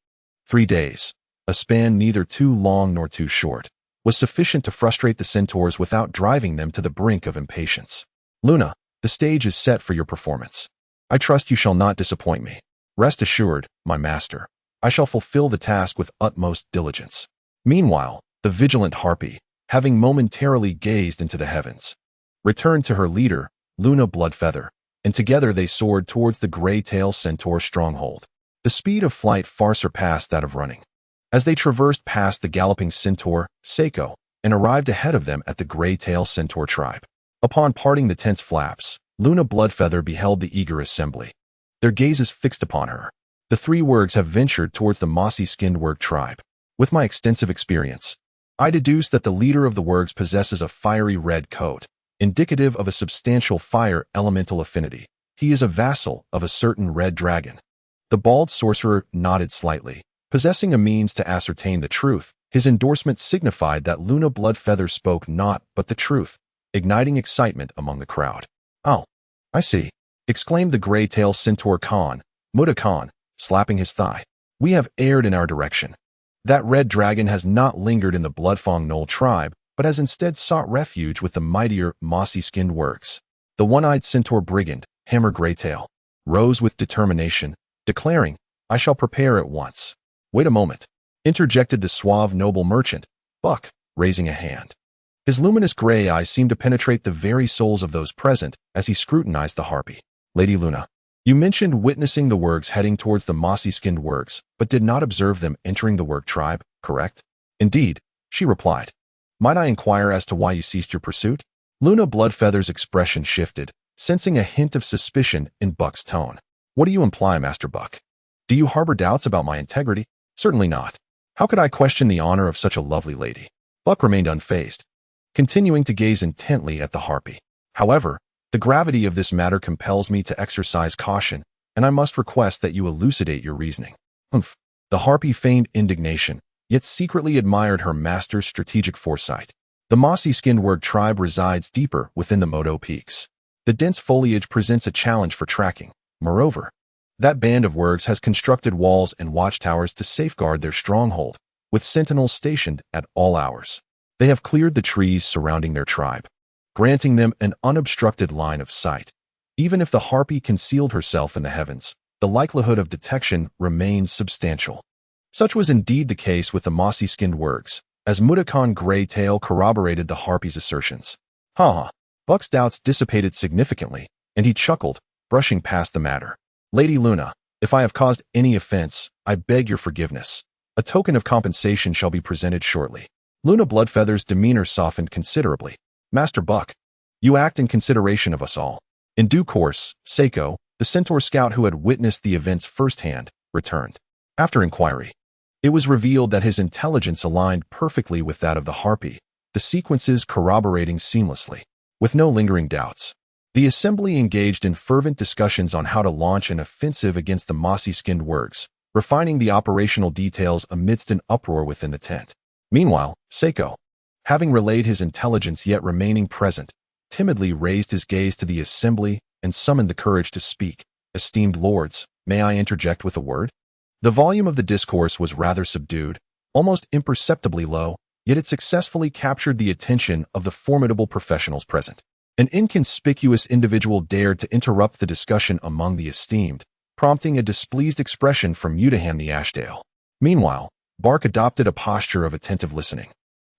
3 days, a span neither too long nor too short, was sufficient to frustrate the centaurs without driving them to the brink of impatience. Luna, the stage is set for your performance. I trust you shall not disappoint me. Rest assured, my master, I shall fulfill the task with utmost diligence. Meanwhile, the vigilant harpy, having momentarily gazed into the heavens, returned to her leader, Luna Bloodfeather, and together they soared towards the gray-tail centaur stronghold. The speed of flight far surpassed that of running. As they traversed past the galloping centaur, Seiko, and arrived ahead of them at the gray-tail centaur tribe. Upon parting the tense flaps, Luna Bloodfeather beheld the eager assembly. Their gazes fixed upon her. The 3 wargs have ventured towards the mossy-skinned warg tribe. With my extensive experience, I deduce that the leader of the wargs possesses a fiery red coat, indicative of a substantial fire elemental affinity. He is a vassal of a certain red dragon. The bald sorcerer nodded slightly. Possessing a means to ascertain the truth, his endorsement signified that Luna Bloodfeather spoke not but the truth, igniting excitement among the crowd. Oh, I see, exclaimed the gray-tail centaur Khan, Muda Khan, slapping his thigh. We have erred in our direction. That red dragon has not lingered in the Bloodfang Knoll tribe, but has instead sought refuge with the mightier, mossy-skinned wargs. The one-eyed centaur brigand, Hammer Greytail, rose with determination, declaring, I shall prepare at once. Wait a moment, interjected the suave noble merchant, Buck, raising a hand. His luminous gray eyes seemed to penetrate the very souls of those present as he scrutinized the harpy. Lady Luna, you mentioned witnessing the wargs heading towards the mossy-skinned wargs, but did not observe them entering the warg tribe, correct? Indeed, she replied. Might I inquire as to why you ceased your pursuit? Luna Bloodfeather's expression shifted, sensing a hint of suspicion in Buck's tone. What do you imply, Master Buck? Do you harbor doubts about my integrity? Certainly not. How could I question the honor of such a lovely lady? Buck remained unfazed, continuing to gaze intently at the harpy. However, the gravity of this matter compels me to exercise caution, and I must request that you elucidate your reasoning. Humph. The harpy feigned indignation, yet secretly admired her master's strategic foresight. The mossy-skinned warg tribe resides deeper within the Moto Peaks. The dense foliage presents a challenge for tracking. Moreover, that band of wargs has constructed walls and watchtowers to safeguard their stronghold, with sentinels stationed at all hours. They have cleared the trees surrounding their tribe, granting them an unobstructed line of sight. Even if the harpy concealed herself in the heavens, the likelihood of detection remains substantial. Such was indeed the case with the mossy-skinned wargs, as Mudakan Greytail corroborated the harpy's assertions. Ha! Buck's doubts dissipated significantly, and he chuckled, brushing past the matter. Lady Luna, if I have caused any offense, I beg your forgiveness. A token of compensation shall be presented shortly. Luna Bloodfeather's demeanor softened considerably. Master Buck, you act in consideration of us all. In due course, Seiko, the centaur scout who had witnessed the events firsthand, returned. After inquiry, it was revealed that his intelligence aligned perfectly with that of the harpy, the sequences corroborating seamlessly. With no lingering doubts, the assembly engaged in fervent discussions on how to launch an offensive against the mossy-skinned wargs, refining the operational details amidst an uproar within the tent. Meanwhile, Seiko, having relayed his intelligence yet remaining present, timidly raised his gaze to the assembly and summoned the courage to speak. Esteemed lords, may I interject with a word? The volume of the discourse was rather subdued, almost imperceptibly low, yet it successfully captured the attention of the formidable professionals present. An inconspicuous individual dared to interrupt the discussion among the esteemed, prompting a displeased expression from Udahan the Ashdale. Meanwhile, Bark adopted a posture of attentive listening.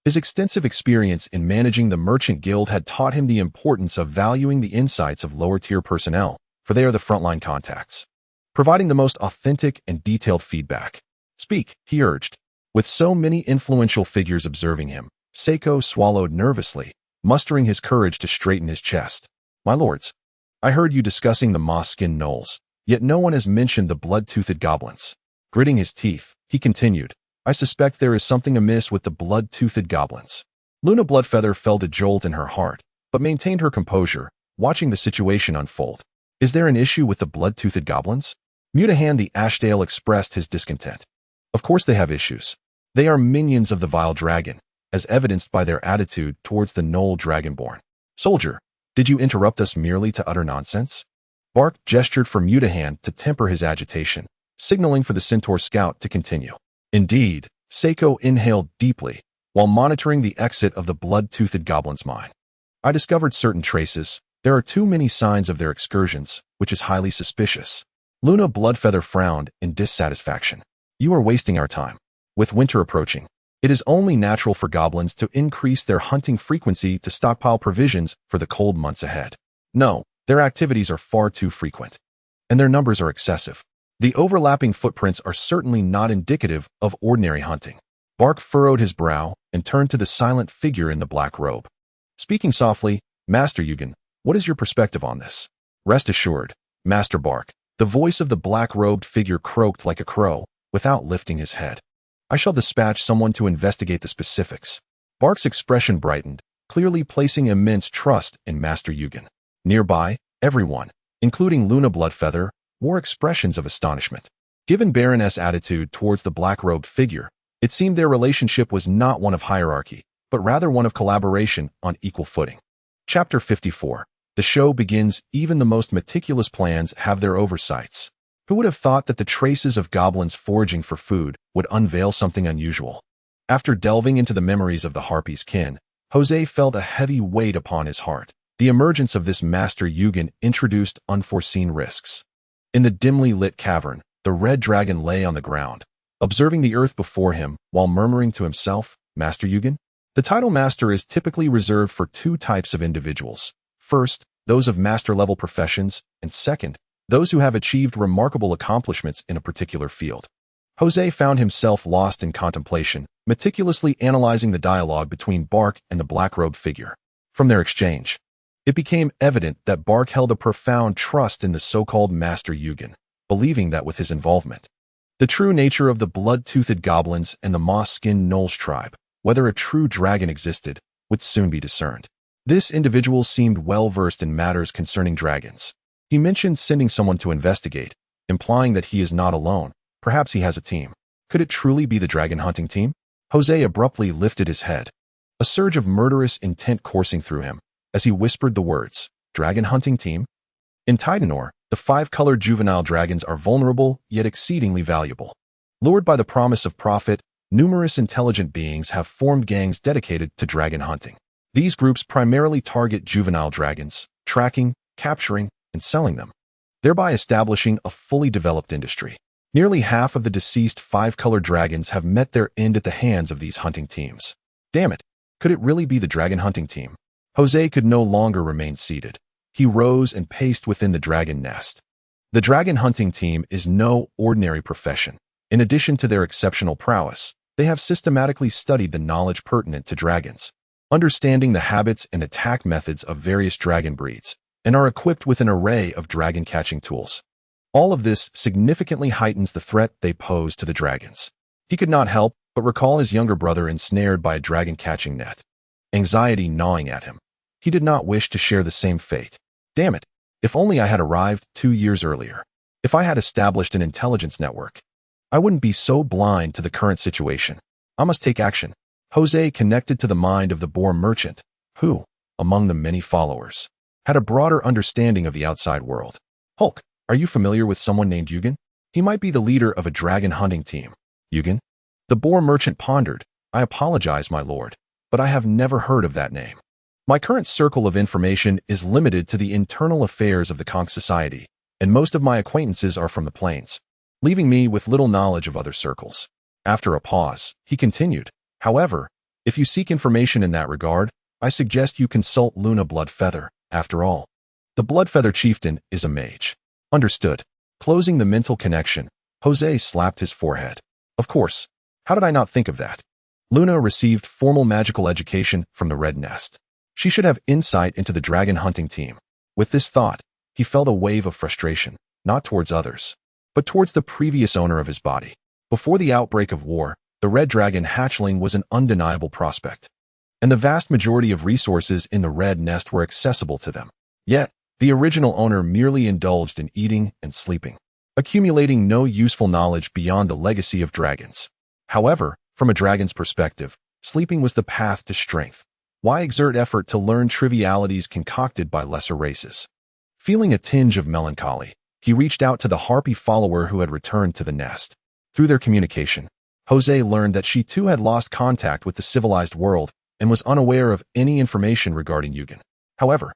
His extensive experience in managing the merchant guild had taught him the importance of valuing the insights of lower-tier personnel, for they are the frontline contacts, providing the most authentic and detailed feedback. Speak, he urged. With so many influential figures observing him, Seiko swallowed nervously, mustering his courage to straighten his chest. My lords, I heard you discussing the moss-skinned gnolls, yet no one has mentioned the blood-toothed goblins. Gritting his teeth, he continued, I suspect there is something amiss with the blood-toothed goblins. Luna Bloodfeather felt a jolt in her heart, but maintained her composure, watching the situation unfold. Is there an issue with the blood-toothed goblins? Mutahan the Ashdale expressed his discontent. Of course they have issues. They are minions of the vile dragon, as evidenced by their attitude towards the Gnoll Dragonborn. Soldier, did you interrupt us merely to utter nonsense? Bark gestured for Mutahan to temper his agitation, signaling for the Centaur scout to continue. Indeed, Seiko inhaled deeply, while monitoring the exit of the blood-toothed goblin's mine. I discovered certain traces. There are too many signs of their excursions, which is highly suspicious. Luna Bloodfeather frowned in dissatisfaction. You are wasting our time. With winter approaching, it is only natural for goblins to increase their hunting frequency to stockpile provisions for the cold months ahead. No, their activities are far too frequent, and their numbers are excessive. The overlapping footprints are certainly not indicative of ordinary hunting. Bark furrowed his brow and turned to the silent figure in the black robe. Speaking softly, Master Yugen, what is your perspective on this? Rest assured, Master Bark, the voice of the black-robed figure croaked like a crow, without lifting his head. I shall dispatch someone to investigate the specifics. Bark's expression brightened, clearly placing immense trust in Master Yugen. Nearby, everyone, including Luna Bloodfeather, wore expressions of astonishment. Given Baroness' attitude towards the black-robed figure, it seemed their relationship was not one of hierarchy, but rather one of collaboration on equal footing. Chapter 54. The show begins. Even the most meticulous plans have their oversights. Who would have thought that the traces of goblins foraging for food would unveil something unusual? After delving into the memories of the Harpy's kin, Jose felt a heavy weight upon his heart. The emergence of this Master Yugen introduced unforeseen risks. In the dimly lit cavern, the red dragon lay on the ground, observing the earth before him while murmuring to himself, Master Yugen? The title Master is typically reserved for two types of individuals. First, those of master-level professions, and second, those who have achieved remarkable accomplishments in a particular field. Jose found himself lost in contemplation, meticulously analyzing the dialogue between Bark and the black-robed figure. From their exchange, it became evident that Bark held a profound trust in the so-called Master Yugen, believing that with his involvement, the true nature of the blood-toothed goblins and the moss-skinned gnolls tribe, whether a true dragon existed, would soon be discerned. This individual seemed well-versed in matters concerning dragons. He mentioned sending someone to investigate, implying that he is not alone. Perhaps he has a team. Could it truly be the dragon hunting team? Jose abruptly lifted his head, a surge of murderous intent coursing through him, as he whispered the words, Dragon hunting team? In Titanor, the five-colored juvenile dragons are vulnerable, yet exceedingly valuable. Lured by the promise of profit, numerous intelligent beings have formed gangs dedicated to dragon hunting. These groups primarily target juvenile dragons, tracking, capturing, and selling them, thereby establishing a fully developed industry. Nearly half of the deceased five-colored dragons have met their end at the hands of these hunting teams. Damn it, could it really be the dragon hunting team? Jose could no longer remain seated. He rose and paced within the dragon nest. The dragon hunting team is no ordinary profession. In addition to their exceptional prowess, they have systematically studied the knowledge pertinent to dragons, understanding the habits and attack methods of various dragon breeds, and are equipped with an array of dragon-catching tools. All of this significantly heightens the threat they pose to the dragons. He could not help but recall his younger brother ensnared by a dragon-catching net, anxiety gnawing at him. He did not wish to share the same fate. Damn it, if only I had arrived 2 years earlier. If I had established an intelligence network, I wouldn't be so blind to the current situation. I must take action. Jose connected to the mind of the boar merchant, who, among the many followers, had a broader understanding of the outside world. Hulk, are you familiar with someone named Yugen? He might be the leader of a dragon hunting team. Yugen? The boar merchant pondered. I apologize, my lord, but I have never heard of that name. My current circle of information is limited to the internal affairs of the Conch Society, and most of my acquaintances are from the plains, leaving me with little knowledge of other circles. After a pause, he continued, however, If you seek information in that regard, I suggest you consult Luna Bloodfeather. After all, the Bloodfeather chieftain is a mage. Understood. Closing the mental connection, Jose slapped his forehead. Of course. How did I not think of that? Luna received formal magical education from the Red Nest. She should have insight into the dragon hunting team. With this thought, he felt a wave of frustration, not towards others, but towards the previous owner of his body. Before the outbreak of war, the Red Dragon hatchling was an undeniable prospect, and the vast majority of resources in the Red Nest were accessible to them. Yet, the original owner merely indulged in eating and sleeping, accumulating no useful knowledge beyond the legacy of dragons. However, from a dragon's perspective, sleeping was the path to strength. Why exert effort to learn trivialities concocted by lesser races? Feeling a tinge of melancholy, he reached out to the harpy follower who had returned to the nest. Through their communication, Jose learned that she too had lost contact with the civilized world and was unaware of any information regarding Yugen. However,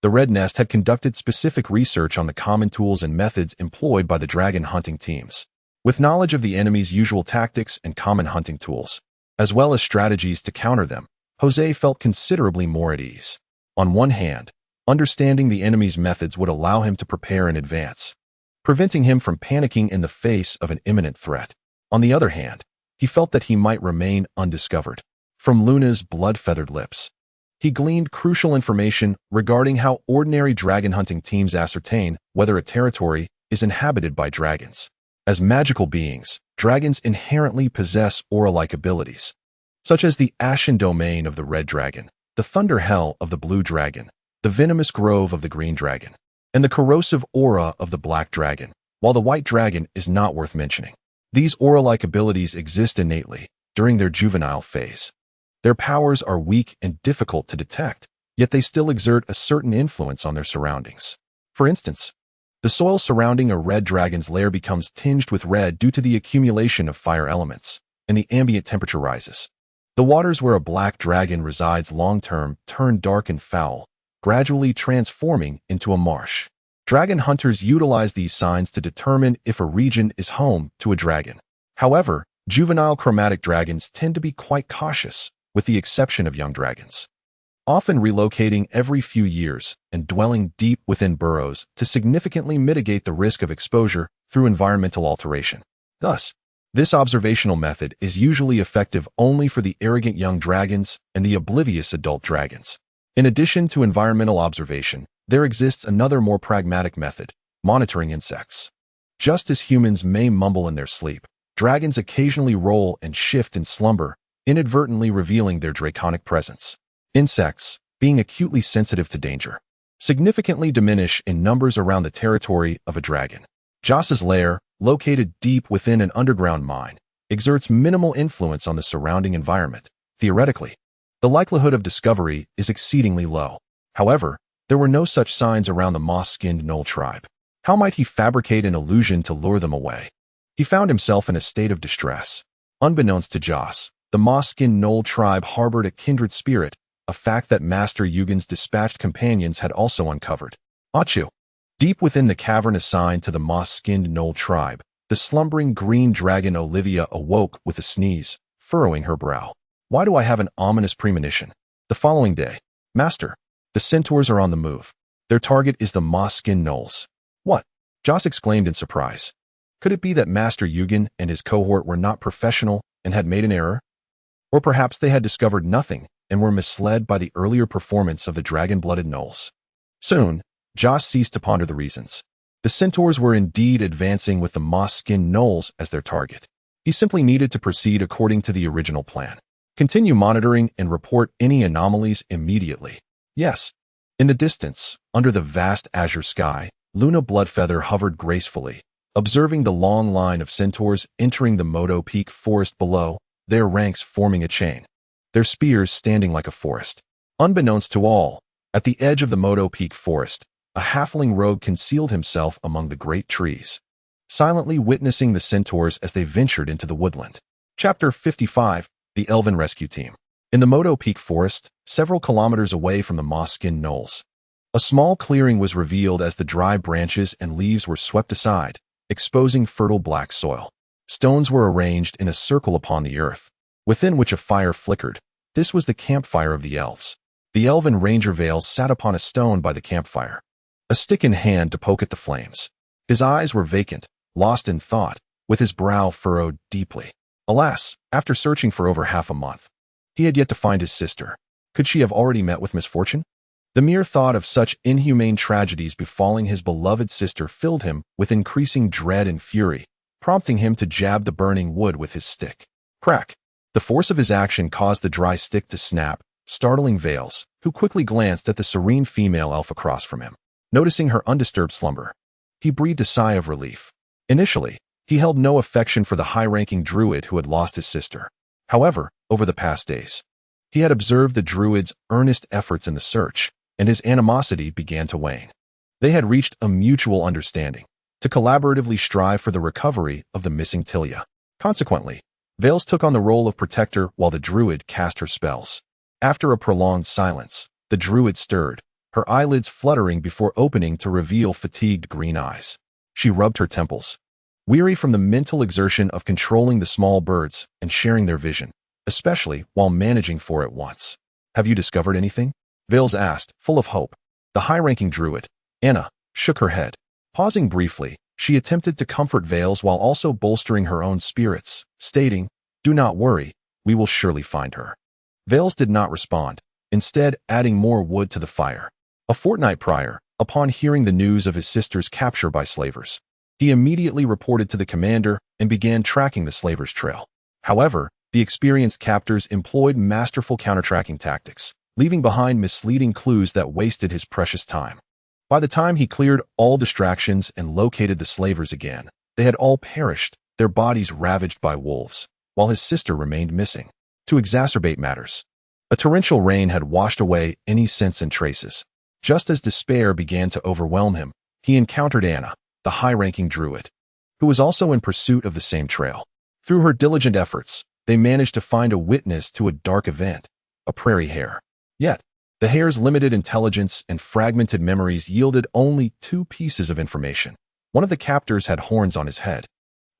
the Red Nest had conducted specific research on the common tools and methods employed by the dragon hunting teams. With knowledge of the enemy's usual tactics and common hunting tools, as well as strategies to counter them, Jose felt considerably more at ease. On one hand, understanding the enemy's methods would allow him to prepare in advance, preventing him from panicking in the face of an imminent threat. On the other hand, he felt that he might remain undiscovered. From Luna's blood-feathered lips, he gleaned crucial information regarding how ordinary dragon hunting teams ascertain whether a territory is inhabited by dragons. As magical beings, dragons inherently possess aura-like abilities, such as the ashen domain of the red dragon, the thunder hell of the blue dragon, the venomous grove of the green dragon, and the corrosive aura of the black dragon, while the white dragon is not worth mentioning. These aura-like abilities exist innately during their juvenile phase. Their powers are weak and difficult to detect, yet they still exert a certain influence on their surroundings. For instance, the soil surrounding a red dragon's lair becomes tinged with red due to the accumulation of fire elements, and the ambient temperature rises. The waters where a black dragon resides long-term turn dark and foul, gradually transforming into a marsh. Dragon hunters utilize these signs to determine if a region is home to a dragon. However, juvenile chromatic dragons tend to be quite cautious, with the exception of young dragons, often relocating every few years and dwelling deep within burrows to significantly mitigate the risk of exposure through environmental alteration. Thus, this observational method is usually effective only for the arrogant young dragons and the oblivious adult dragons. In addition to environmental observation, there exists another more pragmatic method: monitoring insects. Just as humans may mumble in their sleep, dragons occasionally roll and shift in slumber, inadvertently revealing their draconic presence. Insects, being acutely sensitive to danger, significantly diminish in numbers around the territory of a dragon. Joss's lair, located deep within an underground mine, exerts minimal influence on the surrounding environment. Theoretically, the likelihood of discovery is exceedingly low. However, there were no such signs around the moss-skinned Gnoll tribe. How might he fabricate an illusion to lure them away? He found himself in a state of distress. Unbeknownst to Joss, the moss-skinned Gnoll tribe harbored a kindred spirit, a fact that Master Yugen's dispatched companions had also uncovered. Achu. Deep within the cavern assigned to the moss-skinned Gnoll tribe, the slumbering green dragon Olivia awoke with a sneeze, furrowing her brow. Why do I have an ominous premonition? The following day, Master, the centaurs are on the move. Their target is the moss-skinned Gnolls. What? Joss exclaimed in surprise. Could it be that Master Yugen and his cohort were not professional and had made an error? Or perhaps they had discovered nothing and were misled by the earlier performance of the dragon-blooded Gnolls. Soon, Joss ceased to ponder the reasons. The centaurs were indeed advancing with the moss-skinned Gnolls as their target. He simply needed to proceed according to the original plan. Continue monitoring and report any anomalies immediately. Yes. In the distance, under the vast azure sky, Luna Bloodfeather hovered gracefully, observing the long line of centaurs entering the Moto Peak forest below, their ranks forming a chain, their spears standing like a forest. Unbeknownst to all, at the edge of the Moto Peak forest, a halfling rogue concealed himself among the great trees, silently witnessing the centaurs as they ventured into the woodland. Chapter 55, The Elven Rescue Team. In the Moto Peak forest, several kilometers away from the moss-skinned Gnolls, a small clearing was revealed as the dry branches and leaves were swept aside, exposing fertile black soil. Stones were arranged in a circle upon the earth, within which a fire flickered, This was the campfire of the elves. The elven ranger Vales sat upon a stone by the campfire, a stick in hand to poke at the flames. His eyes were vacant, lost in thought, with his brow furrowed deeply. Alas, after searching for over half a month, he had yet to find his sister. Could she have already met with misfortune? The mere thought of such inhumane tragedies befalling his beloved sister filled him with increasing dread and fury, prompting him to jab the burning wood with his stick. Crack! The force of his action caused the dry stick to snap, startling Vales, who quickly glanced at the serene female elf across from him. Noticing her undisturbed slumber, he breathed a sigh of relief. Initially, he held no affection for the high-ranking druid who had lost his sister. However, over the past days, he had observed the druid's earnest efforts in the search, and his animosity began to wane. They had reached a mutual understanding to collaboratively strive for the recovery of the missing Tilia. Consequently, Vales took on the role of protector while the druid cast her spells. After a prolonged silence, the druid stirred, her eyelids fluttering before opening to reveal fatigued green eyes. She rubbed her temples, weary from the mental exertion of controlling the small birds and sharing their vision, especially while managing four at once. "Have you discovered anything?" Vales asked, full of hope. The high-ranking druid, Anna, shook her head. Pausing briefly, she attempted to comfort Vales while also bolstering her own spirits, stating, "Do not worry, we will surely find her." Vales did not respond, instead adding more wood to the fire. A fortnight prior, upon hearing the news of his sister's capture by slavers, he immediately reported to the commander and began tracking the slavers' trail. However, the experienced captors employed masterful counter-tracking tactics, leaving behind misleading clues that wasted his precious time. By the time he cleared all distractions and located the slavers again, they had all perished, their bodies ravaged by wolves, while his sister remained missing. To exacerbate matters, a torrential rain had washed away any sense and traces. Just as despair began to overwhelm him, he encountered Anna, the high-ranking druid, who was also in pursuit of the same trail. Through her diligent efforts, they managed to find a witness to a dark event, a prairie hare. Yet, the hare's limited intelligence and fragmented memories yielded only two pieces of information. One of the captors had horns on his head,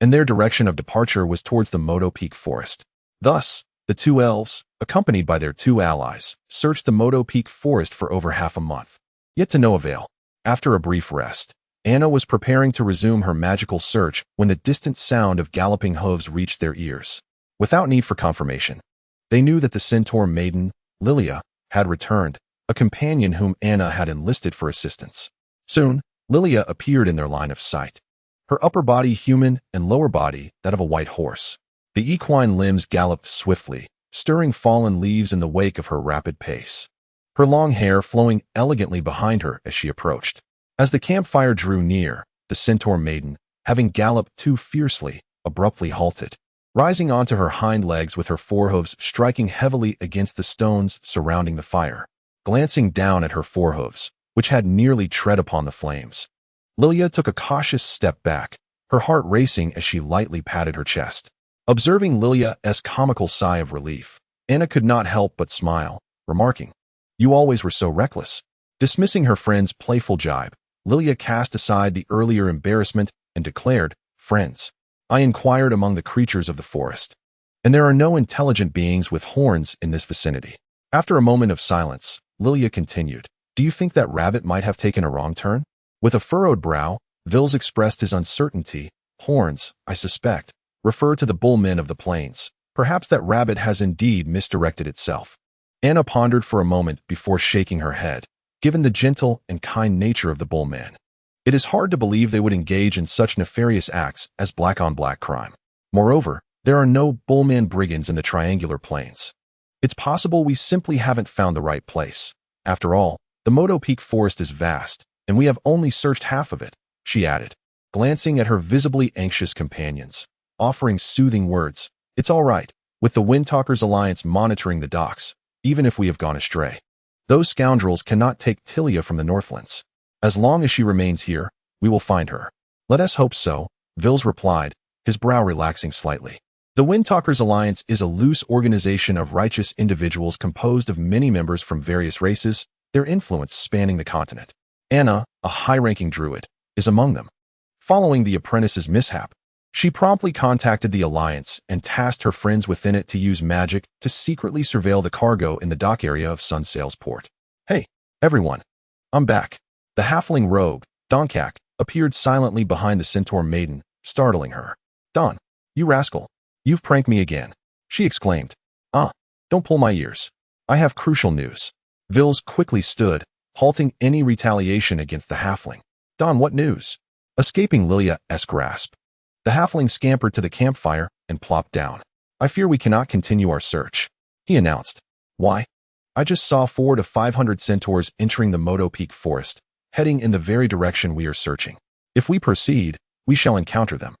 and their direction of departure was towards the Moto Peak forest. Thus, the two elves, accompanied by their two allies, searched the Moto Peak forest for over half a month. Yet to no avail. After a brief rest, Anna was preparing to resume her magical search when the distant sound of galloping hooves reached their ears. Without need for confirmation, they knew that the centaur maiden, Lilia, had returned, a companion whom Anna had enlisted for assistance. Soon, Lilia appeared in their line of sight. Her upper body human and lower body that of a white horse. The equine limbs galloped swiftly, stirring fallen leaves in the wake of her rapid pace, her long hair flowing elegantly behind her as she approached. As the campfire drew near, the centaur maiden, having galloped too fiercely, abruptly halted, rising onto her hind legs with her forehooves striking heavily against the stones surrounding the fire. Glancing down at her forehooves, which had nearly tread upon the flames, Lilia took a cautious step back, her heart racing as she lightly patted her chest. Observing Lilia's comical sigh of relief, Anna could not help but smile, remarking, "You always were so reckless." Dismissing her friend's playful jibe, Lilia cast aside the earlier embarrassment and declared, "Friends, I inquired among the creatures of the forest, and there are no intelligent beings with horns in this vicinity." After a moment of silence, Lilia continued, "Do you think that rabbit might have taken a wrong turn?" With a furrowed brow, Vils expressed his uncertainty. "Horns, I suspect, refer to the bullmen of the plains. Perhaps that rabbit has indeed misdirected itself." Anna pondered for a moment before shaking her head. Given the gentle and kind nature of the bullmen, it is hard to believe they would engage in such nefarious acts as black-on-black crime. Moreover, there are no bullman brigands in the Triangular Plains. It's possible we simply haven't found the right place. After all, the Moto Peak forest is vast, and we have only searched half of it, she added, glancing at her visibly anxious companions, offering soothing words. "It's all right, with the Windtalkers Alliance monitoring the docks, even if we have gone astray. Those scoundrels cannot take Tilia from the Northlands. As long as she remains here, we will find her." "Let us hope so," Vils replied, his brow relaxing slightly. The Windtalkers Alliance is a loose organization of righteous individuals composed of many members from various races, their influence spanning the continent. Anna, a high-ranking druid, is among them. Following the apprentice's mishap, She promptly contacted the Alliance and tasked her friends within it to use magic to secretly surveil the cargo in the dock area of Sunsail's port. Hey, everyone. I'm back. The halfling rogue, Donkak, appeared silently behind the centaur maiden, startling her. Don, you rascal. You've pranked me again, she exclaimed. Don't pull my ears. I have crucial news. Vils quickly stood, halting any retaliation against the halfling. Don, what news? Escaping Lilia's grasp. The halfling scampered to the campfire and plopped down. I fear we cannot continue our search, he announced. Why? I just saw 400 to 500 centaurs entering the Moto Peak forest, heading in the very direction we are searching. If we proceed, we shall encounter them.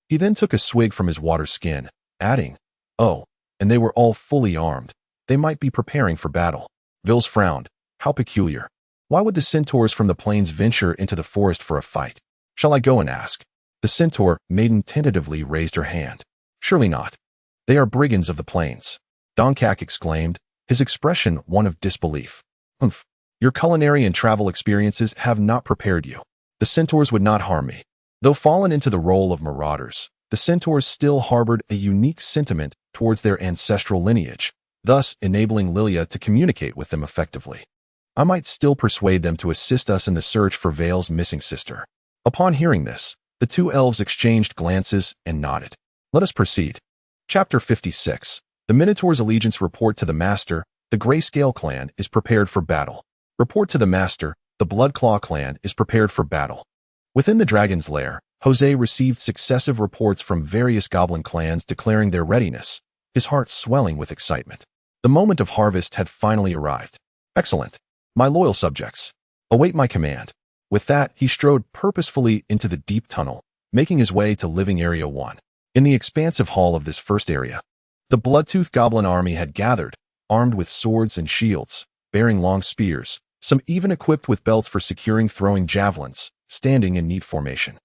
He then took a swig from his water skin, adding, Oh, and they were all fully armed. They might be preparing for battle. Vils frowned. How peculiar. Why would the centaurs from the plains venture into the forest for a fight? Shall I go and ask? The centaur maiden tentatively raised her hand. Surely not. They are brigands of the plains, Donkak exclaimed, his expression one of disbelief. Humph. Your culinary and travel experiences have not prepared you. The centaurs would not harm me. Though fallen into the role of marauders, the centaurs still harbored a unique sentiment towards their ancestral lineage, thus enabling Lilia to communicate with them effectively. I might still persuade them to assist us in the search for Vale's missing sister. Upon hearing this, the two elves exchanged glances and nodded. Let us proceed. Chapter 56. The Minotaur's allegiance. Report to the Master. The Grayscale clan is prepared for battle. Report to the Master. The Bloodclaw clan is prepared for battle. Within the Dragon's Lair, Jose received successive reports from various goblin clans declaring their readiness, his heart swelling with excitement. The moment of harvest had finally arrived. Excellent. My loyal subjects, await my command. With that, he strode purposefully into the deep tunnel, making his way to Living Area 1. In the expansive hall of this first area, the Bloodtooth Goblin army had gathered, armed with swords and shields, bearing long spears, some even equipped with belts for securing throwing javelins, standing in neat formation,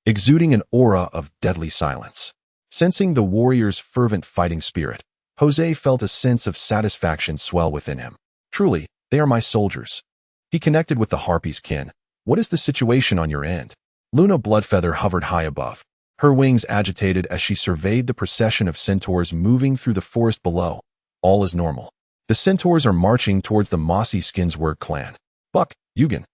exuding an aura of deadly silence. Sensing the warrior's fervent fighting spirit, Jose felt a sense of satisfaction swell within him. Truly, they are my soldiers. He connected with the Harpy's kin. What is the situation on your end? Luna Bloodfeather hovered high above, her wings agitated as she surveyed the procession of centaurs moving through the forest below. All is normal. The centaurs are marching towards the Mossy Skinsword clan. Buck, Yugen,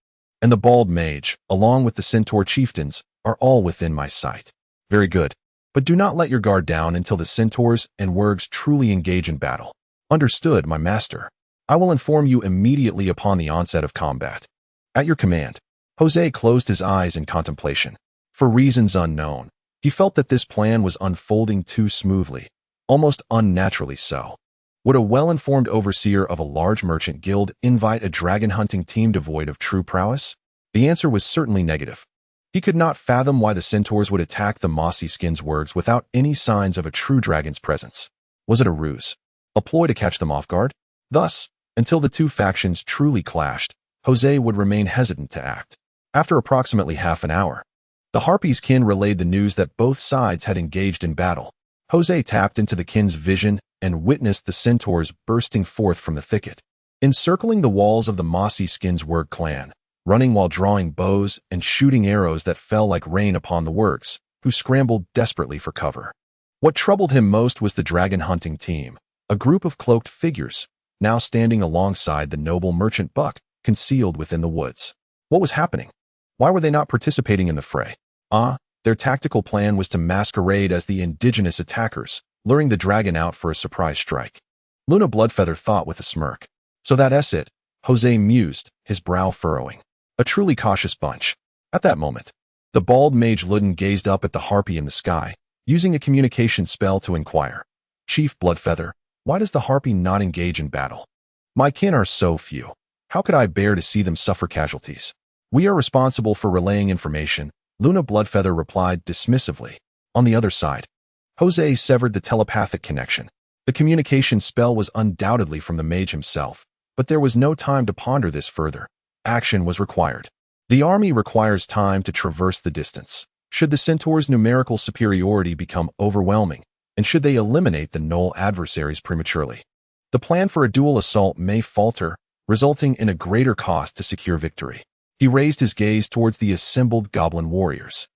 and the Bald Mage, along with the centaur chieftains, are all within my sight. Very good. But do not let your guard down until the centaurs and wergs truly engage in battle. Understood, my master. I will inform you immediately upon the onset of combat. At your command. Jose closed his eyes in contemplation. For reasons unknown, he felt that this plan was unfolding too smoothly, almost unnaturally so. Would a well-informed overseer of a large merchant guild invite a dragon-hunting team devoid of true prowess? The answer was certainly negative. He could not fathom why the centaurs would attack the Mossy Skinswords without any signs of a true dragon's presence. Was it a ruse? A ploy to catch them off guard? Thus, until the two factions truly clashed, Jose would remain hesitant to act. After approximately half an hour, the Harpy's kin relayed the news that both sides had engaged in battle. Jose tapped into the kin's vision and witnessed the centaurs bursting forth from the thicket, encircling the walls of the Mossy Skinsword clan, running while drawing bows and shooting arrows that fell like rain upon the wergs, who scrambled desperately for cover. What troubled him most was the dragon-hunting team, a group of cloaked figures, now standing alongside the noble merchant Buck, concealed within the woods. What was happening? Why were they not participating in the fray? Their tactical plan was to masquerade as the indigenous attackers, luring the dragon out for a surprise strike. Luna Bloodfeather thought with a smirk. So that's it, Jose mused, his brow furrowing. A truly cautious bunch. At that moment, the Bald Mage Ludden gazed up at the Harpy in the sky, using a communication spell to inquire. Chief Bloodfeather, why does the Harpy not engage in battle? My kin are so few. How could I bear to see them suffer casualties? We are responsible for relaying information, Luna Bloodfeather replied dismissively. On the other side, Jose severed the telepathic connection. The communication spell was undoubtedly from the mage himself, but there was no time to ponder this further. Action was required. The army requires time to traverse the distance. Should the centaurs' numerical superiority become overwhelming, and should they eliminate the null adversaries prematurely, the plan for a dual assault may falter, resulting in a greater cost to secure victory. He raised his gaze towards the assembled goblin warriors.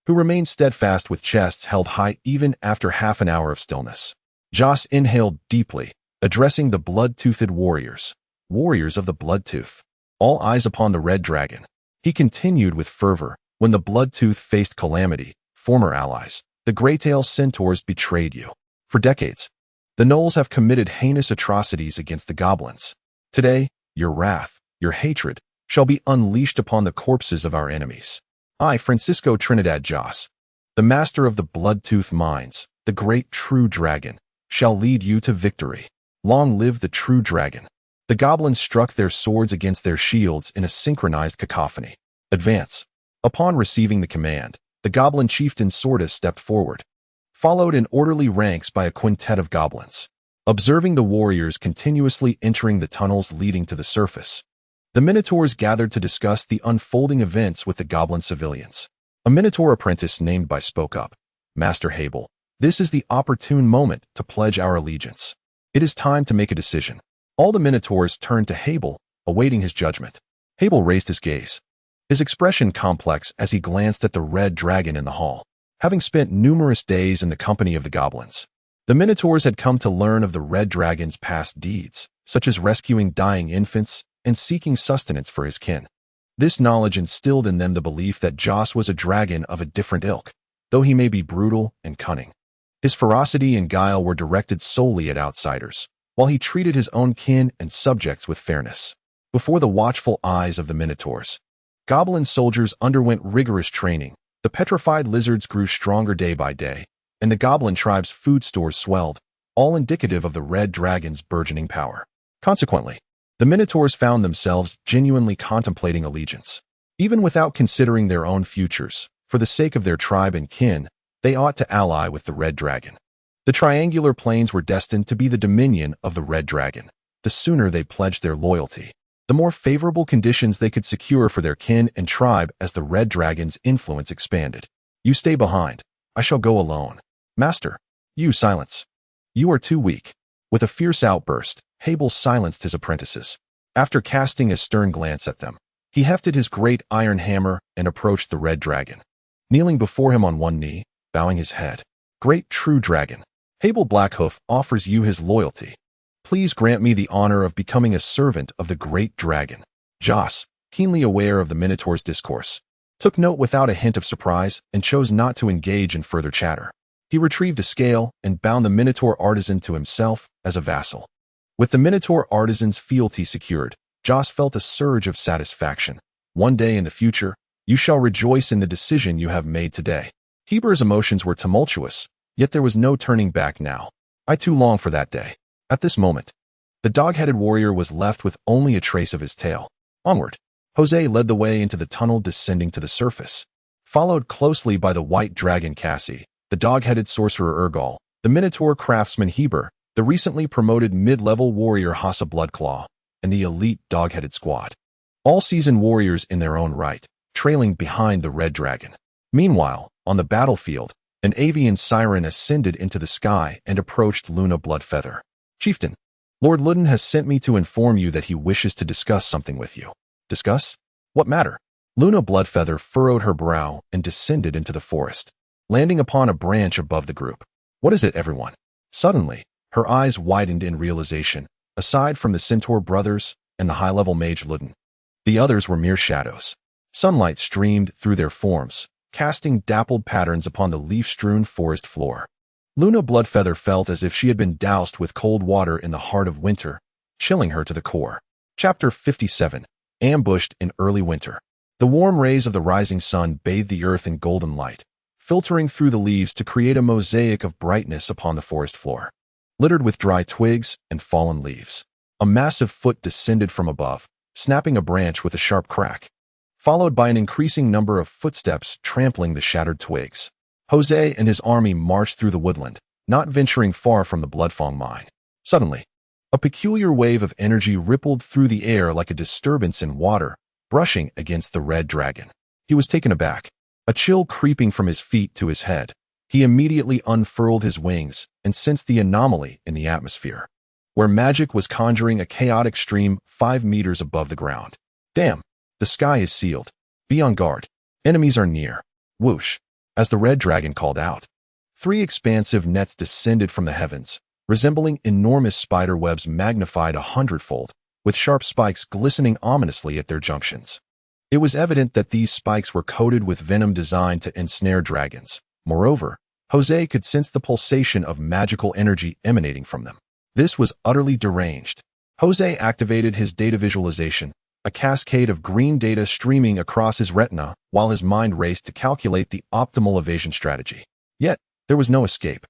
who remained steadfast with chests held high even after half an hour of stillness. Joss inhaled deeply, addressing the blood-toothed warriors. Warriors of the Bloodtooth. All eyes upon the red dragon. He continued with fervor. When the Bloodtooth faced calamity, former allies, the Greytail Centaurs betrayed you. For decades, the Gnolls have committed heinous atrocities against the goblins. Today, your wrath, your hatred, shall be unleashed upon the corpses of our enemies. I, Francisco Trinidad Joss, the master of the Bloodtooth mines, the great true dragon, shall lead you to victory. Long live the true dragon. The goblins struck their swords against their shields in a synchronized cacophony. Advance. Upon receiving the command, the goblin chieftain Sortus stepped forward, followed in orderly ranks by a quintet of goblins. Observing the warriors continuously entering the tunnels leading to the surface, the Minotaurs gathered to discuss the unfolding events with the goblin civilians. A Minotaur apprentice named by spoke up. Master Hable, this is the opportune moment to pledge our allegiance. It is time to make a decision. All the Minotaurs turned to Hable, awaiting his judgment. Hable raised his gaze, his expression complex as he glanced at the red dragon in the hall. Having spent numerous days in the company of the goblins, the Minotaurs had come to learn of the red dragon's past deeds, such as rescuing dying infants and seeking sustenance for his kin. This knowledge instilled in them the belief that Joss was a dragon of a different ilk, though he may be brutal and cunning. His ferocity and guile were directed solely at outsiders, while he treated his own kin and subjects with fairness. Before the watchful eyes of the Minotaurs, goblin soldiers underwent rigorous training. The petrified lizards grew stronger day by day, and the goblin tribe's food stores swelled, all indicative of the red dragon's burgeoning power. Consequently, the Minotaurs found themselves genuinely contemplating allegiance. Even without considering their own futures, for the sake of their tribe and kin, they ought to ally with the red dragon. The triangular plains were destined to be the dominion of the red dragon. The sooner they pledged their loyalty, the more favorable conditions they could secure for their kin and tribe as the red dragon's influence expanded. You stay behind. I shall go alone. Master, you silence. You are too weak. With a fierce outburst, Hable silenced his apprentices. After casting a stern glance at them, he hefted his great iron hammer and approached the red dragon. Kneeling before him on one knee, bowing his head. Great true dragon, Hable Blackhoof offers you his loyalty. Please grant me the honor of becoming a servant of the great dragon. Joss, keenly aware of the Minotaur's discourse, took note without a hint of surprise and chose not to engage in further chatter. He retrieved a scale and bound the Minotaur artisan to himself as a vassal. With the Minotaur artisan's fealty secured, Joss felt a surge of satisfaction. One day in the future, you shall rejoice in the decision you have made today. Heber's emotions were tumultuous, yet there was no turning back now. I too long for that day. At this moment, the dog-headed warrior was left with only a trace of his tail. Onward, Jose led the way into the tunnel descending to the surface, followed closely by the white dragon Cassie, the dog-headed sorcerer Urgal, the Minotaur craftsman Heber, the recently promoted mid-level warrior Hassa Bloodclaw, and the elite dog-headed squad. All seasoned warriors in their own right, trailing behind the red dragon. Meanwhile, on the battlefield, an avian siren ascended into the sky and approached Luna Bloodfeather. Chieftain, Lord Ludden has sent me to inform you that he wishes to discuss something with you. Discuss? What matter? Luna Bloodfeather furrowed her brow and descended into the forest, landing upon a branch above the group. What is it, everyone? Suddenly, her eyes widened in realization. Aside from the Centaur brothers and the high-level mage Ludden, the others were mere shadows. Sunlight streamed through their forms, casting dappled patterns upon the leaf-strewn forest floor. Luna Bloodfeather felt as if she had been doused with cold water in the heart of winter, chilling her to the core. Chapter 57. Ambushed in early winter. The warm rays of the rising sun bathed the earth in golden light, filtering through the leaves to create a mosaic of brightness upon the forest floor. Littered with dry twigs and fallen leaves, a massive foot descended from above, snapping a branch with a sharp crack, followed by an increasing number of footsteps trampling the shattered twigs. Jose and his army marched through the woodland, not venturing far from the Bloodfang mine. Suddenly, a peculiar wave of energy rippled through the air like a disturbance in water, brushing against the red dragon. He was taken aback, a chill creeping from his feet to his head. He immediately unfurled his wings and sensed the anomaly in the atmosphere, where magic was conjuring a chaotic stream 5 meters above the ground. Damn, the sky is sealed. Be on guard. Enemies are near. Whoosh. As the red dragon called out, 3 expansive nets descended from the heavens, resembling enormous spider webs magnified 100-fold, with sharp spikes glistening ominously at their junctions. It was evident that these spikes were coated with venom designed to ensnare dragons. Moreover, Jose could sense the pulsation of magical energy emanating from them. This was utterly deranged. Jose activated his data visualization, a cascade of green data streaming across his retina while his mind raced to calculate the optimal evasion strategy. Yet, there was no escape.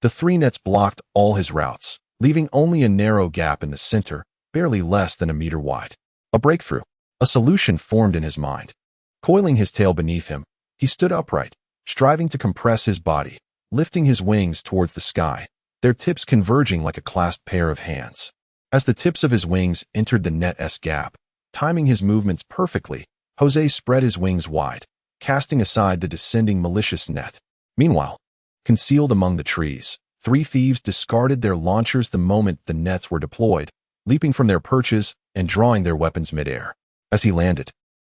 The 3 nets blocked all his routes, leaving only a narrow gap in the center, barely less than a meter wide. A breakthrough. A solution formed in his mind. Coiling his tail beneath him, he stood upright, striving to compress his body, lifting his wings towards the sky, their tips converging like a clasped pair of hands. As the tips of his wings entered the net's gap, timing his movements perfectly, Jose spread his wings wide, casting aside the descending malicious net. Meanwhile, concealed among the trees, 3 thieves discarded their launchers the moment the nets were deployed, leaping from their perches and drawing their weapons midair. As he landed,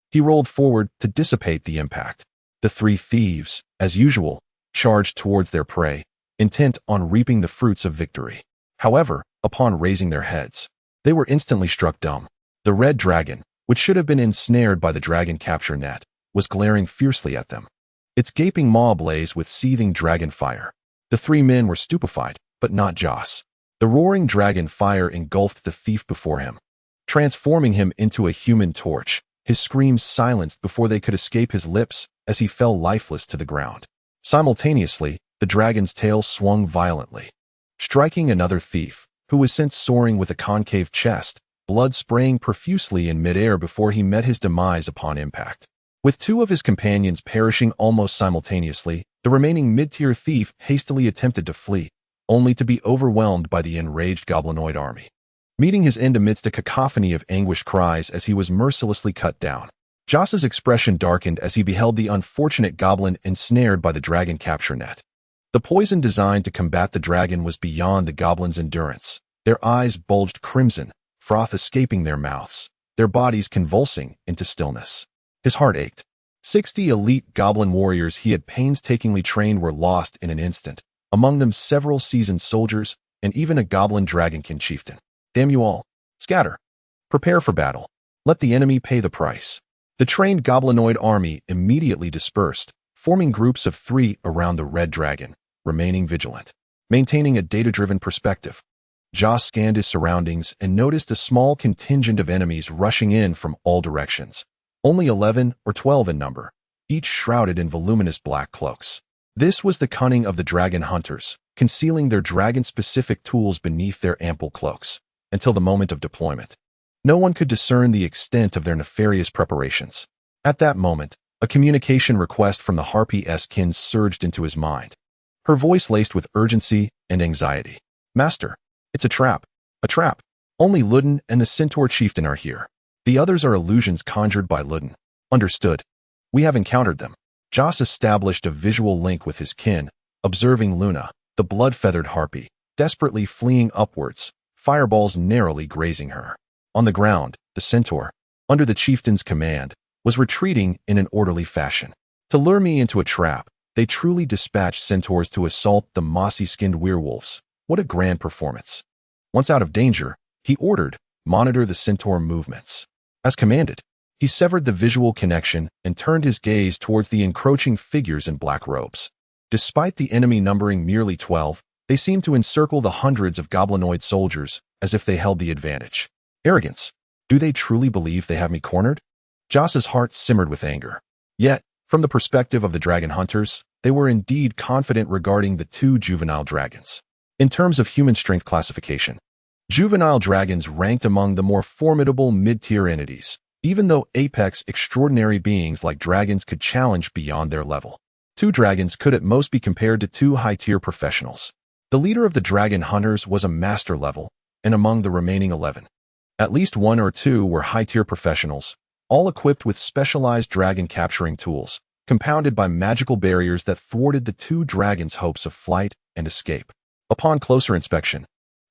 he rolled forward to dissipate the impact. The 3 thieves, as usual, charged towards their prey, intent on reaping the fruits of victory. However, upon raising their heads, they were instantly struck dumb. The red dragon, which should have been ensnared by the dragon capture net, was glaring fiercely at them, its gaping maw ablaze with seething dragon fire. The 3 men were stupefied, but not Joss. The roaring dragon fire engulfed the thief before him, transforming him into a human torch, his screams silenced before they could escape his lips as he fell lifeless to the ground. Simultaneously, the dragon's tail swung violently, striking another thief, who was sent soaring with a concave chest, blood spraying profusely in midair before he met his demise upon impact. With 2 of his companions perishing almost simultaneously, the remaining mid-tier thief hastily attempted to flee, only to be overwhelmed by the enraged goblinoid army, meeting his end amidst a cacophony of anguished cries as he was mercilessly cut down. Joss's expression darkened as he beheld the unfortunate goblin ensnared by the dragon capture net. The poison designed to combat the dragon was beyond the goblin's endurance. Their eyes bulged crimson, froth escaping their mouths, their bodies convulsing into stillness. His heart ached. 60 elite goblin warriors he had painstakingly trained were lost in an instant, among them several seasoned soldiers and even a goblin dragonkin chieftain. Damn you all. Scatter. Prepare for battle. Let the enemy pay the price. The trained goblinoid army immediately dispersed, forming groups of 3 around the red dragon, remaining vigilant, maintaining a data-driven perspective. Joss scanned his surroundings and noticed a small contingent of enemies rushing in from all directions, only 11 or 12 in number, each shrouded in voluminous black cloaks. This was the cunning of the dragon hunters, concealing their dragon-specific tools beneath their ample cloaks, until the moment of deployment. No one could discern the extent of their nefarious preparations. At that moment, a communication request from the Harpy's kin surged into his mind, her voice laced with urgency and anxiety. Master, it's a trap. A trap. Only Ludden and the Centaur chieftain are here. The others are illusions conjured by Ludden. Understood. We have encountered them. Joss established a visual link with his kin, observing Luna, the blood-feathered harpy, desperately fleeing upwards, fireballs narrowly grazing her. On the ground, the centaur, under the chieftain's command, was retreating in an orderly fashion. To lure me into a trap, they truly dispatched centaurs to assault the mossy-skinned werewolves. What a grand performance. Once out of danger, he ordered, monitor the centaur movements. As commanded, he severed the visual connection and turned his gaze towards the encroaching figures in black robes. Despite the enemy numbering merely 12, they seemed to encircle the hundreds of goblinoid soldiers as if they held the advantage. Arrogance. Do they truly believe they have me cornered? Joss's heart simmered with anger. Yet, from the perspective of the dragon hunters, they were indeed confident regarding the 2 juvenile dragons. In terms of human strength classification, juvenile dragons ranked among the more formidable mid-tier entities, even though apex extraordinary beings like dragons could challenge beyond their level. 2 dragons could at most be compared to 2 high-tier professionals. The leader of the dragon hunters was a master level, and among the remaining 11, at least 1 or 2 were high-tier professionals, all equipped with specialized dragon capturing tools, compounded by magical barriers that thwarted the 2 dragons' hopes of flight and escape. Upon closer inspection,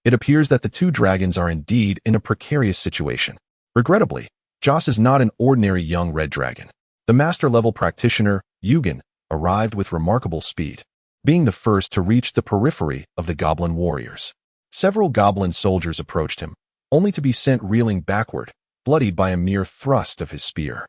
it appears that the 2 dragons are indeed in a precarious situation. Regrettably, Joss is not an ordinary young red dragon. The master-level practitioner, Yugen, arrived with remarkable speed, being the first to reach the periphery of the goblin warriors. Several goblin soldiers approached him, only to be sent reeling backward, bloodied by a mere thrust of his spear.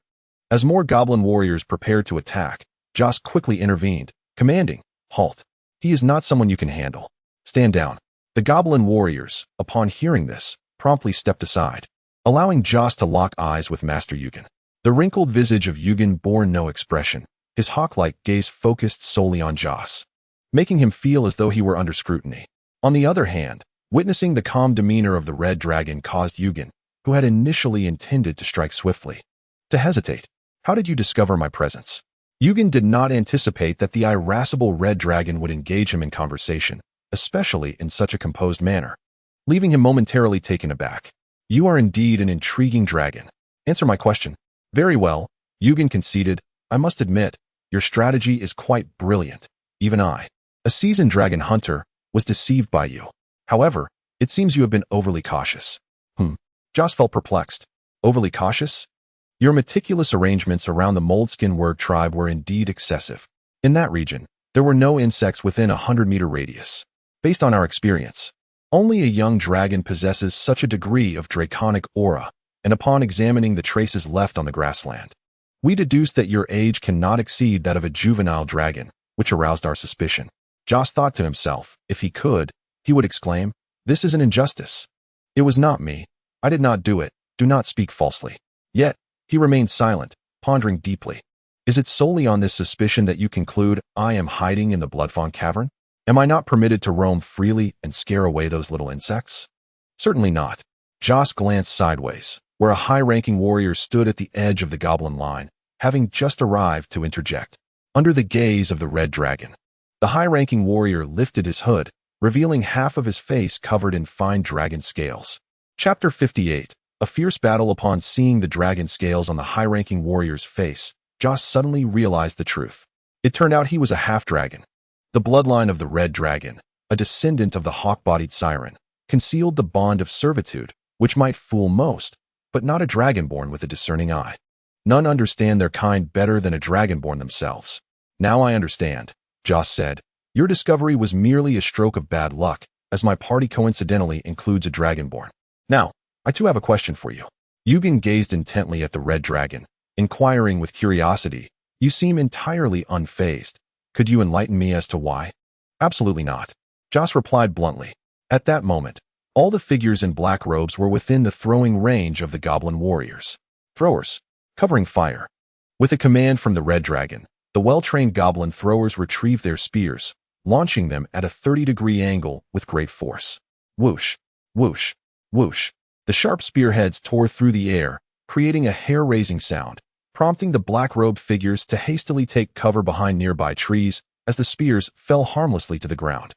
As more goblin warriors prepared to attack, Joss quickly intervened, commanding, "Halt. He is not someone you can handle. Stand down." The goblin warriors, upon hearing this, promptly stepped aside, allowing Joss to lock eyes with Master Yugen. The wrinkled visage of Yugen bore no expression, his hawk-like gaze focused solely on Joss, making him feel as though he were under scrutiny. On the other hand, witnessing the calm demeanor of the red dragon caused Yugen, who had initially intended to strike swiftly, to hesitate. "How did you discover my presence?" Yugen did not anticipate that the irascible red dragon would engage him in conversation, especially in such a composed manner, leaving him momentarily taken aback. "You are indeed an intriguing dragon. Answer my question." "Very well," Yugen conceded. "I must admit, your strategy is quite brilliant. Even I, a seasoned dragon hunter, was deceived by you. However, it seems you have been overly cautious." Joss felt perplexed. "Overly cautious?" "Your meticulous arrangements around the moleskin word tribe were indeed excessive. In that region, there were no insects within a 100-meter radius. Based on our experience, only a young dragon possesses such a degree of draconic aura, and upon examining the traces left on the grassland, we deduced that your age cannot exceed that of a juvenile dragon, which aroused our suspicion." Joss thought to himself, if he could, he would exclaim, "This is an injustice. It was not me. I did not do it. Do not speak falsely." Yet, he remained silent, pondering deeply. "Is it solely on this suspicion that you conclude I am hiding in the Bloodfawn Cavern? Am I not permitted to roam freely and scare away those little insects?" "Certainly not." Joss glanced sideways, where a high-ranking warrior stood at the edge of the goblin line, having just arrived to interject. Under the gaze of the red dragon, the high-ranking warrior lifted his hood, revealing half of his face covered in fine dragon scales. Chapter 58. A fierce battle. Upon seeing the dragon scales on the high-ranking warrior's face, Joss suddenly realized the truth. It turned out he was a half-dragon. The bloodline of the red dragon, a descendant of the hawk-bodied siren, concealed the bond of servitude, which might fool most, but not a dragonborn with a discerning eye. None understand their kind better than a dragonborn themselves. "Now I understand," Joss said. "Your discovery was merely a stroke of bad luck, as my party coincidentally includes a dragonborn. Now, I too have a question for you." Yugen gazed intently at the red dragon, inquiring with curiosity. "You seem entirely unfazed. Could you enlighten me as to why?" "Absolutely not," Joss replied bluntly. At that moment, all the figures in black robes were within the throwing range of the goblin warriors. Throwers, covering fire. With a command from the red dragon, the well-trained goblin throwers retrieved their spears, launching them at a 30-degree angle with great force. Whoosh, whoosh, whoosh. The sharp spearheads tore through the air, creating a hair-raising sound, prompting the black-robed figures to hastily take cover behind nearby trees as the spears fell harmlessly to the ground.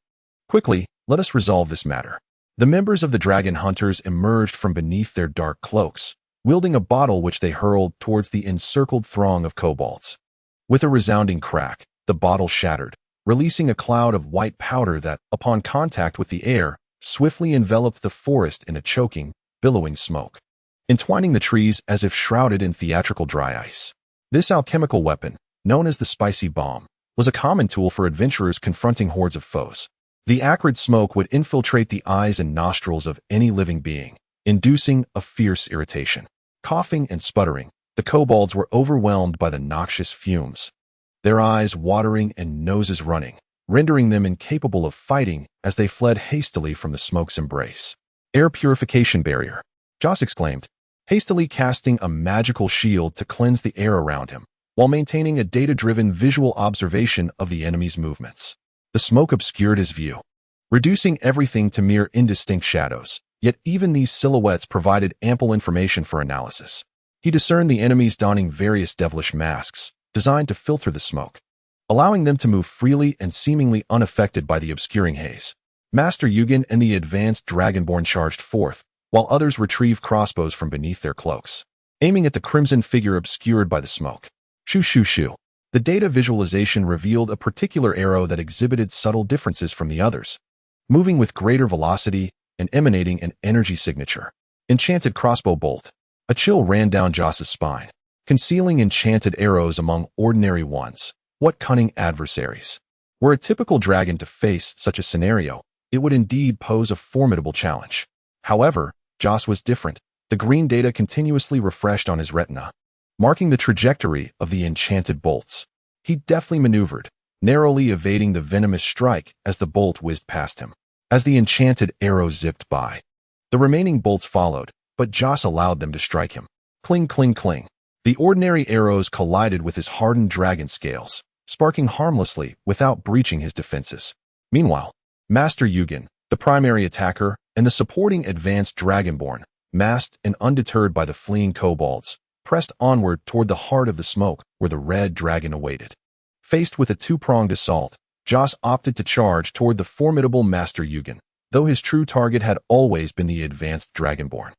"Quickly, let us resolve this matter." The members of the dragon hunters emerged from beneath their dark cloaks, wielding a bottle which they hurled towards the encircled throng of kobolds. With a resounding crack, the bottle shattered, releasing a cloud of white powder that, upon contact with the air, swiftly enveloped the forest in a choking, billowing smoke, entwining the trees as if shrouded in theatrical dry ice. This alchemical weapon, known as the spicy bomb, was a common tool for adventurers confronting hordes of foes. The acrid smoke would infiltrate the eyes and nostrils of any living being, inducing a fierce irritation. Coughing and sputtering, the kobolds were overwhelmed by the noxious fumes, their eyes watering and noses running, rendering them incapable of fighting as they fled hastily from the smoke's embrace. "Air purification barrier," Joss exclaimed, hastily casting a magical shield to cleanse the air around him, while maintaining a data-driven visual observation of the enemy's movements. The smoke obscured his view, reducing everything to mere indistinct shadows, yet even these silhouettes provided ample information for analysis. He discerned the enemies donning various devilish masks, designed to filter the smoke, allowing them to move freely and seemingly unaffected by the obscuring haze. Master Yugen and the advanced dragonborn charged forth, while others retrieved crossbows from beneath their cloaks, aiming at the crimson figure obscured by the smoke. Shoo shoo shoo. The data visualization revealed a particular arrow that exhibited subtle differences from the others, moving with greater velocity and emanating an energy signature. Enchanted crossbow bolt. A chill ran down Joss's spine. Concealing enchanted arrows among ordinary ones, What cunning adversaries! Were a typical dragon to face such a scenario, it would indeed pose a formidable challenge. However, Joss was different. The green data continuously refreshed on his retina, marking the trajectory of the enchanted bolts. He deftly maneuvered, narrowly evading the venomous strike as the bolt whizzed past him. As the enchanted arrow zipped by, the remaining bolts followed, but Joss allowed them to strike him. Cling, cling, cling. The ordinary arrows collided with his hardened dragon scales, sparking harmlessly without breaching his defenses. Meanwhile, Master Yugen, the primary attacker, and the supporting advanced dragonborn, masked and undeterred by the fleeing kobolds, pressed onward toward the heart of the smoke where the red dragon awaited. Faced with a two-pronged assault, Joss opted to charge toward the formidable Master Yugen, though his true target had always been the advanced dragonborn.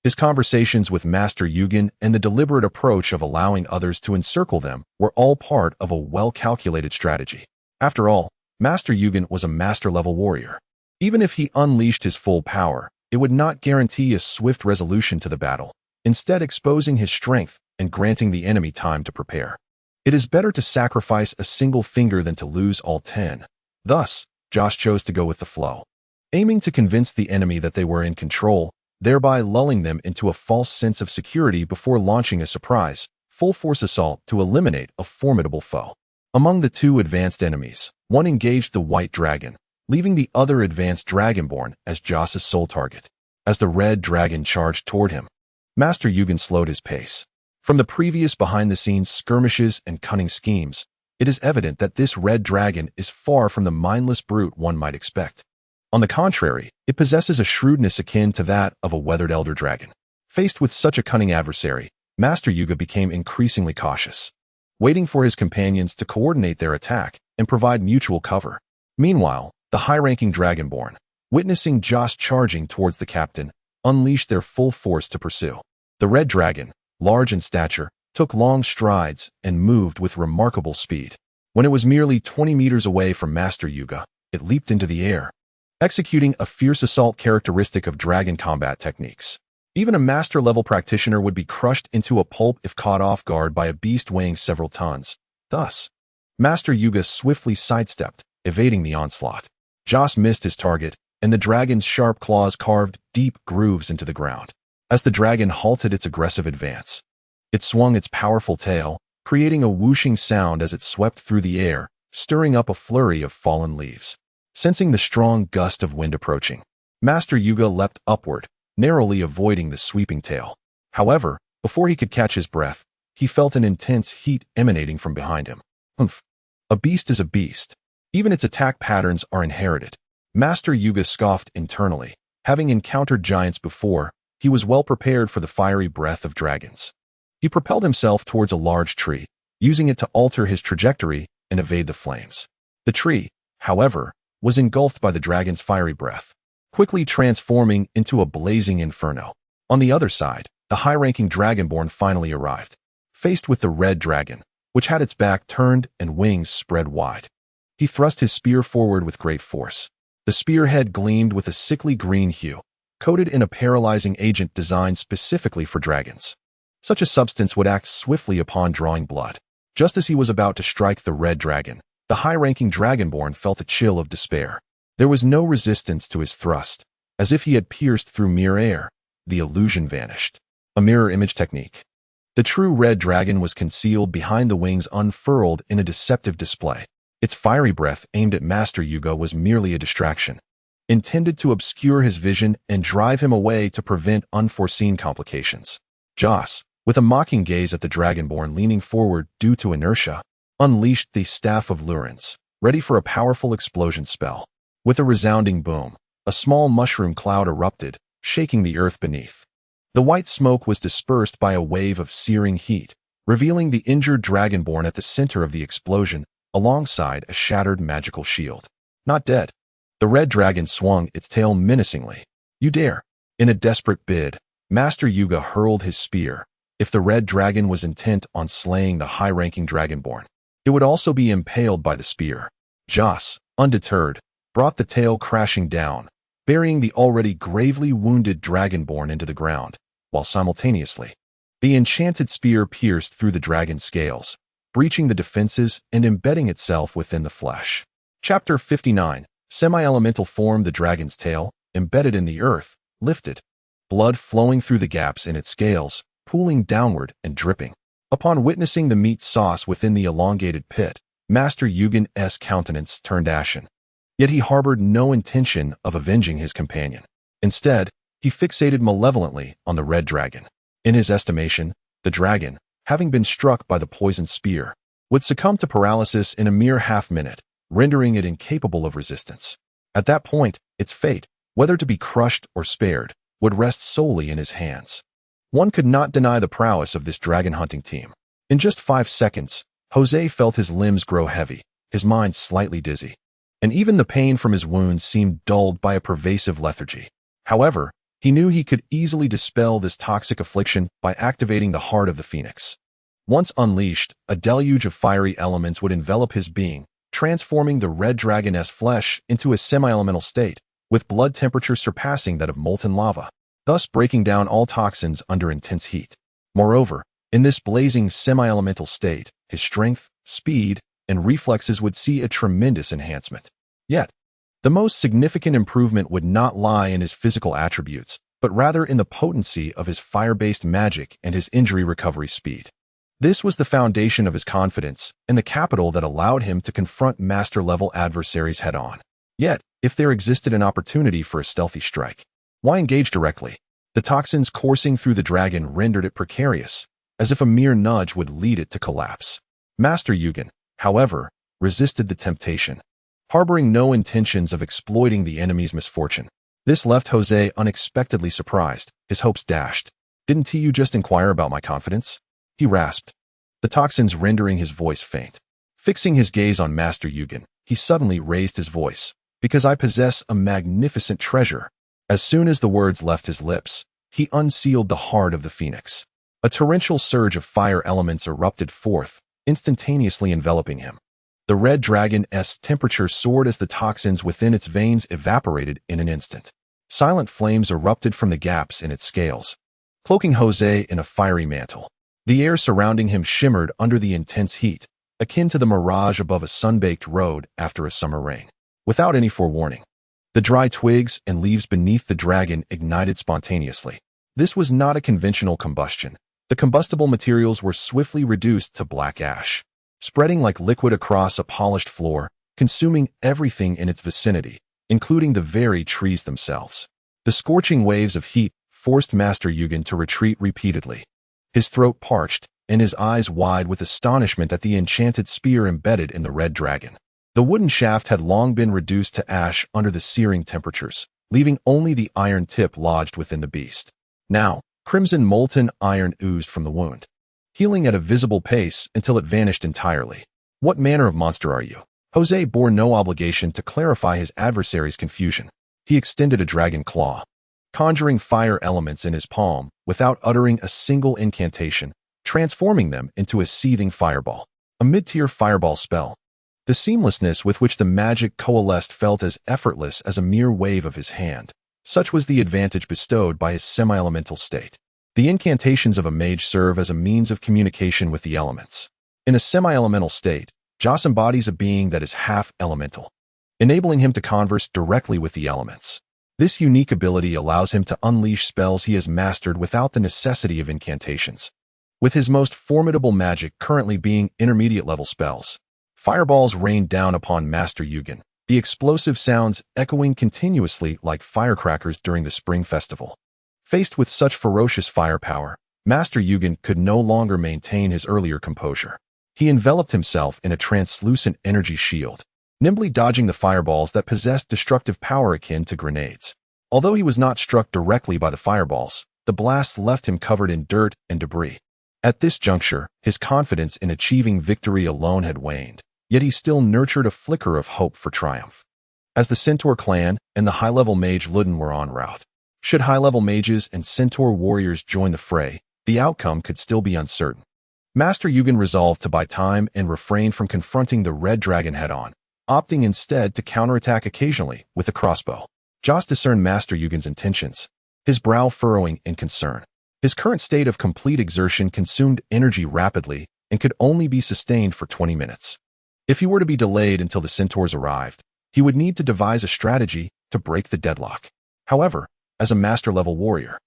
His conversations with Master Yugen and the deliberate approach of allowing others to encircle them were all part of a well-calculated strategy. After all, Master Yugen was a master-level warrior. Even if he unleashed his full power, it would not guarantee a swift resolution to the battle, instead exposing his strength and granting the enemy time to prepare. It is better to sacrifice a single finger than to lose all 10. Thus, Joss chose to go with the flow, aiming to convince the enemy that they were in control, thereby lulling them into a false sense of security before launching a surprise, full-force assault to eliminate a formidable foe. Among the two advanced enemies, one engaged the white dragon, leaving the other advanced dragonborn as Joss's sole target. As the red dragon charged toward him, Master Yugen slowed his pace. From the previous behind-the-scenes skirmishes and cunning schemes, it is evident that this red dragon is far from the mindless brute one might expect. On the contrary, it possesses a shrewdness akin to that of a weathered elder dragon. Faced with such a cunning adversary, Master Yuga became increasingly cautious, waiting for his companions to coordinate their attack and provide mutual cover. Meanwhile, the high-ranking dragonborn, witnessing Joss charging towards the captain, unleashed their full force to pursue. The red dragon, large in stature, took long strides and moved with remarkable speed. When it was merely 20 meters away from Master Yuga, it leaped into the air, executing a fierce assault characteristic of dragon combat techniques. Even a master-level practitioner would be crushed into a pulp if caught off guard by a beast weighing several tons. Thus, Master Yuga swiftly sidestepped, evading the onslaught. Joss missed his target, and the dragon's sharp claws carved deep grooves into the ground. As the dragon halted its aggressive advance, it swung its powerful tail, creating a whooshing sound as it swept through the air, stirring up a flurry of fallen leaves. Sensing the strong gust of wind approaching, Master Yuga leapt upward, narrowly avoiding the sweeping tail. However, before he could catch his breath, he felt an intense heat emanating from behind him. Humph! A beast is a beast. Even its attack patterns are inherited. Master Yuga scoffed internally. Having encountered giants before, he was well prepared for the fiery breath of dragons. He propelled himself towards a large tree, using it to alter his trajectory and evade the flames. The tree, however, was engulfed by the dragon's fiery breath, quickly transforming into a blazing inferno. On the other side, the high-ranking dragonborn finally arrived, faced with the red dragon, which had its back turned and wings spread wide. He thrust his spear forward with great force. The spearhead gleamed with a sickly green hue, coated in a paralyzing agent designed specifically for dragons. Such a substance would act swiftly upon drawing blood. Just as he was about to strike the red dragon, the high-ranking dragonborn felt a chill of despair. There was no resistance to his thrust. As if he had pierced through mere air, the illusion vanished. A mirror image technique. The true red dragon was concealed behind the wings unfurled in a deceptive display. Its fiery breath aimed at Master Yuga was merely a distraction, intended to obscure his vision and drive him away to prevent unforeseen complications. Joss, with a mocking gaze at the dragonborn leaning forward due to inertia, unleashed the Staff of Lurens, ready for a powerful explosion spell. With a resounding boom, a small mushroom cloud erupted, shaking the earth beneath. The white smoke was dispersed by a wave of searing heat, revealing the injured dragonborn at the center of the explosion, alongside a shattered magical shield. Not dead. The red dragon swung its tail menacingly. You dare! In a desperate bid, Master Yuga hurled his spear. If the red dragon was intent on slaying the high-ranking dragonborn, it would also be impaled by the spear. Joss, undeterred, brought the tail crashing down, burying the already gravely wounded dragonborn into the ground, while simultaneously, the enchanted spear pierced through the dragon's scales, breaching the defenses and embedding itself within the flesh. Chapter 59. Semi-elemental form. The dragon's tail, embedded in the earth, lifted, blood flowing through the gaps in its scales, pooling downward and dripping. Upon witnessing the meat sauce within the elongated pit, Master Yugen's countenance turned ashen. Yet he harbored no intention of avenging his companion. Instead, he fixated malevolently on the red dragon. In his estimation, the dragon, having been struck by the poisoned spear, would succumb to paralysis in a mere half-minute, rendering it incapable of resistance. At that point, its fate, whether to be crushed or spared, would rest solely in his hands. One could not deny the prowess of this dragon-hunting team. In just 5 seconds, Jose felt his limbs grow heavy, his mind slightly dizzy, and even the pain from his wounds seemed dulled by a pervasive lethargy. However, he knew he could easily dispel this toxic affliction by activating the heart of the phoenix. Once unleashed, a deluge of fiery elements would envelop his being, transforming the red dragon's flesh into a semi-elemental state, with blood temperature surpassing that of molten lava, thus breaking down all toxins under intense heat. Moreover, in this blazing semi-elemental state, his strength, speed, and reflexes would see a tremendous enhancement. Yet, the most significant improvement would not lie in his physical attributes, but rather in the potency of his fire-based magic and his injury recovery speed. This was the foundation of his confidence and the capital that allowed him to confront master-level adversaries head-on. Yet, if there existed an opportunity for a stealthy strike, why engage directly? The toxins coursing through the dragon rendered it precarious, as if a mere nudge would lead it to collapse. Master Yugen, however, resisted the temptation, harboring no intentions of exploiting the enemy's misfortune. This left Jose unexpectedly surprised, his hopes dashed. "Didn't you just inquire about my confidence?" he rasped, the toxins rendering his voice faint. Fixing his gaze on Master Yugen, he suddenly raised his voice. "Because I possess a magnificent treasure." As soon as the words left his lips, he unsealed the heart of the phoenix. A torrential surge of fire elements erupted forth, instantaneously enveloping him. The red dragon's temperature soared as the toxins within its veins evaporated in an instant. Silent flames erupted from the gaps in its scales, cloaking Jose in a fiery mantle. The air surrounding him shimmered under the intense heat, akin to the mirage above a sun-baked road after a summer rain. Without any forewarning, the dry twigs and leaves beneath the dragon ignited spontaneously. This was not a conventional combustion. The combustible materials were swiftly reduced to black ash, spreading like liquid across a polished floor, consuming everything in its vicinity, including the very trees themselves. The scorching waves of heat forced Master Yugen to retreat repeatedly, his throat parched and his eyes wide with astonishment at the enchanted spear embedded in the red dragon. The wooden shaft had long been reduced to ash under the searing temperatures, leaving only the iron tip lodged within the beast. Now, crimson molten iron oozed from the wound, healing at a visible pace until it vanished entirely. "What manner of monster are you?" Jose bore no obligation to clarify his adversary's confusion. He extended a dragon claw, conjuring fire elements in his palm without uttering a single incantation, transforming them into a seething fireball. A mid-tier fireball spell. The seamlessness with which the magic coalesced felt as effortless as a mere wave of his hand. Such was the advantage bestowed by his semi-elemental state. The incantations of a mage serve as a means of communication with the elements. In a semi-elemental state, Joss embodies a being that is half-elemental, enabling him to converse directly with the elements. This unique ability allows him to unleash spells he has mastered without the necessity of incantations, with his most formidable magic currently being intermediate-level spells. Fireballs rained down upon Master Yugen, the explosive sounds echoing continuously like firecrackers during the spring festival. Faced with such ferocious firepower, Master Yugen could no longer maintain his earlier composure. He enveloped himself in a translucent energy shield, nimbly dodging the fireballs that possessed destructive power akin to grenades. Although he was not struck directly by the fireballs, the blasts left him covered in dirt and debris. At this juncture, his confidence in achieving victory alone had waned, yet he still nurtured a flicker of hope for triumph. As the Centaur clan and the high-level mage Luden were en route, should high-level mages and Centaur warriors join the fray, the outcome could still be uncertain. Master Yugen resolved to buy time and refrain from confronting the red dragon head-on, opting instead to counterattack occasionally with a crossbow. Joss discerned Master Yugen's intentions, his brow furrowing in concern. His current state of complete exertion consumed energy rapidly and could only be sustained for 20 minutes. If he were to be delayed until the centaurs arrived, he would need to devise a strategy to break the deadlock. However, as a master-level warrior,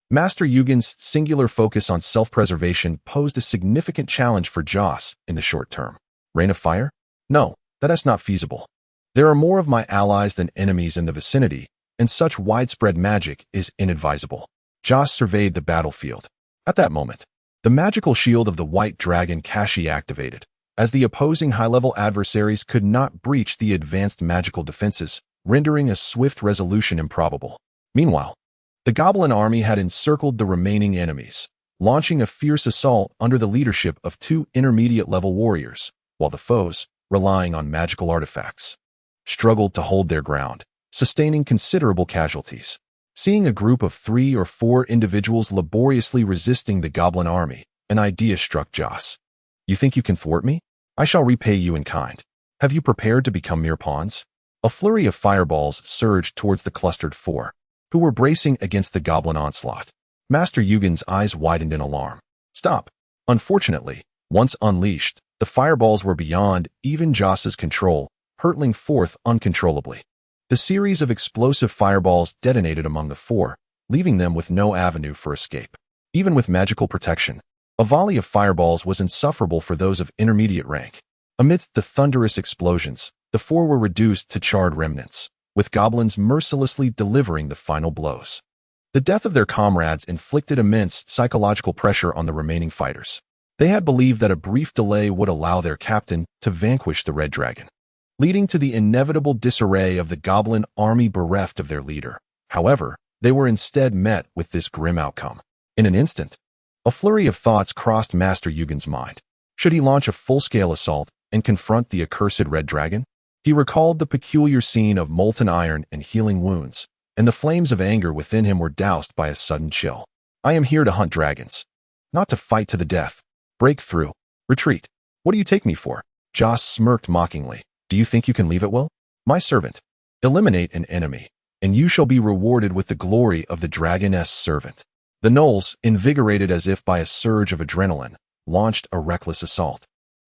Master Yugen's singular focus on self-preservation posed a significant challenge for Joss in the short term. Rain of fire? No, that is not feasible. There are more of my allies than enemies in the vicinity, and such widespread magic is inadvisable. Joss surveyed the battlefield. At that moment, the magical shield of the white dragon Kashi activated, as the opposing high-level adversaries could not breach the advanced magical defenses, rendering a swift resolution improbable. Meanwhile, the goblin army had encircled the remaining enemies, launching a fierce assault under the leadership of 2 intermediate-level warriors, while the foes, relying on magical artifacts, struggled to hold their ground, sustaining considerable casualties. Seeing a group of 3 or 4 individuals laboriously resisting the goblin army, an idea struck Joss. You think you can thwart me? I shall repay you in kind. Have you prepared to become mere pawns? A flurry of fireballs surged towards the clustered 4, who were bracing against the goblin onslaught. Master Yugen's eyes widened in alarm. Stop. Unfortunately, once unleashed, the fireballs were beyond even Joss's control, hurtling forth uncontrollably. The series of explosive fireballs detonated among the 4, leaving them with no avenue for escape. Even with magical protection, a volley of fireballs was insufferable for those of intermediate rank. Amidst the thunderous explosions, the 4 were reduced to charred remnants, with goblins mercilessly delivering the final blows. The death of their comrades inflicted immense psychological pressure on the remaining fighters. They had believed that a brief delay would allow their captain to vanquish the Red Dragon, leading to the inevitable disarray of the goblin army bereft of their leader. However, they were instead met with this grim outcome. In an instant, a flurry of thoughts crossed Master Yugen's mind. Should he launch a full-scale assault and confront the accursed Red Dragon? He recalled the peculiar scene of molten iron and healing wounds, and the flames of anger within him were doused by a sudden chill. I am here to hunt dragons, not to fight to the death. Break through. Retreat. What do you take me for? Joss smirked mockingly. Do you think you can leave at will? My servant. Eliminate an enemy, and you shall be rewarded with the glory of the dragoness servant. The gnolls, invigorated as if by a surge of adrenaline, launched a reckless assault.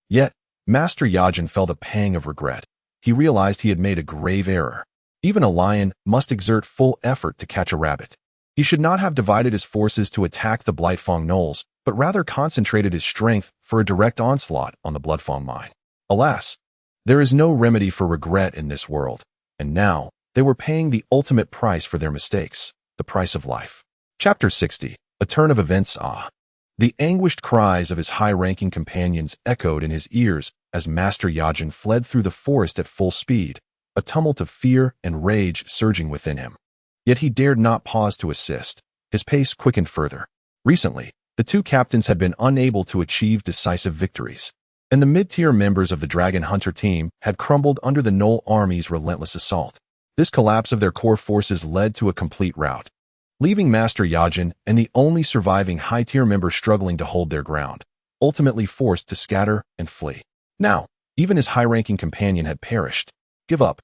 Yet, Master Yajin felt a pang of regret. He realized he had made a grave error. Even a lion must exert full effort to catch a rabbit. He should not have divided his forces to attack the Blightfang gnolls, but rather concentrated his strength for a direct onslaught on the Bloodfang mine. Alas, there is no remedy for regret in this world, and now they were paying the ultimate price for their mistakes, the price of life. Chapter 60. A Turn of Events. The anguished cries of his high-ranking companions echoed in his ears as Master Yajin fled through the forest at full speed, a tumult of fear and rage surging within him. Yet he dared not pause to assist. His pace quickened further. Recently, the 2 captains had been unable to achieve decisive victories, and the mid-tier members of the Dragon Hunter team had crumbled under the Gnoll army's relentless assault. This collapse of their core forces led to a complete rout, leaving Master Yajin and the only surviving high-tier member struggling to hold their ground, ultimately forced to scatter and flee. Now, even his high-ranking companion had perished. Give up.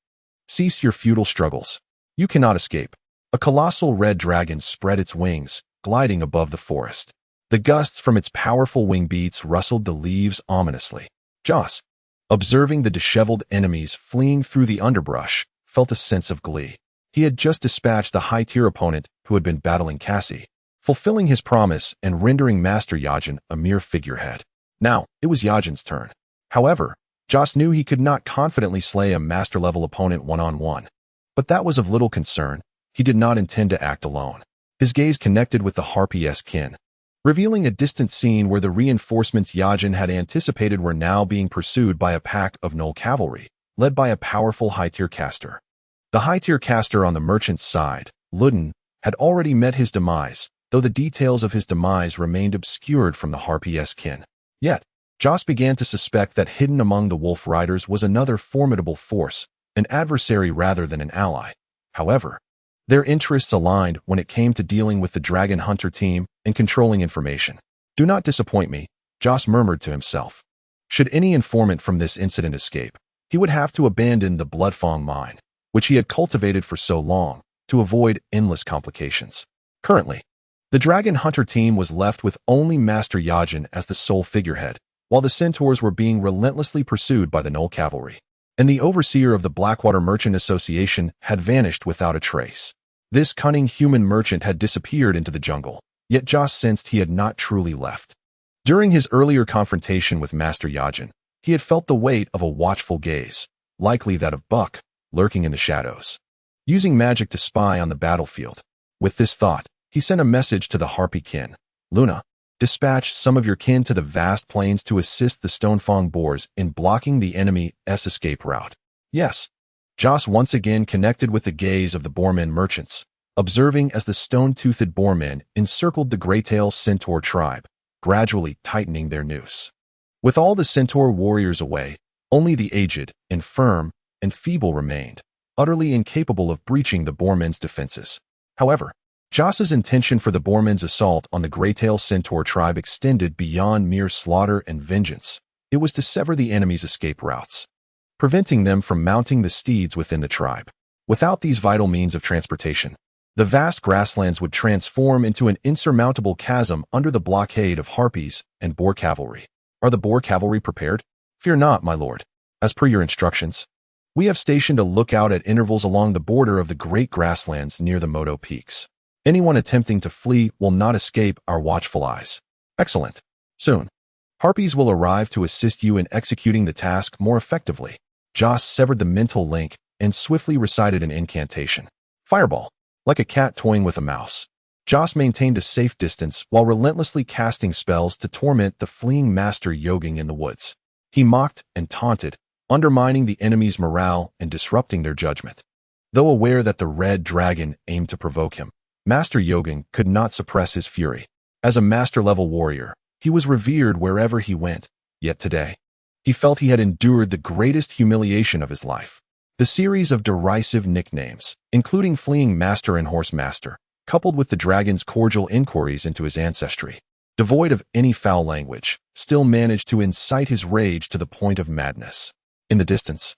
Cease your futile struggles. You cannot escape. A colossal red dragon spread its wings, gliding above the forest. The gusts from its powerful wing beats rustled the leaves ominously. Joss, observing the disheveled enemies fleeing through the underbrush, felt a sense of glee. He had just dispatched the high-tier opponent who had been battling Cassie, fulfilling his promise and rendering Master Yajin a mere figurehead. Now, it was Yajin's turn. However, Joss knew he could not confidently slay a master-level opponent one-on-one. But that was of little concern. He did not intend to act alone. His gaze connected with the Harpy's kin, revealing a distant scene where the reinforcements Yajin had anticipated were now being pursued by a pack of Gnoll cavalry, led by a powerful high-tier caster. The high-tier caster on the merchant's side, Ludin, had already met his demise, though the details of his demise remained obscured from the Harpy's kin. Yet, Joss began to suspect that hidden among the Wolf Riders was another formidable force, an adversary rather than an ally. However, their interests aligned when it came to dealing with the Dragon Hunter team and controlling information. Do not disappoint me, Joss murmured to himself. Should any informant from this incident escape, he would have to abandon the Bloodfang mine, which he had cultivated for so long, to avoid endless complications. Currently, the Dragon Hunter team was left with only Master Yajin as the sole figurehead, while the centaurs were being relentlessly pursued by the Knoll cavalry. And the overseer of the Blackwater Merchant Association had vanished without a trace. This cunning human merchant had disappeared into the jungle, yet Joss sensed he had not truly left. During his earlier confrontation with Master Yajin, he had felt the weight of a watchful gaze, likely that of Buck, lurking in the shadows, using magic to spy on the battlefield. With this thought, he sent a message to the Harpy kin. Luna, dispatch some of your kin to the vast plains to assist the Stonefang boars in blocking the enemy's escape route. Yes. Joss once again connected with the gaze of the Boarmen merchants, observing as the stone-toothed Boarmen encircled the Greytail Centaur tribe, gradually tightening their noose. With all the Centaur warriors away, only the aged, infirm, and feeble remained, utterly incapable of breaching the Boarmen's defenses. However, Joss's intention for the Boarmen's assault on the Greytail Centaur tribe extended beyond mere slaughter and vengeance. It was to sever the enemy's escape routes, preventing them from mounting the steeds within the tribe. Without these vital means of transportation, the vast grasslands would transform into an insurmountable chasm under the blockade of harpies and boar cavalry. Are the boar cavalry prepared? Fear not, my lord. As per your instructions, we have stationed a lookout at intervals along the border of the great grasslands near the Moto Peaks. Anyone attempting to flee will not escape our watchful eyes. Excellent. Soon, harpies will arrive to assist you in executing the task more effectively. Joss severed the mental link and swiftly recited an incantation. Fireball. Like a cat toying with a mouse, Joss maintained a safe distance while relentlessly casting spells to torment the fleeing Master Yoging in the woods. He mocked and taunted, undermining the enemy's morale and disrupting their judgment. Though aware that the red dragon aimed to provoke him, Master Yoging could not suppress his fury. As a master-level warrior, he was revered wherever he went, yet today, he felt he had endured the greatest humiliation of his life. The series of derisive nicknames, including fleeing Master and Horse Master, coupled with the dragon's cordial inquiries into his ancestry, devoid of any foul language, still managed to incite his rage to the point of madness. In the distance,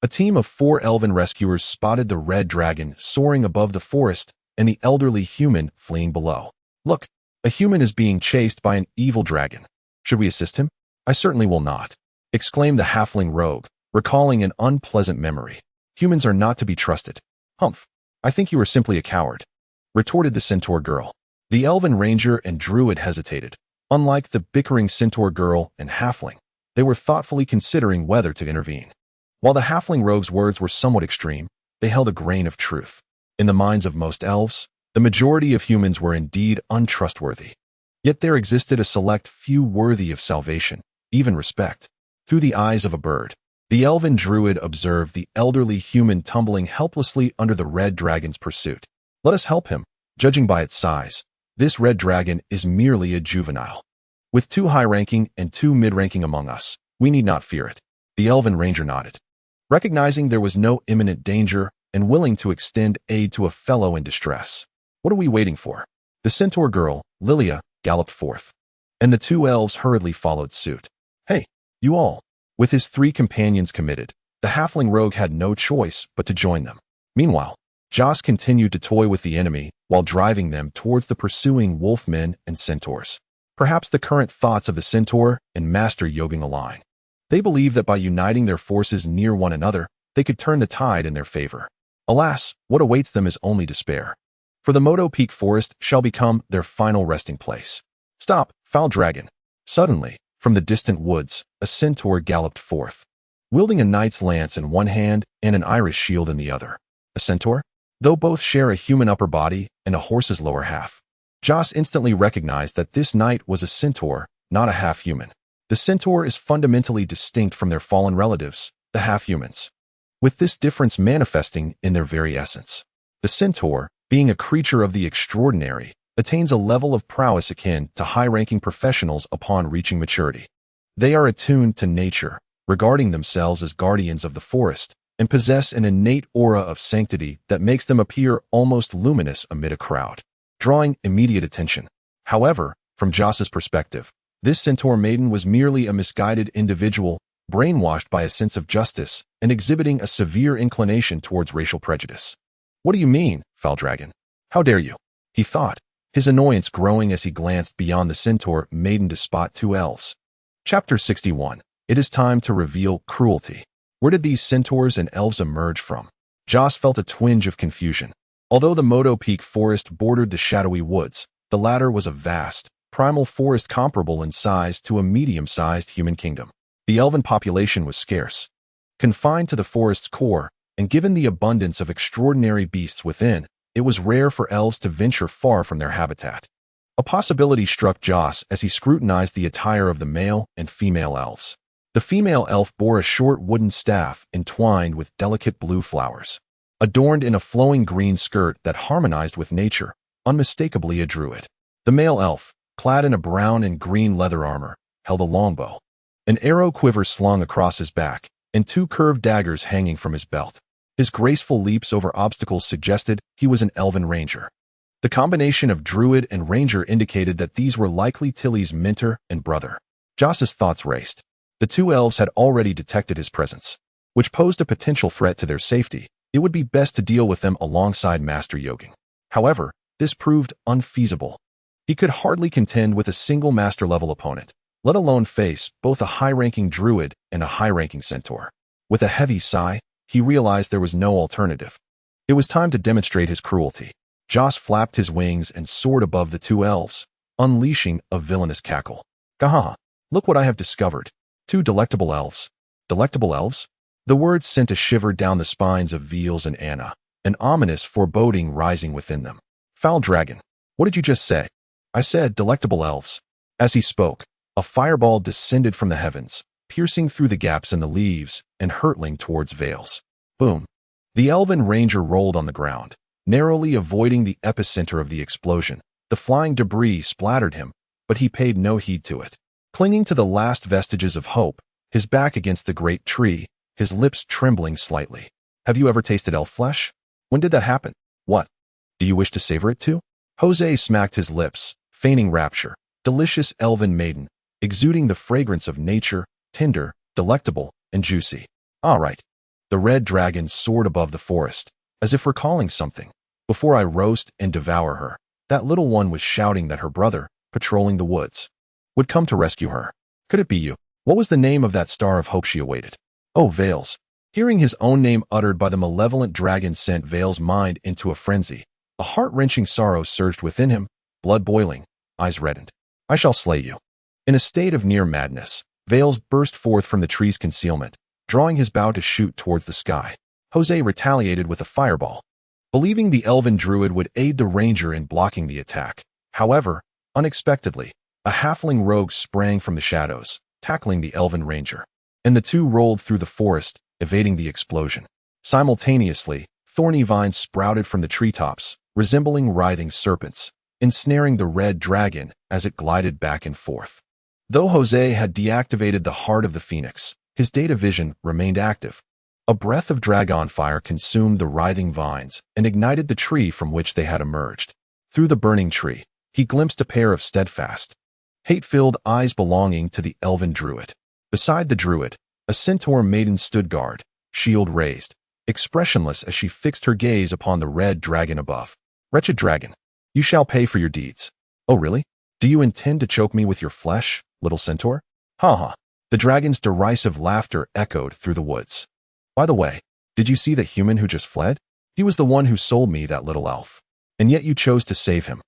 a team of 4 elven rescuers spotted the red dragon soaring above the forest and the elderly human fleeing below. Look, a human is being chased by an evil dragon. Should we assist him? I certainly will not, exclaimed the halfling rogue, recalling an unpleasant memory. Humans are not to be trusted. Humph, I think you are simply a coward, retorted the centaur girl. The elven ranger and druid hesitated. Unlike the bickering centaur girl and halfling, they were thoughtfully considering whether to intervene. While the halfling rogue's words were somewhat extreme, they held a grain of truth. In the minds of most elves, the majority of humans were indeed untrustworthy. Yet there existed a select few worthy of salvation, even respect. Through the eyes of a bird, the elven druid observed the elderly human tumbling helplessly under the red dragon's pursuit. Let us help him. Judging by its size, this red dragon is merely a juvenile. With 2 high-ranking and 2 mid-ranking among us, we need not fear it. The elven ranger nodded, recognizing there was no imminent danger and willing to extend aid to a fellow in distress. What are we waiting for? The centaur girl, Lilia, galloped forth, and the 2 elves hurriedly followed suit. Hey, you all. With his 3 companions committed, the halfling rogue had no choice but to join them. Meanwhile, Joss continued to toy with the enemy while driving them towards the pursuing wolfmen and centaurs. Perhaps the current thoughts of the centaur and Master Yoging align. They believe that by uniting their forces near one another, they could turn the tide in their favor. Alas, what awaits them is only despair. For the Moto Peak Forest shall become their final resting place. Stop, foul dragon. Suddenly, from the distant woods, a centaur galloped forth, wielding a knight's lance in one hand and an Irish shield in the other. A centaur? Though both share a human upper body and a horse's lower half, Joss instantly recognized that this knight was a centaur, not a half-human. The centaur is fundamentally distinct from their fallen relatives, the half-humans, with this difference manifesting in their very essence. The centaur, being a creature of the extraordinary, attains a level of prowess akin to high-ranking professionals upon reaching maturity. They are attuned to nature, regarding themselves as guardians of the forest, and possess an innate aura of sanctity that makes them appear almost luminous amid a crowd, drawing immediate attention. However, from Joss's perspective, this centaur maiden was merely a misguided individual, brainwashed by a sense of justice and exhibiting a severe inclination towards racial prejudice. What do you mean, foul dragon? How dare you? He thought, his annoyance growing as he glanced beyond the centaur maiden to spot 2 elves, Chapter 61. It is time to reveal cruelty. Where did these centaurs and elves emerge from? Joss felt a twinge of confusion. Although the Moto Peak forest bordered the shadowy woods, the latter was a vast, primal forest comparable in size to a medium-sized human kingdom. The elven population was scarce. Confined to the forest's core, and given the abundance of extraordinary beasts within, it was rare for elves to venture far from their habitat. A possibility struck Joss as he scrutinized the attire of the male and female elves. The female elf bore a short wooden staff entwined with delicate blue flowers. Adorned in a flowing green skirt that harmonized with nature, unmistakably a druid. The male elf, clad in a brown and green leather armor, held a longbow. An arrow quiver slung across his back, and two curved daggers hanging from his belt. His graceful leaps over obstacles suggested he was an elven ranger. The combination of druid and ranger indicated that these were likely Tilly's mentor and brother. Joss's thoughts raced. The two elves had already detected his presence, which posed a potential threat to their safety. It would be best to deal with them alongside Master Yogin. However, this proved unfeasible. He could hardly contend with a single master-level opponent, let alone face both a high-ranking druid and a high-ranking centaur. With a heavy sigh, he realized there was no alternative. It was time to demonstrate his cruelty. Joss flapped his wings and soared above the two elves, unleashing a villainous cackle. Gahaha! Look what I have discovered. Two delectable elves. Delectable elves? The words sent a shiver down the spines of Veels and Anna, an ominous foreboding rising within them. Foul dragon. What did you just say? I said delectable elves. As he spoke, a fireball descended from the heavens, piercing through the gaps in the leaves and hurtling towards Veels. Boom. The elven ranger rolled on the ground, narrowly avoiding the epicenter of the explosion. The flying debris splattered him, but he paid no heed to it. Clinging to the last vestiges of hope, his back against the great tree, his lips trembling slightly. Have you ever tasted elf flesh? When did that happen? What? Do you wish to savor it too? Jose smacked his lips, feigning rapture. Delicious elven maiden, exuding the fragrance of nature, tender, delectable, and juicy. All right. The red dragon soared above the forest, as if recalling something. Before I roast and devour her, that little one was shouting that her brother, patrolling the woods, would come to rescue her. Could it be you? What was the name of that star of hope she awaited? Oh, Veils. Hearing his own name uttered by the malevolent dragon sent Veils' mind into a frenzy. A heart-wrenching sorrow surged within him, blood boiling, eyes reddened. I shall slay you. In a state of near madness, Veils burst forth from the tree's concealment, drawing his bow to shoot towards the sky. Jose retaliated with a fireball, believing the elven druid would aid the ranger in blocking the attack. However, unexpectedly, a halfling rogue sprang from the shadows, tackling the elven ranger, and the two rolled through the forest, evading the explosion. Simultaneously, thorny vines sprouted from the treetops, resembling writhing serpents, ensnaring the red dragon as it glided back and forth. Though Jose had deactivated the heart of the phoenix, his data vision remained active. A breath of dragon fire consumed the writhing vines and ignited the tree from which they had emerged. Through the burning tree, he glimpsed a pair of steadfast, hate-filled eyes belonging to the elven druid. Beside the druid, a centaur maiden stood guard, shield raised, expressionless as she fixed her gaze upon the red dragon above. Wretched dragon, you shall pay for your deeds. Oh really? Do you intend to choke me with your flesh, little centaur? Ha ha. The dragon's derisive laughter echoed through the woods. By the way, did you see that human who just fled? He was the one who sold me that little elf. And yet you chose to save him.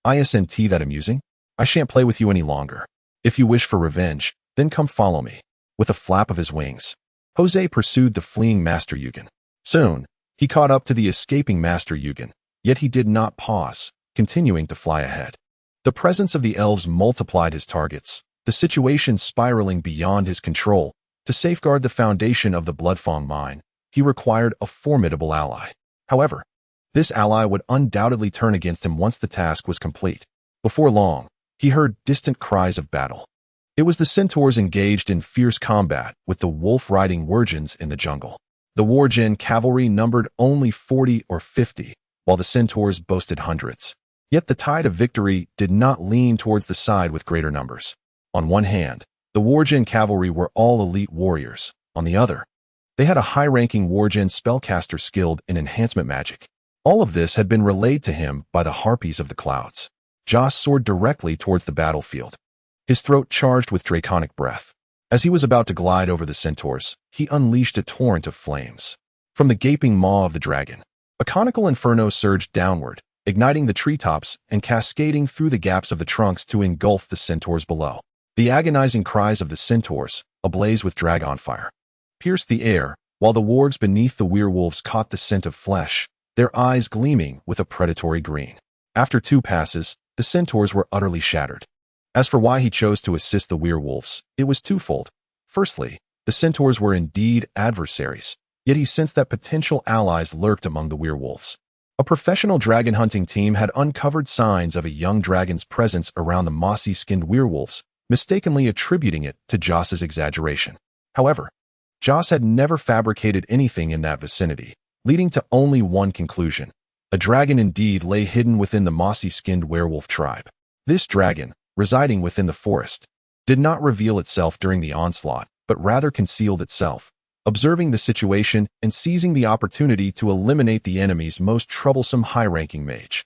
Isn't that amusing? I shan't play with you any longer. If you wish for revenge, then come follow me. With a flap of his wings, Jose pursued the fleeing Master Yogin. Soon, he caught up to the escaping Master Yogin, yet he did not pause, continuing to fly ahead. The presence of the elves multiplied his targets, the situation spiraling beyond his control. To safeguard the foundation of the Bloodfang mine, he required a formidable ally. However, this ally would undoubtedly turn against him once the task was complete. Before long, he heard distant cries of battle. It was the centaurs engaged in fierce combat with the wolf-riding Wurgens in the jungle. The Wurgen cavalry numbered only 40 or 50, while the centaurs boasted hundreds. Yet the tide of victory did not lean towards the side with greater numbers. On one hand, the Wurgen cavalry were all elite warriors. On the other, they had a high-ranking Wurgen spellcaster skilled in enhancement magic. All of this had been relayed to him by the harpies of the clouds. Joss soared directly towards the battlefield. his throat charged with draconic breath. As he was about to glide over the centaurs, he unleashed a torrent of flames. From the gaping maw of the dragon, a conical inferno surged downward, igniting the treetops and cascading through the gaps of the trunks to engulf the centaurs below. The agonizing cries of the centaurs, ablaze with dragon fire, pierced the air, while the wargs beneath the werewolves caught the scent of flesh, their eyes gleaming with a predatory green. After 2 passes, the centaurs were utterly shattered. As for why he chose to assist the werewolves, it was twofold. Firstly, the centaurs were indeed adversaries, yet he sensed that potential allies lurked among the werewolves. A professional dragon hunting team had uncovered signs of a young dragon's presence around the mossy-skinned werewolves, mistakenly attributing it to Joss's exaggeration. However, Joss had never fabricated anything in that vicinity, leading to only one conclusion. A dragon indeed lay hidden within the mossy-skinned werewolf tribe. This dragon, residing within the forest, did not reveal itself during the onslaught, but rather concealed itself, observing the situation and seizing the opportunity to eliminate the enemy's most troublesome high-ranking mage.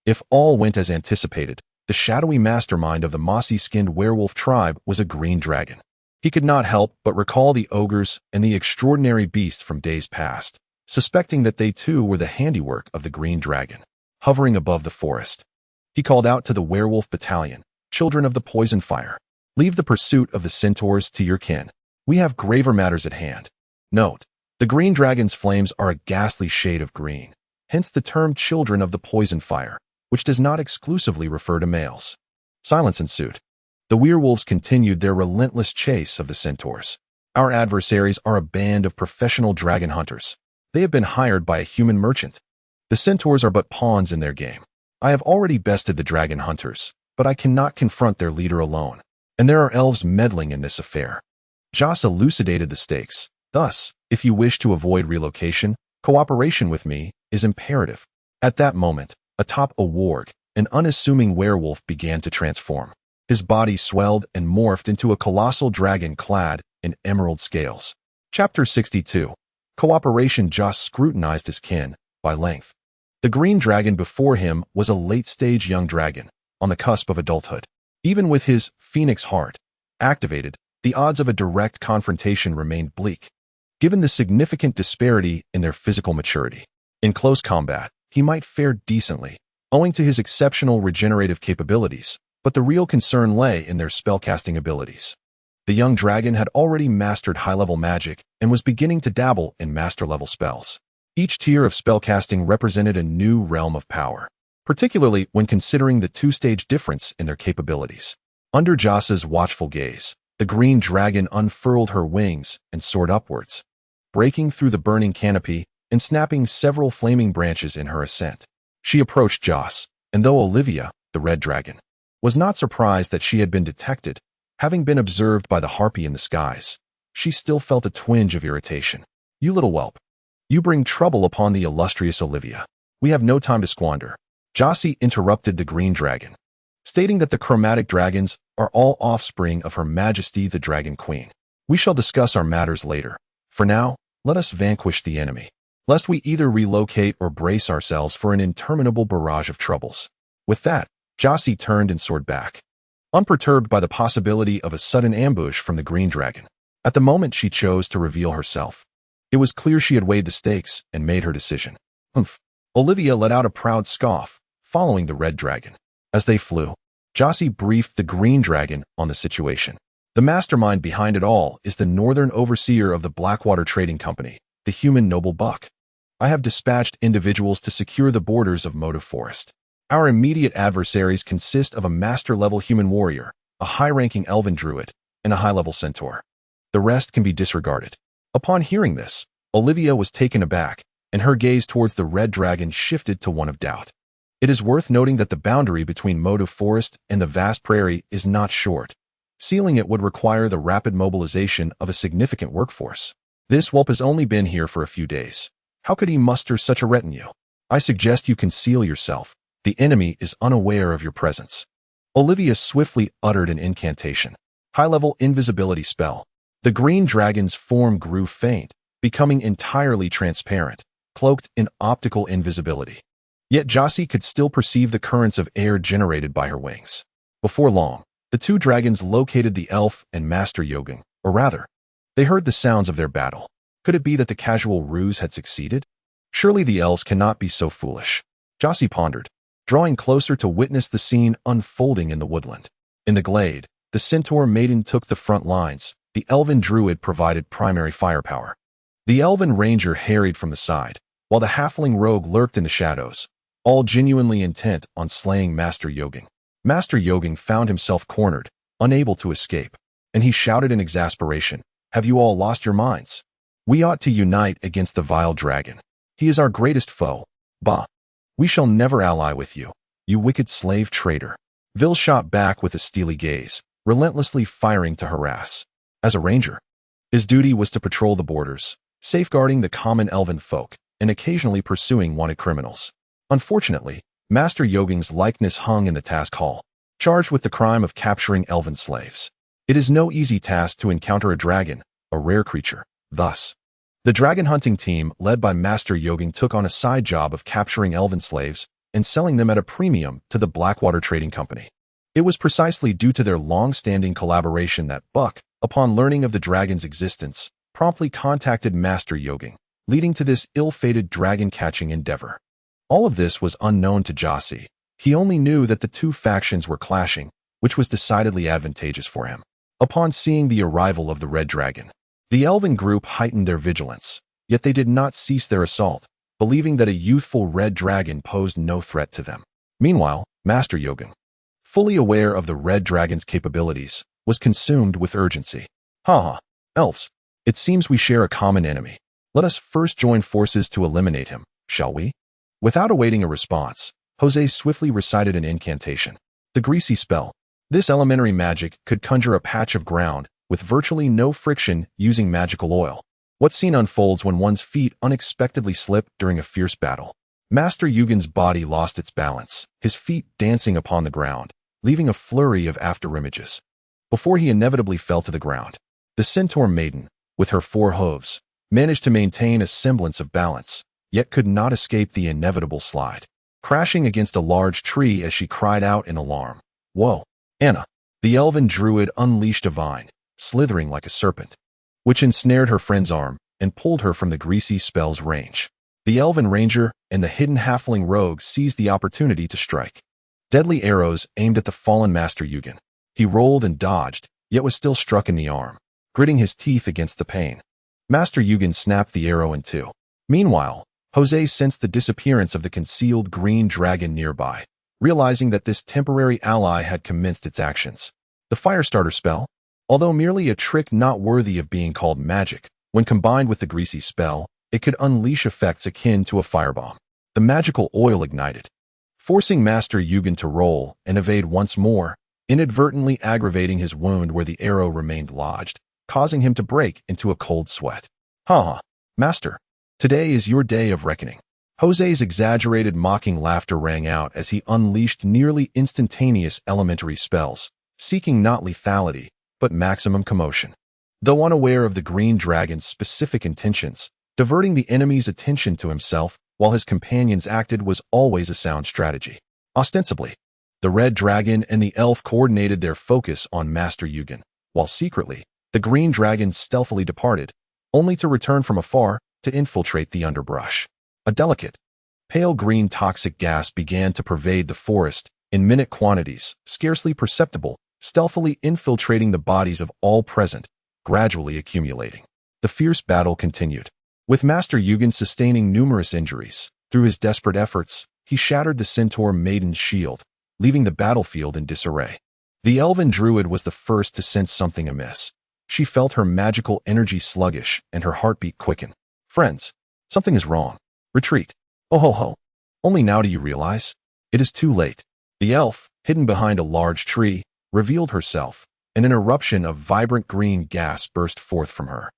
If all went as anticipated, the shadowy mastermind of the mossy-skinned werewolf tribe was a green dragon. He could not help but recall the ogres and the extraordinary beasts from days past, suspecting that they too were the handiwork of the green dragon. Hovering above the forest, he called out to the werewolf battalion, "Children of the poison fire, leave the pursuit of the centaurs to your kin. We have graver matters at hand." Note: the green dragon's flames are a ghastly shade of green, hence the term "children of the poison fire," which does not exclusively refer to males. Silence ensued. The werewolves continued their relentless chase of the centaurs. Our adversaries are a band of professional dragon hunters. They have been hired by a human merchant. The centaurs are but pawns in their game. I have already bested the dragon hunters, but I cannot confront their leader alone, and there are elves meddling in this affair. Joss elucidated the stakes. Thus, if you wish to avoid relocation, cooperation with me is imperative. At that moment, atop a warg, an unassuming werewolf began to transform. His body swelled and morphed into a colossal dragon clad in emerald scales. Chapter 62. Cooperation. Joss scrutinized his kin by length. The green dragon before him was a late-stage young dragon, on the cusp of adulthood. Even with his phoenix heart activated, the odds of a direct confrontation remained bleak, given the significant disparity in their physical maturity. In close combat, he might fare decently, owing to his exceptional regenerative capabilities, but the real concern lay in their spellcasting abilities. The young dragon had already mastered high-level magic and was beginning to dabble in master-level spells. Each tier of spellcasting represented a new realm of power, particularly when considering the 2-stage difference in their capabilities. Under Joss's watchful gaze, the green dragon unfurled her wings and soared upwards, breaking through the burning canopy and snapping several flaming branches in her ascent. She approached Joss, and though Olivia, the red dragon, was not surprised that she had been detected, having been observed by the harpy in the skies, she still felt a twinge of irritation. "You little whelp. You bring trouble upon the illustrious Olivia. We have no time to squander." Jossi interrupted the green dragon, stating that the chromatic dragons are all offspring of Her Majesty the Dragon Queen. "We shall discuss our matters later. For now, let us vanquish the enemy, lest we either relocate or brace ourselves for an interminable barrage of troubles." With that, Jossi turned and soared back, unperturbed by the possibility of a sudden ambush from the green dragon. At the moment she chose to reveal herself, it was clear she had weighed the stakes and made her decision. "Humph." Olivia let out a proud scoff, following the red dragon. As they flew, Jossi briefed the green dragon on the situation. "The mastermind behind it all is the northern overseer of the Blackwater Trading Company, the human noble Buck. I have dispatched individuals to secure the borders of Motive Forest. Our immediate adversaries consist of a master-level human warrior, a high-ranking elven druid, and a high-level centaur. The rest can be disregarded." Upon hearing this, Olivia was taken aback, and her gaze towards the red dragon shifted to one of doubt. It is worth noting that the boundary between Motive Forest and the vast prairie is not short. Sealing it would require the rapid mobilization of a significant workforce. This whelp has only been here for a few days. How could he muster such a retinue? I suggest you conceal yourself. The enemy is unaware of your presence." Olivia swiftly uttered an incantation. High-level invisibility spell. The green dragon's form grew faint, becoming entirely transparent, cloaked in optical invisibility. Yet Jossi could still perceive the currents of air generated by her wings. Before long, The two dragons located the elf and Master Yogin, or rather, they heard the sounds of their battle. Could it be that the casual ruse had succeeded? Surely the elves cannot be so foolish. Jossie pondered, drawing closer to witness the scene unfolding in the woodland. In the glade, the centaur maiden took the front lines. The elven druid provided primary firepower. The elven ranger harried from the side, while the halfling rogue lurked in the shadows, all genuinely intent on slaying Master Yogin. Master Yogin found himself cornered, unable to escape, and he shouted in exasperation, "Have you all lost your minds? We ought to unite against the vile dragon. He is our greatest foe. Bah! We shall never ally with you, you wicked slave traitor." Vil shot back with a steely gaze, relentlessly firing to harass. As a ranger, his duty was to patrol the borders, safeguarding the common elven folk, and occasionally pursuing wanted criminals. Unfortunately, Master Yogin's likeness hung in the task hall, charged with the crime of capturing elven slaves. It is no easy task to encounter a dragon, a rare creature. Thus, the dragon hunting team, led by Master Yogin, took on a side job of capturing elven slaves and selling them at a premium to the Blackwater Trading Company. It was precisely due to their long-standing collaboration that Buck, upon learning of the dragon's existence, promptly contacted Master Yogin, leading to this ill-fated dragon-catching endeavor. All of this was unknown to Jossie. He only knew that the two factions were clashing, which was decidedly advantageous for him. Upon seeing the arrival of the red dragon, the elven group heightened their vigilance, yet they did not cease their assault, believing that a youthful red dragon posed no threat to them. Meanwhile, Master Yogin, fully aware of the red dragon's capabilities, was consumed with urgency. "Ha! Elves, it seems we share a common enemy. Let us first join forces to eliminate him, shall we?" Without awaiting a response, Jose swiftly recited an incantation. The greasy spell. This elementary magic could conjure a patch of ground with virtually no friction using magical oil. What scene unfolds when one's feet unexpectedly slip during a fierce battle? Master Yugin's body lost its balance, his feet dancing upon the ground, leaving a flurry of afterimages. Before he inevitably fell to the ground, the centaur maiden, with her 4 hooves, managed to maintain a semblance of balance, yet could not escape the inevitable slide, crashing against a large tree as she cried out in alarm. "Whoa, Anna!" The elven druid unleashed a vine, slithering like a serpent, which ensnared her friend's arm and pulled her from the greasy spell's range. The elven ranger and the hidden halfling rogue seized the opportunity to strike. Deadly arrows aimed at the fallen Master Yugin. He rolled and dodged, yet was still struck in the arm, gritting his teeth against the pain. Master Yugin snapped the arrow in two. Meanwhile, Jose sensed the disappearance of the concealed green dragon nearby, realizing that this temporary ally had commenced its actions. The Firestarter spell, although merely a trick not worthy of being called magic, when combined with the greasy spell, it could unleash effects akin to a firebomb. The magical oil ignited, forcing Master Yugin to roll and evade once more, inadvertently aggravating his wound where the arrow remained lodged, causing him to break into a cold sweat. "Ha! Master, today is your day of reckoning." Jose's exaggerated mocking laughter rang out as he unleashed nearly instantaneous elementary spells, seeking not lethality, but maximum commotion. Though unaware of the green dragon's specific intentions, diverting the enemy's attention to himself while his companions acted was always a sound strategy. Ostensibly, the red dragon and the elf coordinated their focus on Master Yugin, while secretly, the green dragon stealthily departed, only to return from afar to infiltrate the underbrush. A delicate, pale green toxic gas began to pervade the forest in minute quantities, scarcely perceptible, stealthily infiltrating the bodies of all present, gradually accumulating. The fierce battle continued, with Master Yugin sustaining numerous injuries. Through his desperate efforts, he shattered the centaur maiden's shield, leaving the battlefield in disarray. The elven druid was the first to sense something amiss. She felt her magical energy sluggish and her heartbeat quicken. "Friends, something is wrong. Retreat." "Oh ho ho. Only now do you realize? It is too late." The elf, hidden behind a large tree, revealed herself, and an eruption of vibrant green gas burst forth from her,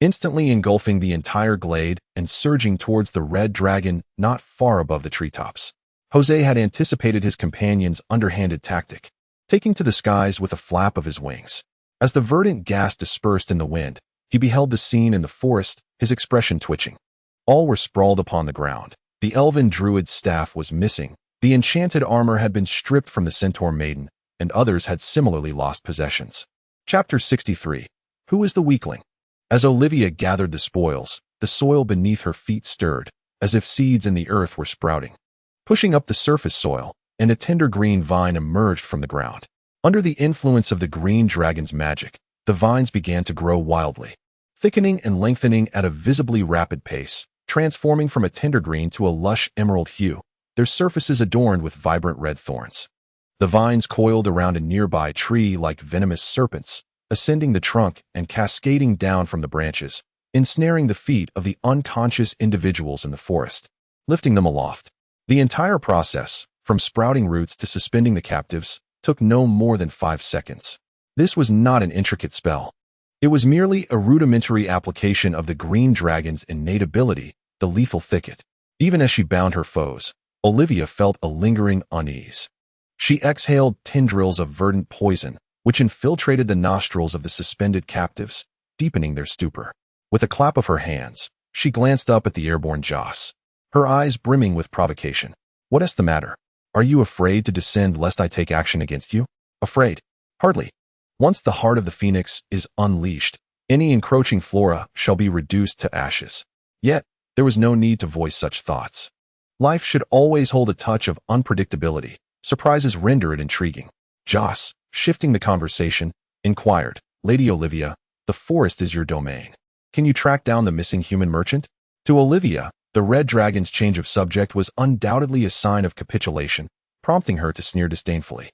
instantly engulfing the entire glade and surging towards the red dragon not far above the treetops. Jose had anticipated his companion's underhanded tactic, taking to the skies with a flap of his wings. As the verdant gas dispersed in the wind, he beheld the scene in the forest, his expression twitching. All were sprawled upon the ground. The elven druid's staff was missing. The enchanted armor had been stripped from the centaur maiden, and others had similarly lost possessions. Chapter 63. Who is the weakling? As Olivia gathered the spoils, the soil beneath her feet stirred, as if seeds in the earth were sprouting. Pushing up the surface soil, and a tender green vine emerged from the ground. Under the influence of the green dragon's magic, the vines began to grow wildly, thickening and lengthening at a visibly rapid pace, transforming from a tender green to a lush emerald hue, their surfaces adorned with vibrant red thorns. The vines coiled around a nearby tree like venomous serpents, ascending the trunk and cascading down from the branches, ensnaring the feet of the unconscious individuals in the forest, lifting them aloft. The entire process, from sprouting roots to suspending the captives, took no more than 5 seconds. This was not an intricate spell. It was merely a rudimentary application of the green dragon's innate ability, the lethal thicket. Even as she bound her foes, Olivia felt a lingering unease. She exhaled tendrils of verdant poison, which infiltrated the nostrils of the suspended captives, deepening their stupor. With a clap of her hands, she glanced up at the airborne Joss, her eyes brimming with provocation. What is the matter? Are you afraid to descend lest I take action against you? Afraid? Hardly. Once the heart of the phoenix is unleashed, any encroaching flora shall be reduced to ashes. Yet, there was no need to voice such thoughts. Life should always hold a touch of unpredictability. Surprises render it intriguing. Joss, shifting the conversation, inquired, Lady Olivia, the forest is your domain. Can you track down the missing human merchant? To Olivia, the red dragon's change of subject was undoubtedly a sign of capitulation, prompting her to sneer disdainfully.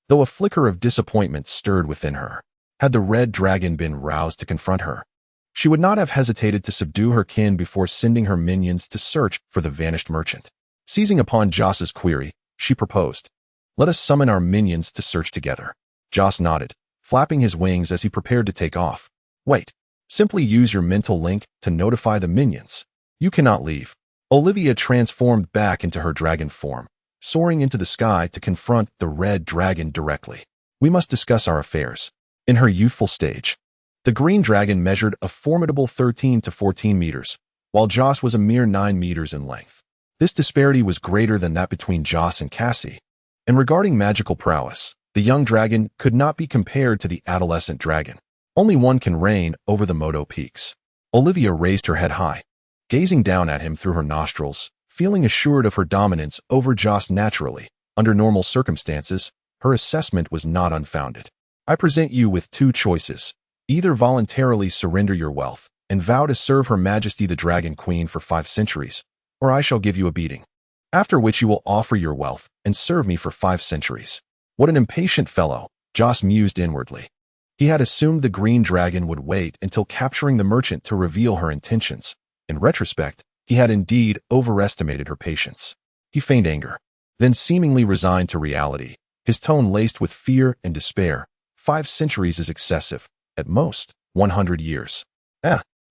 Though a flicker of disappointment stirred within her, had the red dragon been roused to confront her, she would not have hesitated to subdue her kin before sending her minions to search for the vanished merchant. Seizing upon Joss's query, she proposed, let us summon our minions to search together. Joss nodded, flapping his wings as he prepared to take off. Wait. Simply use your mental link to notify the minions. You cannot leave. Olivia transformed back into her dragon form, soaring into the sky to confront the red dragon directly. We must discuss our affairs. In her youthful stage, the green dragon measured a formidable 13 to 14 meters, while Joss was a mere 9 meters in length. This disparity was greater than that between Joss and Cassie. And regarding magical prowess, the young dragon could not be compared to the adolescent dragon. Only one can reign over the Moto peaks. Olivia raised her head high, gazing down at him through her nostrils, feeling assured of her dominance over Joss naturally. Under normal circumstances, her assessment was not unfounded. I present you with 2 choices. Either voluntarily surrender your wealth and vow to serve Her Majesty the Dragon Queen for 5 centuries, or I shall give you a beating. After which you will offer your wealth and serve me for 5 centuries. What an impatient fellow, Joss mused inwardly. He had assumed the green dragon would wait until capturing the merchant to reveal her intentions. In retrospect, he had indeed overestimated her patience. He feigned anger, then seemingly resigned to reality, his tone laced with fear and despair. 5 centuries is excessive. At most, 100 years.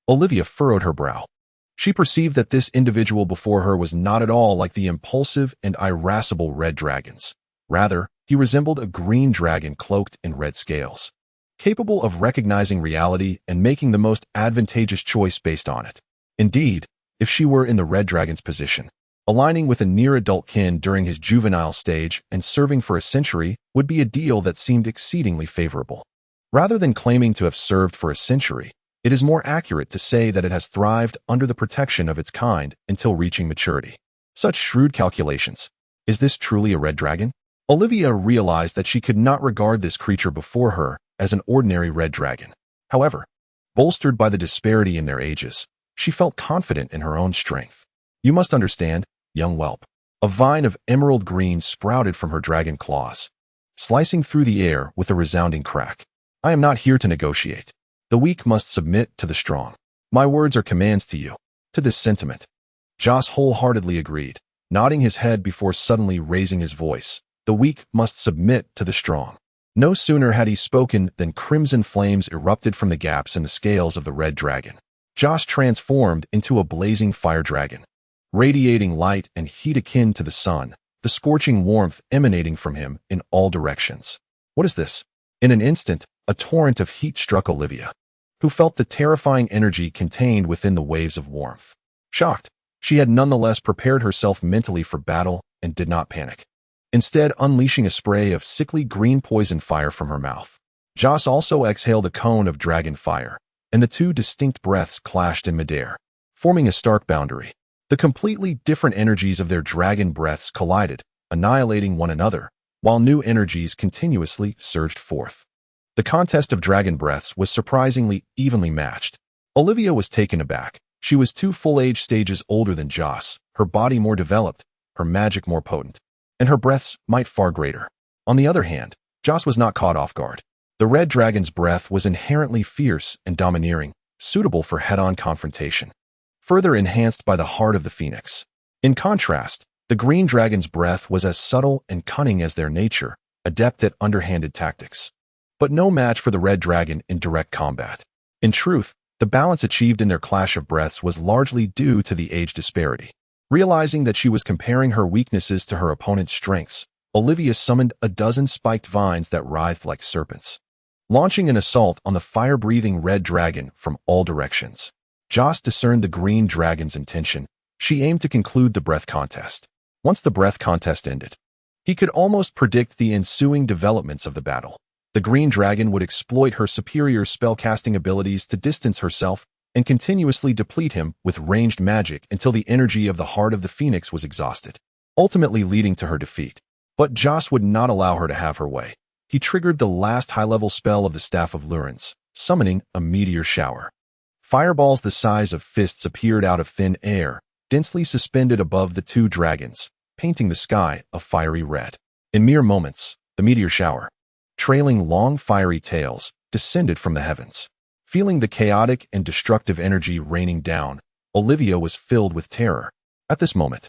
Olivia furrowed her brow. She perceived that this individual before her was not at all like the impulsive and irascible red dragons. Rather, he resembled a green dragon cloaked in red scales, capable of recognizing reality and making the most advantageous choice based on it. Indeed, if she were in the red dragon's position, aligning with a near-adult kin during his juvenile stage and serving for a century would be a deal that seemed exceedingly favorable. Rather than claiming to have served for a century, it is more accurate to say that it has thrived under the protection of its kind until reaching maturity. Such shrewd calculations. Is this truly a red dragon? Olivia realized that she could not regard this creature before her as an ordinary red dragon. However, bolstered by the disparity in their ages, she felt confident in her own strength. You must understand, young whelp. A vine of emerald green sprouted from her dragon claws, slicing through the air with a resounding crack. I am not here to negotiate. The weak must submit to the strong. My words are commands to you. To this sentiment, Joss wholeheartedly agreed, nodding his head before suddenly raising his voice. The weak must submit to the strong. No sooner had he spoken than crimson flames erupted from the gaps in the scales of the red dragon. Joss transformed into a blazing fire dragon, radiating light and heat akin to the sun, the scorching warmth emanating from him in all directions. What is this? In an instant, a torrent of heat struck Olivia, who felt the terrifying energy contained within the waves of warmth. Shocked, she had nonetheless prepared herself mentally for battle and did not panic. instead unleashing a spray of sickly green poison fire from her mouth. Joss also exhaled a cone of dragon fire, and the two distinct breaths clashed in midair, forming a stark boundary. The completely different energies of their dragon breaths collided, annihilating one another, while new energies continuously surged forth. The contest of dragon breaths was surprisingly evenly matched. Olivia was taken aback. She was 2 full-age stages older than Joss, her body more developed, her magic more potent, and her breaths might far greater. On the other hand, Joss was not caught off guard. The red dragon's breath was inherently fierce and domineering, suitable for head-on confrontation, further enhanced by the heart of the phoenix. In contrast, the green dragon's breath was as subtle and cunning as their nature, adept at underhanded tactics, but no match for the red dragon in direct combat. In truth, the balance achieved in their clash of breaths was largely due to the age disparity. Realizing that she was comparing her weaknesses to her opponent's strengths, Olivia summoned a dozen spiked vines that writhed like serpents, launching an assault on the fire-breathing red dragon from all directions. Joss discerned the green dragon's intention. She aimed to conclude the breath contest. Once the breath contest ended, he could almost predict the ensuing developments of the battle. The green dragon would exploit her superior spellcasting abilities to distance herself and continuously deplete him with ranged magic until the energy of the heart of the phoenix was exhausted, ultimately leading to her defeat. But Joss would not allow her to have her way. He triggered the last high-level spell of the Staff of Lurens, summoning a meteor shower. Fireballs the size of fists appeared out of thin air, densely suspended above the 2 dragons, painting the sky a fiery red. In mere moments, the meteor shower, trailing long fiery tails, descended from the heavens. Feeling the chaotic and destructive energy raining down, Olivia was filled with terror. At this moment,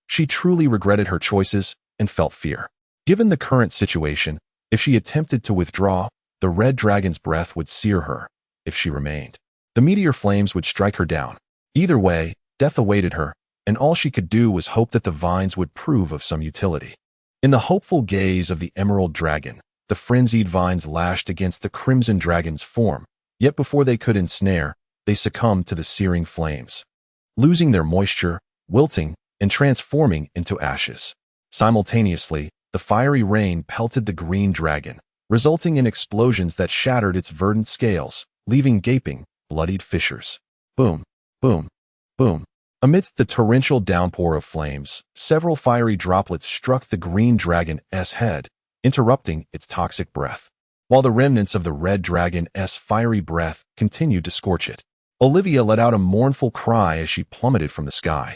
she truly regretted her choices and felt fear. Given the current situation, if she attempted to withdraw, the red dragon's breath would sear her. If she remained, the meteor flames would strike her down. Either way, death awaited her, and all she could do was hope that the vines would prove of some utility. In the hopeful gaze of the emerald dragon, the frenzied vines lashed against the crimson dragon's form, yet before they could ensnare, they succumbed to the searing flames, losing their moisture, wilting, and transforming into ashes. Simultaneously, the fiery rain pelted the green dragon, resulting in explosions that shattered its verdant scales, leaving gaping, bloodied fissures. Boom, boom, boom. Amidst the torrential downpour of flames, several fiery droplets struck the green dragon's head, interrupting its toxic breath, while the remnants of the red dragon's fiery breath continued to scorch it. Olivia let out a mournful cry as she plummeted from the sky,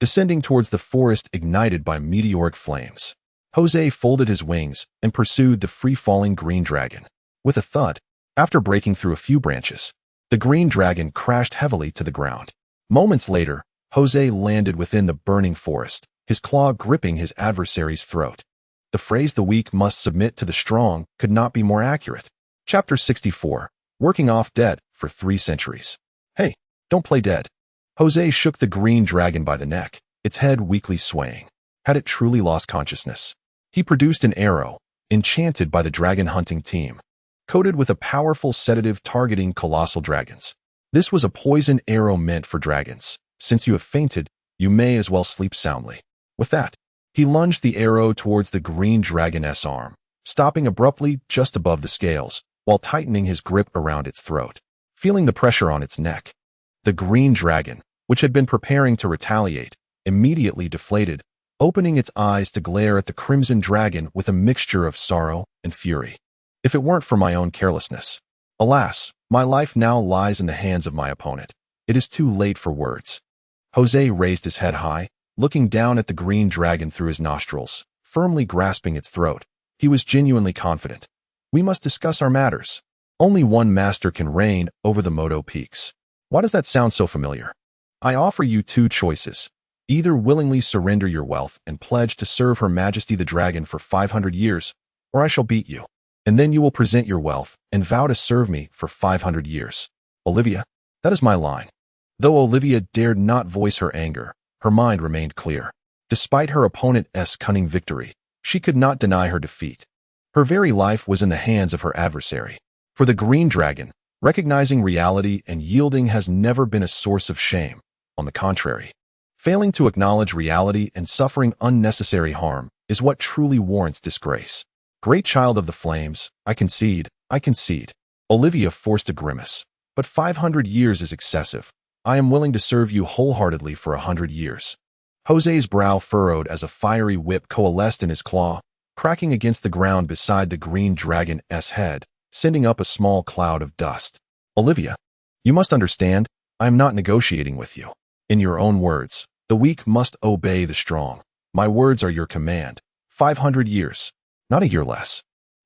descending towards the forest ignited by meteoric flames. Jose folded his wings and pursued the free-falling green dragon. With a thud, after breaking through a few branches, the green dragon crashed heavily to the ground. Moments later, Jose landed within the burning forest, his claw gripping his adversary's throat. The phrase "the weak must submit to the strong" could not be more accurate. Chapter 64. Working off dead for 3 centuries. Hey, don't play dead. Jose shook the green dragon by the neck, its head weakly swaying. Had it truly lost consciousness? He produced an arrow, enchanted by the dragon hunting team, coated with a powerful sedative targeting colossal dragons. This was a poison arrow meant for dragons. Since you have fainted, you may as well sleep soundly. With that, he lunged the arrow towards the green dragon's arm, stopping abruptly just above the scales, while tightening his grip around its throat. Feeling the pressure on its neck, the green dragon, which had been preparing to retaliate, immediately deflated, opening its eyes to glare at the crimson dragon with a mixture of sorrow and fury. If it weren't for my own carelessness. Alas, my life now lies in the hands of my opponent. It is too late for words. Jose raised his head high, looking down at the green dragon through his nostrils, firmly grasping its throat. He was genuinely confident. We must discuss our matters. Only one master can reign over the Moto Peaks. Why does that sound so familiar? I offer you 2 choices. Either willingly surrender your wealth and pledge to serve Her Majesty the Dragon for 500 years, or I shall beat you. And then you will present your wealth and vow to serve me for 500 years. Olivia, that is my line. Though Olivia dared not voice her anger, her mind remained clear. Despite her opponent's cunning victory, she could not deny her defeat. Her very life was in the hands of her adversary. For the green dragon, recognizing reality and yielding has never been a source of shame. On the contrary, failing to acknowledge reality and suffering unnecessary harm is what truly warrants disgrace. Great child of the flames, I concede, I concede. Olivia forced a grimace. But 500 years is excessive. I am willing to serve you wholeheartedly for 100 years. Jose's brow furrowed as a fiery whip coalesced in his claw, cracking against the ground beside the green dragon's head, sending up a small cloud of dust. Olivia, you must understand, I am not negotiating with you. In your own words, the weak must obey the strong. My words are your command. 500 years. Not a year less.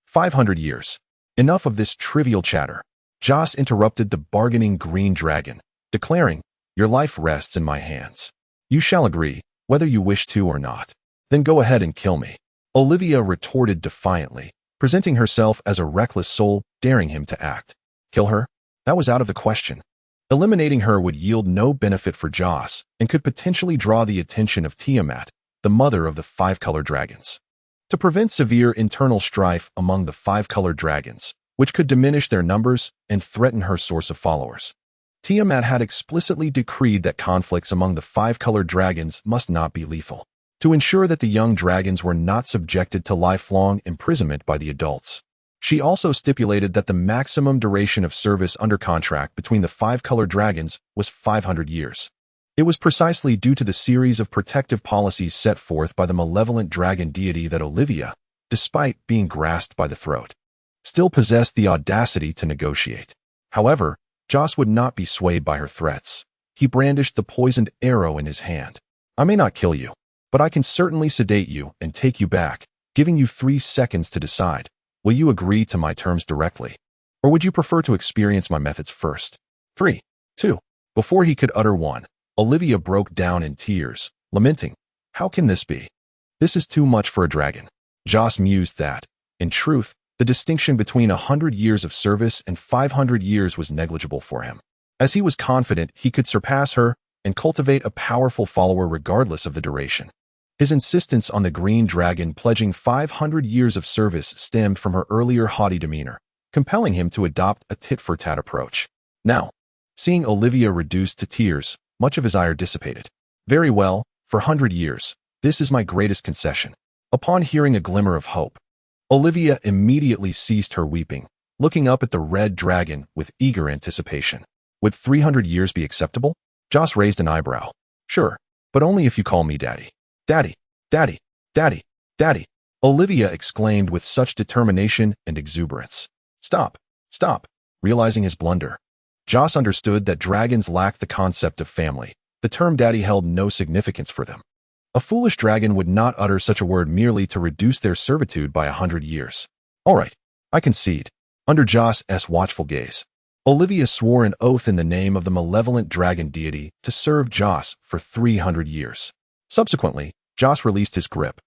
500 years. Enough of this trivial chatter. Joss interrupted the bargaining green dragon, declaring, your life rests in my hands. You shall agree, whether you wish to or not. Then go ahead and kill me. Olivia retorted defiantly, presenting herself as a reckless soul, daring him to act. Kill her? That was out of the question. Eliminating her would yield no benefit for Joss and could potentially draw the attention of Tiamat, the mother of the five-color dragons. To prevent severe internal strife among the five-color dragons, which could diminish their numbers and threaten her source of followers, Tiamat had explicitly decreed that conflicts among the five-colored dragons must not be lethal, to ensure that the young dragons were not subjected to lifelong imprisonment by the adults. She also stipulated that the maximum duration of service under contract between the five-colored dragons was 500 years. It was precisely due to the series of protective policies set forth by the malevolent dragon deity that Olivia, despite being grasped by the throat, still possessed the audacity to negotiate. However, Joss would not be swayed by her threats. He brandished the poisoned arrow in his hand. I may not kill you, but I can certainly sedate you and take you back, giving you 3 seconds to decide. Will you agree to my terms directly? Or would you prefer to experience my methods first? 3, 2. Before he could utter one, Olivia broke down in tears, lamenting, how can this be? This is too much for a dragon. Joss mused that, in truth, the distinction between 100 years of service and 500 years was negligible for him, as he was confident he could surpass her and cultivate a powerful follower regardless of the duration. His insistence on the green dragon pledging 500 years of service stemmed from her earlier haughty demeanor, compelling him to adopt a tit-for-tat approach. Now, seeing Olivia reduced to tears, much of his ire dissipated. Very well, for 100 years, this is my greatest concession. Upon hearing a glimmer of hope, Olivia immediately ceased her weeping, looking up at the red dragon with eager anticipation. Would 300 years be acceptable? Joss raised an eyebrow. Sure, but only if you call me Daddy. Daddy, Daddy, Daddy, Daddy, Olivia exclaimed with such determination and exuberance. Stop, stop. Realizing his blunder, Joss understood that dragons lacked the concept of family. The term daddy held no significance for them. A foolish dragon would not utter such a word merely to reduce their servitude by 100 years. All right, I concede. Under Joss's watchful gaze, Olivia swore an oath in the name of the malevolent dragon deity to serve Joss for 300 years. Subsequently, Joss released his grip,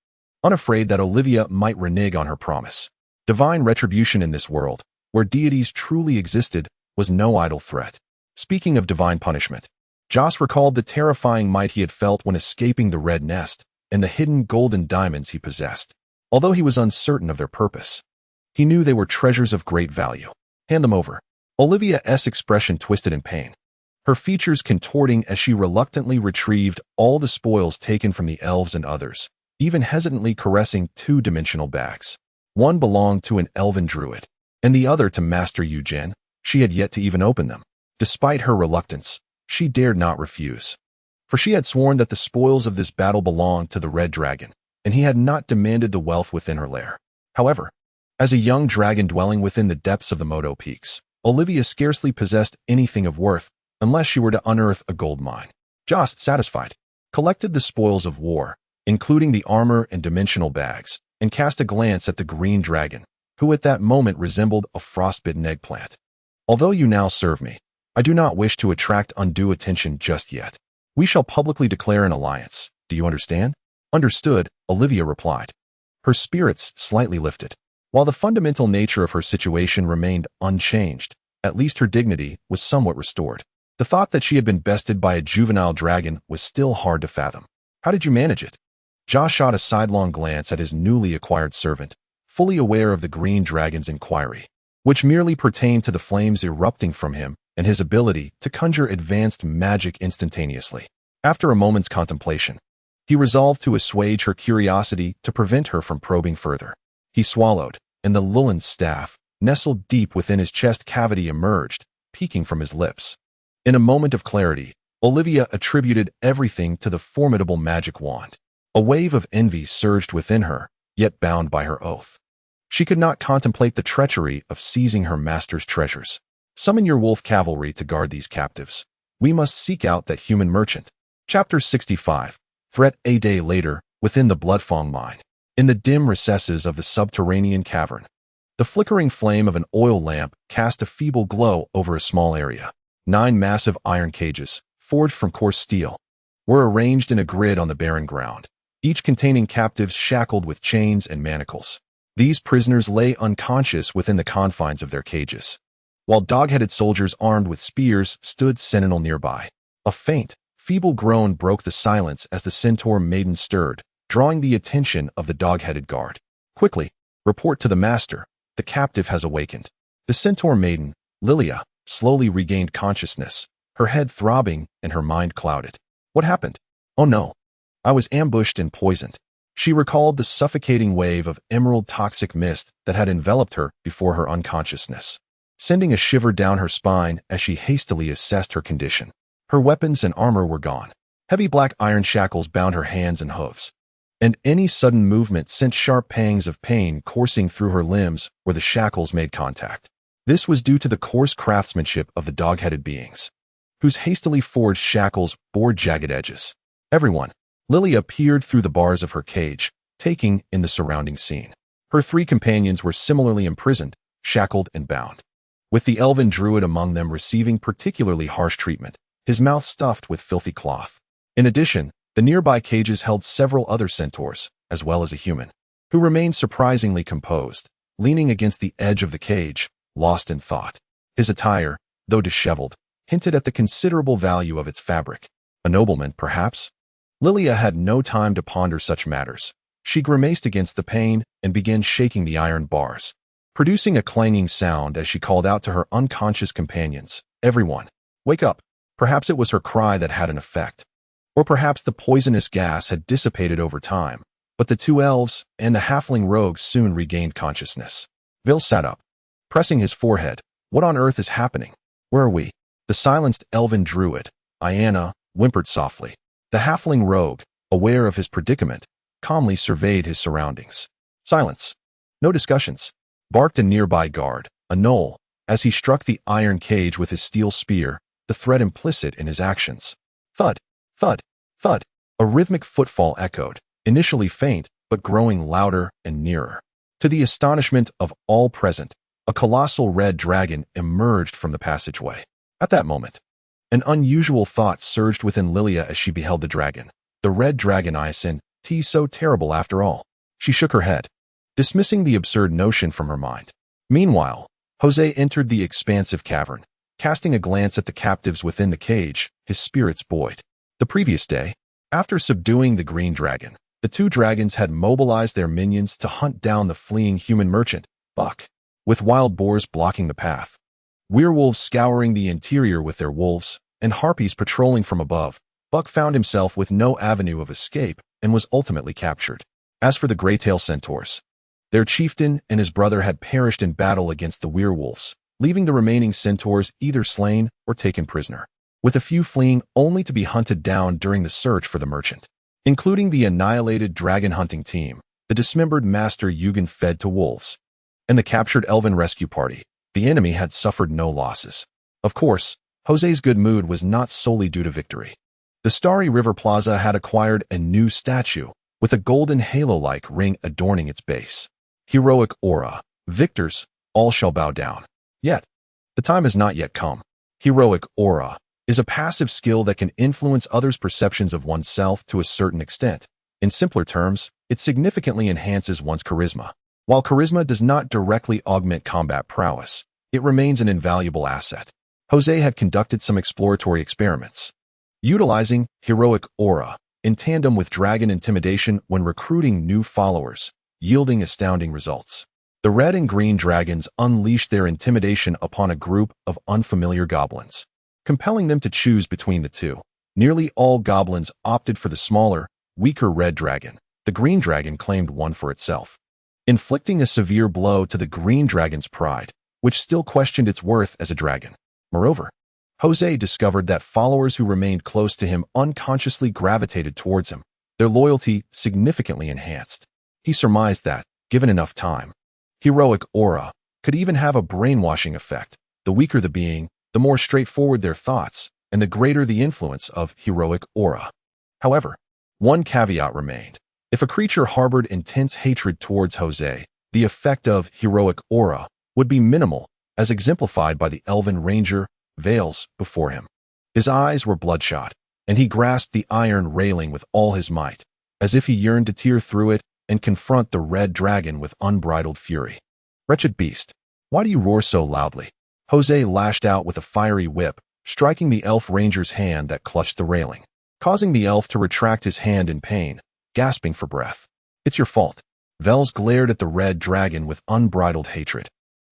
unafraid that Olivia might renege on her promise. Divine retribution in this world, where deities truly existed, was no idle threat. Speaking of divine punishment, Joss recalled the terrifying might he had felt when escaping the red nest and the hidden golden diamonds he possessed. Although he was uncertain of their purpose, he knew they were treasures of great value. Hand them over. Olivia's expression twisted in pain, her features contorting as she reluctantly retrieved all the spoils taken from the elves and others, even hesitantly caressing 2-dimensional bags. One belonged to an elven druid, and the other to Master Eugen. She had yet to even open them. Despite her reluctance, she dared not refuse, for she had sworn that the spoils of this battle belonged to the red dragon, and he had not demanded the wealth within her lair. However, as a young dragon dwelling within the depths of the Moto Peaks, Olivia scarcely possessed anything of worth unless she were to unearth a gold mine. Joss, satisfied, collected the spoils of war, including the armor and dimensional bags, and cast a glance at the green dragon, who at that moment resembled a frostbitten eggplant. Although you now serve me, I do not wish to attract undue attention just yet. We shall publicly declare an alliance. Do you understand? Understood, Olivia replied. Her spirits slightly lifted. While the fundamental nature of her situation remained unchanged, at least her dignity was somewhat restored. The thought that she had been bested by a juvenile dragon was still hard to fathom. How did you manage it? Joss shot a sidelong glance at his newly acquired servant, fully aware of the green dragon's inquiry, which merely pertained to the flames erupting from him and his ability to conjure advanced magic instantaneously. After a moment's contemplation, He resolved to assuage her curiosity to prevent her from probing further. He swallowed, and the Lullen's staff, nestled deep within his chest cavity, emerged, peeking from his lips. In a moment of clarity, Olivia attributed everything to the formidable magic wand. A wave of envy surged within her, yet bound by her oath. She could not contemplate the treachery of seizing her master's treasures. Summon your wolf cavalry to guard these captives. We must seek out that human merchant. Chapter 65. Threat. A day later, within the Bloodfang mine. In the dim recesses of the subterranean cavern, the flickering flame of an oil lamp cast a feeble glow over a small area. 9 massive iron cages, forged from coarse steel, were arranged in a grid on the barren ground, each containing captives shackled with chains and manacles. These prisoners lay unconscious within the confines of their cages, while dog-headed soldiers armed with spears stood sentinel nearby. A faint, feeble groan broke the silence as the centaur maiden stirred, drawing the attention of the dog-headed guard. Quickly, report to the master. The captive has awakened. The centaur maiden, Lilia, slowly regained consciousness, her head throbbing and her mind clouded. What happened? Oh no. I was ambushed and poisoned. She recalled the suffocating wave of emerald toxic mist that had enveloped her before her unconsciousness, sending a shiver down her spine as she hastily assessed her condition. Her weapons and armor were gone. Heavy black iron shackles bound her hands and hooves, and any sudden movement sent sharp pangs of pain coursing through her limbs where the shackles made contact. This was due to the coarse craftsmanship of the dog-headed beings, whose hastily forged shackles bore jagged edges. Everyone, Lilia peered through the bars of her cage, taking in the surrounding scene. Her 3 companions were similarly imprisoned, shackled and bound, with the elven druid among them receiving particularly harsh treatment, his mouth stuffed with filthy cloth. In addition, the nearby cages held several other centaurs, as well as a human, who remained surprisingly composed, leaning against the edge of the cage, lost in thought. His attire, though disheveled, hinted at the considerable value of its fabric. A nobleman, perhaps? Lilia had no time to ponder such matters. She grimaced against the pain and began shaking the iron bars, producing a clanging sound as she called out to her unconscious companions. Everyone, wake up! Perhaps it was her cry that had an effect. Or perhaps the poisonous gas had dissipated over time, but the 2 elves and the halfling rogues soon regained consciousness. Vil sat up, pressing his forehead. What on earth is happening? Where are we? The silenced elven druid, Iana, whimpered softly. The halfling rogue, aware of his predicament, calmly surveyed his surroundings. Silence. No discussions, barked a nearby guard, a gnoll, as he struck the iron cage with his steel spear, the threat implicit in his actions. Thud, thud, thud. A rhythmic footfall echoed, initially faint, but growing louder and nearer. To the astonishment of all present, a colossal red dragon emerged from the passageway. At that moment, an unusual thought surged within Lilia as she beheld the dragon. The red dragon Isin, so terrible after all. She shook her head, dismissing the absurd notion from her mind. Meanwhile, Jose entered the expansive cavern, casting a glance at the captives within the cage, his spirits buoyed. The previous day, after subduing the green dragon, the 2 dragons had mobilized their minions to hunt down the fleeing human merchant, Buck, with wild boars blocking the path, werewolves scouring the interior with their wolves, and harpies patrolling from above. Buck found himself with no avenue of escape and was ultimately captured. As for the Greytail centaurs, their chieftain and his brother had perished in battle against the werewolves, leaving the remaining centaurs either slain or taken prisoner, with a few fleeing only to be hunted down during the search for the merchant. Including the annihilated dragon hunting team, the dismembered master Yugen fed to wolves, and the captured elven rescue party, the enemy had suffered no losses. Of course, Jose's good mood was not solely due to victory. The Starry River Plaza had acquired a new statue, with a golden halo-like ring adorning its base. Heroic aura. Victors, all shall bow down. Yet, the time has not yet come. Heroic aura is a passive skill that can influence others' perceptions of oneself to a certain extent. In simpler terms, it significantly enhances one's charisma. While charisma does not directly augment combat prowess, it remains an invaluable asset. Jose had conducted some exploratory experiments, utilizing heroic aura in tandem with dragon intimidation when recruiting new followers, yielding astounding results. The red and green dragons unleashed their intimidation upon a group of unfamiliar goblins, compelling them to choose between the 2. Nearly all goblins opted for the smaller, weaker red dragon, the green dragon claimed one for itself, inflicting a severe blow to the green dragon's pride, which still questioned its worth as a dragon. Moreover, Jose discovered that followers who remained close to him unconsciously gravitated towards him, their loyalty significantly enhanced. He surmised that, given enough time, heroic aura could even have a brainwashing effect. The weaker the being, the more straightforward their thoughts, and the greater the influence of heroic aura. However, one caveat remained. If a creature harbored intense hatred towards Jose, the effect of heroic aura would be minimal, as exemplified by the elven ranger Vales before him. His eyes were bloodshot, and he grasped the iron railing with all his might, as if he yearned to tear through it and confront the red dragon with unbridled fury. Wretched beast, why do you roar so loudly? Jose lashed out with a fiery whip, striking the elf ranger's hand that clutched the railing, causing the elf to retract his hand in pain, gasping for breath. It's your fault. Vels glared at the red dragon with unbridled hatred,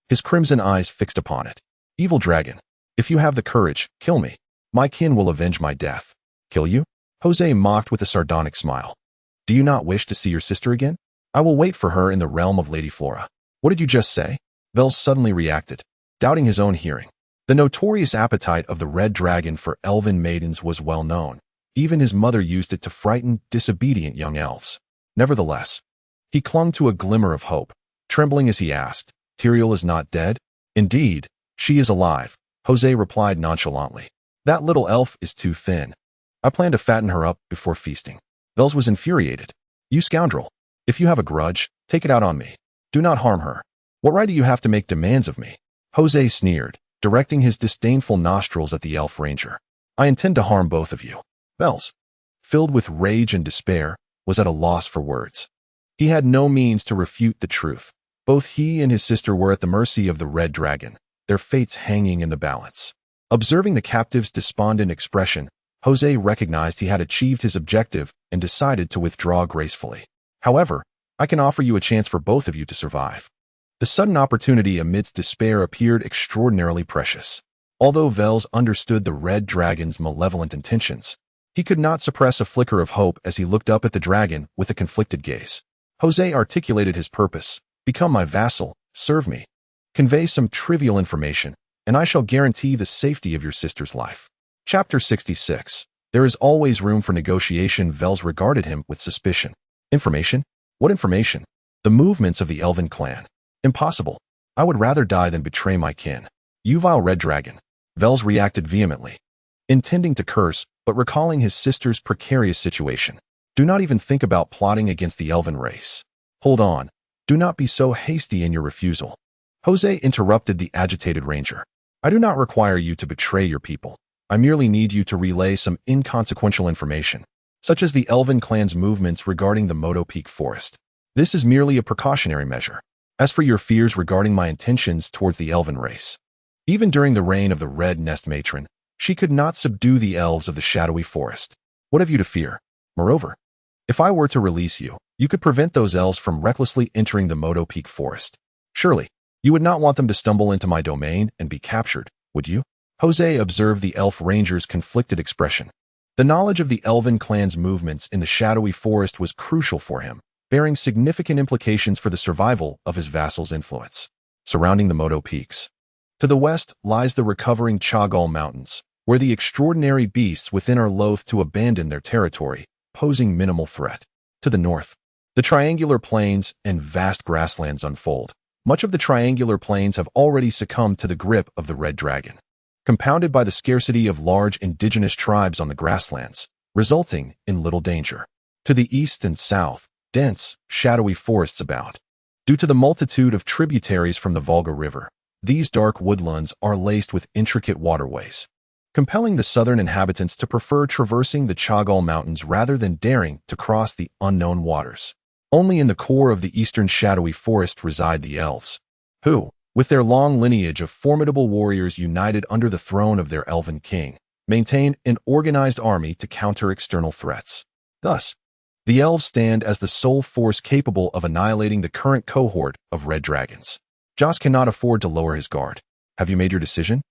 his crimson eyes fixed upon it. Evil dragon, if you have the courage, kill me. My kin will avenge my death. Kill you? Jose mocked with a sardonic smile. Do you not wish to see your sister again? I will wait for her in the realm of Lady Flora. What did you just say? Vels suddenly reacted, doubting his own hearing. The notorious appetite of the red dragon for elven maidens was well known. Even his mother used it to frighten disobedient young elves. Nevertheless, he clung to a glimmer of hope, trembling as he asked, Tyrael is not dead? Indeed, she is alive, Jose replied nonchalantly. That little elf is too thin. I plan to fatten her up before feasting. Vels was infuriated. You scoundrel. If you have a grudge, take it out on me. Do not harm her. What right do you have to make demands of me? Jose sneered, directing his disdainful nostrils at the elf ranger. I intend to harm both of you. Vels, filled with rage and despair, was at a loss for words. He had no means to refute the truth. Both he and his sister were at the mercy of the red dragon, their fates hanging in the balance. Observing the captive's despondent expression, Jose recognized he had achieved his objective and decided to withdraw gracefully. However, I can offer you a chance for both of you to survive. The sudden opportunity amidst despair appeared extraordinarily precious. Although Vels understood the red dragon's malevolent intentions, he could not suppress a flicker of hope as he looked up at the dragon with a conflicted gaze. Jose articulated his purpose. Become my vassal, serve me. Convey some trivial information, and I shall guarantee the safety of your sister's life. Chapter 66. There is always room for negotiation. Vels regarded him with suspicion. Information? What information? The movements of the elven clan. Impossible. I would rather die than betray my kin. You vile red dragon. Vels reacted vehemently, intending to curse, but recalling his sister's precarious situation. Do not even think about plotting against the elven race. Hold on. Do not be so hasty in your refusal. Jose interrupted the agitated ranger. I do not require you to betray your people. I merely need you to relay some inconsequential information, such as the elven clan's movements regarding the Moto Peak forest. This is merely a precautionary measure. As for your fears regarding my intentions towards the elven race, even during the reign of the Red Nest Matron, she could not subdue the elves of the shadowy forest. What have you to fear? Moreover, if I were to release you, you could prevent those elves from recklessly entering the Moto Peak forest. Surely, you would not want them to stumble into my domain and be captured, would you? Jose observed the elf ranger's conflicted expression. The knowledge of the elven clan's movements in the shadowy forest was crucial for him, bearing significant implications for the survival of his vassal's influence. Surrounding the Moto Peaks, to the west lies the recovering Chagall Mountains, where the extraordinary beasts within are loath to abandon their territory, posing minimal threat. To the north, the triangular plains and vast grasslands unfold. Much of the triangular plains have already succumbed to the grip of the red dragon, compounded by the scarcity of large indigenous tribes on the grasslands, resulting in little danger. To the east and south, dense, shadowy forests abound. Due to the multitude of tributaries from the Volga River, these dark woodlands are laced with intricate waterways, compelling the southern inhabitants to prefer traversing the Chagall Mountains rather than daring to cross the unknown waters. Only in the core of the eastern shadowy forest reside the elves, who, with their long lineage of formidable warriors united under the throne of their elven king, maintain an organized army to counter external threats. Thus, the elves stand as the sole force capable of annihilating the current cohort of red dragons. Joss cannot afford to lower his guard. Have you made your decision?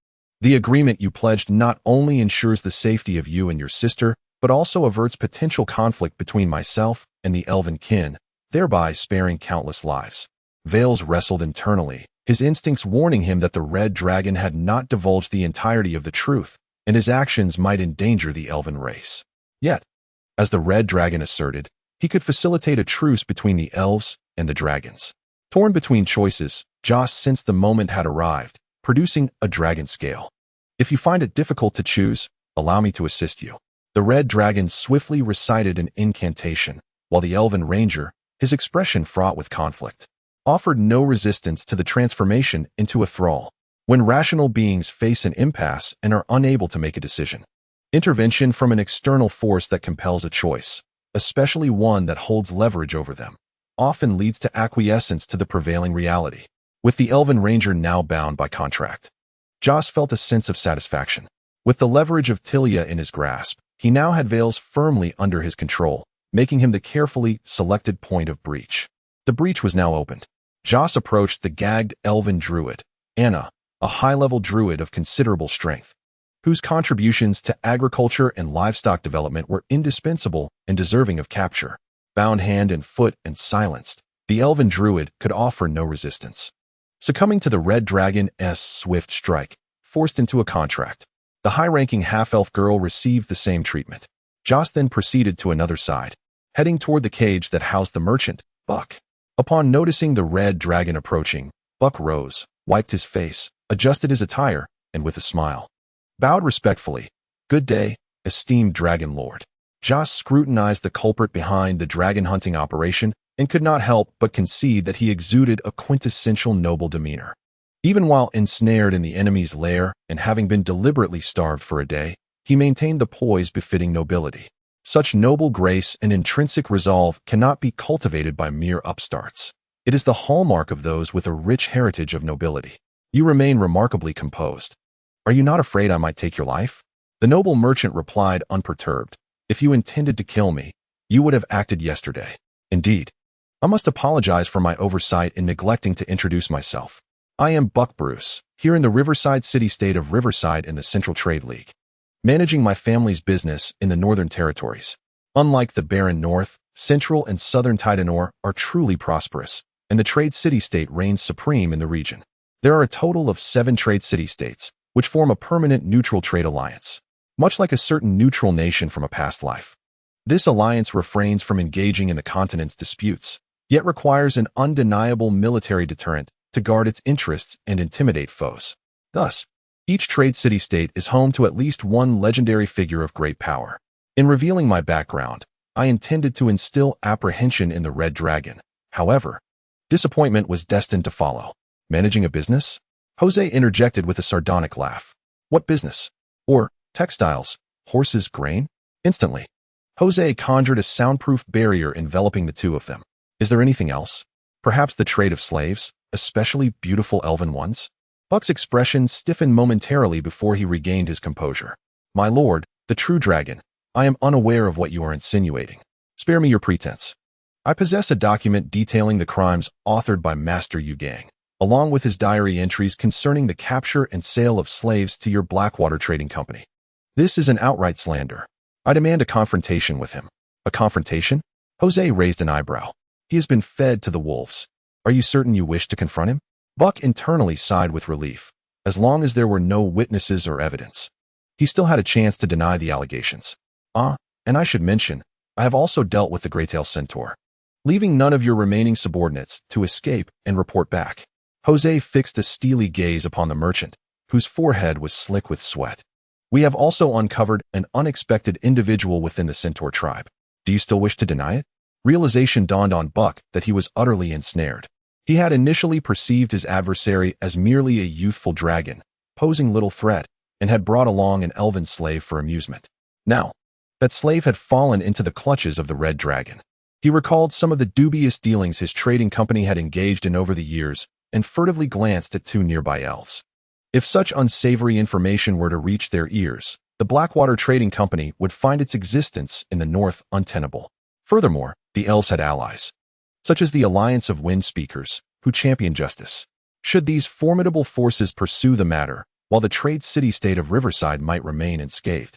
The agreement you pledged not only ensures the safety of you and your sister, but also averts potential conflict between myself and the elven kin, thereby sparing countless lives. Vales wrestled internally, his instincts warning him that the red dragon had not divulged the entirety of the truth, and his actions might endanger the elven race. Yet, as the red dragon asserted, he could facilitate a truce between the elves and the dragons. Torn between choices, Joss sensed the moment had arrived, producing a dragon scale. If you find it difficult to choose, allow me to assist you. The red dragon swiftly recited an incantation, while the elven ranger, his expression fraught with conflict, offered no resistance to the transformation into a thrall. When rational beings face an impasse and are unable to make a decision, intervention from an external force that compels a choice, especially one that holds leverage over them, often leads to acquiescence to the prevailing reality. With the elven ranger now bound by contract, Joss felt a sense of satisfaction. With the leverage of Tilia in his grasp, he now had Vales firmly under his control, making him the carefully selected point of breach. The breach was now opened. Joss approached the gagged elven druid, Anna, a high-level druid of considerable strength, whose contributions to agriculture and livestock development were indispensable and deserving of capture. Bound hand and foot and silenced, the elven druid could offer no resistance. Succumbing to the red dragon's swift strike, forced into a contract, the high-ranking half-elf girl received the same treatment. Joss then proceeded to another side, heading toward the cage that housed the merchant, Buck. Upon noticing the red dragon approaching, Buck rose, wiped his face, adjusted his attire, and with a smile, bowed respectfully. "Good day, esteemed dragon lord." Joss scrutinized the culprit behind the dragon-hunting operation and could not help but concede that he exuded a quintessential noble demeanor. Even while ensnared in the enemy's lair and having been deliberately starved for a day, he maintained the poise befitting nobility. Such noble grace and intrinsic resolve cannot be cultivated by mere upstarts. It is the hallmark of those with a rich heritage of nobility. "You remain remarkably composed. Are you not afraid I might take your life?" The noble merchant replied unperturbed. "If you intended to kill me, you would have acted yesterday." "Indeed. I must apologize for my oversight in neglecting to introduce myself. I am Buck Bruce, here in the Riverside city-state of Riverside in the Central Trade League, managing my family's business in the Northern Territories. Unlike the barren North, Central and Southern Titanor are truly prosperous, and the trade city-state reigns supreme in the region. There are a total of 7 trade city-states, which form a permanent neutral trade alliance, much like a certain neutral nation from a past life. This alliance refrains from engaging in the continent's disputes, yet requires an undeniable military deterrent to guard its interests and intimidate foes. Thus, each trade city-state is home to at least one legendary figure of great power. In revealing my background, I intended to instill apprehension in the Red Dragon. However, disappointment was destined to follow. "Managing a business?" Jose interjected with a sardonic laugh. "What business? Or textiles, horses, grain?" Instantly, Jose conjured a soundproof barrier enveloping the two of them. "Is there anything else? Perhaps the trade of slaves, especially beautiful elven ones?" Buck's expression stiffened momentarily before he regained his composure. "My lord, the true dragon, I am unaware of what you are insinuating. Spare me your pretense. I possess a document detailing the crimes authored by Master Yugang, along with his diary entries concerning the capture and sale of slaves to your Blackwater Trading Company. This is an outright slander. I demand a confrontation with him." "A confrontation?" Jose raised an eyebrow. "He has been fed to the wolves. Are you certain you wish to confront him?" Buck internally sighed with relief. As long as there were no witnesses or evidence, he still had a chance to deny the allegations. And I should mention, I have also dealt with the Greytail Centaur, leaving none of your remaining subordinates to escape and report back." Jose fixed a steely gaze upon the merchant, whose forehead was slick with sweat. "We have also uncovered an unexpected individual within the Centaur tribe. Do you still wish to deny it?" Realization dawned on Buck that he was utterly ensnared. He had initially perceived his adversary as merely a youthful dragon, posing little threat, and had brought along an elven slave for amusement. Now, that slave had fallen into the clutches of the Red Dragon. He recalled some of the dubious dealings his trading company had engaged in over the years and furtively glanced at 2 nearby elves. If such unsavory information were to reach their ears, the Blackwater Trading Company would find its existence in the north untenable. Furthermore, the elves had allies, such as the Alliance of Wind Speakers, who champion justice. Should these formidable forces pursue the matter, while the trade city-state of Riverside might remain unscathed,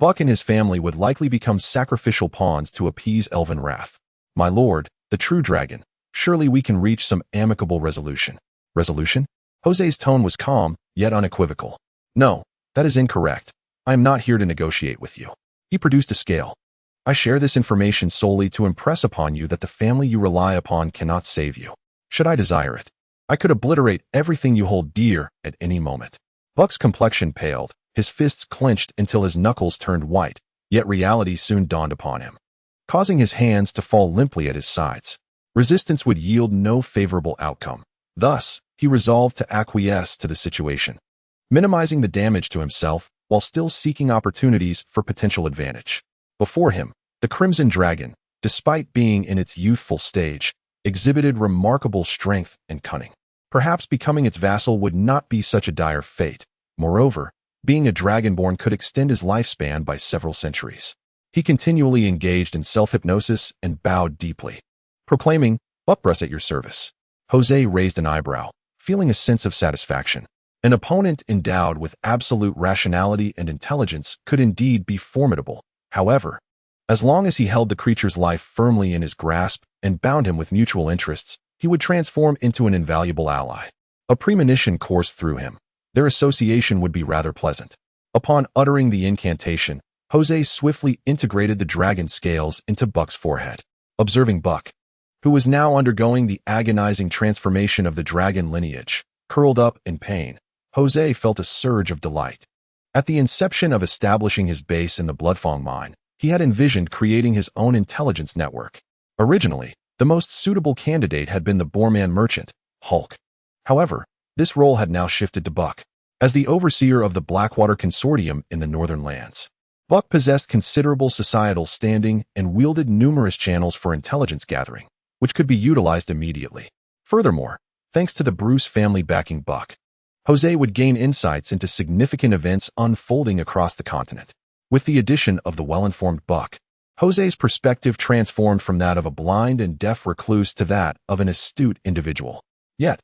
Buck and his family would likely become sacrificial pawns to appease elven wrath. My lord, the true dragon, surely we can reach some amicable resolution. Resolution? Jose's tone was calm, yet unequivocal. No, that is incorrect. I am not here to negotiate with you. He produced a scale. I share this information solely to impress upon you that the family you rely upon cannot save you. Should I desire it, I could obliterate everything you hold dear at any moment. Buck's complexion paled, his fists clenched until his knuckles turned white, yet reality soon dawned upon him, causing his hands to fall limply at his sides. Resistance would yield no favorable outcome. Thus, he resolved to acquiesce to the situation, minimizing the damage to himself while still seeking opportunities for potential advantage. Before him, the Crimson Dragon, despite being in its youthful stage, exhibited remarkable strength and cunning. Perhaps becoming its vassal would not be such a dire fate. Moreover, being a dragonborn could extend his lifespan by several centuries. He continually engaged in self-hypnosis and bowed deeply, proclaiming, "Buckbrush at your service." Jose raised an eyebrow, feeling a sense of satisfaction. An opponent endowed with absolute rationality and intelligence could indeed be formidable. However, as long as he held the creature's life firmly in his grasp and bound him with mutual interests, he would transform into an invaluable ally. A premonition coursed through him. Their association would be rather pleasant. Upon uttering the incantation, Jose swiftly integrated the dragon scales into Buck's forehead. Observing Buck, who was now undergoing the agonizing transformation of the dragon lineage, curled up in pain, Jose felt a surge of delight. At the inception of establishing his base in the Bloodfang mine, he had envisioned creating his own intelligence network. Originally, the most suitable candidate had been the Boreman merchant, Hulk. However, this role had now shifted to Buck. As the overseer of the Blackwater Consortium in the Northern Lands, Buck possessed considerable societal standing and wielded numerous channels for intelligence gathering, which could be utilized immediately. Furthermore, thanks to the Bruce family backing Buck, Jose would gain insights into significant events unfolding across the continent. With the addition of the well-informed Buck, Jose's perspective transformed from that of a blind and deaf recluse to that of an astute individual. Yet,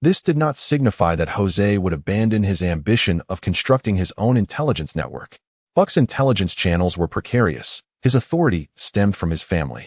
this did not signify that Jose would abandon his ambition of constructing his own intelligence network. Buck's intelligence channels were precarious. His authority stemmed from his family.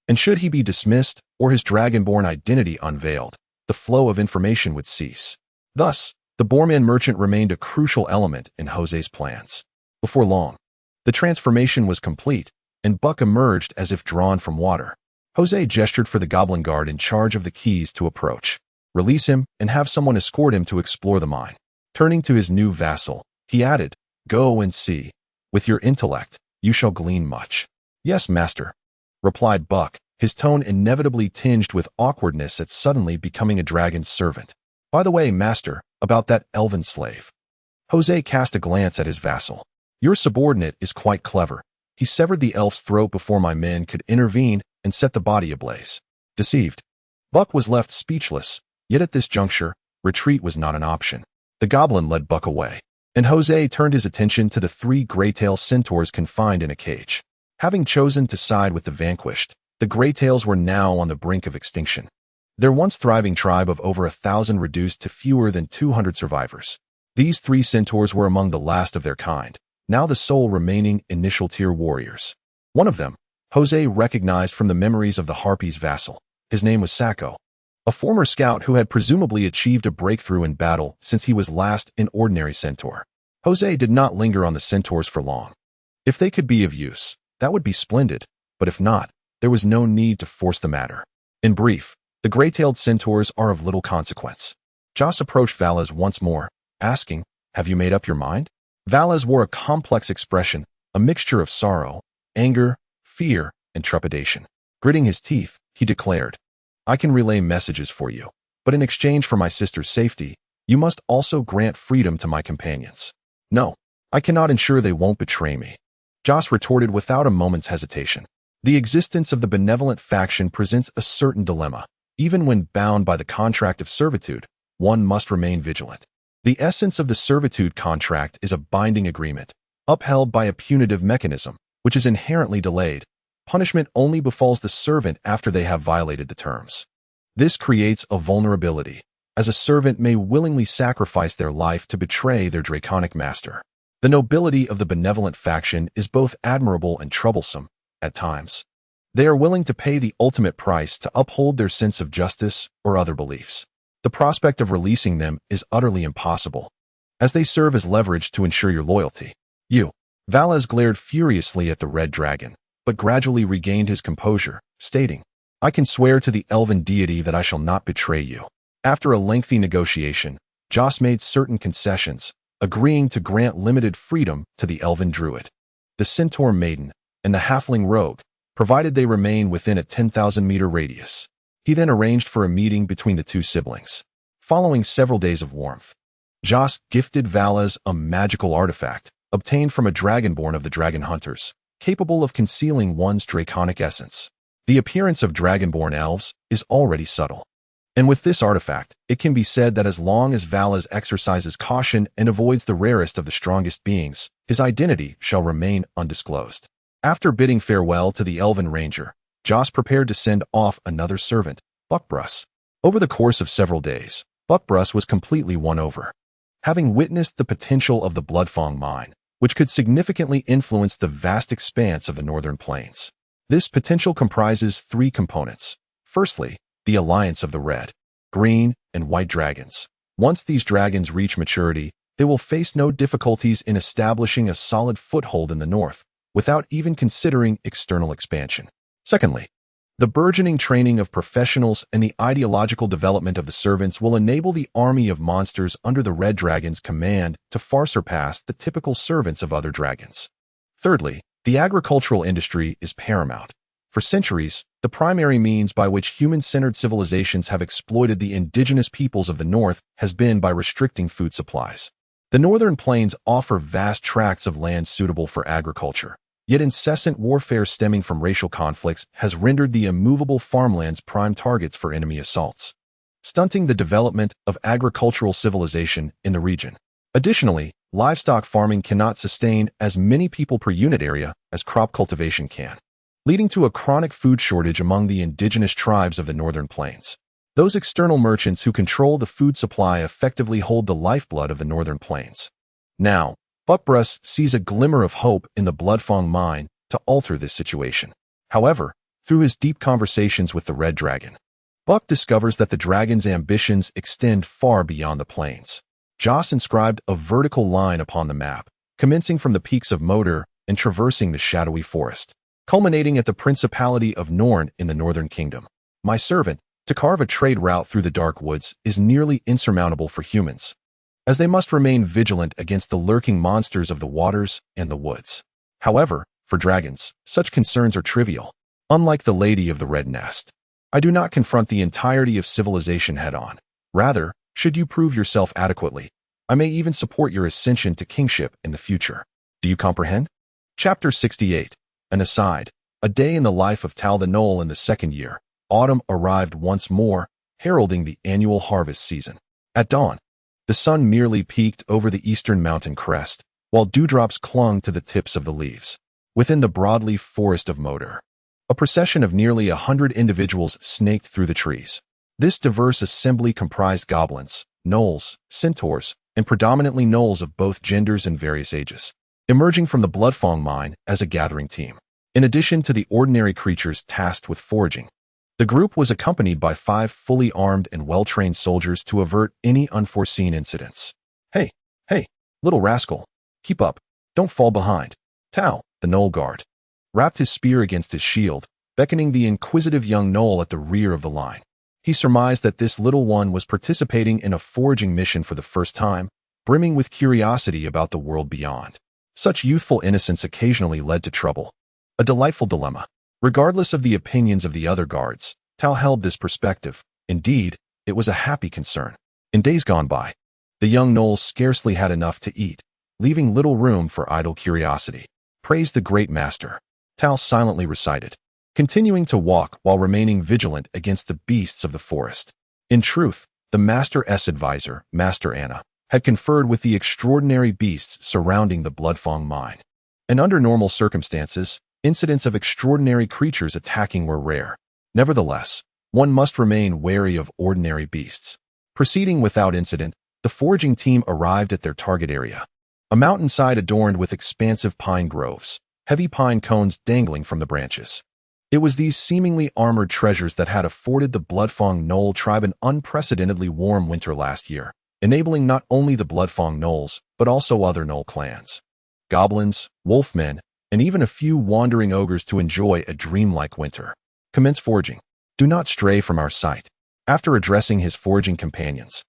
And should he be dismissed or his dragonborn identity unveiled, the flow of information would cease. Thus, the Boreman merchant remained a crucial element in Jose's plans. Before long, the transformation was complete, and Buck emerged as if drawn from water. Jose gestured for the goblin guard in charge of the keys to approach. Release him and have someone escort him to explore the mine. Turning to his new vassal, he added, "Go and see. With your intellect, you shall glean much." "Yes, master," replied Buck, his tone inevitably tinged with awkwardness at suddenly becoming a dragon's servant. "By the way, master, about that elven slave." Jose cast a glance at his vassal. "Your subordinate is quite clever. He severed the elf's throat before my men could intervene and set the body ablaze." Deceived, Buck was left speechless, yet at this juncture, retreat was not an option. The goblin led Buck away, and Jose turned his attention to the 3 graytail centaurs confined in a cage. Having chosen to side with the vanquished, the graytails were now on the brink of extinction. Their once thriving tribe of over 1,000 reduced to fewer than 200 survivors. These 3 centaurs were among the last of their kind, now the sole remaining initial-tier warriors. One of them, Jose recognized from the memories of the Harpy's vassal. His name was Sacco, a former scout who had presumably achieved a breakthrough in battle since he was last an ordinary centaur. Jose did not linger on the centaurs for long. If they could be of use, that would be splendid, but if not, there was no need to force the matter. In brief, the gray-tailed centaurs are of little consequence. Joss approached Valez once more, asking, "Have you made up your mind?" Valez wore a complex expression, a mixture of sorrow, anger, fear, and trepidation. Gritting his teeth, he declared, "I can relay messages for you, but in exchange for my sister's safety, you must also grant freedom to my companions." "No, I cannot ensure they won't betray me," Joss retorted without a moment's hesitation. The existence of the benevolent faction presents a certain dilemma. Even when bound by the contract of servitude, one must remain vigilant. The essence of the servitude contract is a binding agreement, upheld by a punitive mechanism, which is inherently delayed. Punishment only befalls the servant after they have violated the terms. This creates a vulnerability, as a servant may willingly sacrifice their life to betray their draconic master. The nobility of the benevolent faction is both admirable and troublesome, at times. They are willing to pay the ultimate price to uphold their sense of justice or other beliefs. The prospect of releasing them is utterly impossible, as they serve as leverage to ensure your loyalty. Valez glared furiously at the red dragon, but gradually regained his composure, stating, "I can swear to the elven deity that I shall not betray you." After a lengthy negotiation, Joss made certain concessions, agreeing to grant limited freedom to the elven druid, the centaur maiden, and the halfling rogue, provided they remain within a 10,000-meter radius. He then arranged for a meeting between the two siblings. Following several days of warmth, Joss gifted Valez a magical artifact, obtained from a dragonborn of the dragon hunters, capable of concealing one's draconic essence. The appearance of dragonborn elves is already subtle. And with this artifact, it can be said that as long as Valez exercises caution and avoids the rarest of the strongest beings, his identity shall remain undisclosed. After bidding farewell to the elven ranger, Joss prepared to send off another servant, Buckbruss. Over the course of several days, Buckbruss was completely won over. Having witnessed the potential of the Bloodfang mine, which could significantly influence the vast expanse of the northern plains. This potential comprises three components. Firstly, the alliance of the red, green, and white dragons. Once these dragons reach maturity, they will face no difficulties in establishing a solid foothold in the north, without even considering external expansion. Secondly, the burgeoning training of professionals and the ideological development of the servants will enable the army of monsters under the Red Dragon's command to far surpass the typical servants of other dragons. Thirdly, the agricultural industry is paramount. For centuries, the primary means by which human-centered civilizations have exploited the indigenous peoples of the north has been by restricting food supplies. The northern plains offer vast tracts of land suitable for agriculture. Yet incessant warfare stemming from racial conflicts has rendered the immovable farmlands prime targets for enemy assaults, stunting the development of agricultural civilization in the region. Additionally, livestock farming cannot sustain as many people per unit area as crop cultivation can, leading to a chronic food shortage among the indigenous tribes of the northern plains. Those external merchants who control the food supply effectively hold the lifeblood of the northern plains. Now, Buckbruss sees a glimmer of hope in the Bloodfang mine to alter this situation. However, through his deep conversations with the Red Dragon, Buck discovers that the dragon's ambitions extend far beyond the plains. Joss inscribed a vertical line upon the map, commencing from the peaks of Moder and traversing the shadowy forest, culminating at the Principality of Norn in the Northern Kingdom. My servant, to carve a trade route through the dark woods is nearly insurmountable for humans, as they must remain vigilant against the lurking monsters of the waters and the woods. However, for dragons, such concerns are trivial. Unlike the Lady of the Red Nest, I do not confront the entirety of civilization head-on. Rather, should you prove yourself adequately, I may even support your ascension to kingship in the future. Do you comprehend? Chapter 68. An aside. A day in the life of Tal the Knoll in the second year. Autumn arrived once more, heralding the annual harvest season. At dawn, the sun merely peeked over the eastern mountain crest, while dewdrops clung to the tips of the leaves. Within the broadleaf forest of Moder, a procession of nearly 100 individuals snaked through the trees. This diverse assembly comprised goblins, gnolls, centaurs, and predominantly gnolls of both genders and various ages, emerging from the Bloodfang mine as a gathering team. In addition to the ordinary creatures tasked with foraging, the group was accompanied by 5 fully armed and well-trained soldiers to avert any unforeseen incidents. Hey, little rascal, keep up, don't fall behind. Tal, the gnoll guard, rapped his spear against his shield, beckoning the inquisitive young gnoll at the rear of the line. He surmised that this little one was participating in a foraging mission for the first time, brimming with curiosity about the world beyond. Such youthful innocence occasionally led to trouble. A delightful dilemma. Regardless of the opinions of the other guards, Tal held this perspective. Indeed, it was a happy concern. In days gone by, the young gnolls scarcely had enough to eat, leaving little room for idle curiosity. Praise the great master, Tal silently recited, continuing to walk while remaining vigilant against the beasts of the forest. In truth, the Master's advisor, Master Anna, had conferred with the extraordinary beasts surrounding the Bloodfang mine. And under normal circumstances, incidents of extraordinary creatures attacking were rare. Nevertheless, one must remain wary of ordinary beasts. Proceeding without incident, the foraging team arrived at their target area, A mountainside adorned with expansive pine groves, heavy pine cones dangling from the branches. It was these seemingly armored treasures that had afforded the Bloodfang Knoll tribe an unprecedentedly warm winter last year, enabling not only the Bloodfang Knolls, but also other Knoll clans. Goblins, wolfmen, and even a few wandering ogres to enjoy a dreamlike winter. Commence foraging. Do not stray from our sight. After addressing his foraging companions,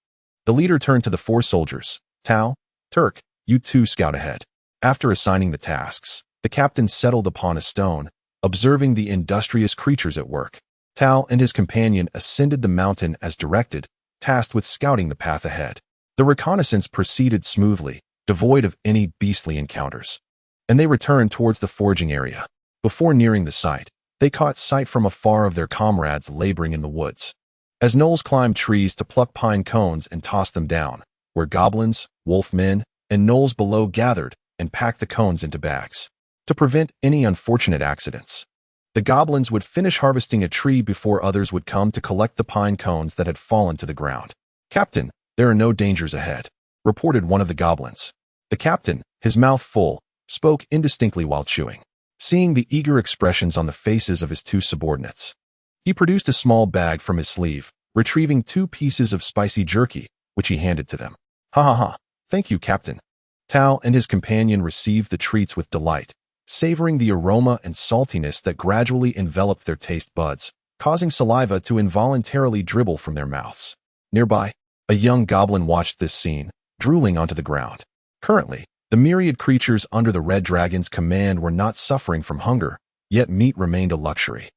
the leader turned to the 4 soldiers. Tao, Turk, you 2 scout ahead. After assigning the tasks, the captain settled upon a stone, observing the industrious creatures at work. Tao and his companion ascended the mountain as directed, tasked with scouting the path ahead. The reconnaissance proceeded smoothly, devoid of any beastly encounters, and they returned towards the foraging area. Before nearing the site, they caught sight from afar of their comrades laboring in the woods. As gnolls climbed trees to pluck pine cones and toss them down, where goblins, wolfmen, and gnolls below gathered and packed the cones into bags. To prevent any unfortunate accidents, the goblins would finish harvesting a tree before others would come to collect the pine cones that had fallen to the ground. "Captain, there are no dangers ahead," reported one of the goblins. The captain, his mouth full, spoke indistinctly while chewing. Seeing the eager expressions on the faces of his 2 subordinates, he produced a small bag from his sleeve, retrieving 2 pieces of spicy jerky, which he handed to them. "Ha ha ha, thank you, Captain." Tao and his companion received the treats with delight, savoring the aroma and saltiness that gradually enveloped their taste buds, causing saliva to involuntarily dribble from their mouths. Nearby, a young goblin watched this scene, drooling onto the ground. Currently, the myriad creatures under the Red Dragon's command were not suffering from hunger, yet meat remained a luxury,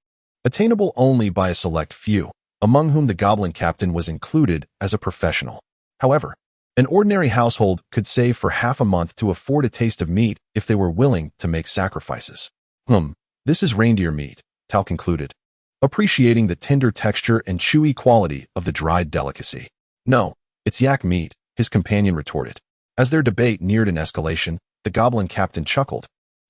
attainable only by a select few, among whom the goblin captain was included as a professional. However, an ordinary household could save for half a month to afford a taste of meat if they were willing to make sacrifices. This is reindeer meat," Tao concluded, appreciating the tender texture and chewy quality of the dried delicacy. "No, it's yak meat," his companion retorted. As their debate neared an escalation, the goblin captain chuckled.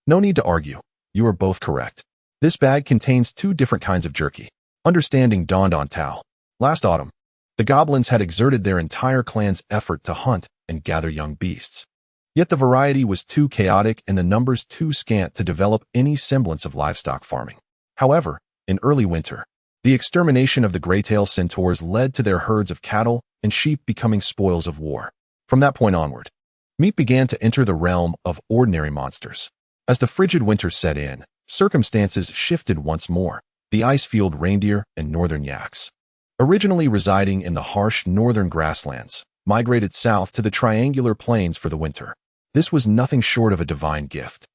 "No need to argue. You are both correct. This bag contains 2 different kinds of jerky." Understanding dawned on Tao. Last autumn, the goblins had exerted their entire clan's effort to hunt and gather young beasts. Yet the variety was too chaotic and the numbers too scant to develop any semblance of livestock farming. However, in early winter, the extermination of the graytail centaurs led to their herds of cattle and sheep becoming spoils of war. From that point onward, meat began to enter the realm of ordinary monsters. As the frigid winter set in, circumstances shifted once more. The ice-field reindeer and northern yaks, originally residing in the harsh northern grasslands, migrated south to the triangular plains for the winter. This was nothing short of a divine gift.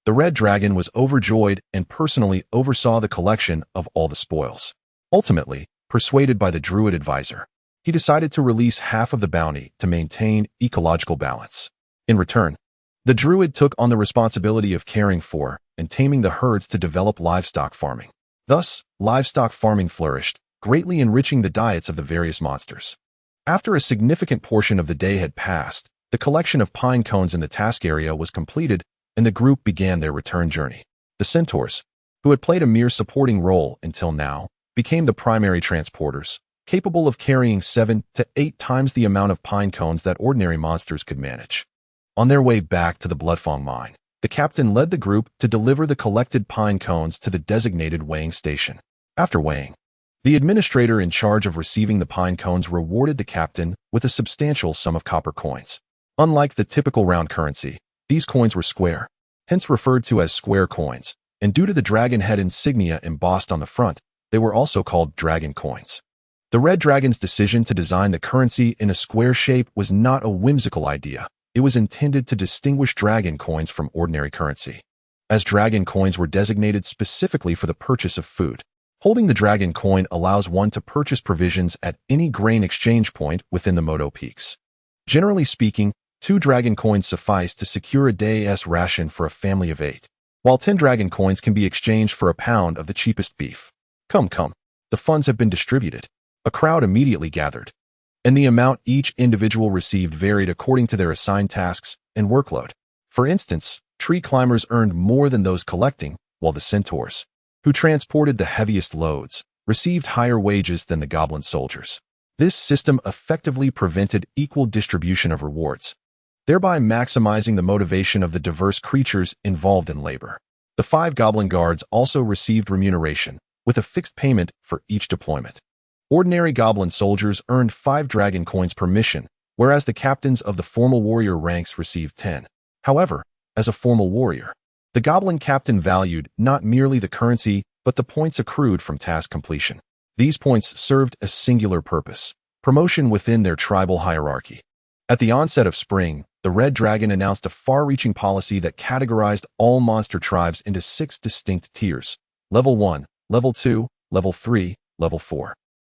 The Red Dragon was overjoyed and personally oversaw the collection of all the spoils. Ultimately, persuaded by the druid advisor, he decided to release half of the bounty to maintain ecological balance. In return, the druid took on the responsibility of caring for and taming the herds to develop livestock farming. Thus, livestock farming flourished, greatly enriching the diets of the various monsters. After a significant portion of the day had passed, the collection of pine cones in the task area was completed and the group began their return journey. The centaurs, who had played a mere supporting role until now, became the primary transporters, capable of carrying 7 to 8 times the amount of pine cones that ordinary monsters could manage. On their way back to the Bloodfang mine, the captain led the group to deliver the collected pine cones to the designated weighing station. After weighing, the administrator in charge of receiving the pine cones rewarded the captain with a substantial sum of copper coins. Unlike the typical round currency, these coins were square, hence referred to as square coins, and due to the dragon head insignia embossed on the front, they were also called dragon coins. The Red Dragon's decision to design the currency in a square shape was not a whimsical idea. It was intended to distinguish dragon coins from ordinary currency, as dragon coins were designated specifically for the purchase of food. Holding the dragon coin allows one to purchase provisions at any grain exchange point within the Moto Peaks. Generally speaking, 2 dragon coins suffice to secure a day's ration for a family of 8, while 10 dragon coins can be exchanged for a pound of the cheapest beef. Come, the funds have been distributed. A crowd immediately gathered, and the amount each individual received varied according to their assigned tasks and workload. For instance, tree climbers earned more than those collecting, while the centaurs, who transported the heaviest loads, received higher wages than the goblin soldiers. This system effectively prevented equal distribution of rewards. thereby maximizing the motivation of the diverse creatures involved in labor. The 5 goblin guards also received remuneration, with a fixed payment for each deployment. Ordinary goblin soldiers earned 5 dragon coins per mission, whereas the captains of the formal warrior ranks received 10. However, as a formal warrior, the goblin captain valued not merely the currency but the points accrued from task completion. These points served a singular purpose: promotion within their tribal hierarchy. At the onset of spring, the Red Dragon announced a far-reaching policy that categorized all monster tribes into 6 distinct tiers: Level 1, Level 2, Level 3, Level 4,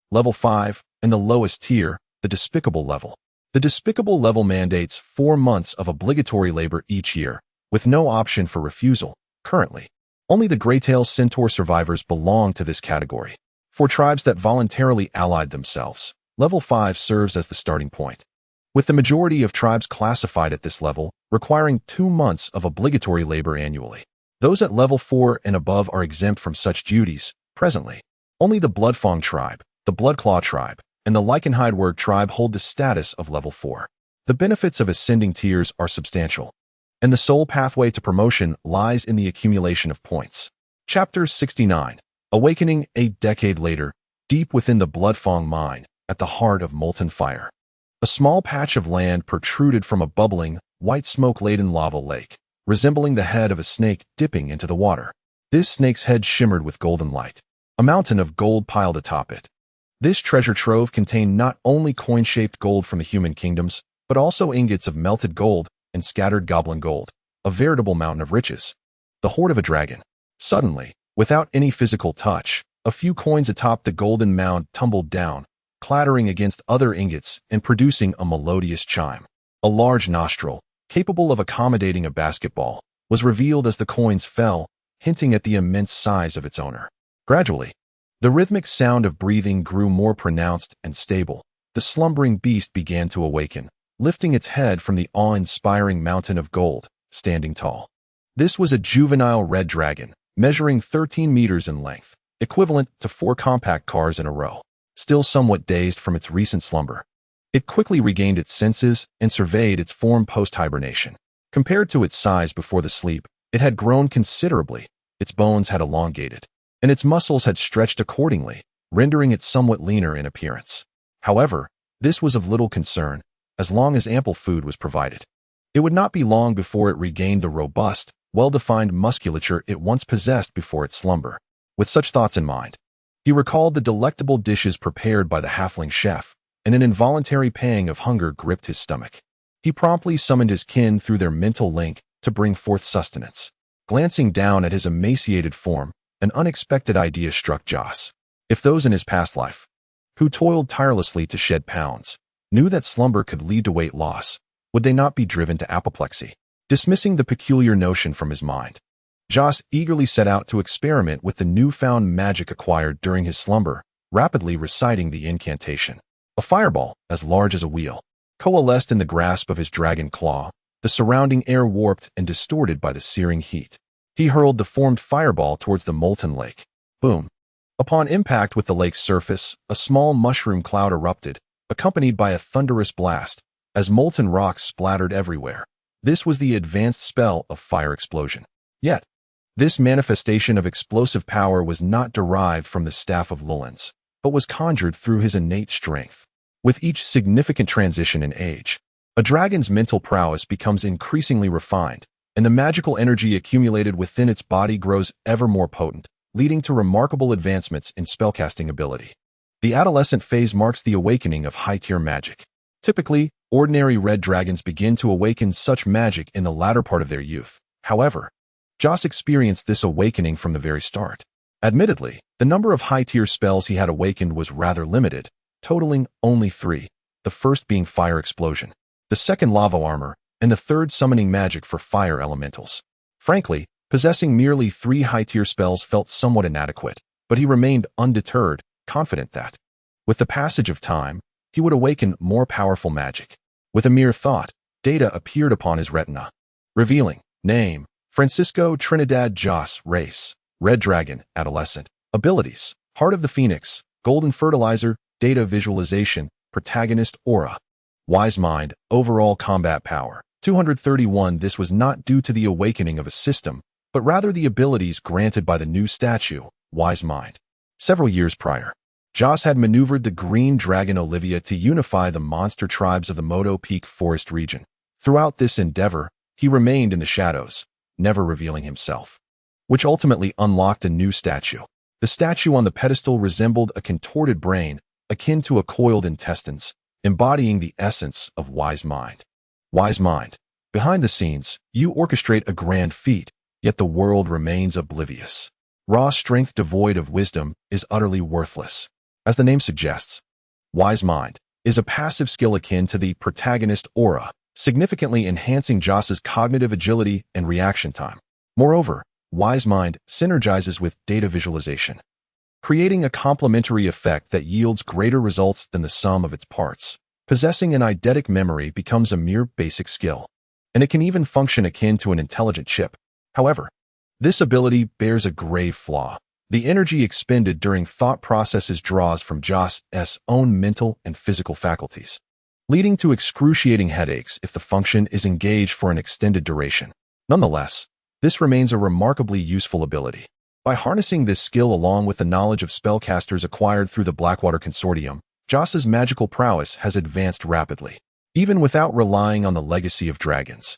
Level 5, and the lowest tier, the Despicable level. The Despicable level mandates 4 months of obligatory labor each year, with no option for refusal. Currently, only the Greytail Centaur survivors belong to this category. For tribes that voluntarily allied themselves, Level 5 serves as the starting point, with the majority of tribes classified at this level requiring 2 months of obligatory labor annually. Those at Level 4 and above are exempt from such duties. Presently, only the Bloodfang tribe, the Bloodclaw tribe, and the Lycanhydewurg tribe hold the status of Level 4. The benefits of ascending tiers are substantial, and the sole pathway to promotion lies in the accumulation of points. Chapter 69. Awakening. A decade later, deep within the Bloodfang mine, at the heart of molten fire, a small patch of land protruded from a bubbling, white smoke-laden lava lake, resembling the head of a snake dipping into the water. This snake's head shimmered with golden light. A mountain of gold piled atop it. This treasure trove contained not only coin-shaped gold from the human kingdoms, but also ingots of melted gold and scattered goblin gold, a veritable mountain of riches. The hoard of a dragon. Suddenly, without any physical touch, a few coins atop the golden mound tumbled down, clattering against other ingots and producing a melodious chime. A large nostril, capable of accommodating a basketball, was revealed as the coins fell, hinting at the immense size of its owner. Gradually, the rhythmic sound of breathing grew more pronounced and stable. The slumbering beast began to awaken, lifting its head from the awe-inspiring mountain of gold, standing tall. This was a juvenile red dragon, measuring 13 meters in length, equivalent to 4 compact cars in a row. Still somewhat dazed from its recent slumber, it quickly regained its senses and surveyed its form post-hibernation. Compared to its size before the sleep, it had grown considerably. Its bones had elongated, and its muscles had stretched accordingly, rendering it somewhat leaner in appearance. However, this was of little concern, as long as ample food was provided. It would not be long before it regained the robust, well-defined musculature it once possessed before its slumber. With such thoughts in mind, he recalled the delectable dishes prepared by the halfling chef, and an involuntary pang of hunger gripped his stomach. He promptly summoned his kin through their mental link to bring forth sustenance. Glancing down at his emaciated form, an unexpected idea struck Joss. If those in his past life, who toiled tirelessly to shed pounds, knew that slumber could lead to weight loss, would they not be driven to apoplexy? Dismissing the peculiar notion from his mind, Joss eagerly set out to experiment with the newfound magic acquired during his slumber, rapidly reciting the incantation. A fireball, as large as a wheel, coalesced in the grasp of his dragon claw, the surrounding air warped and distorted by the searing heat. He hurled the formed fireball towards the molten lake. Boom! Upon impact with the lake's surface, a small mushroom cloud erupted, accompanied by a thunderous blast, as molten rocks splattered everywhere. This was the advanced spell of fire explosion. Yet, this manifestation of explosive power was not derived from the staff of Lulans, but was conjured through his innate strength. With each significant transition in age, a dragon's mental prowess becomes increasingly refined, and the magical energy accumulated within its body grows ever more potent, leading to remarkable advancements in spellcasting ability. The adolescent phase marks the awakening of high-tier magic. Typically, ordinary red dragons begin to awaken such magic in the latter part of their youth. However, Joss experienced this awakening from the very start. Admittedly, the number of high-tier spells he had awakened was rather limited, totaling only 3, the first being fire explosion, the second lava armor, and the third summoning magic for fire elementals. Frankly, possessing merely 3 high-tier spells felt somewhat inadequate, but he remained undeterred, confident that, with the passage of time, he would awaken more powerful magic. With a mere thought, data appeared upon his retina, revealing: name, Francisco Trinidad Joss, race, Red Dragon, adolescent, abilities, Heart of the Phoenix, Golden Fertilizer, data visualization, protagonist aura, Wise Mind, overall combat power, 231 This was not due to the awakening of a system, but rather the abilities granted by the new statue, Wise Mind. Several years prior, Joss had maneuvered the green dragon Olivia to unify the monster tribes of the Moto Peak Forest region. Throughout this endeavor, he remained in the shadows, never revealing himself, which ultimately unlocked a new statue. The statue on the pedestal resembled a contorted brain, akin to a coiled intestines, embodying the essence of Wise Mind. Wise Mind. Behind the scenes, you orchestrate a grand feat, yet the world remains oblivious. Raw strength devoid of wisdom is utterly worthless. As the name suggests, Wise Mind is a passive skill akin to the protagonist aura, significantly enhancing Joss's cognitive agility and reaction time. Moreover, Wise Mind synergizes with data visualization, creating a complementary effect that yields greater results than the sum of its parts. Possessing an eidetic memory becomes a mere basic skill, and it can even function akin to an intelligent chip. However, this ability bears a grave flaw. The energy expended during thought processes draws from Joss's own mental and physical faculties, leading to excruciating headaches if the function is engaged for an extended duration. Nonetheless, this remains a remarkably useful ability. By harnessing this skill along with the knowledge of spellcasters acquired through the Blackwater Consortium, Joss's magical prowess has advanced rapidly. Even without relying on the legacy of dragons,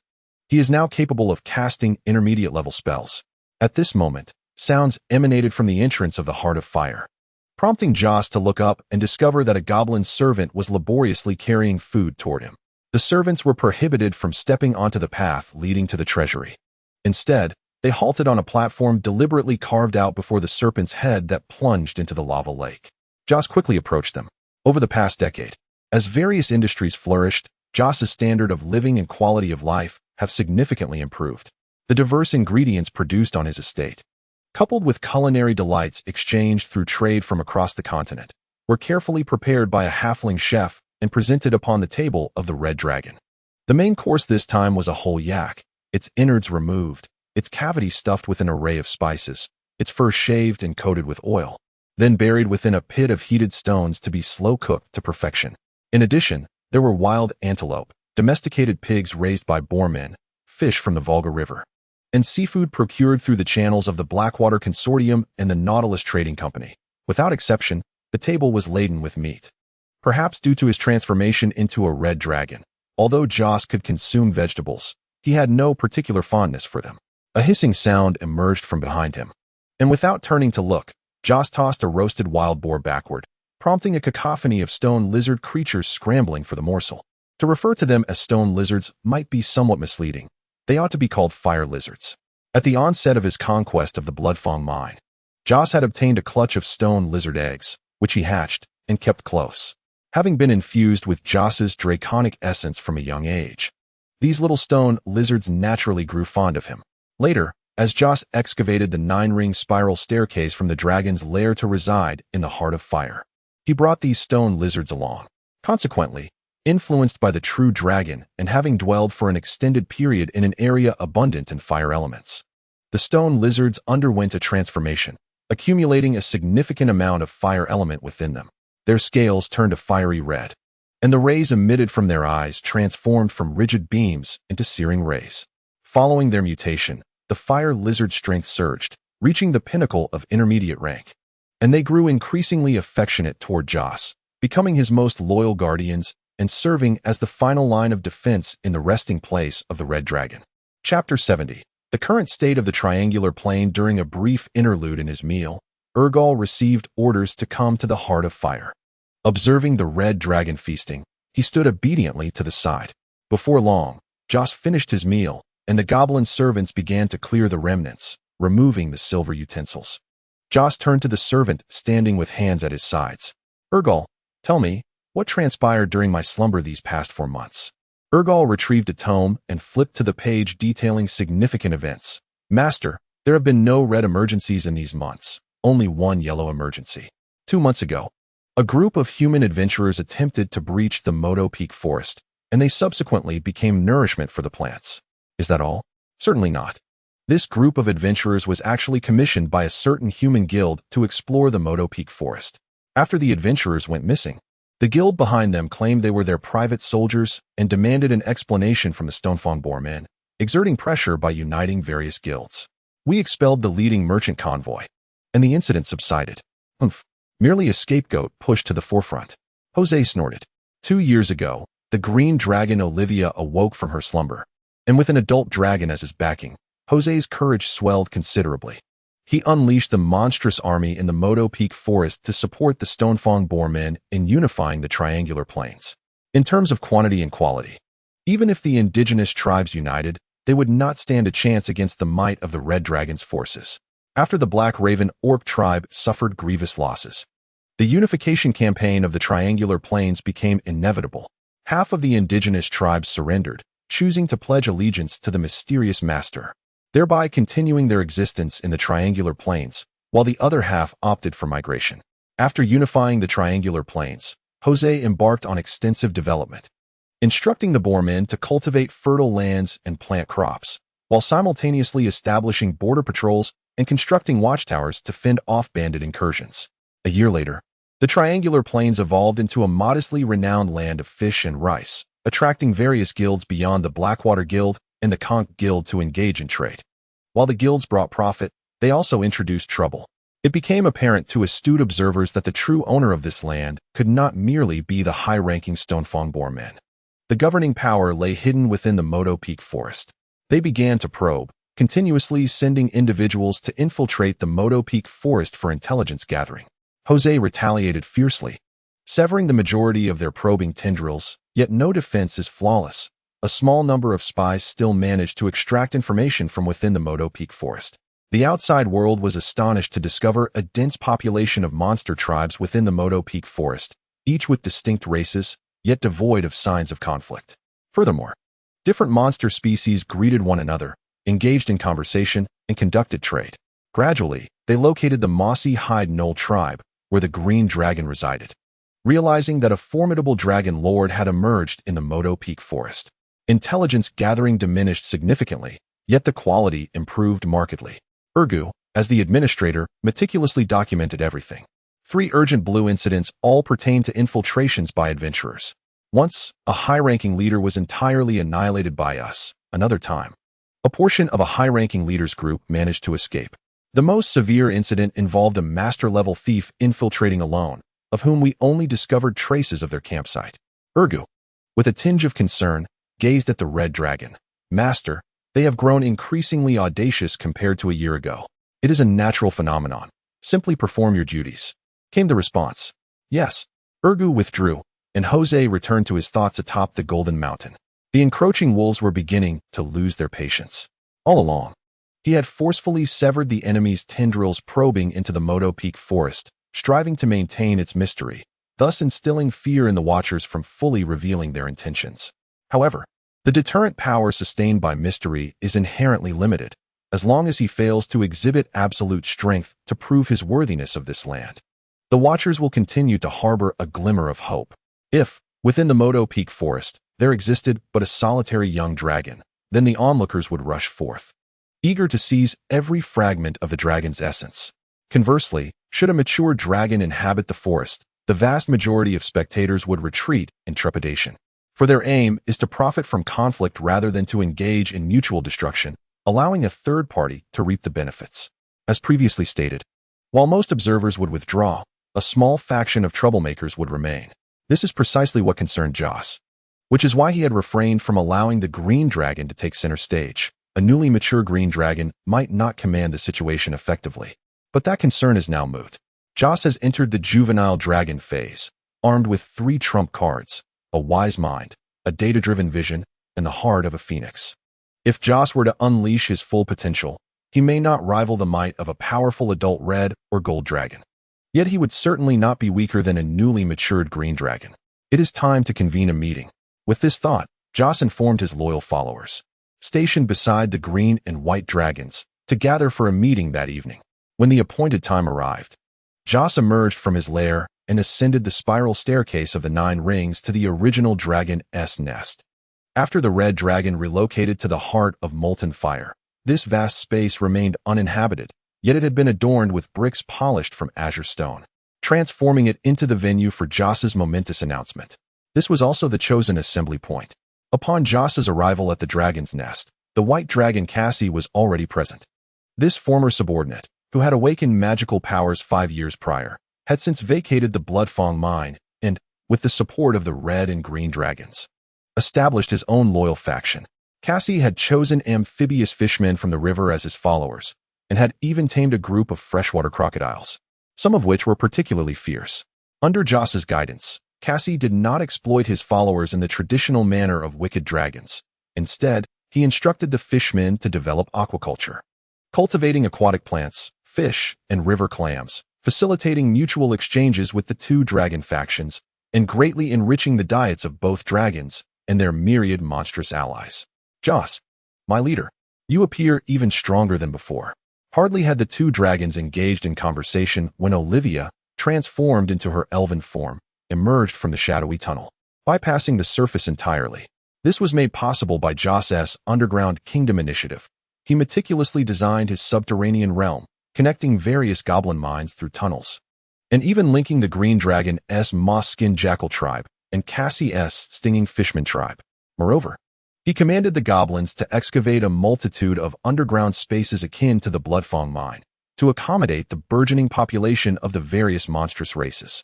he is now capable of casting intermediate-level spells. At this moment, sounds emanated from the entrance of the Heart of Fire, prompting Joss to look up and discover that a goblin servant was laboriously carrying food toward him. The servants were prohibited from stepping onto the path leading to the treasury. Instead, they halted on a platform deliberately carved out before the serpent's head that plunged into the lava lake. Joss quickly approached them. Over the past decade, as various industries flourished, Joss's standard of living and quality of life have significantly improved. The diverse ingredients produced on his estate, coupled with culinary delights exchanged through trade from across the continent, were carefully prepared by a halfling chef and presented upon the table of the Red Dragon. The main course this time was a whole yak, its innards removed, its cavity stuffed with an array of spices, its fur shaved and coated with oil, then buried within a pit of heated stones to be slow-cooked to perfection. In addition, there were wild antelope, domesticated pigs raised by boormen, fish from the Volga River, and seafood procured through the channels of the Blackwater Consortium and the Nautilus Trading Company. Without exception, the table was laden with meat. Perhaps due to his transformation into a red dragon, although Joss could consume vegetables, he had no particular fondness for them. A hissing sound emerged from behind him, and without turning to look, Joss tossed a roasted wild boar backward, prompting a cacophony of stone lizard creatures scrambling for the morsel. To refer to them as stone lizards might be somewhat misleading. They ought to be called fire lizards. At the onset of his conquest of the Bloodfang mine, Joss had obtained a clutch of stone lizard eggs, which he hatched and kept close, having been infused with Joss's draconic essence from a young age. These little stone lizards naturally grew fond of him. Later, as Joss excavated the 9-ring spiral staircase from the dragon's lair to reside in the Heart of Fire, he brought these stone lizards along. Consequently, influenced by the true dragon and having dwelled for an extended period in an area abundant in fire elements, the stone lizards underwent a transformation, accumulating a significant amount of fire element within them. Their scales turned a fiery red, and the rays emitted from their eyes transformed from rigid beams into searing rays. Following their mutation, the fire lizard strength surged, reaching the pinnacle of intermediate rank, and they grew increasingly affectionate toward Joss, becoming his most loyal guardians and serving as the final line of defense in the resting place of the Red Dragon. Chapter 70. The current state of the triangular plane. During a brief interlude in his meal, Urgal received orders to come to the Heart of Fire. Observing the Red Dragon feasting, he stood obediently to the side. Before long, Joss finished his meal, and the goblin servants began to clear the remnants, removing the silver utensils. Joss turned to the servant standing with hands at his sides. Urgal, tell me, what transpired during my slumber these past 4 months? Urgal retrieved a tome and flipped to the page detailing significant events. Master, there have been no red emergencies in these months, only one yellow emergency. 2 months ago, a group of human adventurers attempted to breach the Moto Peak Forest, and they subsequently became nourishment for the plants. Is that all? Certainly not. This group of adventurers was actually commissioned by a certain human guild to explore the Moto Peak Forest. After the adventurers went missing, The guild behind them claimed they were their private soldiers and demanded an explanation from the Stonefang Boarmen, exerting pressure by uniting various guilds. We expelled the leading merchant convoy, and the incident subsided. Merely a scapegoat pushed to the forefront. Jose snorted. 2 years ago, the green dragon Olivia awoke from her slumber, and with an adult dragon as his backing, Jose's courage swelled considerably. He unleashed the monstrous army in the Moto Peak Forest to support the Stonefang Boarmen in unifying the Triangular Plains. In terms of quantity and quality, even if the indigenous tribes united, they would not stand a chance against the might of the Red Dragon's forces. After the Black Raven Orc tribe suffered grievous losses, the unification campaign of the Triangular Plains became inevitable. Half of the indigenous tribes surrendered, choosing to pledge allegiance to the mysterious master, thereby continuing their existence in the Triangular Plains, while the other half opted for migration. After unifying the Triangular Plains, Jose embarked on extensive development, instructing the Boarmen to cultivate fertile lands and plant crops, while simultaneously establishing border patrols and constructing watchtowers to fend off bandit incursions. A year later, the Triangular Plains evolved into a modestly renowned land of fish and rice, attracting various guilds beyond the Blackwater Guild and the Conch Guild to engage in trade. While the guilds brought profit, they also introduced trouble. It became apparent to astute observers that the true owner of this land could not merely be the high-ranking Stonefang Boarmen. The governing power lay hidden within the Moto Peak Forest. They began to probe, continuously sending individuals to infiltrate the Moto Peak Forest for intelligence gathering. Jose retaliated fiercely, severing the majority of their probing tendrils, yet no defense is flawless. A small number of spies still managed to extract information from within the Moto Peak Forest. The outside world was astonished to discover a dense population of monster tribes within the Moto Peak Forest, each with distinct races, yet devoid of signs of conflict. Furthermore, different monster species greeted one another, engaged in conversation, and conducted trade. Gradually, they located the Mossy Hide Knoll tribe, where the Green Dragon resided. Realizing that a formidable dragon lord had emerged in the Moto Peak Forest, intelligence gathering diminished significantly, yet the quality improved markedly. Urgu, as the administrator, meticulously documented everything. 3 urgent blue incidents all pertain to infiltrations by adventurers. Once, a high-ranking leader was entirely annihilated by us. Another time, a portion of a high-ranking leader's group managed to escape. The most severe incident involved a master-level thief infiltrating alone, of whom we only discovered traces of their campsite. Urgu, with a tinge of concern, gazed at the Red Dragon. Master, they have grown increasingly audacious compared to a year ago. It is a natural phenomenon. Simply perform your duties. Came the response. Yes. Urgu withdrew, and Jose returned to his thoughts atop the Golden Mountain. The encroaching wolves were beginning to lose their patience. All along, he had forcefully severed the enemy's tendrils, probing into the Moto Peak Forest, striving to maintain its mystery, thus instilling fear in the Watchers from fully revealing their intentions. However, the deterrent power sustained by mystery is inherently limited, as long as he fails to exhibit absolute strength to prove his worthiness of this land. The Watchers will continue to harbor a glimmer of hope. If, within the Moto Peak Forest, there existed but a solitary young dragon, then the onlookers would rush forth, eager to seize every fragment of the dragon's essence. Conversely, should a mature dragon inhabit the forest, the vast majority of spectators would retreat in trepidation. For their aim is to profit from conflict rather than to engage in mutual destruction, allowing a third party to reap the benefits. As previously stated, while most observers would withdraw, a small faction of troublemakers would remain. This is precisely what concerned Joss, which is why he had refrained from allowing the Green Dragon to take center stage. A newly mature Green Dragon might not command the situation effectively, but that concern is now moot. Joss has entered the juvenile dragon phase, armed with 3 trump cards: a wise mind, a data-driven vision, and the heart of a phoenix. If Joss were to unleash his full potential, he may not rival the might of a powerful adult red or gold dragon. Yet he would certainly not be weaker than a newly matured Green Dragon. It is time to convene a meeting. With this thought, Joss informed his loyal followers, stationed beside the green and white dragons, to gather for a meeting that evening. When the appointed time arrived, Joss emerged from his lair and ascended the spiral staircase of the 9 rings to the original dragon's nest. After the Red Dragon relocated to the heart of molten fire, this vast space remained uninhabited, yet it had been adorned with bricks polished from azure stone. transforming it into the venue for Joss's momentous announcement. This was also the chosen assembly point. Upon Joss's arrival at the dragon's nest, the white dragon Cassie was already present. This former subordinate, who had awakened magical powers 5 years prior, had since vacated the Bloodfang mine and, with the support of the red and green dragons, established his own loyal faction. Cassie had chosen amphibious fishmen from the river as his followers, and had even tamed a group of freshwater crocodiles, some of which were particularly fierce. Under Joss's guidance, Cassie did not exploit his followers in the traditional manner of wicked dragons. Instead, he instructed the fishmen to develop aquaculture, cultivating aquatic plants, fish, and river clams, facilitating mutual exchanges with the two dragon factions, and greatly enriching the diets of both dragons and their myriad monstrous allies. Joss, my leader, you appear even stronger than before. Hardly had the two dragons engaged in conversation when Olivia, transformed into her elven form, emerged from the shadowy tunnel, bypassing the surface entirely. This was made possible by Joss's Underground Kingdom initiative. He meticulously designed his subterranean realm, connecting various goblin mines through tunnels, and even linking the Green Dragon's moss-skinned jackal tribe and Cassie's stinging fishman tribe. Moreover, he commanded the goblins to excavate a multitude of underground spaces akin to the Bloodfang mine to accommodate the burgeoning population of the various monstrous races.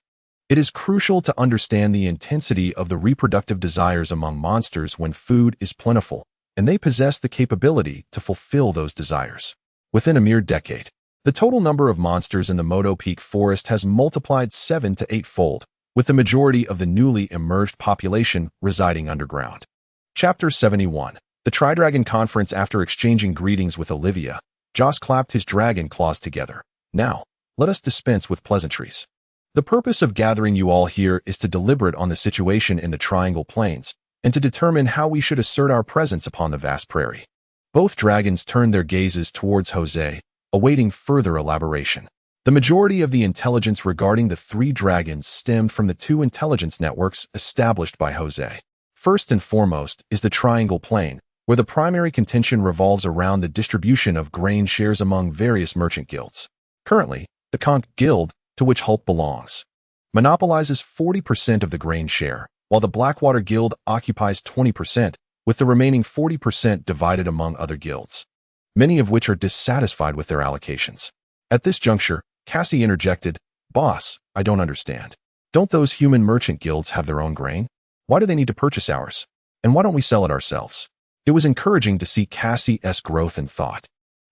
It is crucial to understand the intensity of the reproductive desires among monsters when food is plentiful, and they possess the capability to fulfill those desires. Within a mere decade, the total number of monsters in the Moto Peak Forest has multiplied 7 to 8-fold, with the majority of the newly emerged population residing underground. Chapter 71. The Tri-Dragon Conference. After exchanging greetings with Olivia, Joss clapped his dragon claws together. Now, let us dispense with pleasantries. The purpose of gathering you all here is to deliberate on the situation in the Triangle Plains, and to determine how we should assert our presence upon the vast prairie. Both dragons turned their gazes towards Jose, awaiting further elaboration. The majority of the intelligence regarding the three dragons stemmed from the two intelligence networks established by Jose. First and foremost is the Triangle Plain, where the primary contention revolves around the distribution of grain shares among various merchant guilds. Currently, the Conch Guild, to which Hulk belongs, monopolizes 40% of the grain share, while the Blackwater Guild occupies 20%, with the remaining 40% divided among other guilds, many of which are dissatisfied with their allocations. At this juncture, Cassie interjected, "Boss, I don't understand. Don't those human merchant guilds have their own grain? Why do they need to purchase ours? And why don't we sell it ourselves?" It was encouraging to see Cassie's growth in thought.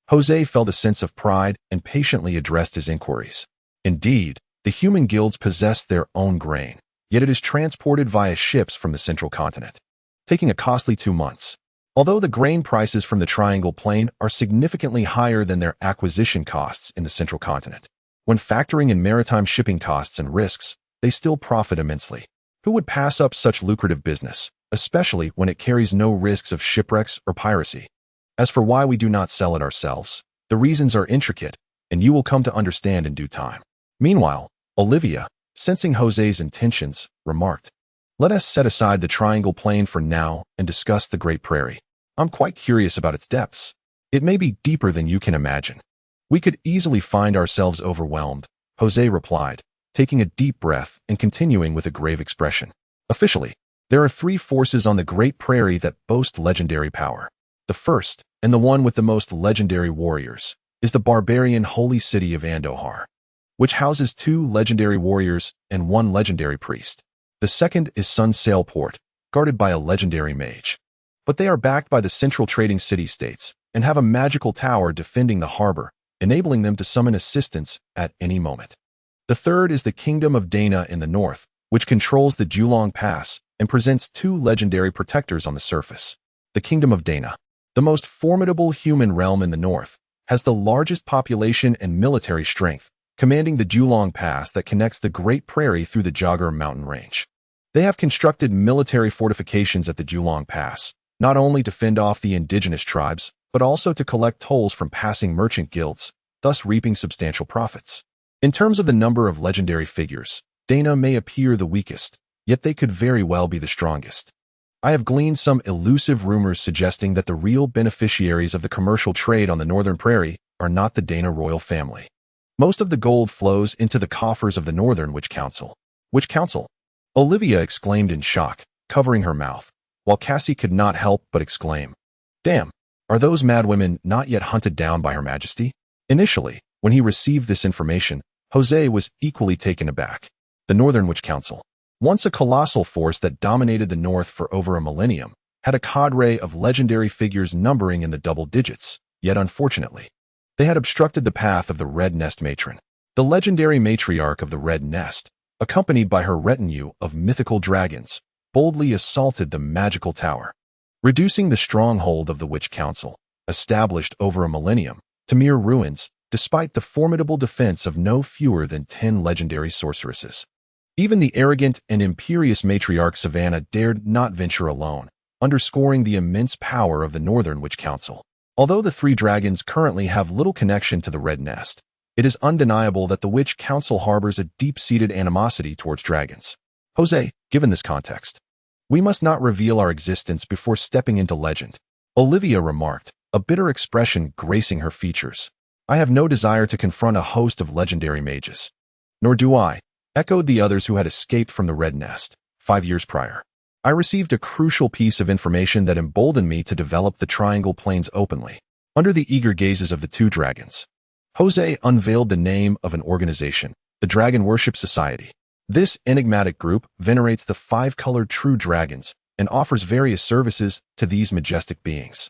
Jose felt a sense of pride and patiently addressed his inquiries. Indeed, the human guilds possess their own grain, yet it is transported via ships from the central continent, taking a costly 2 months. Although the grain prices from the Triangle Plain are significantly higher than their acquisition costs in the central continent, when factoring in maritime shipping costs and risks, they still profit immensely. Who would pass up such lucrative business, especially when it carries no risks of shipwrecks or piracy? As for why we do not sell it ourselves, the reasons are intricate, and you will come to understand in due time. Meanwhile, Olivia, sensing Jose's intentions, remarked, "Let us set aside the Triangle Plain for now and discuss the Great Prairie. I'm quite curious about its depths. It may be deeper than you can imagine." "We could easily find ourselves overwhelmed," Jose replied, taking a deep breath and continuing with a grave expression. "Officially, there are 3 forces on the Great Prairie that boast legendary power. The first, and the one with the most legendary warriors, is the barbarian holy city of Andohar, which houses 2 legendary warriors and 1 legendary priest. The second is Sun Sail Port, guarded by a legendary mage. But they are backed by the central trading city-states and have a magical tower defending the harbor, enabling them to summon assistance at any moment. The third is the Kingdom of Dana in the north, which controls the Julong Pass and presents 2 legendary protectors on the surface. The Kingdom of Dana, the most formidable human realm in the north, has the largest population and military strength, commanding the Julong Pass that connects the Great Prairie through the Jogger mountain range. They have constructed military fortifications at the Julong Pass, not only to fend off the indigenous tribes, but also to collect tolls from passing merchant guilds, thus reaping substantial profits. In terms of the number of legendary figures, Dana may appear the weakest, yet they could very well be the strongest. I have gleaned some elusive rumors suggesting that the real beneficiaries of the commercial trade on the Northern Prairie are not the Dana royal family, Most of the gold flows into the coffers of the Northern Witch Council. Witch Council? Olivia exclaimed in shock, covering her mouth, while Cassie could not help but exclaim, "Damn, are those madwomen not yet hunted down by Her Majesty?" Initially, when he received this information, Jose was equally taken aback. The Northern Witch Council, once a colossal force that dominated the North for over a millennium, had a cadre of legendary figures numbering in the double digits, yet unfortunately, they had obstructed the path of the Red Nest matron. The legendary matriarch of the Red Nest, accompanied by her retinue of mythical dragons, boldly assaulted the magical tower, reducing the stronghold of the Witch Council, established over a millennium, to mere ruins, despite the formidable defense of no fewer than 10 legendary sorceresses. Even the arrogant and imperious matriarch Savannah dared not venture alone, underscoring the immense power of the Northern Witch Council. Although the three dragons currently have little connection to the Red Nest, it is undeniable that the Witch Council harbors a deep-seated animosity towards dragons. Jose, given this context, we must not reveal our existence before stepping into legend, Olivia remarked, a bitter expression gracing her features. I have no desire to confront a host of legendary mages. Nor do I, echoed the others who had escaped from the Red Nest 5 years prior. I received a crucial piece of information that emboldened me to develop the Triangle Plains openly. Under the eager gazes of the two dragons, Jose unveiled the name of an organization, the Dragon Worship Society. This enigmatic group venerates the 5-colored true dragons and offers various services to these majestic beings,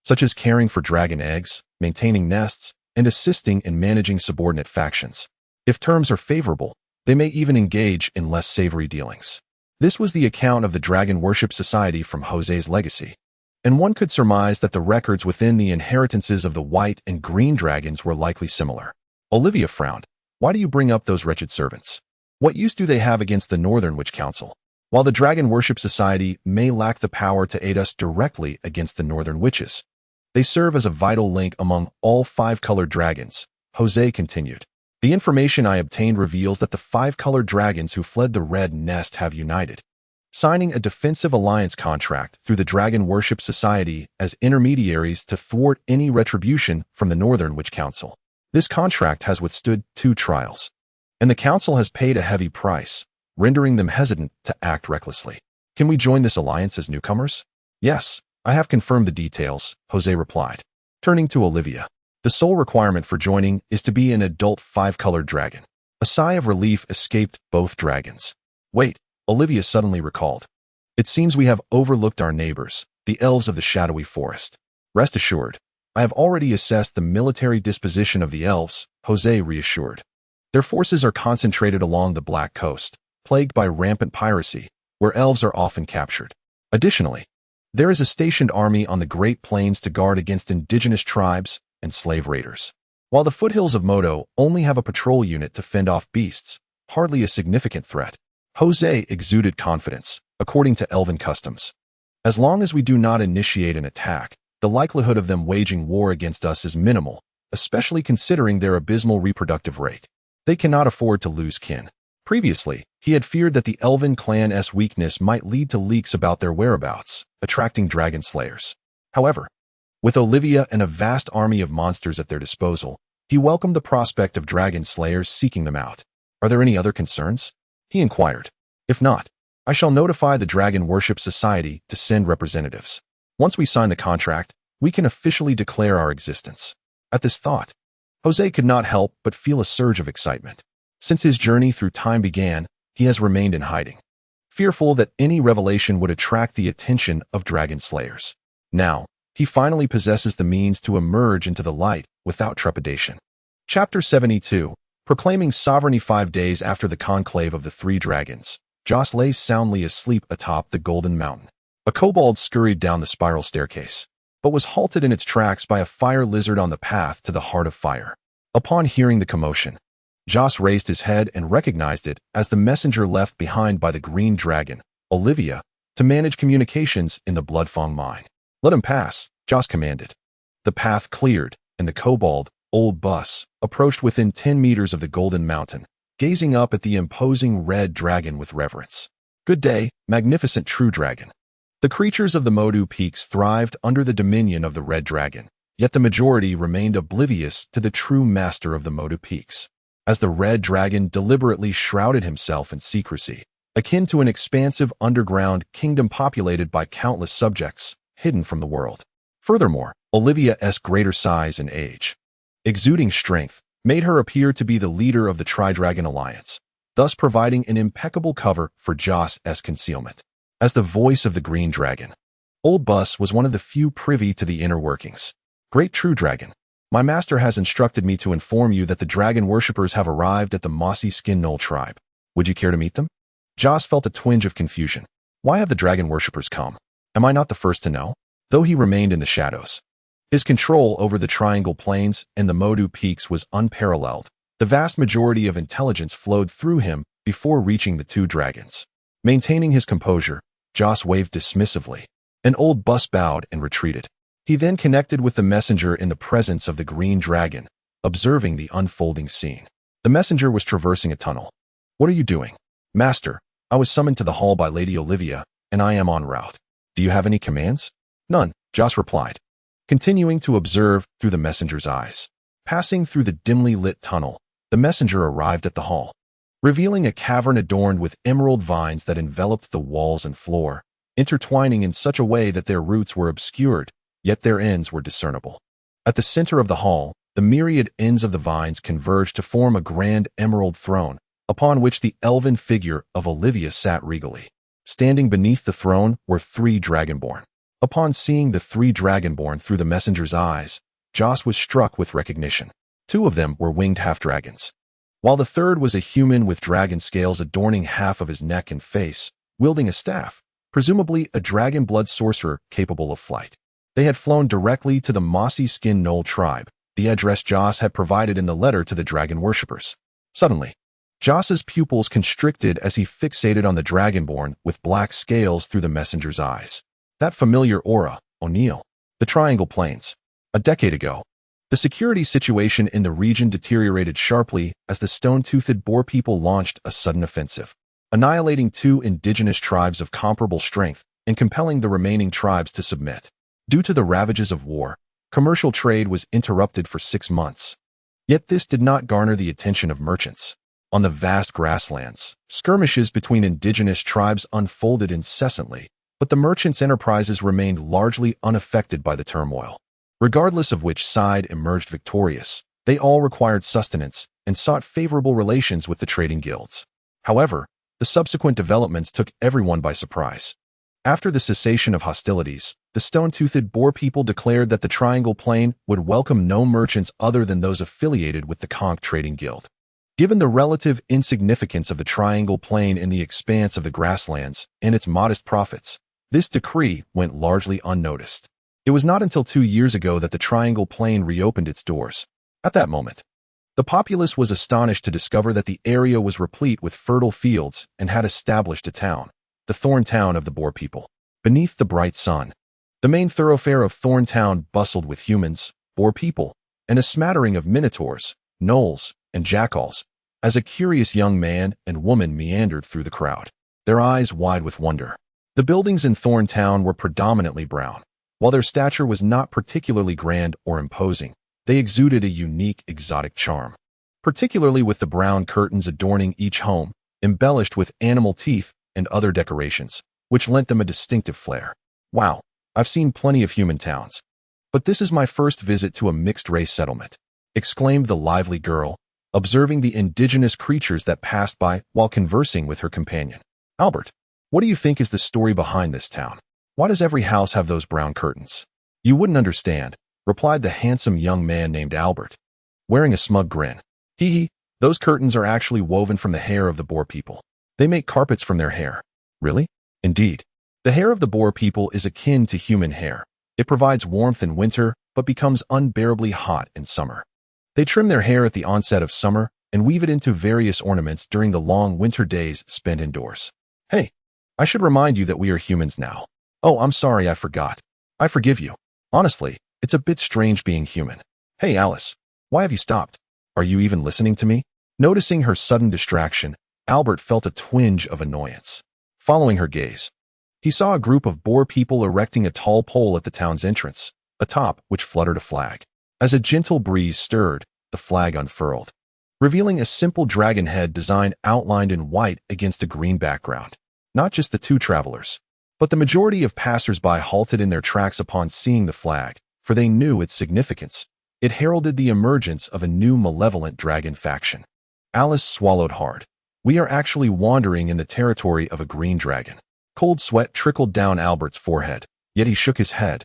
such as caring for dragon eggs, maintaining nests, and assisting in managing subordinate factions. If terms are favorable, they may even engage in less savory dealings. This was the account of the Dragon Worship Society from Jose's legacy, and one could surmise that the records within the inheritances of the white and green dragons were likely similar. Olivia frowned. Why do you bring up those wretched servants? What use do they have against the Northern Witch Council? While the Dragon Worship Society may lack the power to aid us directly against the Northern Witches, they serve as a vital link among all 5-colored dragons, Jose continued. The information I obtained reveals that the 5-colored dragons who fled the Red Nest have united, signing a defensive alliance contract through the Dragon Worship Society as intermediaries to thwart any retribution from the Northern Witch Council. This contract has withstood 2 trials, and the Council has paid a heavy price, rendering them hesitant to act recklessly. Can we join this alliance as newcomers? Yes, I have confirmed the details, Jose replied. Turning to Olivia, the sole requirement for joining is to be an adult 5-colored dragon. A sigh of relief escaped both dragons. Wait, Olivia suddenly recalled. It seems we have overlooked our neighbors, the elves of the shadowy forest. Rest assured, I have already assessed the military disposition of the elves, Jose reassured. Their forces are concentrated along the Black Coast, plagued by rampant piracy, where elves are often captured. Additionally, there is a stationed army on the Great Plains to guard against indigenous tribes and slave raiders. While the foothills of Moto only have a patrol unit to fend off beasts, hardly a significant threat. Jose exuded confidence, according to elven customs. As long as we do not initiate an attack, the likelihood of them waging war against us is minimal, especially considering their abysmal reproductive rate. They cannot afford to lose kin. Previously, he had feared that the elven clan's weakness might lead to leaks about their whereabouts, attracting dragon slayers. However, with Olivia and a vast army of monsters at their disposal, he welcomed the prospect of dragon slayers seeking them out. Are there any other concerns? He inquired. If not, I shall notify the Dragon Worship Society to send representatives. Once we sign the contract, we can officially declare our existence. At this thought, Jose could not help but feel a surge of excitement. Since his journey through time began, he has remained in hiding, fearful that any revelation would attract the attention of dragon slayers. Now, he finally possesses the means to emerge into the light without trepidation. Chapter 72. Proclaiming sovereignty 5 days after the conclave of the 3 dragons, Joss lay soundly asleep atop the Golden Mountain. A kobold scurried down the spiral staircase, but was halted in its tracks by a fire lizard on the path to the Heart of Fire. Upon hearing the commotion, Joss raised his head and recognized it as the messenger left behind by the green dragon, Olivia, to manage communications in the Bloodfang mine. Let him pass, Joss commanded. The path cleared, and the kobold, Old Bus, approached within 10 meters of the Golden Mountain, gazing up at the imposing red dragon with reverence. Good day, magnificent true dragon. The creatures of the Modu Peaks thrived under the dominion of the red dragon, yet the majority remained oblivious to the true master of the Modu Peaks. as the red dragon deliberately shrouded himself in secrecy, akin to an expansive underground kingdom populated by countless subjects, hidden from the world. Furthermore, Olivia's greater size and age, exuding strength, made her appear to be the leader of the Tri-Dragon Alliance, thus providing an impeccable cover for Joss's concealment. As the voice of the Green Dragon, Old Bus was one of the few privy to the inner workings. Great True Dragon, my master has instructed me to inform you that the dragon worshippers have arrived at the Mossy Skin Knoll tribe. Would you care to meet them? Joss felt a twinge of confusion. Why have the dragon worshippers come? Am I not the first to know? Though he remained in the shadows, his control over the Triangle Plains and the Modu Peaks was unparalleled. The vast majority of intelligence flowed through him before reaching the two dragons. Maintaining his composure, Joss waved dismissively. An Old Bus bowed and retreated. He then connected with the messenger in the presence of the Green Dragon, observing the unfolding scene. The messenger was traversing a tunnel. What are you doing? Master, I was summoned to the hall by Lady Olivia, and I am en route. Do you have any commands? None, Joss replied, continuing to observe through the messenger's eyes. Passing through the dimly lit tunnel, the messenger arrived at the hall, revealing a cavern adorned with emerald vines that enveloped the walls and floor, intertwining in such a way that their roots were obscured, yet their ends were discernible. At the center of the hall, the myriad ends of the vines converged to form a grand emerald throne, upon which the elven figure of Olivia sat regally. Standing beneath the throne were three dragonborn. Upon seeing the three dragonborn through the messenger's eyes, Joss was struck with recognition. Two of them were winged half-dragons, while the third was a human with dragon scales adorning half of his neck and face, wielding a staff, presumably a dragon blood sorcerer capable of flight. They had flown directly to the Mossy Skin Knoll tribe, the address Joss had provided in the letter to the dragon worshippers. Suddenly, Joss's pupils constricted as he fixated on the dragonborn with black scales through the messenger's eyes. That familiar aura, O'Neill. The Triangle Plains. A decade ago, the security situation in the region deteriorated sharply as the stone-toothed boar people launched a sudden offensive, annihilating two indigenous tribes of comparable strength and compelling the remaining tribes to submit. Due to the ravages of war, commercial trade was interrupted for 6 months. Yet this did not garner the attention of merchants. On the vast grasslands, skirmishes between indigenous tribes unfolded incessantly, but the merchants' enterprises remained largely unaffected by the turmoil. Regardless of which side emerged victorious, they all required sustenance and sought favorable relations with the trading guilds. However, the subsequent developments took everyone by surprise. After the cessation of hostilities, the stone-toothed boar people declared that the Triangle Plain would welcome no merchants other than those affiliated with the Conch Trading Guild. Given the relative insignificance of the Triangle Plain in the expanse of the grasslands and its modest profits, this decree went largely unnoticed. It was not until 2 years ago that the Triangle Plain reopened its doors. At that moment, the populace was astonished to discover that the area was replete with fertile fields and had established a town, the Thorn Town of the Boar people. Beneath the bright sun, the main thoroughfare of Thorn Town bustled with humans, boar people, and a smattering of minotaurs, gnolls, and jackals, as a curious young man and woman meandered through the crowd, their eyes wide with wonder. The buildings in Thorn Town were predominantly brown. While their stature was not particularly grand or imposing, they exuded a unique, exotic charm, particularly with the brown curtains adorning each home, embellished with animal teeth and other decorations, which lent them a distinctive flair. Wow, I've seen plenty of human towns, but this is my first visit to a mixed-race settlement, exclaimed the lively girl, observing the indigenous creatures that passed by while conversing with her companion. Albert, what do you think is the story behind this town? Why does every house have those brown curtains? You wouldn't understand, replied the handsome young man named Albert, wearing a smug grin. Hee, those curtains are actually woven from the hair of the boar people. They make carpets from their hair. Really? Indeed. The hair of the boar people is akin to human hair. It provides warmth in winter, but becomes unbearably hot in summer. They trim their hair at the onset of summer and weave it into various ornaments during the long winter days spent indoors. Hey, I should remind you that we are humans now. Oh, I'm sorry, I forgot. I forgive you. Honestly, it's a bit strange being human. Hey, Alice, why have you stopped? Are you even listening to me? Noticing her sudden distraction, Albert felt a twinge of annoyance. Following her gaze, he saw a group of boar people erecting a tall pole at the town's entrance, atop which fluttered a flag. As a gentle breeze stirred, the flag unfurled, revealing a simple dragon head design outlined in white against a green background. Not just the two travelers, but the majority of passers-by halted in their tracks upon seeing the flag, for they knew its significance. It heralded the emergence of a new malevolent dragon faction. Alice swallowed hard. We are actually wandering in the territory of a green dragon. Cold sweat trickled down Albert's forehead, yet he shook his head,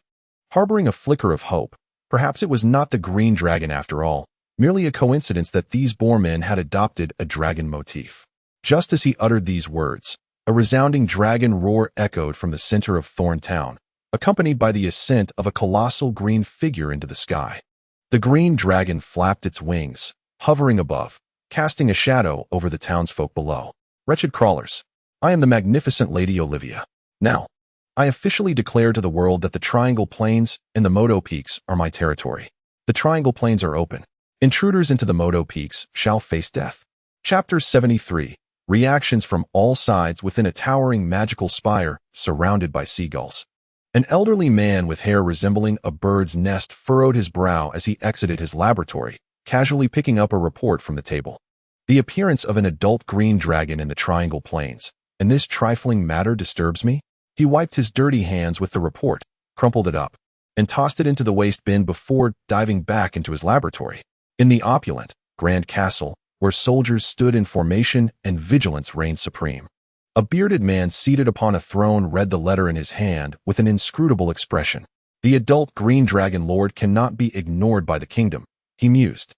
harboring a flicker of hope. Perhaps it was not the green dragon after all, merely a coincidence that these boar men had adopted a dragon motif. Just as he uttered these words, a resounding dragon roar echoed from the center of Thorn Town, accompanied by the ascent of a colossal green figure into the sky. The green dragon flapped its wings, hovering above, casting a shadow over the townsfolk below. Wretched crawlers, I am the magnificent Lady Olivia. Now, I officially declare to the world that the Triangle Plains and the Moto Peaks are my territory. The Triangle Plains are open. Intruders into the Moto Peaks shall face death. Chapter 73. Reactions from all sides within a towering magical spire surrounded by seagulls. An elderly man with hair resembling a bird's nest furrowed his brow as he exited his laboratory, casually picking up a report from the table. The appearance of an adult green dragon in the Triangle Plains, and this trifling matter disturbs me. He wiped his dirty hands with the report, crumpled it up, and tossed it into the waste bin before diving back into his laboratory. In the opulent, grand castle, where soldiers stood in formation and vigilance reigned supreme, a bearded man seated upon a throne read the letter in his hand with an inscrutable expression. The adult green dragon lord cannot be ignored by the kingdom, he mused,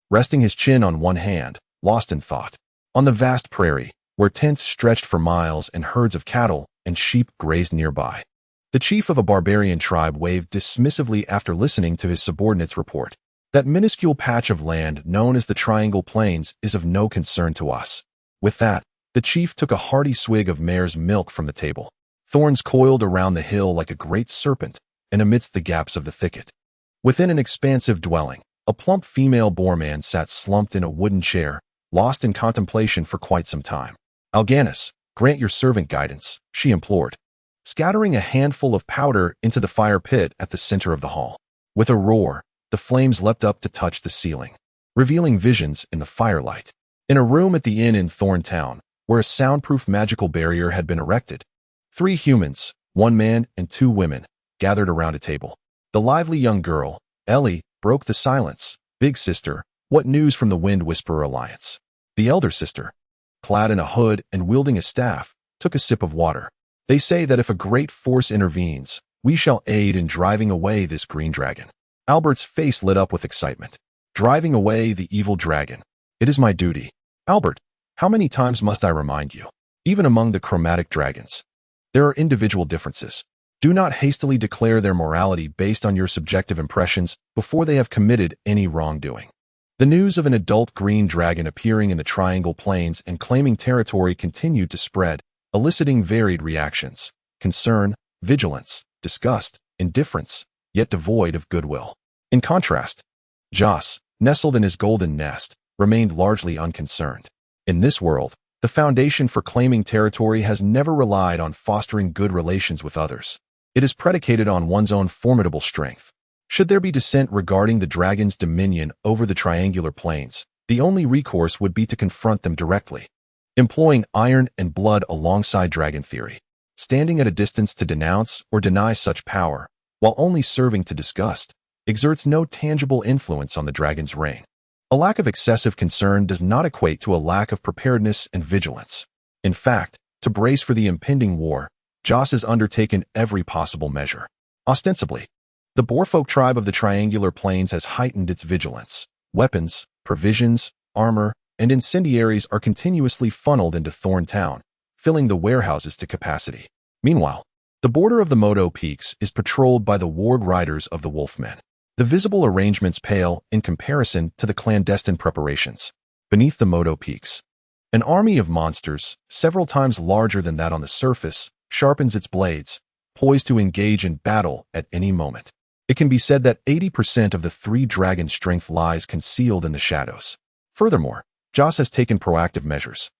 resting his chin on one hand, lost in thought. On the vast prairie, where tents stretched for miles and herds of cattle and sheep grazed nearby, the chief of a barbarian tribe waved dismissively after listening to his subordinate's report. That minuscule patch of land known as the Triangle Plains is of no concern to us. With that, the chief took a hearty swig of mare's milk from the table. Thorns coiled around the hill like a great serpent, and amidst the gaps of the thicket, within an expansive dwelling, a plump female boar man sat slumped in a wooden chair, lost in contemplation for quite some time. Alganus, grant your servant guidance, she implored, scattering a handful of powder into the fire pit at the center of the hall. With a roar, the flames leapt up to touch the ceiling, revealing visions in the firelight. In a room at the inn in Thorn Town, where a soundproof magical barrier had been erected, 3 humans, 1 man and 2 women, gathered around a table. The lively young girl, Ellie, broke the silence. Big sister, what news from the Wind Whisperer Alliance? The elder sister, clad in a hood and wielding a staff, took a sip of water. They say that if a great force intervenes, we shall aid in driving away this green dragon. Albert's face lit up with excitement. Driving away the evil dragon. It is my duty. Albert, how many times must I remind you? Even among the chromatic dragons, there are individual differences. Do not hastily declare their morality based on your subjective impressions before they have committed any wrongdoing. The news of an adult green dragon appearing in the Triangle Plains and claiming territory continued to spread, eliciting varied reactions: concern, vigilance, disgust, indifference, yet devoid of goodwill. In contrast, Joss, nestled in his golden nest, remained largely unconcerned. In this world, the foundation for claiming territory has never relied on fostering good relations with others. It is predicated on one's own formidable strength. Should there be dissent regarding the dragon's dominion over the triangular plains, the only recourse would be to confront them directly. Employing iron and blood alongside dragon theory, standing at a distance to denounce or deny such power, while only serving to disgust, exerts no tangible influence on the dragon's reign. A lack of excessive concern does not equate to a lack of preparedness and vigilance. In fact, to brace for the impending war, Joss has undertaken every possible measure. Ostensibly, the Boarfolk tribe of the Triangular Plains has heightened its vigilance. Weapons, provisions, armor, and incendiaries are continuously funneled into Thorn Town, filling the warehouses to capacity. Meanwhile, the border of the Moto Peaks is patrolled by the warg riders of the Wolfmen. The visible arrangements pale in comparison to the clandestine preparations. Beneath the Moto Peaks, an army of monsters, several times larger than that on the surface, sharpens its blades, poised to engage in battle at any moment. It can be said that 80% of the 3 dragon strength lies concealed in the shadows. Furthermore, Joss has taken proactive measures,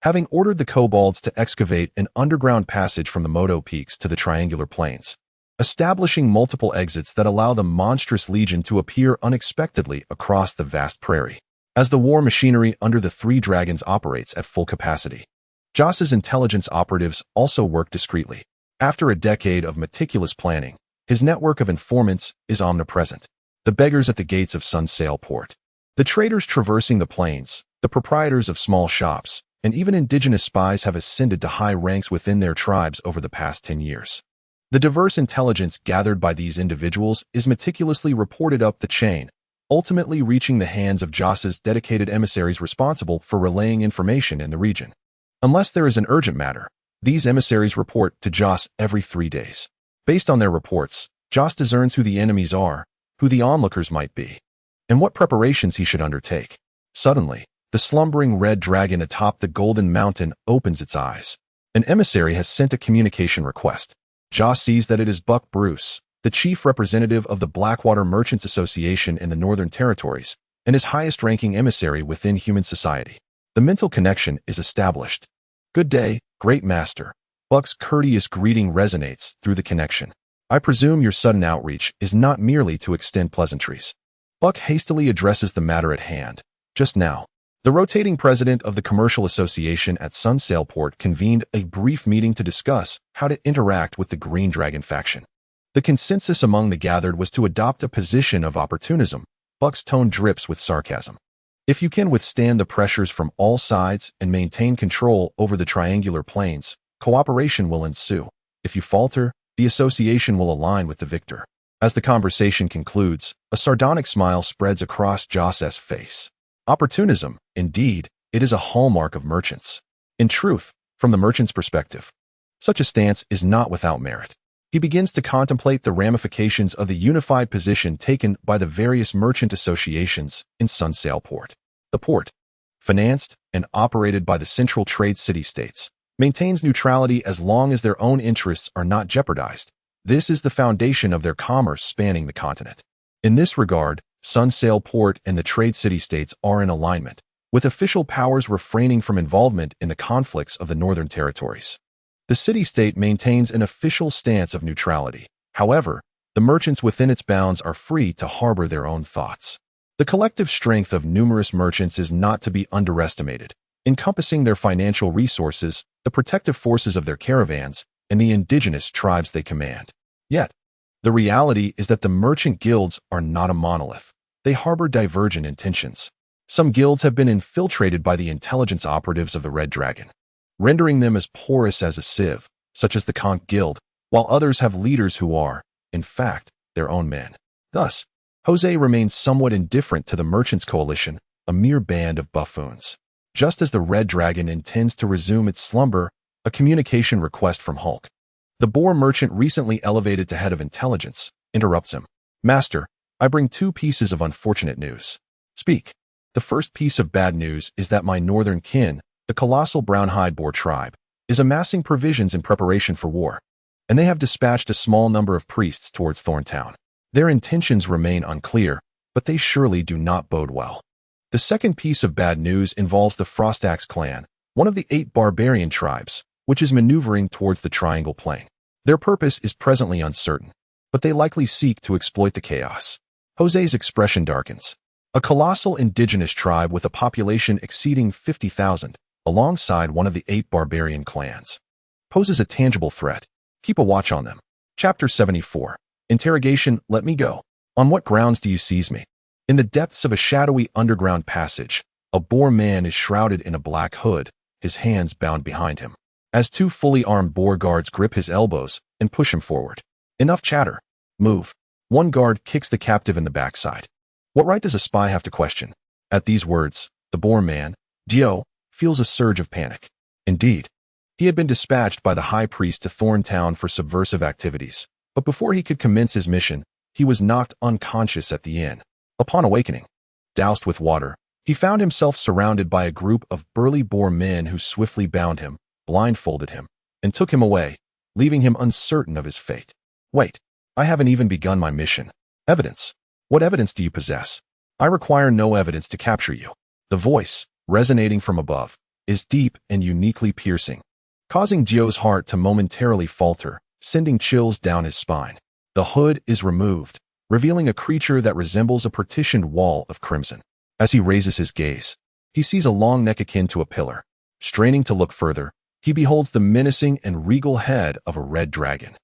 having ordered the kobolds to excavate an underground passage from the Moto Peaks to the Triangular Plains, establishing multiple exits that allow the monstrous legion to appear unexpectedly across the vast prairie. as the war machinery under the Three Dragons operates at full capacity. Joss's intelligence operatives also work discreetly. After a decade of meticulous planning, his network of informants is omnipresent. The beggars at the gates of Sunsail Port, the traders traversing the plains, the proprietors of small shops, and even indigenous spies have ascended to high ranks within their tribes over the past 10 years. The diverse intelligence gathered by these individuals is meticulously reported up the chain, ultimately reaching the hands of Joss's dedicated emissaries responsible for relaying information in the region. Unless there is an urgent matter, these emissaries report to Joss every 3 days. Based on their reports, Joss discerns who the enemies are, who the onlookers might be, and what preparations he should undertake. Suddenly, the slumbering red dragon atop the Golden Mountain opens its eyes. An emissary has sent a communication request. Joss sees that it is Buck Bruce, the chief representative of the Blackwater Merchants Association in the Northern Territories, and his highest-ranking emissary within human society. The mental connection is established. "Good day, Great Master." Buck's courteous greeting resonates through the connection. "I presume your sudden outreach is not merely to extend pleasantries." Buck hastily addresses the matter at hand. Just now, the rotating president of the Commercial Association at Sunsail Port convened a brief meeting to discuss how to interact with the Green Dragon faction. The consensus among the gathered was to adopt a position of opportunism. Buck's tone drips with sarcasm. "If you can withstand the pressures from all sides and maintain control over the triangular plains, cooperation will ensue. If you falter, the association will align with the victor." As the conversation concludes, a sardonic smile spreads across Joss's face. Opportunism, indeed, it is a hallmark of merchants. In truth, from the merchant's perspective, such a stance is not without merit. He begins to contemplate the ramifications of the unified position taken by the various merchant associations in Sunsail Port. The port, financed and operated by the Central Trade City-States, maintains neutrality as long as their own interests are not jeopardized. This is the foundation of their commerce spanning the continent. In this regard, Sunsail Port and the Trade City-States are in alignment, with official powers refraining from involvement in the conflicts of the Northern Territories. The city-state maintains an official stance of neutrality. However, the merchants within its bounds are free to harbor their own thoughts. The collective strength of numerous merchants is not to be underestimated, encompassing their financial resources, the protective forces of their caravans, and the indigenous tribes they command. Yet, the reality is that the merchant guilds are not a monolith. They harbor divergent intentions. Some guilds have been infiltrated by the intelligence operatives of the Red Dragon, rendering them as porous as a sieve, such as the Conch Guild, while others have leaders who are, in fact, their own men. Thus, Jose remains somewhat indifferent to the Merchants Coalition, a mere band of buffoons. Just as the Red Dragon intends to resume its slumber, a communication request from Hulk, the Boar merchant recently elevated to head of intelligence, interrupts him. "Master, I bring 2 pieces of unfortunate news." "Speak." "The first piece of bad news is that my northern kin, the colossal brown-hide boar tribe, is amassing provisions in preparation for war, and they have dispatched a small number of priests towards Thorntown. Their intentions remain unclear, but they surely do not bode well." The second piece of bad news involves the Frostax clan, one of the 8 barbarian tribes, which is maneuvering towards the Triangle Plain. Their purpose is presently uncertain, but they likely seek to exploit the chaos. Jose's expression darkens. A colossal indigenous tribe with a population exceeding 50,000, alongside one of the 8 barbarian clans, poses a tangible threat. Keep a watch on them. Chapter 74. Interrogation. "Let me go. On what grounds do you seize me?" In the depths of a shadowy underground passage, a boar man is shrouded in a black hood, his hands bound behind him, as 2 fully armed boar guards grip his elbows and push him forward. "Enough chatter. Move." One guard kicks the captive in the backside. "What right does a spy have to question?" At these words, the boar man, Dio, feels a surge of panic. Indeed, he had been dispatched by the high priest to Thorntown for subversive activities, but before he could commence his mission, he was knocked unconscious at the inn. Upon awakening, doused with water, he found himself surrounded by a group of burly boar men who swiftly bound him, blindfolded him, and took him away, leaving him uncertain of his fate. "Wait, I haven't even begun my mission. Evidence. What evidence do you possess?" "I require no evidence to capture you." The voice, resonating from above, is deep and uniquely piercing, causing Gio's heart to momentarily falter, sending chills down his spine. The hood is removed, revealing a creature that resembles a partitioned wall of crimson. As he raises his gaze, he sees a long neck akin to a pillar. Straining to look further, he beholds the menacing and regal head of a red dragon.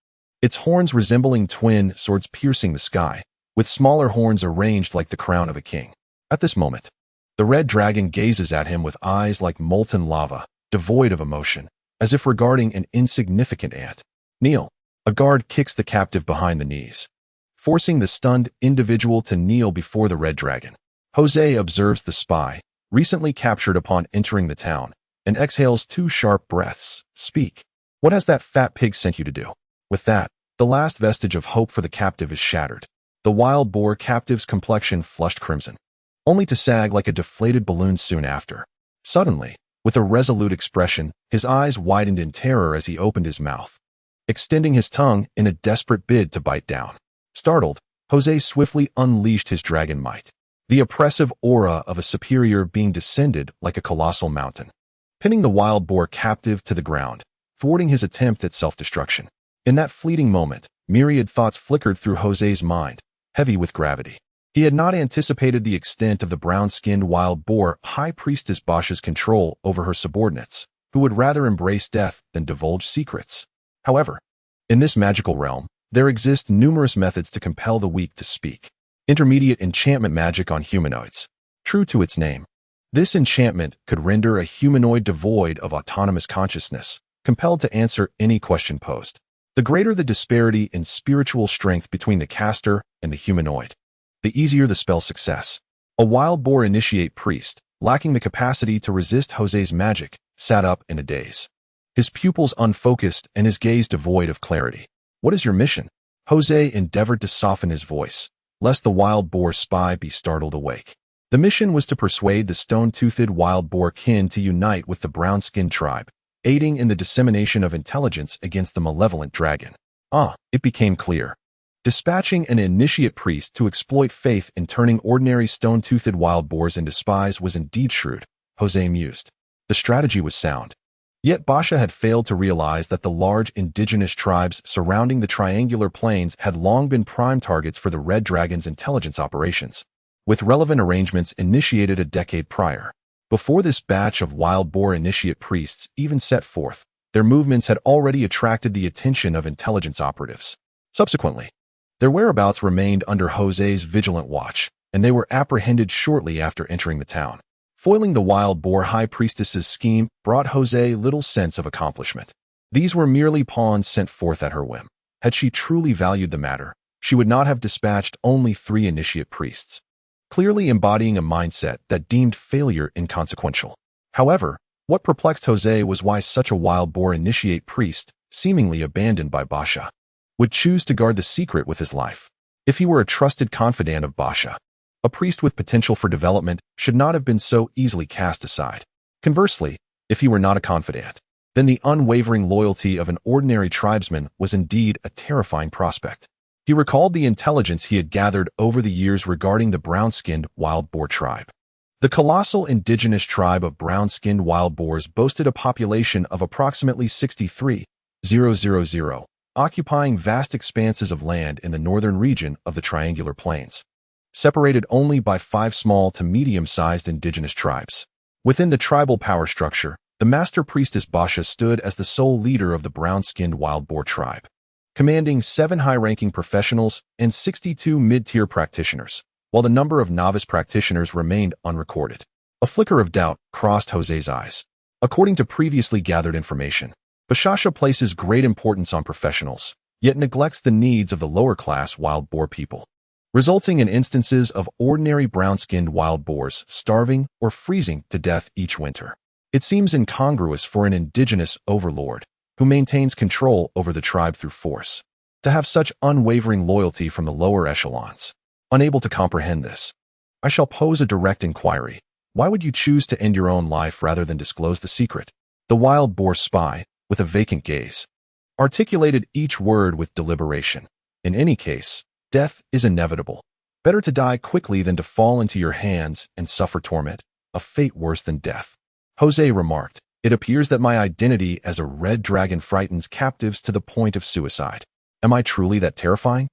Its horns resembling twin swords piercing the sky, with smaller horns arranged like the crown of a king. At this moment, the red dragon gazes at him with eyes like molten lava, devoid of emotion, as if regarding an insignificant ant. Kneel. A guard kicks the captive behind the knees, forcing the stunned individual to kneel before the red dragon. Jose observes the spy, recently captured upon entering the town, and exhales 2 sharp breaths. Speak. What has that fat pig sent you to do? With that, the last vestige of hope for the captive is shattered. The wild boar captive's complexion flushed crimson, only to sag like a deflated balloon soon after. Suddenly, with a resolute expression, his eyes widened in terror as he opened his mouth, extending his tongue in a desperate bid to bite down. Startled, Jose swiftly unleashed his dragon might, the oppressive aura of a superior being descended like a colossal mountain, pinning the wild boar captive to the ground, thwarting his attempt at self-destruction. In that fleeting moment, myriad thoughts flickered through Jose's mind, heavy with gravity. He had not anticipated the extent of the brown-skinned wild boar High Priestess Basha's control over her subordinates, who would rather embrace death than divulge secrets. However, in this magical realm, there exist numerous methods to compel the weak to speak. Intermediate enchantment magic on humanoids. True to its name, this enchantment could render a humanoid devoid of autonomous consciousness, compelled to answer any question posed. The greater the disparity in spiritual strength between the caster and the humanoid, the easier the spell's success. A wild boar initiate priest, lacking the capacity to resist Jose's magic, sat up in a daze, his pupils unfocused and his gaze devoid of clarity. What is your mission? Jose endeavored to soften his voice, lest the wild boar spy be startled awake. The mission was to persuade the stone-toothed wild boar kin to unite with the brown-skinned tribe, aiding in the dissemination of intelligence against the malevolent dragon. It became clear. Dispatching an initiate priest to exploit faith in turning ordinary stone-toothed wild boars into spies was indeed shrewd, Jose mused. The strategy was sound. Yet Basha had failed to realize that the large indigenous tribes surrounding the triangular plains had long been prime targets for the Red Dragon's intelligence operations, with relevant arrangements initiated a decade prior. Before this batch of wild boar initiate priests even set forth, their movements had already attracted the attention of intelligence operatives. Subsequently, their whereabouts remained under Jose's vigilant watch, and they were apprehended shortly after entering the town. Foiling the wild boar high priestess's scheme brought Jose little sense of accomplishment. These were merely pawns sent forth at her whim. Had she truly valued the matter, she would not have dispatched only 3 initiate priests, clearly embodying a mindset that deemed failure inconsequential. However, what perplexed Jose was why such a wild boar initiate priest, seemingly abandoned by Basha, would choose to guard the secret with his life. If he were a trusted confidant of Basha, a priest with potential for development should not have been so easily cast aside. Conversely, if he were not a confidant, then the unwavering loyalty of an ordinary tribesman was indeed a terrifying prospect. He recalled the intelligence he had gathered over the years regarding the brown-skinned wild boar tribe. The colossal indigenous tribe of brown-skinned wild boars boasted a population of approximately 63,000, occupying vast expanses of land in the northern region of the Triangular Plains, separated only by 5 small to medium-sized indigenous tribes. Within the tribal power structure, the Master Priestess Basha stood as the sole leader of the brown-skinned wild boar tribe, commanding 7 high-ranking professionals and 62 mid-tier practitioners, while the number of novice practitioners remained unrecorded. A flicker of doubt crossed Jose's eyes. According to previously gathered information, Bashasha places great importance on professionals, yet neglects the needs of the lower-class wild boar people, resulting in instances of ordinary brown-skinned wild boars starving or freezing to death each winter. It seems incongruous for an indigenous overlord, who maintains control over the tribe through force, to have such unwavering loyalty from the lower echelons. Unable to comprehend this, I shall pose a direct inquiry. Why would you choose to end your own life rather than disclose the secret? The wild boar spy, with a vacant gaze, articulated each word with deliberation. In any case, death is inevitable. Better to die quickly than to fall into your hands and suffer torment, a fate worse than death. Jose remarked, it appears that my identity as a red dragon frightens captives to the point of suicide. Am I truly that terrifying?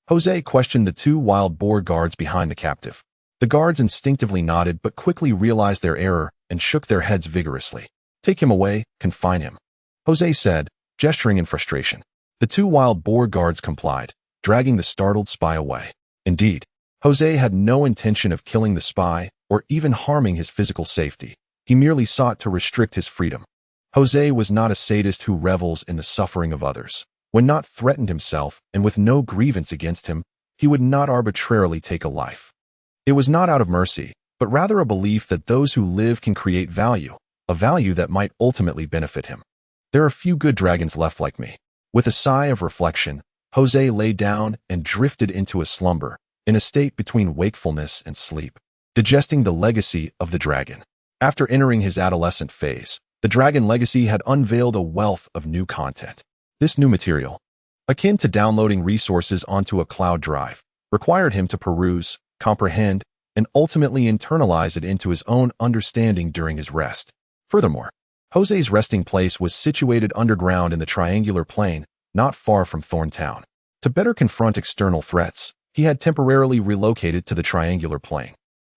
Jose questioned the 2 wild boar guards behind the captive. The guards instinctively nodded but quickly realized their error and shook their heads vigorously. "Take him away, confine him," Jose said, gesturing in frustration. The two wild boar guards complied, dragging the startled spy away. Indeed, Jose had no intention of killing the spy or even harming his physical safety. He merely sought to restrict his freedom. Jose was not a sadist who revels in the suffering of others. When not threatened himself and with no grievance against him, he would not arbitrarily take a life. It was not out of mercy, but rather a belief that those who live can create value, a value that might ultimately benefit him. There are few good dragons left like me. With a sigh of reflection, Jose lay down and drifted into a slumber, in a state between wakefulness and sleep, digesting the legacy of the dragon. After entering his adolescent phase, the Dragon Legacy had unveiled a wealth of new content. This new material, akin to downloading resources onto a cloud drive, required him to peruse, comprehend, and ultimately internalize it into his own understanding during his rest. Furthermore, Jose's resting place was situated underground in the triangular plain, not far from Thorntown. To better confront external threats, he had temporarily relocated to the triangular plain.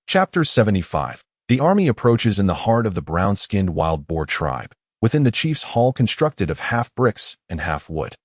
Chapter 75. The army approaches in the heart of the brown-skinned wild boar tribe, within the chief's hall constructed of half bricks and half wood.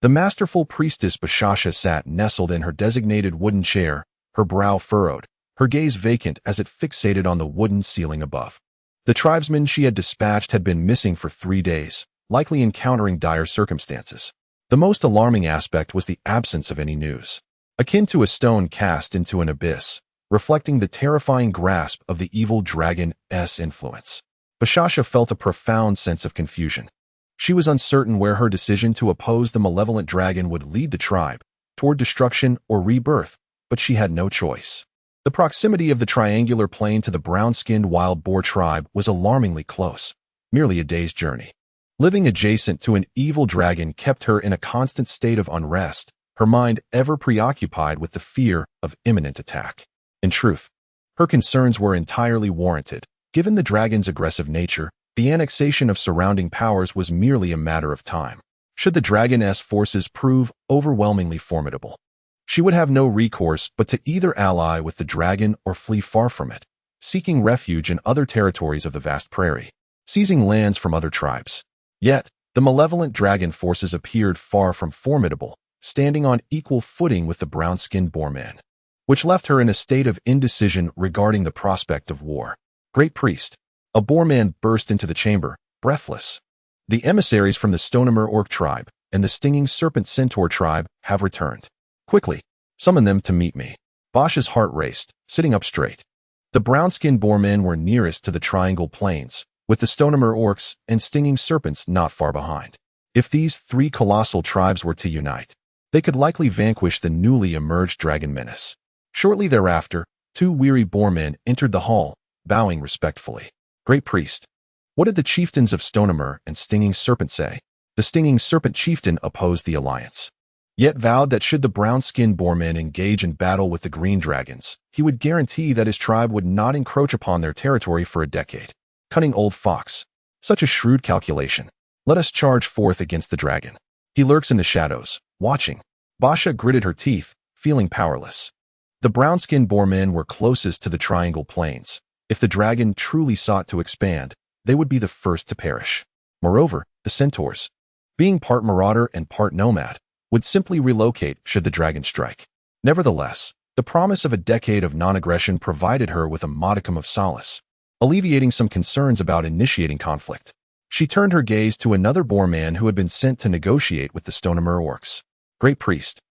The masterful priestess Bashasha sat nestled in her designated wooden chair, her brow furrowed, her gaze vacant as it fixated on the wooden ceiling above. The tribesmen she had dispatched had been missing for 3 days, likely encountering dire circumstances. The most alarming aspect was the absence of any news, akin to a stone cast into an abyss, reflecting the terrifying grasp of the evil dragon's influence. Bashasha felt a profound sense of confusion. She was uncertain where her decision to oppose the malevolent dragon would lead the tribe, toward destruction or rebirth, but she had no choice. The proximity of the triangular plain to the brown-skinned wild boar tribe was alarmingly close, merely a day's journey. Living adjacent to an evil dragon kept her in a constant state of unrest, her mind ever preoccupied with the fear of imminent attack. In truth, her concerns were entirely warranted. Given the dragon's aggressive nature, the annexation of surrounding powers was merely a matter of time. Should the dragon's forces prove overwhelmingly formidable, she would have no recourse but to either ally with the dragon or flee far from it, seeking refuge in other territories of the vast prairie, seizing lands from other tribes. Yet, the malevolent dragon forces appeared far from formidable, standing on equal footing with the brown-skinned boar men, which left her in a state of indecision regarding the prospect of war. "Great Priest," a boar man burst into the chamber, breathless. "The emissaries from the Stonemer Orc tribe and the Stinging Serpent Centaur tribe have returned. Quickly, summon them to meet me." Bosch's heart raced, sitting up straight. The brown-skinned boar men were nearest to the Triangle Plains, with the Stonemer Orcs and Stinging Serpents not far behind. If these 3 colossal tribes were to unite, they could likely vanquish the newly emerged dragon menace. Shortly thereafter, 2 weary boar men entered the hall, bowing respectfully. "Great Priest, what did the chieftains of Stonemer and Stinging Serpent say?" The Stinging Serpent chieftain opposed the alliance, yet vowed that should the brown-skinned boar men engage in battle with the green dragons, he would guarantee that his tribe would not encroach upon their territory for a decade. Cunning old fox. Such a shrewd calculation. Let us charge forth against the dragon. He lurks in the shadows, watching. Basha gritted her teeth, feeling powerless. The brown-skinned boar men were closest to the Triangle Plains. If the dragon truly sought to expand, they would be the first to perish. Moreover, the centaurs, being part marauder and part nomad, would simply relocate should the dragon strike. Nevertheless, the promise of a decade of non-aggression provided her with a modicum of solace, alleviating some concerns about initiating conflict. She turned her gaze to another boar man who had been sent to negotiate with the Stonemer Orcs. "Great Priest,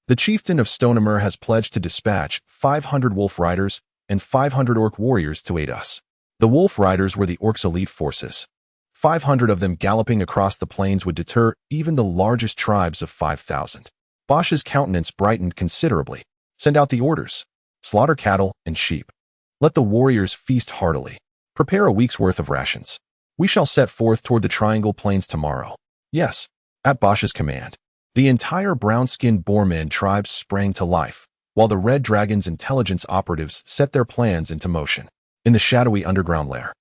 the chieftain of Stonemer has pledged to dispatch 500 wolf riders and 500 orc warriors to aid us." The wolf riders were the orcs' elite forces. 500 of them galloping across the plains would deter even the largest tribes of 5,000. Bosch's countenance brightened considerably. "Send out the orders. Slaughter cattle and sheep. Let the warriors feast heartily. Prepare a week's worth of rations. We shall set forth toward the Triangle Plains tomorrow." "Yes," at Bosch's command. The entire brown-skinned boarmen tribe sprang to life, while the Red Dragon's intelligence operatives set their plans into motion. In the shadowy underground lair,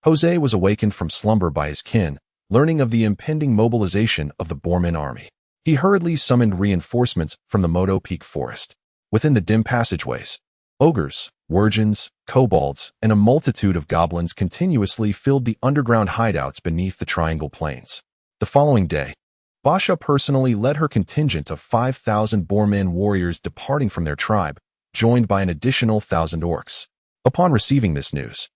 Jose was awakened from slumber by his kin, learning of the impending mobilization of the Boorman army. He hurriedly summoned reinforcements from the Moto Peak forest. Within the dim passageways, ogres, Wergens, kobolds, and a multitude of goblins continuously filled the underground hideouts beneath the Triangle Plains. The following day, Basha personally led her contingent of 5,000 Boorman warriors departing from their tribe, joined by an additional 1,000 orcs. Upon receiving this news,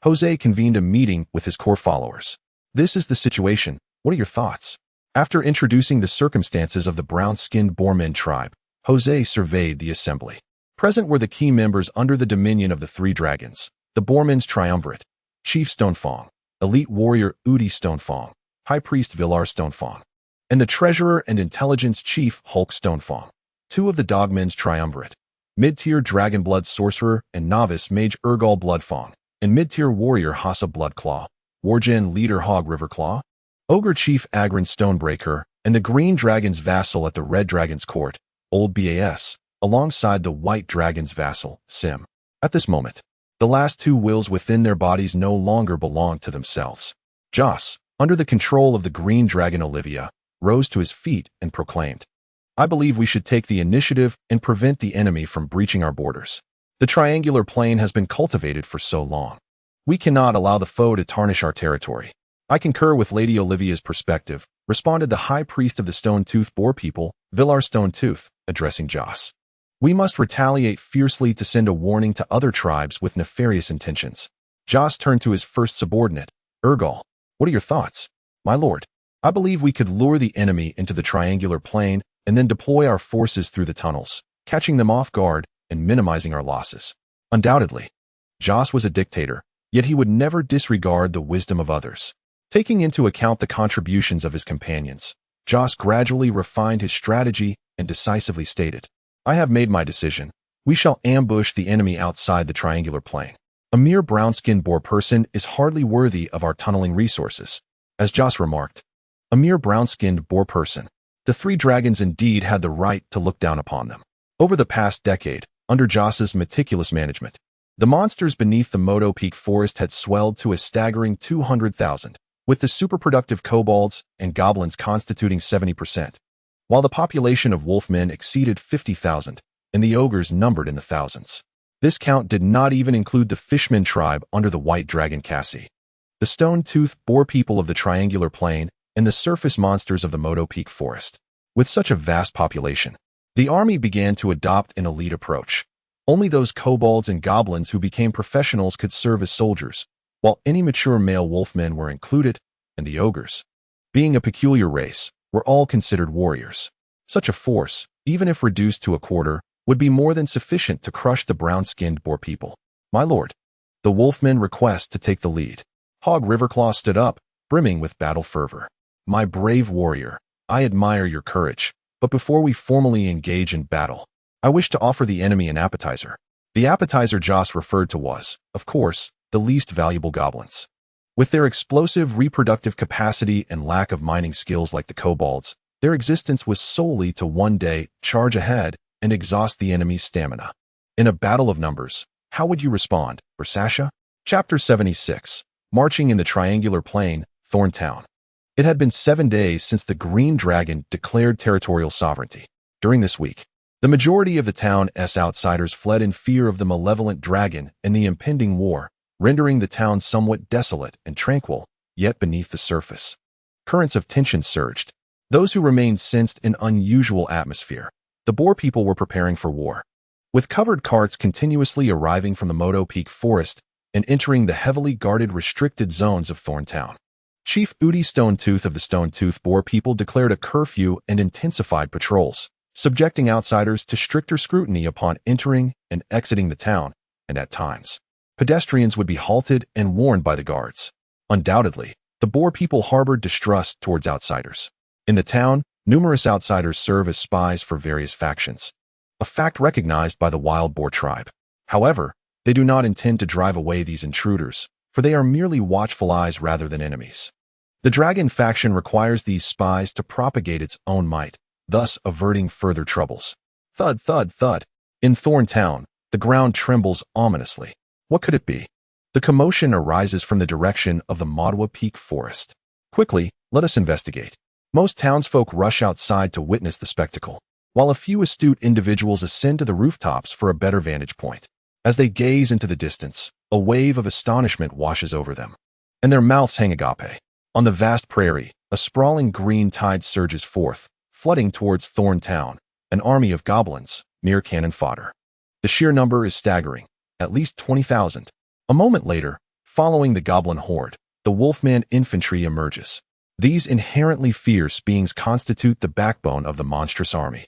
Jose convened a meeting with his core followers. This is the situation. What are your thoughts? After introducing the circumstances of the brown-skinned Boorman tribe, Jose surveyed the assembly. Present were the key members under the dominion of the three dragons, the Boorman's triumvirate, Chief Stonefang, elite warrior Udi Stonefang, High Priest Villar Stonefang, and the treasurer and intelligence chief Hulk Stonefang. Two of the Dogmen's triumvirate, mid-tier Dragonblood sorcerer and novice mage Urgal Bloodfang, and mid-tier warrior Hassa Bloodclaw, Wargen leader Hog Riverclaw, ogre chief Agron Stonebreaker, and the green dragon's vassal at the red dragon's court, Old Bas, alongside the white dragon's vassal, Sim. At this moment, the last two wills within their bodies no longer belonged to themselves. Joss, under the control of the green dragon Olivia, rose to his feet and proclaimed, "I believe we should take the initiative and prevent the enemy from breaching our borders. The triangular plain has been cultivated for so long. We cannot allow the foe to tarnish our territory." "I concur with Lady Olivia's perspective," responded the High Priest of the Stone-Tooth Boar people, Villar Stone-Tooth, addressing Joss. "We must retaliate fiercely to send a warning to other tribes with nefarious intentions." Joss turned to his first subordinate, Urgal. "What are your thoughts?" "My lord, I believe we could lure the enemy into the triangular plain and then deploy our forces through the tunnels, catching them off guard and minimizing our losses." Undoubtedly, Joss was a dictator, yet he would never disregard the wisdom of others. Taking into account the contributions of his companions, Joss gradually refined his strategy and decisively stated, "I have made my decision. We shall ambush the enemy outside the triangular plain. A mere brown-skinned boar person is hardly worthy of our tunneling resources." As Joss remarked, a mere brown-skinned boar person. The three dragons indeed had the right to look down upon them. Over the past decade, under Joss's meticulous management, the monsters beneath the Moto Peak forest had swelled to a staggering 200,000, with the superproductive kobolds and goblins constituting 70%, while the population of wolfmen exceeded 50,000, and the ogres numbered in the thousands. This count did not even include the Fishman tribe under the White Dragon Cassie, the Stone-Tooth Boar people of the Triangular Plain, and the surface monsters of the Moto Peak forest. With such a vast population, the army began to adopt an elite approach. Only those kobolds and goblins who became professionals could serve as soldiers, while any mature male wolfmen were included, and the ogres, being a peculiar race, were all considered warriors. Such a force, even if reduced to a quarter, would be more than sufficient to crush the brown-skinned boar people. "My lord, the wolfmen request to take the lead." Hog Riverclaw stood up, brimming with battle fervor. "My brave warrior, I admire your courage, but before we formally engage in battle, I wish to offer the enemy an appetizer." The appetizer Joss referred to was, of course, the least valuable goblins. With their explosive reproductive capacity and lack of mining skills like the kobolds, their existence was solely to one day charge ahead and exhaust the enemy's stamina. In a battle of numbers, how would you respond, Versasha? Chapter 76. Marching in the Triangular Plain, Thorntown. It had been 7 days since the Green Dragon declared territorial sovereignty. During this week, the majority of the town's outsiders fled in fear of the malevolent dragon and the impending war, rendering the town somewhat desolate and tranquil, yet beneath the surface, currents of tension surged. Those who remained sensed an unusual atmosphere. The Boar people were preparing for war, with covered carts continuously arriving from the Moto Peak forest and entering the heavily guarded restricted zones of Thorntown. Chief Udi Stone-Tooth of the Stone-Tooth Boar people declared a curfew and intensified patrols, subjecting outsiders to stricter scrutiny upon entering and exiting the town, and at times, pedestrians would be halted and warned by the guards. Undoubtedly, the Boar people harbored distrust towards outsiders. In the town, numerous outsiders serve as spies for various factions, a fact recognized by the Wild Boar tribe. However, they do not intend to drive away these intruders, for they are merely watchful eyes rather than enemies. The Dragon faction requires these spies to propagate its own might, thus averting further troubles. Thud, thud, thud. In Thorntown, the ground trembles ominously. What could it be? The commotion arises from the direction of the Modwa Peak forest. Quickly, let us investigate. Most townsfolk rush outside to witness the spectacle, while a few astute individuals ascend to the rooftops for a better vantage point. As they gaze into the distance, a wave of astonishment washes over them, and their mouths hang agape. On the vast prairie, a sprawling green tide surges forth, flooding towards Thorn Town, an army of goblins, mere cannon fodder. The sheer number is staggering, at least 20,000. A moment later, following the goblin horde, the Wolfman infantry emerges. These inherently fierce beings constitute the backbone of the monstrous army,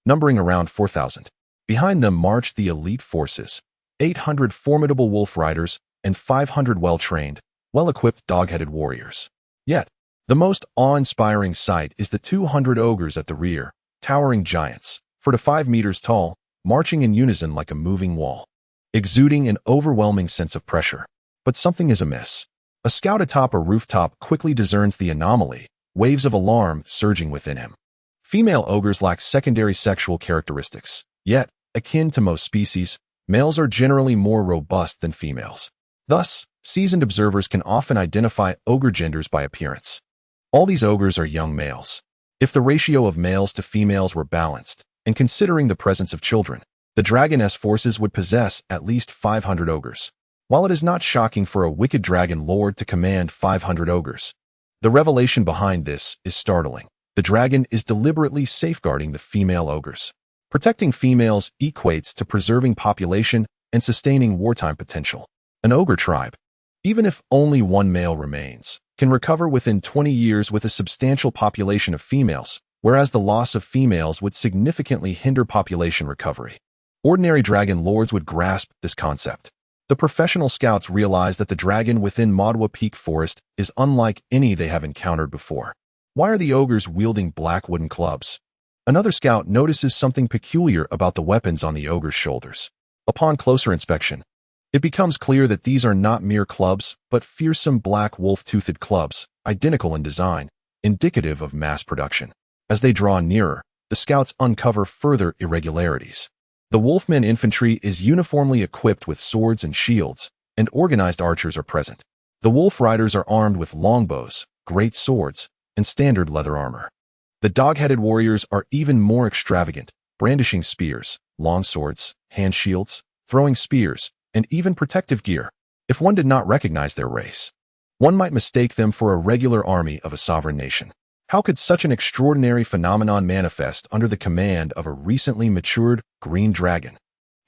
numbering around 4,000. Behind them march the elite forces, 800 formidable wolf riders and 500 well-trained, well-equipped dog-headed warriors. Yet, the most awe-inspiring sight is the 200 ogres at the rear, towering giants, 4 to 5 meters tall, marching in unison like a moving wall, exuding an overwhelming sense of pressure. But something is amiss. A scout atop a rooftop quickly discerns the anomaly, waves of alarm surging within him. Female ogres lack secondary sexual characteristics, yet, akin to most species, males are generally more robust than females. Thus, seasoned observers can often identify ogre genders by appearance. All these ogres are young males. If the ratio of males to females were balanced, and considering the presence of children, the dragoness forces would possess at least 500 ogres. While it is not shocking for a wicked dragon lord to command 500 ogres, the revelation behind this is startling. The dragon is deliberately safeguarding the female ogres. Protecting females equates to preserving population and sustaining wartime potential. An ogre tribe, even if only one male remains, can recover within 20 years with a substantial population of females, whereas the loss of females would significantly hinder population recovery. Ordinary dragon lords would grasp this concept. The professional scouts realize that the dragon within Madwa Peak Forest is unlike any they have encountered before. Why are the ogres wielding black wooden clubs? Another scout notices something peculiar about the weapons on the ogre's shoulders. Upon closer inspection, it becomes clear that these are not mere clubs, but fearsome black wolf-toothed clubs, identical in design, indicative of mass production. As they draw nearer, the scouts uncover further irregularities. The Wolfman infantry is uniformly equipped with swords and shields, and organized archers are present. The wolf riders are armed with longbows, great swords, and standard leather armor. The dog-headed warriors are even more extravagant, brandishing spears, long swords, hand shields, throwing spears, and even protective gear. If one did not recognize their race, one might mistake them for a regular army of a sovereign nation. How could such an extraordinary phenomenon manifest under the command of a recently matured green dragon?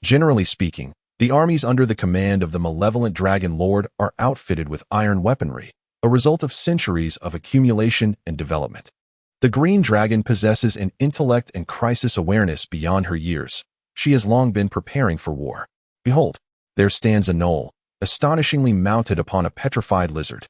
Generally speaking, the armies under the command of the malevolent dragon lord are outfitted with iron weaponry, a result of centuries of accumulation and development. The green dragon possesses an intellect and crisis awareness beyond her years. She has long been preparing for war. Behold, there stands a gnoll, astonishingly mounted upon a petrified lizard.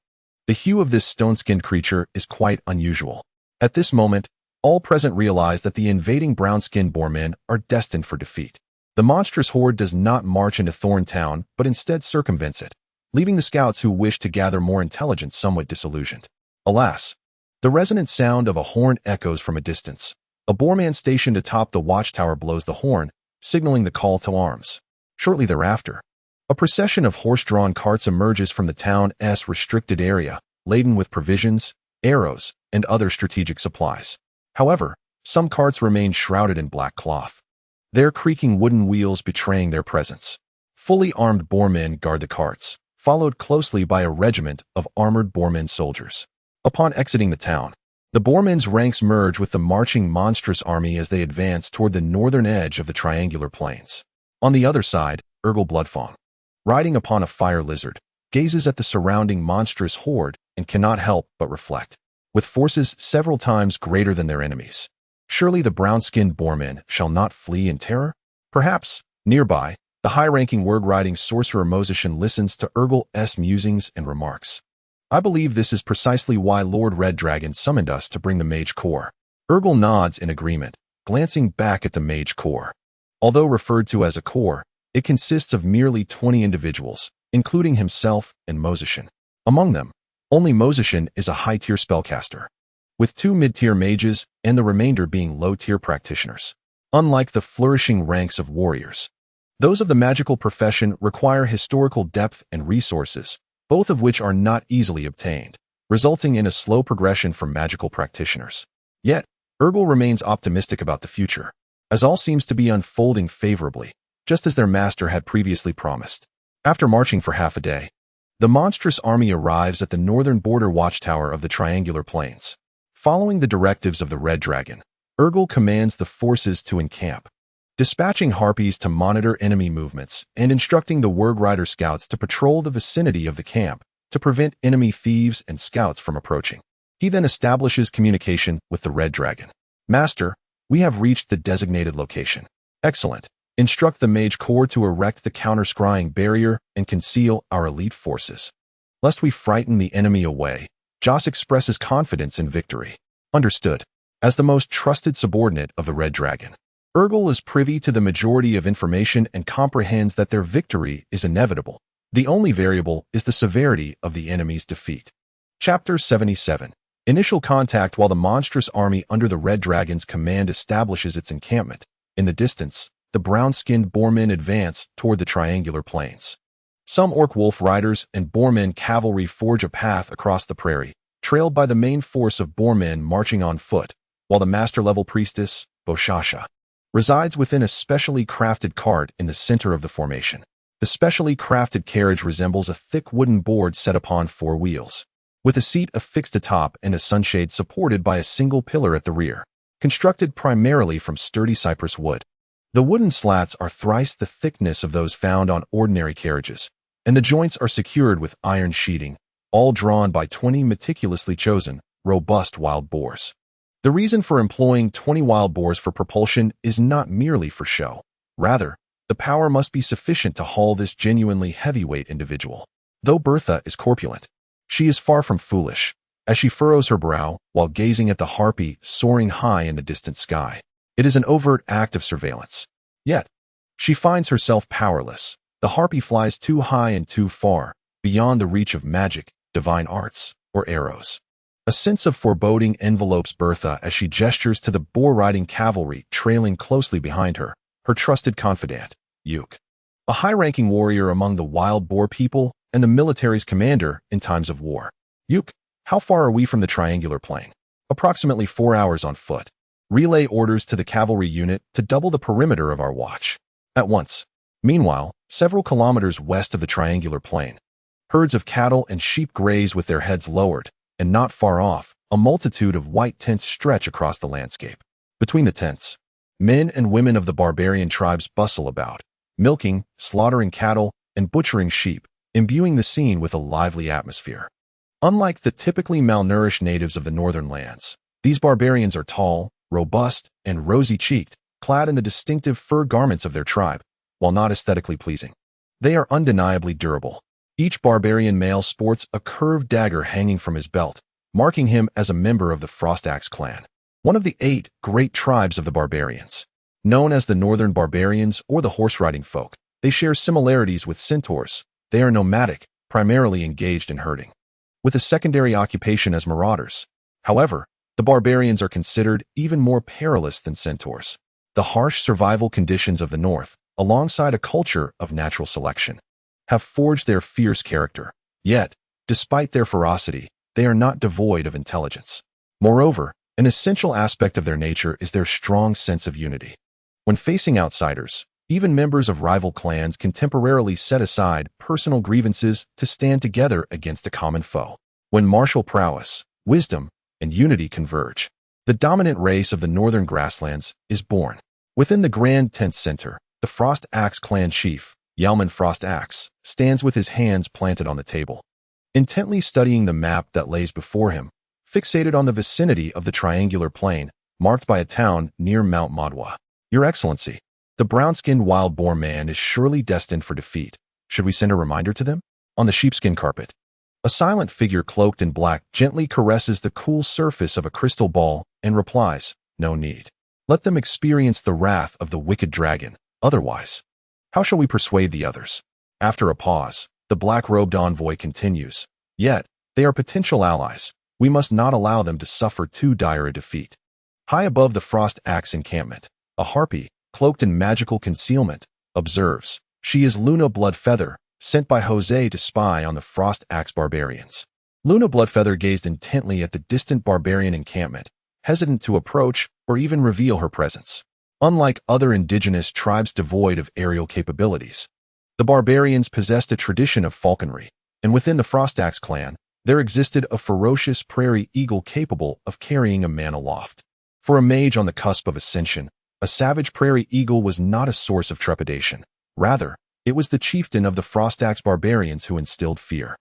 The hue of this stone-skinned creature is quite unusual. At this moment, all present realize that the invading brown-skinned boarmen are destined for defeat. The monstrous horde does not march into Thorn Town, but instead circumvents it, leaving the scouts who wish to gather more intelligence somewhat disillusioned. Alas, the resonant sound of a horn echoes from a distance. A boarman stationed atop the watchtower blows the horn, signaling the call to arms. Shortly thereafter, a procession of horse-drawn carts emerges from the town's restricted area, laden with provisions, arrows, and other strategic supplies. However, some carts remain shrouded in black cloth, their creaking wooden wheels betraying their presence. Fully armed boarmen guard the carts, followed closely by a regiment of armored boarmen soldiers. Upon exiting the town, the boarmen's ranks merge with the marching monstrous army as they advance toward the northern edge of the triangular plains. On the other side, Urgal Bloodfang, riding upon a fire lizard, gazes at the surrounding monstrous horde and cannot help but reflect. With forces several times greater than their enemies, surely the brown-skinned boarmen shall not flee in terror? Perhaps, nearby, the high-ranking word-riding sorcerer Mosician listens to Urgal's musings and remarks. I believe this is precisely why Lord Red Dragon summoned us to bring the mage core. Urgal nods in agreement, glancing back at the mage core. Although referred to as a core, it consists of merely 20 individuals, including himself and Mosician. Among them, only Mosician is a high-tier spellcaster, with 2 mid-tier mages and the remainder being low-tier practitioners. Unlike the flourishing ranks of warriors, those of the magical profession require historical depth and resources, both of which are not easily obtained, resulting in a slow progression for magical practitioners. Yet, Urgal remains optimistic about the future, as all seems to be unfolding favorably. just as their master had previously promised. After marching for half a day, the monstrous army arrives at the northern border watchtower of the Triangular Plains. Following the directives of the Red Dragon, Urgel commands the forces to encamp, dispatching harpies to monitor enemy movements and instructing the Wurgrider scouts to patrol the vicinity of the camp to prevent enemy thieves and scouts from approaching. He then establishes communication with the Red Dragon. Master, we have reached the designated location. Excellent. Instruct the Mage Corps to erect the counter-scrying barrier and conceal our elite forces. Lest we frighten the enemy away, Joss expresses confidence in victory. Understood. As the most trusted subordinate of the Red Dragon, Urgel is privy to the majority of information and comprehends that their victory is inevitable. The only variable is the severity of the enemy's defeat. Chapter 77. Initial contact. While the monstrous army under the Red Dragon's command establishes its encampment, in the distance, the brown-skinned boarmen advance toward the Triangular Plains. Some Orc Wolf Riders and Boarmen cavalry forge a path across the prairie, trailed by the main force of Boarmen marching on foot, while the master-level priestess, Boshasha, resides within a specially crafted cart in the center of the formation. The specially crafted carriage resembles a thick wooden board set upon 4 wheels, with a seat affixed atop and a sunshade supported by a single pillar at the rear, constructed primarily from sturdy cypress wood. The wooden slats are thrice the thickness of those found on ordinary carriages, and the joints are secured with iron sheeting, all drawn by 20 meticulously chosen, robust wild boars. The reason for employing 20 wild boars for propulsion is not merely for show. Rather, the power must be sufficient to haul this genuinely heavyweight individual. Though Bertha is corpulent, she is far from foolish, as she furrows her brow while gazing at the harpy soaring high in the distant sky. It is an overt act of surveillance. Yet, she finds herself powerless. The harpy flies too high and too far, beyond the reach of magic, divine arts, or arrows. A sense of foreboding envelopes Bertha as she gestures to the boar-riding cavalry trailing closely behind her, her trusted confidant, Yuk, a high-ranking warrior among the wild boar people and the military's commander in times of war. Yuk, how far are we from the Triangular Plain? Approximately 4 hours on foot. Relay orders to the cavalry unit to double the perimeter of our watch. At once. Meanwhile, several kilometers west of the Triangular Plain, herds of cattle and sheep graze with their heads lowered, and not far off, a multitude of white tents stretch across the landscape. Between the tents, men and women of the barbarian tribes bustle about, milking, slaughtering cattle, and butchering sheep, imbuing the scene with a lively atmosphere. Unlike the typically malnourished natives of the northern lands, these barbarians are tall, robust, and rosy-cheeked, clad in the distinctive fur garments of their tribe, while not aesthetically pleasing. They are undeniably durable. Each barbarian male sports a curved dagger hanging from his belt, marking him as a member of the Frostaxe clan, one of the 8 great tribes of the barbarians. Known as the Northern Barbarians or the horse-riding folk, they share similarities with centaurs. They are nomadic, primarily engaged in herding, with a secondary occupation as marauders. However, the barbarians are considered even more perilous than centaurs. The harsh survival conditions of the north, alongside a culture of natural selection, have forged their fierce character. Yet, despite their ferocity, they are not devoid of intelligence. Moreover, an essential aspect of their nature is their strong sense of unity. When facing outsiders, even members of rival clans can temporarily set aside personal grievances to stand together against a common foe. When martial prowess, wisdom, and unity converge, the dominant race of the northern grasslands is born. Within the Grand Tent Center, the Frostaxe clan chief, Yalman Frostaxe, stands with his hands planted on the table, intently studying the map that lays before him, fixated on the vicinity of the Triangular Plain, marked by a town near Mount Madwa. Your Excellency, the brown-skinned wild boar man is surely destined for defeat. Should we send a reminder to them? On the sheepskin carpet, a silent figure cloaked in black gently caresses the cool surface of a crystal ball and replies, "No need. Let them experience the wrath of the wicked dragon. Otherwise, how shall we persuade the others?" After a pause, the black-robed envoy continues, "Yet, they are potential allies. We must not allow them to suffer too dire a defeat." High above the Frostaxe encampment, a harpy, cloaked in magical concealment, observes. She is Luna Bloodfeather, sent by Jose to spy on the Frostaxe barbarians. Luna Bloodfeather gazed intently at the distant barbarian encampment, hesitant to approach or even reveal her presence. Unlike other indigenous tribes devoid of aerial capabilities, the barbarians possessed a tradition of falconry, and within the Frostax clan, there existed a ferocious prairie eagle capable of carrying a man aloft. For a mage on the cusp of ascension, a savage prairie eagle was not a source of trepidation. Rather, it was the chieftain of the Frostax barbarians who instilled fear.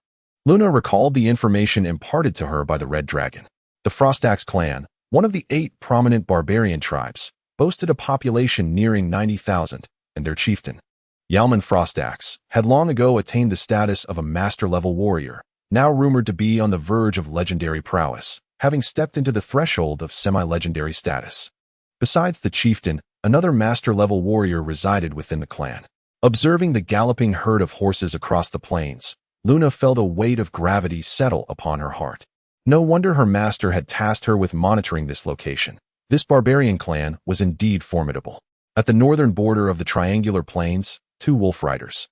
Luna recalled the information imparted to her by the Red Dragon. The Frostax clan, one of the 8 prominent barbarian tribes, boasted a population nearing 90,000, and their chieftain, Yalman Frostax, had long ago attained the status of a master-level warrior, now rumored to be on the verge of legendary prowess, having stepped into the threshold of semi-legendary status. Besides the chieftain, another master-level warrior resided within the clan. Observing the galloping herd of horses across the plains, Luna felt a weight of gravity settle upon her heart. No wonder her master had tasked her with monitoring this location. This barbarian clan was indeed formidable. At the northern border of the triangular plains, 2 wolf riders,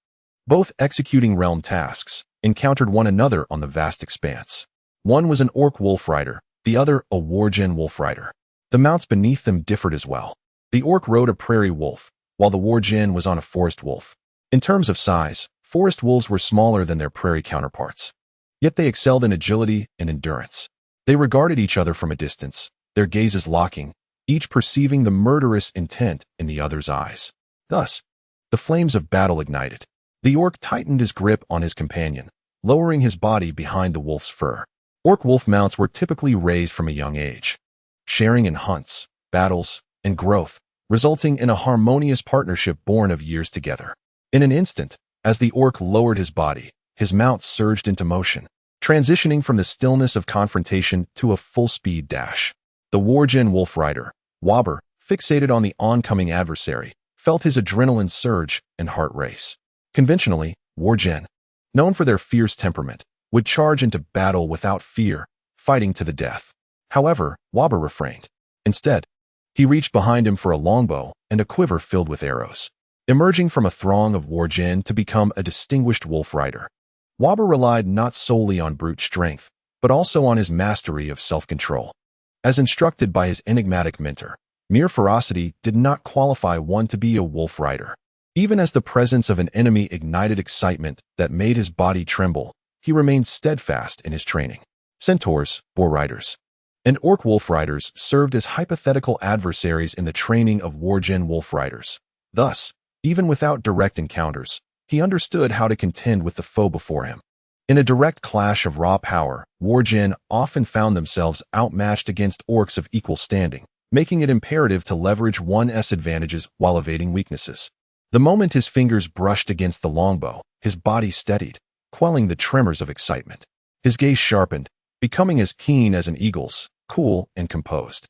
both executing realm tasks, encountered one another on the vast expanse. One was an orc wolf rider, the other a wargen wolf rider. The mounts beneath them differed as well. The orc rode a prairie wolf, while the wargen was on a forest wolf. In terms of size, forest wolves were smaller than their prairie counterparts. Yet they excelled in agility and endurance. They regarded each other from a distance, their gazes locking, each perceiving the murderous intent in the other's eyes. Thus, the flames of battle ignited. The orc tightened his grip on his companion, lowering his body behind the wolf's fur. Orc-wolf mounts were typically raised from a young age, sharing in hunts, battles, and growth, resulting in a harmonious partnership born of years together. In an instant, as the orc lowered his body, his mount surged into motion, transitioning from the stillness of confrontation to a full-speed dash. The wargen wolf rider, Wobber, fixated on the oncoming adversary, felt his adrenaline surge and heart race. Conventionally, wargen, known for their fierce temperament, would charge into battle without fear, fighting to the death. However, Wobber refrained. Instead, he reached behind him for a longbow and a quiver filled with arrows. Emerging from a throng of wargen to become a distinguished wolf rider, Wobber relied not solely on brute strength, but also on his mastery of self-control. As instructed by his enigmatic mentor, mere ferocity did not qualify one to be a wolf rider. Even as the presence of an enemy ignited excitement that made his body tremble, he remained steadfast in his training. Centaurs, boar riders, and orc wolf riders served as hypothetical adversaries in the training of wargen wolf riders. Thus, even without direct encounters, he understood how to contend with the foe before him. In a direct clash of raw power, wargen often found themselves outmatched against orcs of equal standing, making it imperative to leverage one's advantages while evading weaknesses. The moment his fingers brushed against the longbow, his body steadied, quelling the tremors of excitement. His gaze sharpened, becoming as keen as an eagle's, cool and composed.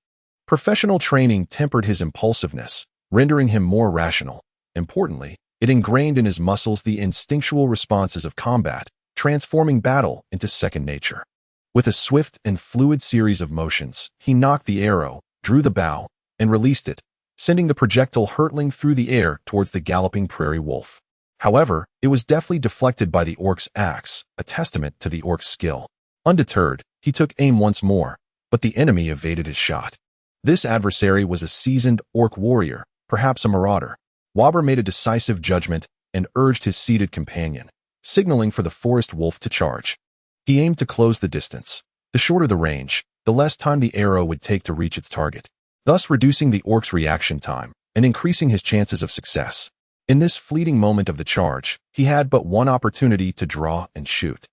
Professional training tempered his impulsiveness, rendering him more rational. Importantly, it ingrained in his muscles the instinctual responses of combat, transforming battle into second nature. With a swift and fluid series of motions, he knocked the arrow, drew the bow, and released it, sending the projectile hurtling through the air towards the galloping prairie wolf. However, it was deftly deflected by the orc's axe, a testament to the orc's skill. Undeterred, he took aim once more, but the enemy evaded his shot. This adversary was a seasoned orc warrior, perhaps a marauder. Wobber made a decisive judgment and urged his seated companion, signaling for the forest wolf to charge. He aimed to close the distance. The shorter the range, the less time the arrow would take to reach its target, thus reducing the orc's reaction time and increasing his chances of success. In this fleeting moment of the charge, he had but one opportunity to draw and shoot.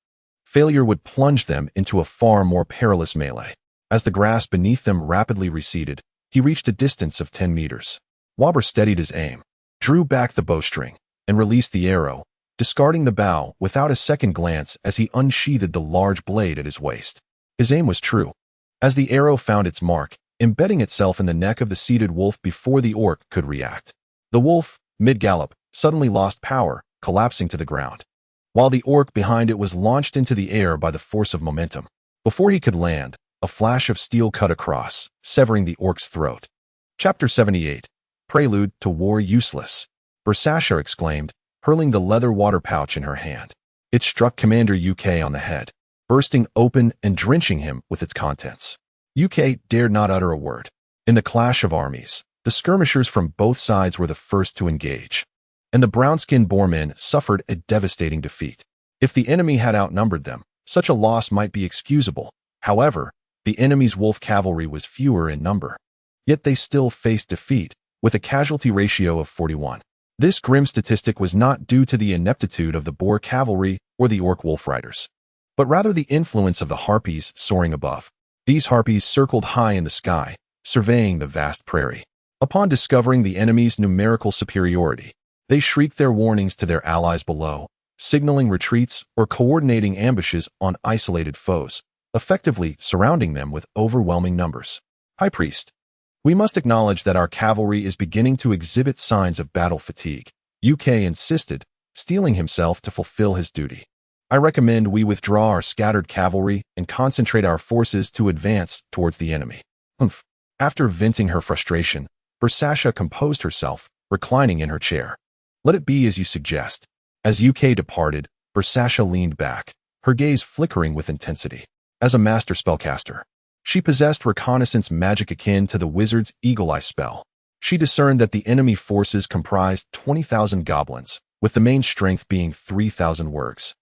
Failure would plunge them into a far more perilous melee. As the grass beneath them rapidly receded, he reached a distance of 10 meters. Wobber steadied his aim, drew back the bowstring, and released the arrow, discarding the bow without a second glance as he unsheathed the large blade at his waist. His aim was true. As the arrow found its mark, embedding itself in the neck of the seated wolf before the orc could react. The wolf, mid-gallop, suddenly lost power, collapsing to the ground, while the orc behind it was launched into the air by the force of momentum. Before he could land, a flash of steel cut across, severing the orc's throat. Chapter 78. Prelude to War Useless. Bersasha exclaimed, hurling the leather water pouch in her hand. It struck Commander UK on the head, bursting open and drenching him with its contents. UK dared not utter a word. In the clash of armies, The skirmishers from both sides were the first to engage, and the brown-skinned boarmen suffered a devastating defeat. If the enemy had outnumbered them, such a loss might be excusable. However, the enemy's wolf cavalry was fewer in number. Yet they still faced defeat, with a casualty ratio of 41. This grim statistic was not due to the ineptitude of the boar cavalry or the orc wolf riders, but rather the influence of the harpies soaring above. These harpies circled high in the sky, surveying the vast prairie. Upon discovering the enemy's numerical superiority, they shrieked their warnings to their allies below, signaling retreats or coordinating ambushes on isolated foes, effectively surrounding them with overwhelming numbers. High Priest, we must acknowledge that our cavalry is beginning to exhibit signs of battle fatigue, UK insisted, steeling himself to fulfill his duty. I recommend we withdraw our scattered cavalry and concentrate our forces to advance towards the enemy. Humph. After venting her frustration, Bersasha composed herself, reclining in her chair. Let it be as you suggest. As UK departed, Bersasha leaned back, her gaze flickering with intensity. As a master spellcaster, she possessed reconnaissance magic akin to the wizard's eagle eye spell. She discerned that the enemy forces comprised 20,000 goblins, with the main strength being 3,000 wargs,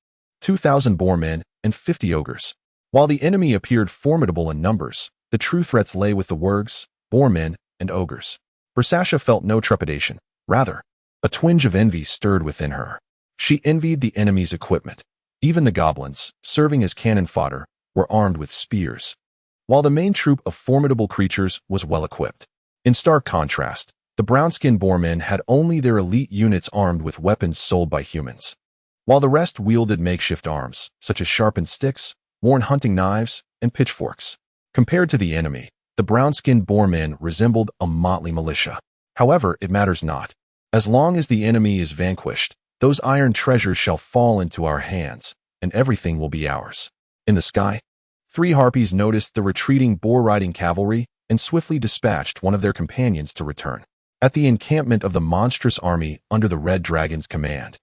2,000 boarmen, and 50 ogres. While the enemy appeared formidable in numbers, the true threats lay with the wargs, boarmen, and ogres. Bersasha felt no trepidation. Rather, a twinge of envy stirred within her. She envied the enemy's equipment. Even the goblins, serving as cannon fodder, were armed with spears, while the main troop of formidable creatures was well equipped. In stark contrast, the brown-skinned boarmen had only their elite units armed with weapons sold by humans, while the rest wielded makeshift arms, such as sharpened sticks, worn hunting knives, and pitchforks. Compared to the enemy, the brown-skinned boarmen resembled a motley militia. However, it matters not. As long as the enemy is vanquished, those iron treasures shall fall into our hands, and everything will be ours. In the sky, 3 harpies noticed the retreating boar-riding cavalry and swiftly dispatched one of their companions to return. At the encampment of the monstrous army under the Red Dragon's command,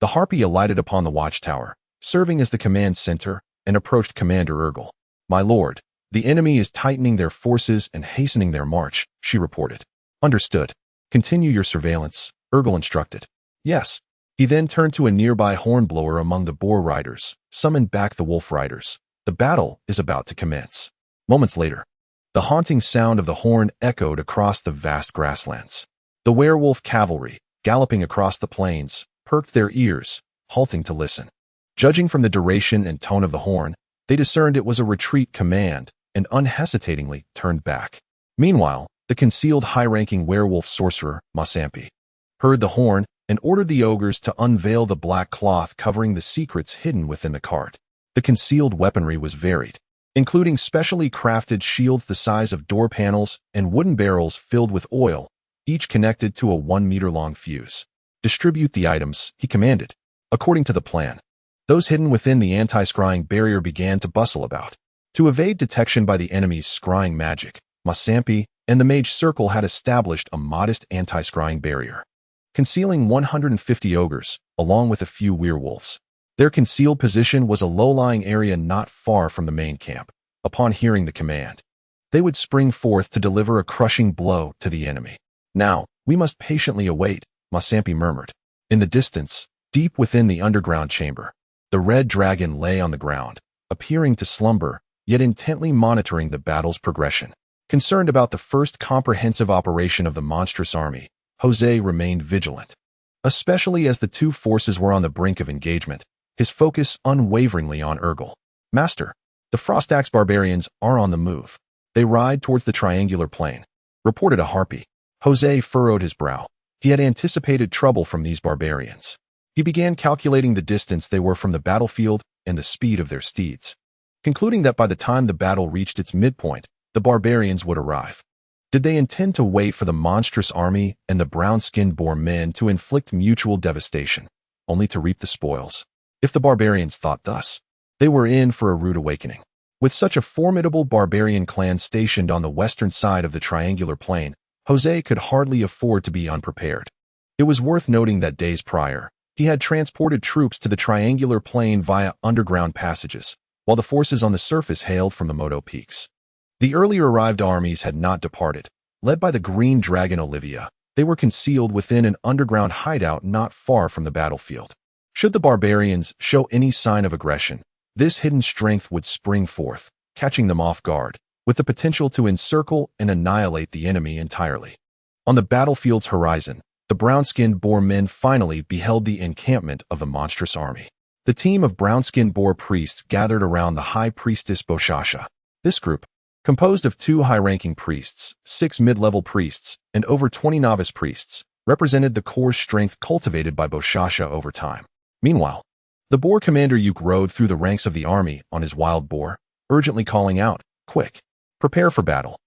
the harpy alighted upon the watchtower, serving as the command center, and approached Commander Urgel. "My lord, the enemy is tightening their forces and hastening their march," she reported. "Understood. Continue your surveillance," Urgel instructed. "Yes." He then turned to a nearby hornblower among the boar riders, summoned back the wolf riders. The battle is about to commence. Moments later, the haunting sound of the horn echoed across the vast grasslands. The werewolf cavalry, galloping across the plains, perked their ears, halting to listen. Judging from the duration and tone of the horn, they discerned it was a retreat command and unhesitatingly turned back. Meanwhile, the concealed high-ranking werewolf sorcerer, Masampi, heard the horn and ordered the ogres to unveil the black cloth covering the secrets hidden within the cart. The concealed weaponry was varied, including specially crafted shields the size of door panels and wooden barrels filled with oil, each connected to a 1-meter-long fuse. "Distribute the items," he commanded. According to the plan, those hidden within the anti-scrying barrier began to bustle about. To evade detection by the enemy's scrying magic, Masampi and the mage circle had established a modest anti-scrying barrier, concealing 150 ogres, along with a few werewolves. Their concealed position was a low-lying area not far from the main camp. Upon hearing the command, they would spring forth to deliver a crushing blow to the enemy. "Now, we must patiently await," Masampi murmured. In the distance, deep within the underground chamber, the red dragon lay on the ground, appearing to slumber, yet intently monitoring the battle's progression. Concerned about the first comprehensive operation of the monstrous army, Jose remained vigilant. Especially as the two forces were on the brink of engagement, his focus unwaveringly on Urgel. "Master, the Frostax barbarians are on the move. They ride towards the triangular plain," reported a harpy. Jose furrowed his brow. He had anticipated trouble from these barbarians. He began calculating the distance they were from the battlefield and the speed of their steeds, concluding that by the time the battle reached its midpoint, the barbarians would arrive. Did they intend to wait for the monstrous army and the brown-skinned boar men to inflict mutual devastation, only to reap the spoils? If the barbarians thought thus, they were in for a rude awakening. With such a formidable barbarian clan stationed on the western side of the triangular plain, Jose could hardly afford to be unprepared. It was worth noting that days prior, he had transported troops to the triangular plain via underground passages, while the forces on the surface hailed from the Moto Peaks. The earlier arrived armies had not departed, Led by the green dragon Olivia, they were concealed within an underground hideout not far from the battlefield. Should the barbarians show any sign of aggression, this hidden strength would spring forth, catching them off guard, with the potential to encircle and annihilate the enemy entirely. On the battlefield's horizon, the brown-skinned boar men finally beheld the encampment of the monstrous army. The team of brown-skinned boar priests gathered around the high priestess Boshasha. This group, composed of 2 high-ranking priests, 6 mid-level priests, and over 20 novice priests, represented the core strength cultivated by Boshasha over time. Meanwhile, the boar commander Yuk rode through the ranks of the army on his wild boar, urgently calling out, "Quick! Prepare for battle.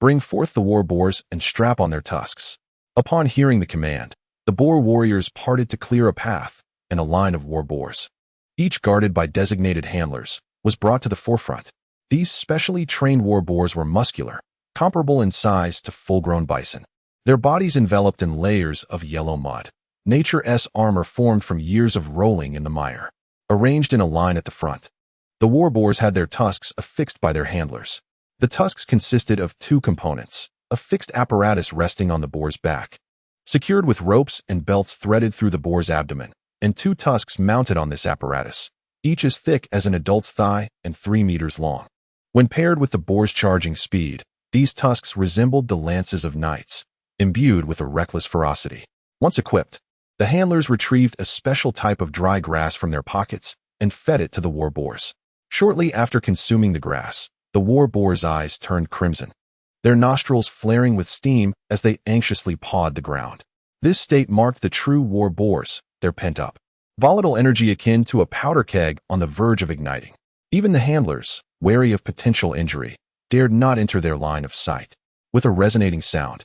Bring forth the war boars and strap on their tusks." Upon hearing the command, the boar warriors parted to clear a path, and a line of war boars, each guarded by designated handlers, was brought to the forefront. These specially trained war boars were muscular, comparable in size to full-grown bison. Their bodies enveloped in layers of yellow mud, nature's armor formed from years of rolling in the mire, arranged in a line at the front. The war boars had their tusks affixed by their handlers. The tusks consisted of 2 components, a fixed apparatus resting on the boar's back, secured with ropes and belts threaded through the boar's abdomen, and 2 tusks mounted on this apparatus, each as thick as an adult's thigh and 3 meters long. When paired with the boar's charging speed, these tusks resembled the lances of knights, imbued with a reckless ferocity. Once equipped, the handlers retrieved a special type of dry grass from their pockets and fed it to the war boars. Shortly after consuming the grass, the war boars' eyes turned crimson, their nostrils flaring with steam as they anxiously pawed the ground. This state marked the true war boars, their pent-up, volatile energy akin to a powder keg on the verge of igniting. Even the handlers, wary of potential injury, dared not enter their line of sight. With a resonating sound,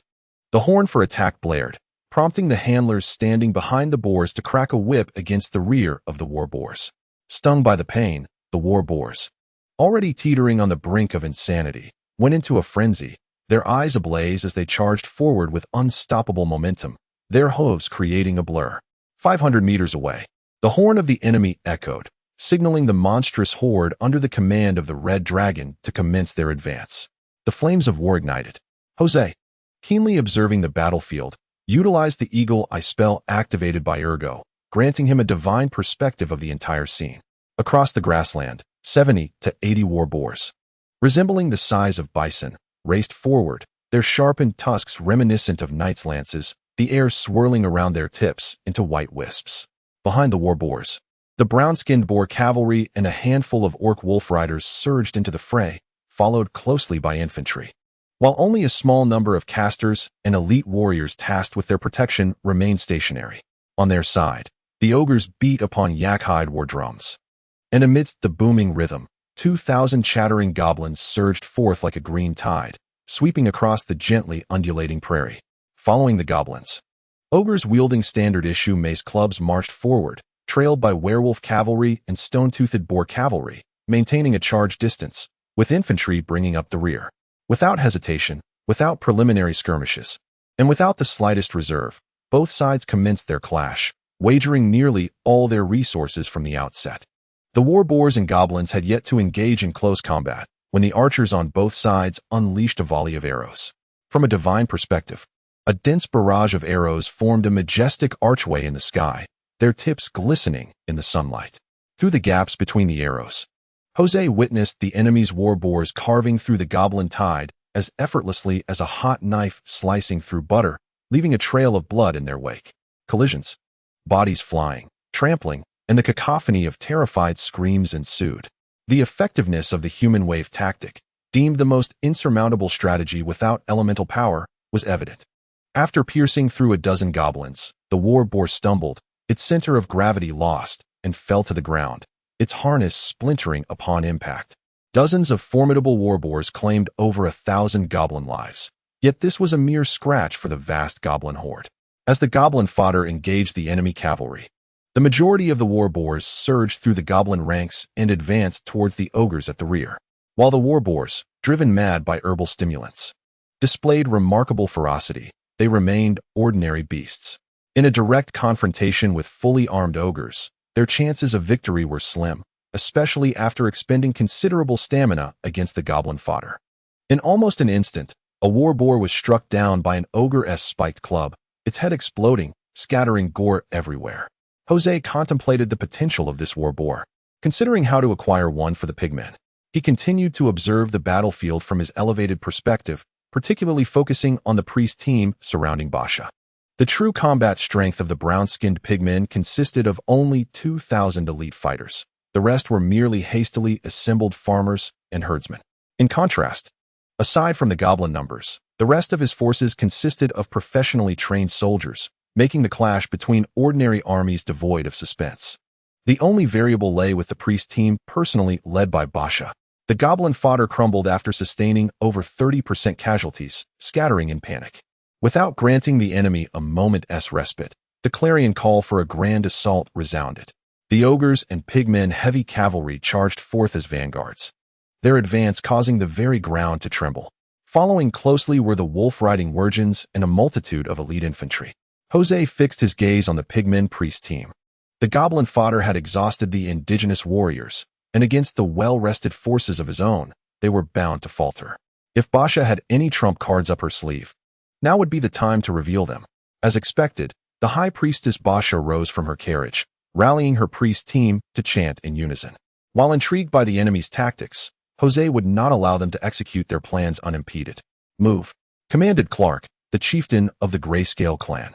the horn for attack blared, prompting the handlers standing behind the boars to crack a whip against the rear of the war boars. Stung by the pain, the war boars, already teetering on the brink of insanity, went into a frenzy, their eyes ablaze as they charged forward with unstoppable momentum, their hooves creating a blur. 500 meters away, the horn of the enemy echoed, signaling the monstrous horde under the command of the Red Dragon to commence their advance. The flames of war ignited. Jose, keenly observing the battlefield, utilized the eagle eye spell activated by Ergo, granting him a divine perspective of the entire scene. Across the grassland, 70 to 80 war boars, resembling the size of bison, raced forward, their sharpened tusks reminiscent of knights' lances, the air swirling around their tips into white wisps. Behind the war boars, the brown-skinned boar cavalry and a handful of orc wolf riders surged into the fray, followed closely by infantry. While only a small number of casters and elite warriors tasked with their protection remained stationary. On their side, the ogres beat upon yak-hide war drums. And amidst the booming rhythm, 2,000 chattering goblins surged forth like a green tide, sweeping across the gently undulating prairie. Following the goblins, ogres wielding standard-issue mace clubs marched forward, trailed by werewolf cavalry and stone-toothed boar cavalry, maintaining a charge distance, with infantry bringing up the rear. Without hesitation, without preliminary skirmishes, and without the slightest reserve, both sides commenced their clash, wagering nearly all their resources from the outset. The war boars and goblins had yet to engage in close combat, when the archers on both sides unleashed a volley of arrows. From a divine perspective, a dense barrage of arrows formed a majestic archway in the sky, their tips glistening in the sunlight. Through the gaps between the arrows, Jose witnessed the enemy's war boars carving through the goblin tide as effortlessly as a hot knife slicing through butter, leaving a trail of blood in their wake. Collisions, bodies flying, trampling, and the cacophony of terrified screams ensued. The effectiveness of the human wave tactic, deemed the most insurmountable strategy without elemental power, was evident. After piercing through a dozen goblins, the war boar stumbled, its center of gravity lost, and fell to the ground, its harness splintering upon impact. Dozens of formidable war boars claimed over 1,000 goblin lives, yet this was a mere scratch for the vast goblin horde. As the goblin fodder engaged the enemy cavalry, the majority of the war boars surged through the goblin ranks and advanced towards the ogres at the rear, while the war boars, driven mad by herbal stimulants, displayed remarkable ferocity. They remained ordinary beasts. In a direct confrontation with fully armed ogres, their chances of victory were slim, especially after expending considerable stamina against the goblin fodder. In almost an instant, A war boar was struck down by an ogre-esque spiked club, its head exploding, scattering gore everywhere. Jose contemplated the potential of this war boar, considering how to acquire one for the pigmen. He continued to observe the battlefield from his elevated perspective, particularly focusing on the priest team surrounding Basha. The true combat strength of the brown-skinned pigmen consisted of only 2,000 elite fighters. The rest were merely hastily assembled farmers and herdsmen. In contrast, aside from the goblin numbers, the rest of his forces consisted of professionally trained soldiers, making the clash between ordinary armies devoid of suspense. The only variable lay with the priest team personally led by Basha. The goblin fodder crumbled after sustaining over 30% casualties, scattering in panic. Without granting the enemy a moment's respite, the clarion call for a grand assault resounded. The ogres and pigmen heavy cavalry charged forth as vanguards, their advance causing the very ground to tremble. Following closely were the wolf-riding wirgins and a multitude of elite infantry. Jose fixed his gaze on the pigmen priest team. The goblin fodder had exhausted the indigenous warriors, and against the well-rested forces of his own, they were bound to falter. If Basha had any trump cards up her sleeve, now would be the time to reveal them. As expected, the high priestess Basha rose from her carriage, rallying her priest team to chant in unison. While intrigued by the enemy's tactics, Jose would not allow them to execute their plans unimpeded. "Move," commanded Clark, the chieftain of the Grayscale clan,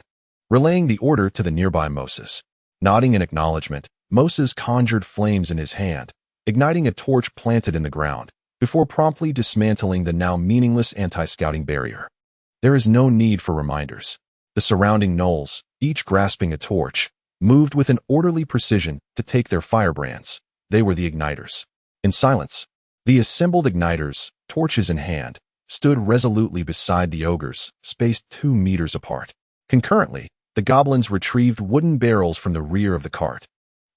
relaying the order to the nearby Moses. Nodding in acknowledgement, Moses conjured flames in his hand, igniting a torch planted in the ground, before promptly dismantling the now meaningless anti-scouting barrier. There is no need for reminders. The surrounding gnolls, each grasping a torch, moved with an orderly precision to take their firebrands. They were the igniters. In silence, the assembled igniters, torches in hand, stood resolutely beside the ogres, spaced 2 meters apart. Concurrently, the goblins retrieved wooden barrels from the rear of the cart,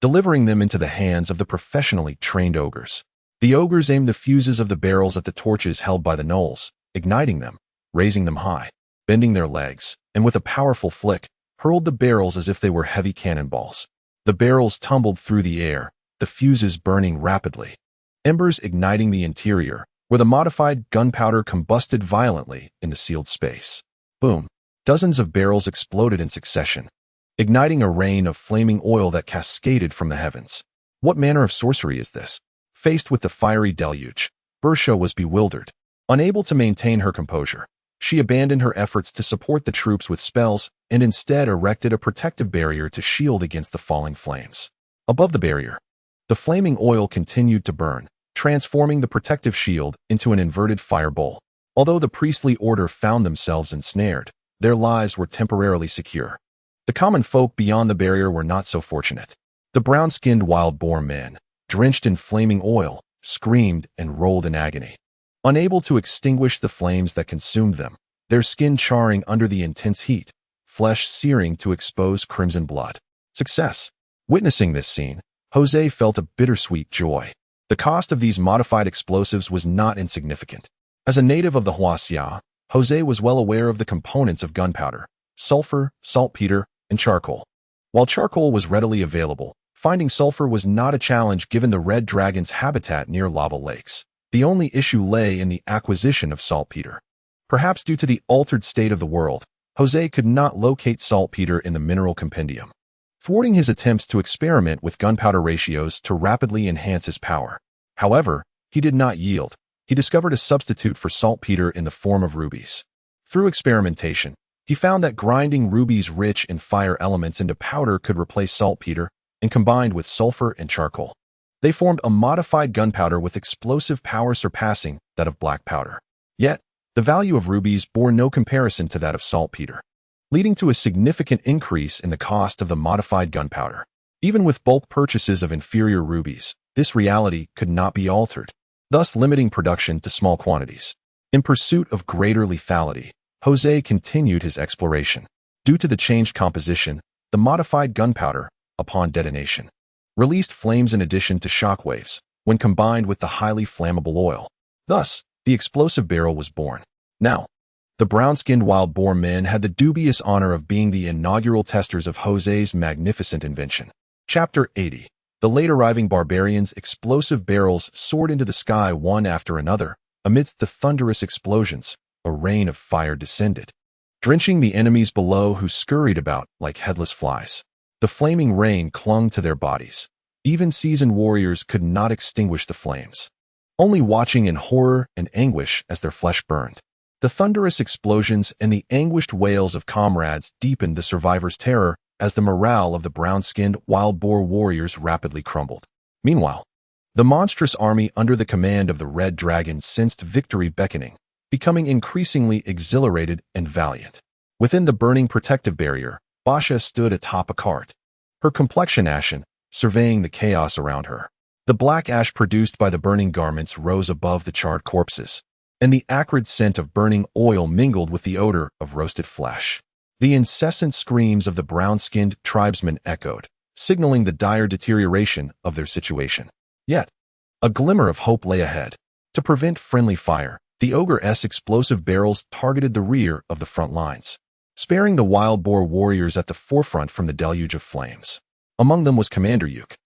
delivering them into the hands of the professionally trained ogres. The ogres aimed the fuses of the barrels at the torches held by the gnolls, igniting them, raising them high, bending their legs, and with a powerful flick, hurled the barrels as if they were heavy cannonballs. The barrels tumbled through the air, the fuses burning rapidly. Embers igniting the interior, where the modified gunpowder combusted violently in the sealed space. Boom! Dozens of barrels exploded in succession, igniting a rain of flaming oil that cascaded from the heavens. What manner of sorcery is this? Faced with the fiery deluge, Bersha was bewildered. Unable to maintain her composure, she abandoned her efforts to support the troops with spells and instead erected a protective barrier to shield against the falling flames. Above the barrier, the flaming oil continued to burn, transforming the protective shield into an inverted fire bowl. Although the priestly order found themselves ensnared, their lives were temporarily secure. The common folk beyond the barrier were not so fortunate. The brown-skinned wild boar men, drenched in flaming oil, screamed and rolled in agony. Unable to extinguish the flames that consumed them, their skin charring under the intense heat, flesh searing to expose crimson blood. Success. Witnessing this scene, Jose felt a bittersweet joy. The cost of these modified explosives was not insignificant. As a native of the Huaxia, Jose was well aware of the components of gunpowder: sulfur, saltpeter, and charcoal. While charcoal was readily available, finding sulfur was not a challenge given the red dragon's habitat near lava lakes. The only issue lay in the acquisition of saltpeter. Perhaps due to the altered state of the world, Jose could not locate saltpeter in the mineral compendium, thwarting his attempts to experiment with gunpowder ratios to rapidly enhance his power. However, he did not yield. He discovered a substitute for saltpeter in the form of rubies. Through experimentation, he found that grinding rubies rich in fire elements into powder could replace saltpeter, and combined with sulfur and charcoal, they formed a modified gunpowder with explosive power surpassing that of black powder. Yet, the value of rubies bore no comparison to that of saltpeter, leading to a significant increase in the cost of the modified gunpowder. Even with bulk purchases of inferior rubies, this reality could not be altered, thus limiting production to small quantities. In pursuit of greater lethality, Jose continued his exploration. Due to the changed composition, the modified gunpowder, upon detonation, released flames in addition to shockwaves when combined with the highly flammable oil. Thus, the explosive barrel was born. Now, the brown-skinned wild boar men had the dubious honor of being the inaugural testers of Jose's magnificent invention. Chapter 80. The late-arriving barbarians' explosive barrels soared into the sky one after another, amidst the thunderous explosions, a rain of fire descended, drenching the enemies below who scurried about like headless flies. The flaming rain clung to their bodies. Even seasoned warriors could not extinguish the flames, only watching in horror and anguish as their flesh burned. The thunderous explosions and the anguished wails of comrades deepened the survivors' terror as the morale of the brown-skinned wild boar warriors rapidly crumbled. Meanwhile, the monstrous army under the command of the Red Dragon sensed victory beckoning, becoming increasingly exhilarated and valiant. Within the burning protective barrier, Basha stood atop a cart, her complexion ashen, surveying the chaos around her. The black ash produced by the burning garments rose above the charred corpses, and the acrid scent of burning oil mingled with the odor of roasted flesh. The incessant screams of the brown-skinned tribesmen echoed, signaling the dire deterioration of their situation. Yet, a glimmer of hope lay ahead. To prevent friendly fire, the ogre's explosive barrels targeted the rear of the front lines, sparing the wild boar warriors at the forefront from the deluge of flames. Among them was Commander Yuk,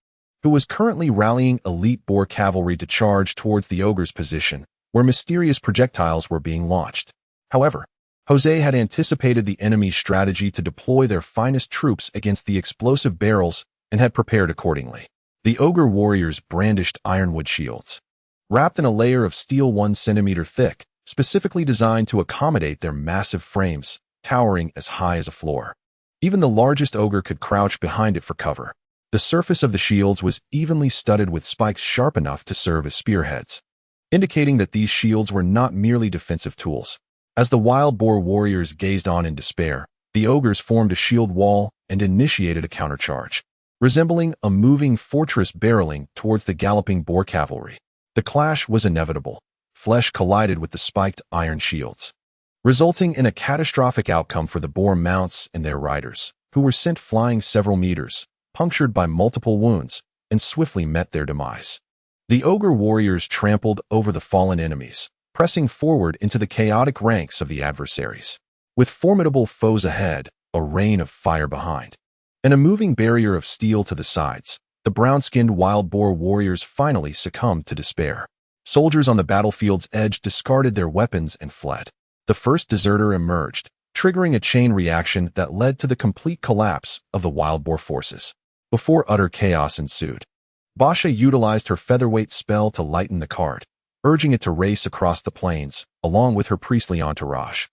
who was currently rallying elite boar cavalry to charge towards the ogre's position, where mysterious projectiles were being launched. However, Jose had anticipated the enemy's strategy to deploy their finest troops against the explosive barrels and had prepared accordingly. The ogre warriors brandished ironwood shields, wrapped in a layer of steel 1 centimeter thick, specifically designed to accommodate their massive frames, towering as high as a floor. Even the largest ogre could crouch behind it for cover. The surface of the shields was evenly studded with spikes sharp enough to serve as spearheads, indicating that these shields were not merely defensive tools. As the wild boar warriors gazed on in despair, the ogres formed a shield wall and initiated a countercharge, resembling a moving fortress barreling towards the galloping boar cavalry. The clash was inevitable. Flesh collided with the spiked iron shields, resulting in a catastrophic outcome for the boar mounts and their riders, who were sent flying several meters, punctured by multiple wounds, and swiftly met their demise. The ogre warriors trampled over the fallen enemies, pressing forward into the chaotic ranks of the adversaries. With formidable foes ahead, a rain of fire behind, and a moving barrier of steel to the sides, the brown-skinned wild boar warriors finally succumbed to despair. Soldiers on the battlefield's edge discarded their weapons and fled. The first deserter emerged, triggering a chain reaction that led to the complete collapse of the wild boar forces. Before utter chaos ensued, Basha utilized her featherweight spell to lighten the cart, urging it to race across the plains, along with her priestly entourage.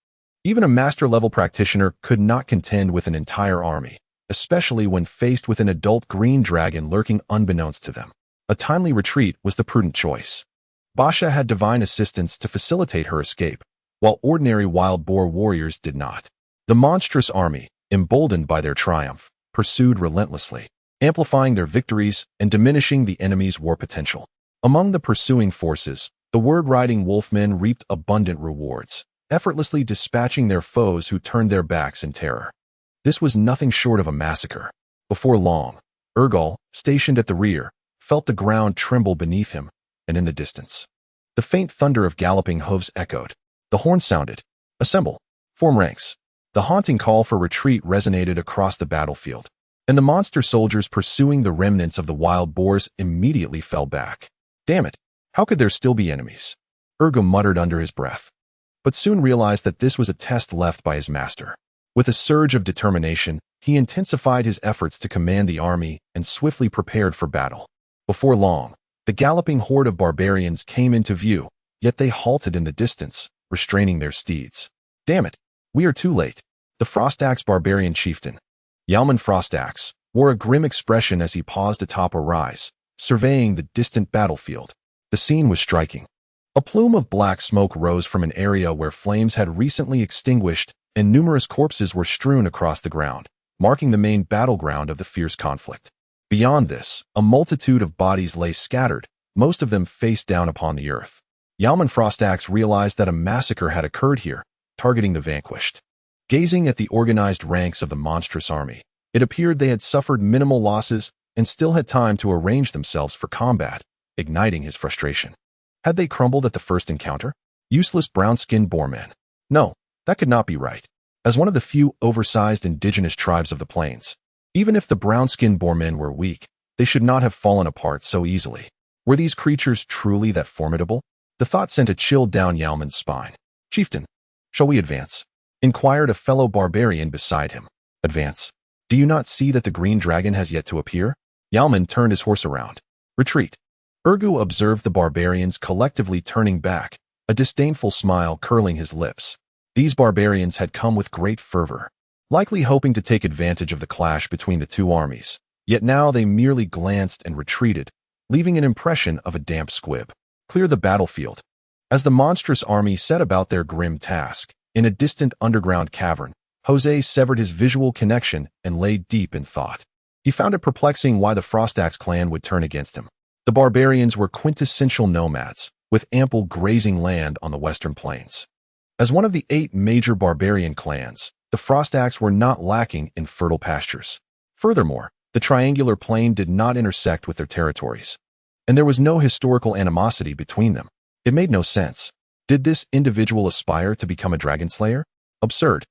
Even a master-level practitioner could not contend with an entire army, especially when faced with an adult green dragon lurking unbeknownst to them. A timely retreat was the prudent choice. Basha had divine assistance to facilitate her escape, while ordinary wild boar warriors did not. The monstrous army, emboldened by their triumph, pursued relentlessly, amplifying their victories and diminishing the enemy's war potential. Among the pursuing forces, the word-riding wolfmen reaped abundant rewards, effortlessly dispatching their foes who turned their backs in terror. This was nothing short of a massacre. Before long, Urgal, stationed at the rear, felt the ground tremble beneath him, and in the distance, the faint thunder of galloping hooves echoed. The horn sounded. Assemble. Form ranks. The haunting call for retreat resonated across the battlefield, and the monster soldiers pursuing the remnants of the wild boars immediately fell back. Damn it! How could there still be enemies? Urgal muttered under his breath, but soon realized that this was a test left by his master. With a surge of determination, he intensified his efforts to command the army and swiftly prepared for battle. Before long, the galloping horde of barbarians came into view, yet they halted in the distance, restraining their steeds. Damn it! We are too late. The Frostaxe barbarian chieftain, Yalman Frostaxe, wore a grim expression as he paused atop a rise, surveying the distant battlefield. The scene was striking. A plume of black smoke rose from an area where flames had recently extinguished, and numerous corpses were strewn across the ground, marking the main battleground of the fierce conflict. Beyond this, a multitude of bodies lay scattered, most of them face down upon the earth. Yalman Frostaxe realized that a massacre had occurred here, targeting the vanquished. Gazing at the organized ranks of the monstrous army, it appeared they had suffered minimal losses and still had time to arrange themselves for combat, igniting his frustration. Had they crumbled at the first encounter? Useless brown-skinned boarmen. No, that could not be right. As one of the few oversized indigenous tribes of the plains, even if the brown-skinned boarmen were weak, they should not have fallen apart so easily. Were these creatures truly that formidable? The thought sent a chill down Yalman's spine. Chieftain, "Shall we advance?" inquired a fellow barbarian beside him. "Advance? Do you not see that the green dragon has yet to appear?" Yalman turned his horse around. "Retreat." Urgu observed the barbarians collectively turning back, a disdainful smile curling his lips. These barbarians had come with great fervor, likely hoping to take advantage of the clash between the two armies. Yet now they merely glanced and retreated, leaving an impression of a damp squib. "Clear the battlefield." As the monstrous army set about their grim task, in a distant underground cavern, Jose severed his visual connection and lay deep in thought. He found it perplexing why the Frostaxe clan would turn against him. The barbarians were quintessential nomads, with ample grazing land on the western plains. As one of the 8 major barbarian clans, the Frostaxe were not lacking in fertile pastures. Furthermore, the triangular plain did not intersect with their territories, and there was no historical animosity between them. It made no sense. Did this individual aspire to become a dragon slayer? Absurd.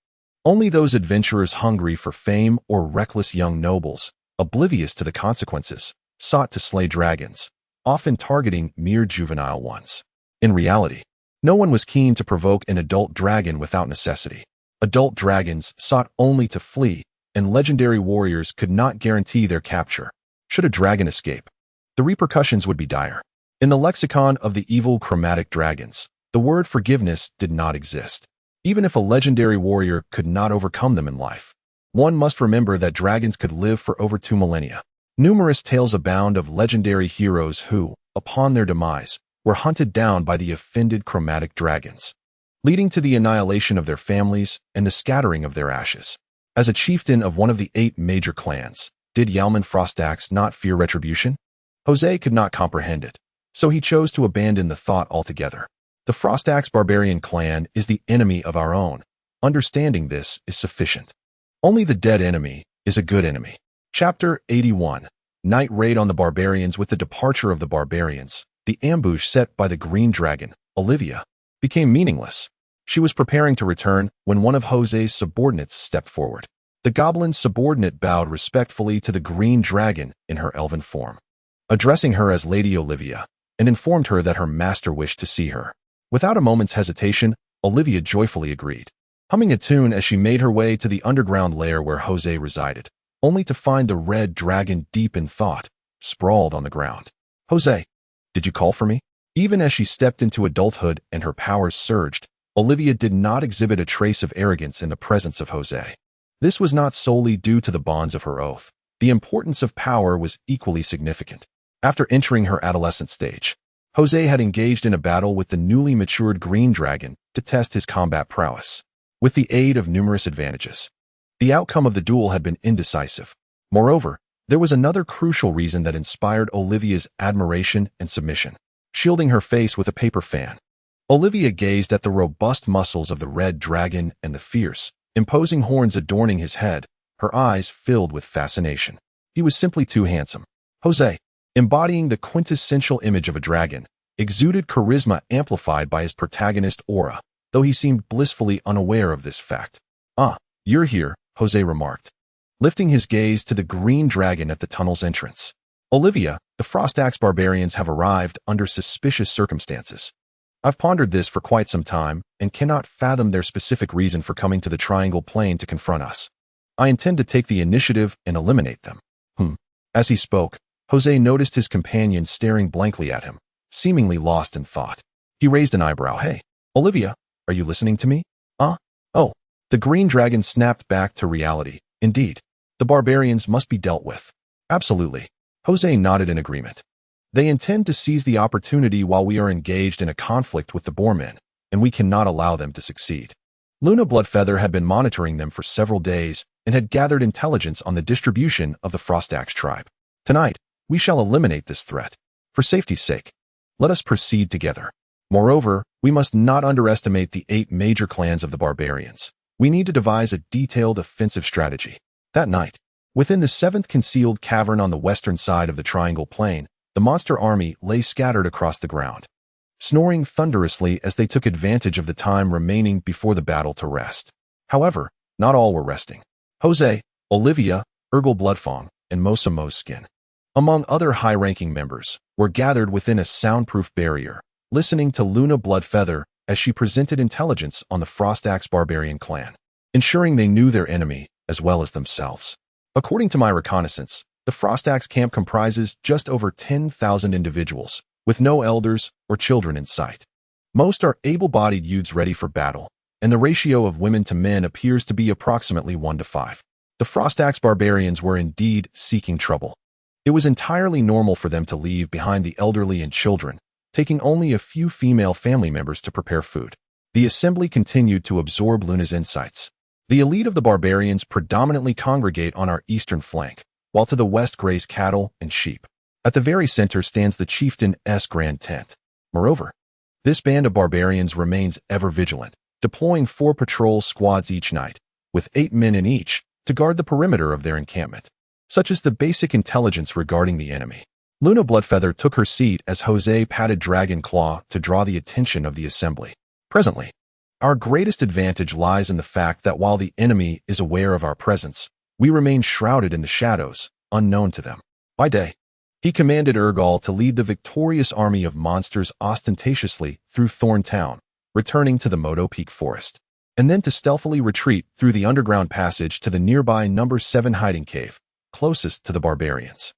Only those adventurers hungry for fame or reckless young nobles, oblivious to the consequences, sought to slay dragons, often targeting mere juvenile ones. In reality, no one was keen to provoke an adult dragon without necessity. Adult dragons sought only to flee, and legendary warriors could not guarantee their capture. Should a dragon escape, the repercussions would be dire. In the lexicon of the evil chromatic dragons, the word forgiveness did not exist. Even if a legendary warrior could not overcome them in life, one must remember that dragons could live for over 2 millennia. Numerous tales abound of legendary heroes who, upon their demise, were hunted down by the offended chromatic dragons, leading to the annihilation of their families and the scattering of their ashes. As a chieftain of one of the 8 major clans, did Yalman Frostaxe not fear retribution? Jose could not comprehend it, so he chose to abandon the thought altogether. The Frostaxe barbarian clan is the enemy of our own. Understanding this is sufficient. Only the dead enemy is a good enemy. Chapter 81. Night raid on the barbarians. With the departure of the barbarians, the ambush set by the green dragon, Olivia, became meaningless. She was preparing to return when one of Jose's subordinates stepped forward. The goblin's subordinate bowed respectfully to the green dragon in her elven form, addressing her as Lady Olivia, and informed her that her master wished to see her. Without a moment's hesitation, Olivia joyfully agreed, humming a tune as she made her way to the underground lair where Jose resided, only to find the red dragon deep in thought, sprawled on the ground. "Jose, did you call for me?" Even as she stepped into adulthood and her powers surged, Olivia did not exhibit a trace of arrogance in the presence of Jose. This was not solely due to the bonds of her oath. The importance of power was equally significant. After entering her adolescent stage, Jose had engaged in a battle with the newly matured green dragon to test his combat prowess. With the aid of numerous advantages, the outcome of the duel had been indecisive. Moreover, there was another crucial reason that inspired Olivia's admiration and submission. Shielding her face with a paper fan, Olivia gazed at the robust muscles of the red dragon and the fierce, imposing horns adorning his head, her eyes filled with fascination. He was simply too handsome. Jose, embodying the quintessential image of a dragon, exuded charisma amplified by his protagonist aura, though he seemed blissfully unaware of this fact. "Ah, you're here," Jose remarked, lifting his gaze to the green dragon at the tunnel's entrance. "Olivia, the Frostaxe barbarians have arrived under suspicious circumstances. I've pondered this for quite some time and cannot fathom their specific reason for coming to the Triangle Plain to confront us. I intend to take the initiative and eliminate them." As he spoke, Jose noticed his companion staring blankly at him, seemingly lost in thought. He raised an eyebrow. "Hey, Olivia, are you listening to me?" Oh. The green dragon snapped back to reality. "Indeed, the barbarians must be dealt with." "Absolutely." Jose nodded in agreement. "They intend to seize the opportunity while we are engaged in a conflict with the Boarmen, and we cannot allow them to succeed." Luna Bloodfeather had been monitoring them for several days and had gathered intelligence on the distribution of the Frostaxe tribe. "Tonight, we shall eliminate this threat. For safety's sake, let us proceed together. Moreover, we must not underestimate the 8 major clans of the barbarians. We need to devise a detailed offensive strategy." That night, within the 7th concealed cavern on the western side of the Triangle Plain, the monster army lay scattered across the ground, snoring thunderously as they took advantage of the time remaining before the battle to rest. However, not all were resting. Jose, Olivia, Urgle Bloodfang, and Mosa Moseskin, among other high-ranking members, were gathered within a soundproof barrier, listening to Luna Bloodfeather as she presented intelligence on the Frostax barbarian clan, ensuring they knew their enemy as well as themselves. According to my reconnaissance, the Frostax camp comprises just over 10,000 individuals, with no elders or children in sight. Most are able-bodied youths ready for battle, and the ratio of women to men appears to be approximately 1 to 5. The Frostax barbarians were indeed seeking trouble. It was entirely normal for them to leave behind the elderly and children, taking only a few female family members to prepare food. The assembly continued to absorb Luna's insights. The elite of the barbarians predominantly congregate on our eastern flank, while to the west graze cattle and sheep. At the very center stands the chieftain's grand tent. Moreover, this band of barbarians remains ever vigilant, deploying 4 patrol squads each night, with 8 men in each, to guard the perimeter of their encampment. Such is the basic intelligence regarding the enemy. Luna Bloodfeather took her seat as Jose patted Dragon Claw to draw the attention of the assembly. Presently, our greatest advantage lies in the fact that while the enemy is aware of our presence, we remain shrouded in the shadows, unknown to them. By day, he commanded Urgal to lead the victorious army of monsters ostentatiously through Thorn Town, returning to the Moto Peak Forest, and then to stealthily retreat through the underground passage to the nearby No. 7 hiding cave, closest to the barbarians.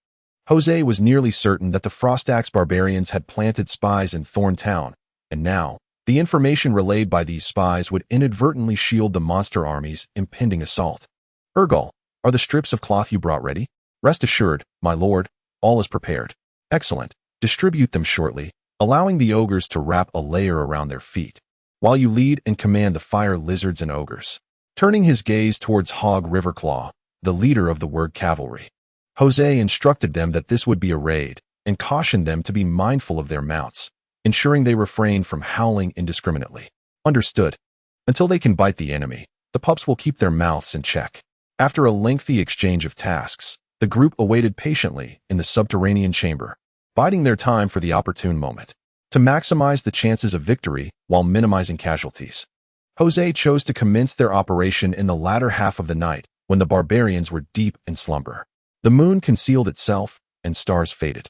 Jose was nearly certain that the Frostax barbarians had planted spies in Thorn Town, and now, the information relayed by these spies would inadvertently shield the monster army's impending assault. Urgal, are the strips of cloth you brought ready? Rest assured, my lord, all is prepared. Excellent. Distribute them shortly, allowing the ogres to wrap a layer around their feet, while you lead and command the fire lizards and ogres. Turning his gaze towards Hog Riverclaw, the leader of the Word Cavalry, Jose instructed them that this would be a raid, and cautioned them to be mindful of their mounts, ensuring they refrain from howling indiscriminately. Understood. Until they can bite the enemy, the pups will keep their mouths in check. After a lengthy exchange of tasks, the group awaited patiently in the subterranean chamber, biding their time for the opportune moment, to maximize the chances of victory while minimizing casualties. Jose chose to commence their operation in the latter half of the night, when the barbarians were deep in slumber. The moon concealed itself, and stars faded,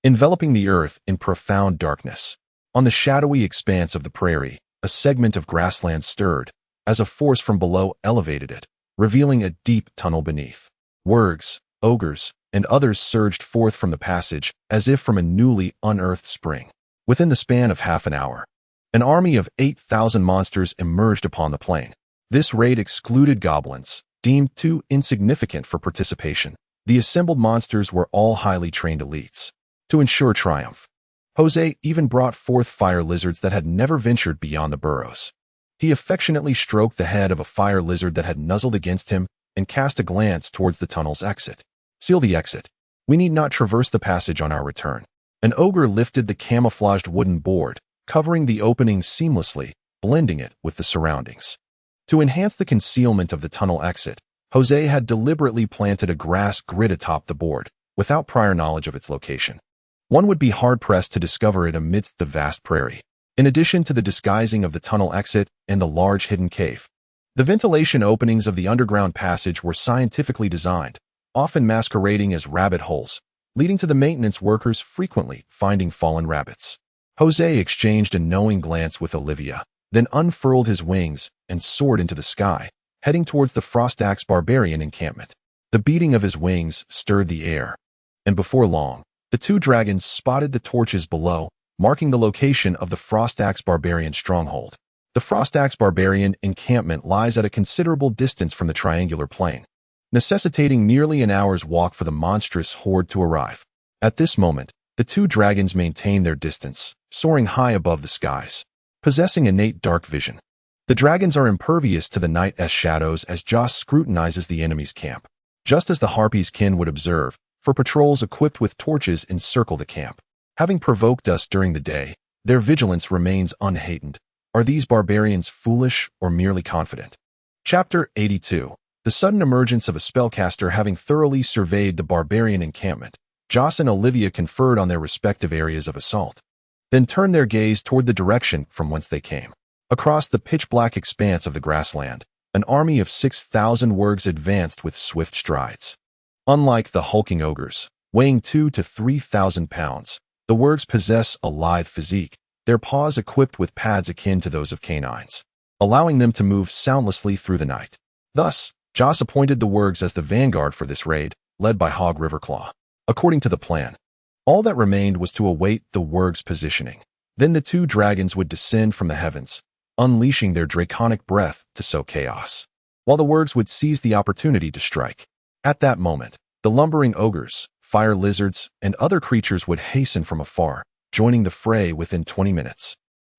enveloping the earth in profound darkness. On the shadowy expanse of the prairie, a segment of grassland stirred, as a force from below elevated it, revealing a deep tunnel beneath. Wargs, ogres, and others surged forth from the passage as if from a newly unearthed spring. Within the span of half an hour, an army of 8,000 monsters emerged upon the plain. This raid excluded goblins, deemed too insignificant for participation. The assembled monsters were all highly trained elites. To ensure triumph, Jose even brought forth fire lizards that had never ventured beyond the burrows. He affectionately stroked the head of a fire lizard that had nuzzled against him and cast a glance towards the tunnel's exit. Seal the exit. We need not traverse the passage on our return. An ogre lifted the camouflaged wooden board, covering the opening seamlessly, blending it with the surroundings. To enhance the concealment of the tunnel exit, Jose had deliberately planted a grass grid atop the board, without prior knowledge of its location. One would be hard-pressed to discover it amidst the vast prairie. In addition to the disguising of the tunnel exit and the large hidden cave, the ventilation openings of the underground passage were scientifically designed, often masquerading as rabbit holes, leading to the maintenance workers frequently finding fallen rabbits. Jose exchanged a knowing glance with Olivia, then unfurled his wings and soared into the sky, heading towards the Frostax barbarian encampment. The beating of his wings stirred the air, and before long, the 2 dragons spotted the torches below, marking the location of the Frostax barbarian stronghold. The Frostax barbarian encampment lies at a considerable distance from the triangular plain, necessitating nearly an hour's walk for the monstrous horde to arrive. At this moment, the 2 dragons maintain their distance, soaring high above the skies, possessing innate dark vision. The dragons are impervious to the night's shadows as Joss scrutinizes the enemy's camp, just as the Harpy's kin would observe, for patrols equipped with torches encircle the camp. Having provoked us during the day, their vigilance remains unheightened. Are these barbarians foolish or merely confident? Chapter 82. The sudden emergence of a spellcaster. Having thoroughly surveyed the barbarian encampment, Joss and Olivia conferred on their respective areas of assault, then turned their gaze toward the direction from whence they came. Across the pitch-black expanse of the grassland, an army of 6,000 wargs advanced with swift strides. Unlike the hulking ogres, weighing 2,000 to 3,000 pounds, the wargs possess a lithe physique, their paws equipped with pads akin to those of canines, allowing them to move soundlessly through the night. Thus, Joss appointed the Wurgs as the vanguard for this raid, led by Hog Riverclaw. According to the plan, all that remained was to await the Wurgs' positioning. Then the two dragons would descend from the heavens, unleashing their draconic breath to sow chaos, while the Wurgs would seize the opportunity to strike. At that moment, the lumbering ogres, fire lizards, and other creatures would hasten from afar, joining the fray within 20 minutes.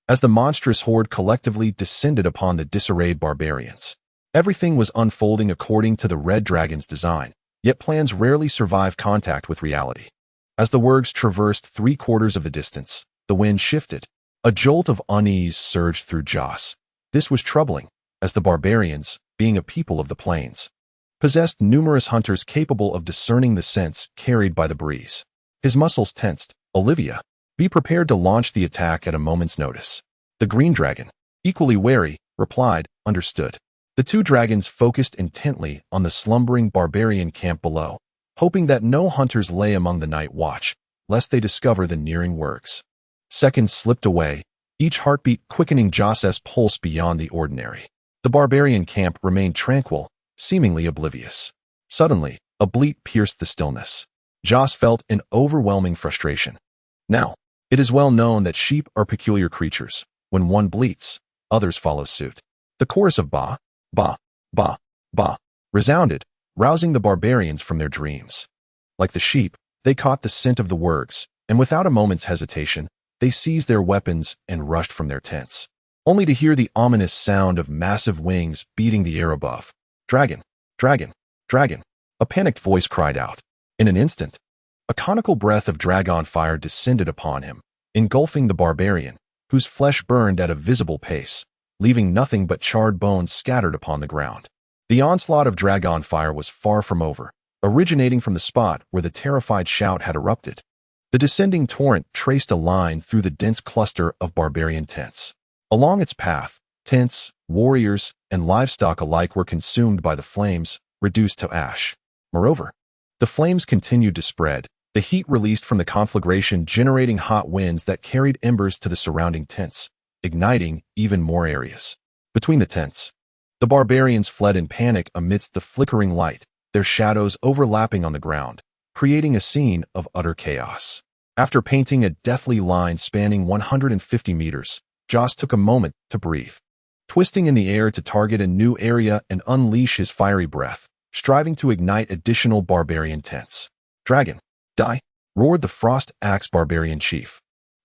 As the monstrous horde collectively descended upon the disarrayed barbarians, everything was unfolding according to the Red Dragon's design, yet plans rarely survive contact with reality. As the Wurgs traversed 3/4 of the distance, the wind shifted. A jolt of unease surged through Joss. This was troubling, as the barbarians, being a people of the plains, possessed numerous hunters capable of discerning the scents carried by the breeze. His muscles tensed. "Olivia, be prepared to launch the attack at a moment's notice." The green dragon, equally wary, replied, "Understood." The two dragons focused intently on the slumbering barbarian camp below, hoping that no hunters lay among the night watch, lest they discover the nearing Wurgs. Seconds slipped away, each heartbeat quickening Joss's pulse beyond the ordinary. The barbarian camp remained tranquil, seemingly oblivious. Suddenly, a bleat pierced the stillness. Joss felt an overwhelming frustration. Now, it is well known that sheep are peculiar creatures. When one bleats, others follow suit. The chorus of ba, ba, ba, ba resounded, rousing the barbarians from their dreams. Like the sheep, they caught the scent of the Wurgs, and without a moment's hesitation, they seized their weapons and rushed from their tents, only to hear the ominous sound of massive wings beating the air above. "Dragon! Dragon! Dragon!" A panicked voice cried out. In an instant, a conical breath of dragon fire descended upon him, engulfing the barbarian, whose flesh burned at a visible pace, leaving nothing but charred bones scattered upon the ground. The onslaught of dragon fire was far from over, originating from the spot where the terrified shout had erupted. The descending torrent traced a line through the dense cluster of barbarian tents. Along its path, tents, warriors, and livestock alike were consumed by the flames, reduced to ash. Moreover, the flames continued to spread, the heat released from the conflagration generating hot winds that carried embers to the surrounding tents, igniting even more areas. Between the tents, the barbarians fled in panic amidst the flickering light, their shadows overlapping on the ground, creating a scene of utter chaos. After painting a deathly line spanning 150 meters, Joss took a moment to breathe. Twisting in the air to target a new area and unleash his fiery breath, striving to ignite additional barbarian tents. "Dragon, die!" roared the Frost Axe barbarian chief.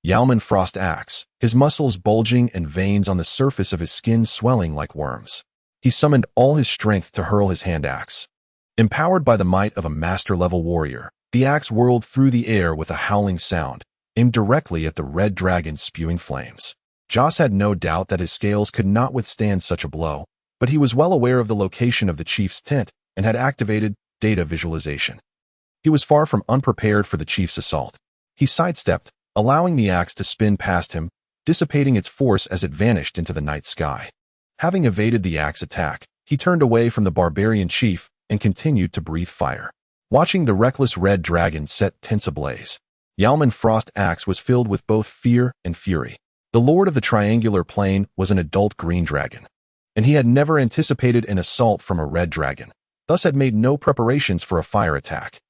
Yalman Frost Axe, his muscles bulging and veins on the surface of his skin swelling like worms. He summoned all his strength to hurl his hand axe. Empowered by the might of a master-level warrior, the axe whirled through the air with a howling sound, aimed directly at the red dragon spewing flames. Joss had no doubt that his scales could not withstand such a blow, but he was well aware of the location of the chief's tent and had activated data visualization. He was far from unprepared for the chief's assault. He sidestepped, allowing the axe to spin past him, dissipating its force as it vanished into the night sky. Having evaded the axe attack, he turned away from the barbarian chief and continued to breathe fire. Watching the reckless red dragon set tents ablaze, Yalman Frost Axe was filled with both fear and fury. The lord of the triangular plane was an adult green dragon, and he had never anticipated an assault from a red dragon, thus had made no preparations for a fire attack.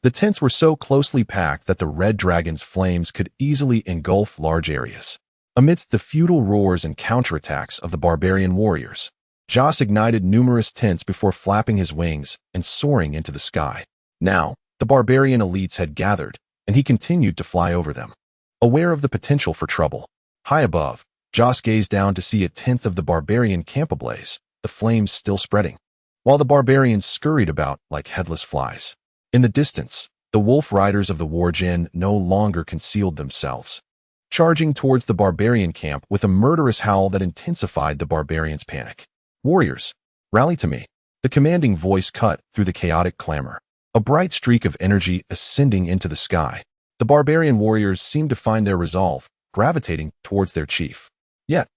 The tents were so closely packed that the red dragon's flames could easily engulf large areas. Amidst the futile roars and counterattacks of the barbarian warriors, Joss ignited numerous tents before flapping his wings and soaring into the sky. Now, the barbarian elites had gathered, and he continued to fly over them. Aware of the potential for trouble, high above, Joss gazed down to see a tenth of the barbarian camp ablaze, the flames still spreading, while the barbarians scurried about like headless flies. In the distance, the wolf riders of the war djinn no longer concealed themselves, charging towards the barbarian camp with a murderous howl that intensified the barbarians' panic. "Warriors, rally to me!" The commanding voice cut through the chaotic clamor, a bright streak of energy ascending into the sky. The barbarian warriors seemed to find their resolve, gravitating towards their chief. Yet,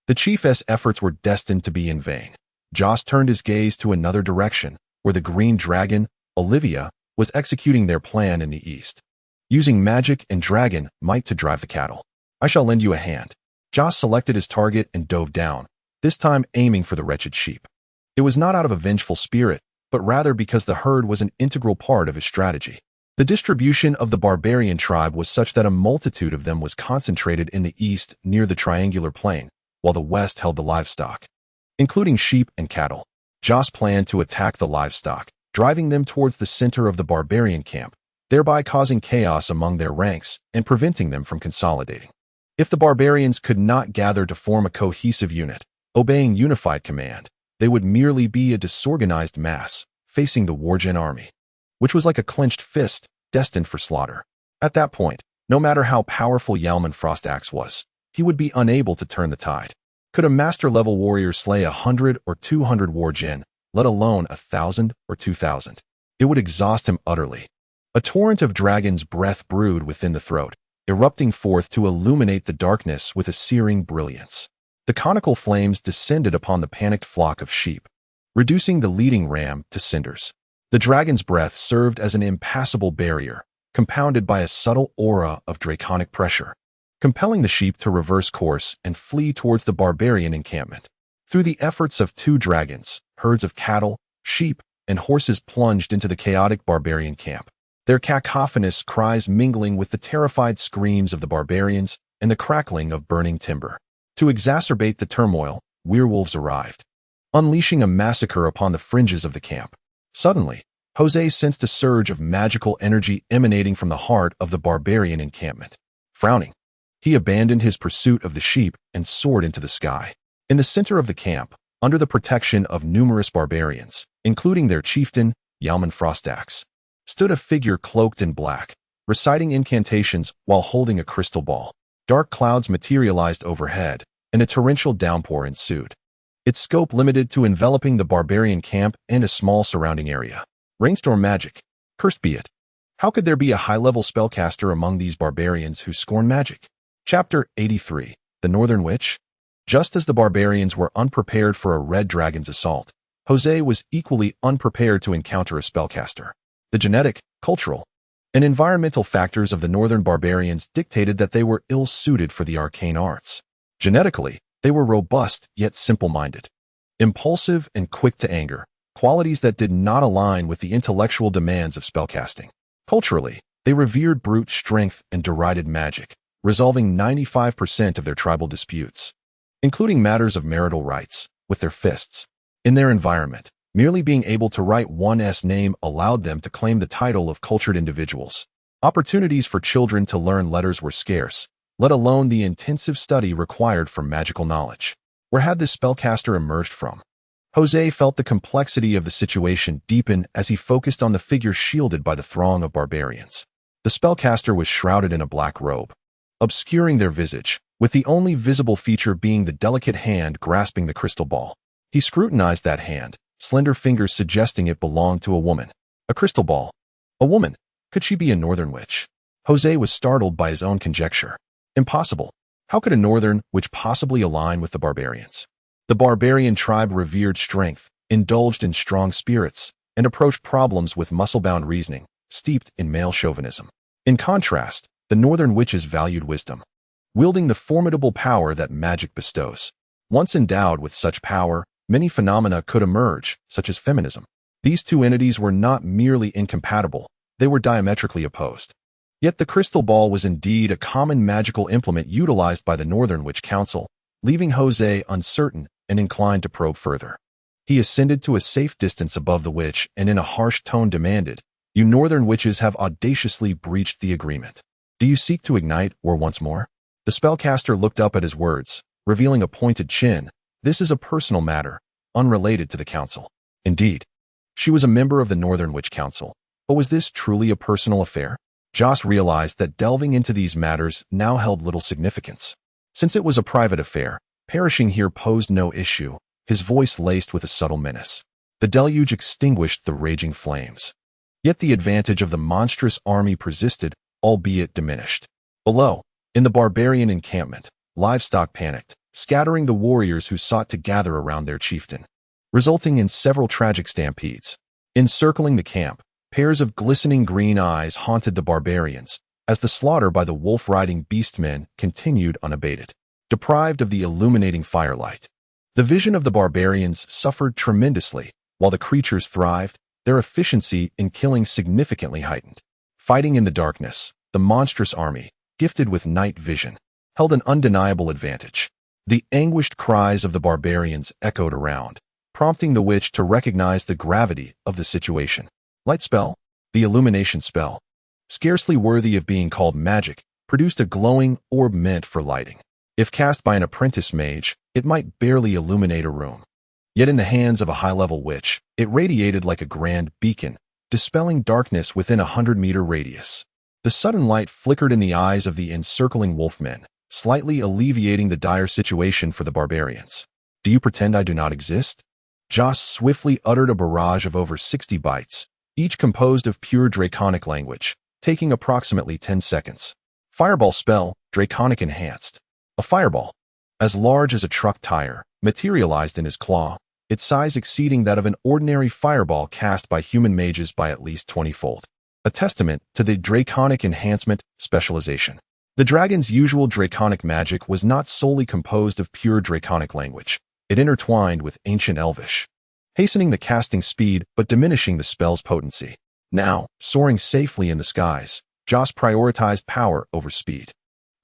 the chief's efforts were destined to be in vain. Joss turned his gaze to another direction, where the green dragon, Olivia, was executing their plan in the east, using magic and dragon might to drive the cattle. I shall lend you a hand. Joss selected his target and dove down, this time aiming for the wretched sheep. It was not out of a vengeful spirit, but rather because the herd was an integral part of his strategy. The distribution of the barbarian tribe was such that a multitude of them was concentrated in the east near the triangular plain, while the west held the livestock, including sheep and cattle. Joss planned to attack the livestock, driving them towards the center of the barbarian camp, thereby causing chaos among their ranks and preventing them from consolidating. If the barbarians could not gather to form a cohesive unit, obeying unified command, they would merely be a disorganized mass, facing the Wargen army, which was like a clenched fist, destined for slaughter. At that point, no matter how powerful Yalman Frostaxe was, he would be unable to turn the tide. Could a master-level warrior slay 100 or 200 Wargen, let alone 1,000 or 2,000? It would exhaust him utterly. A torrent of dragon's breath brewed within the throat, erupting forth to illuminate the darkness with a searing brilliance. The conical flames descended upon the panicked flock of sheep, reducing the leading ram to cinders. The dragon's breath served as an impassable barrier, compounded by a subtle aura of draconic pressure, compelling the sheep to reverse course and flee towards the barbarian encampment. Through the efforts of 2 dragons, herds of cattle, sheep, and horses plunged into the chaotic barbarian camp, their cacophonous cries mingling with the terrified screams of the barbarians and the crackling of burning timber. To exacerbate the turmoil, werewolves arrived, unleashing a massacre upon the fringes of the camp. Suddenly, Jose sensed a surge of magical energy emanating from the heart of the barbarian encampment. Frowning, he abandoned his pursuit of the sheep and soared into the sky. In the center of the camp, under the protection of numerous barbarians, including their chieftain, Yalman Frostaxe, stood a figure cloaked in black, reciting incantations while holding a crystal ball. Dark clouds materialized overhead, and a torrential downpour ensued, its scope limited to enveloping the barbarian camp and a small surrounding area. Rainstorm magic. Cursed be it. How could there be a high-level spellcaster among these barbarians who scorn magic? Chapter 83. The Northern Witch. Just as the barbarians were unprepared for a red dragon's assault, Jose was equally unprepared to encounter a spellcaster. The genetic, cultural, and environmental factors of the northern barbarians dictated that they were ill-suited for the arcane arts. Genetically, they were robust yet simple-minded, impulsive and quick to anger, qualities that did not align with the intellectual demands of spellcasting. Culturally, they revered brute strength and derided magic, resolving 95% of their tribal disputes, including matters of marital rights, with their fists. In their environment, merely being able to write one's name allowed them to claim the title of cultured individuals. Opportunities for children to learn letters were scarce, let alone the intensive study required for magical knowledge. Where had this spellcaster emerged from? Jose felt the complexity of the situation deepen as he focused on the figure shielded by the throng of barbarians. The spellcaster was shrouded in a black robe, obscuring their visage, with the only visible feature being the delicate hand grasping the crystal ball. He scrutinized that hand, slender fingers suggesting it belonged to a woman. A crystal ball. A woman. Could she be a northern witch? Jose was startled by his own conjecture. Impossible. How could a northern witch possibly align with the barbarians? The barbarian tribe revered strength, indulged in strong spirits, and approached problems with muscle-bound reasoning, steeped in male chauvinism. In contrast, the northern witches valued wisdom, wielding the formidable power that magic bestows. Once endowed with such power, many phenomena could emerge, such as feminism. These two entities were not merely incompatible, they were diametrically opposed. Yet the crystal ball was indeed a common magical implement utilized by the Northern Witch Council, leaving Jose uncertain and inclined to probe further. He ascended to a safe distance above the witch and in a harsh tone demanded, "You Northern Witches have audaciously breached the agreement. Do you seek to ignite war once more?" The spellcaster looked up at his words, revealing a pointed chin. This is a personal matter, unrelated to the council. Indeed, she was a member of the Northern Witch Council, but was this truly a personal affair? Joss realized that delving into these matters now held little significance. Since it was a private affair, perishing here posed no issue, his voice laced with a subtle menace. The deluge extinguished the raging flames. Yet the advantage of the monstrous army persisted, albeit diminished. Below, in the barbarian encampment, livestock panicked, scattering the warriors who sought to gather around their chieftain, resulting in several tragic stampedes. Encircling the camp, pairs of glistening green eyes haunted the barbarians, as the slaughter by the wolf-riding beastmen continued unabated. Deprived of the illuminating firelight, the vision of the barbarians suffered tremendously. While the creatures thrived, their efficiency in killing significantly heightened. Fighting in the darkness, the monstrous army, gifted with night vision, held an undeniable advantage. The anguished cries of the barbarians echoed around, prompting the witch to recognize the gravity of the situation. Light spell, the illumination spell, scarcely worthy of being called magic, produced a glowing orb meant for lighting. If cast by an apprentice mage, it might barely illuminate a room. Yet in the hands of a high-level witch, it radiated like a grand beacon, dispelling darkness within a 100-meter radius. The sudden light flickered in the eyes of the encircling wolfmen, slightly alleviating the dire situation for the barbarians. "Do you pretend I do not exist?" Joss swiftly uttered a barrage of over 60 bytes, each composed of pure draconic language, taking approximately 10 seconds. Fireball spell, draconic enhanced. A fireball, as large as a truck tire, materialized in his claw, its size exceeding that of an ordinary fireball cast by human mages by at least 20-fold. A testament to the draconic enhancement specialization. The dragon's usual draconic magic was not solely composed of pure draconic language. It intertwined with ancient elvish, hastening the casting speed but diminishing the spell's potency. Now, soaring safely in the skies, Joss prioritized power over speed,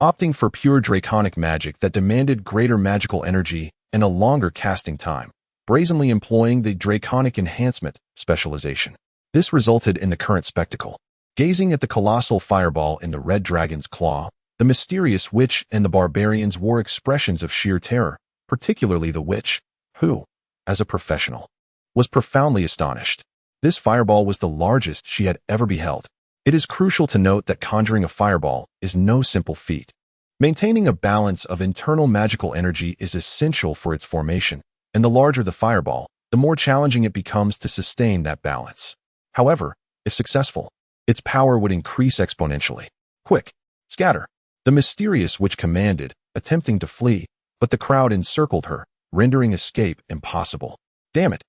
opting for pure draconic magic that demanded greater magical energy and a longer casting time, brazenly employing the draconic enhancement specialization. This resulted in the current spectacle. Gazing at the colossal fireball in the red dragon's claw, the mysterious witch and the barbarians wore expressions of sheer terror, particularly the witch, who, as a professional, was profoundly astonished. This fireball was the largest she had ever beheld. It is crucial to note that conjuring a fireball is no simple feat. Maintaining a balance of internal magical energy is essential for its formation, and the larger the fireball, the more challenging it becomes to sustain that balance. However, if successful, its power would increase exponentially. Quick, scatter! The mysterious witch commanded, attempting to flee, but the crowd encircled her, rendering escape impossible. Damn it!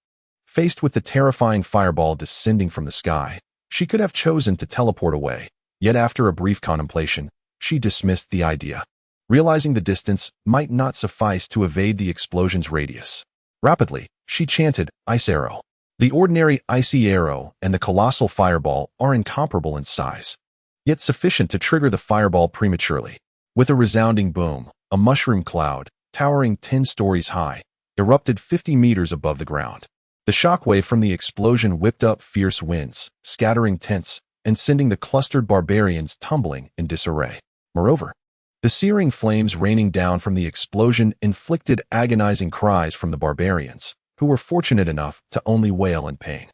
Faced with the terrifying fireball descending from the sky, she could have chosen to teleport away, yet after a brief contemplation, she dismissed the idea, realizing the distance might not suffice to evade the explosion's radius. Rapidly, she chanted, "Ice arrow." The ordinary icy arrow and the colossal fireball are incomparable in size, yet sufficient to trigger the fireball prematurely. With a resounding boom, a mushroom cloud, towering 10 stories high, erupted 50 meters above the ground. The shockwave from the explosion whipped up fierce winds, scattering tents and sending the clustered barbarians tumbling in disarray. Moreover, the searing flames raining down from the explosion inflicted agonizing cries from the barbarians, who were fortunate enough to only wail in pain.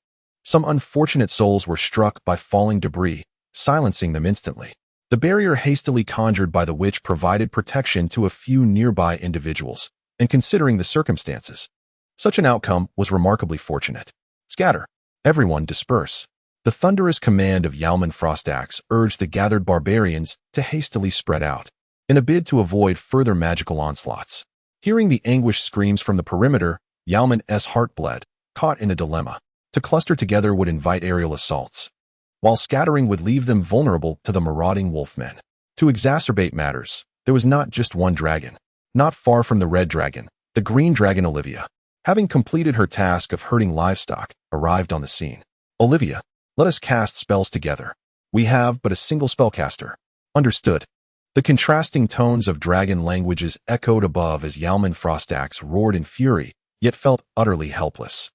Some unfortunate souls were struck by falling debris, silencing them instantly. The barrier hastily conjured by the witch provided protection to a few nearby individuals, and considering the circumstances, such an outcome was remarkably fortunate. Scatter! Everyone disperse! The thunderous command of Yalman Frostaxe urged the gathered barbarians to hastily spread out, in a bid to avoid further magical onslaughts. Hearing the anguished screams from the perimeter, Yalman's heart bled, caught in a dilemma. To cluster together would invite aerial assaults, while scattering would leave them vulnerable to the marauding wolfmen. To exacerbate matters, there was not just one dragon. Not far from the red dragon, the green dragon Olivia, having completed her task of herding livestock, arrived on the scene. "Olivia, let us cast spells together. We have but a single spellcaster." "Understood." The contrasting tones of dragon languages echoed above as Yalman Frostaxe roared in fury, yet felt utterly helpless.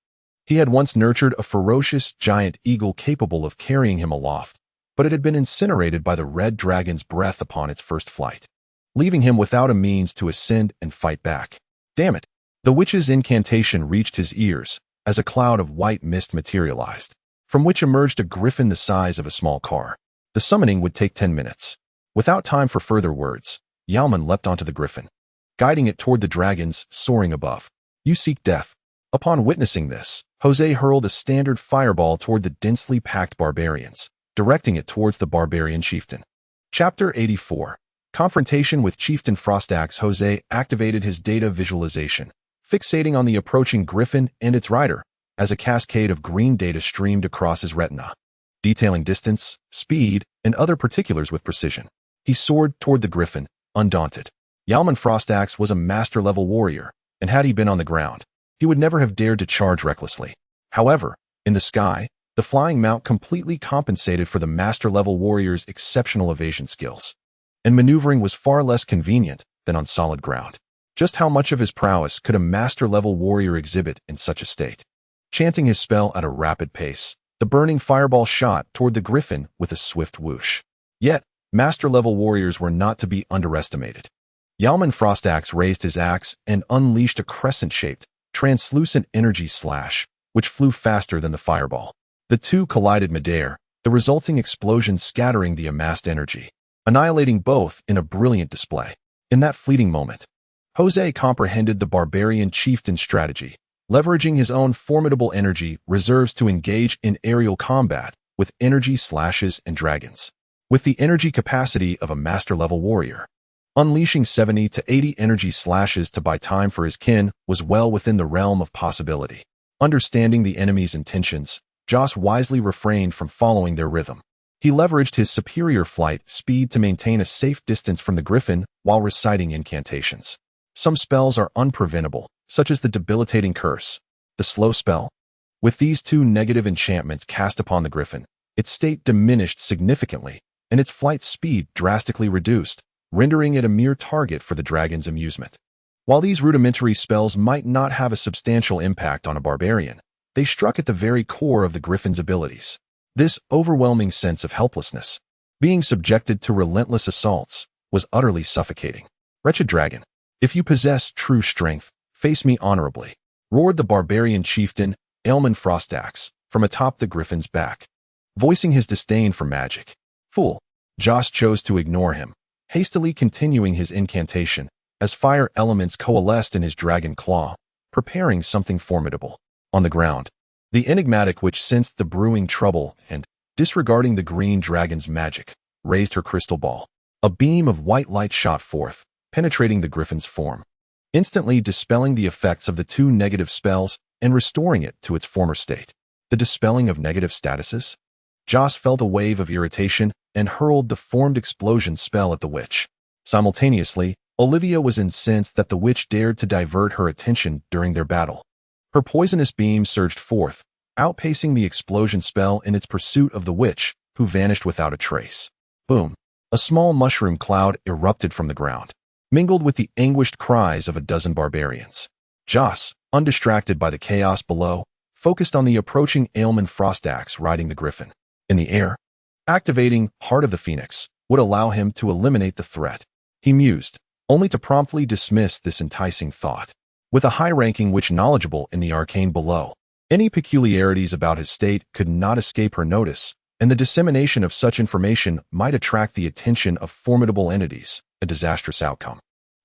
He had once nurtured a ferocious giant eagle capable of carrying him aloft, but it had been incinerated by the red dragon's breath upon its first flight, leaving him without a means to ascend and fight back. Damn it! The witch's incantation reached his ears as a cloud of white mist materialized, from which emerged a griffin the size of a small car. The summoning would take 10 minutes. Without time for further words, Yalman leapt onto the griffin, guiding it toward the dragons soaring above. "You seek death." Upon witnessing this, Jose hurled a standard fireball toward the densely packed barbarians, directing it towards the barbarian chieftain. Chapter 84. Confrontation with Chieftain Frostaxe. Jose activated his data visualization, fixating on the approaching griffin and its rider, as a cascade of green data streamed across his retina. detailing distance, speed, and other particulars with precision. He soared toward the griffin, undaunted. Yalman Frostaxe was a master-level warrior, and had he been on the ground, he would never have dared to charge recklessly. However, in the sky, the flying mount completely compensated for the master-level warrior's exceptional evasion skills, and maneuvering was far less convenient than on solid ground. Just how much of his prowess could a master-level warrior exhibit in such a state? Chanting his spell at a rapid pace, the burning fireball shot toward the griffin with a swift whoosh. Yet, master-level warriors were not to be underestimated. Yalman Frostaxe raised his axe and unleashed a crescent-shaped, translucent energy slash, which flew faster than the fireball. The two collided midair, the resulting explosion scattering the amassed energy, annihilating both in a brilliant display. In that fleeting moment, Jose comprehended the barbarian chieftain's strategy, leveraging his own formidable energy reserves to engage in aerial combat with energy slashes and dragons. With the energy capacity of a master-level warrior, unleashing 70 to 80 energy slashes to buy time for his kin was well within the realm of possibility. Understanding the enemy's intentions, Joss wisely refrained from following their rhythm. He leveraged his superior flight speed to maintain a safe distance from the griffin while reciting incantations. Some spells are unpreventable, such as the debilitating curse, the slow spell. With these two negative enchantments cast upon the griffin, its state diminished significantly, and its flight speed drastically reduced, rendering it a mere target for the dragon's amusement. While these rudimentary spells might not have a substantial impact on a barbarian, they struck at the very core of the griffin's abilities. This overwhelming sense of helplessness, being subjected to relentless assaults, was utterly suffocating. "Wretched dragon, if you possess true strength, face me honorably," roared the barbarian chieftain, Yalman Frostaxe, from atop the griffin's back, voicing his disdain for magic. "Fool!" Joss chose to ignore him, hastily continuing his incantation, as fire elements coalesced in his dragon claw, preparing something formidable. On the ground, the enigmatic witch sensed the brewing trouble and, disregarding the green dragon's magic, raised her crystal ball. A beam of white light shot forth, penetrating the griffin's form, instantly dispelling the effects of the two negative spells and restoring it to its former state. The dispelling of negative statuses? Joss felt a wave of irritation and hurled the formed explosion spell at the witch. Simultaneously, Olivia was incensed that the witch dared to divert her attention during their battle. Her poisonous beam surged forth, outpacing the explosion spell in its pursuit of the witch, who vanished without a trace. Boom! A small mushroom cloud erupted from the ground, mingled with the anguished cries of a dozen barbarians. Joss, undistracted by the chaos below, focused on the approaching Yalman Frostaxe riding the griffin. In the air, activating Heart of the Phoenix would allow him to eliminate the threat. He mused, only to promptly dismiss this enticing thought. With a high-ranking witch knowledgeable in the arcane below, any peculiarities about his state could not escape her notice, and the dissemination of such information might attract the attention of formidable entities, a disastrous outcome.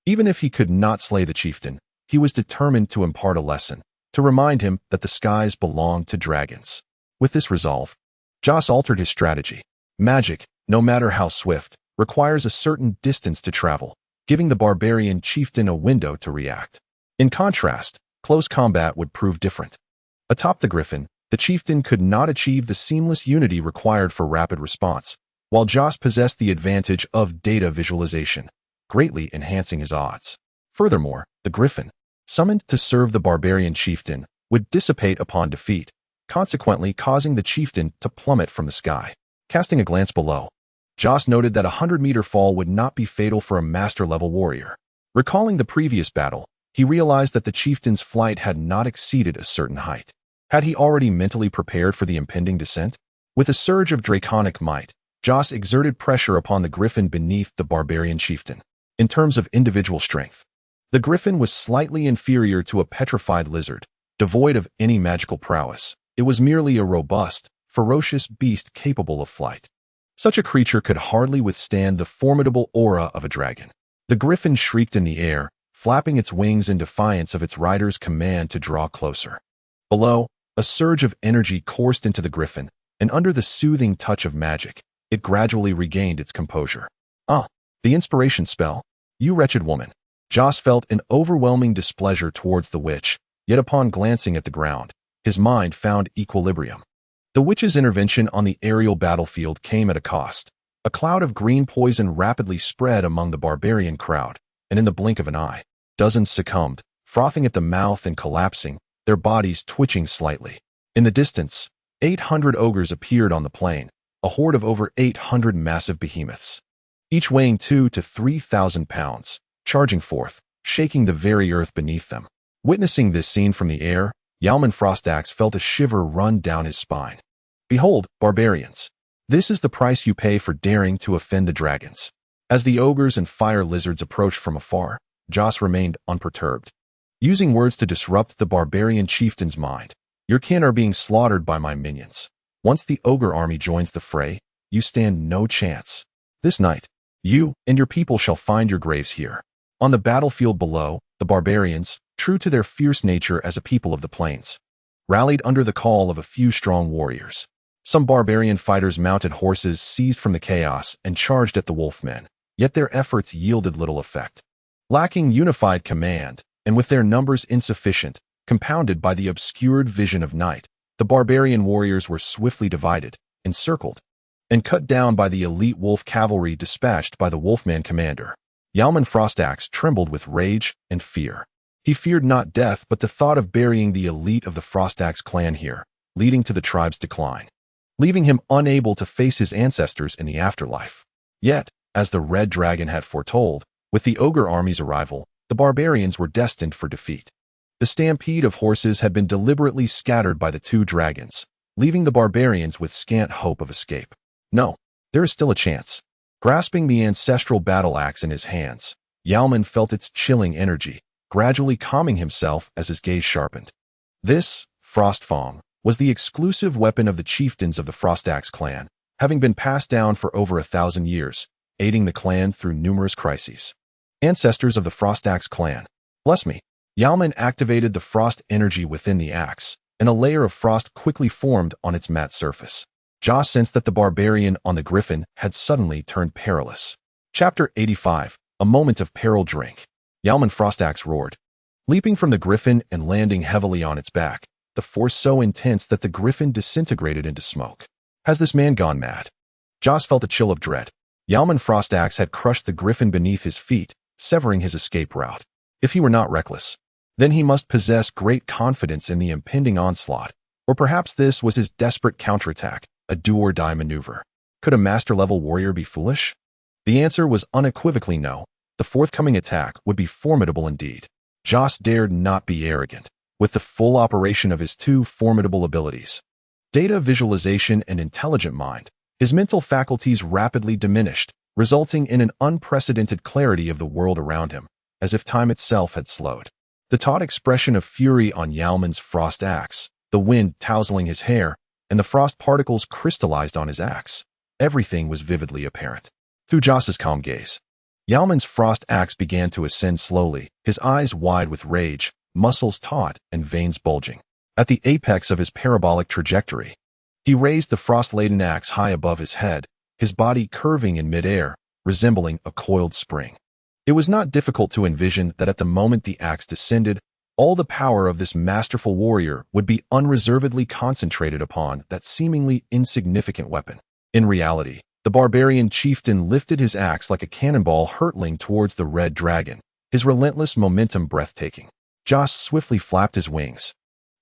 Even if he could not slay the chieftain, he was determined to impart a lesson, to remind him that the skies belonged to dragons. With this resolve, Joss altered his strategy. Magic, no matter how swift, requires a certain distance to travel, giving the barbarian chieftain a window to react. In contrast, close combat would prove different. Atop the griffin, the chieftain could not achieve the seamless unity required for rapid response, while Joss possessed the advantage of data visualization, greatly enhancing his odds. Furthermore, the griffin, summoned to serve the barbarian chieftain, would dissipate upon defeat, consequently causing the chieftain to plummet from the sky. Casting a glance below, Joss noted that a 100-meter fall would not be fatal for a master-level warrior. Recalling the previous battle, he realized that the chieftain's flight had not exceeded a certain height. Had he already mentally prepared for the impending descent? With a surge of draconic might, Joss exerted pressure upon the griffin beneath the barbarian chieftain. In terms of individual strength, the griffin was slightly inferior to a petrified lizard, devoid of any magical prowess. It was merely a robust, ferocious beast capable of flight. Such a creature could hardly withstand the formidable aura of a dragon. The griffin shrieked in the air, flapping its wings in defiance of its rider's command to draw closer. Below, a surge of energy coursed into the griffin, and under the soothing touch of magic, it gradually regained its composure. "Ah, the inspiration spell, you wretched woman." Joss felt an overwhelming displeasure towards the witch, yet upon glancing at the ground, his mind found equilibrium. The witch's intervention on the aerial battlefield came at a cost. A cloud of green poison rapidly spread among the barbarian crowd, and in the blink of an eye, dozens succumbed, frothing at the mouth and collapsing, their bodies twitching slightly. In the distance, 800 ogres appeared on the plain, a horde of over 800 massive behemoths, each weighing 2,000 to 3,000 pounds, charging forth, shaking the very earth beneath them. Witnessing this scene from the air, Yalman Frostaxe felt a shiver run down his spine. Behold, barbarians! This is the price you pay for daring to offend the dragons. As the ogres and fire lizards approached from afar, Joss remained unperturbed. Using words to disrupt the barbarian chieftain's mind, your kin are being slaughtered by my minions. Once the ogre army joins the fray, you stand no chance. This night, you and your people shall find your graves here. On the battlefield below, the barbarians, true to their fierce nature as a people of the plains, rallied under the call of a few strong warriors. Some barbarian fighters mounted horses seized from the chaos and charged at the wolfmen, yet their efforts yielded little effect. Lacking unified command, and with their numbers insufficient, compounded by the obscured vision of night, the barbarian warriors were swiftly divided, encircled, and cut down by the elite wolf cavalry dispatched by the wolfman commander. Yalman Frostaxe trembled with rage and fear. He feared not death but the thought of burying the elite of the Frostaxe clan here, leading to the tribe's decline, leaving him unable to face his ancestors in the afterlife. Yet, as the Red Dragon had foretold, with the ogre army's arrival, the barbarians were destined for defeat. The stampede of horses had been deliberately scattered by the two dragons, leaving the barbarians with scant hope of escape. No, there is still a chance. Grasping the ancestral battle axe in his hands, Yalman felt its chilling energy, gradually calming himself as his gaze sharpened. This, Frostfang, was the exclusive weapon of the chieftains of the Frostaxe clan, having been passed down for over 1,000 years, aiding the clan through numerous crises. Ancestors of the Frostaxe clan, bless me. Yalman activated the frost energy within the axe, and a layer of frost quickly formed on its matte surface. Joss sensed that the barbarian on the griffin had suddenly turned perilous. Chapter 85, A Moment of Peril Drink. Yalman Frostaxe roared. Leaping from the griffin and landing heavily on its back, the force so intense that the griffin disintegrated into smoke. Has this man gone mad? Joss felt a chill of dread. Yalman Frostaxe had crushed the griffin beneath his feet, severing his escape route. If he were not reckless, then he must possess great confidence in the impending onslaught, or perhaps this was his desperate counterattack, a do-or-die maneuver. Could a master-level warrior be foolish? The answer was unequivocally no. The forthcoming attack would be formidable indeed. Joss dared not be arrogant. With the full operation of his two formidable abilities, data visualization and intelligent mind, his mental faculties rapidly diminished, resulting in an unprecedented clarity of the world around him, as if time itself had slowed. The taut expression of fury on Yalman's frost axe, the wind tousling his hair, and the frost particles crystallized on his axe. Everything was vividly apparent. Through Joss's calm gaze, Yalman's frost axe began to ascend slowly, his eyes wide with rage, muscles taut and veins bulging. At the apex of his parabolic trajectory, he raised the frost-laden axe high above his head, his body curving in midair, resembling a coiled spring. It was not difficult to envision that at the moment the axe descended, all the power of this masterful warrior would be unreservedly concentrated upon that seemingly insignificant weapon. In reality, the barbarian chieftain lifted his axe like a cannonball hurtling towards the red dragon, his relentless momentum breathtaking. Joss swiftly flapped his wings,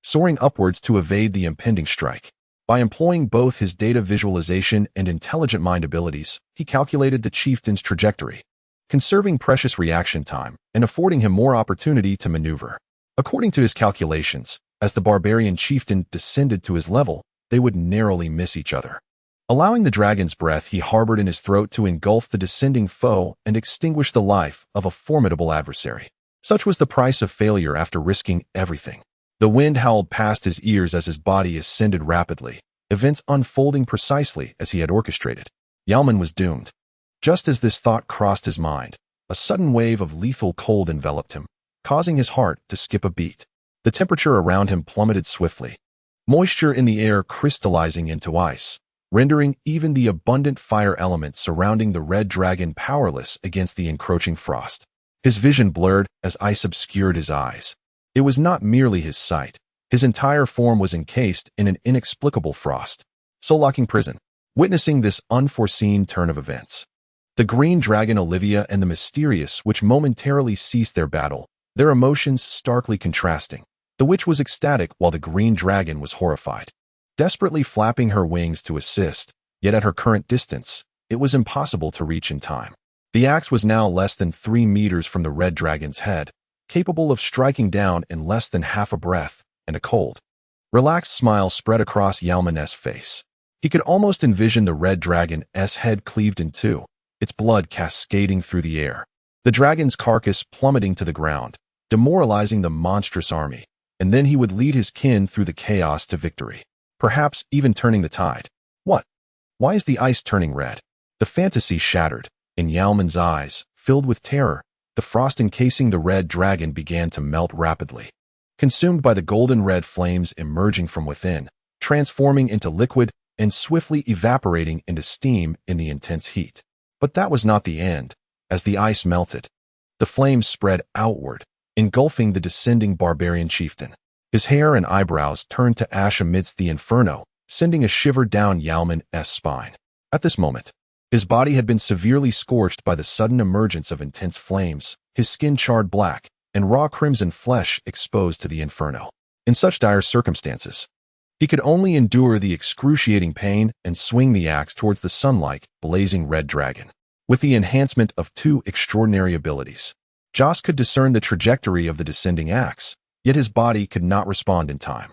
soaring upwards to evade the impending strike. By employing both his data visualization and intelligent mind abilities, he calculated the chieftain's trajectory, conserving precious reaction time and affording him more opportunity to maneuver. According to his calculations, as the barbarian chieftain descended to his level, they would narrowly miss each other. Allowing the dragon's breath he harbored in his throat to engulf the descending foe and extinguish the life of a formidable adversary. Such was the price of failure after risking everything. The wind howled past his ears as his body ascended rapidly, events unfolding precisely as he had orchestrated. Yalman was doomed. Just as this thought crossed his mind, a sudden wave of lethal cold enveloped him, causing his heart to skip a beat. The temperature around him plummeted swiftly, moisture in the air crystallizing into ice, rendering even the abundant fire element surrounding the red dragon powerless against the encroaching frost. His vision blurred as ice obscured his eyes. It was not merely his sight. His entire form was encased in an inexplicable frost, soul-locking prison. Witnessing this unforeseen turn of events, the green dragon Olivia and the mysterious witch momentarily ceased their battle, their emotions starkly contrasting. The witch was ecstatic while the green dragon was horrified, desperately flapping her wings to assist, yet at her current distance, it was impossible to reach in time. The axe was now less than 3 meters from the red dragon's head, capable of striking down in less than half a breath, and a cold, relaxed smile spread across Yalman's face. He could almost envision the red dragon's head cleaved in two, its blood cascading through the air, the dragon's carcass plummeting to the ground, demoralizing the monstrous army, and then he would lead his kin through the chaos to victory, perhaps even turning the tide. What? Why is the ice turning red? The fantasy shattered. In Yalman's eyes, filled with terror, the frost encasing the red dragon began to melt rapidly, consumed by the golden red flames emerging from within, transforming into liquid and swiftly evaporating into steam in the intense heat. But that was not the end. As the ice melted, the flames spread outward, engulfing the descending barbarian chieftain. His hair and eyebrows turned to ash amidst the inferno, sending a shiver down Yalman's spine. At this moment, his body had been severely scorched by the sudden emergence of intense flames, his skin charred black, and raw crimson flesh exposed to the inferno. In such dire circumstances, he could only endure the excruciating pain and swing the axe towards the sunlight, blazing red dragon. With the enhancement of 2 extraordinary abilities, Joss could discern the trajectory of the descending axe, yet his body could not respond in time.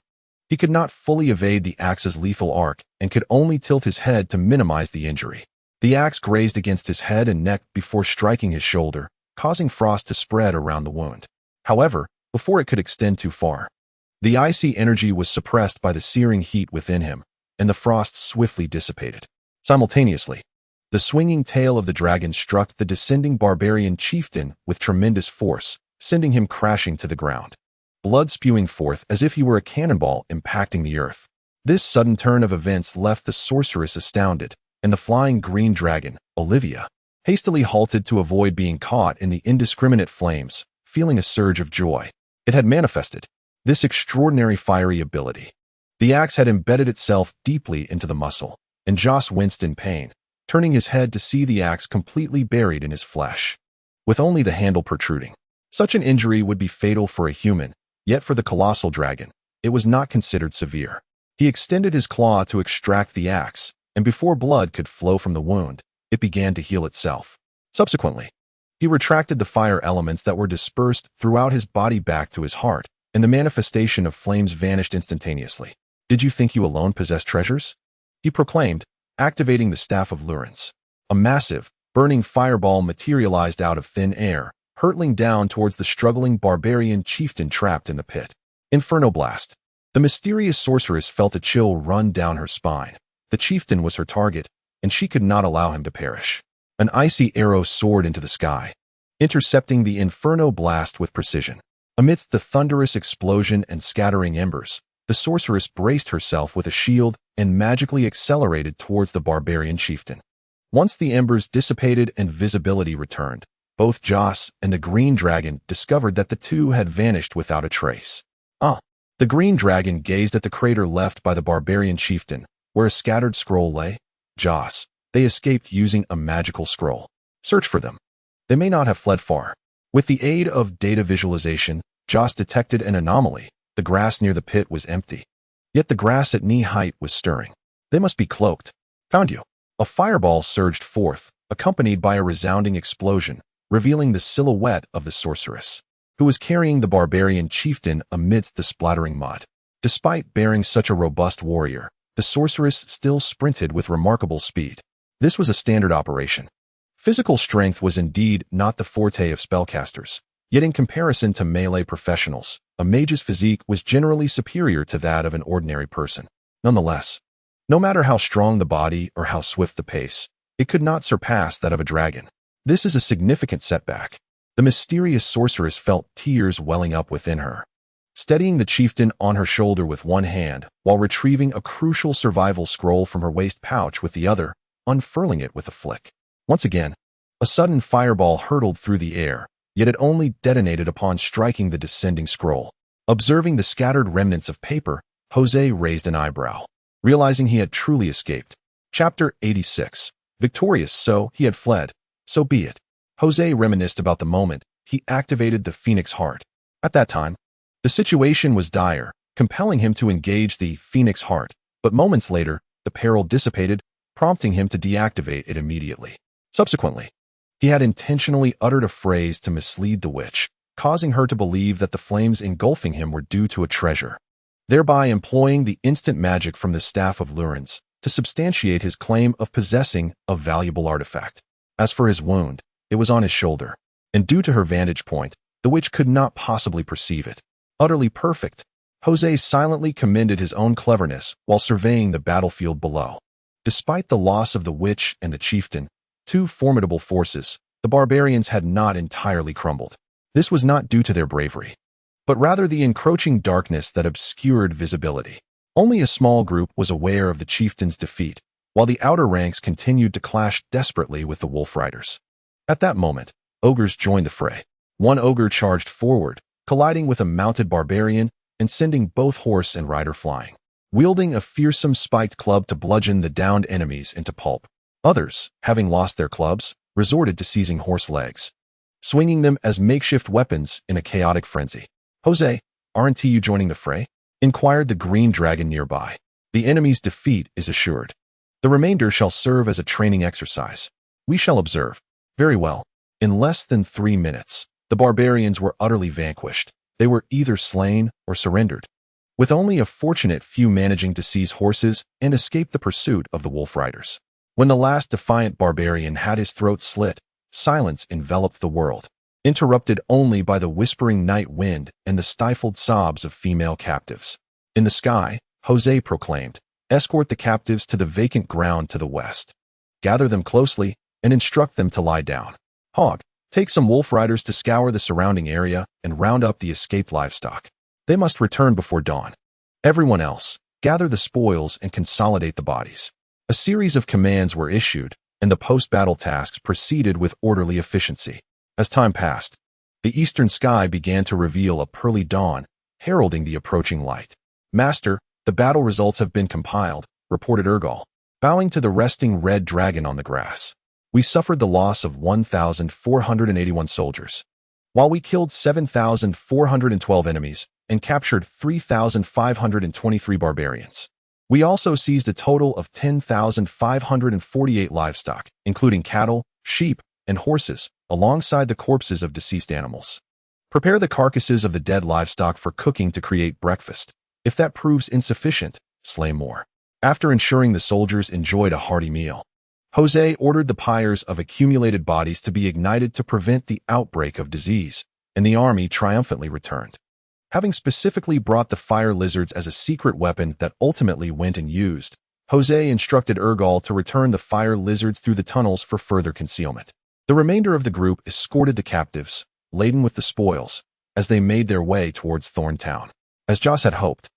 He could not fully evade the axe's lethal arc and could only tilt his head to minimize the injury. The axe grazed against his head and neck before striking his shoulder, causing frost to spread around the wound. However, before it could extend too far, the icy energy was suppressed by the searing heat within him, and the frost swiftly dissipated. Simultaneously, the swinging tail of the dragon struck the descending barbarian chieftain with tremendous force, sending him crashing to the ground, blood spewing forth as if he were a cannonball impacting the earth. This sudden turn of events left the sorceress astounded, and the flying green dragon, Olivia, hastily halted to avoid being caught in the indiscriminate flames, feeling a surge of joy. It had manifested this extraordinary fiery ability. The axe had embedded itself deeply into the muscle, and Joss winced in pain, turning his head to see the axe completely buried in his flesh, with only the handle protruding. Such an injury would be fatal for a human, yet for the colossal dragon, it was not considered severe. He extended his claw to extract the axe, and before blood could flow from the wound, it began to heal itself. Subsequently, he retracted the fire elements that were dispersed throughout his body back to his heart, and the manifestation of flames vanished instantaneously. "Did you think you alone possessed treasures?" he proclaimed, activating the Staff of Lurens. A massive, burning fireball materialized out of thin air, hurtling down towards the struggling barbarian chieftain trapped in the pit. Inferno blast. The mysterious sorceress felt a chill run down her spine. The chieftain was her target, and she could not allow him to perish. An icy arrow soared into the sky, intercepting the inferno blast with precision. Amidst the thunderous explosion and scattering embers, the sorceress braced herself with a shield and magically accelerated towards the barbarian chieftain. Once the embers dissipated and visibility returned, both Joss and the green dragon discovered that the two had vanished without a trace. The green dragon gazed at the crater left by the barbarian chieftain, where a scattered scroll lay. "Joss, they escaped using a magical scroll. Search for them. They may not have fled far." With the aid of data visualization, Joss detected an anomaly. The grass near the pit was empty, yet the grass at knee height was stirring. "They must be cloaked." "Found you." A fireball surged forth, accompanied by a resounding explosion, revealing the silhouette of the sorceress, who was carrying the barbarian chieftain amidst the splattering mud. Despite bearing such a robust warrior, the sorceress still sprinted with remarkable speed. This was a standard operation. Physical strength was indeed not the forte of spellcasters, yet in comparison to melee professionals, a mage's physique was generally superior to that of an ordinary person. Nonetheless, no matter how strong the body or how swift the pace, it could not surpass that of a dragon. This is a significant setback. The mysterious sorceress felt tears welling up within her, steadying the chieftain on her shoulder with one hand while retrieving a crucial survival scroll from her waist pouch with the other, unfurling it with a flick. Once again, a sudden fireball hurtled through the air, yet it only detonated upon striking the descending scroll. Observing the scattered remnants of paper, Jose raised an eyebrow, realizing he had truly escaped. Chapter 86. Victorious, so he had fled. So be it. Jose reminisced about the moment he activated the Phoenix Heart. At that time, the situation was dire, compelling him to engage the Phoenix Heart, but moments later, the peril dissipated, prompting him to deactivate it immediately. Subsequently, he had intentionally uttered a phrase to mislead the witch, causing her to believe that the flames engulfing him were due to a treasure, thereby employing the instant magic from the Staff of Lurens to substantiate his claim of possessing a valuable artifact. As for his wound, it was on his shoulder, and due to her vantage point, the witch could not possibly perceive it. Utterly perfect, Jose silently commended his own cleverness while surveying the battlefield below. Despite the loss of the witch and the chieftain, two formidable forces, the barbarians had not entirely crumbled. This was not due to their bravery, but rather the encroaching darkness that obscured visibility. Only a small group was aware of the chieftain's defeat, while the outer ranks continued to clash desperately with the wolf riders. At that moment, ogres joined the fray. One ogre charged forward, colliding with a mounted barbarian and sending both horse and rider flying, wielding a fearsome spiked club to bludgeon the downed enemies into pulp. Others, having lost their clubs, resorted to seizing horse legs, swinging them as makeshift weapons in a chaotic frenzy. "Jose, aren't you joining the fray?" inquired the green dragon nearby. "The enemy's defeat is assured. The remainder shall serve as a training exercise. We shall observe." Very well. In less than 3 minutes, the barbarians were utterly vanquished. They were either slain or surrendered, with only a fortunate few managing to seize horses and escape the pursuit of the wolf riders. When the last defiant barbarian had his throat slit, silence enveloped the world, interrupted only by the whispering night wind and the stifled sobs of female captives. In the sky, Jose proclaimed, "Escort the captives to the vacant ground to the west. Gather them closely and instruct them to lie down. Hog, take some wolf riders to scour the surrounding area and round up the escaped livestock. They must return before dawn. Everyone else, gather the spoils and consolidate the bodies." A series of commands were issued, and the post-battle tasks proceeded with orderly efficiency. As time passed, the eastern sky began to reveal a pearly dawn, heralding the approaching light. "Master, the battle results have been compiled," reported Urgal, bowing to the resting red dragon on the grass. "We suffered the loss of 1,481 soldiers, while we killed 7,412 enemies and captured 3,523 barbarians. We also seized a total of 10,548 livestock, including cattle, sheep, and horses, alongside the corpses of deceased animals. Prepare the carcasses of the dead livestock for cooking to create breakfast. If that proves insufficient, slay more." After ensuring the soldiers enjoyed a hearty meal, Jose ordered the pyres of accumulated bodies to be ignited to prevent the outbreak of disease, and the army triumphantly returned. Having specifically brought the fire lizards as a secret weapon that ultimately went unused, Jose instructed Urgal to return the fire lizards through the tunnels for further concealment. The remainder of the group escorted the captives, laden with the spoils, as they made their way towards Thorn Town. As Joss had hoped,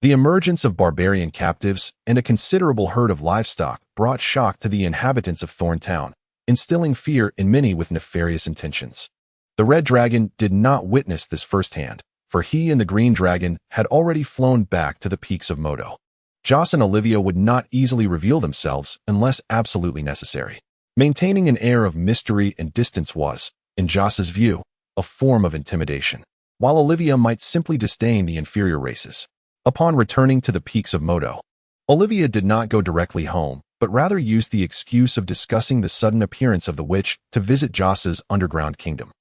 the emergence of barbarian captives and a considerable herd of livestock brought shock to the inhabitants of Thorn Town, instilling fear in many with nefarious intentions. The Red Dragon did not witness this firsthand, for he and the Green Dragon had already flown back to the peaks of Modo. Joss and Olivia would not easily reveal themselves unless absolutely necessary. Maintaining an air of mystery and distance was, in Joss's view, a form of intimidation, while Olivia might simply disdain the inferior races. Upon returning to the peaks of Modo, Olivia did not go directly home, but rather used the excuse of discussing the sudden appearance of the witch to visit Joss's underground kingdom.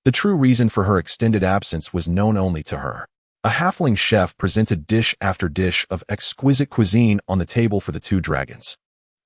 The true reason for her extended absence was known only to her. A halfling chef presented dish after dish of exquisite cuisine on the table for the two dragons,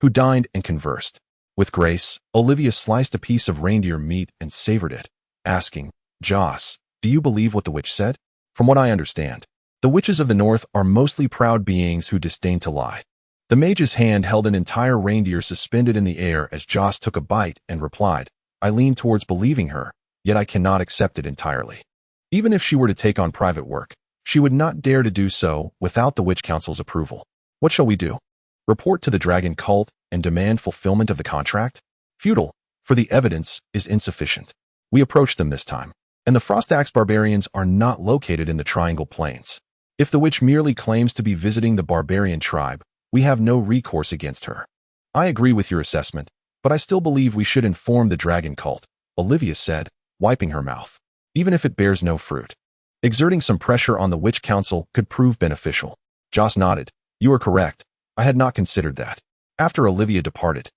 who dined and conversed. With grace, Olivia sliced a piece of reindeer meat and savored it, asking, "Joss, do you believe what the witch said? From what I understand, the witches of the north are mostly proud beings who disdain to lie." The mage's hand held an entire reindeer suspended in the air as Joss took a bite and replied, "I lean towards believing her, yet I cannot accept it entirely. Even if she were to take on private work, she would not dare to do so without the Witch Council's approval. What shall we do? Report to the dragon cult and demand fulfillment of the contract? Futile, for the evidence is insufficient. We approach them this time. And the Frostax barbarians are not located in the Triangle Plains. If the witch merely claims to be visiting the barbarian tribe, we have no recourse against her. I agree with your assessment, but I still believe we should inform the dragon cult, Olivia said, wiping her mouth. Even if it bears no fruit. Exerting some pressure on the witch council could prove beneficial. Joss nodded. You are correct. I had not considered that. After Olivia departed,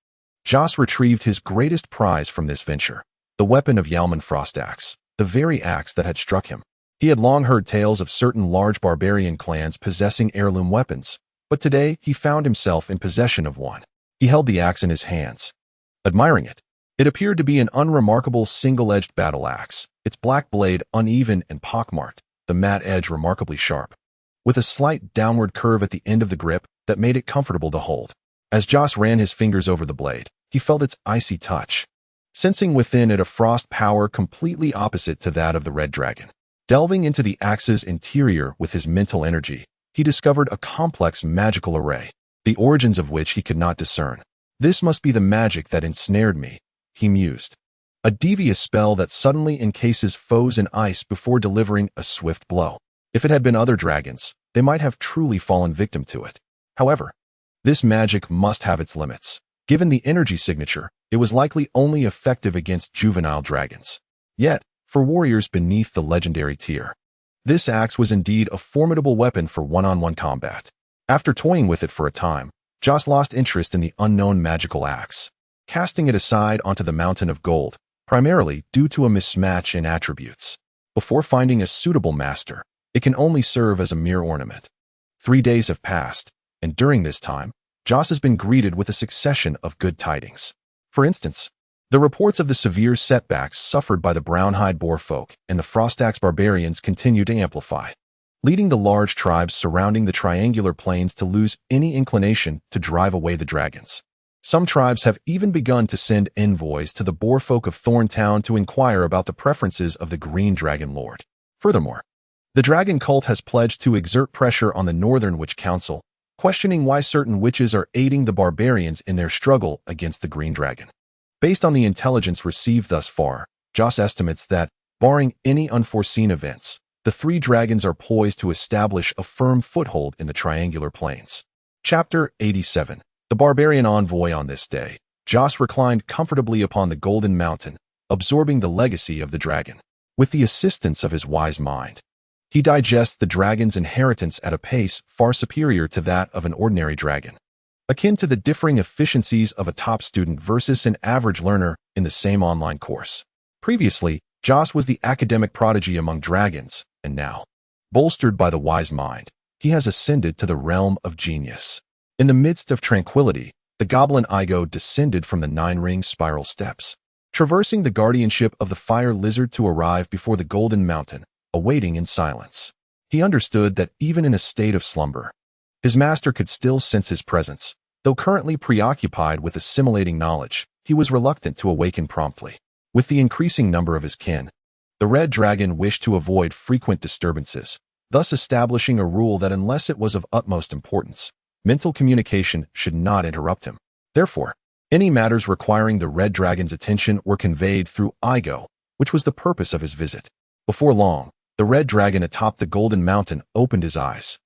Joss retrieved his greatest prize from this venture, the weapon of Yalman Frostax, the very axe that had struck him. He had long heard tales of certain large barbarian clans possessing heirloom weapons, but today he found himself in possession of one. He held the axe in his hands, admiring it. It appeared to be an unremarkable single-edged battle axe, its black blade uneven and pockmarked, the matte edge remarkably sharp, with a slight downward curve at the end of the grip that made it comfortable to hold. As Joss ran his fingers over the blade, he felt its icy touch, sensing within it a frost power completely opposite to that of the red dragon. Delving into the axe's interior with his mental energy, he discovered a complex magical array, the origins of which he could not discern. This must be the magic that ensnared me, he mused. A devious spell that suddenly encases foes in ice before delivering a swift blow. If it had been other dragons, they might have truly fallen victim to it. However, this magic must have its limits. Given the energy signature, it was likely only effective against juvenile dragons. Yet, for warriors beneath the legendary tier, this axe was indeed a formidable weapon for one-on-one combat. After toying with it for a time, Joss lost interest in the unknown magical axe, casting it aside onto the mountain of gold, primarily due to a mismatch in attributes. Before finding a suitable master, it can only serve as a mere ornament. 3 days have passed, and during this time, Joss has been greeted with a succession of good tidings. For instance, the reports of the severe setbacks suffered by the brown-hide boar folk and the Frostax barbarians continue to amplify, leading the large tribes surrounding the triangular plains to lose any inclination to drive away the dragons. Some tribes have even begun to send envoys to the boar folk of Thorntown to inquire about the preferences of the Green Dragon Lord. Furthermore, the dragon cult has pledged to exert pressure on the Northern Witch Council, questioning why certain witches are aiding the barbarians in their struggle against the Green Dragon. Based on the intelligence received thus far, Joss estimates that, barring any unforeseen events, the 3 dragons are poised to establish a firm foothold in the Triangular Plains. Chapter 87. The Barbarian Envoy. On this day, Joss reclined comfortably upon the Golden Mountain, absorbing the legacy of the dragon. With the assistance of his wise mind, he digests the dragon's inheritance at a pace far superior to that of an ordinary dragon, akin to the differing efficiencies of a top student versus an average learner in the same online course. Previously, Joss was the academic prodigy among dragons, and now, bolstered by the wise mind, he has ascended to the realm of genius. In the midst of tranquility, the goblin Igo descended from the 9-ring spiral steps, traversing the guardianship of the fire lizard to arrive before the Golden Mountain, awaiting in silence. He understood that even in a state of slumber, his master could still sense his presence. Though currently preoccupied with assimilating knowledge, he was reluctant to awaken promptly. With the increasing number of his kin, the red dragon wished to avoid frequent disturbances, thus establishing a rule that unless it was of utmost importance, mental communication should not interrupt him. Therefore, any matters requiring the red dragon's attention were conveyed through Igo, which was the purpose of his visit. Before long, the red dragon atop the Golden Mountain opened his eyes.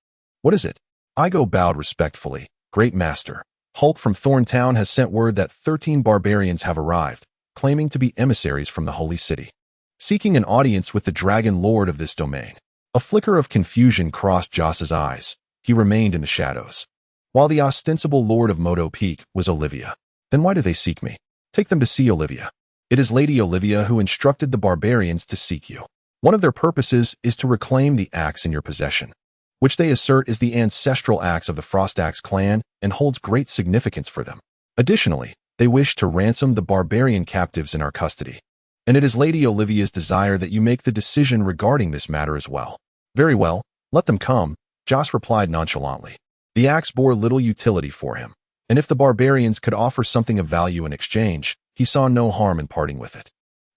What is it? Igo bowed respectfully. Great Master, Hulk from Thorntown has sent word that 13 barbarians have arrived, claiming to be emissaries from the Holy City, seeking an audience with the Dragon Lord of this domain. A flicker of confusion crossed Joss's eyes. He remained in the shadows. While the ostensible Lord of Moto Peak was Olivia. Then why do they seek me? Take them to see Olivia. It is Lady Olivia who instructed the barbarians to seek you. One of their purposes is to reclaim the axe in your possession, which they assert is the ancestral axe of the Frostax clan and holds great significance for them. Additionally, they wish to ransom the barbarian captives in our custody. And it is Lady Olivia's desire that you make the decision regarding this matter as well. Very well, let them come, Joss replied nonchalantly. The axe bore little utility for him, and if the barbarians could offer something of value in exchange, he saw no harm in parting with it.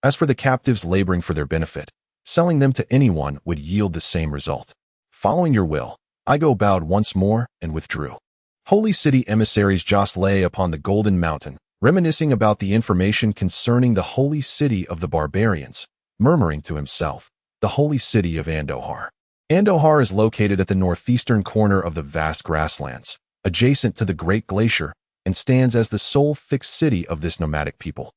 As for the captives laboring for their benefit, selling them to anyone would yield the same result. Following your will, Igo bowed once more and withdrew. Holy City emissaries Joss lay upon the Golden Mountain, reminiscing about the information concerning the Holy City of the barbarians, murmuring to himself, "The holy city of Underdark." Underdark is located at the northeastern corner of the vast grasslands, adjacent to the Great Glacier, and stands as the sole fixed city of this nomadic people.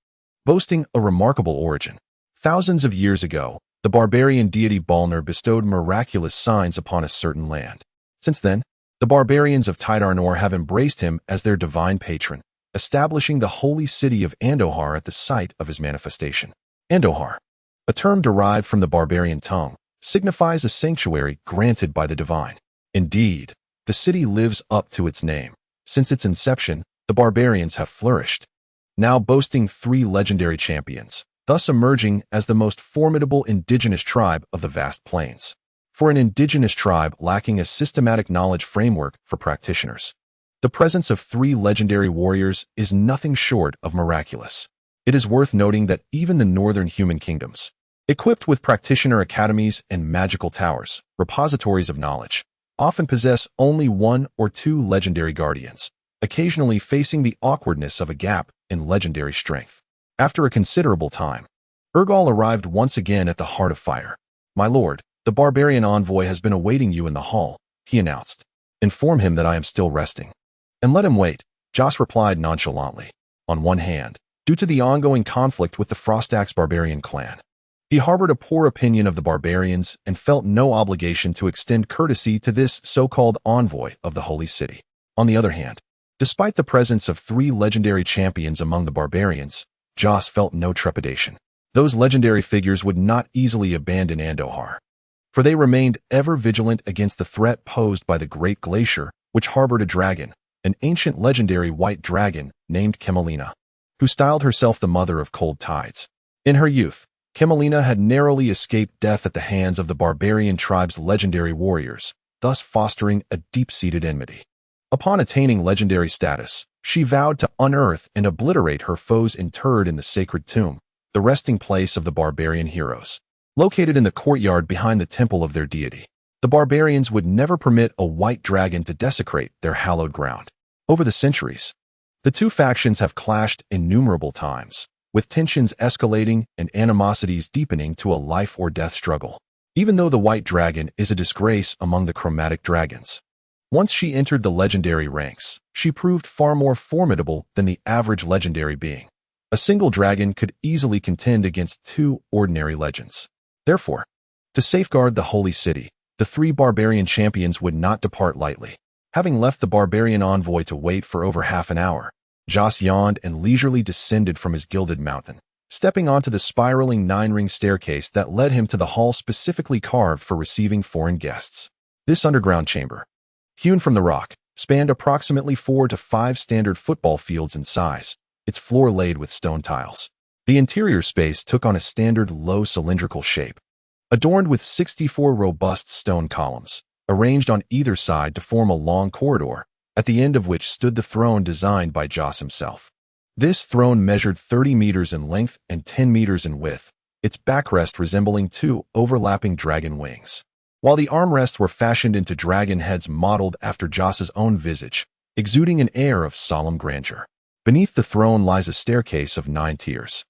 Boasting a remarkable origin, thousands of years ago, the barbarian deity Balner bestowed miraculous signs upon a certain land. Since then, the barbarians of Tidarnor have embraced him as their divine patron, establishing the holy city of Underdark at the site of his manifestation. Underdark, a term derived from the barbarian tongue, signifies a sanctuary granted by the divine. Indeed, the city lives up to its name. Since its inception, the barbarians have flourished, now boasting 3 legendary champions, thus emerging as the most formidable indigenous tribe of the vast plains. For an indigenous tribe lacking a systematic knowledge framework for practitioners, the presence of 3 legendary warriors is nothing short of miraculous. It is worth noting that even the northern human kingdoms, equipped with practitioner academies and magical towers, repositories of knowledge, often possess only 1 or 2 legendary guardians, occasionally facing the awkwardness of a gap in legendary strength. After a considerable time, Urgal arrived once again at the Heart of Fire. "My lord, the barbarian envoy has been awaiting you in the hall," he announced. "Inform him that I am still resting." "And let him wait," Joss replied nonchalantly. On one hand, due to the ongoing conflict with the Frostax barbarian clan, he harbored a poor opinion of the barbarians and felt no obligation to extend courtesy to this so-called envoy of the Holy City. On the other hand, despite the presence of 3 legendary champions among the barbarians, Joss felt no trepidation. Those legendary figures would not easily abandon Underdark, for they remained ever vigilant against the threat posed by the Great Glacier, which harbored a dragon, an ancient legendary white dragon named Kemalina, who styled herself the Mother of Cold Tides. In her youth, Kemalina had narrowly escaped death at the hands of the barbarian tribe's legendary warriors, thus fostering a deep-seated enmity. Upon attaining legendary status, she vowed to unearth and obliterate her foes interred in the sacred tomb, the resting place of the barbarian heroes. Located in the courtyard behind the temple of their deity, the barbarians would never permit a white dragon to desecrate their hallowed ground. Over the centuries, the 2 factions have clashed innumerable times, with tensions escalating and animosities deepening to a life-or-death struggle. Even though the white dragon is a disgrace among the chromatic dragons, once she entered the legendary ranks, she proved far more formidable than the average legendary being. A single dragon could easily contend against 2 ordinary legends. Therefore, to safeguard the holy city, the 3 barbarian champions would not depart lightly. Having left the barbarian envoy to wait for over half an hour, Joss yawned and leisurely descended from his gilded mountain, stepping onto the spiraling 9-ring staircase that led him to the hall specifically carved for receiving foreign guests. This underground chamber, hewn from the rock, spanned approximately 4 to 5 standard football fields in size, its floor laid with stone tiles. The interior space took on a standard low cylindrical shape, adorned with 64 robust stone columns, arranged on either side to form a long corridor, at the end of which stood the throne designed by Joss himself. This throne measured 30 meters in length and 10 meters in width, its backrest resembling 2 overlapping dragon wings, while the armrests were fashioned into dragon heads modeled after Joss's own visage, exuding an air of solemn grandeur. Beneath the throne lies a staircase of 9 tiers,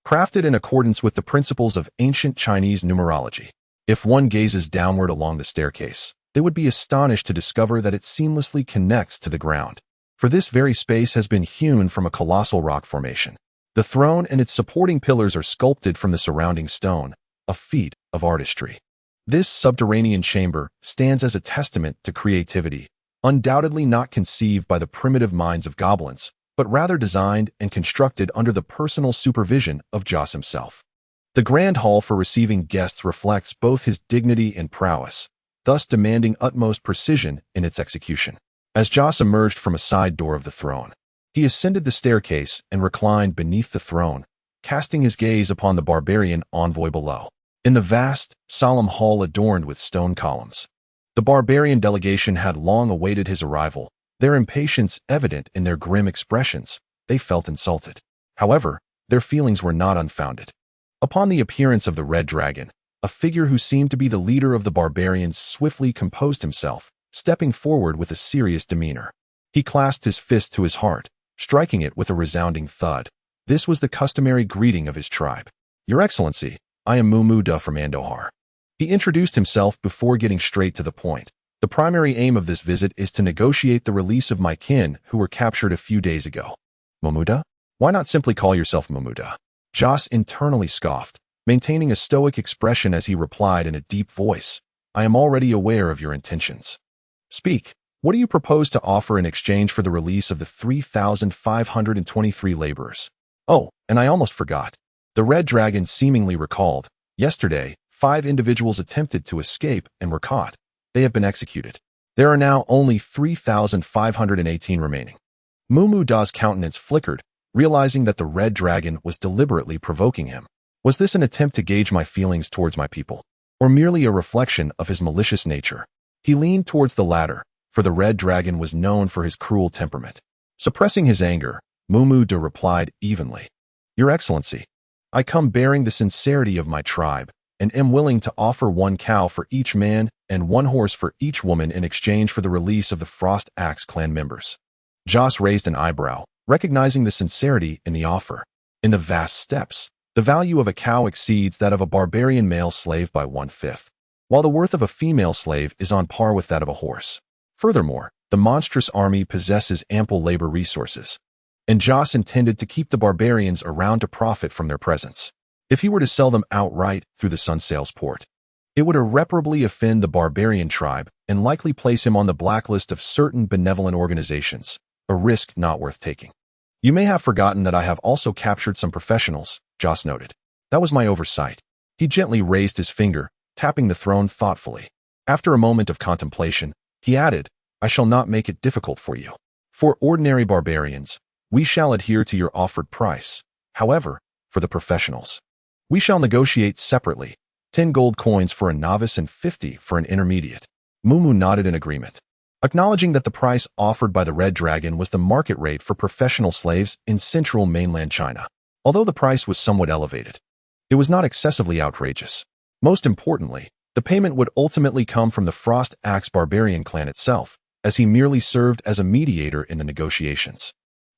crafted in accordance with the principles of ancient Chinese numerology. If one gazes downward along the staircase, they would be astonished to discover that it seamlessly connects to the ground, for this very space has been hewn from a colossal rock formation. The throne and its supporting pillars are sculpted from the surrounding stone, a feat of artistry. This subterranean chamber stands as a testament to creativity, undoubtedly not conceived by the primitive minds of goblins, but rather designed and constructed under the personal supervision of Joss himself. The grand hall for receiving guests reflects both his dignity and prowess, thus demanding utmost precision in its execution. As Joss emerged from a side door of the throne, he ascended the staircase and reclined beneath the throne, casting his gaze upon the barbarian envoy below. In the vast, solemn hall adorned with stone columns, the barbarian delegation had long awaited his arrival, their impatience evident in their grim expressions. They felt insulted. However, their feelings were not unfounded. Upon the appearance of the red dragon, a figure who seemed to be the leader of the barbarians swiftly composed himself, stepping forward with a serious demeanor. He clasped his fist to his heart, striking it with a resounding thud. This was the customary greeting of his tribe. "Your Excellency," I am Mumuda from Andohar. He introduced himself before getting straight to the point. The primary aim of this visit is to negotiate the release of my kin who were captured a few days ago. Mumuda? Why not simply call yourself Mumuda? Joss internally scoffed, maintaining a stoic expression as he replied in a deep voice. I am already aware of your intentions. Speak. What do you propose to offer in exchange for the release of the 3,523 laborers? Oh, and I almost forgot. The Red Dragon seemingly recalled. Yesterday, 5 individuals attempted to escape and were caught. They have been executed. There are now only 3,518 remaining. Mumuda's countenance flickered, realizing that the Red Dragon was deliberately provoking him. Was this an attempt to gauge my feelings towards my people, or merely a reflection of his malicious nature? He leaned towards the latter, for the Red Dragon was known for his cruel temperament. Suppressing his anger, Mumuda replied evenly. Your Excellency, I come bearing the sincerity of my tribe, and am willing to offer 1 cow for each man and 1 horse for each woman in exchange for the release of the Frost Axe clan members. Joss raised an eyebrow, recognizing the sincerity in the offer. In the vast steppes, the value of a cow exceeds that of a barbarian male slave by 1/5, while the worth of a female slave is on par with that of a horse. Furthermore, the monstrous army possesses ample labor resources, and Joss intended to keep the barbarians around to profit from their presence. If he were to sell them outright through the Sunsails port, it would irreparably offend the barbarian tribe and likely place him on the blacklist of certain benevolent organizations, a risk not worth taking. You may have forgotten that I have also captured some professionals, Joss noted. That was my oversight. He gently raised his finger, tapping the throne thoughtfully. After a moment of contemplation, he added, I shall not make it difficult for you. For ordinary barbarians, we shall adhere to your offered price. However, for the professionals, we shall negotiate separately, 10 gold coins for a novice and 50 for an intermediate. Mumu nodded in agreement, acknowledging that the price offered by the Red Dragon was the market rate for professional slaves in central mainland China. Although the price was somewhat elevated, it was not excessively outrageous. Most importantly, the payment would ultimately come from the Frost Axe barbarian clan itself, as he merely served as a mediator in the negotiations.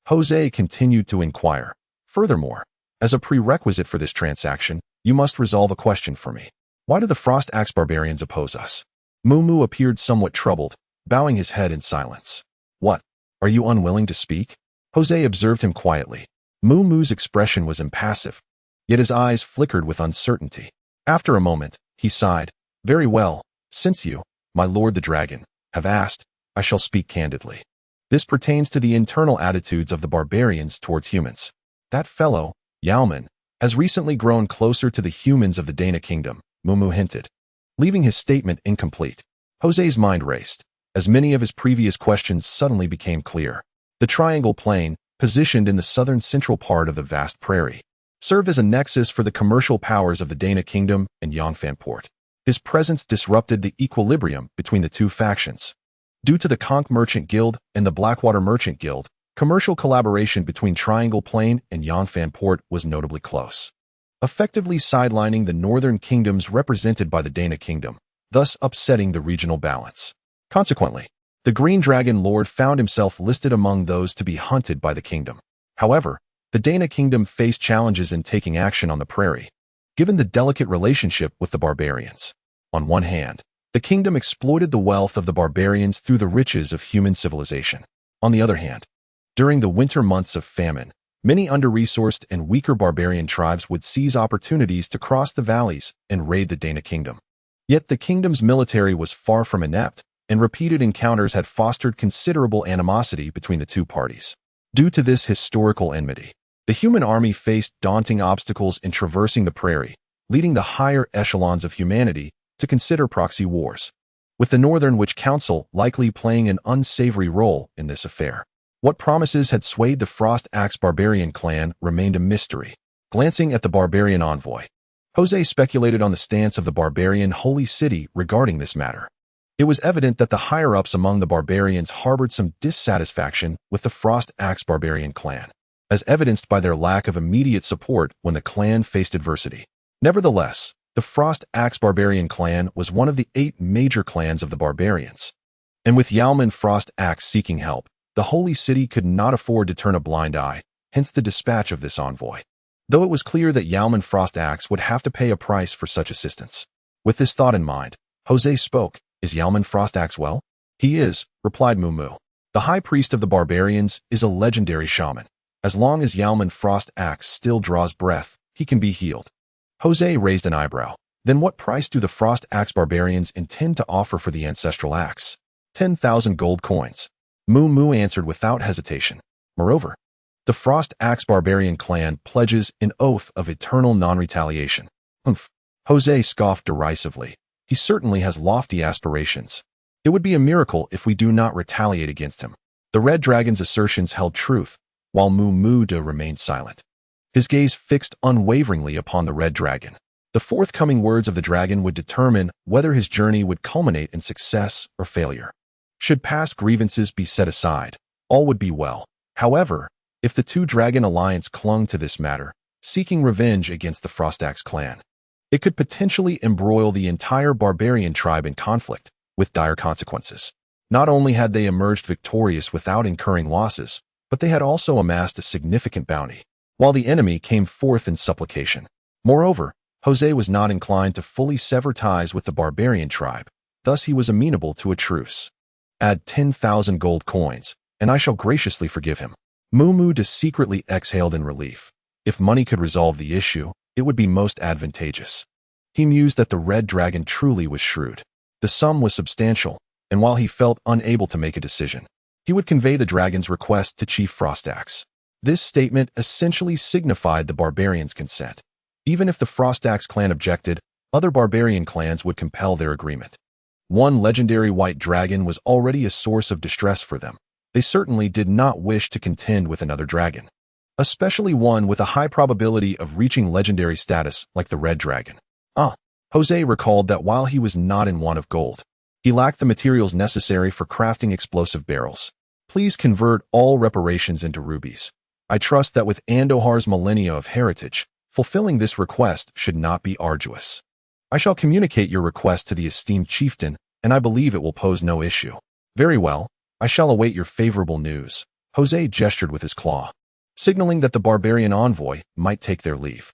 Jose continued to inquire. Furthermore, as a prerequisite for this transaction, you must resolve a question for me. Why do the Frost Axe barbarians oppose us? Mumu appeared somewhat troubled, bowing his head in silence. What? Are you unwilling to speak? Jose observed him quietly. Mumu's expression was impassive, yet his eyes flickered with uncertainty. After a moment, he sighed. Very well, since you, my lord the dragon, have asked, I shall speak candidly. This pertains to the internal attitudes of the barbarians towards humans. That fellow, Yaoman, has recently grown closer to the humans of the Dana kingdom, Mumu hinted, leaving his statement incomplete. Jose's mind raced, as many of his previous questions suddenly became clear. The Triangle Plain, positioned in the southern central part of the vast prairie, served as a nexus for the commercial powers of the Dana kingdom and Yongfan port. His presence disrupted the equilibrium between the two factions. Due to the Conch Merchant Guild and the Blackwater Merchant Guild, commercial collaboration between Triangle Plain and Yongfan port was notably close, effectively sidelining the northern kingdoms represented by the Dana kingdom, thus upsetting the regional balance. Consequently, the Green Dragon Lord found himself listed among those to be hunted by the kingdom. However, the Dana kingdom faced challenges in taking action on the prairie, given the delicate relationship with the barbarians. On one hand, the kingdom exploited the wealth of the barbarians through the riches of human civilization. On the other hand, during the winter months of famine, many under-resourced and weaker barbarian tribes would seize opportunities to cross the valleys and raid the Dana kingdom. Yet the kingdom's military was far from inept, and repeated encounters had fostered considerable animosity between the two parties. Due to this historical enmity, the human army faced daunting obstacles in traversing the prairie, leading the higher echelons of humanity to consider proxy wars, with the Northern Witch Council likely playing an unsavory role in this affair. What promises had swayed the Frost Axe barbarian clan remained a mystery. Glancing at the barbarian envoy, Jose speculated on the stance of the barbarian holy city regarding this matter. It was evident that the higher-ups among the barbarians harbored some dissatisfaction with the Frost Axe barbarian clan, as evidenced by their lack of immediate support when the clan faced adversity. Nevertheless, the Frost Axe barbarian clan was one of the 8 major clans of the barbarians, and with Yaoman Frost Axe seeking help, the holy city could not afford to turn a blind eye, hence the dispatch of this envoy. though it was clear that Yaoman Frost Axe would have to pay a price for such assistance. With this thought in mind, Jose spoke. Is Yaoman Frost Axe well? He is, replied Mumu. The high priest of the barbarians is a legendary shaman. As long as Yaoman Frost Axe still draws breath, he can be healed. Jose raised an eyebrow. Then what price do the Frost Axe barbarians intend to offer for the ancestral axe? 10,000 gold coins. Mumu answered without hesitation. Moreover, the Frost Axe barbarian clan pledges an oath of eternal non-retaliation. Humph. Jose scoffed derisively. He certainly has lofty aspirations. It would be a miracle if we do not retaliate against him. The Red Dragon's assertions held truth, while Mumu remained silent. His gaze fixed unwaveringly upon the Red Dragon. The forthcoming words of the dragon would determine whether his journey would culminate in success or failure. Should past grievances be set aside, all would be well. However, if the two dragon alliance clung to this matter, seeking revenge against the Frostaxe clan, it could potentially embroil the entire barbarian tribe in conflict, with dire consequences. Not only had they emerged victorious without incurring losses, but they had also amassed a significant bounty, while the enemy came forth in supplication. Moreover, Jose was not inclined to fully sever ties with the barbarian tribe, thus he was amenable to a truce. Add 10,000 gold coins, and I shall graciously forgive him. Mumu secretly exhaled in relief. If money could resolve the issue, it would be most advantageous. He mused that the Red Dragon truly was shrewd. The sum was substantial, and while he felt unable to make a decision, he would convey the dragon's request to Chief Frostaxe. This statement essentially signified the barbarians' consent. Even if the Frostaxe clan objected, other barbarian clans would compel their agreement. One legendary white dragon was already a source of distress for them. They certainly did not wish to contend with another dragon, especially one with a high probability of reaching legendary status like the Red Dragon. Jose recalled that while he was not in want of gold, he lacked the materials necessary for crafting explosive barrels. Please convert all reparations into rubies. I trust that with Andohar's millennia of heritage, fulfilling this request should not be arduous. I shall communicate your request to the esteemed chieftain, and I believe it will pose no issue. Very well, I shall await your favorable news. Jose gestured with his claw, signaling that the barbarian envoy might take their leave.